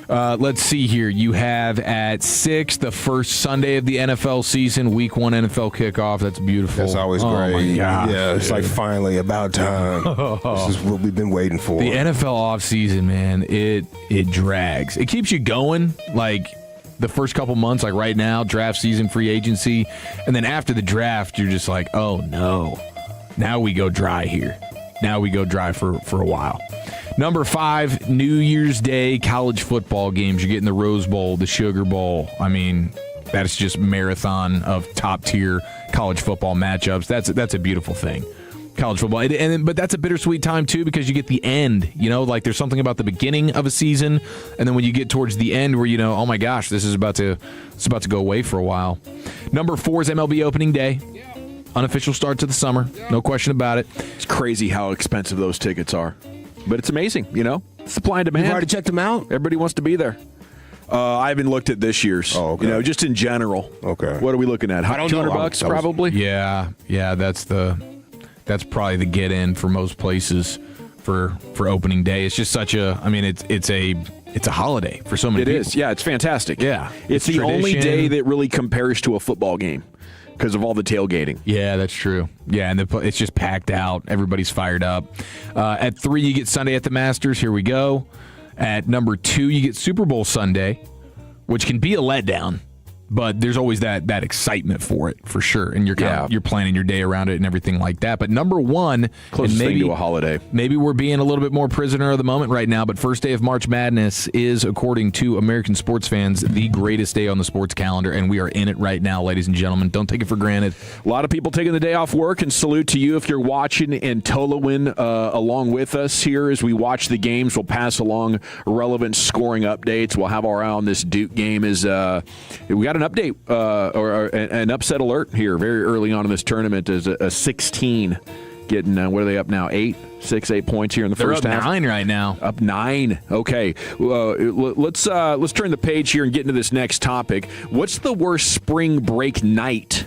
Let's see here. You have at 6 the first Sunday of the NFL season, Week 1 NFL kickoff. That's beautiful. That's always great. My gosh. Yeah, it's like finally about time. This is what we've been waiting for. The NFL offseason, man, it drags. It keeps you going, like the first couple months, like right now, draft season, free agency. And then after the draft, you're just like, oh, no. Now we go dry here. Now we go dry for a while. Number 5, New Year's Day college football games. You're getting the Rose Bowl, the Sugar Bowl. I mean, that's just marathon of top-tier college football matchups. That's a beautiful thing. College football. But that's a bittersweet time, too, because you get the end. Like there's something about the beginning of a season, and then when you get towards the end where oh, my gosh, this is about to go away for a while. Number 4 is MLB opening day. unofficial start to the summer. No question about it. It's crazy how expensive those tickets are. But it's amazing, supply and demand. You've already checked them out? Everybody wants to be there. I haven't looked at this year's. Oh, okay. Just in general. Okay. What are we looking at? I don't know. $200 probably? Yeah, that's probably the get in for most places for opening day. It's just such a, it's a holiday for so many people. It is. Yeah, it's fantastic. Yeah. It's the only day that really compares to a football game because of all the tailgating. Yeah, that's true. Yeah, and it's just packed out. Everybody's fired up. At 3, you get Sunday at the Masters. Here we go. At number 2, you get Super Bowl Sunday, which can be a letdown. But there's always that excitement for it, for sure. And you're planning your day around it and everything like that. But number 1, closest thing to a holiday. Maybe we're being a little bit more prisoner of the moment right now, but first day of March Madness is, according to American sports fans, the greatest day on the sports calendar, and we are in it right now, ladies and gentlemen. Don't take it for granted. A lot of people taking the day off work, and salute to you if you're watching and Tolowin along with us here as we watch the games. We'll pass along relevant scoring updates. We'll have our eye on this Duke game. We got an update or an upset alert here very early on in this tournament as a 16 getting, what are they up now, 8 points here in the first half. They're up 9 right now. Up 9. Okay. Let's turn the page here and get into this next topic. What's the worst spring break night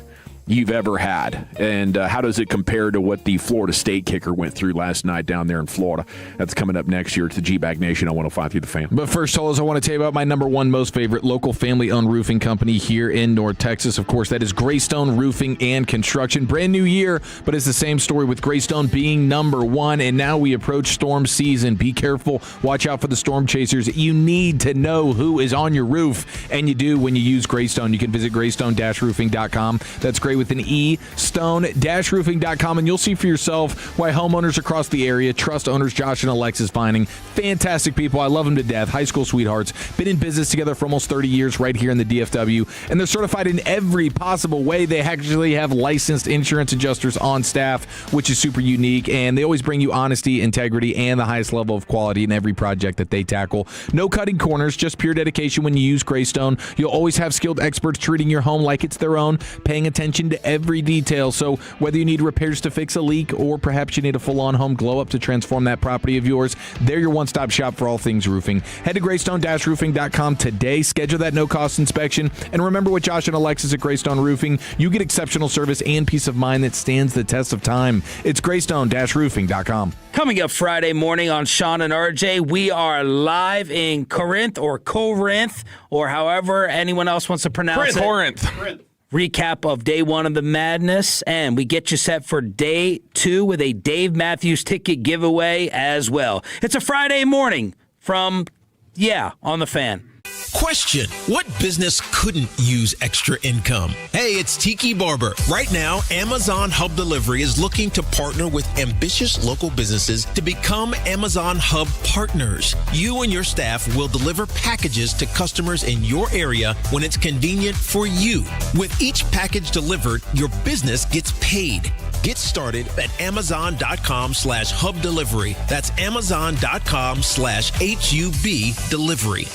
you've ever had, and how does it compare to what the Florida State kicker went through last night down there in Florida? That's coming up next year. It's the G-Bag Nation on 105 through the Fan. But first, Tolos, I want to tell you about my number 1 most favorite local family-owned roofing company here in North Texas. Of course, that is Greystone Roofing and Construction. Brand new year, but it's the same story with Greystone being number 1, and now we approach storm season. Be careful. Watch out for the storm chasers. You need to know who is on your roof, and you do when you use Greystone. You can visit greystone-roofing.com. That's great with an E, stone-roofing.com, and you'll see for yourself why homeowners across the area trust owners Josh and Alexis Vining. Fantastic people. I love them to death. High school sweethearts. Been in business together for almost 30 years right here in the DFW, and they're certified in every possible way. They actually have licensed insurance adjusters on staff, which is super unique, and they always bring you honesty, integrity, and the highest level of quality in every project that they tackle. No cutting corners, just pure dedication when you use Greystone. You'll always have skilled experts treating your home like it's their own, paying attention to every detail. So whether you need repairs to fix a leak or perhaps you need a full-on home glow-up to transform that property of yours, they're your one-stop shop for all things roofing. Head to greystone-roofing.com today. Schedule that no-cost inspection. And remember with Josh and Alexis at Greystone Roofing, you get exceptional service and peace of mind that stands the test of time. It's greystone-roofing.com. Coming up Friday morning on Sean and RJ, we are live in Corinth or however anyone else wants to pronounce it. Corinth. Recap of day 1 of the madness, and we get you set for day 2 with a Dave Matthews ticket giveaway as well. It's a Friday morning from, on the Fan. Question: what business couldn't use extra income? Hey, it's Tiki Barber. Right now, Amazon Hub Delivery is looking to partner with ambitious local businesses to become Amazon Hub partners. You and your staff will deliver packages to customers in your area when it's convenient for you. With each package delivered, your business gets paid. Get started at Amazon.com/Hub Delivery. That's Amazon.com/HUB Delivery.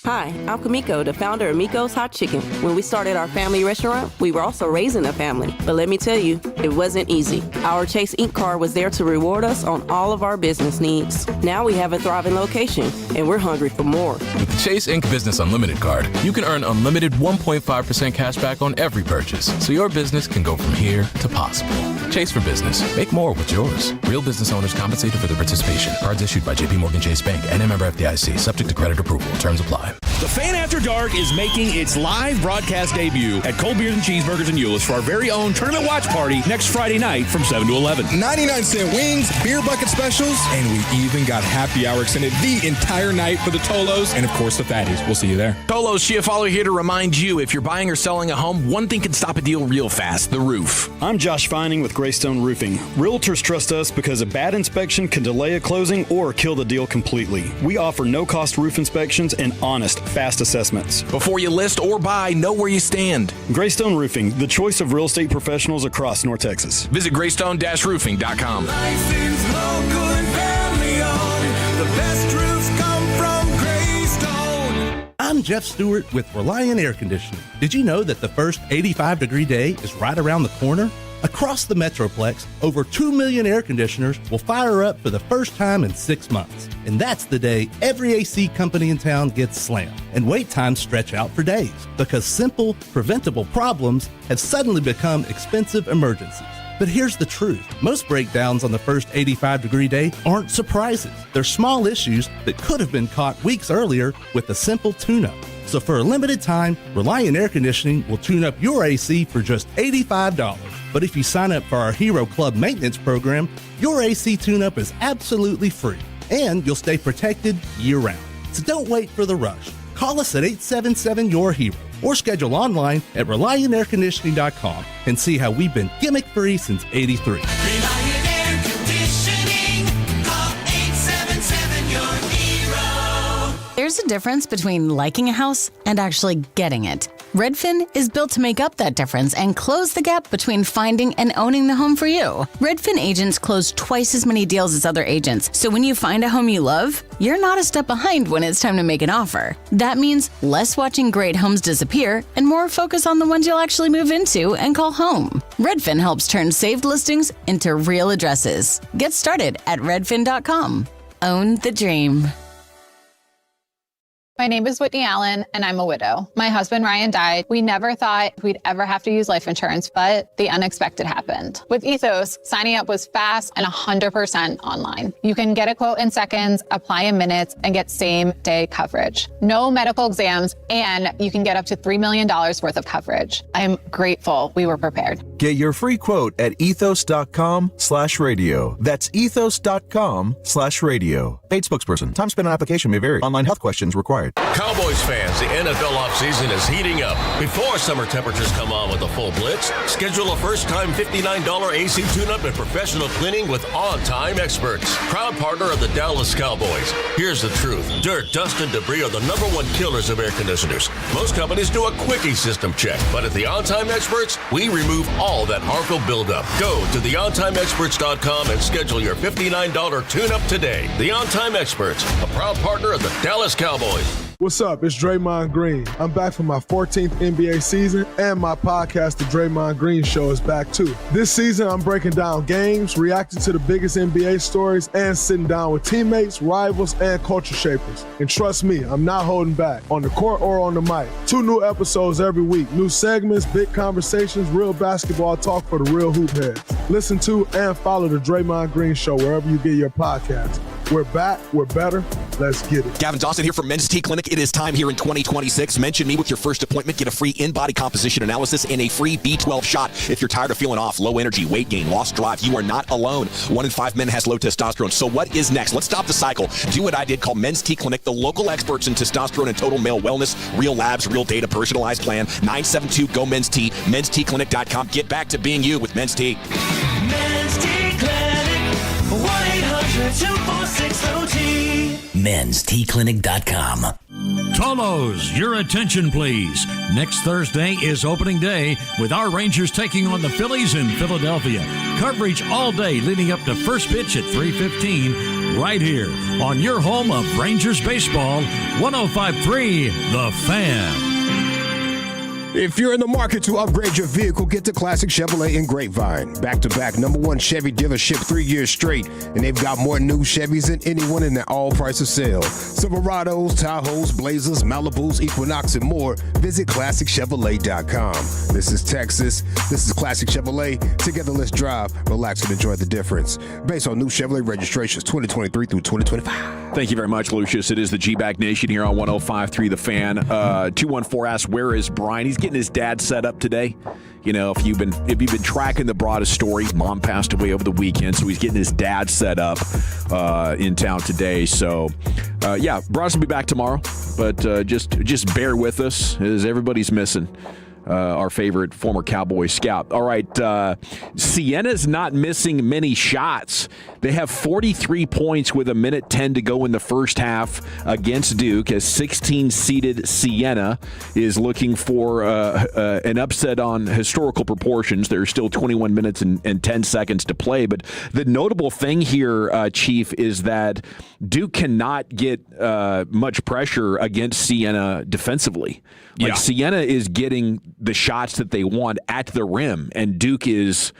Hi, I'm Kamiko, the founder of Miko's Hot Chicken. When we started our family restaurant, we were also raising a family. But let me tell you, it wasn't easy. Our Chase Inc. card was there to reward us on all of our business needs. Now we have a thriving location, and we're hungry for more. With the Chase Inc. Business Unlimited card, you can earn unlimited 1.5% cash back on every purchase, so your business can go from here to possible. Chase for business. Make more with yours. Real business owners compensated for their participation. Cards issued by JPMorgan Chase Bank and a member FDIC. Subject to credit approval. Terms apply. The Fan After Dark is making its live broadcast debut at Cold Beers and Cheeseburgers in Euless for our very own tournament watch party next Friday night from 7 to 11. 99-cent wings, beer bucket specials, and we even got happy hour extended the entire night for the Tolos and, of course, the Fatties. We'll see you there. Tolos, Chiafalo here to remind you, if you're buying or selling a home, one thing can stop a deal real fast: the roof. I'm Josh Vining with Greystone Roofing. Realtors trust us because a bad inspection can delay a closing or kill the deal completely. We offer no-cost roof inspections and honest, fast assessments. Before you list or buy, know where you stand. Greystone Roofing, the choice of real estate professionals across North Texas. Visit greystone-roofing.com. Licensed, local, and family owned. The best roofs come from Greystone. I'm Jeff Stewart with Reliant Air Conditioning. Did you know that the first 85-degree day is right around the corner? Across the Metroplex, over 2 million air conditioners will fire up for the first time in 6 months. And that's the day every AC company in town gets slammed. And wait times stretch out for days because simple, preventable problems have suddenly become expensive emergencies. But here's the truth. Most breakdowns on the first 85-degree day aren't surprises. They're small issues that could have been caught weeks earlier with a simple tune-up. So for a limited time, Reliant Air Conditioning will tune up your AC for just $85. But if you sign up for our Hero Club maintenance program, your AC tune-up is absolutely free, and you'll stay protected year-round. So don't wait for the rush. Call us at 877-YOUR-HERO or schedule online at ReliantAirConditioning.com and see how we've been gimmick-free since '83. Reliant Air Conditioning. Call 877-YOUR-HERO. There's a difference between liking a house and actually getting it. Redfin is built to make up that difference and close the gap between finding and owning the home for you. Redfin agents close twice as many deals as other agents, so when you find a home you love, you're not a step behind when it's time to make an offer. That means less watching great homes disappear and more focus on the ones you'll actually move into and call home. Redfin helps turn saved listings into real addresses. Get started at redfin.com. Own the dream. My name is Whitney Allen, and I'm a widow. My husband, Ryan, died. We never thought we'd ever have to use life insurance, but the unexpected happened. With Ethos, signing up was fast and 100% online. You can get a quote in seconds, apply in minutes, and get same-day coverage. No medical exams, and you can get up to $3 million worth of coverage. I'm grateful we were prepared. Get your free quote at ethos.com/radio. That's ethos.com/radio. Paid spokesperson. Time spent on application may vary. Online health questions required. Cowboys fans, the NFL offseason is heating up. Before summer temperatures come on with a full blitz, schedule a first-time $59 AC tune-up and professional cleaning with on-time experts. Proud partner of the Dallas Cowboys. Here's the truth. Dirt, dust, and debris are the #1 killers of air conditioners. Most companies do a quickie system check, but at the On-Time Experts, we remove all that harmful buildup. Go to theontimeexperts.com and schedule your $59 tune-up today. The On-Time Experts, a proud partner of the Dallas Cowboys. What's up? It's Draymond Green. I'm back for my 14th NBA season, and my podcast, The Draymond Green Show, is back too. This season, I'm breaking down games, reacting to the biggest NBA stories, and sitting down with teammates, rivals, and culture shapers. And trust me, I'm not holding back, on the court or on the mic. 2 new episodes every week. New segments, big conversations, real basketball talk for the real hoop heads. Listen to and follow The Draymond Green Show wherever you get your podcast. We're back. We're better. Let's get it. Gavin Dawson here from Men's T Clinic. It is time here in 2026. Mention me with your first appointment. Get a free in-body composition analysis and a free B12 shot. If you're tired of feeling off, low energy, weight gain, lost drive, you are not alone. 1 in 5 men has low testosterone. So what is next? Let's stop the cycle. Do what I did. Call Men's T Clinic, the local experts in testosterone and total male wellness. Real labs, real data, personalized plan. 972-GO-MEN'S-T. mensteclinic.com. Get back to being you with Men's T. Men's T Clinic. 1-800-246-OT. mensteclinic.com. Tolos, your attention please. Next Thursday is opening day with our Rangers taking on the Phillies in Philadelphia. Coverage all day leading up to first pitch at 3:15 right here on your home of Rangers baseball, 105.3 The Fan. If you're in the market to upgrade your vehicle, get to Classic Chevrolet in Grapevine. Back-to-back #1 Chevy dealership 3 years straight, and they've got more new Chevys than anyone in their all-price of sale. Silverados, Tahoes, Blazers, Malibus, Equinox, and more. Visit ClassicChevrolet.com. This is Texas. This is Classic Chevrolet. Together, let's drive, relax, and enjoy the difference. Based on new Chevrolet registrations 2023 through 2025. Thank you very much, Lucius. It is the G-Bag Nation here on 105.3 The Fan. 214 asks, where is Brian? He's getting his dad set up today. You know, if you've been tracking the broadest story, mom passed away over the weekend, so he's getting his dad set up in town today. So, yeah, Bronson will be back tomorrow, but just bear with us as everybody's missing our favorite former Cowboy scout. All right, Siena's not missing many shots. They have 43 points with 1:10 to go in the first half against Duke, as 16-seeded Siena is looking for an upset on historical proportions. There's still 21 minutes and 10 seconds to play. But the notable thing here, Chief, is that Duke cannot get much pressure against Siena defensively. Like Siena is getting the shots that they want at the rim, and Duke is.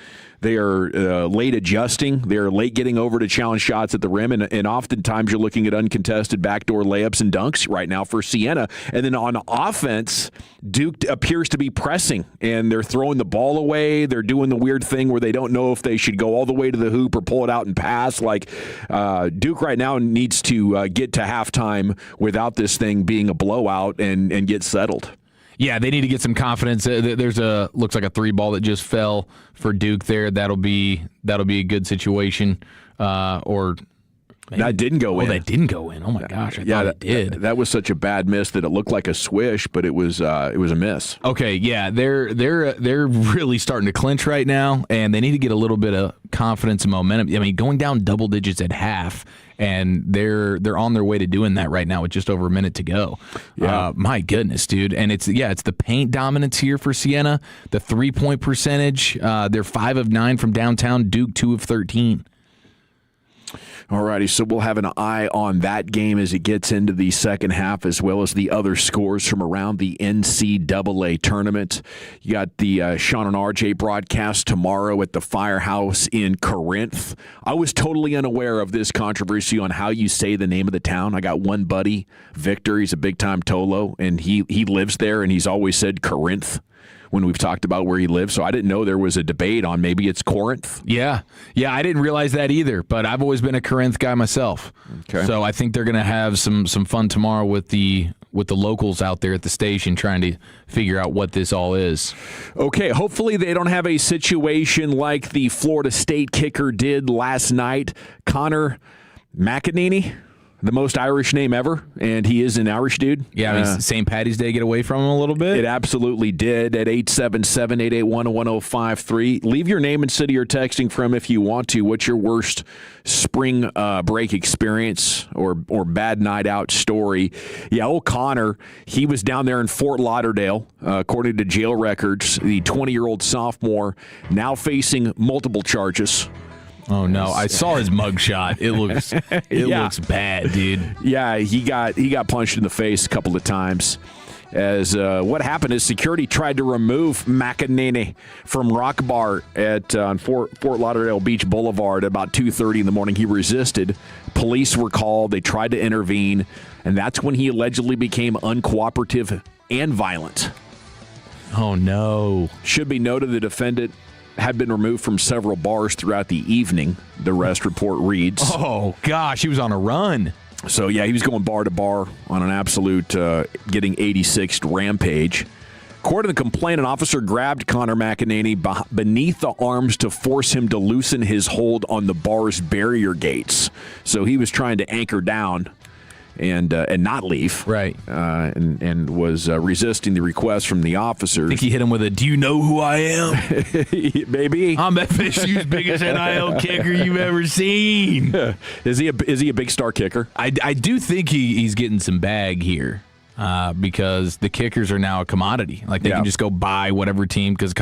They are late adjusting. They're late getting over to challenge shots at the rim, and oftentimes you're looking at uncontested backdoor layups and dunks right now for Siena. And then on offense, Duke appears to be pressing, and they're throwing the ball away. They're doing the weird thing where they don't know if they should go all the way to the hoop or pull it out and pass. Like Duke right now needs to get to halftime without this thing being a blowout and get settled. Yeah, they need to get some confidence. There's looks like a 3 ball that just fell for Duke there. That'll be a good situation. Or maybe, that didn't go in. Oh, that didn't go in. Oh my gosh, I thought it did. That was such a bad miss that it looked like a swish, but it was a miss. Okay, yeah, they're really starting to clinch right now, and they need to get a little bit of confidence and momentum. I mean, going down double digits at half. And they're on their way to doing that right now with just over a minute to go. Yeah. My goodness, dude. And it's the paint dominance here for Siena. The 3-point percentage, they're 5 of 9 from downtown. Duke 2 of 13. All righty, so we'll have an eye on that game as it gets into the second half, as well as the other scores from around the NCAA tournament. You got the Sean and RJ broadcast tomorrow at the Firehouse in Corinth. I was totally unaware of this controversy on how you say the name of the town. I got one buddy, Victor. He's a big-time Tolo, and he lives there, and he's always said Corinth when we've talked about where he lives. So I didn't know there was a debate on maybe it's Corinth. Yeah, I didn't realize that either, but I've always been a Corinth guy myself. Okay. So I think they're going to have some fun tomorrow with the locals out there at the station trying to figure out what this all is. Okay, hopefully they don't have a situation like the Florida State kicker did last night. Connor McEnany. The most Irish name ever, and he is an Irish dude. Yeah, I mean, St. Patty's Day get away from him a little bit? It absolutely did at 877-881-1053. Leave your name and city you're texting from if you want to. What's your worst spring break experience or bad night out story? Yeah, old Connor, he was down there in Fort Lauderdale, according to jail records. The 20-year-old sophomore now facing multiple charges. Oh no! I saw his mugshot. It looks looks bad, dude. Yeah, he got punched in the face a couple of times. As what happened is security tried to remove McEnany from Rock Bar on Fort Lauderdale Beach Boulevard at about 2:30 in the morning. He resisted. Police were called. They tried to intervene, and that's when he allegedly became uncooperative and violent. Oh no! Should be noted the defendant had been removed from several bars throughout the evening, the Rest report reads. Oh, gosh, he was on a run. So, yeah, he was going bar to bar on an absolute getting 86th rampage. According to the complaint, an officer grabbed Connor McEnany beneath the arms to force him to loosen his hold on the bar's barrier gates. So he was trying to anchor down and not leave. Right. And was resisting the request from the officers. I think he hit him with a, "Do you know who I am?" Maybe. I'm FSU's biggest NIL kicker you've ever seen. Is he a big star kicker? I do think he's getting some bag here. Because the kickers are now a commodity. Like, they can just go buy whatever team, because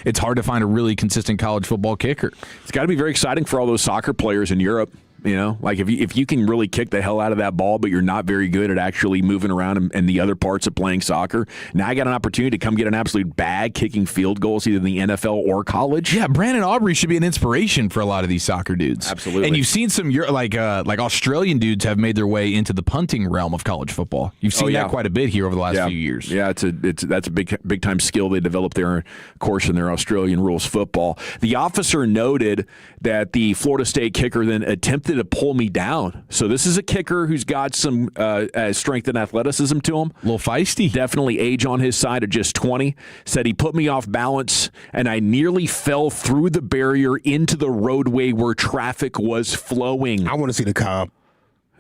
it's hard to find a really consistent college football kicker. It's got to be very exciting for all those soccer players in Europe. You know, like if you can really kick the hell out of that ball, but you're not very good at actually moving around and the other parts of playing soccer, now I got an opportunity to come get an absolute bag kicking field goals either in the NFL or college. Yeah, Brandon Aubrey should be an inspiration for a lot of these soccer dudes. Absolutely. And you've seen some like Australian dudes have made their way into the punting realm of college football. You've seen that quite a bit here over the last few years. Yeah, that's a big time skill they developed there, of course, in their Australian rules football. The officer noted that the Florida State kicker then attempted to pull me down. So this is a kicker who's got some strength and athleticism to him. A little feisty. Definitely age on his side at just 20. Said he put me off balance, and I nearly fell through the barrier into the roadway where traffic was flowing. I want to see the comp.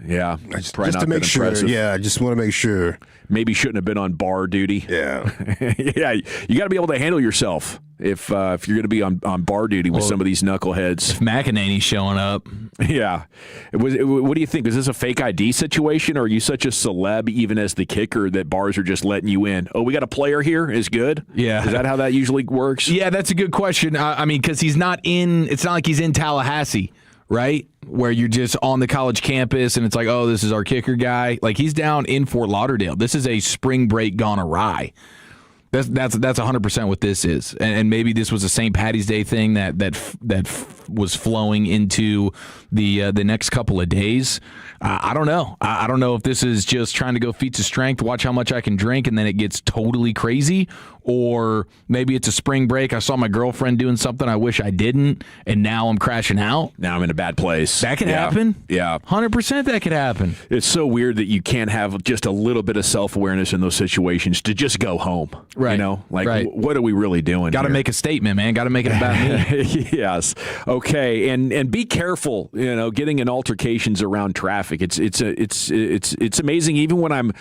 Yeah, just to make sure. Yeah, I just want to make sure. Maybe shouldn't have been on bar duty. Yeah, yeah. You got to be able to handle yourself if you're going to be on bar duty with some of these knuckleheads. If McEnany's showing up, yeah. What do you think? Is this a fake ID situation, or are you such a celeb, even as the kicker, that bars are just letting you in? Oh, we got a player here. Is good. Yeah. Is that how that usually works? Yeah, that's a good question. I mean, because he's not in. It's not like he's in Tallahassee. right? Where you're just on the college campus and it's like, oh, this is our kicker guy. Like, he's down in Fort Lauderdale. This is a spring break gone awry. That's 100% what this is, and maybe this was a St. Patty's Day thing that was flowing into the next couple of days. I don't know. I don't know if this is just trying to go feats of strength, watch how much I can drink, and then it gets totally crazy, or maybe it's a spring break. I saw my girlfriend doing something I wish I didn't, and now I'm crashing out. Now I'm in a bad place. That could happen. Yeah, 100% that could happen. It's so weird that you can't have just a little bit of self-awareness in those situations to just go home. Right. You know, like, what are we really doing? Got to here? make a statement, man. Got to make it about me. Yes. Okay. And be careful. You know, getting in altercations around traffic. It's amazing. Even when I'm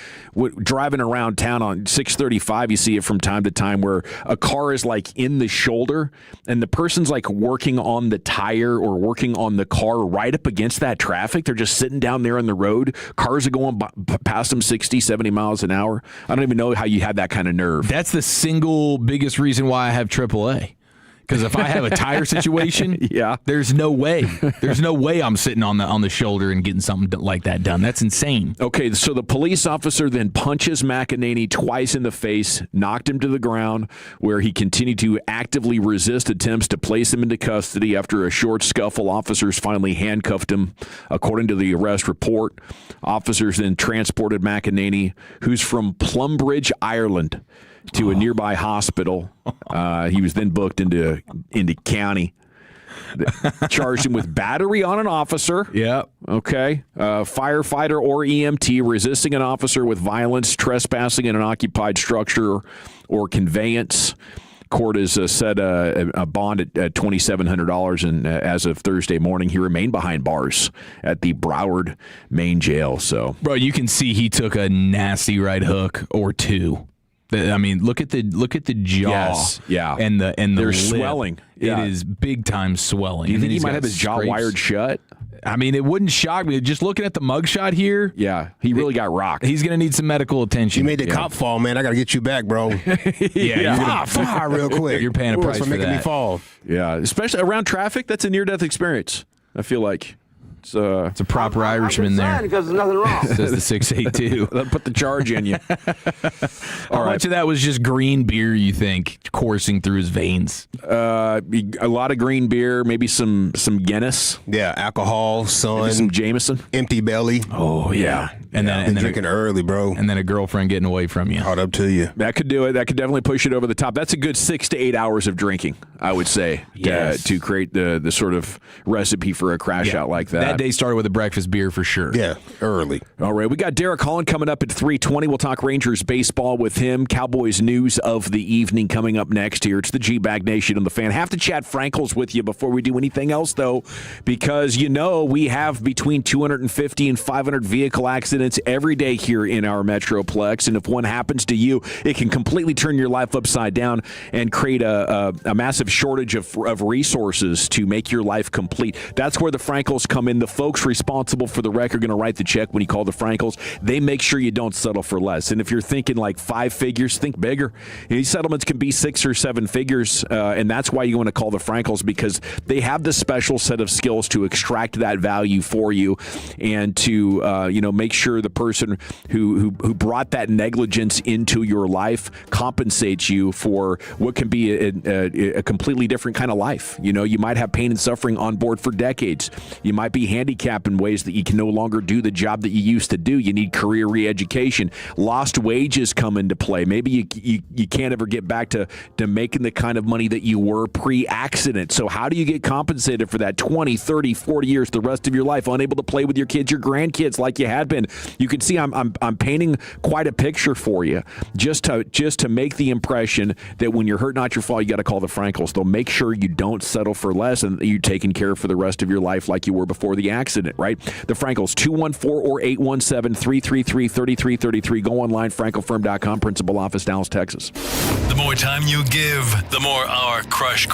driving around town on 635, you see it from time to time where a car is like in the shoulder, and the person's like working on the tire or working on the car right up against that traffic. They're just sitting down there on the road. Cars are going past them 60, 70 miles an hour. I don't even know how you have that kind of nerve. That's the single biggest reason why I have AAA. Because if I have a tire situation, there's no way. There's no way I'm sitting on the shoulder and getting something like that done. That's insane. Okay, so the police officer then punches McEnany twice in the face, knocked him to the ground, where he continued to actively resist attempts to place him into custody. After a short scuffle, officers finally handcuffed him. According to the arrest report, officers then transported McEnany, who's from Plumbridge, Ireland, to a nearby hospital. He was then booked into county. Charged him with battery on an officer. Yeah. Okay. Firefighter or EMT resisting an officer with violence, trespassing in an occupied structure or conveyance. Court has set a bond at $2,700, and as of Thursday morning, he remained behind bars at the Broward main jail. So, bro, you can see he took a nasty right hook or two. I mean, look at the jaw. Yes, yeah, and the they're lip. swelling. Yeah. It is big time swelling. Do you And think then he he's might got have his jaw scrapes. wired shut? I mean, it wouldn't shock me. Just looking at the mugshot here. Yeah, he really got rocked. He's going to need some medical attention. You made the cop fall, man. I got to get you back, bro. Yeah, fire real quick. You're paying a price for for making that. me fall. Yeah, especially around traffic. That's a near-death experience, I feel like. It's a proper Irishman there. Because there's nothing wrong. Says the 682. They'll put the charge in you. How much of that was just green beer, you think, coursing through his veins? A lot of green beer, maybe some Guinness. Yeah, alcohol, sun. Maybe some Jameson. Empty belly. Oh, yeah. And then drinking early, bro. And then a girlfriend getting away from you. Caught up to you. That could do it. That could definitely push it over the top. That's a good 6 to 8 hours of drinking, I would say, to create the sort of recipe for a crash out like that. That day started with a breakfast beer for sure. Yeah, early. All right, we got Derek Holland coming up at 3:20. We'll talk Rangers baseball with him. Cowboys news of the evening coming up next here. It's the G-Bag Nation on the Fan. Have to chat Frankels with you before we do anything else, though, because we have between 250 and 500 vehicle accidents every day here in our Metroplex, and if one happens to you, it can completely turn your life upside down and create a massive shortage of resources to make your life complete. That's where the Frankels come in. The folks responsible for the wreck are going to write the check when you call the Frankels. They make sure you don't settle for less. And if you're thinking like 5 figures, think bigger. These settlements can be 6 or 7 figures, and that's why you want to call the Frankels, because they have the special set of skills to extract that value for you and to make sure the person who brought that negligence into your life compensates you for what can be a completely different kind of life. You might have pain and suffering on board for decades. You might be handicapped in ways that you can no longer do the job that you used to do. You need career re-education. Lost wages come into play. Maybe you can't ever get back to making the kind of money that you were pre-accident. So how do you get compensated for that 20, 30, 40 years, the rest of your life, unable to play with your kids, your grandkids like you had been? You can see I'm painting quite a picture for you just to make the impression that when you're hurt, not your fault, you got to call the Frankels. They'll make sure you don't settle for less and you're taken care of for the rest of your life like you were before the accident, right? The Frankels, 214 or 817-333-3333. Go online, frankelfirm.com, Principal Office, Dallas, Texas. The more time you give, the more our crush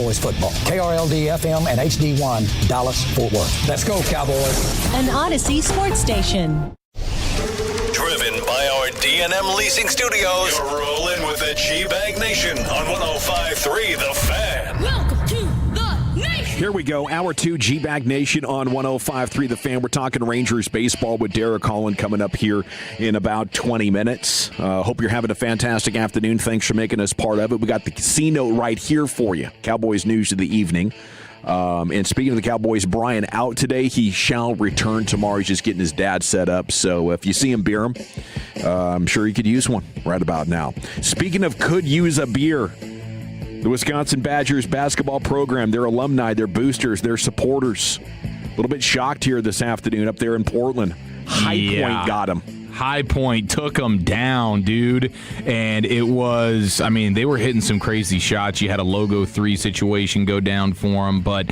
Cowboys football. KRLD-FM and HD1, Dallas, Fort Worth. Let's go, Cowboys. An Odyssey sports station. Driven by our D&M Leasing Studios. You're rolling with the G-Bag Nation on 105.3 The Fan. Welcome to the nation. Here we go. Hour 2, G-Bag Nation on 105.3 The Fan. We're talking Rangers baseball with Derek Holland coming up here in about 20 minutes. Hope you're having a fantastic afternoon. Thanks for making us part of it. We got the C-Note right here for you. Cowboys news of the evening. And speaking of the Cowboys, Brian out today. He shall return tomorrow. He's just getting his dad set up. So if you see him, beer him. I'm sure he could use one right about now. Speaking of could use a beer, the Wisconsin Badgers basketball program, their alumni, their boosters, their supporters, a little bit shocked here this afternoon up there in Portland. High Point got him. High Point took them down, dude. And it was, I mean, they were hitting some crazy shots. You had a logo 3 situation go down for them. But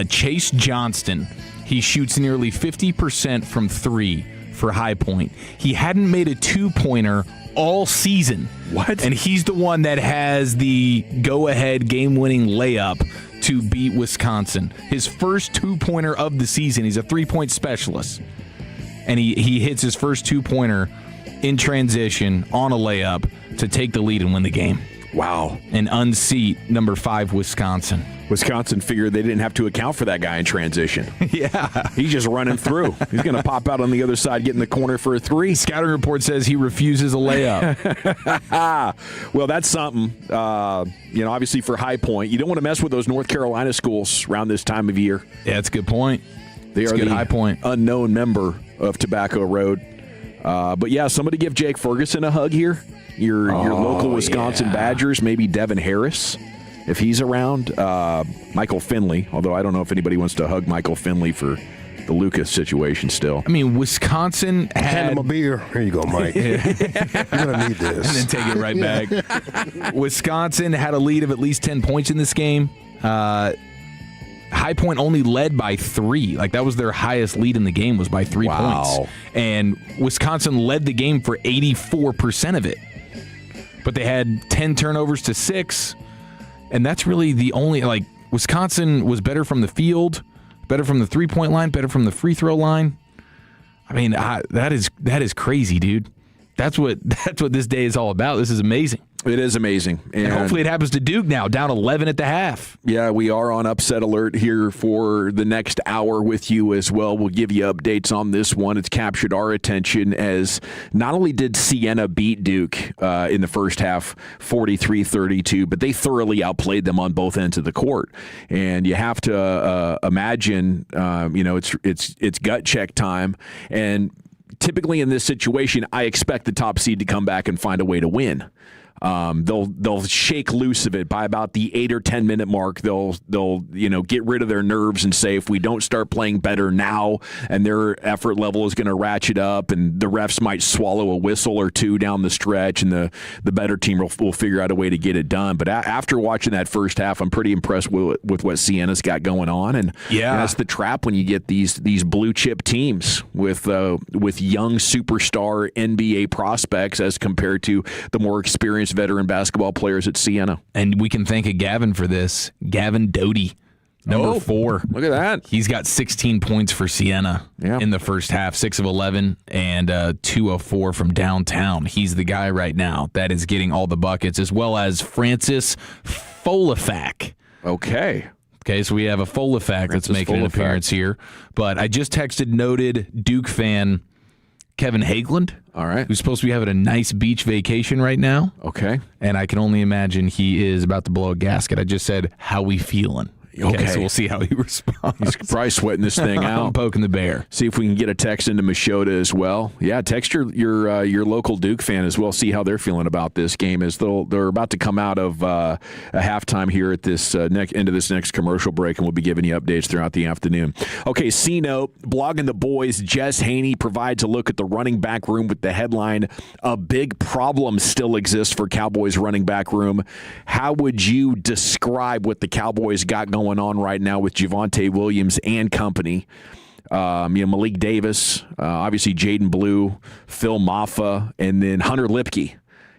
Chase Johnston, he shoots nearly 50% from 3 for High Point. He hadn't made a 2-pointer all season. What? And he's the one that has the go-ahead game-winning layup to beat Wisconsin. His first 2-pointer of the season. He's a 3-point specialist. And he hits his first 2-pointer in transition on a layup to take the lead and win the game. Wow. And unseat number 5 Wisconsin. Wisconsin figured they didn't have to account for that guy in transition. Yeah. He's just running through. He's going to pop out on the other side, get in the corner for a 3. Scouting report says he refuses a layup. Well, that's something. Obviously for High Point, you don't want to mess with those North Carolina schools around this time of year. Yeah, that's a good point. They are the High Point unknown member of Tobacco Road. But yeah, somebody give Jake Ferguson a hug here. Your local Wisconsin Badgers, maybe Devin Harris, if he's around. Michael Finley, although I don't know if anybody wants to hug Michael Finley for the Lucas situation still. I mean, Wisconsin had... Hand him a beer. Here you go, Mike. You're going to need this. And then take it right back. Wisconsin had a lead of at least 10 points in this game. High Point only led by 3. Like, that was their highest lead in the game, was by 3 points. And Wisconsin led the game for 84% of it. But they had 10 turnovers to 6. And that's really the only, like, Wisconsin was better from the field, better from the 3-point line, better from the free throw line. I mean, that is crazy, dude. That's what this day is all about. This is amazing. It is amazing. And hopefully it happens to Duke now, down 11 at the half. Yeah, we are on upset alert here for the next hour with you as well. We'll give you updates on this one. It's captured our attention as not only did Siena beat Duke in the first half 43-32, but they thoroughly outplayed them on both ends of the court. And you have to imagine, it's gut check time. And typically in this situation, I expect the top seed to come back and find a way to win. They'll shake loose of it by about the 8 or 10 minute mark. They'll get rid of their nerves and say, if we don't start playing better now, and their effort level is going to ratchet up, and the refs might swallow a whistle or two down the stretch, and the better team will figure out a way to get it done. But after watching that first half, I'm pretty impressed with what Siena's got going on, and that's the trap when you get these blue chip teams with young superstar NBA prospects as compared to the more experienced veteran basketball players at Siena. And we can thank a Gavin for this. Gavin Doty, number 4. Look at that. He's got 16 points for Siena in the first half, 6 of 11, and 2 of 4 from downtown. He's the guy right now that is getting all the buckets, as well as Francis Folafak. Okay, so we have a Folafak that's making an appearance here. But I just texted noted Duke fan Kevin Hageland, who's supposed to be having a nice beach vacation right now. Okay. And I can only imagine he is about to blow a gasket. I just said, how we feeling? Okay, so we'll see how he responds. He's probably sweating this thing out. I'm poking the bear. See if we can get a text into Machota as well. Yeah, text your local Duke fan as well. See how they're feeling about this game as they're about to come out of a halftime here at this end of this next commercial break, and we'll be giving you updates throughout the afternoon. Okay, C-Note, Blogging the Boys, Jess Haney provides a look at the running back room with the headline, "A big problem still exists for Cowboys running back room." How would you describe what the Cowboys got going on right now with Javonte Williams and company? Malik Davis, obviously Jaden Blue, Phil Maffa, and then Hunter Lipke.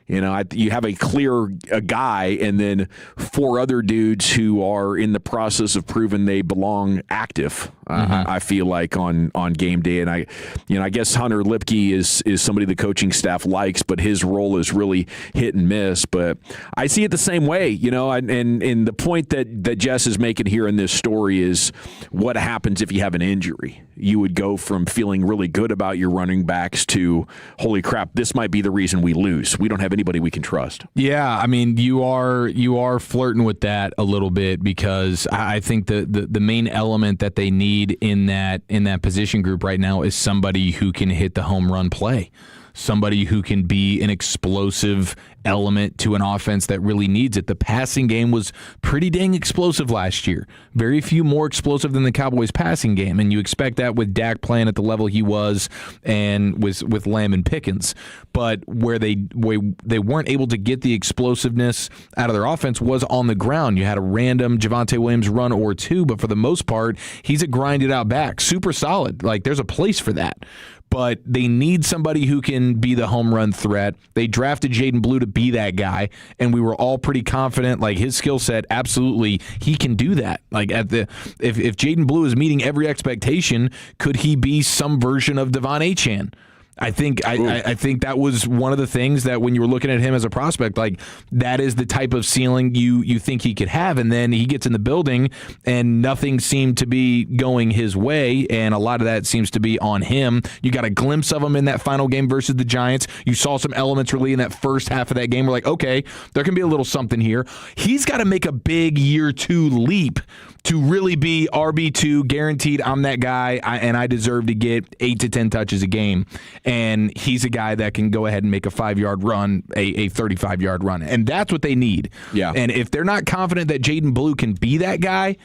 You have a clear guy and then 4 other dudes who are in the process of proving they belong active. I feel like on game day, and I guess Hunter Lipke is somebody the coaching staff likes, but his role is really hit and miss. But I see it the same way, and the point that Jess is making here in this story is what happens if you have an injury. You would go from feeling really good about your running backs to, holy crap, this might be the reason we lose. We don't have anybody we can trust. Yeah, I mean, you are flirting with that a little bit, because I think the main element that they need in that position group right now is somebody who can hit the home run play. Somebody who can be an explosive element to an offense that really needs it. The passing game was pretty dang explosive last year. Very few more explosive than the Cowboys' passing game, and you expect that with Dak playing at the level he was and with Lamb and Pickens. But where they weren't able to get the explosiveness out of their offense was on the ground. You had a random Javonte Williams run or two, but for the most part, he's a grinded-out back. Super solid. Like, there's a place for that. But they need somebody who can be the home run threat. They drafted Jaden Blue to be that guy, and we were all pretty confident, like, his skill set, absolutely, he can do that. Like, if Jaden Blue is meeting every expectation, could he be some version of Devon Achane? I think that was one of the things that when you were looking at him as a prospect, like, that is the type of ceiling you think he could have. And then he gets in the building and nothing seemed to be going his way, and a lot of that seems to be on him. You got a glimpse of him in that final game versus the Giants. You saw some elements really in that first half of that game. We're like, okay, there can be a little something here. He's got to make a big year 2 leap to really be RB2, guaranteed I'm that guy, and I deserve to get 8 to 10 touches a game. And he's a guy that can go ahead and make a 5-yard run, a 35-yard run. And that's what they need. Yeah. And if they're not confident that Jaden Blue can be that guy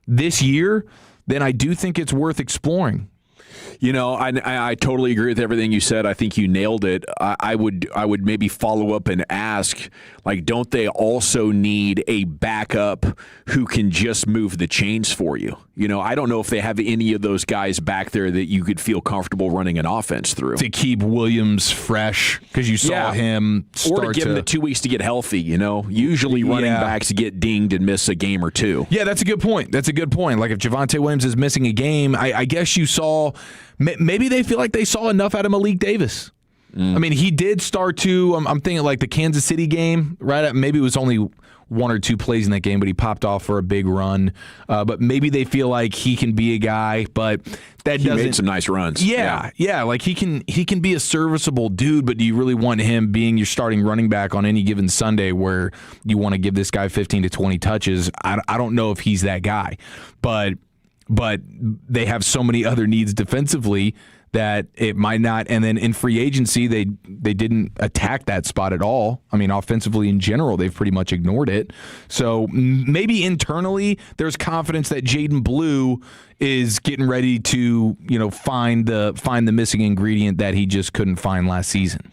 this year, then I do think it's worth exploring. I totally agree with everything you said. I think you nailed it. I would maybe follow up and ask, like, don't they also need a backup who can just move the chains for you? I don't know if they have any of those guys back there that you could feel comfortable running an offense through. To keep Williams fresh, because you saw him start or to give him the 2 weeks to get healthy, Usually running backs get dinged and miss a game or two. Yeah, that's a good point. Like, if Javonte Williams is missing a game, I guess you saw, maybe they feel like they saw enough out of Malik Davis. I mean, he did start to, I'm thinking like the Kansas City game, right? Maybe it was only 1 or 2 plays in that game, but he popped off for a big run. But maybe they feel like he can be a guy, but he made some nice runs. Yeah. Like he can be a serviceable dude, but do you really want him being your starting running back on any given Sunday where you want to give this guy 15 to 20 touches? I don't know if he's that guy, but they have so many other needs defensively that it might not. And then in free agency, they didn't attack that spot at all. I mean, offensively in general, they've pretty much ignored it. So maybe internally, there's confidence that Jaden Blue is getting ready to, find the missing ingredient that he just couldn't find last season.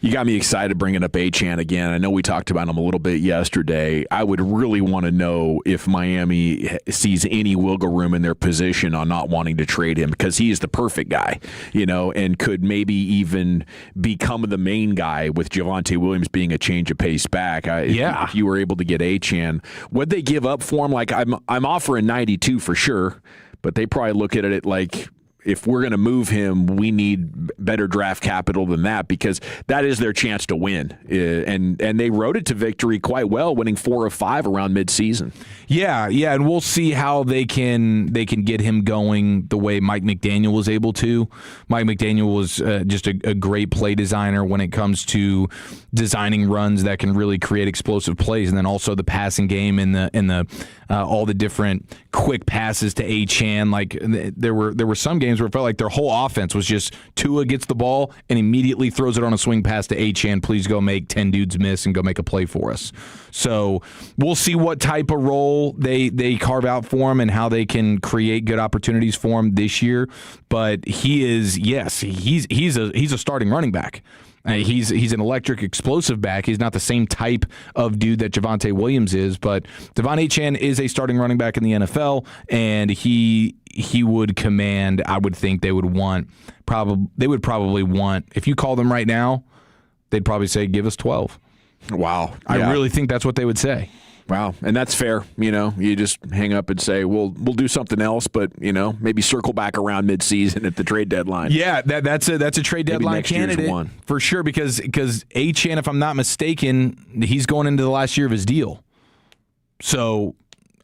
You got me excited bringing up Achane again. I know we talked about him a little bit yesterday. I would really want to know if Miami sees any wiggle room in their position on not wanting to trade him, because he is the perfect guy, and could maybe even become the main guy with Javonte Williams being a change of pace back. If you were able to get Achane, would they give up for him? Like, I'm offering 92 for sure, but they probably look at it like, if we're going to move him, we need better draft capital than that, because that is their chance to win. And they rode it to victory quite well, winning 4 of 5 around midseason. Yeah, and we'll see how they can get him going the way Mike McDaniel was able to. Mike McDaniel was just a great play designer when it comes to designing runs that can really create explosive plays, and then also the passing game and the all the different quick passes to Achane. Like, there were some games where it felt like their whole offense was just Tua gets the ball and immediately throws it on a swing pass to Achane. Please go make 10 dudes miss and go make a play for us. So we'll see what type of role they carve out for him and how they can create good opportunities for him this year. But he's a starting running back. He's an electric, explosive back. He's not the same type of dude that Javonte Williams is, but Devon Achane is a starting running back in the NFL, and he would command, I would think they would probably want, if you call them right now, they'd probably say, give us 12. Wow. I really think that's what they would say. Wow, and that's fair. You just hang up and say, we'll do something else, but maybe circle back around midseason at the trade deadline. Yeah, that's a trade deadline candidate one for sure. Because Achane, if I'm not mistaken, he's going into the last year of his deal. So,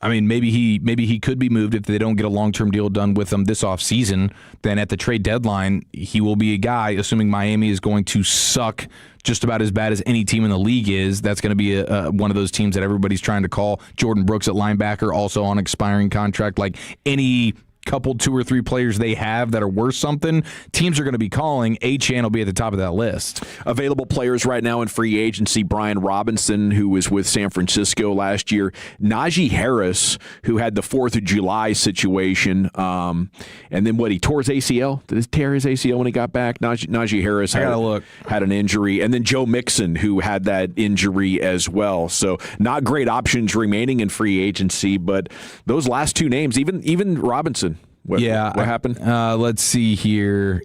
I mean, maybe he could be moved if they don't get a long-term deal done with him this offseason. Then at the trade deadline, he will be a guy, assuming Miami is going to suck just about as bad as any team in the league is. That's going to be one of those teams that everybody's trying to call. Jordan Brooks at linebacker, also on expiring contract. Like any couple 2 or 3 players they have that are worth something, teams are going to be calling. Achane will be at the top of that list. Available players right now in free agency: Brian Robinson, who was with San Francisco last year; Najee Harris, who had the 4th of July situation, and then he tore his ACL. Did he tear his ACL when he got back? Najee Harris had an injury, and then Joe Mixon, who had that injury as well. So not great options remaining in free agency, but those last 2 names, even Robinson. What happened? Let's see here.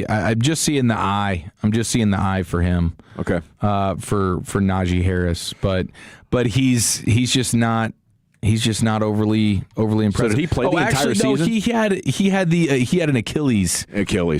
I'm just seeing the eye. I'm just seeing the eye for him. Okay. For Najee Harris, but he's just not overly impressive. So did he play the entire season? No, he had an Achilles.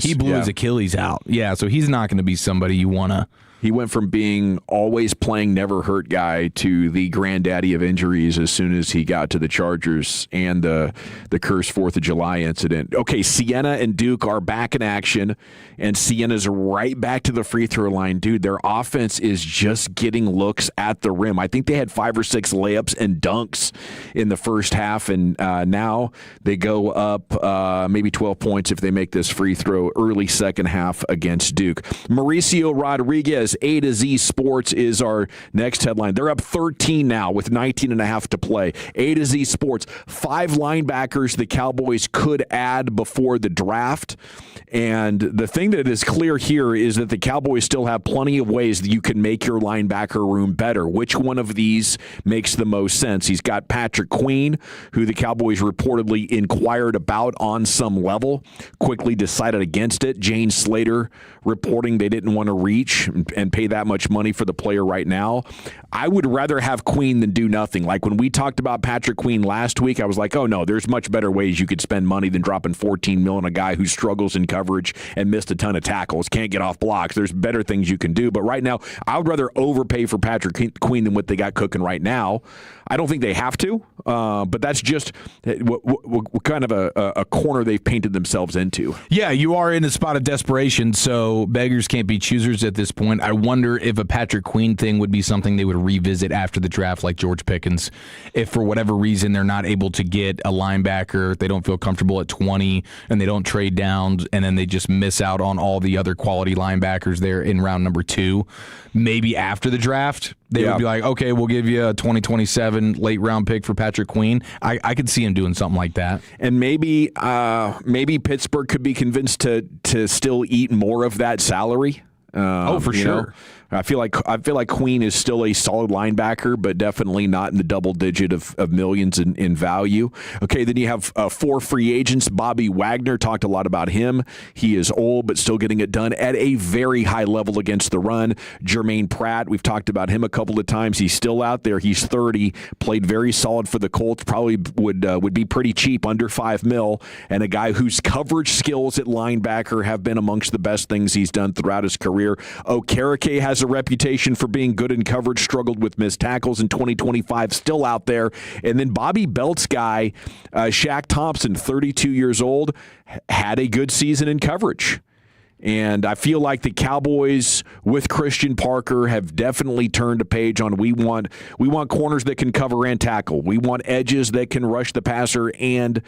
He blew his Achilles out. Yeah, so he's not going to be somebody you want to. He went from being always playing never hurt guy to the granddaddy of injuries as soon as he got to the Chargers and the cursed 4th of July incident. Okay, Sienna and Duke are back in action, and Sienna's right back to the free throw line. Dude, their offense is just getting looks at the rim. I think they had 5 or 6 layups and dunks in the first half, and now they go up maybe 12 points if they make this free throw early second half against Duke. Mauricio Rodriguez, A to Z Sports, is our next headline. They're up 13 now with 19.5 to play. A to Z Sports, 5 linebackers the Cowboys could add before the draft. And the thing that is clear here is that the Cowboys still have plenty of ways that you can make your linebacker room better. Which one of these makes the most sense? He's got Patrick Queen, who the Cowboys reportedly inquired about on some level, quickly decided against it. Jane Slater reporting they didn't want to reach and pay that much money for the player right now. I would rather have Queen than do nothing. Like when we talked about Patrick Queen last week, I was like, oh no, there's much better ways you could spend money than dropping $14 million on a guy who struggles in coverage and missed a ton of tackles, can't get off blocks. There's better things you can do. But right now, I would rather overpay for Patrick Queen than what they got cooking right now. I don't think they have to, but that's just what kind of a corner they've painted themselves into. Yeah, you are in a spot of desperation, so beggars can't be choosers at this point. I wonder if a Patrick Queen thing would be something they would revisit after the draft, like George Pickens. If for whatever reason they're not able to get a linebacker, they don't feel comfortable at 20, and they don't trade down, and then they just miss out on all the other quality linebackers there in round number 2. Maybe after the draft, they would be like, okay, we'll give you a 2027 late round pick for Patrick Queen. I could see him doing something like that. And maybe Pittsburgh could be convinced to still eat more of that salary. For sure. I feel like Queen is still a solid linebacker, but definitely not in the double digit of millions in value. Okay, then you have 4 free agents. Bobby Wagner, talked a lot about him. He is old, but still getting it done at a very high level against the run. Jermaine Pratt, we've talked about him a couple of times. He's still out there. He's 30, played very solid for the Colts. Probably would be pretty cheap, under $5 million, and a guy whose coverage skills at linebacker have been amongst the best things he's done throughout his career. Okereke has a reputation for being good in coverage, struggled with missed tackles in 2025, still out there. And then Bobby Belt's guy, Shaq Thompson, 32 years old, had a good season in coverage. And I feel like the Cowboys with Christian Parker have definitely turned a page on we want corners that can cover and tackle. We want edges that can rush the passer and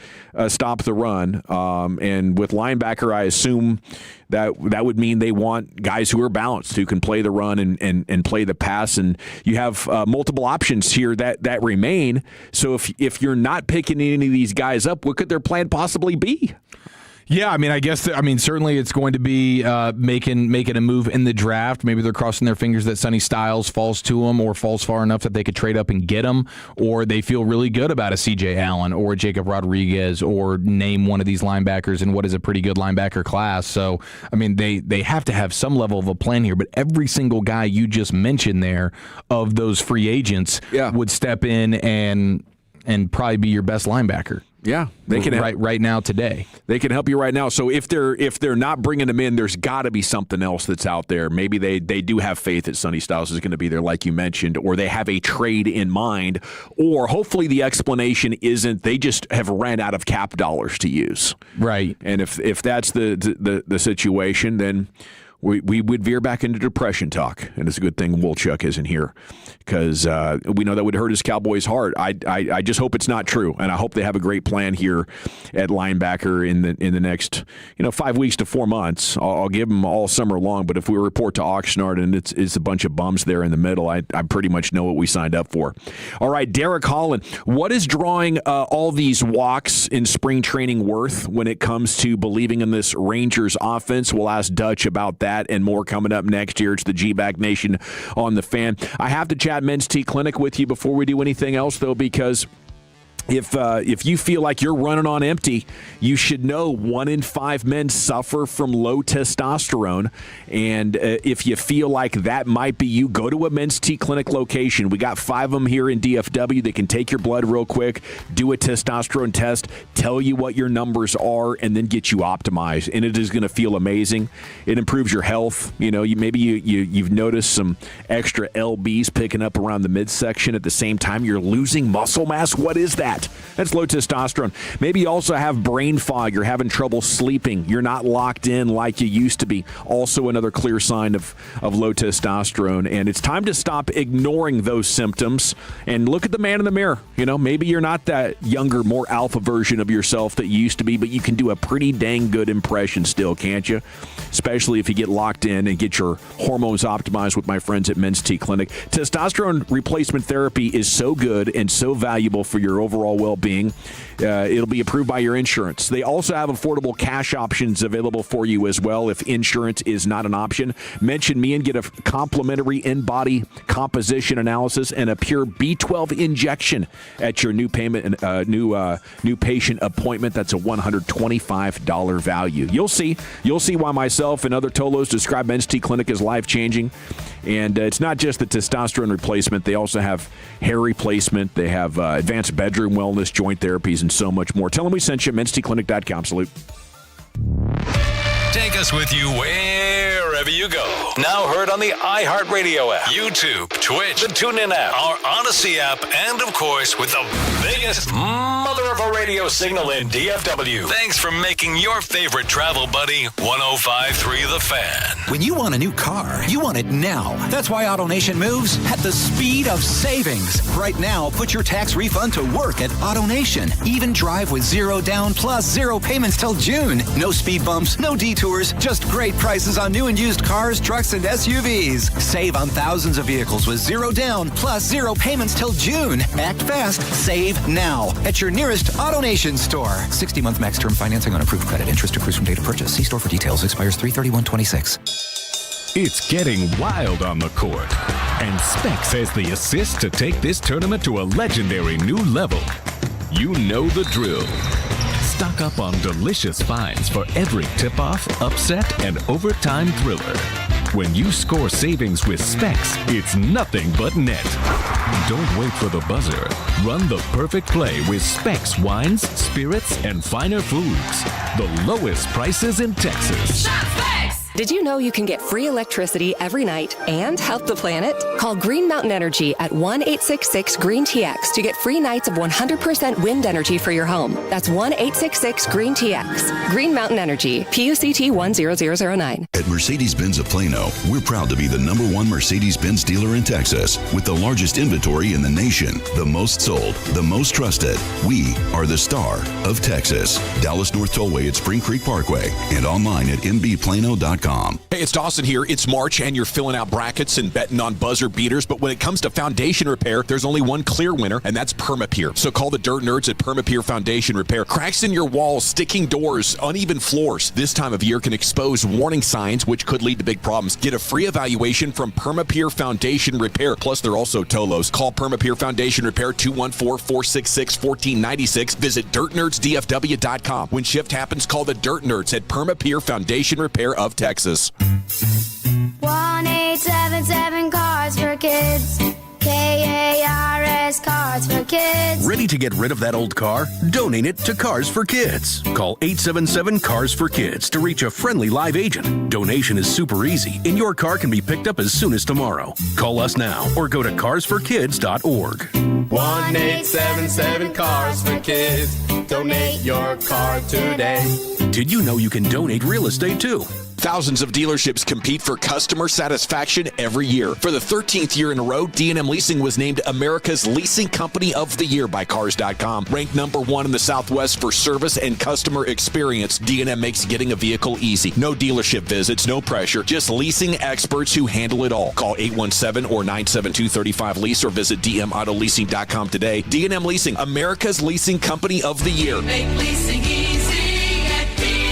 stop the run. And with linebacker, I assume that would mean they want guys who are balanced, who can play the run and play the pass. And you have multiple options here that remain. So if you're not picking any of these guys up, what could their plan possibly be? Yeah, I mean, I guess certainly it's going to be making a move in the draft. Maybe they're crossing their fingers that Sonny Styles falls to them or falls far enough that they could trade up and get him, or they feel really good about a C.J. Allen or a Jacob Rodriguez, or name one of these linebackers in what is a pretty good linebacker class. So, I mean, they have to have some level of a plan here, but every single guy you just mentioned there of those free agents would step in and probably be your best linebacker. Yeah, they can right now today. They can help you right now. So if they're not bringing them in, there's got to be something else that's out there. Maybe they do have faith that Sonny Styles is going to be there, like you mentioned, or they have a trade in mind, or hopefully the explanation isn't they just have ran out of cap dollars to use. Right. And if that's the situation, then we would veer back into depression talk, and it's a good thing Wolchuk isn't here, because we know that would hurt his Cowboys' heart. I just hope it's not true, and I hope they have a great plan here at linebacker in the next 5 weeks to 4 months. I'll give them all summer long, but if we report to Oxnard and it's a bunch of bums there in the middle, I pretty much know what we signed up for. All right, Derek Holland, what is drawing all these walks in spring training worth when it comes to believing in this Rangers offense? We'll ask Dutch about that and more coming up next year. It's the G-Bag Nation on the Fan. I have to chat Men's T Clinic with you before we do anything else, though, because if you feel like you're running on empty, you should know 1 in 5 men suffer from low testosterone. And if you feel like that might be you, go to a Men's T Clinic location. We got 5 of them here in DFW. They can take your blood real quick, do a testosterone test, tell you what your numbers are, and then get you optimized. And it is going to feel amazing. It improves your health. Maybe you've noticed some extra lbs picking up around the midsection at the same time you're losing muscle mass. What is that? That's low testosterone. Maybe you also have brain fog. You're having trouble sleeping. You're not locked in like you used to be. Also another clear sign of low testosterone. And it's time to stop ignoring those symptoms and look at the man in the mirror. Maybe you're not that younger, more alpha version of yourself that you used to be, but you can do a pretty dang good impression still, can't you? Especially if you get locked in and get your hormones optimized with my friends at Men's T Clinic. Testosterone replacement therapy is so good and so valuable for your overall well-being. It'll be approved by your insurance. They also have affordable cash options available for you as well if insurance is not an option. Mention me and get a complimentary in-body composition analysis and a pure B12 injection at your new patient appointment. That's a $125 value. You'll see why myself and other Tolos describe Men's T Clinic as life-changing. And it's not just the testosterone replacement. They also have hair replacement. They have advanced bedroom wellness, joint therapies, and so much more. Tell them we sent you. menstclinic.com. Salute. Take us with you wherever you go. Now heard on the iHeartRadio app, YouTube, Twitch, the TuneIn app, our Odyssey app, and of course with the biggest mother of a radio signal in DFW. Thanks for making your favorite travel buddy 105.3 The Fan. When you want a new car, you want it now. That's why AutoNation moves at the speed of savings. Right now, put your tax refund to work at AutoNation. Even drive with 0 down plus 0 payments till June. No speed bumps, no detours, just great prices on new and used cars, trucks, and SUVs. Save on thousands of vehicles with 0 down plus 0 payments till June. Act fast, save now at your nearest AutoNation store. 60-month max term financing on approved credit. Interest accrues from date of purchase. See store for details. Expires 3/31/26. It's getting wild on the court, and Specs has the assist to take this tournament to a legendary new level. You know the drill. Stock up on delicious finds for every tip-off, upset, and overtime thriller. When you score savings with Specs, it's nothing but net. Don't wait for the buzzer. Run the perfect play with Specs wines, spirits, and finer foods. The lowest prices in Texas. Shop Specs! Did you know you can get free electricity every night and help the planet? Call Green Mountain Energy at 1-866-GREEN-TX to get free nights of 100% wind energy for your home. That's 1-866-GREEN-TX. Green Mountain Energy, PUCT 10009. At Mercedes-Benz of Plano, we're proud to be the #1 Mercedes-Benz dealer in Texas with the largest inventory in the nation, the most sold, the most trusted. We are the star of Texas. Dallas North Tollway at Spring Creek Parkway and online at mbplano.com. krld-fm.com. Hey, it's Dawson here. It's March, and you're filling out brackets and betting on buzzer beaters. But when it comes to foundation repair, there's only one clear winner, and that's Permapier. So call the dirt nerds at Permapier Foundation Repair. Cracks in your walls, sticking doors, uneven floors. This time of year can expose warning signs, which could lead to big problems. Get a free evaluation from Permapier Foundation Repair. Plus, they're also Tolos. Call Permapier Foundation Repair 214-466-1496. Visit dirtnerdsdfw.com. When shift happens, call the dirt nerds at Permapier Foundation Repair of Texas. 1-877 Cards for Kids. KARS Cards for Kids. Ready to get rid of that old car? Donate it to Cars for Kids. Call 877 Cars for Kids to reach a friendly live agent. Donation is super easy, and your car can be picked up as soon as tomorrow. Call us now or go to carsforkids.org. 1-877 Cars for Kids. Donate your car today. Did you know you can donate real estate too? Thousands of dealerships compete for customer satisfaction every year. For the 13th year in a row, D&M Leasing was named America's Leasing Company of the Year by Cars.com. Ranked number 1 in the Southwest for service and customer experience, D&M makes getting a vehicle easy. No dealership visits, no pressure, just leasing experts who handle it all. Call 817 or 972-35-LEASE or visit dmautoleasing.com today. D&M Leasing, America's Leasing Company of the Year. Make leasing easy at D&M.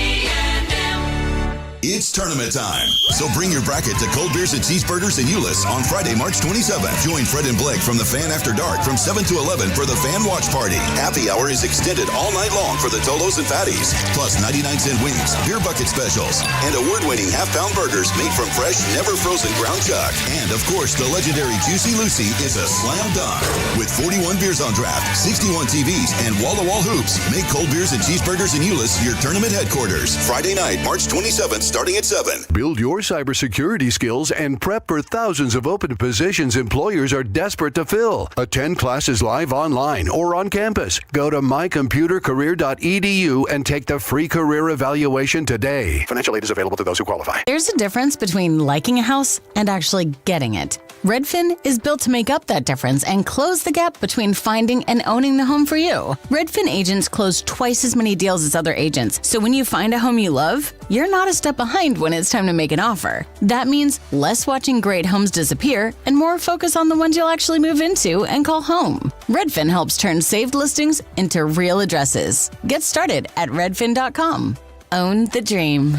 It's tournament time, so bring your bracket to Cold Beers and Cheeseburgers in Euless on Friday, March 27th. Join Fred and Blake from the Fan After Dark from 7 to 11 for the Fan Watch Party. Happy hour is extended all night long for the Tolos and Fatties, plus 99-cent wings, beer bucket specials, and award-winning half-pound burgers made from fresh, never-frozen ground chuck. And, of course, the legendary Juicy Lucy is a slam dunk. With 41 beers on draft, 61 TVs, and wall-to-wall hoops, make Cold Beers and Cheeseburgers in Euless your tournament headquarters. Friday night, March 27th, starting at 7. Build your cybersecurity skills and prep for thousands of open positions employers are desperate to fill. Attend classes live online or on campus. Go to mycomputercareer.edu and take the free career evaluation today. Financial aid is available to those who qualify. There's a difference between liking a house and actually getting it. Redfin is built to make up that difference and close the gap between finding and owning the home for you. Redfin agents close twice as many deals as other agents, so when you find a home you love, you're not a step behind when it's time to make an offer. That means less watching great homes disappear and more focus on the ones you'll actually move into and call home. Redfin helps turn saved listings into real addresses. Get started at redfin.com. Own the dream.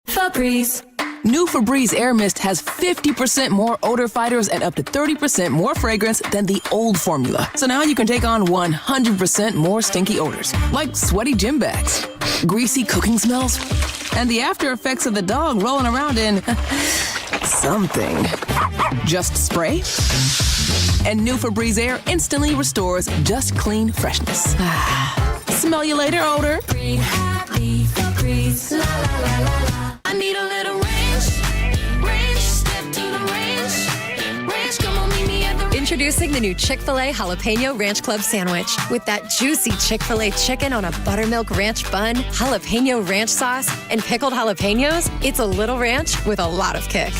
Febreze. New Febreze Air Mist has 50% more odor fighters and up to 30% more fragrance than the old formula. So now you can take on 100% more stinky odors, like sweaty gym bags, greasy cooking smells, and the after effects of the dog rolling around in something. Just spray, and new Febreze Air instantly restores just clean freshness. Smell you later, odor. Breathe happy, Febreze, la la la la la. I need a little range, step to the range, come on, meet me at the range. Introducing the new Chick-fil-A Jalapeno Ranch Club Sandwich. With that juicy Chick-fil-A chicken on a buttermilk ranch bun, jalapeno ranch sauce, and pickled jalapenos, it's a little ranch with a lot of kick.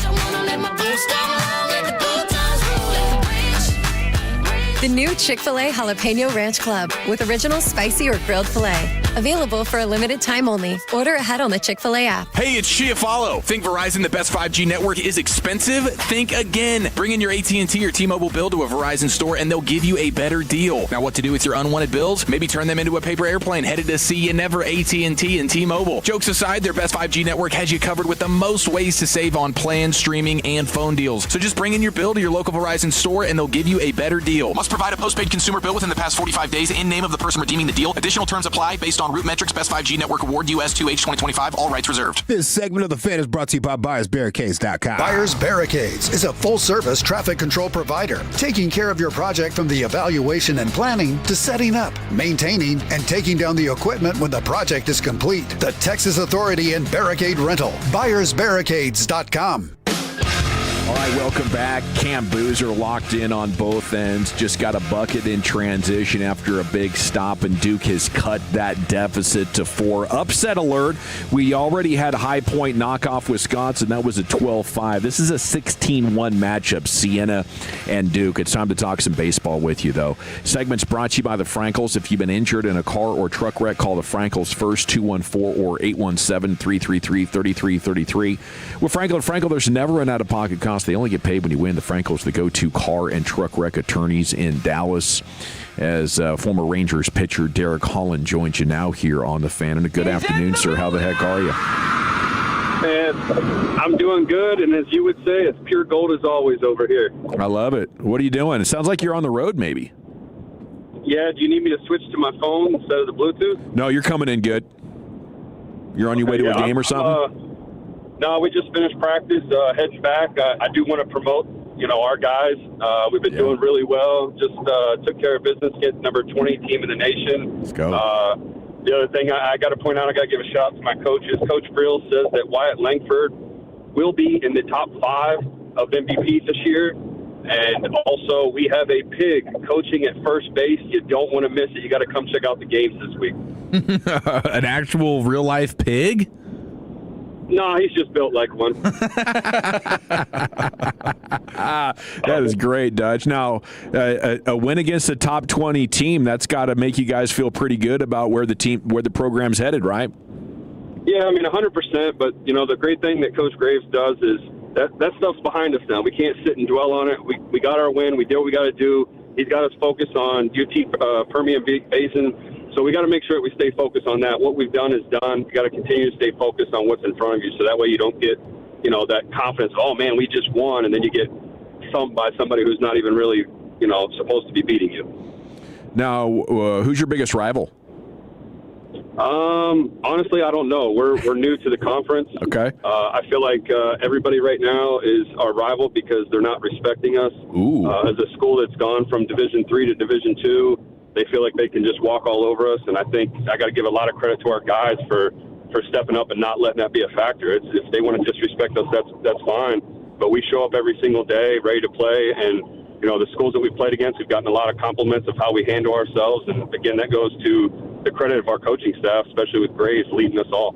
The new Chick-fil-A Jalapeno Ranch Club with original spicy or grilled filet. Available for a limited time only. Order ahead on the Chick-fil-A app. Hey, it's Chiafalo. Think Verizon, the best 5G network, is expensive? Think again. Bring in your AT&T or T-Mobile bill to a Verizon store and they'll give you a better deal. Now, what to do with your unwanted bills? Maybe turn them into a paper airplane headed to see you never, AT&T and T-Mobile. Jokes aside, their best 5G network has you covered with the most ways to save on plans, streaming, and phone deals. So just bring in your bill to your local Verizon store and they'll give you a better deal. Must provide a postpaid consumer bill within the past 45 days in name of the person redeeming the deal. Additional terms apply based on Root Metrics Best 5G Network Award US 2H 2025. All rights reserved. This segment of The Fan is brought to you by BuyersBarricades.com. Buyers Barricades is a full-service traffic control provider, taking care of your project from the evaluation and planning to setting up, maintaining, and taking down the equipment when the project is complete. The Texas Authority in Barricade Rental. BuyersBarricades.com. All right, welcome back. Cam Boozer locked in on both ends. Just got a bucket in transition after a big stop, and Duke has cut that deficit to 4. Upset alert. We already had High Point knock off Wisconsin. That was a 12-5. This is a 16-1 matchup, Siena and Duke. It's time to talk some baseball with you, though. Segment's brought to you by the Frankels. If you've been injured in a car or truck wreck, call the Frankels first, 214 or 817-333-3333. With Frankel and Frankel, there's never an out-of-pocket cost. They only get paid when you win. The Frankels, the go-to car and truck wreck attorneys in Dallas. As former Rangers pitcher Derek Holland joins you now here on The Fan. And a good afternoon, sir. How the heck are you? Man, I'm doing good, and as you would say, it's pure gold as always over here. I love it. What are you doing? It sounds like you're on the road, maybe. Yeah, do you need me to switch to my phone instead of the Bluetooth? No, you're coming in good. You're on your way to a game or something? No, we just finished practice, heading back. I do want to promote, our guys. We've been doing really well. Just took care of business, getting number 20 team in the nation. Let's go. The other thing I got to point out, I got to give a shout out to my coaches. Coach Brill says that Wyatt Langford will be in the top 5 of MVPs this year. And also, we have a pig coaching at first base. You don't want to miss it. You got to come check out the games this week. An actual real-life pig? No, he's just built like one. That is great, Dutch. Now, a win against a top 20 team, that's got to make you guys feel pretty good about where the program's headed, right? Yeah, 100%. But, the great thing that Coach Graves does is that stuff's behind us now. We can't sit and dwell on it. We got our win. We did what we got to do. He's got us focused on UT Permian Basin. So we got to make sure that we stay focused on that. What we've done is done. You got to continue to stay focused on what's in front of you, so that way you don't get, that confidence. Oh man, we just won, and then you get thumped by somebody who's not even really, supposed to be beating you. Now, who's your biggest rival? Honestly, I don't know. We're new to the conference. Okay. I feel like everybody right now is our rival because they're not respecting us. Ooh. As a school that's gone from Division III to Division II. They feel like they can just walk all over us, and I think I got to give a lot of credit to our guys for stepping up and not letting that be a factor. If they want to disrespect us, that's fine. But we show up every single day ready to play, and the schools that we've played against, we've gotten a lot of compliments of how we handle ourselves, and again, that goes to the credit of our coaching staff, especially with Graves leading us all.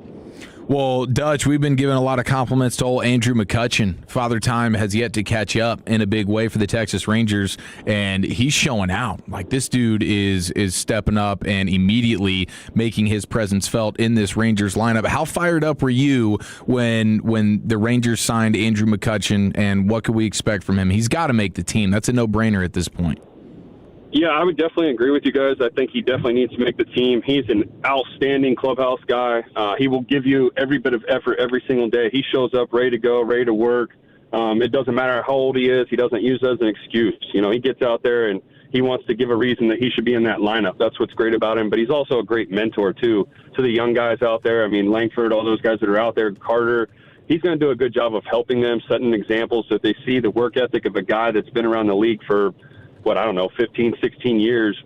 Well, Dutch, we've been giving a lot of compliments to old Andrew McCutcheon. Father Time has yet to catch up in a big way for the Texas Rangers, and he's showing out. Like, this dude is stepping up and immediately making his presence felt in this Rangers lineup. How fired up were you when the Rangers signed Andrew McCutcheon, and what could we expect from him? He's got to make the team. That's a no-brainer at this point. Yeah, I would definitely agree with you guys. I think he definitely needs to make the team. He's an outstanding clubhouse guy. He will give you every bit of effort every single day. He shows up ready to go, ready to work. It doesn't matter how old he is. He doesn't use it as an excuse. He gets out there and he wants to give a reason that he should be in that lineup. That's what's great about him. But he's also a great mentor, too, to the young guys out there. Langford, all those guys that are out there, Carter. He's going to do a good job of helping them, setting examples so that they see the work ethic of a guy that's been around the league for 15, 16 years.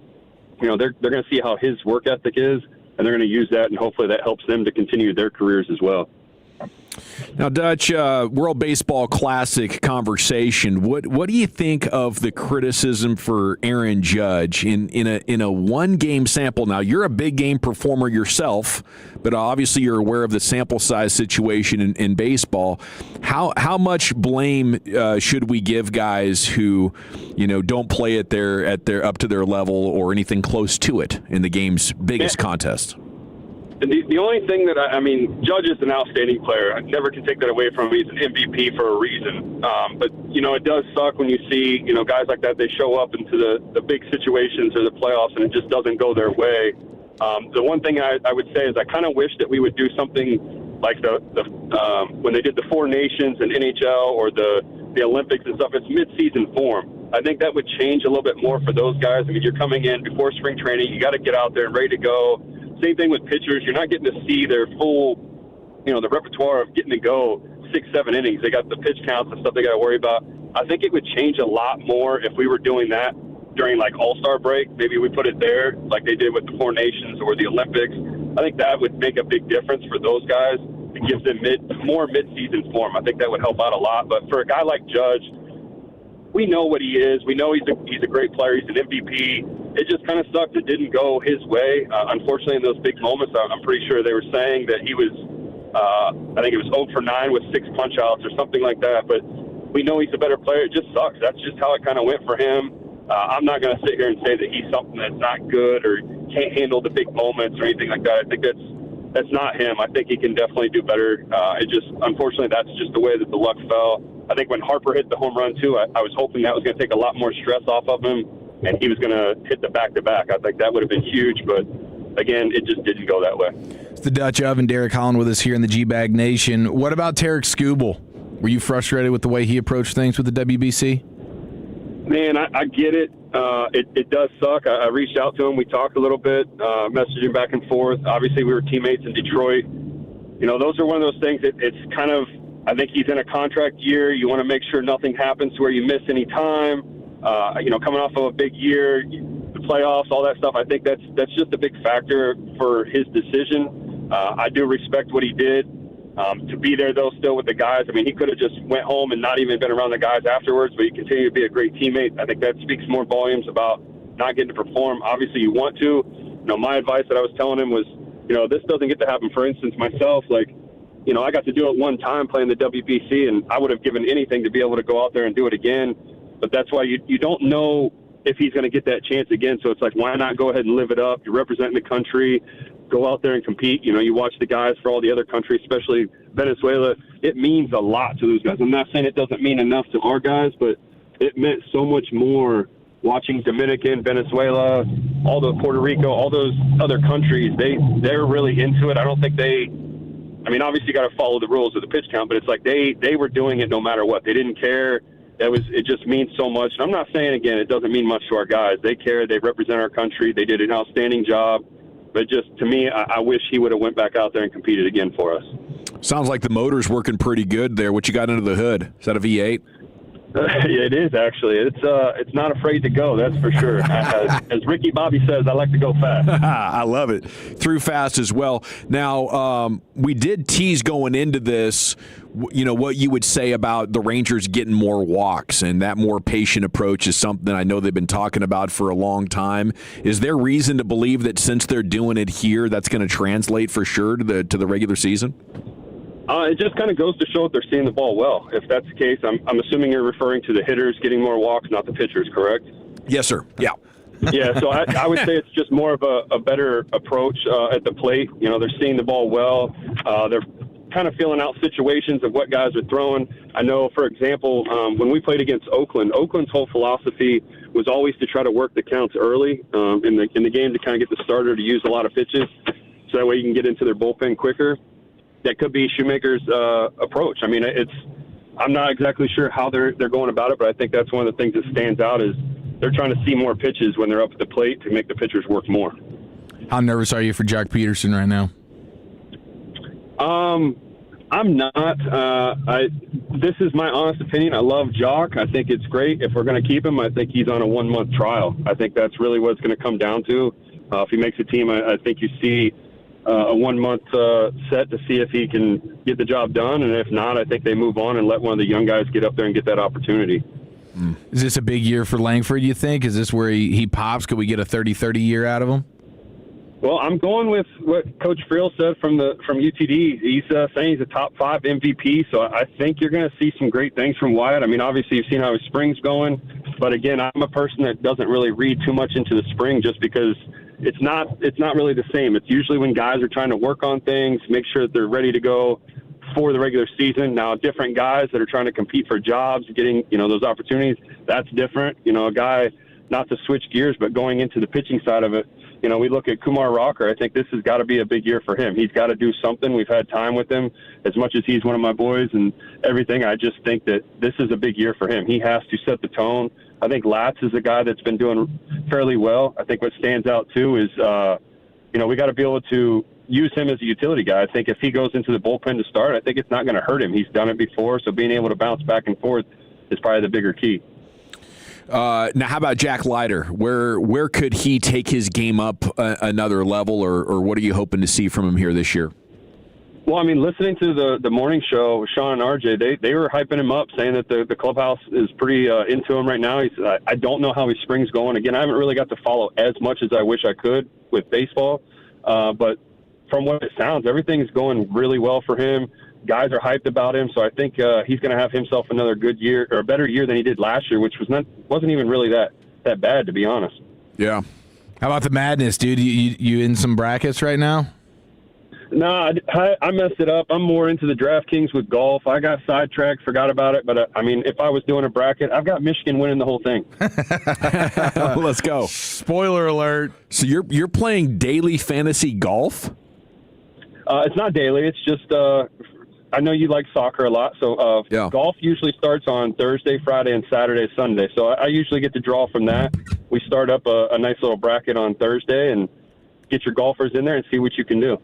They're going to see how his work ethic is, and they're going to use that, and hopefully that helps them to continue their careers as well. Now, Dutch, World Baseball Classic conversation. What do you think of the criticism for Aaron Judge in a one-game sample? Now, you're a big game performer yourself, but obviously you're aware of the sample size situation in baseball. How much blame should we give guys who, don't play at their up to their level or anything close to it in the game's biggest contest? The only thing that Judge is an outstanding player. I never can take that away from him. He's an MVP for a reason. But it does suck when you see, guys like that, they show up into the big situations or the playoffs and it just doesn't go their way. The one thing I would say is I kind of wish that we would do something like the when they did the Four Nations and NHL or the Olympics and stuff. It's mid-season form. I think that would change a little bit more for those guys. You're coming in before spring training. You got to get out there and ready to go. Same thing with pitchers. You're not getting to see their full, the repertoire of getting to go 6-7 innings. They got the pitch counts and stuff they got to worry about. I think it would change a lot more if we were doing that during All-Star break. Maybe we put it there like they did with the Four Nations or the Olympics. I think that would make a big difference for those guys. it gives them more mid-season form. I think that would help out a lot. But for a guy like Judge, we know what he is. We know he's a great player. He's an MVP. It just kind of sucks it didn't go his way. Unfortunately, in those big moments, I'm pretty sure they were saying that he was, I think it was 0 for 9 with 6 punch-outs or something like that. But we know he's a better player. It just sucks. That's just how it kind of went for him. I'm not going to sit here and say that he's something that's not good or can't handle the big moments or anything like that. I think that's not him. I think he can definitely do better. Unfortunately, that's just the way that the luck fell. I think when Harper hit the home run, too, I was hoping that was going to take a lot more stress off of him, and he was going to hit the back-to-back. I think that would have been huge, but, again, it just didn't go that way. It's the Dutch Oven, Derek Holland with us here in the G-Bag Nation. What about Tarek Skubal? Were you frustrated with the way he approached things with the WBC? Man, I get it. It does suck. I reached out to him. We talked a little bit, messaging back and forth. Obviously, we were teammates in Detroit. You know, those are one of those things that it's kind of, I think he's in a contract year. You want to make sure nothing happens where you miss any time. Coming off of a big year, the playoffs, all that stuff, I think that's just a big factor for his decision. I do respect what he did. To be there, though, still with the guys. I mean, he could have just went home and not even been around the guys afterwards, but he continued to be a great teammate. I think that speaks more volumes about not getting to perform. Obviously, you want to. My advice that I was telling him was, this doesn't get to happen. For instance, myself, I got to do it one time playing the WBC, and I would have given anything to be able to go out there and do it again. But that's why you don't know if he's going to get that chance again. So it's like, why not go ahead and live it up? You're representing the country. Go out there and compete. You watch the guys for all the other countries, especially Venezuela. It means a lot to those guys. I'm not saying it doesn't mean enough to our guys, but it meant so much more watching Dominican, Venezuela, all the Puerto Rico, all those other countries. They're really into it. I don't think obviously you got to follow the rules of the pitch count, but it's like they were doing it no matter what. They didn't care. It just means so much. And I'm not saying, again, it doesn't mean much to our guys. They care. They represent our country. They did an outstanding job. But just, to me, I wish he would have went back out there and competed again for us. Sounds like the motor's working pretty good there. What you got under the hood? Is that a V8? Yeah, it is, actually. It's not afraid to go, that's for sure. As Ricky Bobby says, I like to go fast. I love it. Through fast as well. Now, we did tease going into this, what you would say about the Rangers getting more walks, and that more patient approach is something I know they've been talking about for a long time. Is there reason to believe that since they're doing it here, that's going to translate for sure to the regular season? It just kind of goes to show that they're seeing the ball well. If that's the case, I'm assuming you're referring to the hitters getting more walks, not the pitchers, correct? Yes, sir. Yeah. Yeah, so I would say it's just more of a better approach at the plate. They're seeing the ball well. They're kind of feeling out situations of what guys are throwing. I know, for example, when we played against Oakland's whole philosophy was always to try to work the counts early in the game to kind of get the starter to use a lot of pitches, so that way you can get into their bullpen quicker. That could be Shoemaker's approach. I mean, I'm not exactly sure how they're going about it, but I think that's one of the things that stands out is they're trying to see more pitches when they're up at the plate to make the pitchers work more. How nervous are you for Jock Peterson right now? I'm not. This is my honest opinion. I love Jock. I think it's great. If we're going to keep him, I think he's on a 1-month trial. I think that's really what it's going to come down to. If he makes a team, I think you see a 1-month set to see if he can get the job done. And if not, I think they move on and let one of the young guys get up there and get that opportunity. Is this a big year for Langford, you think? Is this where he pops? Could we get a 30-30 year out of him? Well, I'm going with what Coach Friel said from UTD. He's saying he's a top 5 MVP, so I think you're going to see some great things from Wyatt. I mean, obviously you've seen how his spring's going, but again, I'm a person that doesn't really read too much into the spring just because it's not really the same. It's usually when guys are trying to work on things, make sure that they're ready to go for the regular season. Now, different guys that are trying to compete for jobs, getting those opportunities, that's different. A guy, not to switch gears, but going into the pitching side of it. We look at Kumar Rocker. I think this has got to be a big year for him. He's got to do something. We've had time with him. As much as he's one of my boys and everything, I just think that this is a big year for him. He has to set the tone. I think Latz is a guy that's been doing fairly well. I think what stands out, too, is, we got to be able to use him as a utility guy. I think if he goes into the bullpen to start, I think it's not going to hurt him. He's done it before, so being able to bounce back and forth is probably the bigger key. Now, how about Jack Leiter? Where could he take his game up another level, or what are you hoping to see from him here this year? Well, I mean, listening to the morning show with Sean and RJ, they were hyping him up, saying that the clubhouse is pretty into him right now. He said, I don't know how his spring's going. Again, I haven't really got to follow as much as I wish I could with baseball, but from what it sounds, everything's going really well for him. Guys are hyped about him, so I think he's going to have himself another good year, or a better year than he did last year, which wasn't even really that bad, to be honest. Yeah. How about the madness, dude? You in some brackets right now? No, I messed it up. I'm more into the DraftKings with golf. I got sidetracked, forgot about it. But, I mean, if I was doing a bracket, I've got Michigan winning the whole thing. Let's go. Spoiler alert. So you're playing daily fantasy golf? It's not daily. It's just I know you like soccer a lot. So golf usually starts on Thursday, Friday, and Saturday, Sunday. So I usually get to draw from that. We start up a nice little bracket on Thursday and get your golfers in there and see what you can do.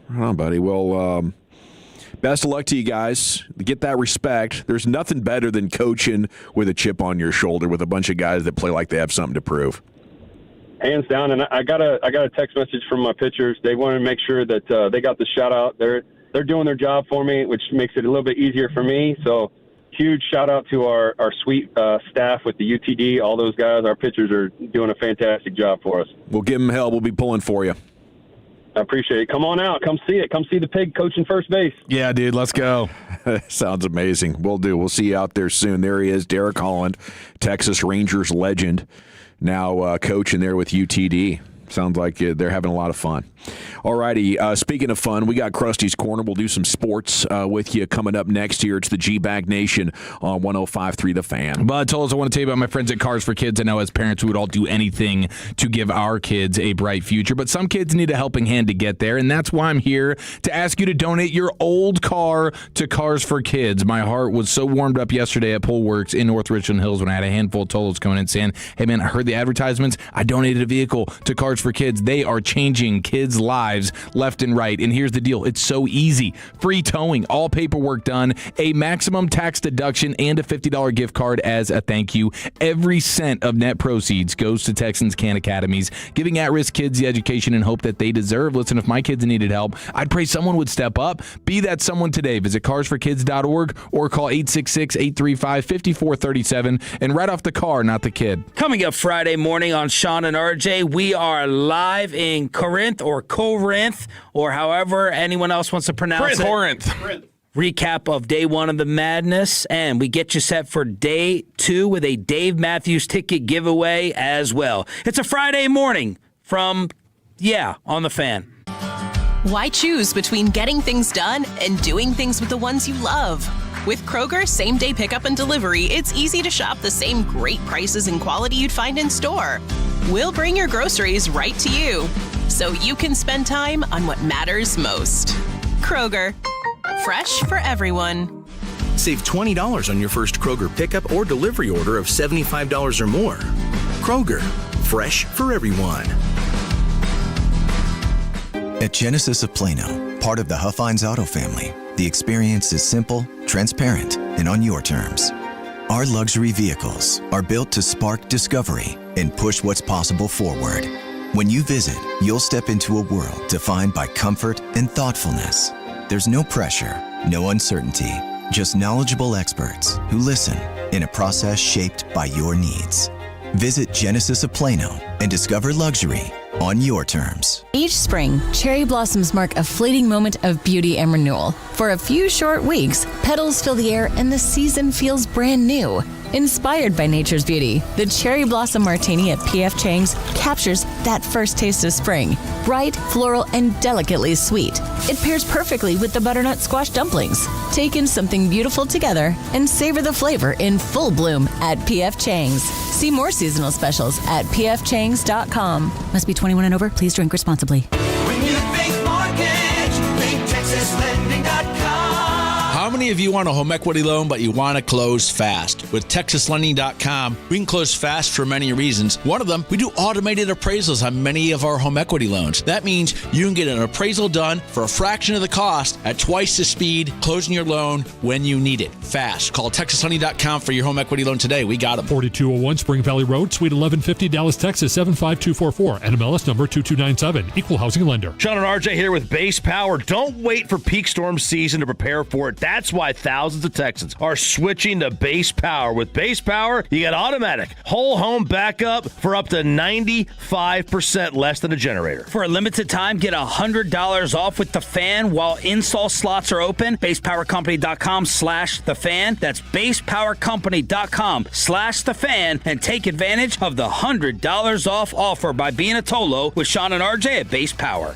Right on, buddy. Well, best of luck to you guys. Get that respect. There's nothing better than coaching with a chip on your shoulder with a bunch of guys that play like they have something to prove. Hands down. And I got a text message from my pitchers. They wanted to make sure that they got the shout out. They're doing their job for me, which makes it a little bit easier for me. So huge shout out to our sweet staff with the UTD. All those guys, our pitchers are doing a fantastic job for us. We'll give them hell. We'll be pulling for you. I appreciate it. Come on out. Come see it. Come see the pig coaching first base. Yeah, dude. Let's go. Sounds amazing. We'll do. We'll see you out there soon. There he is, Derek Holland, Texas Rangers legend, now coaching there with UTD. Sounds like they're having a lot of fun. All righty. Speaking of fun, we got Krusty's Corner. We'll do some sports with you coming up next here. It's the G-Bag Nation on 105.3 The Fan. But Toles, I want to tell you about my friends at Cars for Kids. I know as parents, we would all do anything to give our kids a bright future, but some kids need a helping hand to get there, and that's why I'm here to ask you to donate your old car to Cars for Kids. My heart was so warmed up yesterday at Polworks in North Richland Hills when I had a handful of Toles coming in saying, hey, man, I heard the advertisements. I donated a vehicle to Cars for Kids. They are changing kids' lives left and right. And here's the deal. It's so easy. Free towing, all paperwork done, a maximum tax deduction, and a $50 gift card as a thank you. Every cent of net proceeds goes to Texans Can Academies, giving at-risk kids the education and hope that they deserve. Listen, if my kids needed help, I'd pray someone would step up. Be that someone today. Visit carsforkids.org or call 866-835-5437 and write off the car, not the kid. Coming up Friday morning on Sean and RJ, we are live in Corinth or Corinth, or however anyone else wants to pronounce it. Corinth. Recap of day one of the madness, and we get you set for day two with a Dave Matthews ticket giveaway as well. It's a Friday morning from, on the Fan. Why choose between getting things done and doing things with the ones you love? With Kroger same-day pickup and delivery, it's easy to shop the same great prices and quality you'd find in store. We'll bring your groceries right to you, so you can spend time on what matters most. Kroger, fresh for everyone. Save $20 on your first Kroger pickup or delivery order of $75 or more. Kroger, fresh for everyone. At Genesis of Plano, part of the Huffines Auto family, the experience is simple, transparent, and on your terms. Our luxury vehicles are built to spark discovery and push what's possible forward. When you visit, you'll step into a world defined by comfort and thoughtfulness. There's no pressure, no uncertainty, just knowledgeable experts who listen in a process shaped by your needs. Visit Genesis of Plano and discover luxury on your terms. Each spring, cherry blossoms mark a fleeting moment of beauty and renewal. For a few short weeks, petals fill the air and the season feels brand new. Inspired by nature's beauty, the Cherry Blossom Martini at P.F. Chang's captures that first taste of spring. Bright, floral, and delicately sweet. It pairs perfectly with the butternut squash dumplings. Take in something beautiful together and savor the flavor in full bloom at P.F. Chang's. See more seasonal specials at pfchangs.com. Must be 21 and over. Please drink responsibly. When you think mortgage, think TexasLending.com. How many of you want a home equity loan, but you want to close fast? With TexasLending.com, we can close fast for many reasons. One of them, we do automated appraisals on many of our home equity loans. That means you can get an appraisal done for a fraction of the cost at twice the speed, closing your loan when you need it. Fast. Call TexasLending.com for your home equity loan today. We got them. 4201 Spring Valley Road, Suite 1150, Dallas, Texas, 75244. NMLS number 2297. Equal housing lender. Sean and RJ here with Base Power. Don't wait for peak storm season to prepare for it. That's why thousands of Texans are switching to Base Power. With Base Power, you get automatic whole home backup for up to 95% less than a generator. For a limited time, get $100 off with the fan while install slots are open. BasePowerCompany.com/thefan. That's BasePowerCompany.com/thefan, and take advantage of the $100 off offer by being a Tolo with Sean and RJ at Base Power.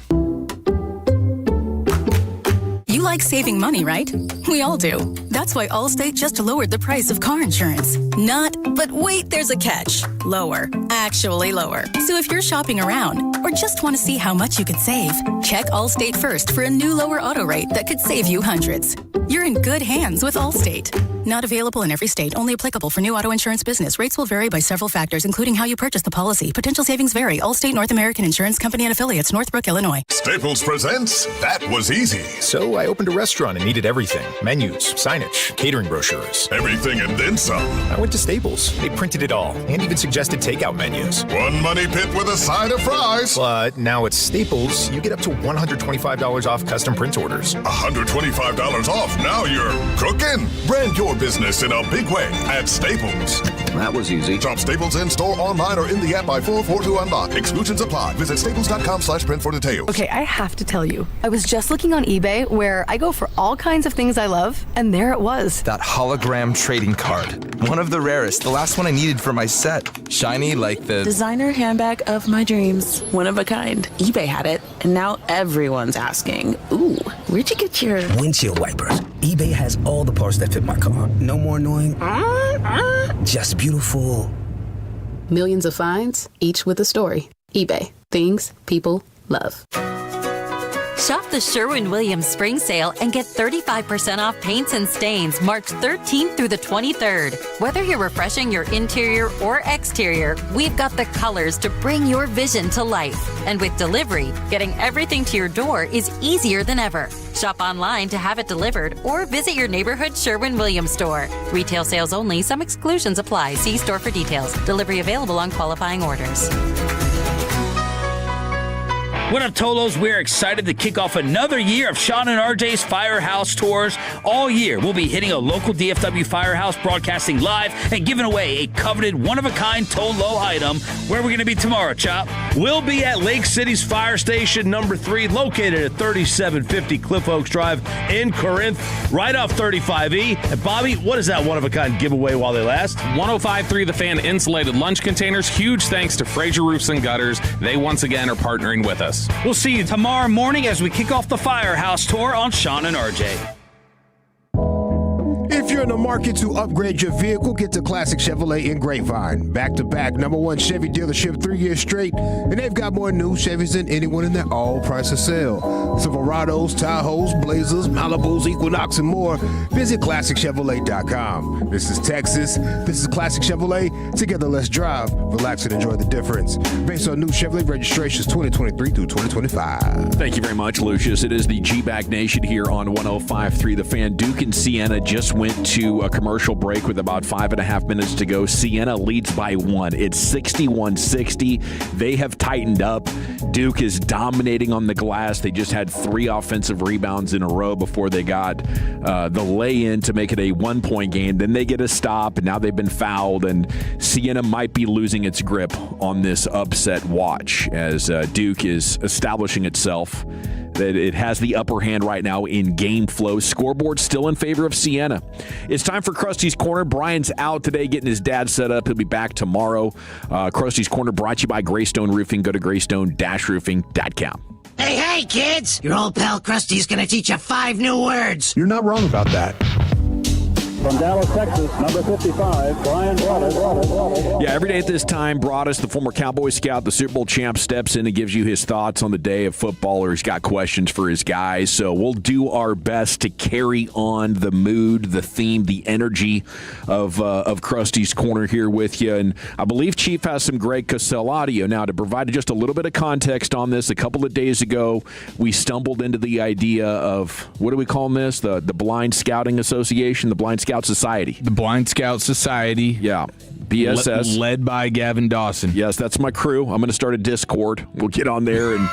You like saving money, right? We all do. That's why Allstate just lowered the price of car insurance. Not, but wait, there's a catch. Lower. Actually lower. So if you're shopping around or just want to see how much you could save, check Allstate first for a new lower auto rate that could save you hundreds. You're in good hands with Allstate. Not available in every state. Only applicable for new auto insurance business. Rates will vary by several factors, including how you purchase the policy. Potential savings vary. Allstate North American Insurance Company and Affiliates, Northbrook, Illinois. Staples presents That Was Easy. So I opened a restaurant and needed everything. Menus, signage, catering brochures. Everything and then some. I went to Staples. They printed it all and even suggested takeout menus. One money pit with a side of fries. But now at Staples, you get up to $125 off custom print orders. $125 off. Now you're cooking. Brand your business in a big way at Staples. That was easy. Shop Staples in store, online, or in the app by 4/4 to unlock. Exclusions apply. Visit staples.com/print for details. Okay, I have to tell you, I was just looking on eBay where I go for all kinds of things I love, and there it was. That hologram trading card. One of the rarest. The last one I needed for my set. Shiny like the designer handbag of my dreams. One of a kind. eBay had it, and now everyone's asking, ooh, where'd you get your windshield wipers? eBay has all the parts that fit my car. No more annoying. Just beautiful. Millions of finds, each with a story. eBay. Things people love. Shop the Sherwin-Williams Spring Sale and get 35% off paints and stains March 13th through the 23rd. Whether you're refreshing your interior or exterior, we've got the colors to bring your vision to life. And with delivery, getting everything to your door is easier than ever. Shop online to have it delivered or visit your neighborhood Sherwin-Williams store. Retail sales only. Some exclusions apply. See store for details. Delivery available on qualifying orders. What up, Tolos? We're excited to kick off another year of Sean and RJ's Firehouse Tours. All year, we'll be hitting a local DFW firehouse, broadcasting live, and giving away a coveted one-of-a-kind Tolo item. Where are we going to be tomorrow, Chop? We'll be at Lake City's Fire Station number 3, located at 3750 Cliff Oaks Drive in Corinth, right off 35E. And Bobby, what is that one-of-a-kind giveaway while they last? 105.3 The Fan insulated lunch containers. Huge thanks to Fraser Roofs and Gutters. They once again are partnering with us. We'll see you tomorrow morning as we kick off the Firehouse Tour on Sean and RJ. If you're in the market to upgrade your vehicle, get to Classic Chevrolet in Grapevine. Back-to-back #1 Chevy dealership 3 years straight, and they've got more new Chevys than anyone in their all-price of sale. Silverados, Tahoes, Blazers, Malibus, Equinox, and more. Visit ClassicChevrolet.com. This is Texas. This is Classic Chevrolet. Together, let's drive, relax, and enjoy the difference. Based on new Chevrolet registrations 2023 through 2025. Thank you very much, Lucius. It is the G-Bag Nation here on 105.3 The Fan. Duke and Siena just went to a commercial break with about 5.5 minutes to go. Siena leads by 1. It's 61-60. They have tightened up. Duke is dominating on the glass. They just had 3 offensive rebounds in a row before they got the lay-in to make it a 1-point game. Then they get a stop, and now they've been fouled, and Siena might be losing its grip on this upset watch as Duke is establishing itself. That it has the upper hand right now in game flow. Scoreboard still in favor of Siena. It's time for Krusty's Corner. Brian's out today getting his dad set up. He'll be back tomorrow. Krusty's Corner brought to you by Greystone Roofing. Go to greystone-roofing.com. Hey, kids! Your old pal Krusty's gonna teach you 5 new words. You're not wrong about that. From Dallas, Texas, number 55, Brian Broaddus. Yeah, every day at this time, Broaddus, the former Cowboy scout, the Super Bowl champ, steps in and gives you his thoughts on the day of football, or he's got questions for his guys. So we'll do our best to carry on the mood, the theme, the energy of Krusty's Corner here with you. And I believe Chief has some Greg Cosell audio. Now, to provide just a little bit of context on this, a couple of days ago, we stumbled into the idea of, what do we call this? The Blind Scouting Association, the Blind Scout Society. The Blind Scout Society. Yeah. BSS. Led by Gavin Dawson. Yes, that's my crew. I'm going to start a Discord. We'll get on there and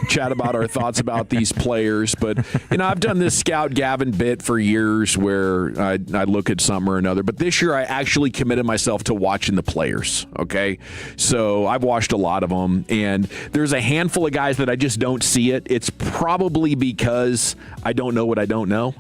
chat about our thoughts about these players. But, I've done this Scout Gavin bit for years where I look at something or another. But this year I actually committed myself to watching the players, okay? So I've watched a lot of them. And there's a handful of guys that I just don't see it. It's probably because I don't know what I don't know,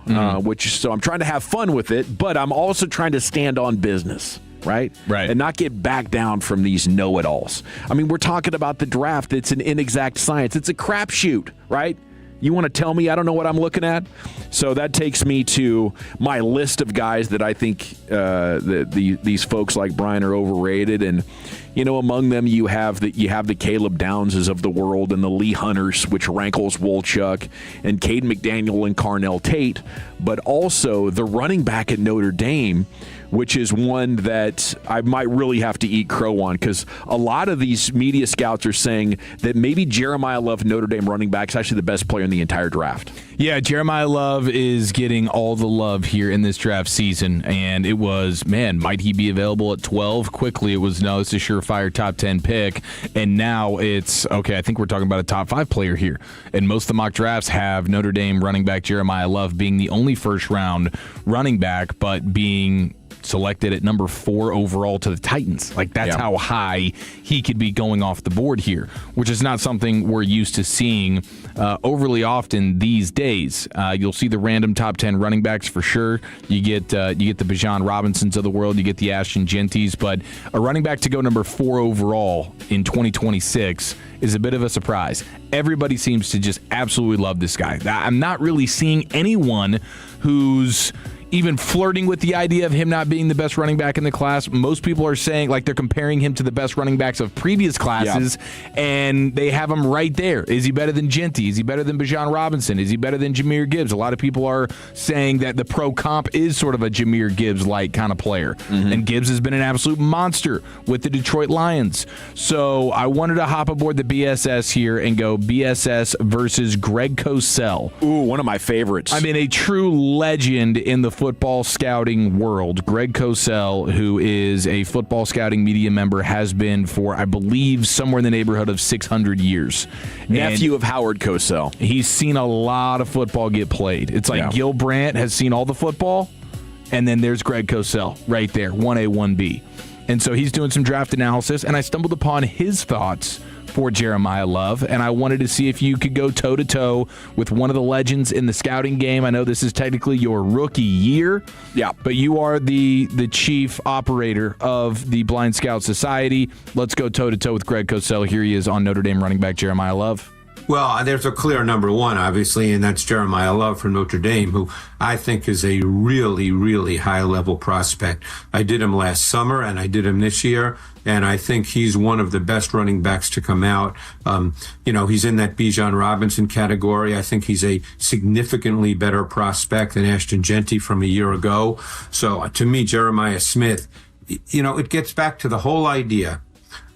so I'm trying to have fun with it. But I'm also trying to stand on business. Right? And not get back down from these know-it-alls. I mean, we're talking about the draft. It's an inexact science. It's a crapshoot, right? You want to tell me I don't know what I'm looking at? So that takes me to my list of guys that I think these folks like Brian are overrated. And, among them you have the Caleb Downses of the world and the Lee Hunters, which rankles Wolchuk, and Caden McDaniel and Carnell Tate, but also the running back at Notre Dame, which is one that I might really have to eat crow on, because a lot of these media scouts are saying that maybe Jeremiah Love, Notre Dame running back, is actually the best player in the entire draft. Yeah, Jeremiah Love is getting all the love here in this draft season, and it was, might he be available at 12? Quickly, it was, no, it's a surefire top 10 pick, and now it's, okay, I think we're talking about a top 5 player here, and most of the mock drafts have Notre Dame running back Jeremiah Love being the only first-round running back, but being selected at number 4 overall to the Titans. Like, that's how high he could be going off the board here, which is not something we're used to seeing overly often these days. You'll see the random top 10 running backs for sure. You get the Bijan Robinsons of the world, you get the Ashton Genties, but a running back to go number 4 overall in 2026 is a bit of a surprise. Everybody seems to just absolutely love this guy. I'm not really seeing anyone who's even flirting with the idea of him not being the best running back in the class. Most people are saying, like, they're comparing him to the best running backs of previous classes, and they have him right there. Is he better than Genty? Is he better than Bijan Robinson? Is he better than Jahmyr Gibbs? A lot of people are saying that the pro comp is sort of a Jahmyr Gibbs-like kind of player, and Gibbs has been an absolute monster with the Detroit Lions. So I wanted to hop aboard the BSS here and go BSS versus Greg Cosell. Ooh, one of my favorites. I mean, a true legend in the football scouting world. Greg Cosell, who is a football scouting media member, has been for, I believe, somewhere in the neighborhood of 600 years. Nephew of Howard Cosell. He's seen a lot of football get played. It's like Gil Brandt has seen all the football, and then there's Greg Cosell right there, 1A, 1B. And so he's doing some draft analysis, and I stumbled upon his thoughts for Jeremiah Love, and I wanted to see if you could go toe-to-toe with one of the legends in the scouting game. I know this is technically your rookie year, but you are the chief operator of the Blind Scout Society. Let's go toe-to-toe with Greg Cosell. Here he is on Notre Dame running back Jeremiah Love. Well, there's a clear number one, obviously, and that's Jeremiah Love from Notre Dame, who I think is a really, really high-level prospect. I did him last summer, and I did him this year, and I think he's one of the best running backs to come out. He's in that Bijan Robinson category. I think he's a significantly better prospect than Ashton Genty from a year ago. So, to me, Jeremiah Smith, it gets back to the whole idea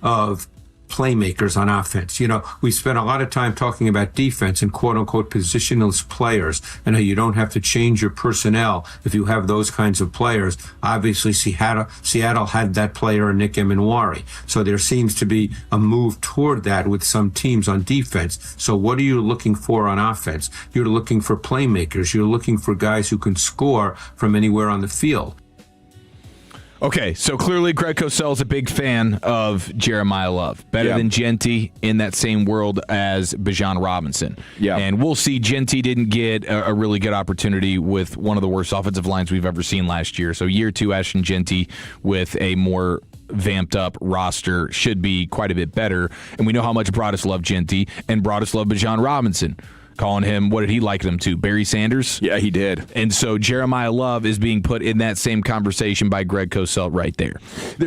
of playmakers on offense. We spent a lot of time talking about defense and quote-unquote positionless players and how you don't have to change your personnel if you have those kinds of players. Obviously, Seattle had that player in Nick Emanwari. So there seems to be a move toward that with some teams on defense. So what are you looking for on offense? You're looking for playmakers. You're looking for guys who can score from anywhere on the field. Okay, so clearly Greg Cosell is a big fan of Jeremiah Love. Better than Genty in that same world as Bijan Robinson. Yeah. And we'll see. Genty didn't get a really good opportunity with one of the worst offensive lines we've ever seen last year. So year 2, Ashton Genty with a more vamped up roster should be quite a bit better. And we know how much Broaddus loved Genty and Broaddus loved Bijan Robinson. calling him, what did he liken him to? Barry Sanders? Yeah, he did. And so Jeremiah Love is being put in that same conversation by Greg Cosell right there.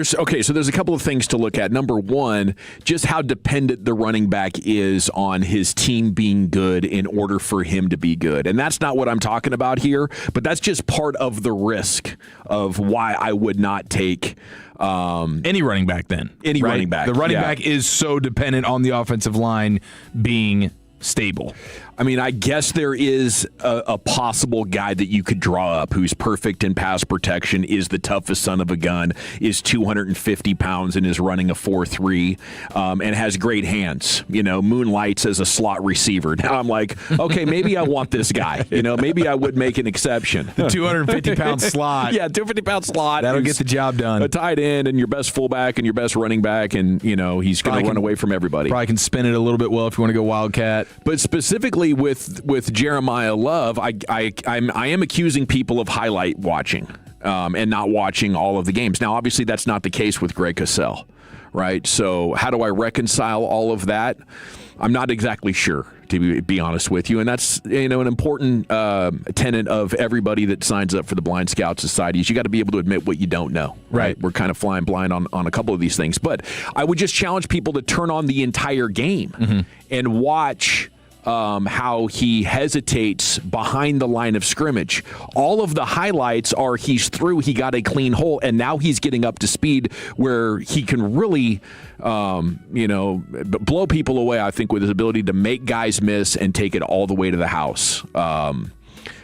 So there's a couple of things to look at. Number one, just how dependent the running back is on his team being good in order for him to be good. And that's not what I'm talking about here, but that's just part of the risk of why I would not take any running back then. Any running back. The running back is so dependent on the offensive line being stable. I mean, I guess there is a possible guy that you could draw up who's perfect in pass protection, is the toughest son of a gun, is 250 pounds and is running a 4.3, and has great hands, moonlights as a slot receiver. Now I'm like, okay, maybe I want this guy. Maybe I would make an exception. The 250-pound slot. Yeah, 250-pound slot. That'll get the job done. A tight end and your best fullback and your best running back, and, he's going to run away from everybody. Probably can spin it a little bit well if you want to go Wildcat. But specifically with Jeremiah Love, I am accusing people of highlight watching and not watching all of the games. Now, obviously, that's not the case with Greg Cosell, right? So how do I reconcile all of that? I'm not exactly sure, to be honest with you. And that's an important tenet of everybody that signs up for the Blind Scout Society is you got to be able to admit what you don't know. Right. We're kind of flying blind on a couple of these things. But I would just challenge people to turn on the entire game and watch how he hesitates behind the line of scrimmage. All of the highlights are he's through, he got a clean hole, and now he's getting up to speed where he can really, blow people away, I think, with his ability to make guys miss and take it all the way to the house.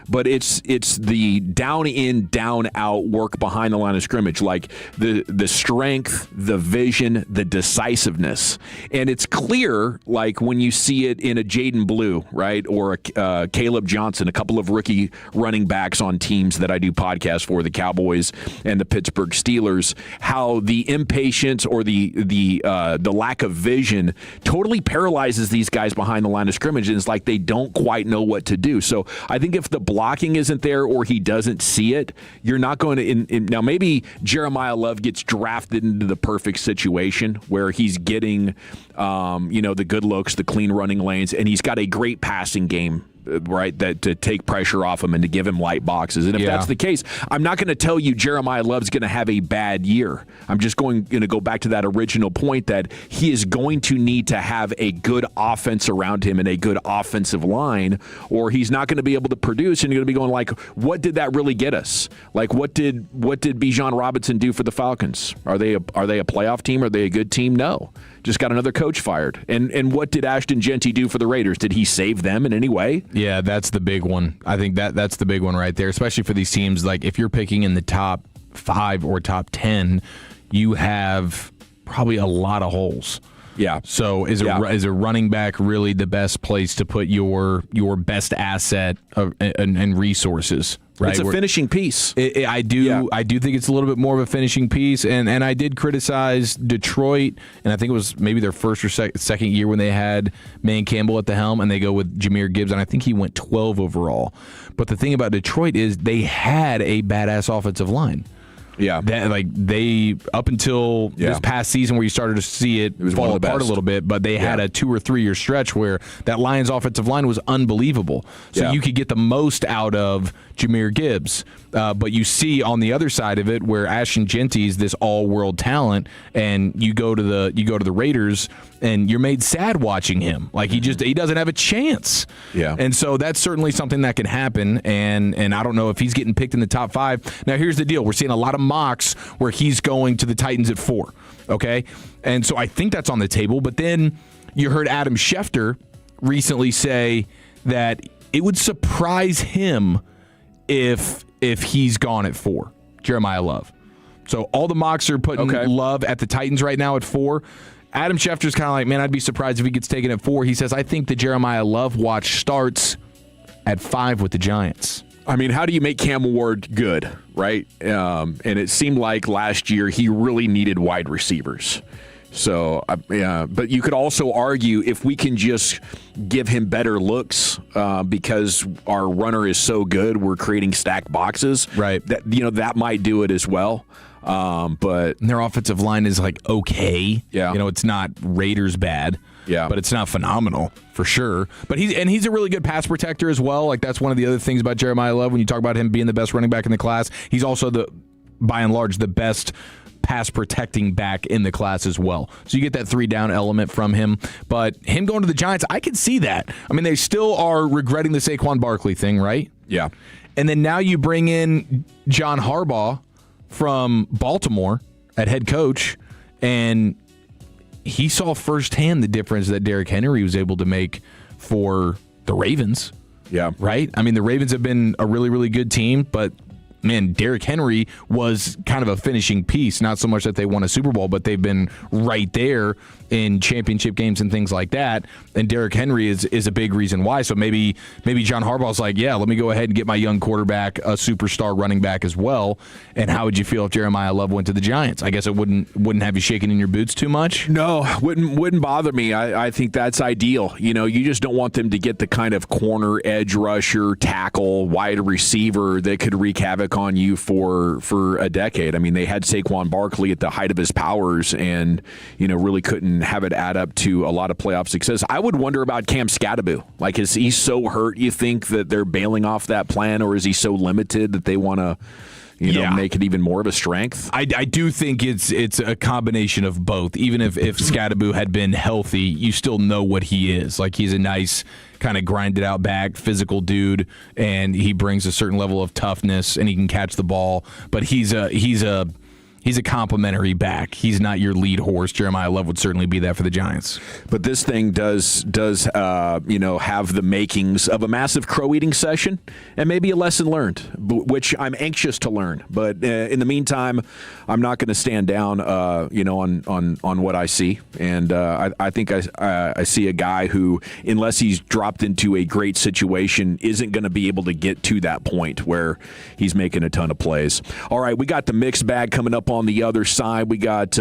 But it's the down in, down out work behind the line of scrimmage, like the strength, the vision, the decisiveness. And it's clear, like when you see it in a Jaden Blue, right, or a Caleb Johnson, a couple of rookie running backs on teams that I do podcasts for, the Cowboys and the Pittsburgh Steelers, how the impatience or the lack of vision totally paralyzes these guys behind the line of scrimmage, and it's like they don't quite know what to do. So I think if the blocking isn't there or he doesn't see it, you're not going to now maybe Jeremiah Love gets drafted into the perfect situation where he's getting the good looks, the clean running lanes, and he's got a great passing game, right, that to take pressure off him and to give him light boxes. And if that's the case, I'm not going to tell you Jeremiah Love's going to have a bad year. I'm just going to go back to that original point that he is going to need to have a good offense around him and a good offensive line, or he's not going to be able to produce, and you're going to be going like, what did that really get us? Like, what did Bijan Robinson do for the Falcons? Are they a playoff team? Are they a good team? No. Just got another coach fired. And what did Ashton Genty do for the Raiders? Did he save them in any way? Yeah, that's the big one. I think that's the big one right there, especially for these teams. Like, if you're picking in the top 5 or top 10, you have probably a lot of holes. Yeah. So is a running back really the best place to put your best asset and resources? Right? It's a finishing piece. I do think it's a little bit more of a finishing piece, and I did criticize Detroit, and I think it was maybe their first or second year when they had Man Campbell at the helm, and they go with Jahmyr Gibbs, and I think he went 12 overall. But the thing about Detroit is they had a badass offensive line. Yeah, they up until this past season where you started to see it fall apart a little bit, but they had a 2 or 3 year stretch where that Lions offensive line was unbelievable. So you could get the most out of Jahmyr Gibbs, but you see on the other side of it where Ashton Genty is this all world talent, and you go to the Raiders and you're made sad watching him. Like he doesn't have a chance. Yeah, and so that's certainly something that can happen. And I don't know if he's getting picked in the top 5. Now here's the deal: we're seeing a lot of mocks where he's going to the Titans at 4. Okay, and so I think that's on the table. But then you heard Adam Schefter recently say that it would surprise him if he's gone at 4, Jeremiah Love. So all the mocks are putting Love at the Titans right now at 4. Adam Schefter's kind of like, man, I'd be surprised if he gets taken at 4. He says, I think the Jeremiah Love watch starts at 5 with the Giants. I mean, how do you make Cam Ward good, right? And it seemed like last year he really needed wide receivers. So, but you could also argue if we can just give him better looks because our runner is so good, we're creating stacked boxes. Right. That might do it as well. But their offensive line is like okay. Yeah. It's not Raiders bad. Yeah. But it's not phenomenal for sure. But he's a really good pass protector as well. Like, that's one of the other things about Jeremiah Love when you talk about him being the best running back in the class. He's also by and large the best pass protecting back in the class as well. So you get that 3-down element from him. But him going to the Giants, I could see that. I mean, they still are regretting the Saquon Barkley thing, right? Yeah. And then now you bring in John Harbaugh from Baltimore at head coach, and he saw firsthand the difference that Derrick Henry was able to make for the Ravens. Yeah. Right? I mean, the Ravens have been a really, really good team, but man, Derrick Henry was kind of a finishing piece. Not so much that they won a Super Bowl, but they've been right there in championship games and things like that. And Derrick Henry is a big reason why. So maybe John Harbaugh's like, yeah, let me go ahead and get my young quarterback a superstar running back as well. And how would you feel if Jeremiah Love went to the Giants? I guess it wouldn't have you shaking in your boots too much. No, wouldn't bother me. I think that's ideal. You know, you just don't want them to get the kind of corner, edge rusher, tackle, wide receiver that could wreak havoc on you for a decade. I mean, they had Saquon Barkley at the height of his powers and, you know, really couldn't have it add up to a lot of playoff success. I would wonder about Cam Scatterbo. Like, is he so hurt, you think, that they're bailing off that plan, or is he so limited that they want to, you know, make it even more of a strength? I do think it's a combination of both. Even if Scatterbo had been healthy, you still know what he is. Like, he's a nice kind of grinded out back, physical dude, and he brings a certain level of toughness, and he can catch the ball. But he's a complimentary back. He's not your lead horse. Jeremiah Love would certainly be that for the Giants. But this thing does have the makings of a massive crow-eating session and maybe a lesson learned, which I'm anxious to learn. But in the meantime, I'm not going to stand down, on what I see. And I think I see a guy who, unless he's dropped into a great situation, isn't going to be able to get to that point where he's making a ton of plays. All right, we got the mixed bag coming up on the other side. We got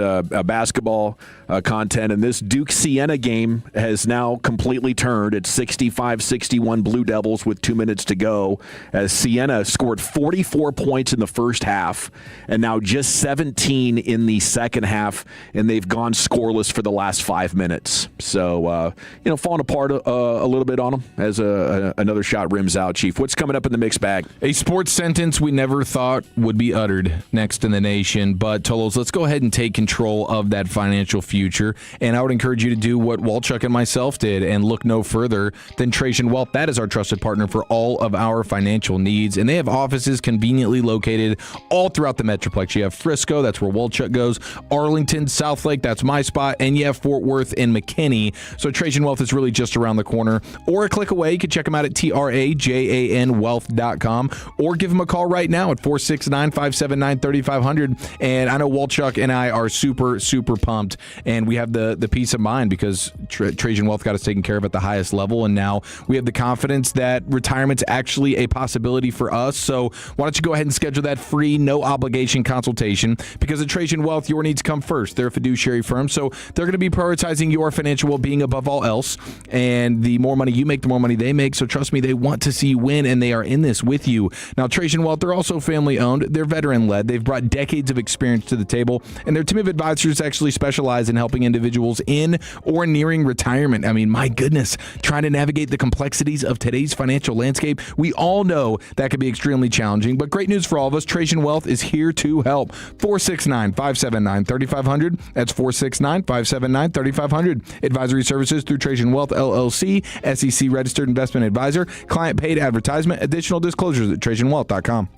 basketball content, and this Duke-Siena game has now completely turned. It's 65-61 Blue Devils with 2 minutes to go, as Siena scored 44 points in the first half and now just 17 in the second half, and they've gone scoreless for the last 5 minutes. So, falling apart a little bit on them as another shot rims out. Chief, what's coming up in the mixed bag? A sports sentence we never thought would be uttered next in the nation. But, Tolos, let's go ahead and take control of that financial future. And I would encourage you to do what Walchuk and myself did and look no further than Trajan Wealth. That is our trusted partner for all of our financial needs. And they have offices conveniently located all throughout the Metroplex. You have Frisco, that's where Walchuk goes. Arlington, Southlake, that's my spot. And you have Fort Worth and McKinney. So Trajan Wealth is really just around the corner. Or a click away. You can check them out at trajanwealth.com or give them a call right now at 469-579-3500. And I know Walchuk and I are super, super pumped, and we have the peace of mind because Trajan Wealth got us taken care of at the highest level, and now we have the confidence that retirement's actually a possibility for us. So why don't you go ahead and schedule that free, no-obligation consultation, because at Trajan Wealth, your needs come first. They're a fiduciary firm, so they're going to be prioritizing your financial well-being above all else, and the more money you make, the more money they make, so trust me, they want to see you win, and they are in this with you. Now, Trajan Wealth, they're also family-owned. They're veteran-led. They've brought decades of experience to the table, and their team of advisors actually specialize in helping individuals in or nearing retirement. I mean, my goodness, trying to navigate the complexities of today's financial landscape, we all know that can be extremely challenging, but great news for all of us, Trajan Wealth is here to help. 469-579-3500. That's 469-579-3500. Advisory services through Trajan Wealth, LLC, SEC registered investment advisor, client paid advertisement. Additional disclosures at trajanwealth.com.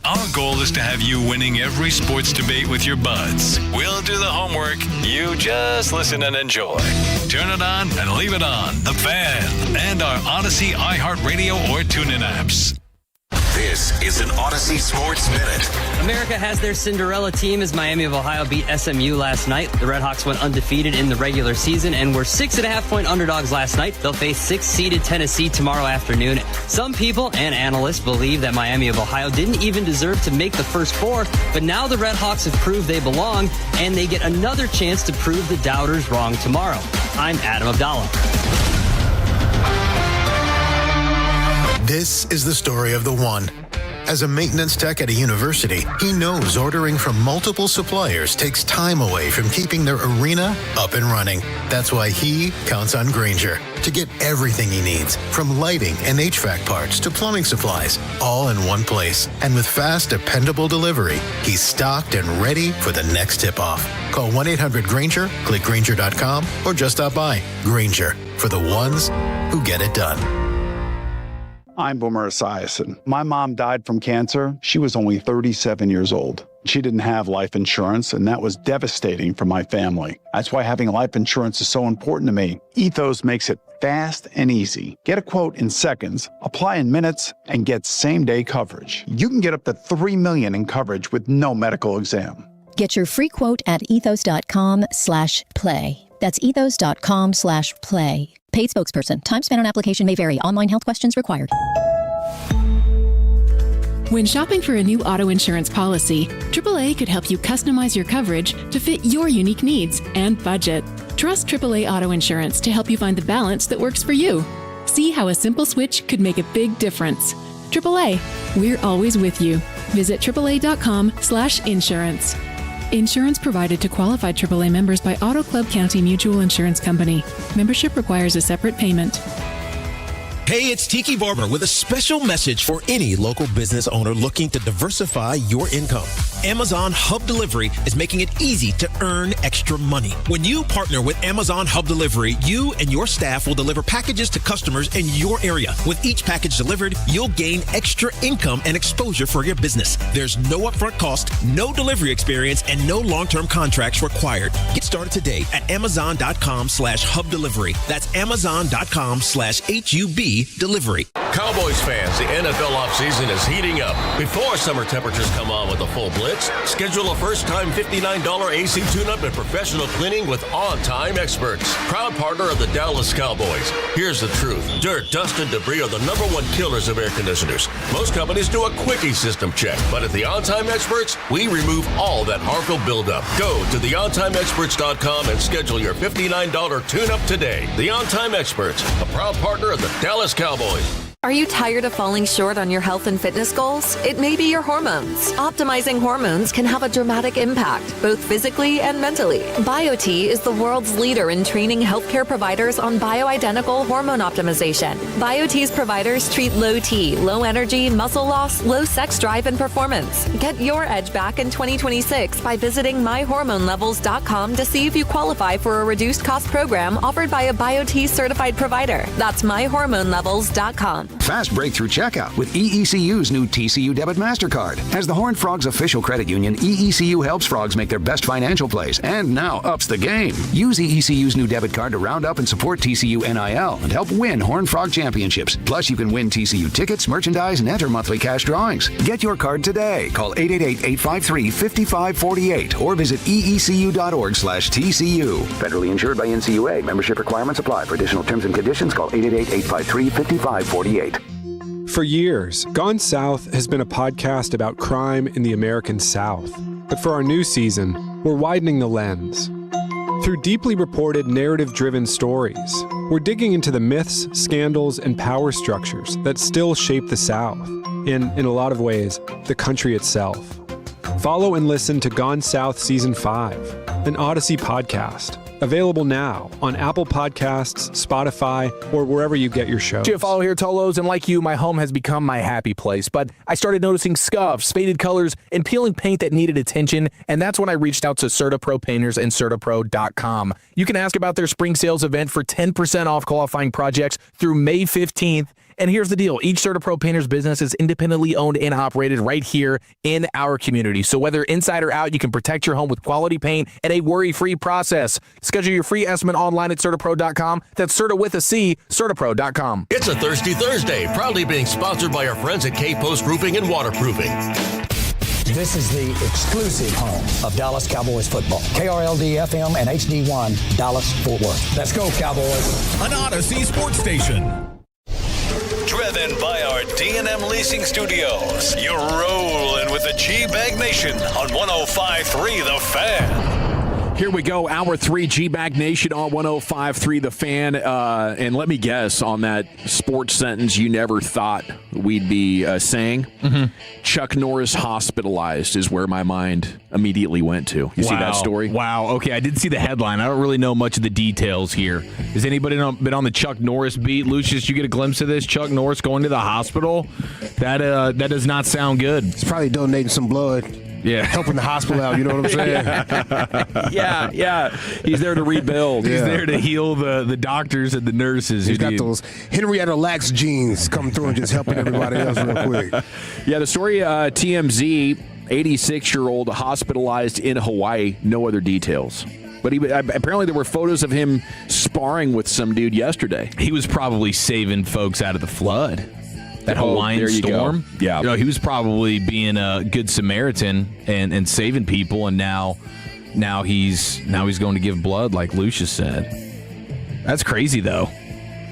Our goal is to have you winning every sports debate with your buds. We'll do the homework. You just listen and enjoy. Turn it on and leave it on. The Fan and our Odyssey, iHeartRadio, or TuneIn apps. This is an Odyssey Sports Minute. America has their Cinderella team as Miami of Ohio beat SMU last night. The Redhawks went undefeated in the regular season and were 6.5-point underdogs last night. They'll face 6-seeded Tennessee tomorrow afternoon. Some people and analysts believe that Miami of Ohio didn't even deserve to make the first four, but now the Redhawks have proved they belong, and they get another chance to prove the doubters wrong tomorrow. I'm Adam Abdallah. This is the story of the one. As a maintenance tech at a university, he knows ordering from multiple suppliers takes time away from keeping their arena up and running. That's why he counts on Grainger to get everything he needs, from lighting and HVAC parts to plumbing supplies, all in one place. And with fast, dependable delivery, he's stocked and ready for the next tip-off. Call 1-800-GRAINGER, click Grainger.com, or just stop by. Grainger, for the ones who get it done. I'm Boomer Esiason. My mom died from cancer. She was only 37 years old. She didn't have life insurance, and that was devastating for my family. That's why having life insurance is so important to me. Ethos makes it fast and easy. Get a quote in seconds, apply in minutes, and get same-day coverage. You can get up to $3 million in coverage with no medical exam. Get your free quote at ethos.com/play. That's ethos.com/play. Paid spokesperson. Time spent on application may vary. Online health questions required. When shopping for a new auto insurance policy, AAA could help you customize your coverage to fit your unique needs and budget. Trust AAA Auto Insurance to help you find the balance that works for you. See how a simple switch could make a big difference. AAA, we're always with you. Visit AAA.com/insurance. Insurance provided to qualified AAA members by Auto Club County Mutual Insurance Company. Membership requires a separate payment. Hey, it's Tiki Barber with a special message for any local business owner looking to diversify your income. Amazon Hub Delivery is making it easy to earn extra money. When you partner with Amazon Hub Delivery, you and your staff will deliver packages to customers in your area. With each package delivered, you'll gain extra income and exposure for your business. There's no upfront cost, no delivery experience, and no long-term contracts required. Get started today at Amazon.com/Hub Delivery. That's Amazon.com/HUB Delivery. Cowboys fans, the NFL offseason is heating up. Before summer temperatures come on with a full blitz, schedule a first-time $59 AC tune-up and professional cleaning with on-time experts. Proud partner of the Dallas Cowboys. Here's the truth. Dirt, dust, and debris are the #1 killers of air conditioners. Most companies do a quickie system check, but at the On-Time Experts, we remove all that harmful buildup. Go to theontimeexperts.com and schedule your $59 tune-up today. The On-Time Experts, a proud partner of the Dallas Cowboys. Are you tired of falling short on your health and fitness goals? It may be your hormones. Optimizing hormones can have a dramatic impact, both physically and mentally. BioT is the world's leader in training healthcare providers on bioidentical hormone optimization. BioT's providers treat low T, low energy, muscle loss, low sex drive, and performance. Get your edge back in 2026 by visiting myhormonelevels.com to see if you qualify for a reduced cost program offered by a BioT certified provider. That's myhormonelevels.com. Fast breakthrough checkout with EECU's new TCU Debit MasterCard. As the Horned Frogs official credit union, EECU helps frogs make their best financial plays and now ups the game. Use EECU's new debit card to round up and support TCU NIL and help win Horned Frog championships. Plus, you can win TCU tickets, merchandise, and enter monthly cash drawings. Get your card today. Call 888-853-5548 or visit eecu.org/TCU. Federally insured by NCUA. Membership requirements apply. For additional terms and conditions, call 888-853-5548. For years, Gone South has been a podcast about crime in the American South. But for our new season, we're widening the lens. Through deeply reported, narrative-driven stories, we're digging into the myths, scandals, and power structures that still shape the South, and, in a lot of ways, the country itself. Follow and listen to Gone South Season 5, an Odyssey podcast. Available now on Apple Podcasts, Spotify, or wherever you get your shows. Follow here, Tolos, and like you, my home has become my happy place. But I started noticing scuffs, faded colors, and peeling paint that needed attention, and that's when I reached out to CertaPro Painters and CertaPro.com. You can ask about their spring sales event for 10% off qualifying projects through May 15th. And here's the deal. Each CertaPro Painters business is independently owned and operated right here in our community. So whether inside or out, you can protect your home with quality paint and a worry-free process. Schedule your free estimate online at CertaPro.com. That's Certa with a C, CertaPro.com. It's a Thirsty Thursday, proudly being sponsored by our friends at K-Post Roofing and Waterproofing. This is the exclusive home of Dallas Cowboys football. KRLD-FM and HD1, Dallas-Fort Worth. Let's go, Cowboys. An Odyssey sports station. Driven by our D&M Leasing Studios. You're rolling with the G-Bag Nation on 105.3 The Fan. Here we go, Hour 3, G-Bag Nation on 105.3 The Fan. And let me guess on that sports sentence you never thought we'd be saying. Chuck Norris hospitalized is where my mind immediately went to. You see that story? Wow. Okay, I did see the headline. I don't really know much of the details here. Has anybody been on the Chuck Norris beat? Lucius, you get a glimpse of this? Chuck Norris going to the hospital? That does not sound good. He's probably donating some blood. Yeah. Helping the hospital out, you know what I'm saying? Yeah. He's there to rebuild. He's there to heal the doctors and the nurses. He's got those Henrietta Lacks genes coming through and just helping everybody else real quick. Yeah, the story, TMZ, 86-year-old hospitalized in Hawaii, no other details. But apparently there were photos of him sparring with some dude yesterday. He was probably saving folks out of the flood. That Hawaiian storm. Go. Yeah. He was probably being a good Samaritan and saving people, and now he's going to give blood, like Lucius said. That's crazy, though.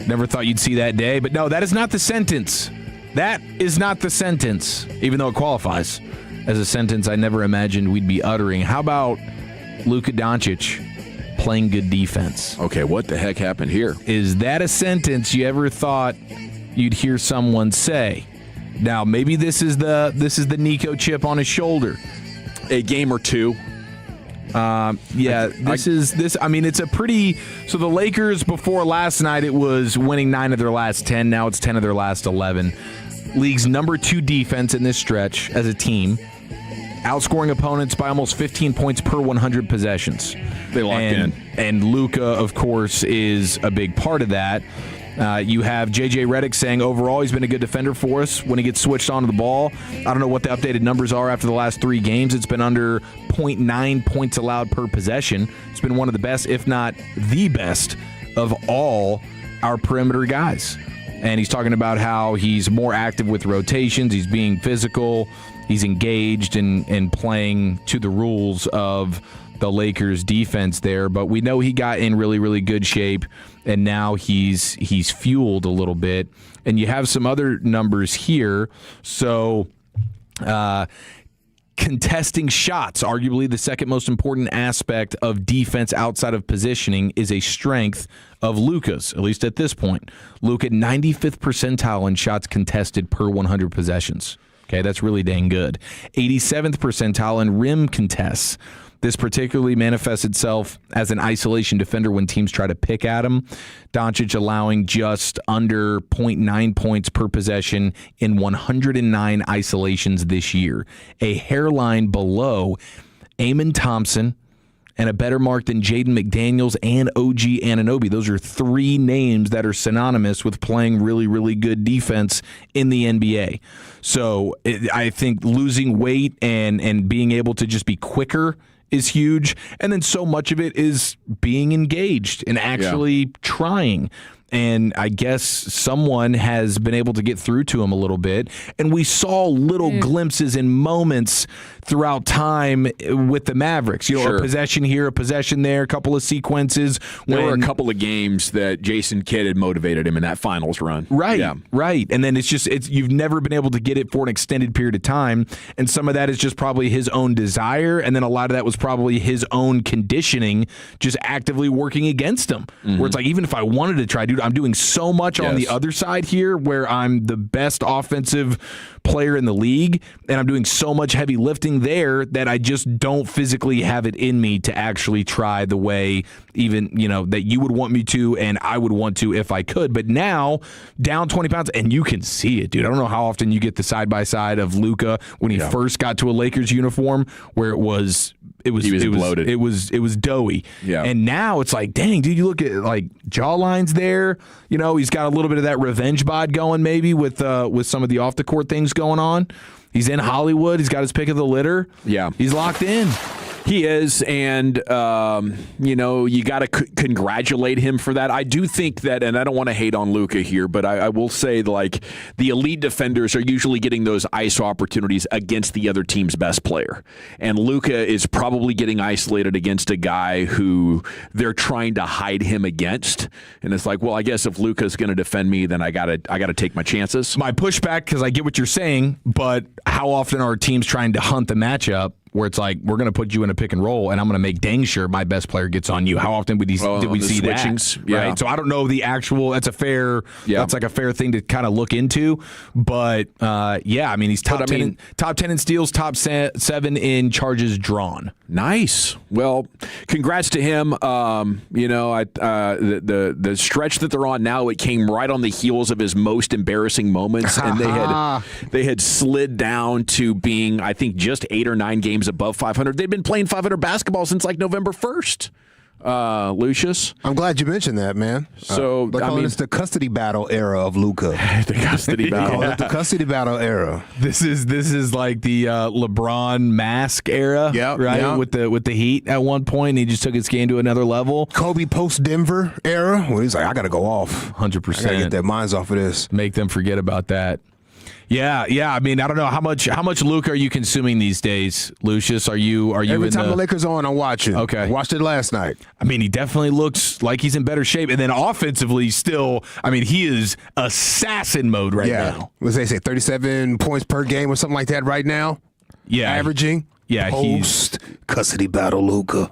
Never thought you'd see that day. But no, that is not the sentence. That is not the sentence, even though it qualifies as a sentence I never imagined we'd be uttering. How about Luka Doncic playing good defense? Okay, what the heck happened here? Is that a sentence you ever thought you'd hear someone say? Now, maybe this is the Nico chip on his shoulder. A game or two. I mean, it's a pretty. So the Lakers before last night, it was winning 9 of their last 10. Now it's 10 of their last 11. League's number 2 defense in this stretch as a team, outscoring opponents by almost 15 points per 100 possessions. They locked in. And Luka, of course, is a big part of that. You have J.J. Redick saying overall he's been a good defender for us when he gets switched onto the ball. I don't know what the updated numbers are after the last 3 games. It's been under 0.9 points allowed per possession. It's been one of the best, if not the best, of all our perimeter guys. And he's talking about how he's more active with rotations. He's being physical. He's engaged and playing to the rules of the Lakers defense there, but we know he got in really, really good shape, and now he's fueled a little bit. And you have some other numbers here. So contesting shots, arguably the second most important aspect of defense outside of positioning, is a strength of Luka's, at least at this point. Luka, 95th percentile in shots contested per 100 possessions. Okay, that's really dang good. 87th percentile in rim contests. This particularly manifests itself as an isolation defender when teams try to pick at him. Doncic allowing just under 0.9 points per possession in 109 isolations this year. A hairline below Amen Thompson and a better mark than Jaden McDaniels and OG Anunoby. Those are 3 names that are synonymous with playing really, really good defense in the NBA. So I think losing weight and being able to just be quicker is huge. And then so much of it is being engaged and actually trying. And I guess someone has been able to get through to him a little bit. And we saw little glimpses and moments throughout time with the Mavericks. You know, a possession here, a possession there, a couple of sequences. There were a couple of games that Jason Kidd had motivated him in that finals run. Right. And then it's you've never been able to get it for an extended period of time. And some of that is just probably his own desire. And then a lot of that was probably his own conditioning just actively working against him. Where it's like, even if I wanted to try, dude, I'm doing so much on the other side here where I'm the best offensive player in the league, and I'm doing so much heavy lifting there that I just don't physically have it in me to actually try the way even, that you would want me to and I would want to if I could. But now, down 20 pounds, and you can see it, dude. I don't know how often you get the side-by-side of Luka when he first got to a Lakers uniform where it was bloated. It was doughy. Yeah. And now it's like, dang, dude, you look at like jawlines there. He's got a little bit of that revenge bod going maybe with some of the off the court things going on. He's in Hollywood. He's got his pick of the litter. Yeah. He's locked in. He is, and, you got to congratulate him for that. I do think that, and I don't want to hate on Luka here, but I will say, like, the elite defenders are usually getting those ISO opportunities against the other team's best player. And Luka is probably getting isolated against a guy who they're trying to hide him against. And it's like, well, I guess if Luka's going to defend me, then I gotta take my chances. My pushback, because I get what you're saying, but how often are teams trying to hunt the matchup? where it's like, we're going to put you in a pick and roll, and I'm going to make dang sure my best player gets on you. How often did we see that? Yeah. Right. So I don't know the actual. That's a fair. Yeah. That's like a fair thing to kind of look into. But yeah, I mean, he's top 10 in steals, top 7 in charges drawn. Nice. Well, congrats to him. The stretch that they're on now, it came right on the heels of his most embarrassing moments, and they had slid down to being, I think, just 8 or 9 games above 500. They'd been playing 500 basketball since like November 1st. Lucius, I'm glad you mentioned that, man. So they're calling this the custody battle era of Luka. The custody battle. Call it the custody battle era. This is like the LeBron mask era, right? Yeah. With the Heat at one point, he just took his game to another level. Kobe post Denver era, where he's like, I got to go off. 100%. I got to get their minds off of this. Make them forget about that. Yeah. I mean, I don't know how much Luka are you consuming these days, Lucius? Are you every time the Lakers are on, I'm watching. Okay, watched it last night. I mean, he definitely looks like he's in better shape, and then offensively, still, I mean, he is assassin mode right now. What they say, 37 points per game or something like that right now. Yeah, averaging. Yeah, post custody battle, Luka.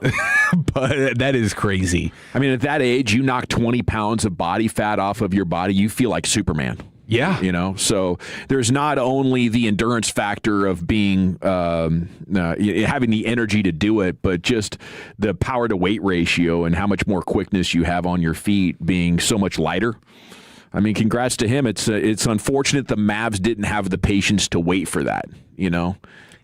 But that is crazy. I mean, at that age, you knock 20 pounds of body fat off of your body, you feel like Superman. Yeah. So there's not only the endurance factor of being having the energy to do it, but just the power to weight ratio and how much more quickness you have on your feet being so much lighter. I mean, congrats to him. It's unfortunate the Mavs didn't have the patience to wait for that,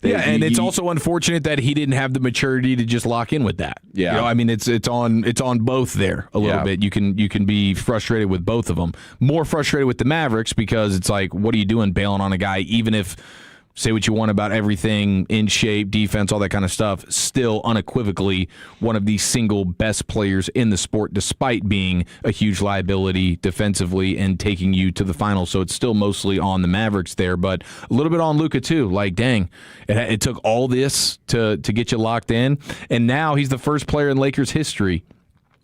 And it's also unfortunate that he didn't have the maturity to just lock in with that. Yeah, I mean, it's on both there a little bit. You can be frustrated with both of them. More frustrated with the Mavericks because it's like, what are you doing bailing on a guy? Even if, say what you want about everything, in shape, defense, all that kind of stuff, still unequivocally one of the single best players in the sport, despite being a huge liability defensively and taking you to the finals. So it's still mostly on the Mavericks there, but a little bit on Luka too. Like, dang, it took all this to get you locked in, and now he's the first player in Lakers history.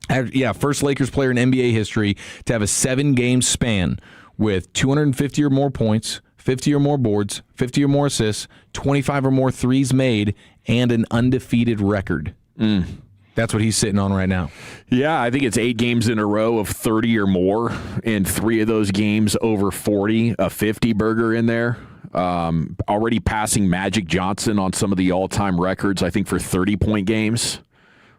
First Lakers player in NBA history to have a 7-game span with 250 or more points, 50 or more boards, 50 or more assists, 25 or more threes made, and an undefeated record. That's what he's sitting on right now. Yeah, I think it's 8 games in a row of 30 or more, and 3 of those games over 40, a 50-burger in there. Already passing Magic Johnson on some of the all-time records, I think, for 30-point games.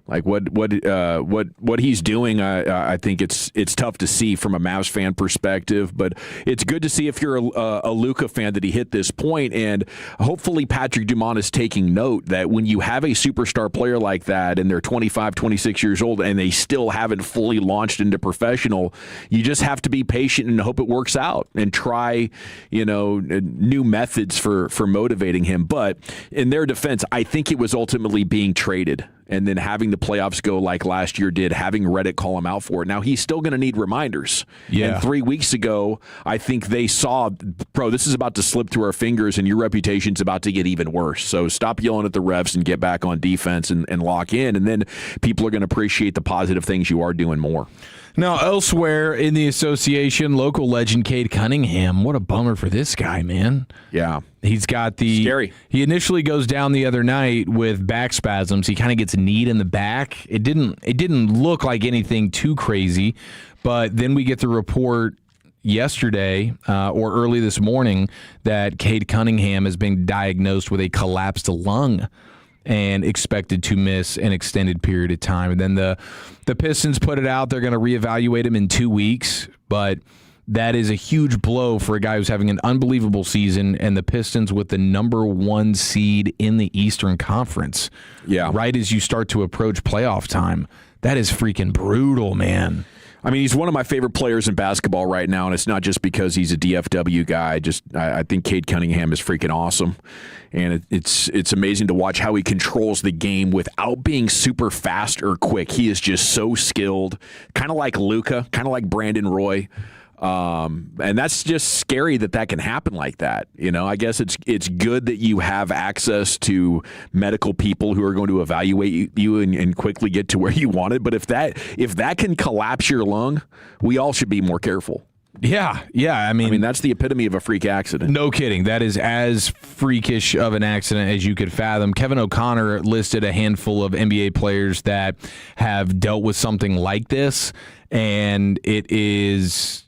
Like what he's doing, I think it's tough to see from a Mavs fan perspective, but it's good to see if you're a Luka fan that he hit this point, and hopefully Patrick Dumont is taking note that when you have a superstar player like that and they're 25, 26 years old and they still haven't fully launched into professional, you just have to be patient and hope it works out and try, new methods for motivating him. But in their defense, I think it was ultimately being traded and then having the playoffs go like last year did, having Reddit call him out for it. Now, he's still going to need reminders. Yeah. And 3 weeks ago, I think they saw, bro, this is about to slip through our fingers and your reputation's about to get even worse. So stop yelling at the refs and get back on defense and lock in. And then people are going to appreciate the positive things you are doing more. Now, elsewhere in the association, local legend Cade Cunningham. What a bummer for this guy, man. Yeah. He's got scary. He initially goes down the other night with back spasms. He kind of gets kneed in the back. It didn't look like anything too crazy, but then we get the report yesterday or early this morning that Cade Cunningham has been diagnosed with a collapsed lung and expected to miss an extended period of time. And then the Pistons put it out. They're going to reevaluate him in 2 weeks, but that is a huge blow for a guy who's having an unbelievable season, and the Pistons with the number 1 seed in the Eastern Conference. Yeah. Right as you start to approach playoff time. That is freaking brutal, man. I mean, he's one of my favorite players in basketball right now, and it's not just because he's a DFW guy. I think Cade Cunningham is freaking awesome, and it's amazing to watch how he controls the game without being super fast or quick. He is just so skilled, kind of like Luka, kind of like Brandon Roy. And that's just scary that can happen like that. I guess it's good that you have access to medical people who are going to evaluate you and quickly get to where you want it. But if that can collapse your lung, we all should be more careful. Yeah. I mean, that's the epitome of a freak accident. No kidding. That is as freakish of an accident as you could fathom. Kevin O'Connor listed a handful of NBA players that have dealt with something like this, and it is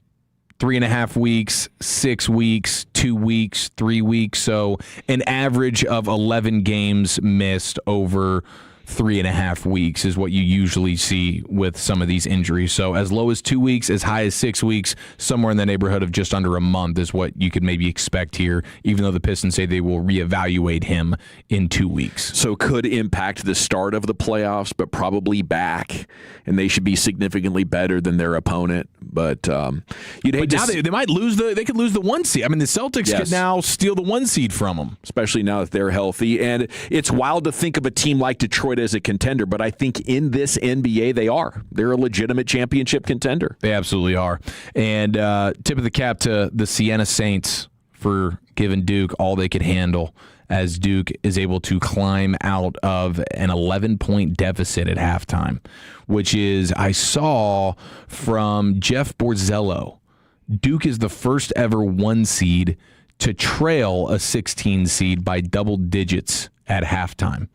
3.5 weeks, 6 weeks, 2 weeks, 3 weeks. So an average of 11 games missed over 3.5 weeks is what you usually see with some of these injuries. So as low as 2 weeks, as high as 6 weeks, somewhere in the neighborhood of just under a month is what you could maybe expect here, even though the Pistons say they will reevaluate him in 2 weeks. So could impact the start of the playoffs, but probably back, and they should be significantly better than their opponent. But you'd hate now they might lose they could lose the 1 seed. I mean, the Celtics could now steal the 1 seed from them, especially now that they're healthy. And it's wild to think of a team like Detroit as a contender, but I think in this NBA they are. They're a legitimate championship contender. They absolutely are. And tip of the cap to the Siena Saints for giving Duke all they could handle, as Duke is able to climb out of an 11-point deficit at halftime, which is, I saw from Jeff Borzello, Duke is the first ever 1 seed to trail a 16 seed by double digits at halftime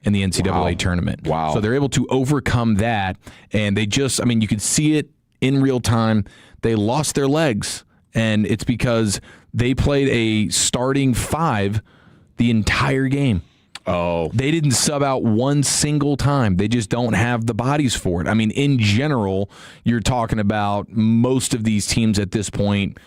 in the NCAA tournament. Wow. So they're able to overcome that, and they just, I mean, you could see it in real time. They lost their legs, and it's because they played a starting 5 the entire game. Oh. They didn't sub out one single time. They just don't have the bodies for it. I mean, in general, you're talking about most of these teams at this point,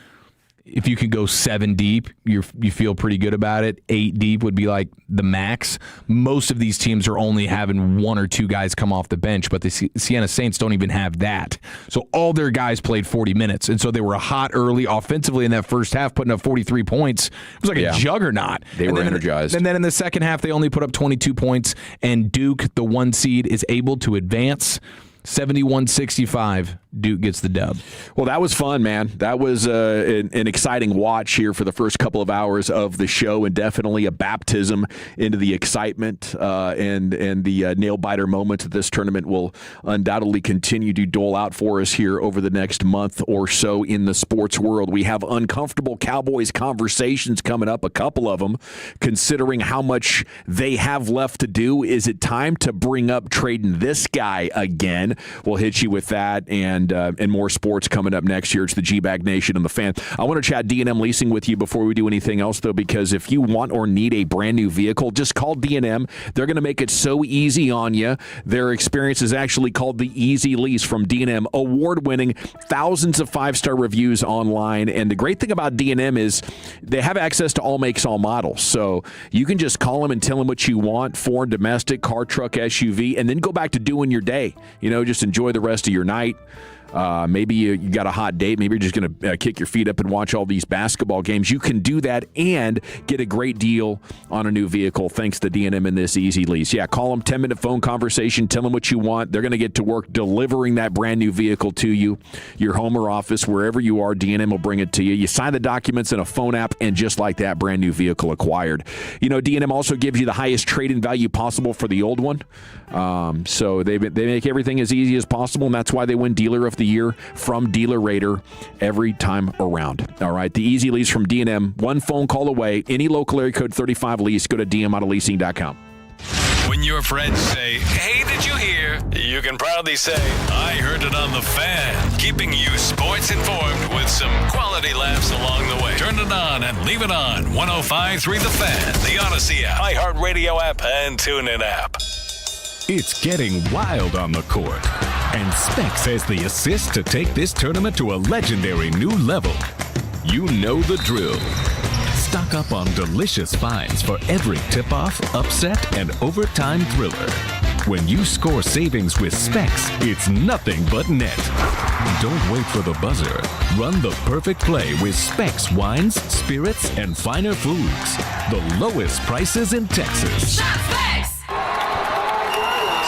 if you can go 7 deep, you feel pretty good about it. 8 deep would be like the max. Most of these teams are only having 1 or 2 guys come off the bench, but the Siena Saints don't even have that. So all their guys played 40 minutes, and so they were hot early offensively in that first half, putting up 43 points. It was like a juggernaut. They were energized. And then in the second half, they only put up 22 points, and Duke, the 1 seed, is able to advance 71-65. Duke gets the dub. Well, that was fun, man. That was an exciting watch here for the first couple of hours of the show, and definitely a baptism into the excitement and the nail-biter moments that this tournament will undoubtedly continue to dole out for us here over the next month or so in the sports world. We have uncomfortable Cowboys conversations coming up, a couple of them, considering how much they have left to do. Is it time to bring up trading this guy again? We'll hit you with that and more sports coming up next year. It's the G-Bag Nation and the Fan. I want to chat D&M Leasing with you before we do anything else, though, because if you want or need a brand new vehicle, just call D&M. They're going to make it so easy on you. Their experience is actually called the Easy Lease from D&M, award-winning, thousands of 5-star reviews online. And the great thing about D&M is they have access to all makes, all models. So you can just call them and tell them what you want, foreign, domestic, car, truck, SUV, and then go back to doing your day. You know, just enjoy the rest of your night. Maybe you got a hot date. Maybe you're just going to kick your feet up and watch all these basketball games. You can do that and get a great deal on a new vehicle thanks to D&M in this Easy Lease. Yeah, call them, 10-minute phone conversation. Tell them what you want. They're going to get to work delivering that brand new vehicle to you, your home or office, wherever you are. D&M will bring it to you. You sign the documents in a phone app, and just like that, brand new vehicle acquired. You know, D&M also gives you the highest trade-in value possible for the old one. So they make everything as easy as possible, and that's why they win Dealer of the Year from Dealer Rater every time around. All right, the Easy Lease from D&M, one phone call away. Any local area code 35 lease. Go to dmautaleasing.com. When your friends say, "Hey, did you hear?" you can proudly say, "I heard it on the Fan," keeping you sports informed with some quality laughs along the way. Turn it on and leave it on. 105.3 The Fan, the Odyssey app, iHeartRadio app, and TuneIn app. It's getting wild on the court, and Specs has the assist to take this tournament to a legendary new level. You know the drill. Stock up on delicious finds for every tip-off, upset, and overtime thriller. When you score savings with Specs, it's nothing but net. Don't wait for the buzzer. Run the perfect play with Specs wines, spirits, and finer foods. The lowest prices in Texas. Shop Specs!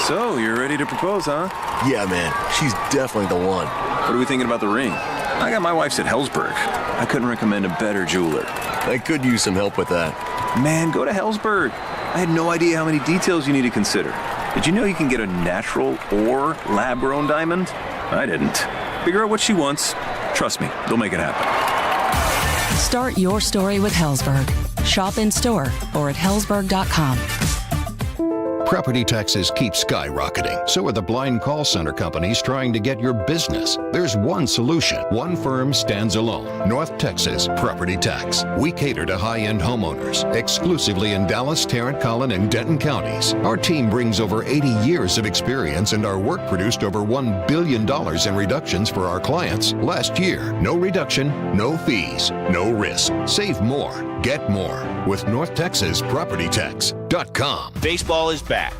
So, you're ready to propose, huh? Yeah, man. She's definitely the one. What are we thinking about the ring? I got my wife's at Hellsberg. I couldn't recommend a better jeweler. I could use some help with that. Man, go to Hellsberg. I had no idea how many details you need to consider. Did you know you can get a natural or lab-grown diamond? I didn't. Figure out what she wants. Trust me, they'll make it happen. Start your story with Hellsberg. Shop in store or at hellsberg.com. Property taxes keep skyrocketing. So are the blind call center companies trying to get your business. There's one solution. One firm stands alone. North Texas Property Tax. We cater to high-end homeowners, exclusively in Dallas, Tarrant, Collin, and Denton counties. Our team brings over 80 years of experience, and our work produced over $1 billion in reductions for our clients. Last year, no reduction, no fees, no risk. Save more. Get more with NorthTexasPropertyTax.com. Baseball is back.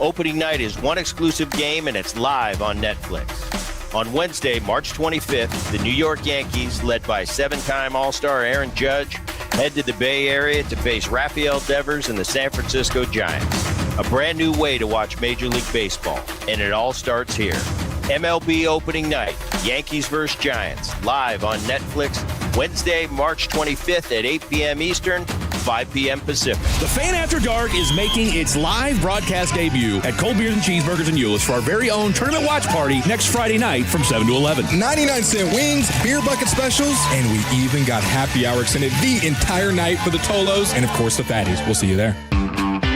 Opening night is one exclusive game, and it's live on Netflix. On Wednesday, March 25th, the New York Yankees, led by seven-time All-Star Aaron Judge, head to the Bay Area to face Rafael Devers and the San Francisco Giants. A brand new way to watch Major League Baseball, and it all starts here. MLB opening night, Yankees vs. Giants, live on Netflix, Wednesday, March 25th at 8 p.m. Eastern, 5 p.m. Pacific. The Fan After Dark is making its live broadcast debut at Cold Beers and Cheeseburgers and Euless for our very own tournament watch party next Friday night from 7 to 11. 99-cent wings, beer bucket specials, and we even got happy hour extended the entire night for the Tolos and, of course, the Fatties. We'll see you there.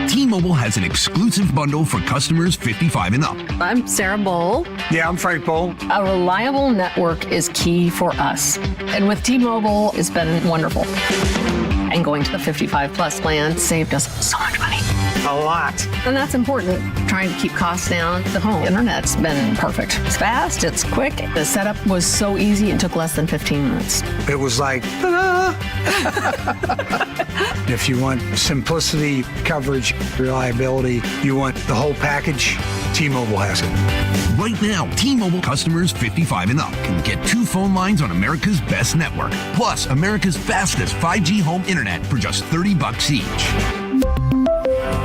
T-Mobile has an exclusive bundle for customers 55 and up. I'm Sarah Bowl. Yeah, I'm Frank Bowl. A reliable network is key for us. And with T-Mobile, it's been wonderful. And going to the 55 plus plan saved us so much money. A lot. And that's important. Trying to keep costs down. The home internet's been perfect. It's fast, it's quick. The setup was so easy, it took less than 15 minutes. It was like, if you want simplicity, coverage, reliability, you want the whole package, T-Mobile has it. Right now, T-Mobile customers 55 and up can get 2 phone lines on America's best network, plus America's fastest 5G home internet for just $30 each.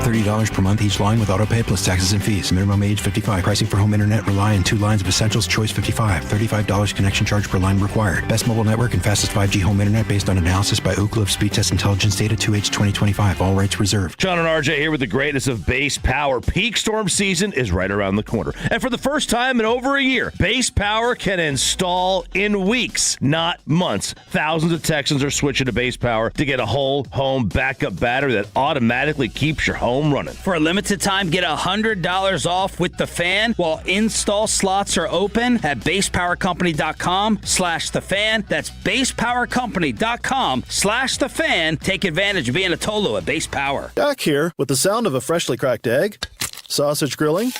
$30 per month each line with autopay plus taxes and fees. Minimum age 55. Pricing for home internet rely on 2 lines of essentials. Choice 55. $35 connection charge per line required. Best mobile network and fastest 5G home internet based on analysis by Ookla of Speed Test Intelligence data 2H 2025. All rights reserved. John and RJ here with the greatness of base power. Peak storm season is right around the corner. And for the first time in over a year, base power can install in weeks, not months. Thousands of Texans are switching to base power to get a whole home backup battery that automatically keeps your home running. For a limited time, get $100 off with the Fan while install slots are open at basepowercompany.com/thefan. That's basepowercompany.com/thefan. Take advantage of being a Tolo at Base Power. Back here with the sound of a freshly cracked egg, sausage grilling,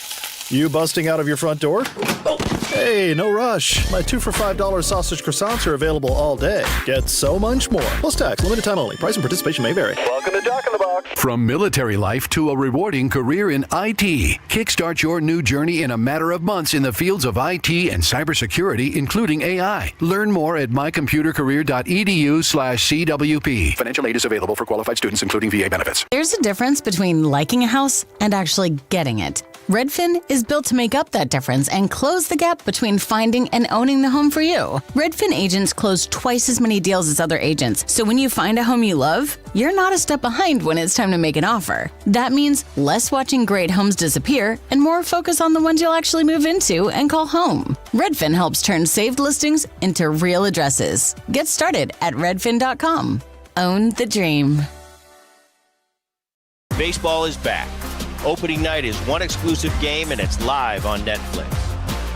you busting out of your front door. Oh. Hey, no rush. My 2 for $5 sausage croissants are available all day. Get so much more. Plus tax, limited time only. Price and participation may vary. Welcome to Jack in the Box. From military life to a rewarding career in IT, kickstart your new journey in a matter of months in the fields of IT and cybersecurity, including AI. Learn more at mycomputercareer.edu/CWP. Financial aid is available for qualified students, including VA benefits. There's a difference between liking a house and actually getting it. Redfin is built to make up that difference and close the gap between finding and owning the home for you. Redfin agents close twice as many deals as other agents, so when you find a home you love, you're not a step behind when it's time to make an offer. That means less watching great homes disappear and more focus on the ones you'll actually move into and call home. Redfin helps turn saved listings into real addresses. Get started at redfin.com. Own the dream. Baseball is back. Opening night is one exclusive game, and it's live on Netflix.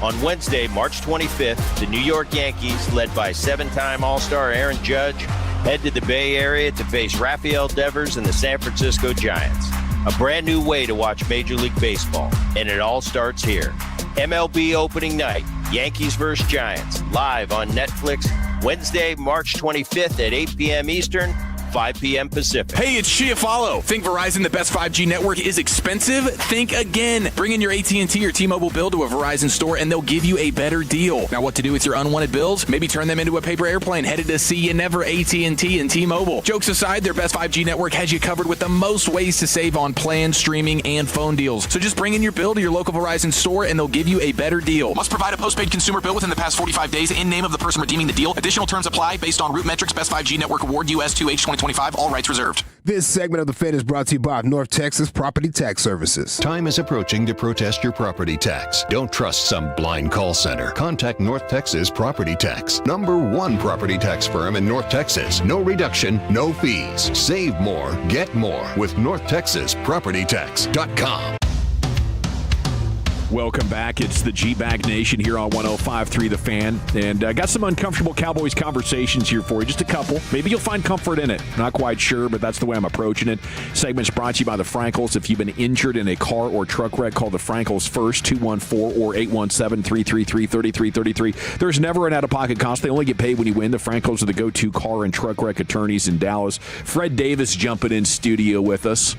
On Wednesday, March 25th, the New York Yankees, led by seven-time All-Star Aaron Judge, head to the Bay Area to face Rafael Devers and the San Francisco Giants. A brand new way to watch Major League Baseball, and it all starts here. MLB opening night, Yankees vs. Giants, live on Netflix, Wednesday, March 25th at 8 p.m. Eastern, 5 p.m. Pacific. Hey, it's Chiafalo. Think Verizon, the best 5G network, is expensive? Think again. Bring in your AT&T or T-Mobile bill to a Verizon store and they'll give you a better deal. Now, what to do with your unwanted bills? Maybe turn them into a paper airplane headed to see you never. AT&T and T-Mobile. Jokes aside, their best 5G network has you covered with the most ways to save on plans, streaming, and phone deals. So just bring in your bill to your local Verizon store and they'll give you a better deal. Must provide a postpaid consumer bill within the past 45 days in name of the person redeeming the deal. Additional terms apply based on root metrics. Best 5G network award US 2H 2020. 25. All rights reserved. This segment of The Fan is brought to you by North Texas Property Tax Services. Time is approaching to protest your property tax. Don't trust some blind call center. Contact North Texas Property Tax. #1 property tax firm in North Texas. No reduction, no fees. Save more, get more with NorthTexasPropertyTax.com. Welcome back. It's the G-Bag Nation here on 105.3 The Fan. And got some uncomfortable Cowboys conversations here for you. Just a couple. Maybe you'll find comfort in it. Not quite sure, but that's the way I'm approaching it. Segment's brought to you by the Frankels. If you've been injured in a car or truck wreck, call the Frankels first, 214 or 817-333-3333. There's never an out-of-pocket cost. They only get paid when you win. The Frankels are the go-to car and truck wreck attorneys in Dallas. Fred Davis jumping in studio with us.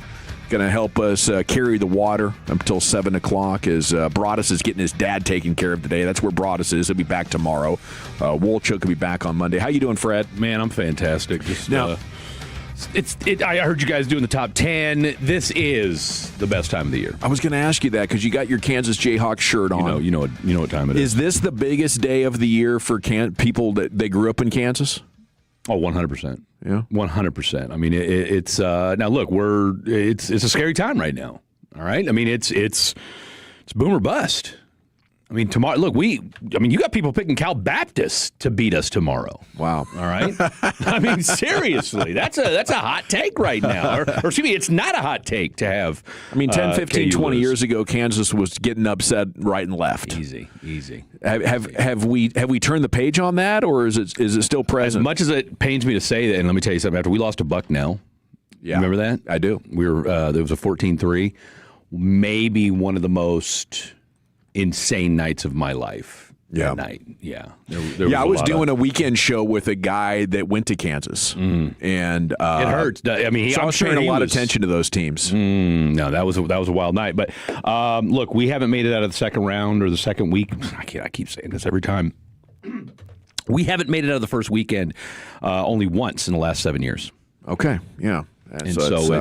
Going to help us carry the water until 7 o'clock as Broadus is getting his dad taken care of today. That's where Broadus is. He'll be back tomorrow. Wolchuk will be back on Monday. How you doing, Fred? Man, I'm fantastic. Just now, I heard you guys doing the top 10. This is the best time of the year. I was going to ask you that because you got your Kansas Jayhawks shirt on. You know what time it is. Is this the biggest day of the year for people that they grew up in Kansas? Oh, 100%. Yeah, 100%. I mean, it's now look, it's a scary time right now. All right, I mean, it's boom or bust. I mean, tomorrow. Look, you got people picking Cal Baptist to beat us tomorrow. Wow. All right. I mean, seriously, that's a hot take right now. Or excuse me, it's not a hot take to have. I mean, 10, 15, 20 years ago, Kansas was getting upset right and left. Easy. Have we turned the page on that, or is it still present? As much as it pains me to say that, and let me tell you something. After we lost to Bucknell, yeah, remember that? I do. We were there was a 14-3, maybe one of the most insane nights of my life. Yeah. That night. Yeah. I was doing a weekend show with a guy that went to Kansas, and it hurts. I mean, I was paying a lot of attention to those teams. No, that was a wild night. But look, we haven't made it out of the second round or the second week. I keep saying this every time. We haven't made it out of the first weekend only once in the last 7 years. Okay. Yeah. And so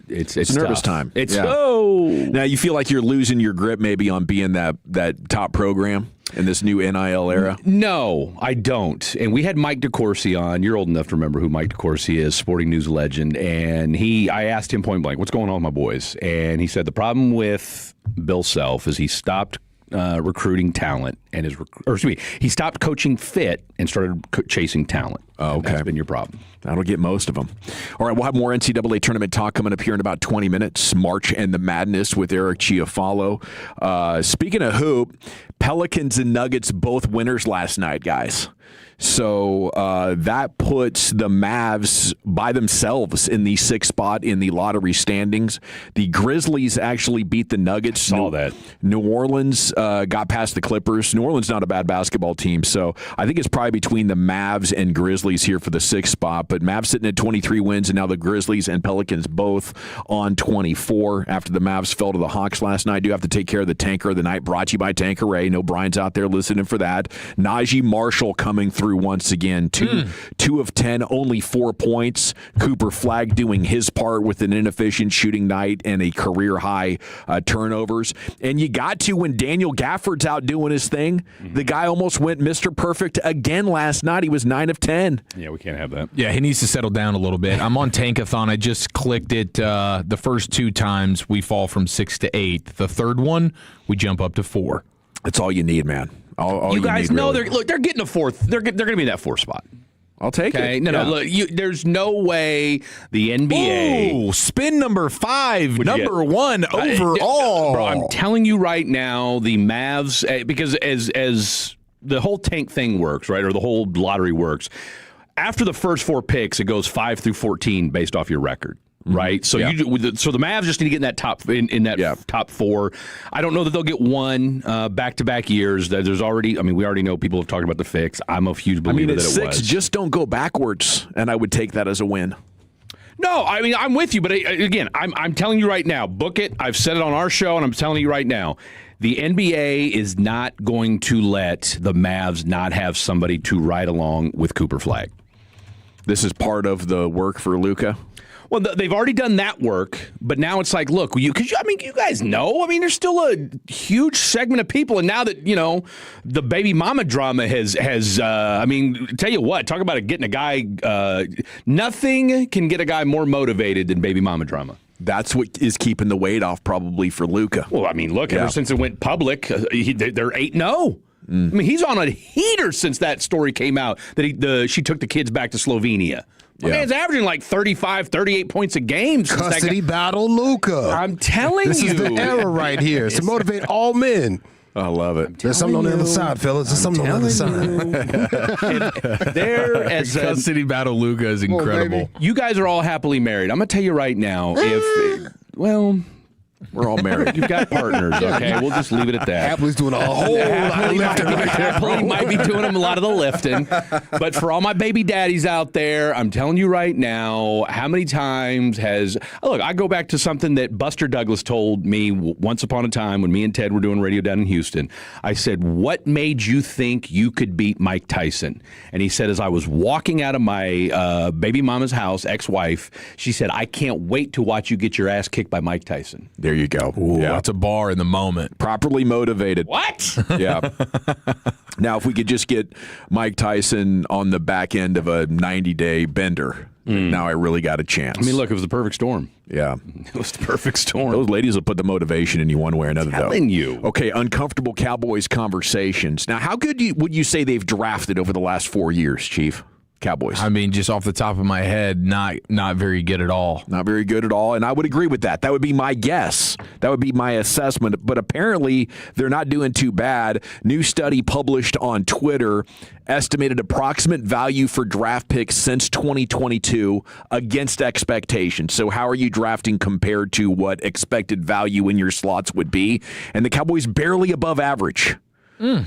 it's nervous tough. time. It's now you feel like you're losing your grip maybe on being that top program in this new NIL era. No, I don't. And we had Mike DeCourcy on. You're old enough to remember who Mike DeCourcy is, Sporting News legend. And I asked him point blank, "What's going on with my boys?" And he said the problem with Bill Self is he stopped recruiting talent and he stopped coaching fit and started chasing talent. Oh, okay. That's been your problem. That'll get most of them. All right, we'll have more NCAA tournament talk coming up here in about 20 minutes. March and the Madness with Eric Chiafalo. Speaking of hoop, Pelicans and Nuggets both winners last night, guys. So that puts the Mavs by themselves in the 6th spot in the lottery standings. The Grizzlies actually beat the Nuggets. I saw that. New Orleans got past the Clippers. New Orleans not a bad basketball team, so I think it's probably between the Mavs and Grizzlies here for the 6th spot. But Mavs sitting at 23 wins, and now the Grizzlies and Pelicans both on 24 after the Mavs fell to the Hawks last night. Do have to take care of the tanker of the night, brought to you by Tanqueray. No Brian's out there listening for that. Najee Marshall coming through once again. Two of 10, only 4 points. Cooper Flagg doing his part with an inefficient shooting night and a career-high turnovers. And you got to when Daniel Gafford's out doing his thing. The guy almost went Mr. Perfect again last night. He was 9 of 10. Yeah, we can't have that. Yeah, he needs to settle down a little bit. I'm on Tankathon. I just clicked it. The first 2 times we fall from 6 to 8. The third one, we jump up to 4. That's all you need, man. All you guys know really. they're getting a 4th. They're going to be in that 4th spot. I'll take it. No, look, there's no way the NBA. Ooh, spin number 5, number 1 overall. Bro, I'm telling you right now, the Mavs, because as the whole tank thing works, right, or the whole lottery works, after the first 4 picks, it goes 5 through 14 based off your record. Right, so so the Mavs just need to get in that top top 4. I don't know that they'll get one back-to-back years. There's already, we already know people have talked about the fix. I'm a huge believer that it 6, was. just don't go backwards, and I would take that as a win. No, I'm with you, but again, I'm telling you right now, book it. I've said it on our show, and I'm telling you right now, the NBA is not going to let the Mavs not have somebody to ride along with Cooper Flagg. This is part of the work for Luka. Well, they've already done that work, but now it's like, look, you guys know. I mean, there's still a huge segment of people, and now that the baby mama drama has. Tell you what, talk about getting a guy. Nothing can get a guy more motivated than baby mama drama. That's what is keeping the weight off, probably, for Luka. Well, I mean, look, ever since it went public, they're 8-0. I mean, he's on a heater since that story came out that she took the kids back to Slovenia. My man's averaging like 35, 38 points a game. Custody battle Luka. I'm telling this you. This is the era right here. It's to motivate all men. I love it. There's something on the other side, fellas. There's something on the other side. There, as custody battle Luka is incredible. You guys are all happily married. I'm going to tell you right now, we're all married. You've got partners, okay? We'll just leave it at that. Happy's doing a whole lot of lifting right there. Happily might be doing a lot of the lifting. But for all my baby daddies out there, I'm telling you right now, how many times look, I go back to something that Buster Douglas told me once upon a time when me and Ted were doing radio down in Houston. I said, what made you think you could beat Mike Tyson? And he said, as I was walking out of my baby mama's house, ex-wife, she said, I can't wait to watch you get your ass kicked by Mike Tyson. There you go. Ooh, that's a bar in the moment. Properly motivated. What? Yeah. Now, if we could just get Mike Tyson on the back end of a 90-day bender, now I really got a chance. I mean, look, it was the perfect storm. Yeah. It was the perfect storm. Those ladies will put the motivation in you one way or another, though. Telling you. Okay, uncomfortable Cowboys conversations. Now, how good would you say they've drafted over the last 4 years, Chief? Cowboys. I mean, just off the top of my head, not very good at all. Not very good at all, and I would agree with that. That would be my guess. That would be my assessment, but apparently they're not doing too bad. New study published on Twitter estimated approximate value for draft picks since 2022 against expectations. So how are you drafting compared to what expected value in your slots would be? And the Cowboys barely above average.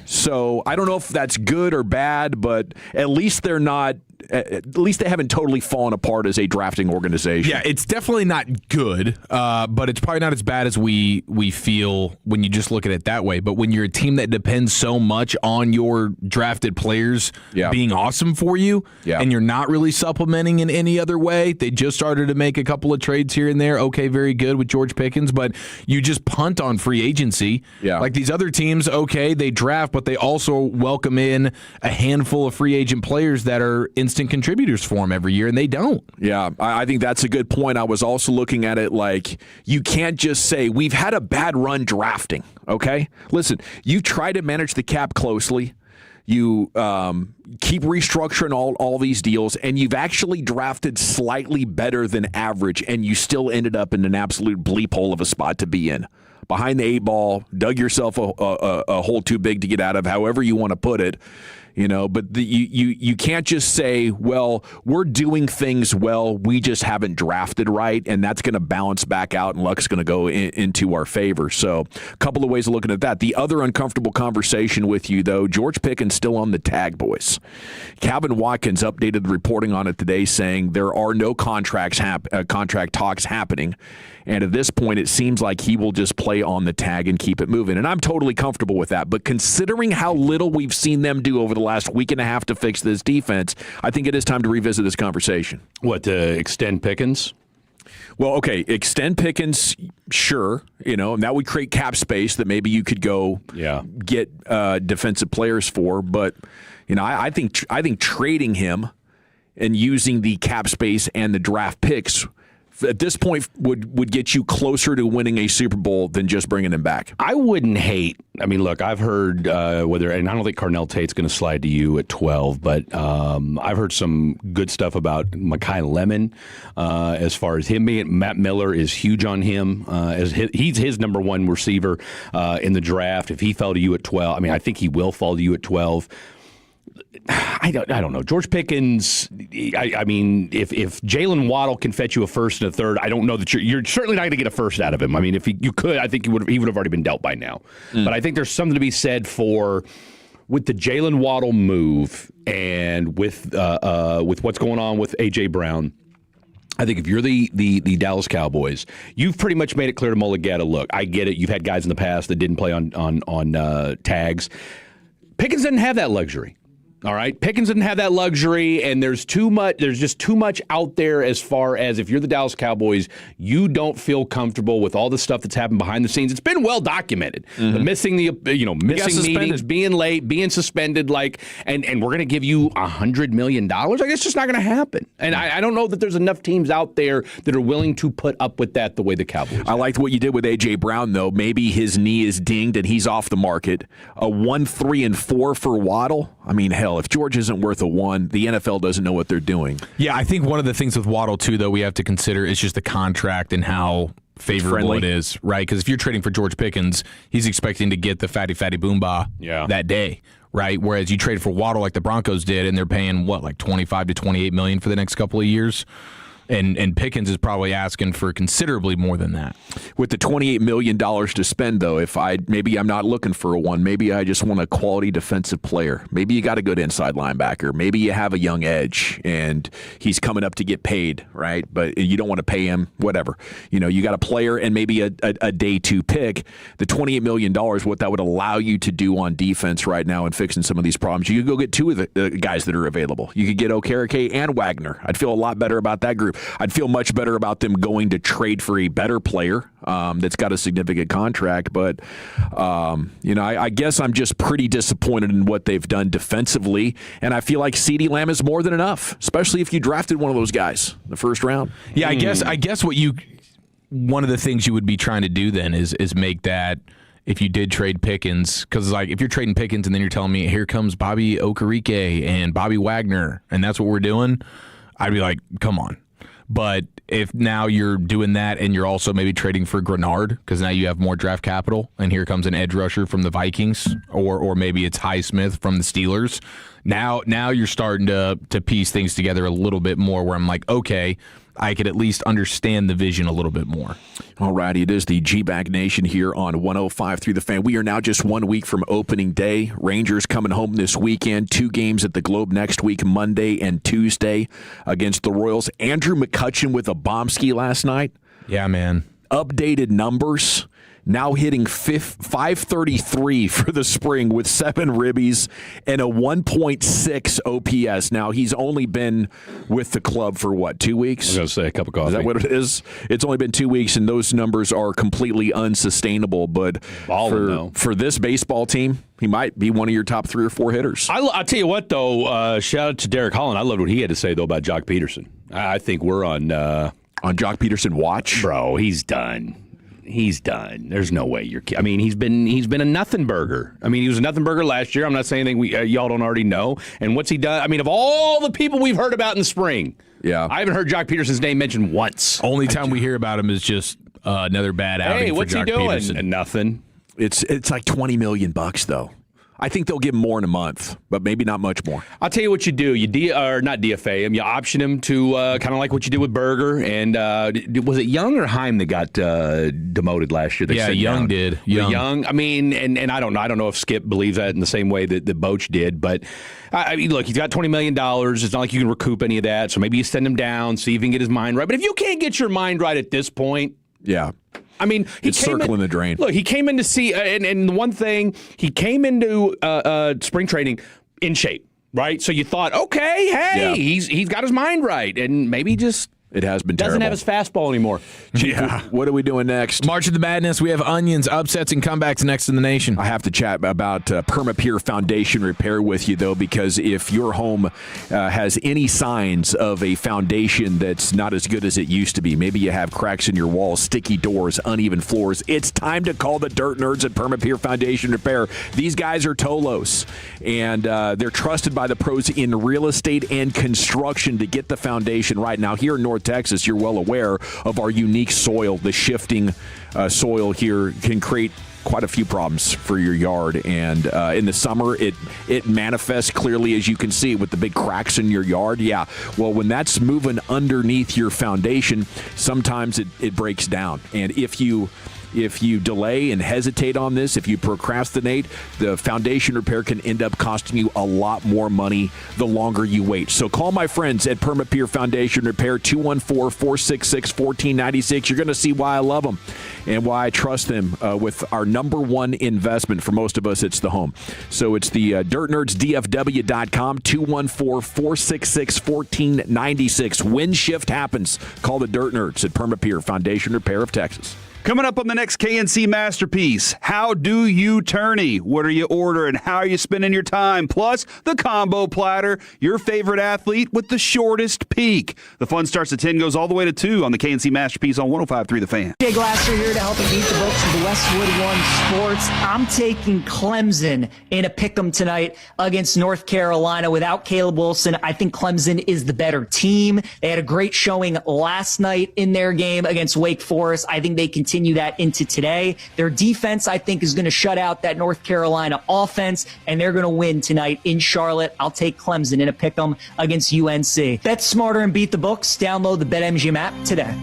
So I don't know if that's good or bad, but at least they're not. At least they haven't totally fallen apart as a drafting organization. Yeah, it's definitely not good, but it's probably not as bad as we feel when you just look at it that way. But when you're a team that depends so much on your drafted players being awesome for you, and you're not really supplementing in any other way, they just started to make a couple of trades here and there. Okay, very good with George Pickens, but you just punt on free agency. Yeah. Like these other teams, okay, they draft, but they also welcome in a handful of free agent players that are instant contributors for them every year, and they don't. Yeah, I think that's a good point. I was also looking at it like you can't just say we've had a bad run drafting, okay? Listen, you try to manage the cap closely. You keep restructuring all these deals, and you've actually drafted slightly better than average, and you still ended up in an absolute bleep hole of a spot to be in. Behind the 8 ball, dug yourself a hole too big to get out of, however you want to put it. But you can't just say, well, we're doing things well, we just haven't drafted right, and that's going to balance back out, and luck's going to go into our favor. So a couple of ways of looking at that. The other uncomfortable conversation with you, though, George Pickens still on the tag, boys. Calvin Watkins updated the reporting on it today, saying there are no contract talks happening. And at this point, it seems like he will just play on the tag and keep it moving. And I'm totally comfortable with that. But considering how little we've seen them do over the last week and a half to fix this defense, I think it is time to revisit this conversation. What, to extend Pickens? Well, okay, extend Pickens, sure, and that would create cap space that maybe you could go get defensive players for. But, I think trading him and using the cap space and the draft picks at this point would get you closer to winning a Super Bowl than just bringing him back. I wouldn't hate. I mean, look, I've heard and I don't think Carnell Tate's going to slide to you at 12, but I've heard some good stuff about Mekhi Lemon as far as him being. Matt Miller is huge on him as he's his number one receiver in the draft. If he fell to you at 12, I mean, I think he will fall to you at 12. I don't know. George Pickens, I mean, if Jalen Waddle can fetch you a first and a third, I don't know that you're certainly not going to get a first out of him. I mean, if you could, I think he would have already been dealt by now. But I think there's something to be said with the Jalen Waddle move and with what's going on with A.J. Brown. I think if you're the Dallas Cowboys, you've pretty much made it clear to Mulligata, look, I get it. You've had guys in the past that didn't play on tags. Pickens doesn't have that luxury. All right, Pickens didn't have that luxury, and there's just too much out there as far as if you're the Dallas Cowboys, you don't feel comfortable with all the stuff that's happened behind the scenes. It's been well documented. The missing meetings, being late, being suspended, and we're going to give you $100 million. It's just not going to happen. And I don't know that there's enough teams out there that are willing to put up with that the way the Cowboys. I liked what you did with A.J. Brown, though. Maybe his knee is dinged and he's off the market. A 1, 3, and 4 for Waddle. I mean, hell, if George isn't worth a 1, the NFL doesn't know what they're doing. Yeah, I think one of the things with Waddle, too, though, we have to consider is just the contract and how favorable it is, right? Because if you're trading for George Pickens, he's expecting to get the fatty boomba that day, right? Whereas you trade for Waddle like the Broncos did, and they're paying, like $25 to $28 million for the next couple of years. And Pickens is probably asking for considerably more than that. With the $28 million to spend, though, maybe I'm not looking for a 1. Maybe I just want a quality defensive player. Maybe you got a good inside linebacker. Maybe you have a young edge, and he's coming up to get paid, right? But you don't want to pay him, whatever. You got a player and maybe a day 2 pick. The $28 million, what that would allow you to do on defense right now and fixing some of these problems. You could go get 2 of the guys that are available. You could get Okereke and Wagner. I'd feel a lot better about that group. I'd feel much better about them going to trade for a better player that's got a significant contract. But, I guess I'm just pretty disappointed in what they've done defensively. And I feel like CeeDee Lamb is more than enough, especially if you drafted one of those guys in the first round. Yeah, I guess one of the things you would be trying to do then is make that, if you did trade Pickens, because if you're trading Pickens and then you're telling me, here comes Bobby Okereke and Bobby Wagner, and that's what we're doing, I'd be like, come on. But if now you're doing that and you're also maybe trading for Grenard because now you have more draft capital and here comes an edge rusher from the Vikings or maybe it's Highsmith from the Steelers, now you're starting to piece things together a little bit more where I'm like, okay, I could at least understand the vision a little bit more. All righty, it is the G-Bag Nation here on 105 through the Fan. We are now just 1 week from opening day. Rangers coming home this weekend. 2 games at the Globe next week, Monday and Tuesday against the Royals. Andrew McCutchen with a bombski last night. Yeah, man. Updated numbers. Now hitting 533 for the spring with 7 ribbies and a 1.6 OPS. Now, he's only been with the club for, 2 weeks? I was going to say a cup of coffee. Is that what it is? It's only been 2 weeks, and those numbers are completely unsustainable. But for this baseball team, he might be one of your top 3 or 4 hitters. I'll tell you what, though, shout out to Derek Holland. I loved what he had to say, though, about Jock Peterson. I think we're on Jock Peterson watch? Bro, he's done. He's done. There's no way you're kidding. I mean, he's been a nothing burger. I mean, he was a nothing burger last year. I'm not saying anything y'all don't already know. And what's he done? I mean, of all the people we've heard about in the spring, I haven't heard Jock Peterson's name mentioned once. Only time we hear about him is just another bad outing for Jock Peterson. Hey, what's he doing? Nothing. It's like $20 million, though. I think they'll give him more in a month, but maybe not much more. I'll tell you what you do. You not DFA him. You option him to kind of like what you did with Berger. And was it Young or Heim that got demoted last year? Young did. Young. I mean, and I don't know. I don't know if Skip believes that in the same way that Boch did. But I mean, look, he's got $20 million. It's not like you can recoup any of that. So maybe you send him down, see if he can get his mind right. But if you can't get your mind right at this point, I mean, it's circling the drain. Look, he came in to see, and the one thing, he came into spring training in shape, right? So you thought, okay, he's got his mind right, and maybe just it has been doesn't terrible. have his fastball anymore. Yeah. What are we doing next? March of the Madness. We have onions, upsets, and comebacks next in the nation. I have to chat about Permapure Foundation Repair with you, though, because if your home has any signs of a foundation that's not as good as it used to be, maybe you have cracks in your walls, sticky doors, uneven floors, it's time to call the Dirt Nerds at Permapure Foundation Repair. These guys are Tolos, and they're trusted by the pros in real estate and construction to get the foundation right. Now, here in North Texas, you're well aware of our unique soil. The shifting soil here can create quite a few problems for your yard, and in the summer it manifests clearly, as you can see, with the big cracks in your yard. Well, when that's moving underneath your foundation, sometimes it breaks down, and if you If you delay and hesitate on this, if you procrastinate, the foundation repair can end up costing you a lot more money the longer you wait. So call my friends at Permapeer Foundation Repair, 214-466-1496. You're going to see why I love them and why I trust them with our number one investment. For most of us, it's the home. So it's the dirtnerdsdfw.com, 214-466-1496. When shift happens, call the Dirt Nerds at Permapeer Foundation Repair of Texas. Coming up on the next KNC Masterpiece, how do you tourney? What are you ordering? How are you spending your time? Plus, the combo platter, your favorite athlete with the shortest peak. The fun starts at 10, goes all the way to 2 on the KNC Masterpiece on 105.3 The Fan. Jay Glasser here to help you beat the books of Westwood One Sports. I'm taking Clemson in a pick'em tonight against North Carolina. Without Caleb Wilson, I think Clemson is the better team. They had a great showing last night in their game against Wake Forest. I think they continue that into today. Their defense, I think, is going to shut out that North Carolina offense, and they're going to win tonight in Charlotte. I'll take Clemson in a pick'em against UNC. Bet smarter and beat the books. Download the BetMGM app today.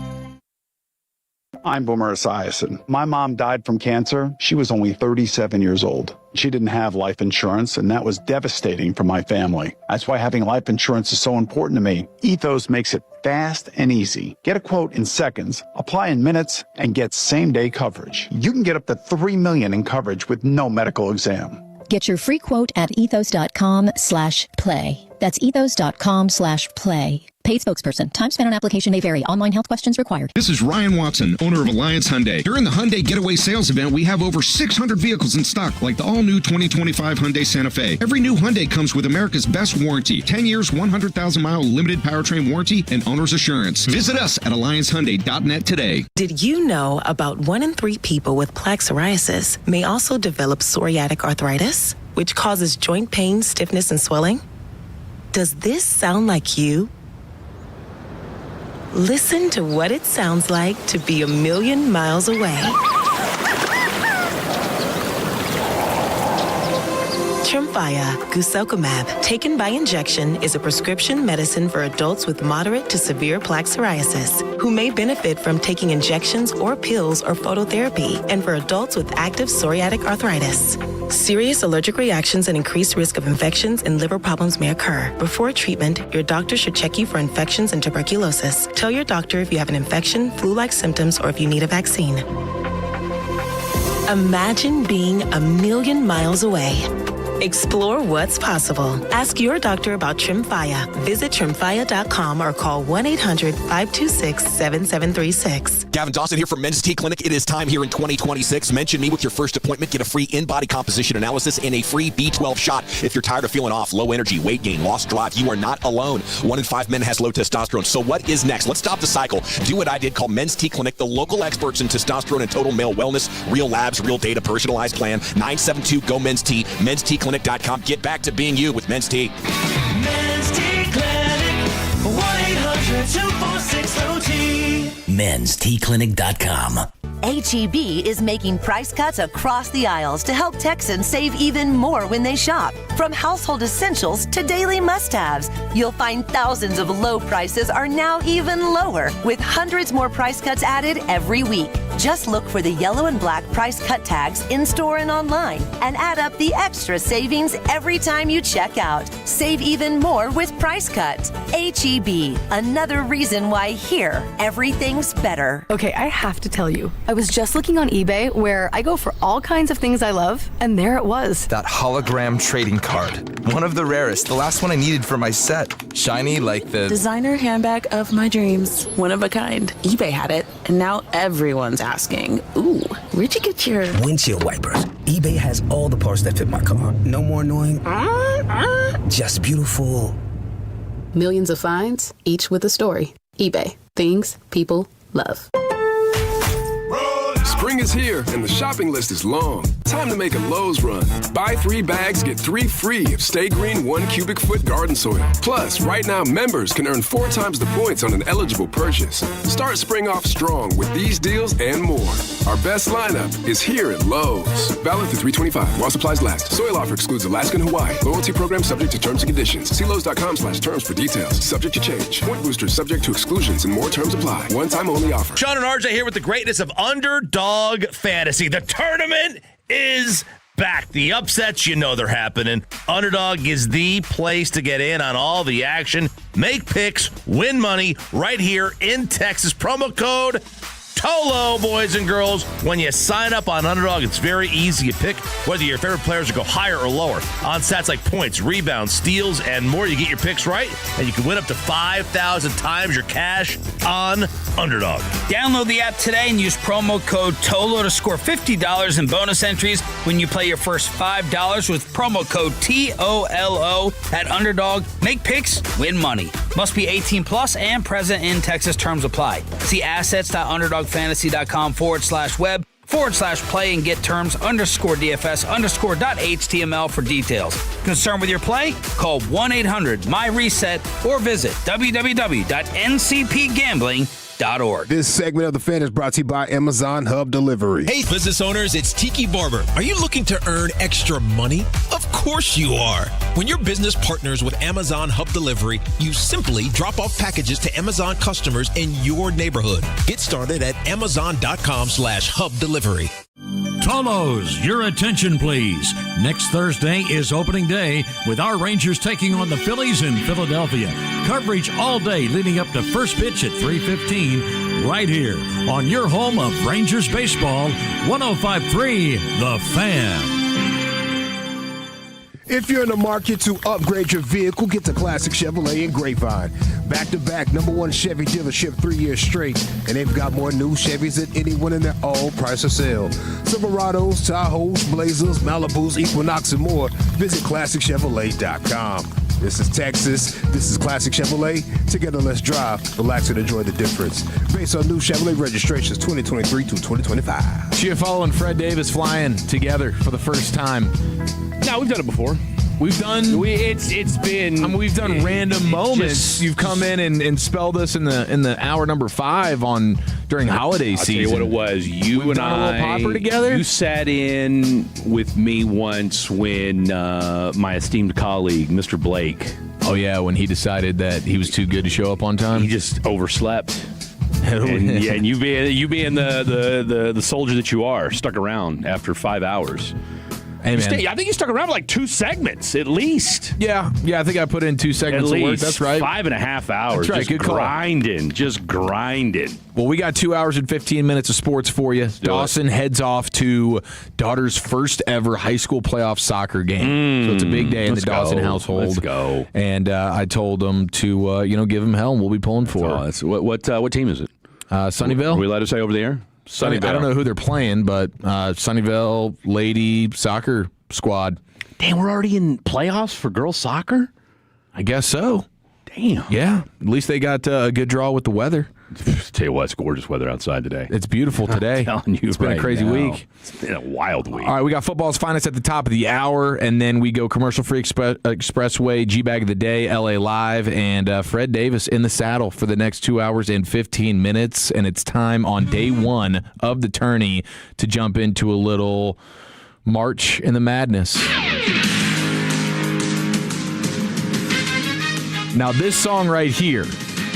I'm Boomer Esiason. My mom died from cancer. She was only 37 years old. She didn't have life insurance, and that was devastating for my family. That's why having life insurance is so important to me. Ethos makes it fast and easy. Get a quote in seconds, apply in minutes, and get same-day coverage. You can get up to $3 million in coverage with no medical exam. Get your free quote at ethos.com/play. That's ethos.com/play. Paid spokesperson. Time spent on application may vary. Online health questions required. This is Ryan Watson, owner of Alliance Hyundai. During the Hyundai Getaway Sales Event, we have over 600 vehicles in stock, like the all-new 2025 Hyundai Santa Fe. Every new Hyundai comes with America's best warranty. 10 years, 100,000-mile limited powertrain warranty, and owner's assurance. Visit us at AllianceHyundai.net today. Did you know about 1 in 3 people with plaque psoriasis may also develop psoriatic arthritis, which causes joint pain, stiffness, and swelling? Does this sound like you? Listen to what it sounds like to be a million miles away. Tremfya guselkumab, taken by injection, is a prescription medicine for adults with moderate to severe plaque psoriasis who may benefit from taking injections or pills or phototherapy, and for adults with active psoriatic arthritis. Serious allergic reactions and increased risk of infections and liver problems may occur. Before treatment, your doctor should check you for infections and tuberculosis. Tell your doctor if you have an infection, flu-like symptoms, or if you need a vaccine. Imagine being a million miles away. Explore what's possible. Ask your doctor about Tremfya. Visit Tremfya.com or call 1-800-526-7736. Gavin Dawson here from Men's T Clinic. It is time here in 2026. Mention me with your first appointment. Get a free in-body composition analysis and a free B12 shot. If you're tired of feeling off, low energy, weight gain, lost drive, you are not alone. 1 in 5 men has low testosterone. So what is next? Let's stop the cycle. Do what I did. Call Men's T Clinic, the local experts in testosterone and total male wellness. Real labs, real data, personalized plan. 972-GO-MEN's-T. Men's T Clinic.com. Get back to being you with Men's T. Men's T Clinic, 1-800-246-OT. Men'sTClinic.com. H-E-B is making price cuts across the aisles to help Texans save even more when they shop. From household essentials to daily must-haves, you'll find thousands of low prices are now even lower, with hundreds more price cuts added every week. Just look for the yellow and black price cut tags in-store and online, and add up the extra savings every time you check out. Save even more with Price Cut. H-E-B, another reason why here, everything's better. Okay, I have to tell you, I was just looking on eBay where I go for all kinds of things I love, and there it was. That hologram trading card. One of the rarest, the last one I needed for my set. Shiny like the designer handbag of my dreams. One of a kind. eBay had it, and now everyone's asking, ooh, where'd you get your windshield wipers? eBay has all the parts that fit my car. No more annoying, just beautiful. Millions of finds, each with a story. eBay. Things people love. Spring is here and the shopping list is long. Time to make a Lowe's run. Buy 3 bags, get 3 free of Stay Green 1 cubic foot garden soil. Plus, right now members can earn 4 times the points on an eligible purchase. Start spring off strong with these deals and more. Our best lineup is here at Lowe's. Valid through 3/25 while supplies last. Soil offer excludes Alaska and Hawaii. Loyalty program subject to terms and conditions. See Lowe's.com/terms for details. Subject to change. Point boosters subject to exclusions and more terms apply. One time only offer. Sean and RJ here with the greatness of Underdog Underdog Fantasy. The tournament is back. The upsets, you know they're happening. Underdog is the place to get in on all the action. Make picks, win money right here in Texas. Promo code TOLO, boys and girls. When you sign up on Underdog, it's very easy. You pick whether your favorite players will go higher or lower on stats like points, rebounds, steals, and more. You get your picks right, and you can win up to 5,000 times your cash on Underdog. Download the app today and use promo code TOLO to score $50 in bonus entries when you play your first $5 with promo code TOLO at Underdog. Make picks, win money. Must be 18 plus and present in Texas. Terms apply. See assets.underdogfantasy.com/web/play and get terms _DFS_.html for details. Concerned with your play? Call 1-800-MY-RESET or visit www.ncpgambling.org. This segment of the fan is brought to you by Amazon Hub Delivery. Hey, business owners, it's Tiki Barber. Are you looking to earn extra money? Of course you are. When your business partners with Amazon Hub Delivery, you simply drop off packages to Amazon customers in your neighborhood. Get started at Amazon.com/Hub Delivery. Tolos, your attention please. Next Thursday is opening day with our Rangers taking on the Phillies in Philadelphia. Coverage all day leading up to first pitch at 3:15 right here on your home of Rangers baseball, 105.3 The Fan. If you're in the market to upgrade your vehicle, get to Classic Chevrolet in Grapevine. Back-to-back #1 Chevy dealership 3 years straight, and they've got more new Chevys than anyone in their all-price of sale. Silverados, Tahoes, Blazers, Malibus, Equinox, and more. Visit ClassicChevrolet.com. This is Texas. This is Classic Chevrolet. Together, let's drive, relax, and enjoy the difference. Based on new Chevrolet registrations 2023 to 2025. GFO and Fred Davis flying together for the first time. No, we've done it before. We've done. It's been. I mean, we've done random moments. You've come in and spelled us in the hour number 5 on during holiday season. I'll tell you what it was. You and done a little popper together. You sat in with me once when my esteemed colleague, Mr. Blake. Oh yeah, when he decided that he was too good to show up on time. He just overslept. and you being the soldier that you are, stuck around after 5 hours. Hey, man. I think you stuck around for like 2 segments at least. Yeah, I think I put in 2 segments at least. Of work. That's right. 5.5 hours. That's right. Just Good call. Just grinding. Well, we got 2 hours and 15 minutes of sports for you. Dawson heads off to daughter's first ever high school playoff soccer game. So it's a big day in the Dawson household. Let's go. And I told him to give him hell, and we'll be pulling for it. What team is it? Sunnyvale. Are we allowed to say over the air? Sunnyvale. I don't know who they're playing, but Sunnyvale Lady Soccer Squad. Dang, we're already in playoffs for girls soccer? I guess so. Damn. Yeah. At least they got a good draw with the weather. Tell you what, it's gorgeous weather outside today. It's beautiful today. I'm telling you, it's been a crazy week. It's been a wild week. All right, we got football's finest at the top of the hour, and then we go commercial-free expressway, G-Bag of the Day, LA Live, and Fred Davis in the saddle for the next 2 hours and 15 minutes, and it's time on day 1 of the tourney to jump into a little March in the Madness. Now, this song right here.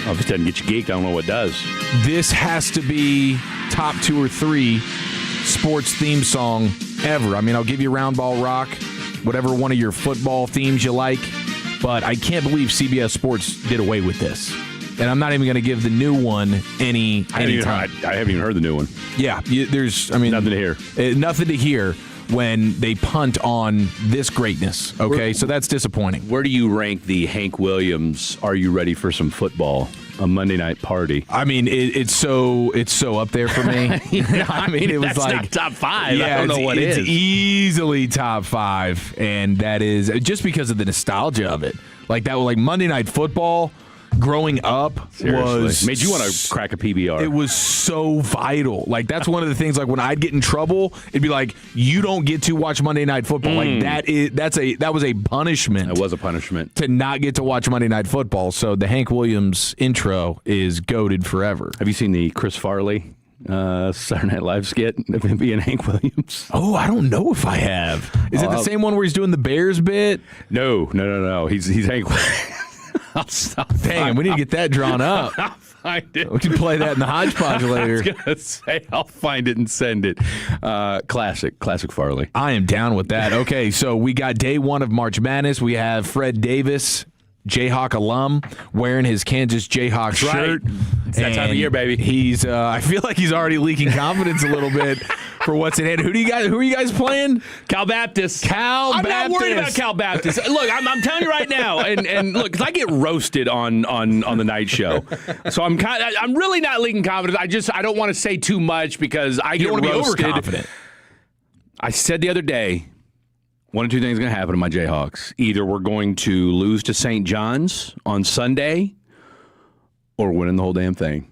Oh, if it doesn't get you geeked, I don't know what does. This has to be top 2 or 3 sports theme song ever. I mean, I'll give you Round Ball Rock, whatever one of your football themes you like, but I can't believe CBS Sports did away with this. And I'm not even going to give the new one any time. I haven't even heard the new one. Yeah, there's nothing to hear. Nothing to hear when they punt on this greatness. Okay, so that's disappointing. Where do you rank the Hank Williams, Are You Ready for Some Football, a Monday night party? I mean, it's so up there for me. I mean, it was that's like not top 5. Yeah, I don't know what it's is. Easily top 5, and that is just because of the nostalgia of it. Like that, like Monday Night Football. Growing up was made you want to crack a PBR. It was so vital. Like that's one of the things. Like when I'd get in trouble, it'd be like, you don't get to watch Monday Night Football. Like that was a punishment. It was a punishment to not get to watch Monday Night Football. So the Hank Williams intro is goated forever. Have you seen the Chris Farley Saturday Night Live skit of him being Hank Williams? Oh, I don't know if I have. Is it the same one where he's doing the Bears bit? No. He's Hank Williams. Dang, we need to get that drawn up. I'll find it. We can play that in the hodgepodge later. I was going to say, I'll find it and send it. Classic Farley. I am down with that. Okay, so we got day one of March Madness. We have Fred Davis, Jayhawk alum, wearing his Kansas Jayhawk shirt. Right. It's that time of year, baby. He's I feel like he's already leaking confidence a little bit for what's in hand. Who are you guys playing? Cal Baptist. I'm not worried about Cal Baptist. Look, I'm telling you right now, and look, because I get roasted on the night show, so I'm really not leaking confidence. I don't want to say too much because I get roasted. Be overconfident. I said the other day, one of two things are going to happen to my Jayhawks. Either we're going to lose to St. John's on Sunday, or winning the whole damn thing.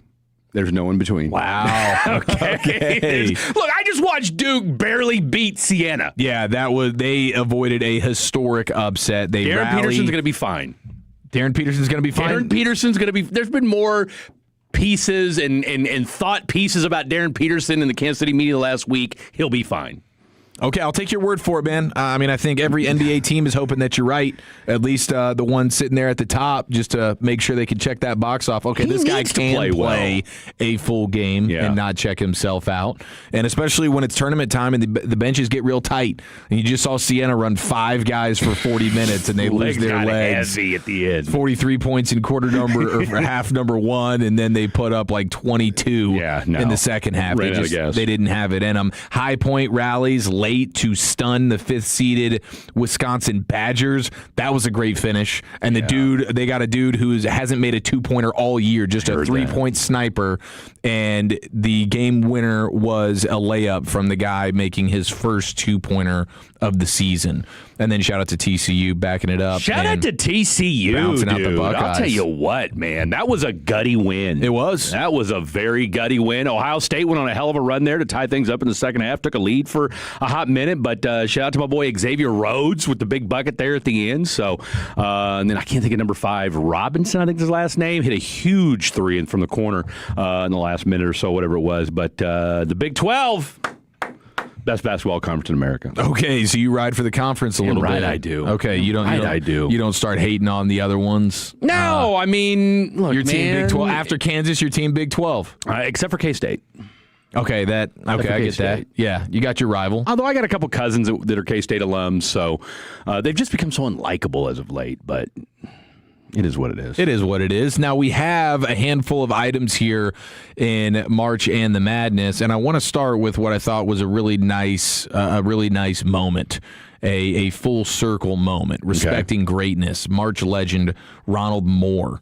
There's no in between. Wow. Okay. Look, I just watched Duke barely beat Siena. Yeah, they avoided a historic upset. Darren Peterson's going to be fine. Darren Peterson's going to be fine? Darren Peterson's going to be... There's been more pieces and thought pieces about Darren Peterson in the Kansas City media last week. He'll be fine. Okay, I'll take your word for it, man. I think every NBA team is hoping that you're right. At least the one sitting there at the top, just to make sure they can check that box off. Okay, this guy can play a full game and not check himself out. And especially when it's tournament time and the benches get real tight. And you just saw Siena run 5 guys for 40 minutes, and they lose their legs. Heavy at the end. 43 points in quarter number or half number 1, and then they put up like 22 in the second half. They didn't have it in them. High point rallies late to stun the 5th-seeded Wisconsin Badgers. That was a great finish. And they got a dude who hasn't made a 2-pointer all year, just a 3-point sniper. And the game winner was a layup from the guy making his first 2-pointer of the season. And then shout out to TCU backing it up. Shout out to TCU, bouncing out the Buckeyes. I'll tell you what, man. That was a gutty win. It was. That was a very gutty win. Ohio State went on a hell of a run there to tie things up in the second half. Took a lead for a hot minute, but shout out to my boy Xavier Rhodes with the big bucket there at the end. So, and then I can't think of number 5, Robinson, I think is his last name, hit a huge 3 from the corner in the last minute or so, whatever it was. But the Big 12... best basketball conference in America. Okay, so you ride for the conference a little bit. I do. Okay, you don't start hating on the other ones. No, I mean, look, your team Big 12 after Kansas. Your team Big 12, except for K-State. Okay, I get that. Yeah, you got your rival. Although I got a couple cousins that are K-State alums, so they've just become so unlikable as of late. But it is what it is. It is what it is. Now, we have a handful of items here in March and the Madness, and I want to start with what I thought was a really nice moment, a full circle moment, respecting greatness. March legend Ronald Moore,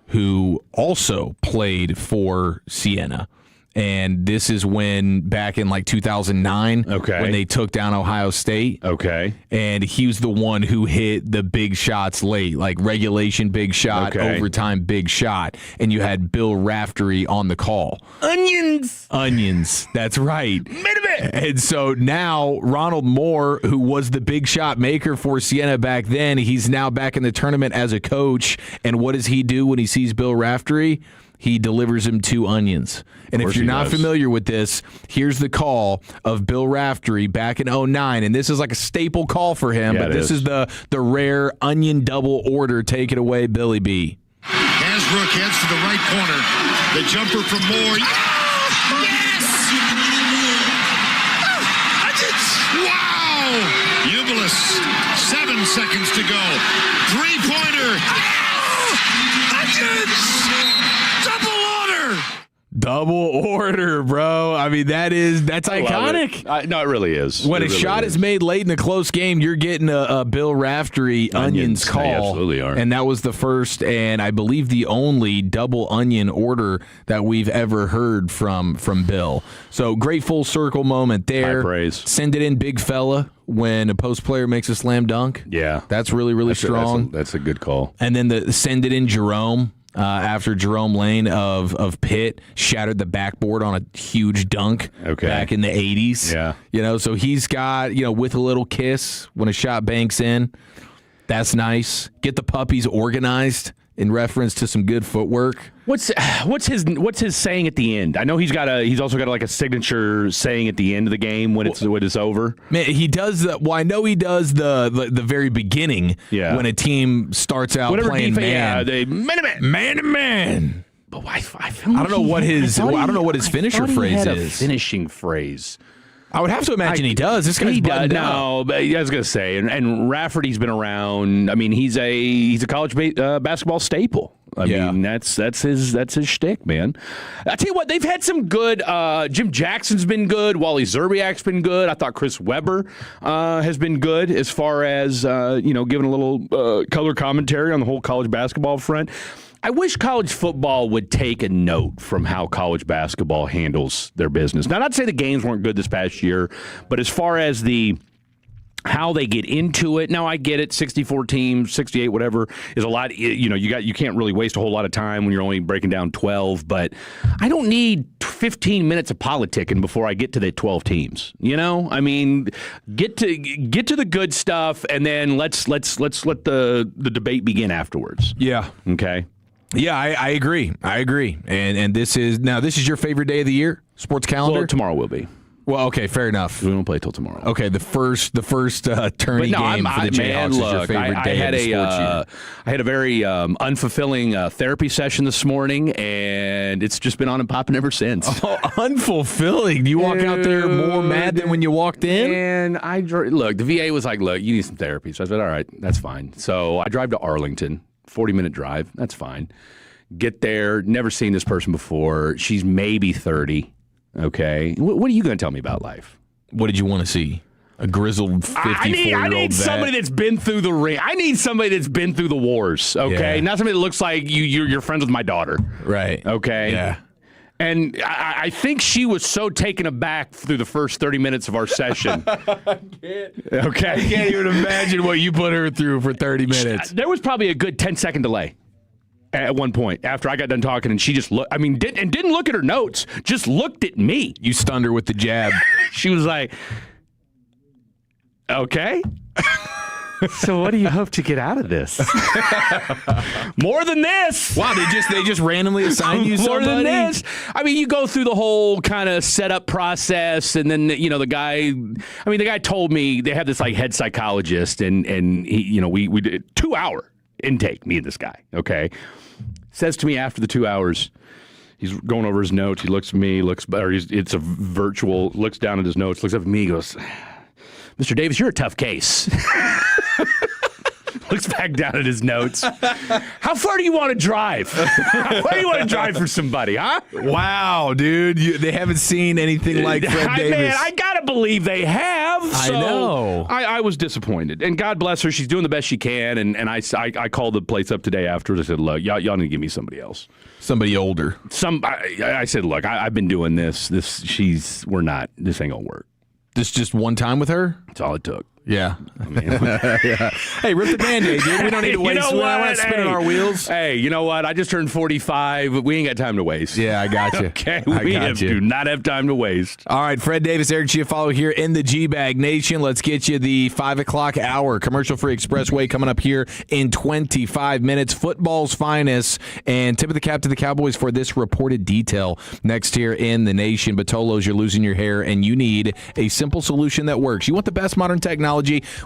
who also played for Siena. And this is when, back in like 2009, when they took down Ohio State. Okay. And he was the one who hit the big shots late, like regulation big shot, overtime big shot. And you had Bill Raftery on the call. Onions. That's right. And so now Ronald Moore, who was the big shot maker for Siena back then, he's now back in the tournament as a coach. And what does he do when he sees Bill Raftery? He delivers him 2 onions. And if you're not familiar with this, here's the call of Bill Raftery back in 2009. And this is like a staple call for him, but this is the rare onion double order. Take it away, Billy B. Hasbrook heads to the right corner. The jumper from Moore. Oh, yes! Wow! Ubilis, 7 seconds to go. 3-pointer. Double order, bro. I mean, that's iconic. No, it really is. When a shot is made late in a close game, you're getting a Bill Raftery onions call. They absolutely are. And that was the first and I believe the only double onion order that we've ever heard from Bill. So great full circle moment there. High praise. Send it in, big fella, when a post player makes a slam dunk. Yeah. That's really strong. That's a good call. And then the send it in Jerome. After Jerome Lane of Pitt shattered the backboard on a huge dunk back in the 80s. Yeah. So he's got, with a little kiss when a shot banks in. That's nice. Get the puppies organized in reference to some good footwork. What's his saying at the end? I know he's also got like a signature saying at the end of the game when it's over. Man, he does the. Well, I know he does the very beginning. Yeah. When a team starts out playing man. They man to man. But I don't know what his finisher phrase is. Finishing phrase. I would have to imagine he does. This guy's buttoned up. No, but I was going to say, and Rafferty's been around. I mean, he's a college basketball staple. I mean, that's his shtick, man. I tell you what, they've had some good. Jim Jackson's been good. Wally Zerbiak's been good. I thought Chris Webber has been good as far as giving a little color commentary on the whole college basketball front. I wish college football would take a note from how college basketball handles their business. Now, not to say the games weren't good this past year, but as far as how they get into it. Now, I get it. 64 teams, 68, whatever, is a lot. You can't really waste a whole lot of time when you're only breaking down 12. But I don't need 15 minutes of politicking before I get to the 12 teams. I mean, get to the good stuff, and then let's let the debate begin afterwards. Yeah. Okay. Yeah, I agree. And this is your favorite day of the year? Sports calendar? Well, tomorrow will be. Well, okay, fair enough. We won't play till tomorrow. Okay, the first tourney game for the Jayhawks is your favorite day of the sports year. I had a very unfulfilling therapy session this morning, and it's just been on and popping ever since. Oh, unfulfilling. Do you walk out there more mad than when you walked in? And look, the VA was like, look, you need some therapy. So I said, all right, that's fine. So I drive to Arlington, 40-minute drive. That's fine. Get there, never seen this person before. She's maybe 30. Okay. What are you going to tell me about life? What did you want to see? A grizzled 54-year-old I need somebody that's been through the ring. I need somebody that's been through the wars, okay? Yeah. Not somebody that looks like you're friends with my daughter. Right. Okay? Yeah. And I think she was so taken aback through the first 30 minutes of our session. Okay. I can't even imagine what you put her through for 30 minutes. There was probably a good 10-second delay at one point after I got done talking, and she just looked. I mean, didn't look at her notes. Just looked at me. You stunned her with the jab. She was like, "Okay." So what do you hope to get out of this? More than this. Wow, they just randomly assign you somebody? More than this. I mean, you go through the whole kind of setup process, and then the guy told me they have this like head psychologist, and he, we did 2-hour intake, me and this guy. Okay, says to me after the 2 hours, he's going over his notes. He looks at me, it's a virtual. Looks down at his notes, looks up at me, goes, "Mr. Davis, you're a tough case." Looks back down at his notes. How far do you want to drive? How far do you want to drive for somebody, huh? Wow, dude. They haven't seen anything like Fred Davis. Man, I got to believe they have. I know. I was disappointed. And God bless her. She's doing the best she can. And I called the place up today afterwards. I said, look, y'all need to give me somebody else. Somebody older. I said, look, I've been doing this. This ain't going to work. This just one time with her? That's all it took. Yeah. I mean, yeah. Hey, rip the Band-Aid, dude. We don't need to waste. We don't want to spin on our wheels. Hey, you know what? I just turned 45. We ain't got time to waste. Yeah, I got you. Okay, we do not have time to waste. All right, Fred Davis, Eric Chiafalo here in the G-Bag Nation. Let's get you the 5 o'clock hour. Commercial-free expressway coming up here in 25 minutes. Football's finest. And tip of the cap to the Cowboys for this reported detail next here in the nation. Batolos, you're losing your hair, and you need a simple solution that works. You want the best modern technology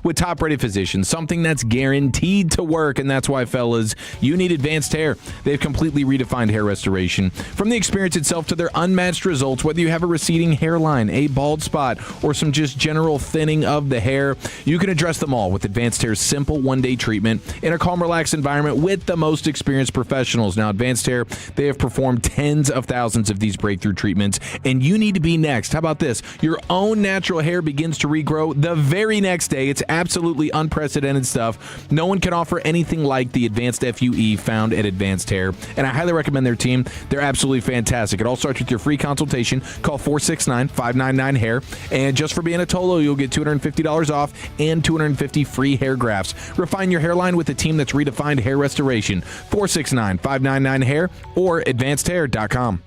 with top-rated physicians, something that's guaranteed to work, and that's why, fellas, you need advanced hair. They've completely redefined hair restoration. From the experience itself to their unmatched results, whether you have a receding hairline, a bald spot, or some just general thinning of the hair, you can address them all with Advanced Hair's simple one-day treatment in a calm, relaxed environment with the most experienced professionals. Now, Advanced Hair, they have performed tens of thousands of these breakthrough treatments, and you need to be next. How about this? Your own natural hair begins to regrow the very next day. It's absolutely unprecedented stuff. No one can offer anything like the Advanced FUE found at Advanced Hair, and I highly recommend their team. They're absolutely fantastic. It all starts with your free consultation. Call 469-599-HAIR, and just for being a Tolo, you'll get $250 off and 250 free hair grafts. Refine your hairline with a team that's redefined hair restoration. 469-599-HAIR or advancedhair.com.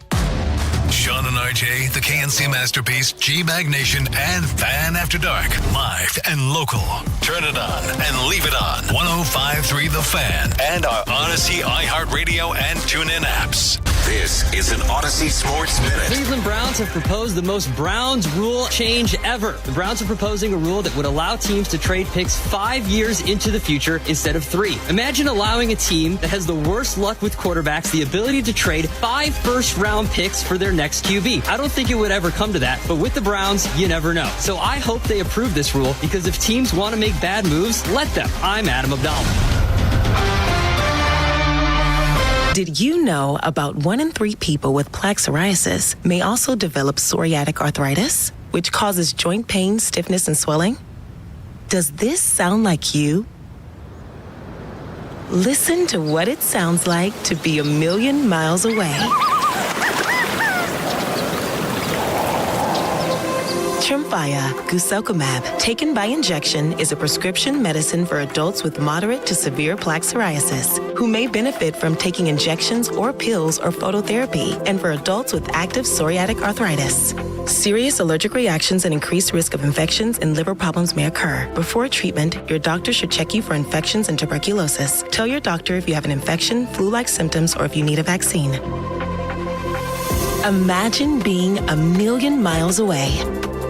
Sean and RJ, the KNC Masterpiece, G-Bag Nation, and Fan After Dark. Live and local. Turn it on and leave it on. 105.3 The Fan and our Odyssey, iHeartRadio, and TuneIn apps. This is an Odyssey Sports Minute. Cleveland Browns have proposed the most Browns rule change ever. The Browns are proposing a rule that would allow teams to trade picks 5 years into the future instead of 3. Imagine allowing a team that has the worst luck with quarterbacks the ability to trade 5 first-round picks for their next QB. I don't think it would ever come to that, but with the Browns, you never know. So I hope they approve this rule, because if teams want to make bad moves, let them. I'm Adam Abdallah. Did you know about 1 in 3 people with plaque psoriasis may also develop psoriatic arthritis, which causes joint pain, stiffness, and swelling? Does this sound like you? Listen to what it sounds like to be a million miles away. Tremfya guselkumab, taken by injection, is a prescription medicine for adults with moderate to severe plaque psoriasis who may benefit from taking injections or pills or phototherapy, and for adults with active psoriatic arthritis. Serious allergic reactions and increased risk of infections and liver problems may occur. Before treatment, your doctor should check you for infections and tuberculosis. Tell your doctor if you have an infection, flu-like symptoms, or if you need a vaccine. Imagine being a million miles away.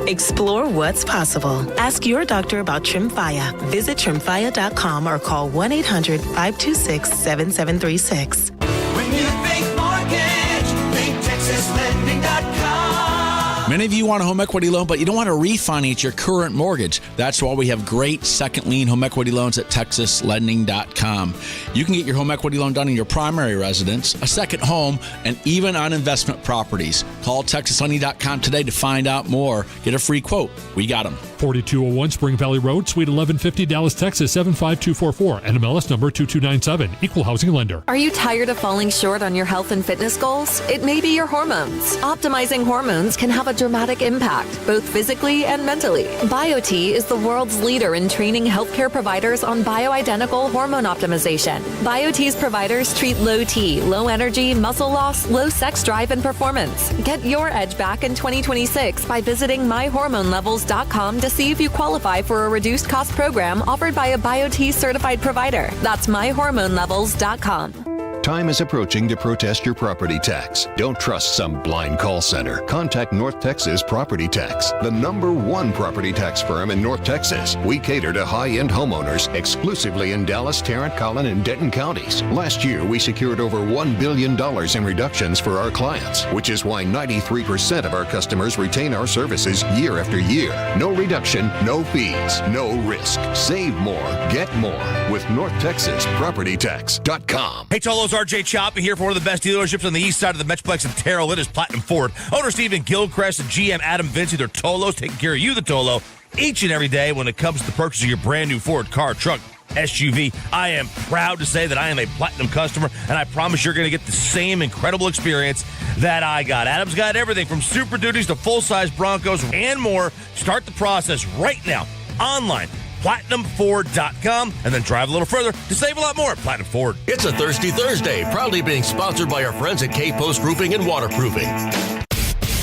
Explore what's possible. Ask your doctor about Tremfya. Visit Tremfya.com or call 1-800-526-7736. When you think mortgage, think TexasLending.com. Many of you want a home equity loan, but you don't want to refinance your current mortgage. That's why we have great second lien home equity loans at TexasLending.com. You can get your home equity loan done in your primary residence, a second home, and even on investment properties. Call TexasLending.com today to find out more. Get a free quote. We got them. 4201 Spring Valley Road, Suite 1150, Dallas, Texas, 75244. NMLS number 2297. Equal housing lender. Are you tired of falling short on your health and fitness goals? It may be your hormones. Optimizing hormones can have a dramatic impact, both physically and mentally. BioT is the world's leader in training healthcare providers on bioidentical hormone optimization. BioT's providers treat low T, low energy, muscle loss, low sex drive, and performance. Get your edge back in 2026 by visiting myhormonelevels.com to see if you qualify for a reduced cost program offered by a BioT certified provider. That's myhormonelevels.com. Time is approaching to protest your property tax. Don't trust some blind call center. Contact North Texas Property Tax, the #1 property tax firm in North Texas. We cater to high-end homeowners exclusively in Dallas, Tarrant, Collin, and Denton counties. Last year, we secured over $1 billion in reductions for our clients, which is why 93% of our customers retain our services year after year. No reduction, no fees, no risk. Save more, get more with NorthTexasPropertyTax.com. Hey, Tolos, RJ Choppy here for one of the best dealerships on the east side of the Metroplex in Terrell. It is Platinum Ford. Owner Stephen Gilchrist and GM Adam Vinci, they're Tolos, taking care of you, the Tolo, each and every day when it comes to the purchase of your brand new Ford car, truck, SUV. I am proud to say that I am a Platinum customer, and I promise you're going to get the same incredible experience that I got. Adam's got everything from Super Duties to full-size Broncos and more. Start the process right now, online. PlatinumFord.com, and then drive a little further to save a lot more at Platinum Ford. It's a Thirsty Thursday, proudly being sponsored by our friends at K-Post Roofing and Waterproofing.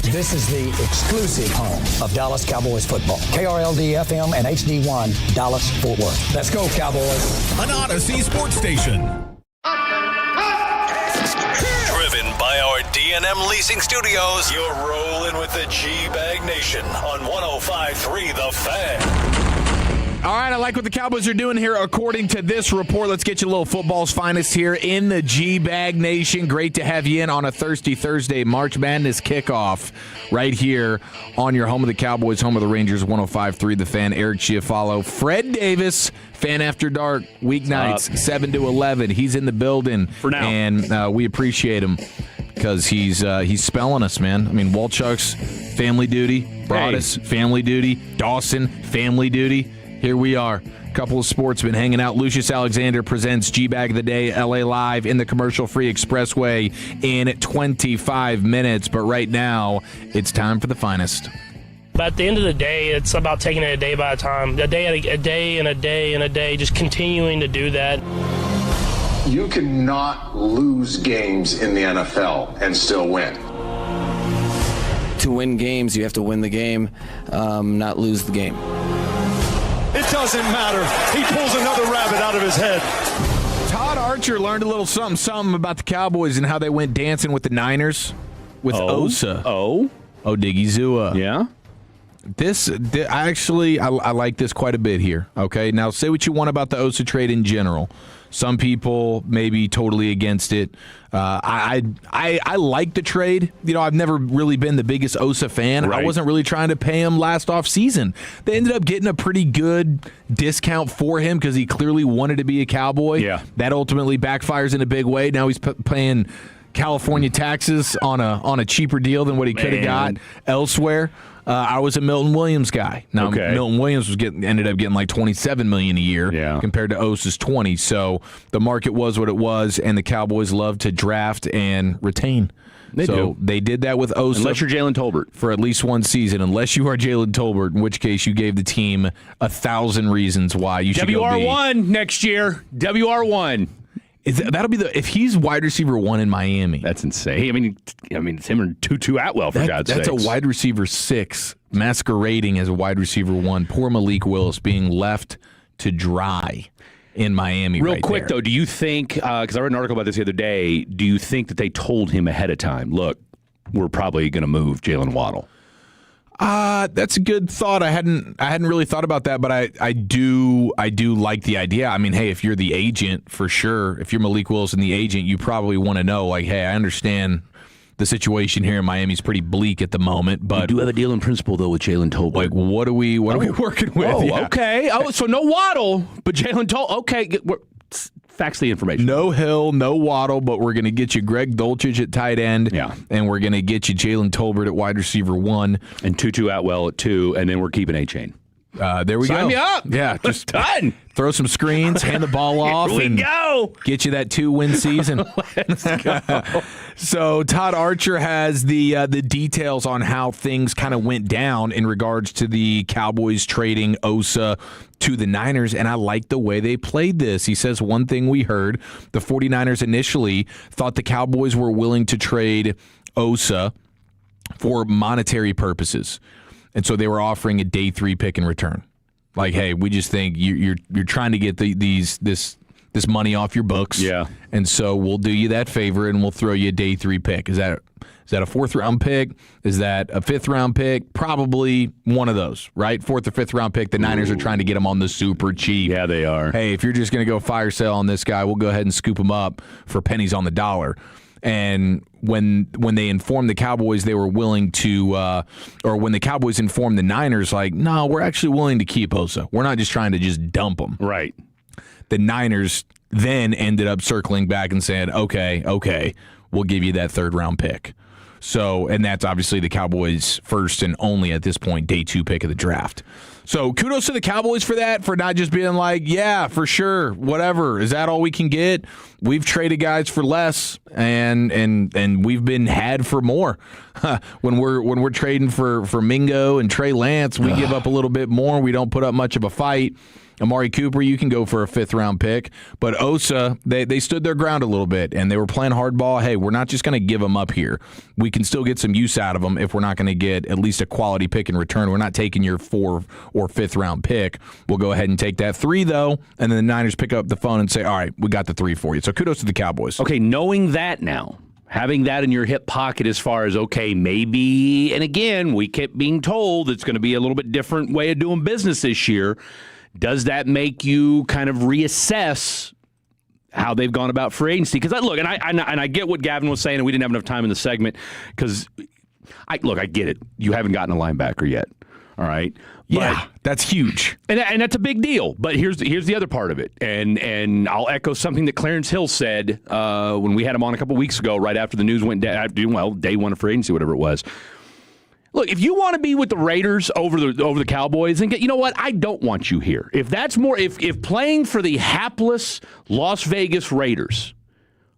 This is the exclusive home of Dallas Cowboys football. KRLD-FM and HD1, Dallas, Fort Worth. Let's go, Cowboys. An Odyssey sports station. Driven by our D&M Leasing Studios, you're rolling with the G-Bag Nation on 105.3 The Fan. All right, I like what the Cowboys are doing here according to this report. Let's get you a little football's finest here in the G-Bag Nation. Great to have you in on a Thirsty Thursday March Madness kickoff right here on your home of the Cowboys, home of the Rangers, 105.3 The Fan. Eric Chiafalo, Fred Davis, Fan After Dark, weeknights, 7 to 11. He's in the building for now, and we appreciate him because he's spelling us, man. I mean, Walchuk's family duty, Broadus, family duty, Dawson, family duty. Here we are. A couple of sportsmen hanging out. Lucius Alexander presents G-Bag of the Day, LA Live in the commercial-free expressway in 25 minutes. But right now, it's time for the finest. But at the end of the day, it's about taking it a day by a time, a day and a day, just continuing to do that. You cannot lose games in the NFL and still win. to win games, you have to win the game, not lose the game. It doesn't matter. He pulls another rabbit out of his head. Todd Archer learned a little something about the Cowboys and how they went dancing with the Niners with Osa. Oh, Diggy Zua. Yeah. I like this quite a bit here. Okay, now say what you want about the Osa trade in general. Some people may be totally against it. I like the trade. You know, I've never really been the biggest Osa fan. Right. I wasn't really trying to pay him last off season. They ended up getting a pretty good discount for him because he clearly wanted to be a Cowboy. Yeah. That ultimately backfires in a big way. Now he's paying California taxes on a cheaper deal than what he could have got elsewhere. I was a Milton Williams guy. Now Milton Williams ended up getting like $27 million a year compared to Osa's $20. So the market was what it was, and the Cowboys love to draft and retain. They did that with Osa. Unless you're Jalen Tolbert. For at least one season. Unless you are Jalen Tolbert, in which case you gave the team 1,000 reasons why you should go be. WR1 next year. WR1. That'll be if he's wide receiver 1 in Miami. That's insane. I mean, it's him and Tutu Atwell for God's sake. That's a wide receiver 6 masquerading as a wide receiver 1. Poor Malik Willis being left to dry in Miami. Real quick though, do you think? Because I read an article about this the other day. Do you think that they told him ahead of time? Look, we're probably going to move Jalen Waddle. That's a good thought. I hadn't really thought about that, but I do like the idea. I mean, hey, if you're the agent, for sure, if you're Malik Willis and the agent, you probably want to know, like, hey, I understand the situation here in Miami is pretty bleak at the moment, but we do have a deal in principle though with Jalen Tolbert. Like, what are we working with? Oh, yeah. Okay. Oh, so no Waddle, but Jalen Tolbert. Okay, fax the information. No Hill, no Waddle, but we're going to get you Greg Dulcich at tight end. Yeah. And we're going to get you Jalen Tolbert at wide receiver 1. And Tutu Atwell at 2, and then we're keeping A-Chain. There we go. Sign me up. Yeah, just done. Throw some screens, hand the ball off, Here we go. Get you that 2-win season. Let's go. So Todd Archer has the details on how things kind of went down in regards to the Cowboys trading Osa to the Niners, and I like the way they played this. He says one thing we heard, the 49ers initially thought the Cowboys were willing to trade Osa for monetary purposes. And so they were offering a day 3 pick in return. Like, hey, we just think you're trying to get this money off your books. Yeah. And so we'll do you that favor and we'll throw you a day 3 pick. Is that a 4th round pick? Is that a 5th round pick? Probably one of those, right? 4th or 5th round pick. The Niners are trying to get him on the super cheap. Yeah, they are. Hey, if you're just going to go fire sale on this guy, we'll go ahead and scoop him up for pennies on the dollar. And when they informed the Cowboys they were willing to, or when the Cowboys informed the Niners, like, no, we're actually willing to keep Osa. We're not just trying to just dump him. Right. The Niners then ended up circling back and saying, okay, we'll give you that 3rd round pick. So, and that's obviously the Cowboys' first and only at this point day 2 pick of the draft. So kudos to the Cowboys for that, for not just being like, yeah, for sure, whatever. Is that all we can get? We've traded guys for less, and we've been had for more. When we're trading for Mingo and Trey Lance, we give up a little bit more. We don't put up much of a fight. Amari Cooper, you can go for a 5th round pick. But Osa, they stood their ground a little bit, and they were playing hardball. Hey, we're not just going to give him up here. We can still get some use out of him if we're not going to get at least a quality pick in return. We're not taking your 4th or 5th round pick. We'll go ahead and take that 3, though, and then the Niners pick up the phone and say, all right, we got the 3 for you. So kudos to the Cowboys. Okay, knowing that now, having that in your hip pocket as far as, okay, maybe, and again, we kept being told it's going to be a little bit different way of doing business this year. Does that make you kind of reassess how they've gone about free agency? Because look, and I get what Gavin was saying, and we didn't have enough time in the segment. Because I get it. You haven't gotten a linebacker yet. All right. Yeah, that's huge, and that's a big deal. But here's the other part of it, and I'll echo something that Clarence Hill said when we had him on a couple weeks ago, right after the news went down. Well, day 1 of free agency, whatever it was. Look, if you want to be with the Raiders over the Cowboys, then you know what? I don't want you here. If that's more, if playing for the hapless Las Vegas Raiders,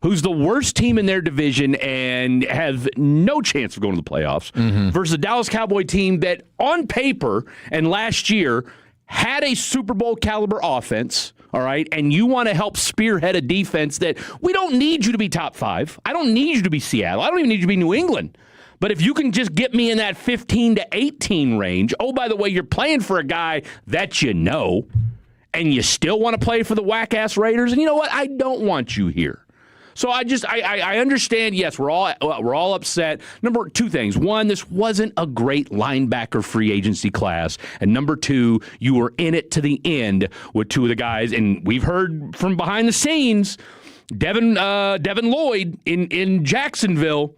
who's the worst team in their division and have no chance of going to the playoffs, versus the Dallas Cowboy team that on paper and last year had a Super Bowl caliber offense, all right, and you want to help spearhead a defense that we don't need you to be top 5. I don't need you to be Seattle. I don't even need you to be New England. But if you can just get me in that 15 to 18 range, oh, by the way, you're playing for a guy that you know, and you still want to play for the whack-ass Raiders, and you know what? I don't want you here. So I understand, yes, we're all upset. Number two things. One, this wasn't a great linebacker free agency class. And number two, you were in it to the end with two of the guys. And we've heard from behind the scenes, Devin Lloyd in Jacksonville,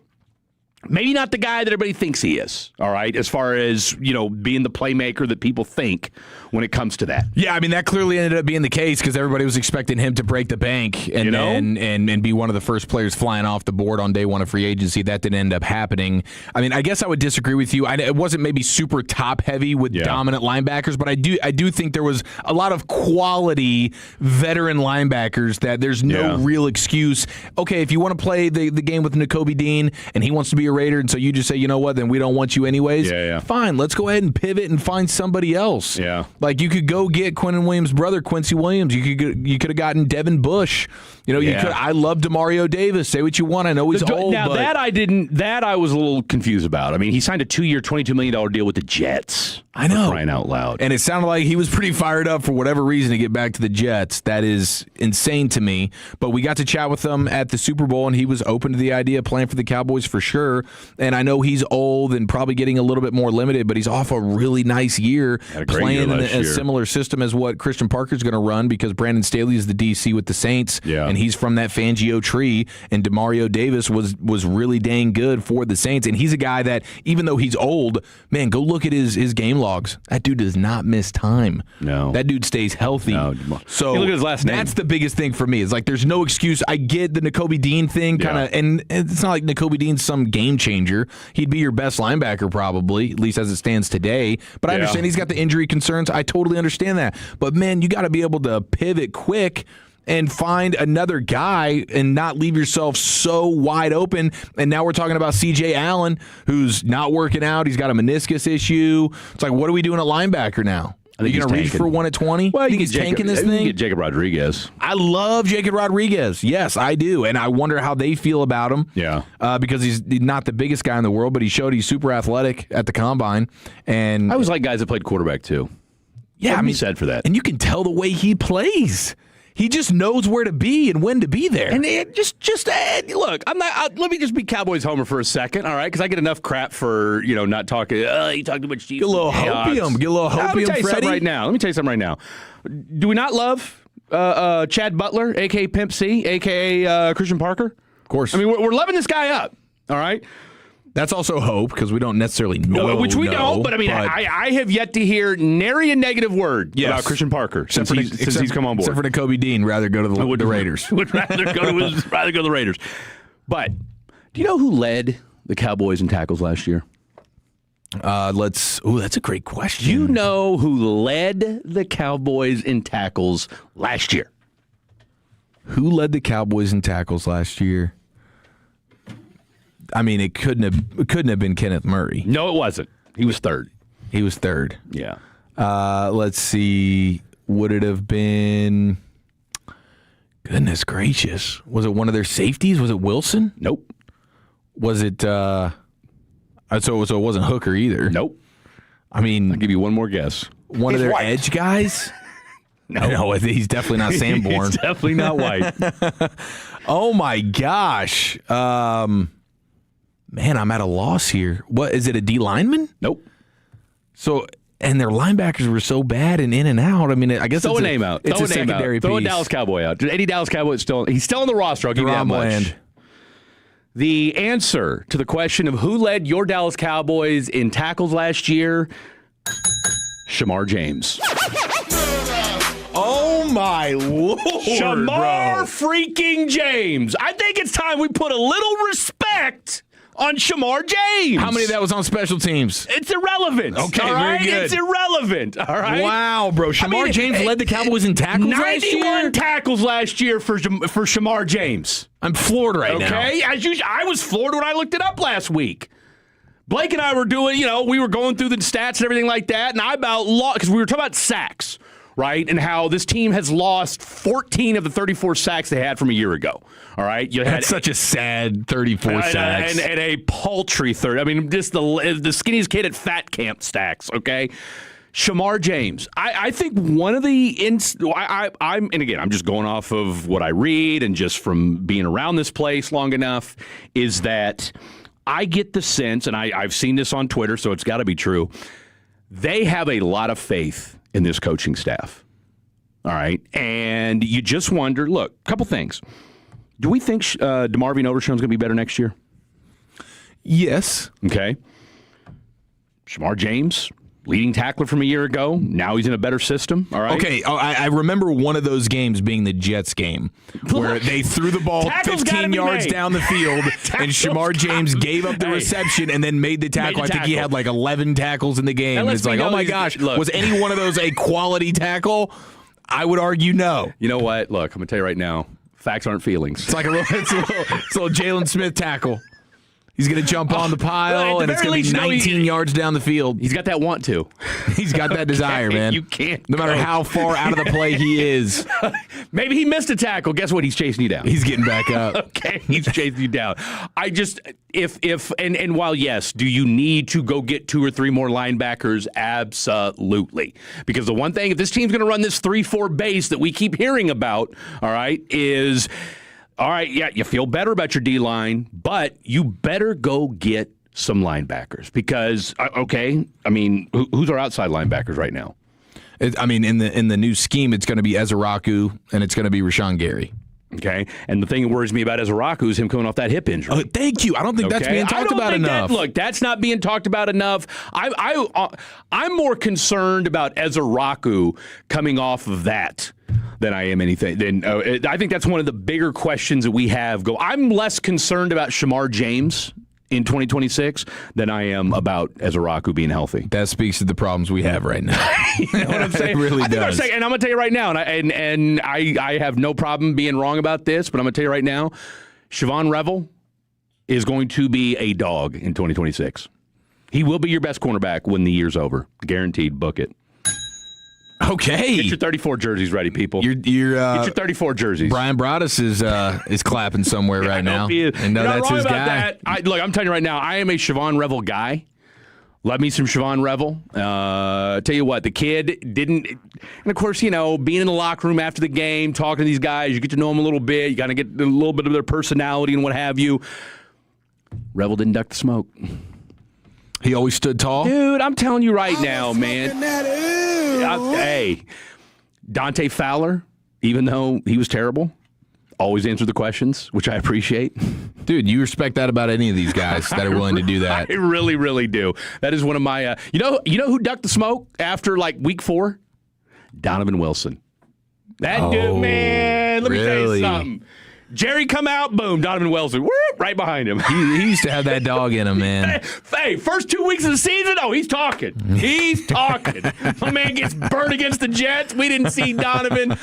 maybe not the guy that everybody thinks he is, all right, as far as, being the playmaker that people think when it comes to that. Yeah, I mean, that clearly ended up being the case because everybody was expecting him to break the bank and be one of the first players flying off the board on day one of free agency. That didn't end up happening. I mean, I guess I would disagree with you. It wasn't maybe super top-heavy with dominant linebackers, but I do think there was a lot of quality veteran linebackers that there's no real excuse. Okay, if you want to play the game with Nakobe Dean and he wants to be a Raider, and so you just say, you know what, then we don't want you anyways. Fine, let's go ahead and pivot and find somebody else. Like you could go get Quinnen Williams' brother, Quincy Williams. You could have gotten Devin Bush. You could. I love DeMario Davis. Say what you want. I know he's old. Now but that I was a little confused about. I mean, he signed a 2-year, $22 million deal with the Jets. I know. For crying out loud. And it sounded like he was pretty fired up for whatever reason to get back to the Jets. That is insane to me. But we got to chat with him at the Super Bowl, and he was open to the idea of playing for the Cowboys for sure. And I know he's old and probably getting a little bit more limited, but he's off a really nice year playing in a similar system as what Christian Parker's going to run because Brandon Staley is the DC with the Saints, and he's from that Fangio tree, and DeMario Davis was really dang good for the Saints. And he's a guy that, even though he's old, man, go look at his game logs. That dude does not miss time. No. That dude stays healthy. No. So you look at his last name. That's the biggest thing for me. It's like there's no excuse. I get the Nakobe Dean thing and it's not like Nakobe Dean's some game changer. He'd be your best linebacker probably, at least as it stands today. But I understand he's got the injury concerns. I totally understand that. But man, you got to be able to pivot quick and find another guy and not leave yourself so wide open. And now we're talking about C.J. Allen, who's not working out. He's got a meniscus issue. It's like, what are we doing at linebacker now? Are you going to reach for one at 20? Well, you think he's tanking this thing? You get Jacob Rodriguez. I love Jacob Rodriguez. Yes, I do. And I wonder how they feel about him. Because he's not the biggest guy in the world, but he showed he's super athletic at the combine. And I always like guys that played quarterback, too. Yeah, said for that. And you can tell the way he plays. He just knows where to be and when to be there. And look, let me just be Cowboys homer for a second, all right? Because I get enough crap for not talking. You talk too much Chiefs. Get a little hopium. Let me tell you Freddie. something right now. Do we not love Chad Butler, a.k.a. Pimp C, a.k.a. Christian Parker? Of course. I mean, we're loving this guy up, all right? That's also hope because we don't necessarily know. Which we don't, but I mean, I have yet to hear nary a negative word about Christian Parker since he's come on board. Except for Nakobe Dean, rather go to the Raiders. Would rather go to the Raiders. But do you know who led the Cowboys in tackles last year? That's a great question. Do you know who led the Cowboys in tackles last year? Who led the Cowboys in tackles last year? I mean, it couldn't have been Kenneth Murray. No, it wasn't. He was third. Yeah. Let's see. Would it have been? Goodness gracious! Was it one of their safeties? Was it Wilson? Nope. Was it? So it wasn't Hooker either. Nope. I mean, I'll give you one more guess. One of their edge guys. No, he's definitely not Sanborn. He's definitely not white. Oh my gosh. Man, I'm at a loss here. What is it? A D lineman? Nope. So, and their linebackers were so bad and in and out. I mean, I guess throw a name out. It's a secondary piece. Throw a Dallas Cowboy out. Any Dallas Cowboy he's still on the roster. I'll give you that much. Bland. The answer to the question of who led your Dallas Cowboys in tackles last year, Shamar James. Oh my Lord, Shamar freaking James. I think it's time we put a little respect on Shamar James. How many of that was on special teams? It's irrelevant. Okay, all right? very good. It's irrelevant. All right. Wow, bro. Shamar James led the Cowboys in tackles last year? 91 tackles last year for Shamar James. I'm floored right now. Okay? As usual, I was floored when I looked it up last week. Blake and I were doing, we were going through the stats and everything like that, and I about lost, because we were talking about sacks, right? And how this team has lost 14 of the 34 sacks they had from a year ago, All right, That's such a sad 34 sacks. And a paltry 30. I mean, just the skinniest kid at fat camp stacks, okay? Shamar James. I think one of the and again, I'm just going off of what I read and just from being around this place long enough, is that I get the sense, and I've seen this on Twitter, so it's got to be true, they have a lot of faith in this coaching staff. All right? And you just wonder, look, a couple things. Do we think DeMarvin Odershom's going to be better next year? Yes. Okay. Shamar James, leading tackler from a year ago. Now he's in a better system. All right. Okay. I remember one of those games being the Jets game where they threw the ball 15 yards down the field and Shamar James gave up the reception and then made the tackle. I think he had like 11 tackles in the game. And it's like, oh my gosh, was any one of those a quality tackle? I would argue no. You know what? Look, I'm going to tell you right now, facts aren't feelings. It's like a little Jalen Smith tackle. He's going to jump on the pile, and it's going to be 19 yards down the field. He's got that want to. He's got that desire, man. You can't. No matter how far out of the play he is. Maybe he missed a tackle. Guess what? He's chasing you down. He's getting back up. Okay, he's chasing you down. I just, and while, yes, do you need to go get 2 or 3 more linebackers? Absolutely. Because the one thing, if this team's going to run this 3-4 base that we keep hearing about, all right, is... All right, yeah, you feel better about your D-line, but you better go get some linebackers because, okay, I mean, who's our outside linebackers right now? In the new scheme, it's going to be Ezeraku and it's going to be Rashawn Gary. Okay, and the thing that worries me about Ezeraku is him coming off that hip injury. Oh, thank you. I don't think that's being talked about enough. Look, that's not being talked about enough. I'm more concerned about Ezeraku coming off of that than I am anything. I think that's one of the bigger questions that we have. I'm less concerned about Shamar James in 2026 than I am about Ezeraku being healthy. That speaks to the problems we have right now. You know what I'm saying? It really does. And I'm going to tell you right now, and I have no problem being wrong about this, but I'm going to tell you right now, Siobhan Revel is going to be a dog in 2026. He will be your best cornerback when the year's over. Guaranteed. Book it. Okay. Get your 34 jerseys ready, people. Get your 34 jerseys. Brian Broaddus is clapping somewhere right now. And no, that's his guy. Look, I'm telling you right now, I am a Siobhan Revel guy. Love me some Siobhan Revel. Tell you what, the kid didn't, and of course, being in the locker room after the game, talking to these guys, you get to know them a little bit. You got to get a little bit of their personality and what have you. Revel didn't duck the smoke. He always stood tall? Dude, I'm telling you right now, man. Hey, Dante Fowler, even though he was terrible, always answered the questions, which I appreciate. Dude, you respect that about any of these guys that are willing to do that. I really, really do. That is one of my, you know who ducked the smoke after like week 4? Donovan Wilson. That dude, man, let me tell you something. Jerry come out, boom, Donovan Wilson, whoop, right behind him. He used to have that dog in him, man. Hey, first 2 weeks of the season, he's talking. He's talking. My man gets burned against the Jets. We didn't see Donovan.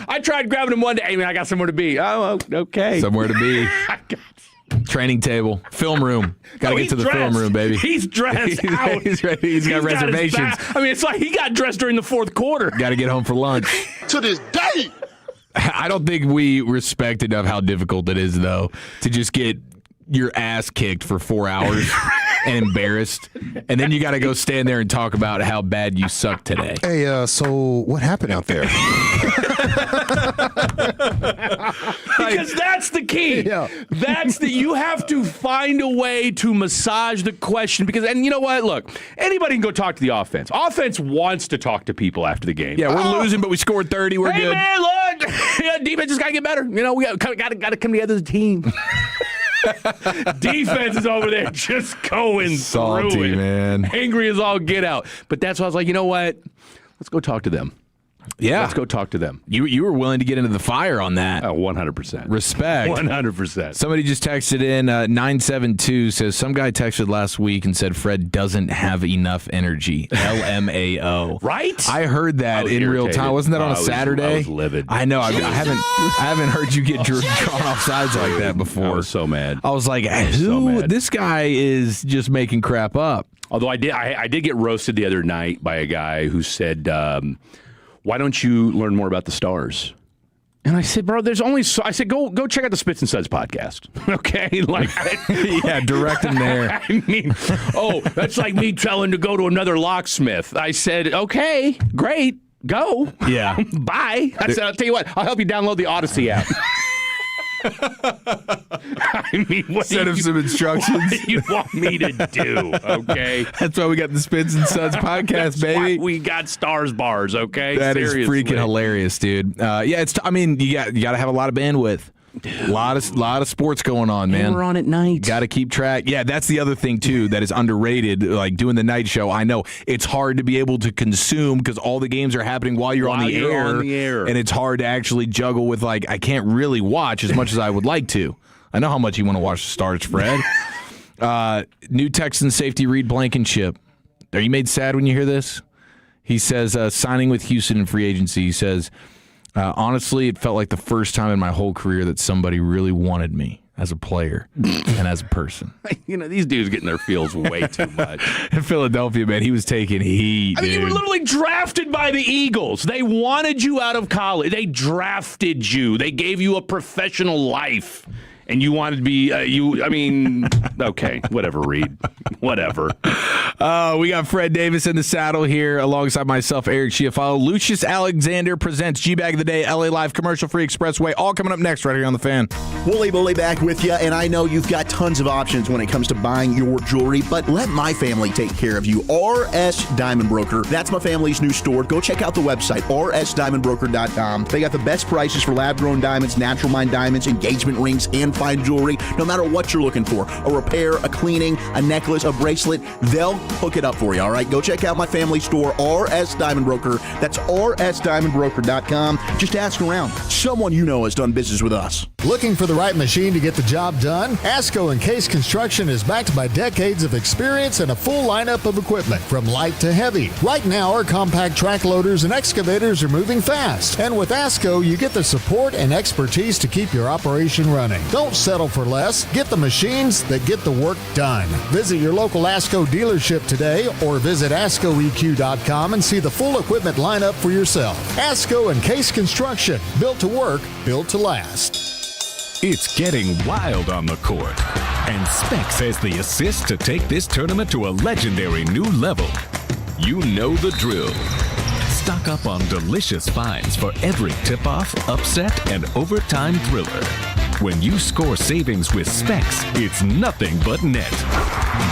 I tried grabbing him one day. Hey, man, I got somewhere to be. Oh, okay. Somewhere to be. Training table, film room. Got to get to the film room, baby. He's dressed out. He's ready. He's got reservations. It's like he got dressed during the fourth quarter. Got to get home for lunch. To this day. I don't think we respect enough how difficult it is, though, to just get your ass kicked for 4 hours and embarrassed, and then you got to go stand there and talk about how bad you suck today. Hey, so what happened out there? Because that's the key. Yeah. You have to find a way to massage the question and you know what? Look, anybody can go talk to the offense. Offense wants to talk to people after the game. Yeah, we're losing, but we scored 30. We're good. Hey, man, look. Defense just got to get better. We got to come together as a team. Defense is over there just going salty, through it. Man. Angry as all get out. But that's why I was like, you know what? Let's go talk to them. Yeah. Let's go talk to them. You were willing to get into the fire on that. 100%. Respect. 100%. Somebody just texted in, 972 says, some guy texted last week and said Fred doesn't have enough energy. LMAO. Right? I heard that in real time. Wasn't that on a Saturday? I was livid. I know. I haven't heard you get drawn off sides like that before. I was so mad. I was like, this guy is just making crap up. Although I did get roasted the other night by a guy who said, why don't you learn more about the Stars? And I said, bro, there's only I said, go check out the Spits and Suds podcast. Okay? Like, yeah, direct them there. I mean, that's like me telling to go to another locksmith. I said, okay, great, go. Yeah. Bye. I said, I'll tell you what, I'll help you download the Odyssey app. I mean, set up some instructions. What do you want me to do? Okay, that's why we got the Spits and Suds podcast, baby. We got Stars bars. Okay, that seriously. is freaking hilarious, dude. I mean, you got to have a lot of bandwidth. A lot of sports going on, man. And we're on at night. Got to keep track. Yeah, that's the other thing too that is underrated. Like doing the night show, I know it's hard to be able to consume because all the games are happening while you're on the air, and it's hard to actually juggle with like I can't really watch as much as I would like to. I know how much you want to watch the Stars, Fred. New Texans safety Reed Blankenship. Are you made sad when you hear this? He says signing with Houston in free agency. He says. Honestly, it felt like the first time in my whole career that somebody really wanted me as a player and as a person. You know, these dudes getting their feels way too much. In Philadelphia, man, he was taking heat. I mean, you were literally drafted by the Eagles. They wanted you out of college. They drafted you. They gave you a professional life. And you wanted to be, okay, whatever, Reed. Whatever. We got Fred Davis in the saddle here alongside myself, Eric Chiafalo. Lucius Alexander presents G-Bag of the Day, LA Live, commercial-free expressway, all coming up next right here on The Fan. Wooly Bully back with you, and I know you've got tons of options when it comes to buying your jewelry, but let my family take care of you. RS Diamond Broker. That's my family's new store. Go check out the website, rsdiamondbroker.com. They got the best prices for lab-grown diamonds, natural mine diamonds, engagement rings, and fine jewelry. No matter what you're looking for, a repair, a cleaning, a necklace, a bracelet, they'll hook it up for you, all right? Go check out my family store, RS Diamond Broker. That's rsdiamondbroker.com. Just ask around. Someone you know has done business with us. Looking for the right machine to get the job done? ASCO and Case Construction is backed by decades of experience and a full lineup of equipment from light to heavy. Right now, our compact track loaders and excavators are moving fast. And with ASCO, you get the support and expertise to keep your operation running. Don't settle for less. Get the machines that get the work done. Visit your local ASCO dealership today or visit ASCOEQ.com and see the full equipment lineup for yourself. ASCO and Case Construction. Built to work, built to last. It's getting wild on the court, and Specs has the assist to take this tournament to a legendary new level. You know the drill. Stock up on delicious finds for every tip-off, upset, and overtime thriller. When you score savings with Specs, it's nothing but net.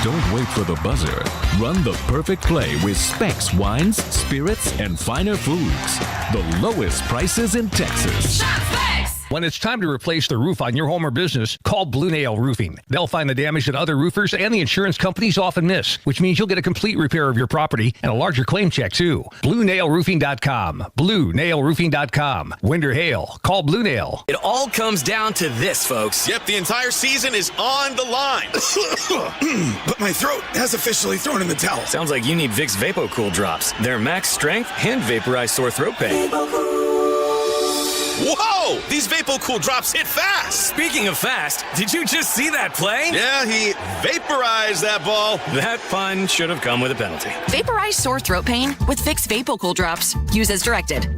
Don't wait for the buzzer. Run the perfect play with Specs wines, spirits, and finer foods. The lowest prices in Texas. Shop Specs! When it's time to replace the roof on your home or business, call Blue Nail Roofing. They'll find the damage that other roofers and the insurance companies often miss, which means you'll get a complete repair of your property and a larger claim check, too. BlueNailRoofing.com. BlueNailRoofing.com. Wind or hail, call Blue Nail. It all comes down to this, folks. Yep, the entire season is on the line. But my throat has officially thrown in the towel. Sounds like you need Vicks VapoCool drops. They're max strength and vaporize sore throat pain. Whoa! These VapoCool drops hit fast! Speaking of fast, did you just see that play? Yeah, he vaporized that ball. That pun should have come with a penalty. Vaporize sore throat pain with Vicks VapoCool drops. Use as directed.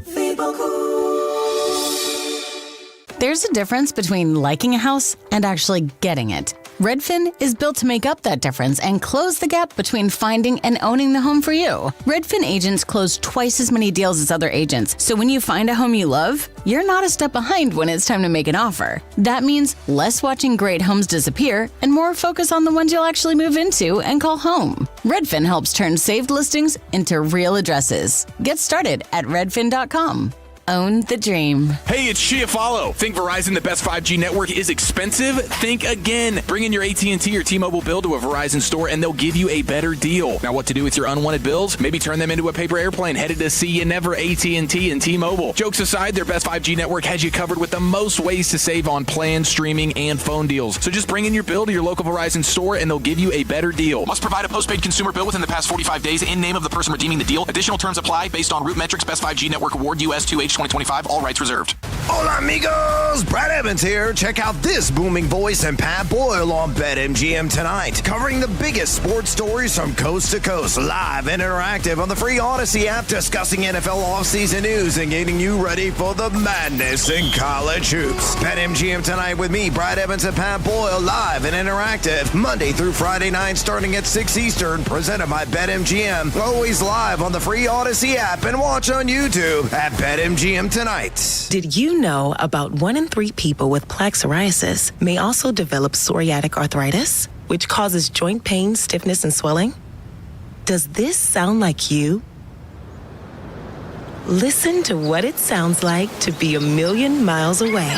There's a difference between liking a house and actually getting it. Redfin is built to make up that difference and close the gap between finding and owning the home for you. Redfin agents close twice as many deals as other agents, so when you find a home you love, you're not a step behind when it's time to make an offer. That means less watching great homes disappear and more focus on the ones you'll actually move into and call home. Redfin helps turn saved listings into real addresses. Get started at redfin.com. Own the dream. Hey, it's Chiafalo. Think Verizon, the best 5G network, is expensive? Think again. Bring in your AT&T or T-Mobile bill to a Verizon store and they'll give you a better deal. Now, what to do with your unwanted bills? Maybe turn them into a paper airplane headed to see you never, AT&T and T-Mobile. Jokes aside, their best 5G network has you covered with the most ways to save on plans, streaming, and phone deals. So just bring in your bill to your local Verizon store and they'll give you a better deal. Must provide a postpaid consumer bill within the past 45 days in name of the person redeeming the deal. Additional terms apply based on Root Metrics Best 5G Network Award US 2H 2025. All rights reserved. Hola, amigos! Brad Evans here. Check out this booming voice and Pat Boyle on BetMGM tonight, covering the biggest sports stories from coast to coast, live and interactive on the free Odyssey app, discussing NFL offseason news and getting you ready for the madness in college hoops. BetMGM tonight with me, Brad Evans and Pat Boyle, live and interactive, Monday through Friday night starting at 6 Eastern, presented by BetMGM. Always live on the free Odyssey app and watch on YouTube at BetMGM tonight. Did you know about 1 in 3 people with plaque psoriasis may also develop psoriatic arthritis, which causes joint pain, stiffness, and swelling? Does this sound like you? Listen to what it sounds like to be a million miles away.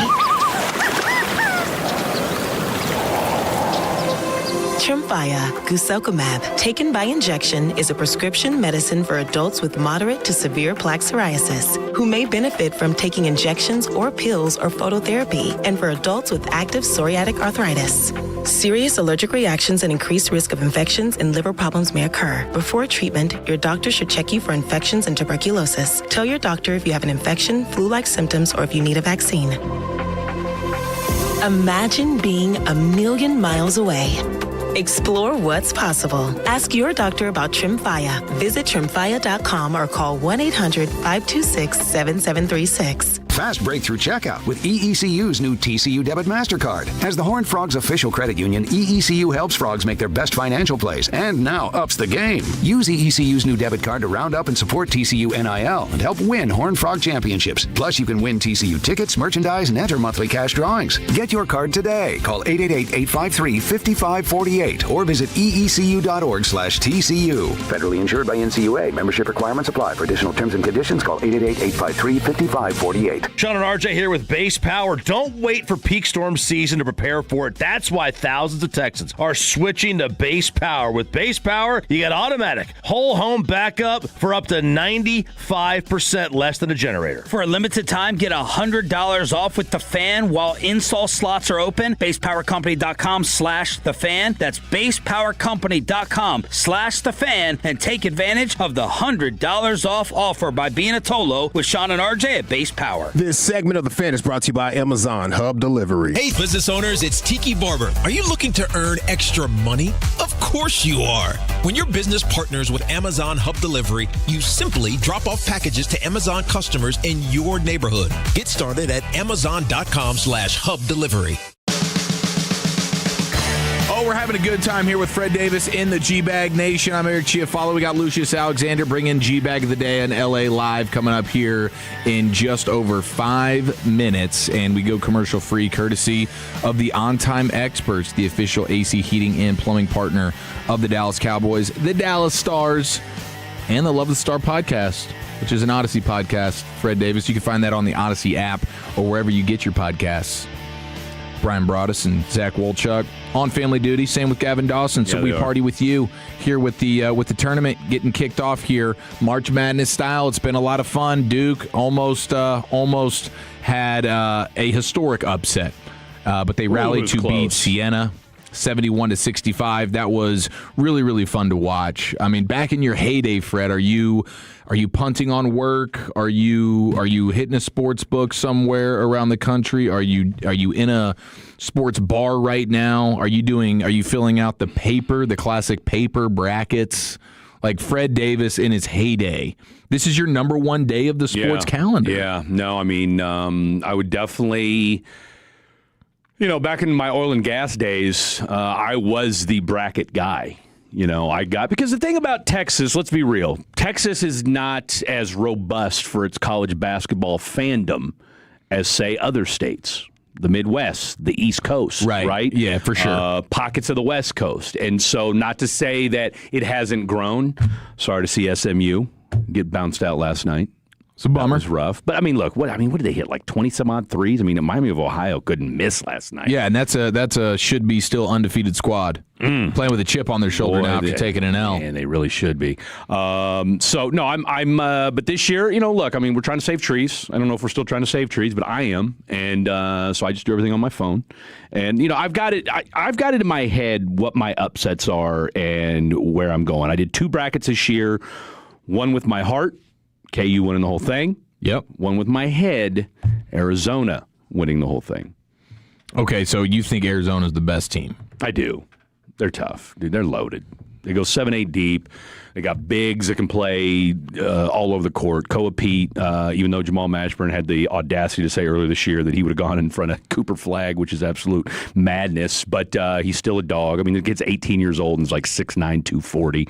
Tremfya guselkumab, taken by injection, is a prescription medicine for adults with moderate to severe plaque psoriasis who may benefit from taking injections or pills or phototherapy, and for adults with active psoriatic arthritis. Serious allergic reactions and increased risk of infections and liver problems may occur. Before treatment, your doctor should check you for infections and tuberculosis. Tell your doctor if you have an infection, flu-like symptoms, or if you need a vaccine. Imagine being a million miles away. Explore what's possible. Ask your doctor about Tremfya. Visit Tremfya.com or call 1-800-526-7736. Fast breakthrough checkout with EECU's new TCU Debit MasterCard. As the Horned Frogs official credit union, EECU helps frogs make their best financial plays and now ups the game. Use EECU's new debit card to round up and support TCU NIL and help win Horned Frog championships. Plus, you can win TCU tickets, merchandise, and enter monthly cash drawings. Get your card today. Call 888-853-5548 or visit eecu.org/TCU. Federally insured by NCUA. Membership requirements apply. For additional terms and conditions, call 888-853-5548. Sean and RJ here with Base Power. Don't wait for peak storm season to prepare for it. That's why thousands of Texans are switching to Base Power. With Base Power, you get automatic whole home backup for up to 95% less than a generator. For a limited time, get $100 off with the fan while install slots are open. BasePowerCompany.com/thefan. That's BasePowerCompany.com/thefan, and take advantage of the $100 off offer by being a Tolo with Sean and RJ at Base Power. This segment of The Fan is brought to you by Amazon Hub Delivery. Hey, business owners, it's Tiki Barber. Are you looking to earn extra money? Of course you are. When your business partners with Amazon Hub Delivery, you simply drop off packages to Amazon customers in your neighborhood. Get started at Amazon.com/Hub Delivery. Oh, we're having a good time here with Fred Davis in the G-Bag Nation. I'm Eric Chiafalo. We got Lucius Alexander bringing G-Bag of the Day on LA Live coming up here in just over 5 minutes. And we go commercial free courtesy of the On Time Experts, the official AC heating and plumbing partner of the Dallas Cowboys, the Dallas Stars, and the Love the Star podcast, which is an Odyssey podcast. Fred Davis, you can find that on the Odyssey app or wherever you get your podcasts. Brian Broaddus and Zach Wolchuk on family duty. Same with Gavin Dawson. So we party with you here with the tournament getting kicked off here, March Madness style. It's been a lot of fun. Duke almost had a historic upset, but they rallied to beat Siena 71-65. That was really, really fun to watch. I mean, back in your heyday, Fred, are you punting on work? Are you hitting a sports book somewhere around the country? Are you in a sports bar right now? Are you filling out the classic paper brackets? Like Fred Davis in his heyday. This is your number one day of the sports calendar. Yeah. No, I mean, I would definitely. Back in my oil and gas days, I was the bracket guy. Because the thing about Texas, let's be real, Texas is not as robust for its college basketball fandom as, say, other states. The Midwest, the East Coast, right? Yeah, for sure. Pockets of the West Coast. And so not to say that it hasn't grown. Sorry to see SMU get bounced out last night. It's a bummer. That was rough. But, look, what did they hit, like 20-some-odd threes? Miami of Ohio couldn't miss last night. Yeah, and that's a should-be still undefeated squad. Playing with a chip on their shoulder now after taking an L. And they really should be. But this year, look, we're trying to save trees. I don't know if we're still trying to save trees, but I am. And so I just do everything on my phone. And, I've got it in my head what my upsets are and where I'm going. I did 2 brackets this year, one with my heart, KU winning the whole thing, Yep. One with my head, Arizona winning the whole thing. Okay, so you think Arizona's the best team? I do. They're tough. Dude, they're loaded. They go 7-8 deep. They got bigs that can play all over the court. Koa Pete, even though Jamal Mashburn had the audacity to say earlier this year that he would have gone in front of Cooper Flagg, which is absolute madness, but he's still a dog. I mean, the kid's 18 years old and is like 6'9", 240.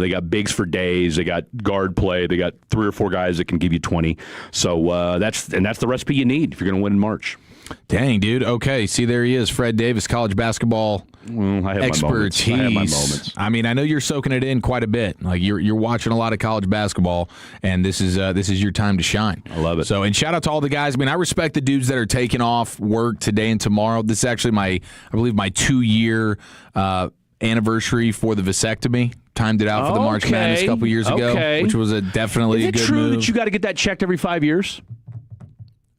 They got bigs for days. They got guard play. They got 3 or 4 guys that can give you 20. So that's the recipe you need if you're going to win in March. Dang, dude. Okay, see, there he is, Fred Davis, college basketball expertise. I have my moments. I mean, I know you're soaking it in quite a bit. Like you're watching a lot of college basketball, and this is your time to shine. I love it. So, and shout out to all the guys. I mean, I respect the dudes that are taking off work today and tomorrow. This is actually I believe my 2-year anniversary for the vasectomy. Timed it out for the March Madness a couple years ago, which was definitely a good move. Is it true that you got to get that checked every 5 years?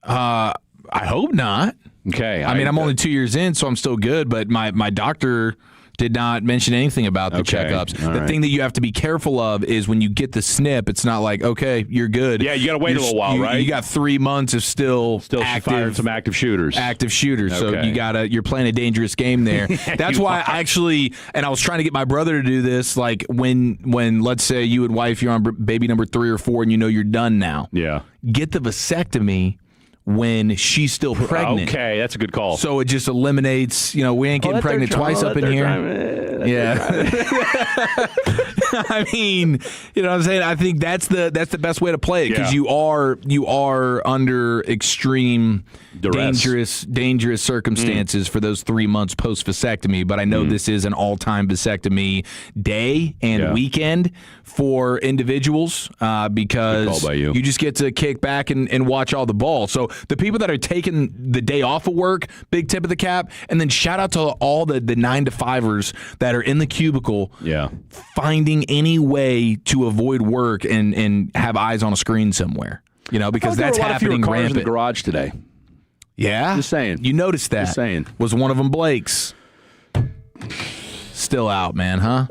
I hope not. Okay. I mean, I'm only 2 years in, so I'm still good, but my doctor did not mention anything about the checkups. All right. Thing that you have to be careful of is when you get the snip, it's not like, okay, you're good. Yeah, you got to wait a little while, right? You got 3 months of still firing some active shooters. So you're playing a dangerous game there. That's why I actually, and I was trying to get my brother to do this, like when let's say you and wife, you're on baby number 3 or 4 and you know you're done now. Yeah. Get the vasectomy when she's still pregnant. Okay, that's a good call. So it just eliminates, we ain't getting pregnant twice up in here. I mean, you know what I'm saying? I think that's the best way to play it because you are under extreme dangerous circumstances for those 3 months post vasectomy. But I know this is an all-time vasectomy day and weekend for individuals because you just get to kick back and watch all the ball. So the people that are taking the day off of work, big tip of the cap, and then shout out to all the 9-to-5ers that are in the cubicle finding any way to avoid work and have eyes on a screen somewhere. Because that's happening rampant. In the garage today. Yeah? Just saying. You noticed that. Just saying. Was one of them Blake's? Still out, man, huh?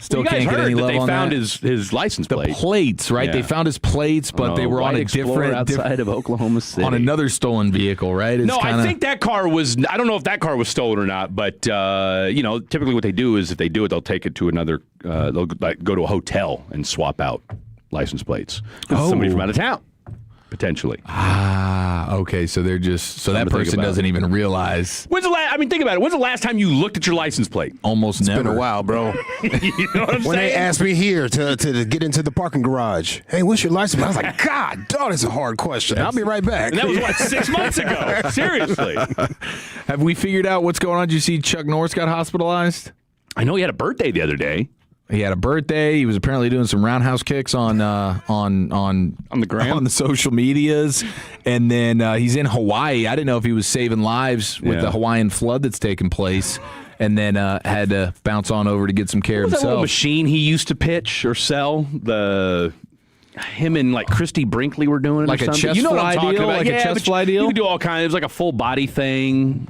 Still can't get any love on that. They found his license plate. The plates, right? Yeah. They found his plates, but they were on a different outside of Oklahoma City on another stolen vehicle, right? I think that car was. I don't know if that car was stolen or not, but typically what they do is if they do it, they'll take it to another. They'll go to a hotel and swap out license plates. Somebody from out of town. Potentially. Okay. So they're just that person doesn't even realize. Think about it. When's the last time you looked at your license plate? Almost never. It's been a while, bro. You know what I'm when saying? they asked me here to get into the parking garage, hey, what's your license? I was like, God, dog, that's a hard question. I'll be right back. And that was 6 months ago. Seriously. Have we figured out what's going on? Did you see Chuck Norris got hospitalized? I know he had a birthday the other day. He had a birthday. He was apparently doing some roundhouse kicks on the gram, on the social medias, and then he's in Hawaii. I didn't know if he was saving lives with the Hawaiian flood that's taken place, and then had to bounce on over to get some care what was himself. That little machine he used to pitch or sell? Him and Christy Brinkley were doing it like or a something. chest You know what fly I'm talking deal, about? like a chest fly deal. You could do all kinds. It was like a full body thing.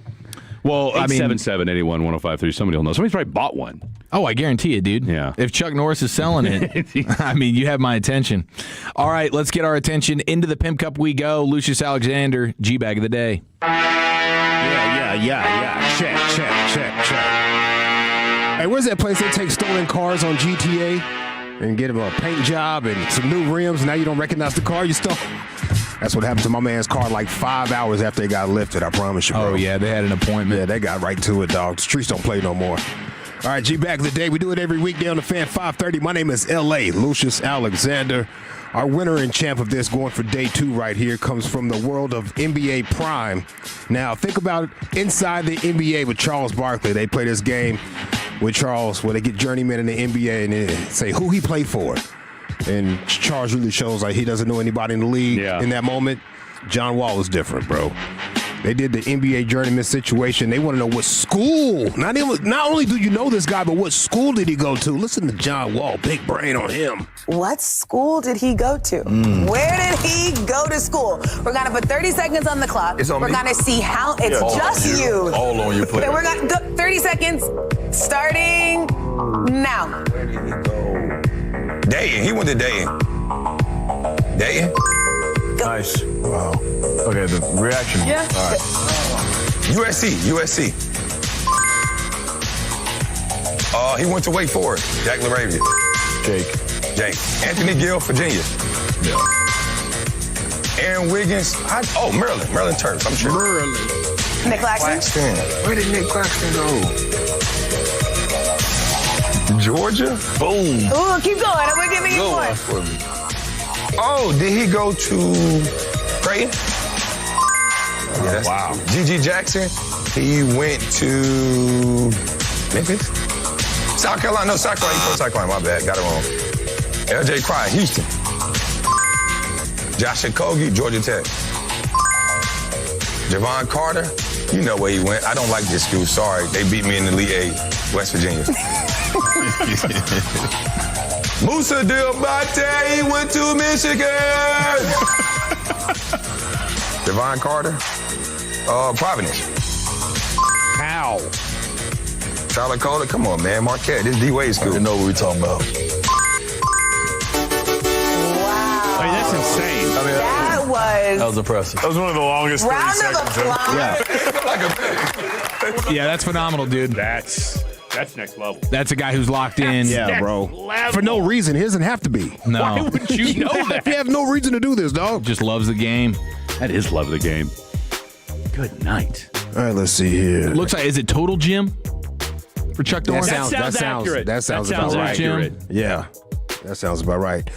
Well, 877-81-1053. Somebody will know. Somebody's probably bought one. Oh, I guarantee it, dude. Yeah. If Chuck Norris is selling it, you have my attention. All right, let's get our attention. Into the Pimp Cup we go. Lucius Alexander, G-Bag of the day. Yeah. Check. Hey, where's that place they take stolen cars on GTA and get them a paint job and some new rims? Now you don't recognize the car you stole? That's what happened to my man's car like 5 hours after it got lifted, I promise you, bro. Oh, yeah, they had an appointment. Yeah, they got right to it, dog. The streets don't play no more. All right, G-Back of the day. We do it every weekday on the Fan 530. My name is L.A. Lucius Alexander. Our winner and champ of this going for day 2 right here comes from the world of NBA Prime. Now, think about inside the NBA with Charles Barkley. They play this game with Charles where they get journeyman in the NBA and they say who he played for. And Charles really shows like he doesn't know anybody in the league in that moment. John Wall is different, bro. They did the NBA journeyman situation. They want to know what school. Not only do you know this guy, but what school did he go to? Listen to John Wall. Big brain on him. What school did he go to? Where did he go to school? We're going to put 30 seconds on the clock. It's on We're me. going to see how it's just you. All on you, player. Okay, we're going to go 30 seconds starting now. Where did he go? Dayton. He went to Dayton. Dayton? Nice. Wow. Okay, the reaction. Yeah. All right. USC. He went to Wake Forest. Jack LaRavia. Jake. Anthony Gill, Virginia. Yeah. Aaron Wiggins. Maryland Terps, I'm sure. Nick Claxton. Where did Nick Claxton go? Georgia? Boom. Ooh, keep going. I'm going to give you Good one. one for me. Oh, did he go to Creighton? Yeah, wow. G.G. Jackson. He went to Memphis? South Carolina. No, South Carolina. He from South Carolina. My bad. Got it wrong. L.J. Cryer, Houston. Josh Okogie, Georgia Tech. Javon Carter, you know where he went. I don't like this school. Sorry. They beat me in the Elite Eight, West Virginia. Musa Diabate, he went to Michigan. Javon Carter, Providence. How? Charlotte Calder, come on, man. Marquette, this D-Wade school. You know what we're talking about. Wow. Hey, that's insane. I mean, That was impressive. That was one of the longest 30 round of seconds. applause. Yeah, that's phenomenal, dude. That's next level. That's a guy who's locked in. Yeah, bro. For no reason. He doesn't have to be. No. Why would you know that? You have no reason to do this, dog. Just loves the game. That is love of the game. Good night. All right, let's see here. Looks like, is it Total Gym for Chuck That Dorn? sounds accurate. That sounds about right. accurate. Yeah, that sounds about right.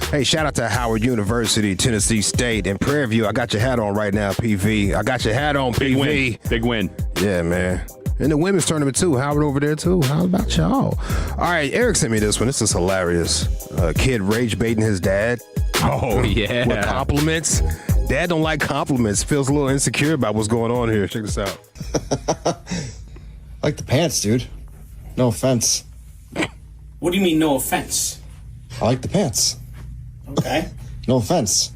Hey, shout out to Howard University, Tennessee State, and Prairie View. I got your hat on right now, PV. I got your hat on, PV. Big win. Yeah, man. And the women's tournament, too. Howard over there, too. How about y'all? All right, Eric sent me this one. This is hilarious. Kid rage baiting his dad. Oh, yeah. With compliments. Dad don't like compliments. Feels a little insecure about what's going on here. Check this out. I like the pants, dude. No offense. What do you mean, no offense? I like the pants. Okay. No offense.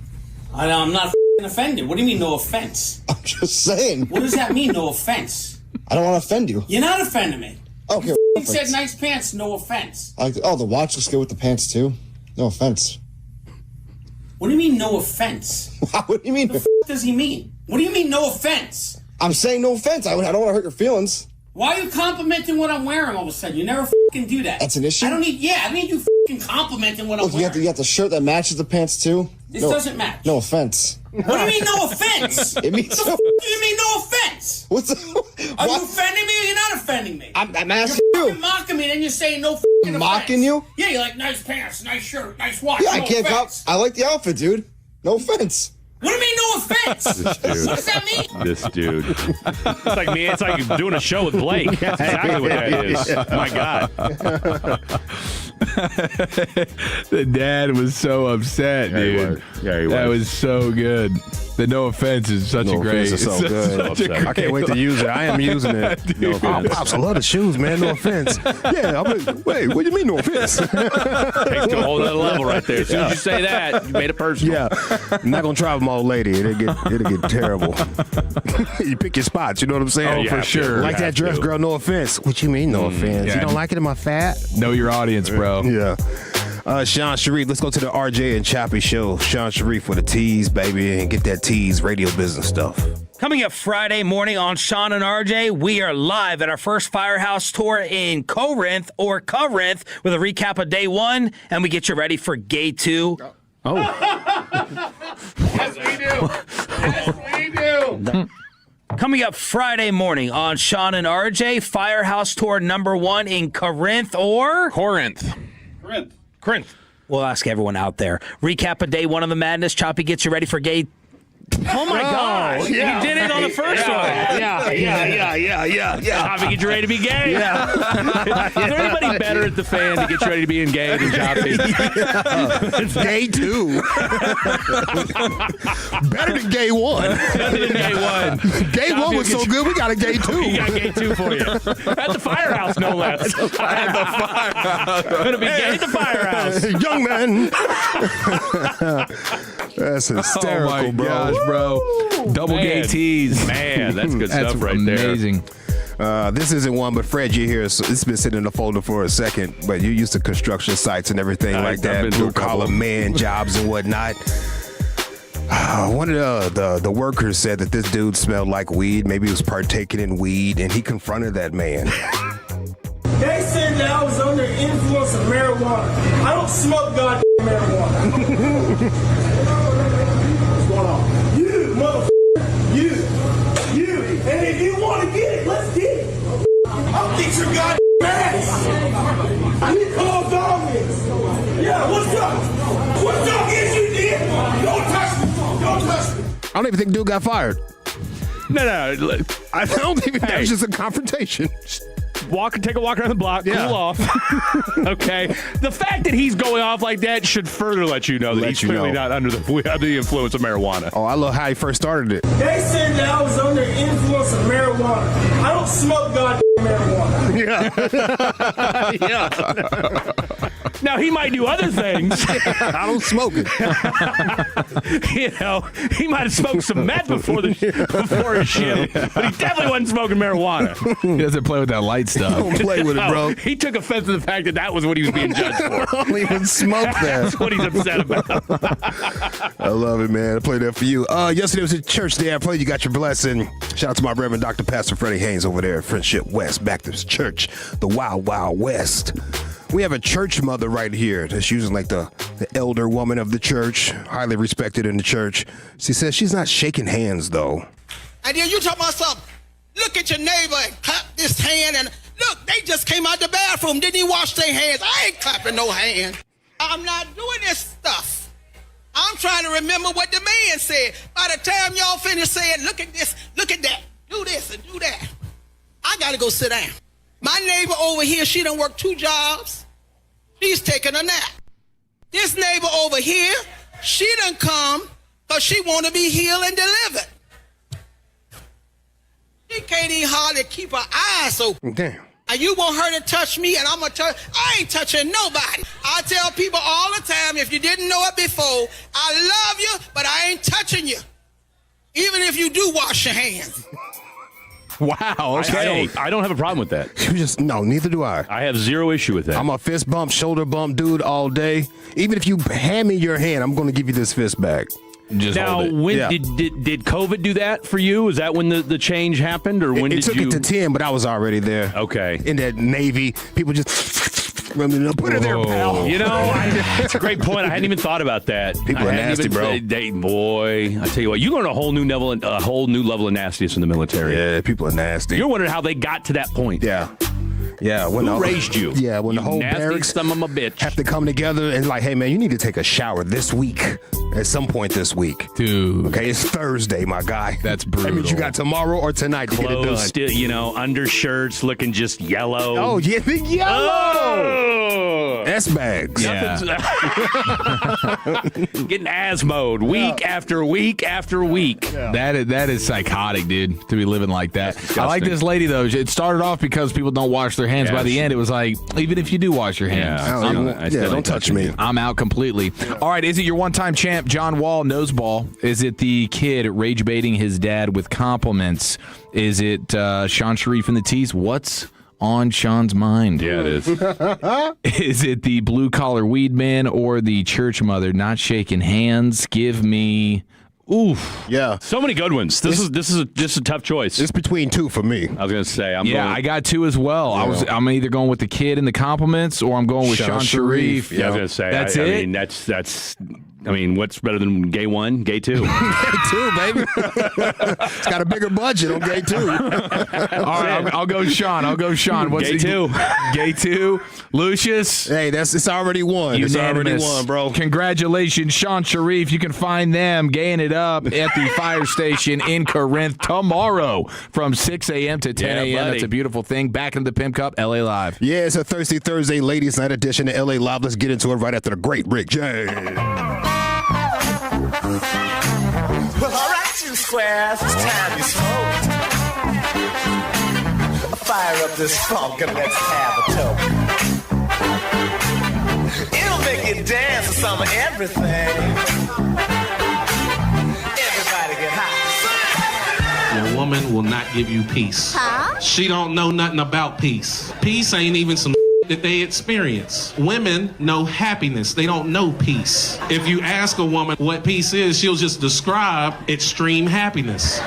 I'm not f***ing offended. What do you mean, no offense? I'm just saying. What does that mean, no offense? I don't want to offend you. You're not offending me. Okay. You said nice pants, no offense. I like the watch looks good with the pants, too. No offense. What do you mean, no offense? What do you mean? What the f*** does he mean? What do you mean, no offense? I'm saying no offense. I don't want to hurt your feelings. Why are you complimenting what I'm wearing all of a sudden? You never f***ing do that. That's an issue? I don't need you f***ing complimenting what I'm Look, wearing. you got the shirt that matches the pants, too. This doesn't match. No offense. What do you mean, no offense? It means what the f*** do you mean, no offense? What's the... Are you offending me or you're not offending me? I'm asking you're you. You're mocking me, then you're saying no f***ing Mocking offense. you? Yeah, you're like, nice pants, nice shirt, nice watch, Yeah, no I can't offense. I like the outfit, dude. No offense. What do you mean, no offense? What does that mean? This dude. It's like me. It's like doing a show with Blake. That's exactly what that is. My God. The dad was so upset, dude. Yeah, he was. That was so good. The no offense is such a great. It's so good. I can't wait to use it. I am using it. No offense. Pops, I love the shoes, man. No offense. Yeah, wait, what do you mean no offense? Takes to a whole other level right there. As soon as you say that, you made it personal. Yeah. I'm not going to try with my old lady. It'll get terrible. You pick your spots, you know what I'm saying? Oh, for sure. Like that dress, girl, no offense. What you mean, no offense? yeah. You don't like it? Am I fat? Know your audience, bro. Yeah. Sean Sharif, let's go to the RJ and Choppy show. Sean Sharif for the tease, baby, and get that tease radio business stuff. Coming up Friday morning on Sean and RJ, we are live at our first Firehouse tour in Corinth with a recap of day one, and we get you ready for day two. Oh. Yes, we do. Yes, we do. Coming up Friday morning on Sean and RJ, Firehouse tour number 1 in Corinth. We'll ask everyone out there. Recap of day one of the madness. Choppy gets you ready for day. Oh my gosh! yeah. You did it on the first one. Yeah. Choppy, get you ready to be gay. Yeah. Is there anybody better at the fan to get you ready to be in gay than Choppy? Gay 2. Better than gay 1. Better than gay 1. Gay Choppy 1 was so good, we got a gay 2. We got gay 2 for you. At the Firehouse, no less. At the Firehouse. Going to be gay at the Firehouse. Young man. That's hysterical, oh my bro. Gosh, bro. Double gay tease. Man, that's good stuff right amazing. there. This isn't one, but Fred, you're here. So it's been sitting in the folder for a second, but you're used to construction sites and everything like that, blue collar man jobs and whatnot. One of the workers said that this dude smelled like weed. Maybe he was partaking in weed, and he confronted that man. They said that I was under the influence of marijuana. I don't smoke goddamn marijuana. What's going on? You, motherfucker. You. And if you want to get it, let's get it. I'll get your goddamn ass. You call dog is. Yeah, what's up? What dog is you did? Don't touch me. Don't touch me. I don't even think dude got fired. No. I don't think that was just a confrontation. Take a walk around the block, cool off. Okay. The fact that he's going off like that should further let you know that he's clearly not under the influence of marijuana. Oh, I love how he first started it. They said that I was under the influence of marijuana. I don't smoke goddamn marijuana. Yeah. Now, he might do other things. I don't smoke it. He might have smoked some meth before his shift, but he definitely wasn't smoking marijuana. He doesn't play with that light stuff. Don't play with it, bro. He took offense to the fact that was what he was being judged for. I don't even smoke that. That's what he's upset about. I love it, man. I played that for you. Yesterday was a church day. I played You Got Your Blessing. Shout out to my Reverend Dr. Pastor Freddie Haynes over there at Friendship West Baptist Church, the Wild Wild West. We have a church mother right here that's using like the elder woman of the church, highly respected in the church. She says she's not shaking hands, though. And then you talk about something. Look at your neighbor and clap this hand. And look, they just came out the bathroom. Didn't even wash their hands. I ain't clapping no hand. I'm not doing this stuff. I'm trying to remember what the man said. By the time y'all finish saying, look at this, look at that, do this and do that, I got to go sit down. My neighbor over here, she done worked 2 jobs. She's taking a nap. This neighbor over here, she done come because she want to be healed and delivered. She can't even hardly keep her eyes open. Damn. And you want her to touch me, and I'm going to touch. I ain't touching nobody. I tell people all the time, if you didn't know it before, I love you, but I ain't touching you. Even if you do wash your hands. Wow. Okay. I don't have a problem with that. No, neither do I. I have zero issue with that. I'm a fist bump, shoulder bump dude all day. Even if you hand me your hand, I'm going to give you this fist back. Just now, hold it. when Yeah. did COVID do that for you? Is that when the change happened, or when it did took you? it to 10, but I was already there. Okay. In that Navy, people just put it there, pal. You know, it's a great point. I hadn't even thought about that. People are nasty, bro. Boy, I tell you what, you learn a whole new level of nastiness in the military. Yeah, people are nasty. You're wondering how they got to that point. Yeah. When Who raised you? Yeah, when the whole nasty barracks son of a bitch have to come together and like, hey man, you need to take a shower this week. At some point this week, dude. Okay, it's Thursday, my guy. That's brutal. That means you got tomorrow or tonight to get it done. Clothes still, undershirts looking just yellow. Oh yeah, the yellow. Oh. S-bags. Yeah. Getting asthmode week after week after week. Yeah. That is psychotic, dude, to be living like that. I like this lady, though. It started off because people don't wash their hands. By the end, it was like, even if you do wash your hands, don't touch me. I'm out completely. All right, is it your one-time champ, John Wall, noseball? Is it the kid rage baiting his dad with compliments? Is it Sean Sharif and the Tees? What's on Sean's mind? Yeah, it is. Is it the blue-collar weed man or the church mother not shaking hands? Give me... Oof. Yeah. So many good ones. This is just a tough choice. It's between 2 for me. I was going to say. I got 2 as well. Yeah. I'm either going with the kid and the compliments, or I'm going with Sean Sharif. Yeah, I was going to say. That's it? it? I mean, that's... I mean, what's better than Gay 1? Gay 2. Gay 2, baby. It's got a bigger budget on Gay 2. All right, I'll go Sean. What's Gay 2. Gay 2. Lucius. Hey, it's already won. It's already won, bro. Congratulations, Sean Sharif. You can find them gaying it up at the fire station in Corinth tomorrow from 6 a.m. to 10 a.m. buddy. That's a beautiful thing. Back in the Pimp Cup, LA Live. Yeah, it's a Thirsty Thursday ladies' night edition of LA Live. Let's get into it right after the great Rick James. Well, all right, you squares, it's time you smoke. Fire up this funk and let's have a toke. It'll make you dance to some of everything. Everybody get high. Your woman will not give you peace. Huh? She don't know nothing about peace. Peace ain't even some that they experience. Women know happiness. They don't know peace. If you ask a woman what peace is, she'll just describe extreme happiness.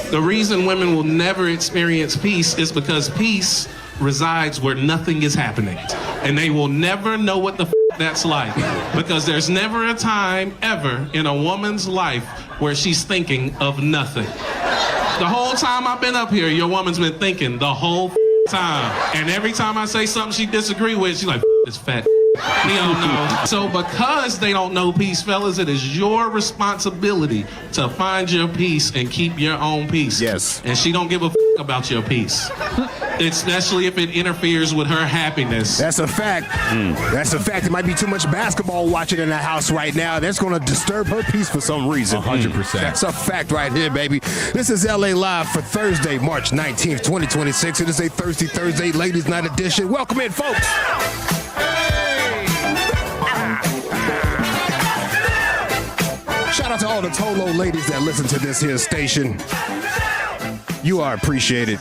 The reason women will never experience peace is because peace resides where nothing is happening. And they will never know what the that's like. Because there's never a time ever in a woman's life where she's thinking of nothing. The whole time I've been up here, your woman's been thinking the whole time. And every time I say something she disagree with, she's like, this fat. You don't know. So because they don't know peace, fellas, it is your responsibility to find your peace and keep your own peace. Yes. And she don't give a about your peace. Especially if it interferes with her happiness. That's a fact. That's a fact. It might be too much basketball watching in the house right now. That's going to disturb her peace for some reason. 100%. That's a fact right here, baby. This is LA Live for Thursday, March 19th, 2026. It is a Thirsty Thursday Ladies Night edition. Welcome in, folks. Shout out to all the Tolo ladies that listen to this here station. You are appreciated.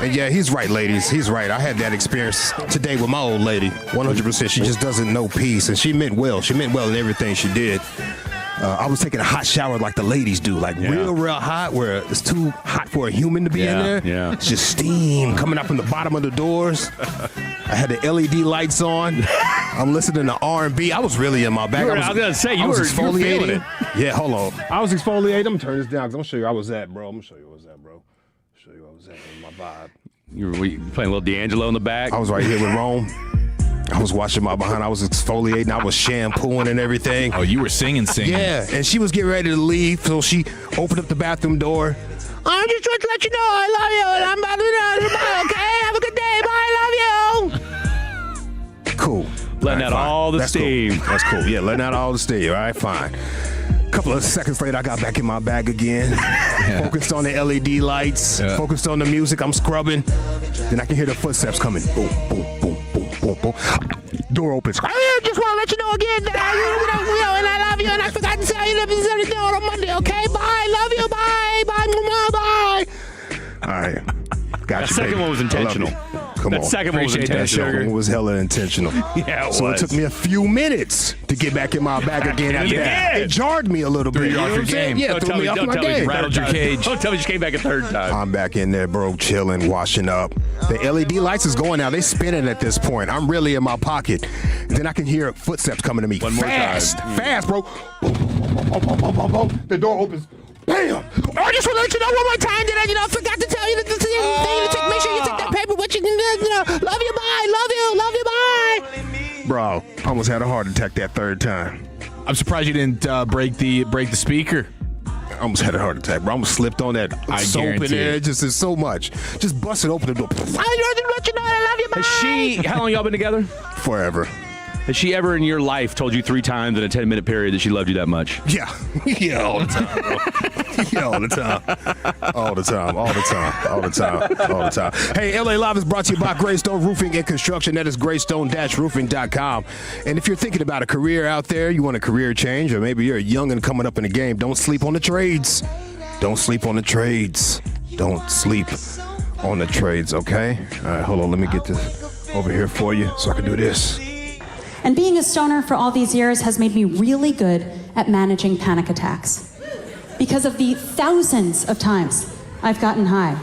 And yeah, he's right, ladies. He's right. I had that experience today with my old lady. 100%. She just doesn't know peace. And she meant well. She meant well in everything she did. I was taking a hot shower like the ladies do, like real hot, where it's too hot for a human to be in there. Yeah. It's just steam coming up from the bottom of the doors. I had the LED lights on. I'm listening to R&B. I was really in my bag. I was going to say, you were feeling it. Yeah, hold on. I was exfoliating. I'm going to turn this down because I'm going to show you where I was at, bro. I'm going to show you where I was at, bro. Show you where I was at in my vibe. You were playing a little D'Angelo in the back? I was right here with Rome. I was washing my behind. I was exfoliating. I was shampooing and everything. Oh, you were singing. Yeah, and she was getting ready to leave, so she opened up the bathroom door. I'm just trying to let you know I love you, and I'm about to know, okay? Have a good day. Bye. I love you. Cool. Letting out all the steam. Cool. That's cool. Yeah, letting out all the steam. All right, fine. A couple of seconds later, I got back in my bag again. Focused on the LED lights. Focused on the music. I'm scrubbing. Then I can hear the footsteps coming. Boom, boom, boom, boom, boom, boom. Door opens. I just want to let you know again that and I love you, and I forgot to tell you that this is everything on Monday, okay? Bye. Love you. Bye. Bye. Bye. All right. Got that you, second baby. one was intentional. Come on. That second one was intentional. That second one was hella intentional. Yeah, it so was. it took me a few minutes to get back in my bag again after that. It jarred me a little bit. Threw you off your game. Yeah, Don't threw me off my game. Rattled your cage. Don't tell me you came back a third time. I'm back in there, bro, chilling, washing up. The LED lights is going now. They spinning at this point. I'm really in my pocket. Then I can hear footsteps coming to me. One more fast, time. Fast, bro. The door opens. Bam! I just want to let you know one more time that I forgot to tell you that the thing to make sure you take that paper with you. Love you, bye. Love you, bye. Bro, almost had a heart attack that third time. I'm surprised you didn't break the speaker. I almost had a heart attack, bro. I almost slipped on that soap in there. Just there's so much. Just busted open the door. I just let you know I love you, bye. How long y'all been together? Forever. Has she ever in your life told you 3 times in a 10-minute period that she loved you that much? Yeah. Yeah, all the time, bro. Yeah, all the time. Hey, LA Live is brought to you by Greystone Roofing and Construction. That is greystone-roofing.com. And if you're thinking about a career out there, you want a career change, or maybe you're a youngin' coming up in the game, don't sleep on the trades. Don't sleep on the trades. Don't sleep on the trades, okay? All right, hold on. Let me get this over here for you so I can do this. And being a stoner for all these years has made me really good at managing panic attacks. Because of the thousands of times I've gotten high.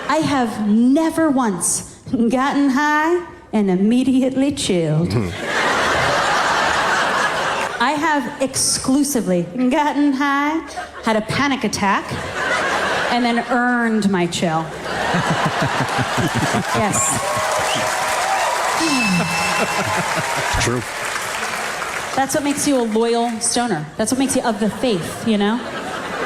I have never once gotten high and immediately chilled. I have exclusively gotten high, had a panic attack, and then earned my chill. Yes. True. That's what makes you a loyal stoner. That's what makes you of the faith, you know?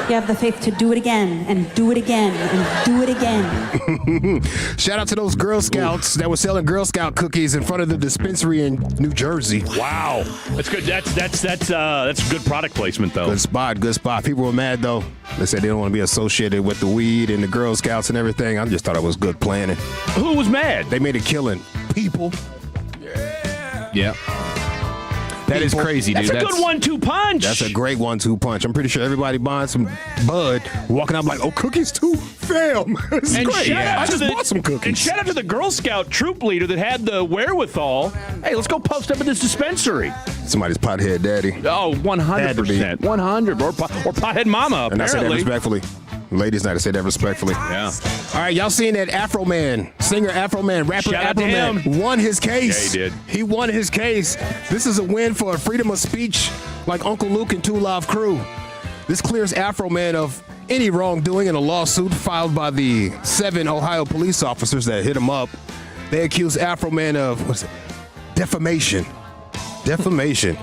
You have the faith to do it again and do it again and do it again. Shout out to those Girl Scouts that were selling Girl Scout cookies in front of the dispensary in New Jersey. Wow. That's good. That's good product placement, though. Good spot. People were mad, though. They said they don't want to be associated with the weed and the Girl Scouts and everything. I just thought it was good planning. Who was mad? They made a killing. People. Yeah. That is crazy, dude. That's a good 1-2 punch. That's a great 1-2 punch. I'm pretty sure everybody buying some bud, walking out like, oh, cookies too? film. It's And great. shout out I to just the- bought some cookies. And shout out to the Girl Scout troop leader that had the wherewithal. Hey, let's go post up at this dispensary. Somebody's pothead daddy. Oh, 100%. 100. Or pothead mama, And I said that apparently. respectfully. Ladies night, I said that respectfully. Yeah. All right, y'all seen that Afro Man, singer Afro Man, rapper Shout out Afro to Man him. won his case. Yeah, he did. He won his case. This is a win for freedom of speech like Uncle Luke and Two Live Crew. This clears Afro Man of any wrongdoing in a lawsuit filed by the 7 Ohio police officers that hit him up. They accuse Afro Man of defamation,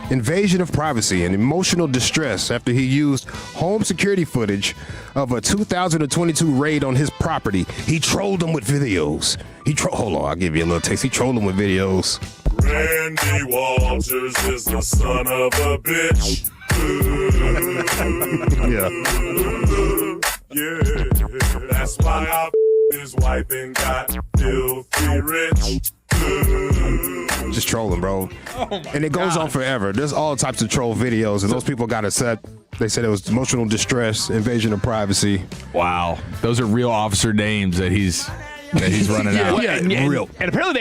invasion of privacy, and emotional distress after he used home security footage of a 2022 raid on his property. He trolled them with videos. Hold on, I'll give you a little taste. He trolled them with videos. Randy Walters is the son of a bitch. Yeah, that's why I his wife and got filthy rich. Just trolling, bro. And it goes on forever. There's all types of troll videos, and those people got upset. They said it was emotional distress, invasion of privacy. Wow. Those are real officer names that he's running out. Real. And apparently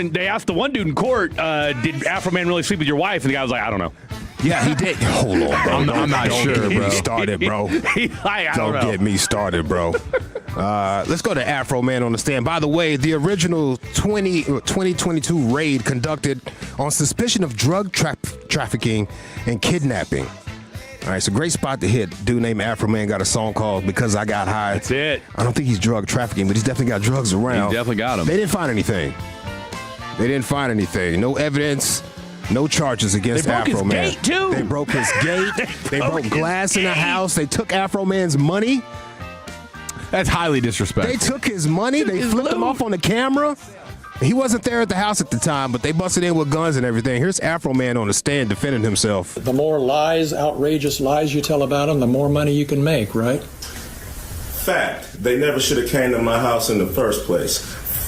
they asked the one dude in court, did Afro Man really sleep with your wife? And the guy was like, I don't know. Yeah, he did. Hold on, bro. I'm not sure, Don't get bro. me started, bro. I don't know. Get me started, bro. Let's go to Afro Man on the stand. By the way, the original 2022 raid conducted on suspicion of drug trafficking and kidnapping. All right, it's a great spot to hit. Dude named Afro Man got a song called Because I Got High. That's it. I don't think he's drug trafficking, but he's definitely got drugs around. He definitely got them. They didn't find anything. No evidence. No charges against They broke Afro his Man. gate, too. They broke his gate. They broke his glass in the house. They took Afro Man's money. That's highly disrespectful. They took his money. They flipped him off on the camera. He wasn't there at the house at the time, but they busted in with guns and everything. Here's Afro Man on the stand defending himself. The more lies, outrageous lies you tell about them, the more money you can make, right? Fact, they never should have came to my house in the first place.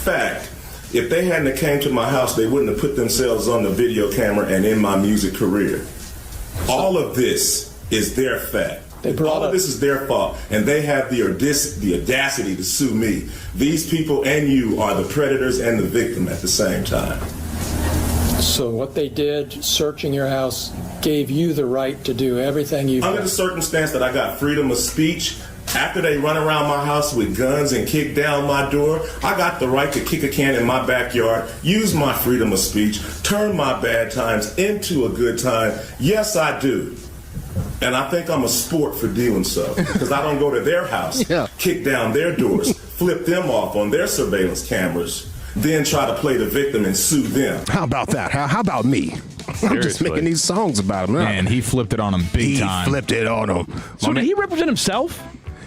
Fact, if they hadn't have came to my house, they wouldn't have put themselves on the video camera and in my music career. All of this is their fact. All of this is their fault, and they have the audacity to sue me. These people and you are the predators and the victim at the same time. So what they did, searching your house, gave you the right to do everything you Under the circumstance that I got freedom of speech, after they run around my house with guns and kick down my door, I got the right to kick a can in my backyard, use my freedom of speech, turn my bad times into a good time. Yes, I do. And I think I'm a sport for doing so, because I don't go to their house, kick down their doors, flip them off on their surveillance cameras, then try to play the victim and sue them. How about that? How about me? I'm just making these songs about him. Man, he flipped it on him big time. He flipped it on him. So did he represent himself?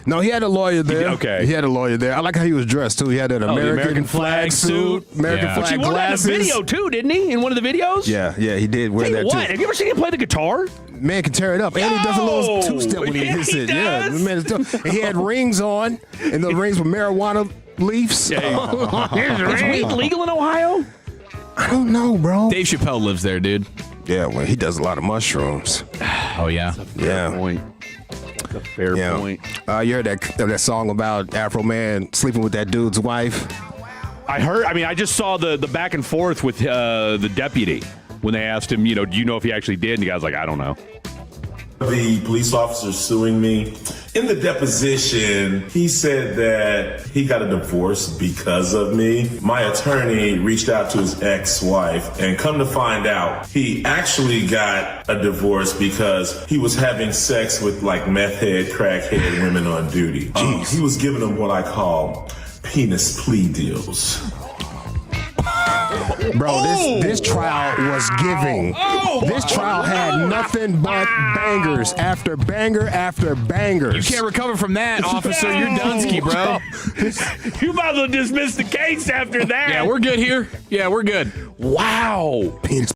No, he had a lawyer there. Okay. He had a lawyer there. I like how he was dressed, too. He had that American flag suit, American Which he flag wore glasses. that in the video, too, didn't he? In one of the videos? Yeah, he did wear that, What? too. Have you ever seen him play the guitar? Man can tear it up. And he does a little two-step when he Yeah, hits he it. Yeah, does. man is tough. And he had rings on, and the rings were marijuana leaves. Is weed legal in Ohio? I don't know, bro. Dave Chappelle lives there, dude. Yeah, well, he does a lot of mushrooms. Oh, yeah? Yeah. Point. That's a fair point. You heard that song about Afro Man sleeping with that dude's wife? I just saw the back and forth with the deputy when they asked him, do you know if he actually did? And the guy's like, I don't know. The police officer suing me. In the deposition, he said that he got a divorce because of me. My attorney reached out to his ex-wife, and come to find out, he actually got a divorce because he was having sex with like meth head, crackhead women on duty. He was giving them what I call penis plea deals. Bro, this trial was giving. This trial had nothing but bangers after banger after bangers. You can't recover from that, officer. You're Dunsky, bro. You might as well dismiss the case after that. Yeah, we're good here. Yeah, we're good. Wow. Penis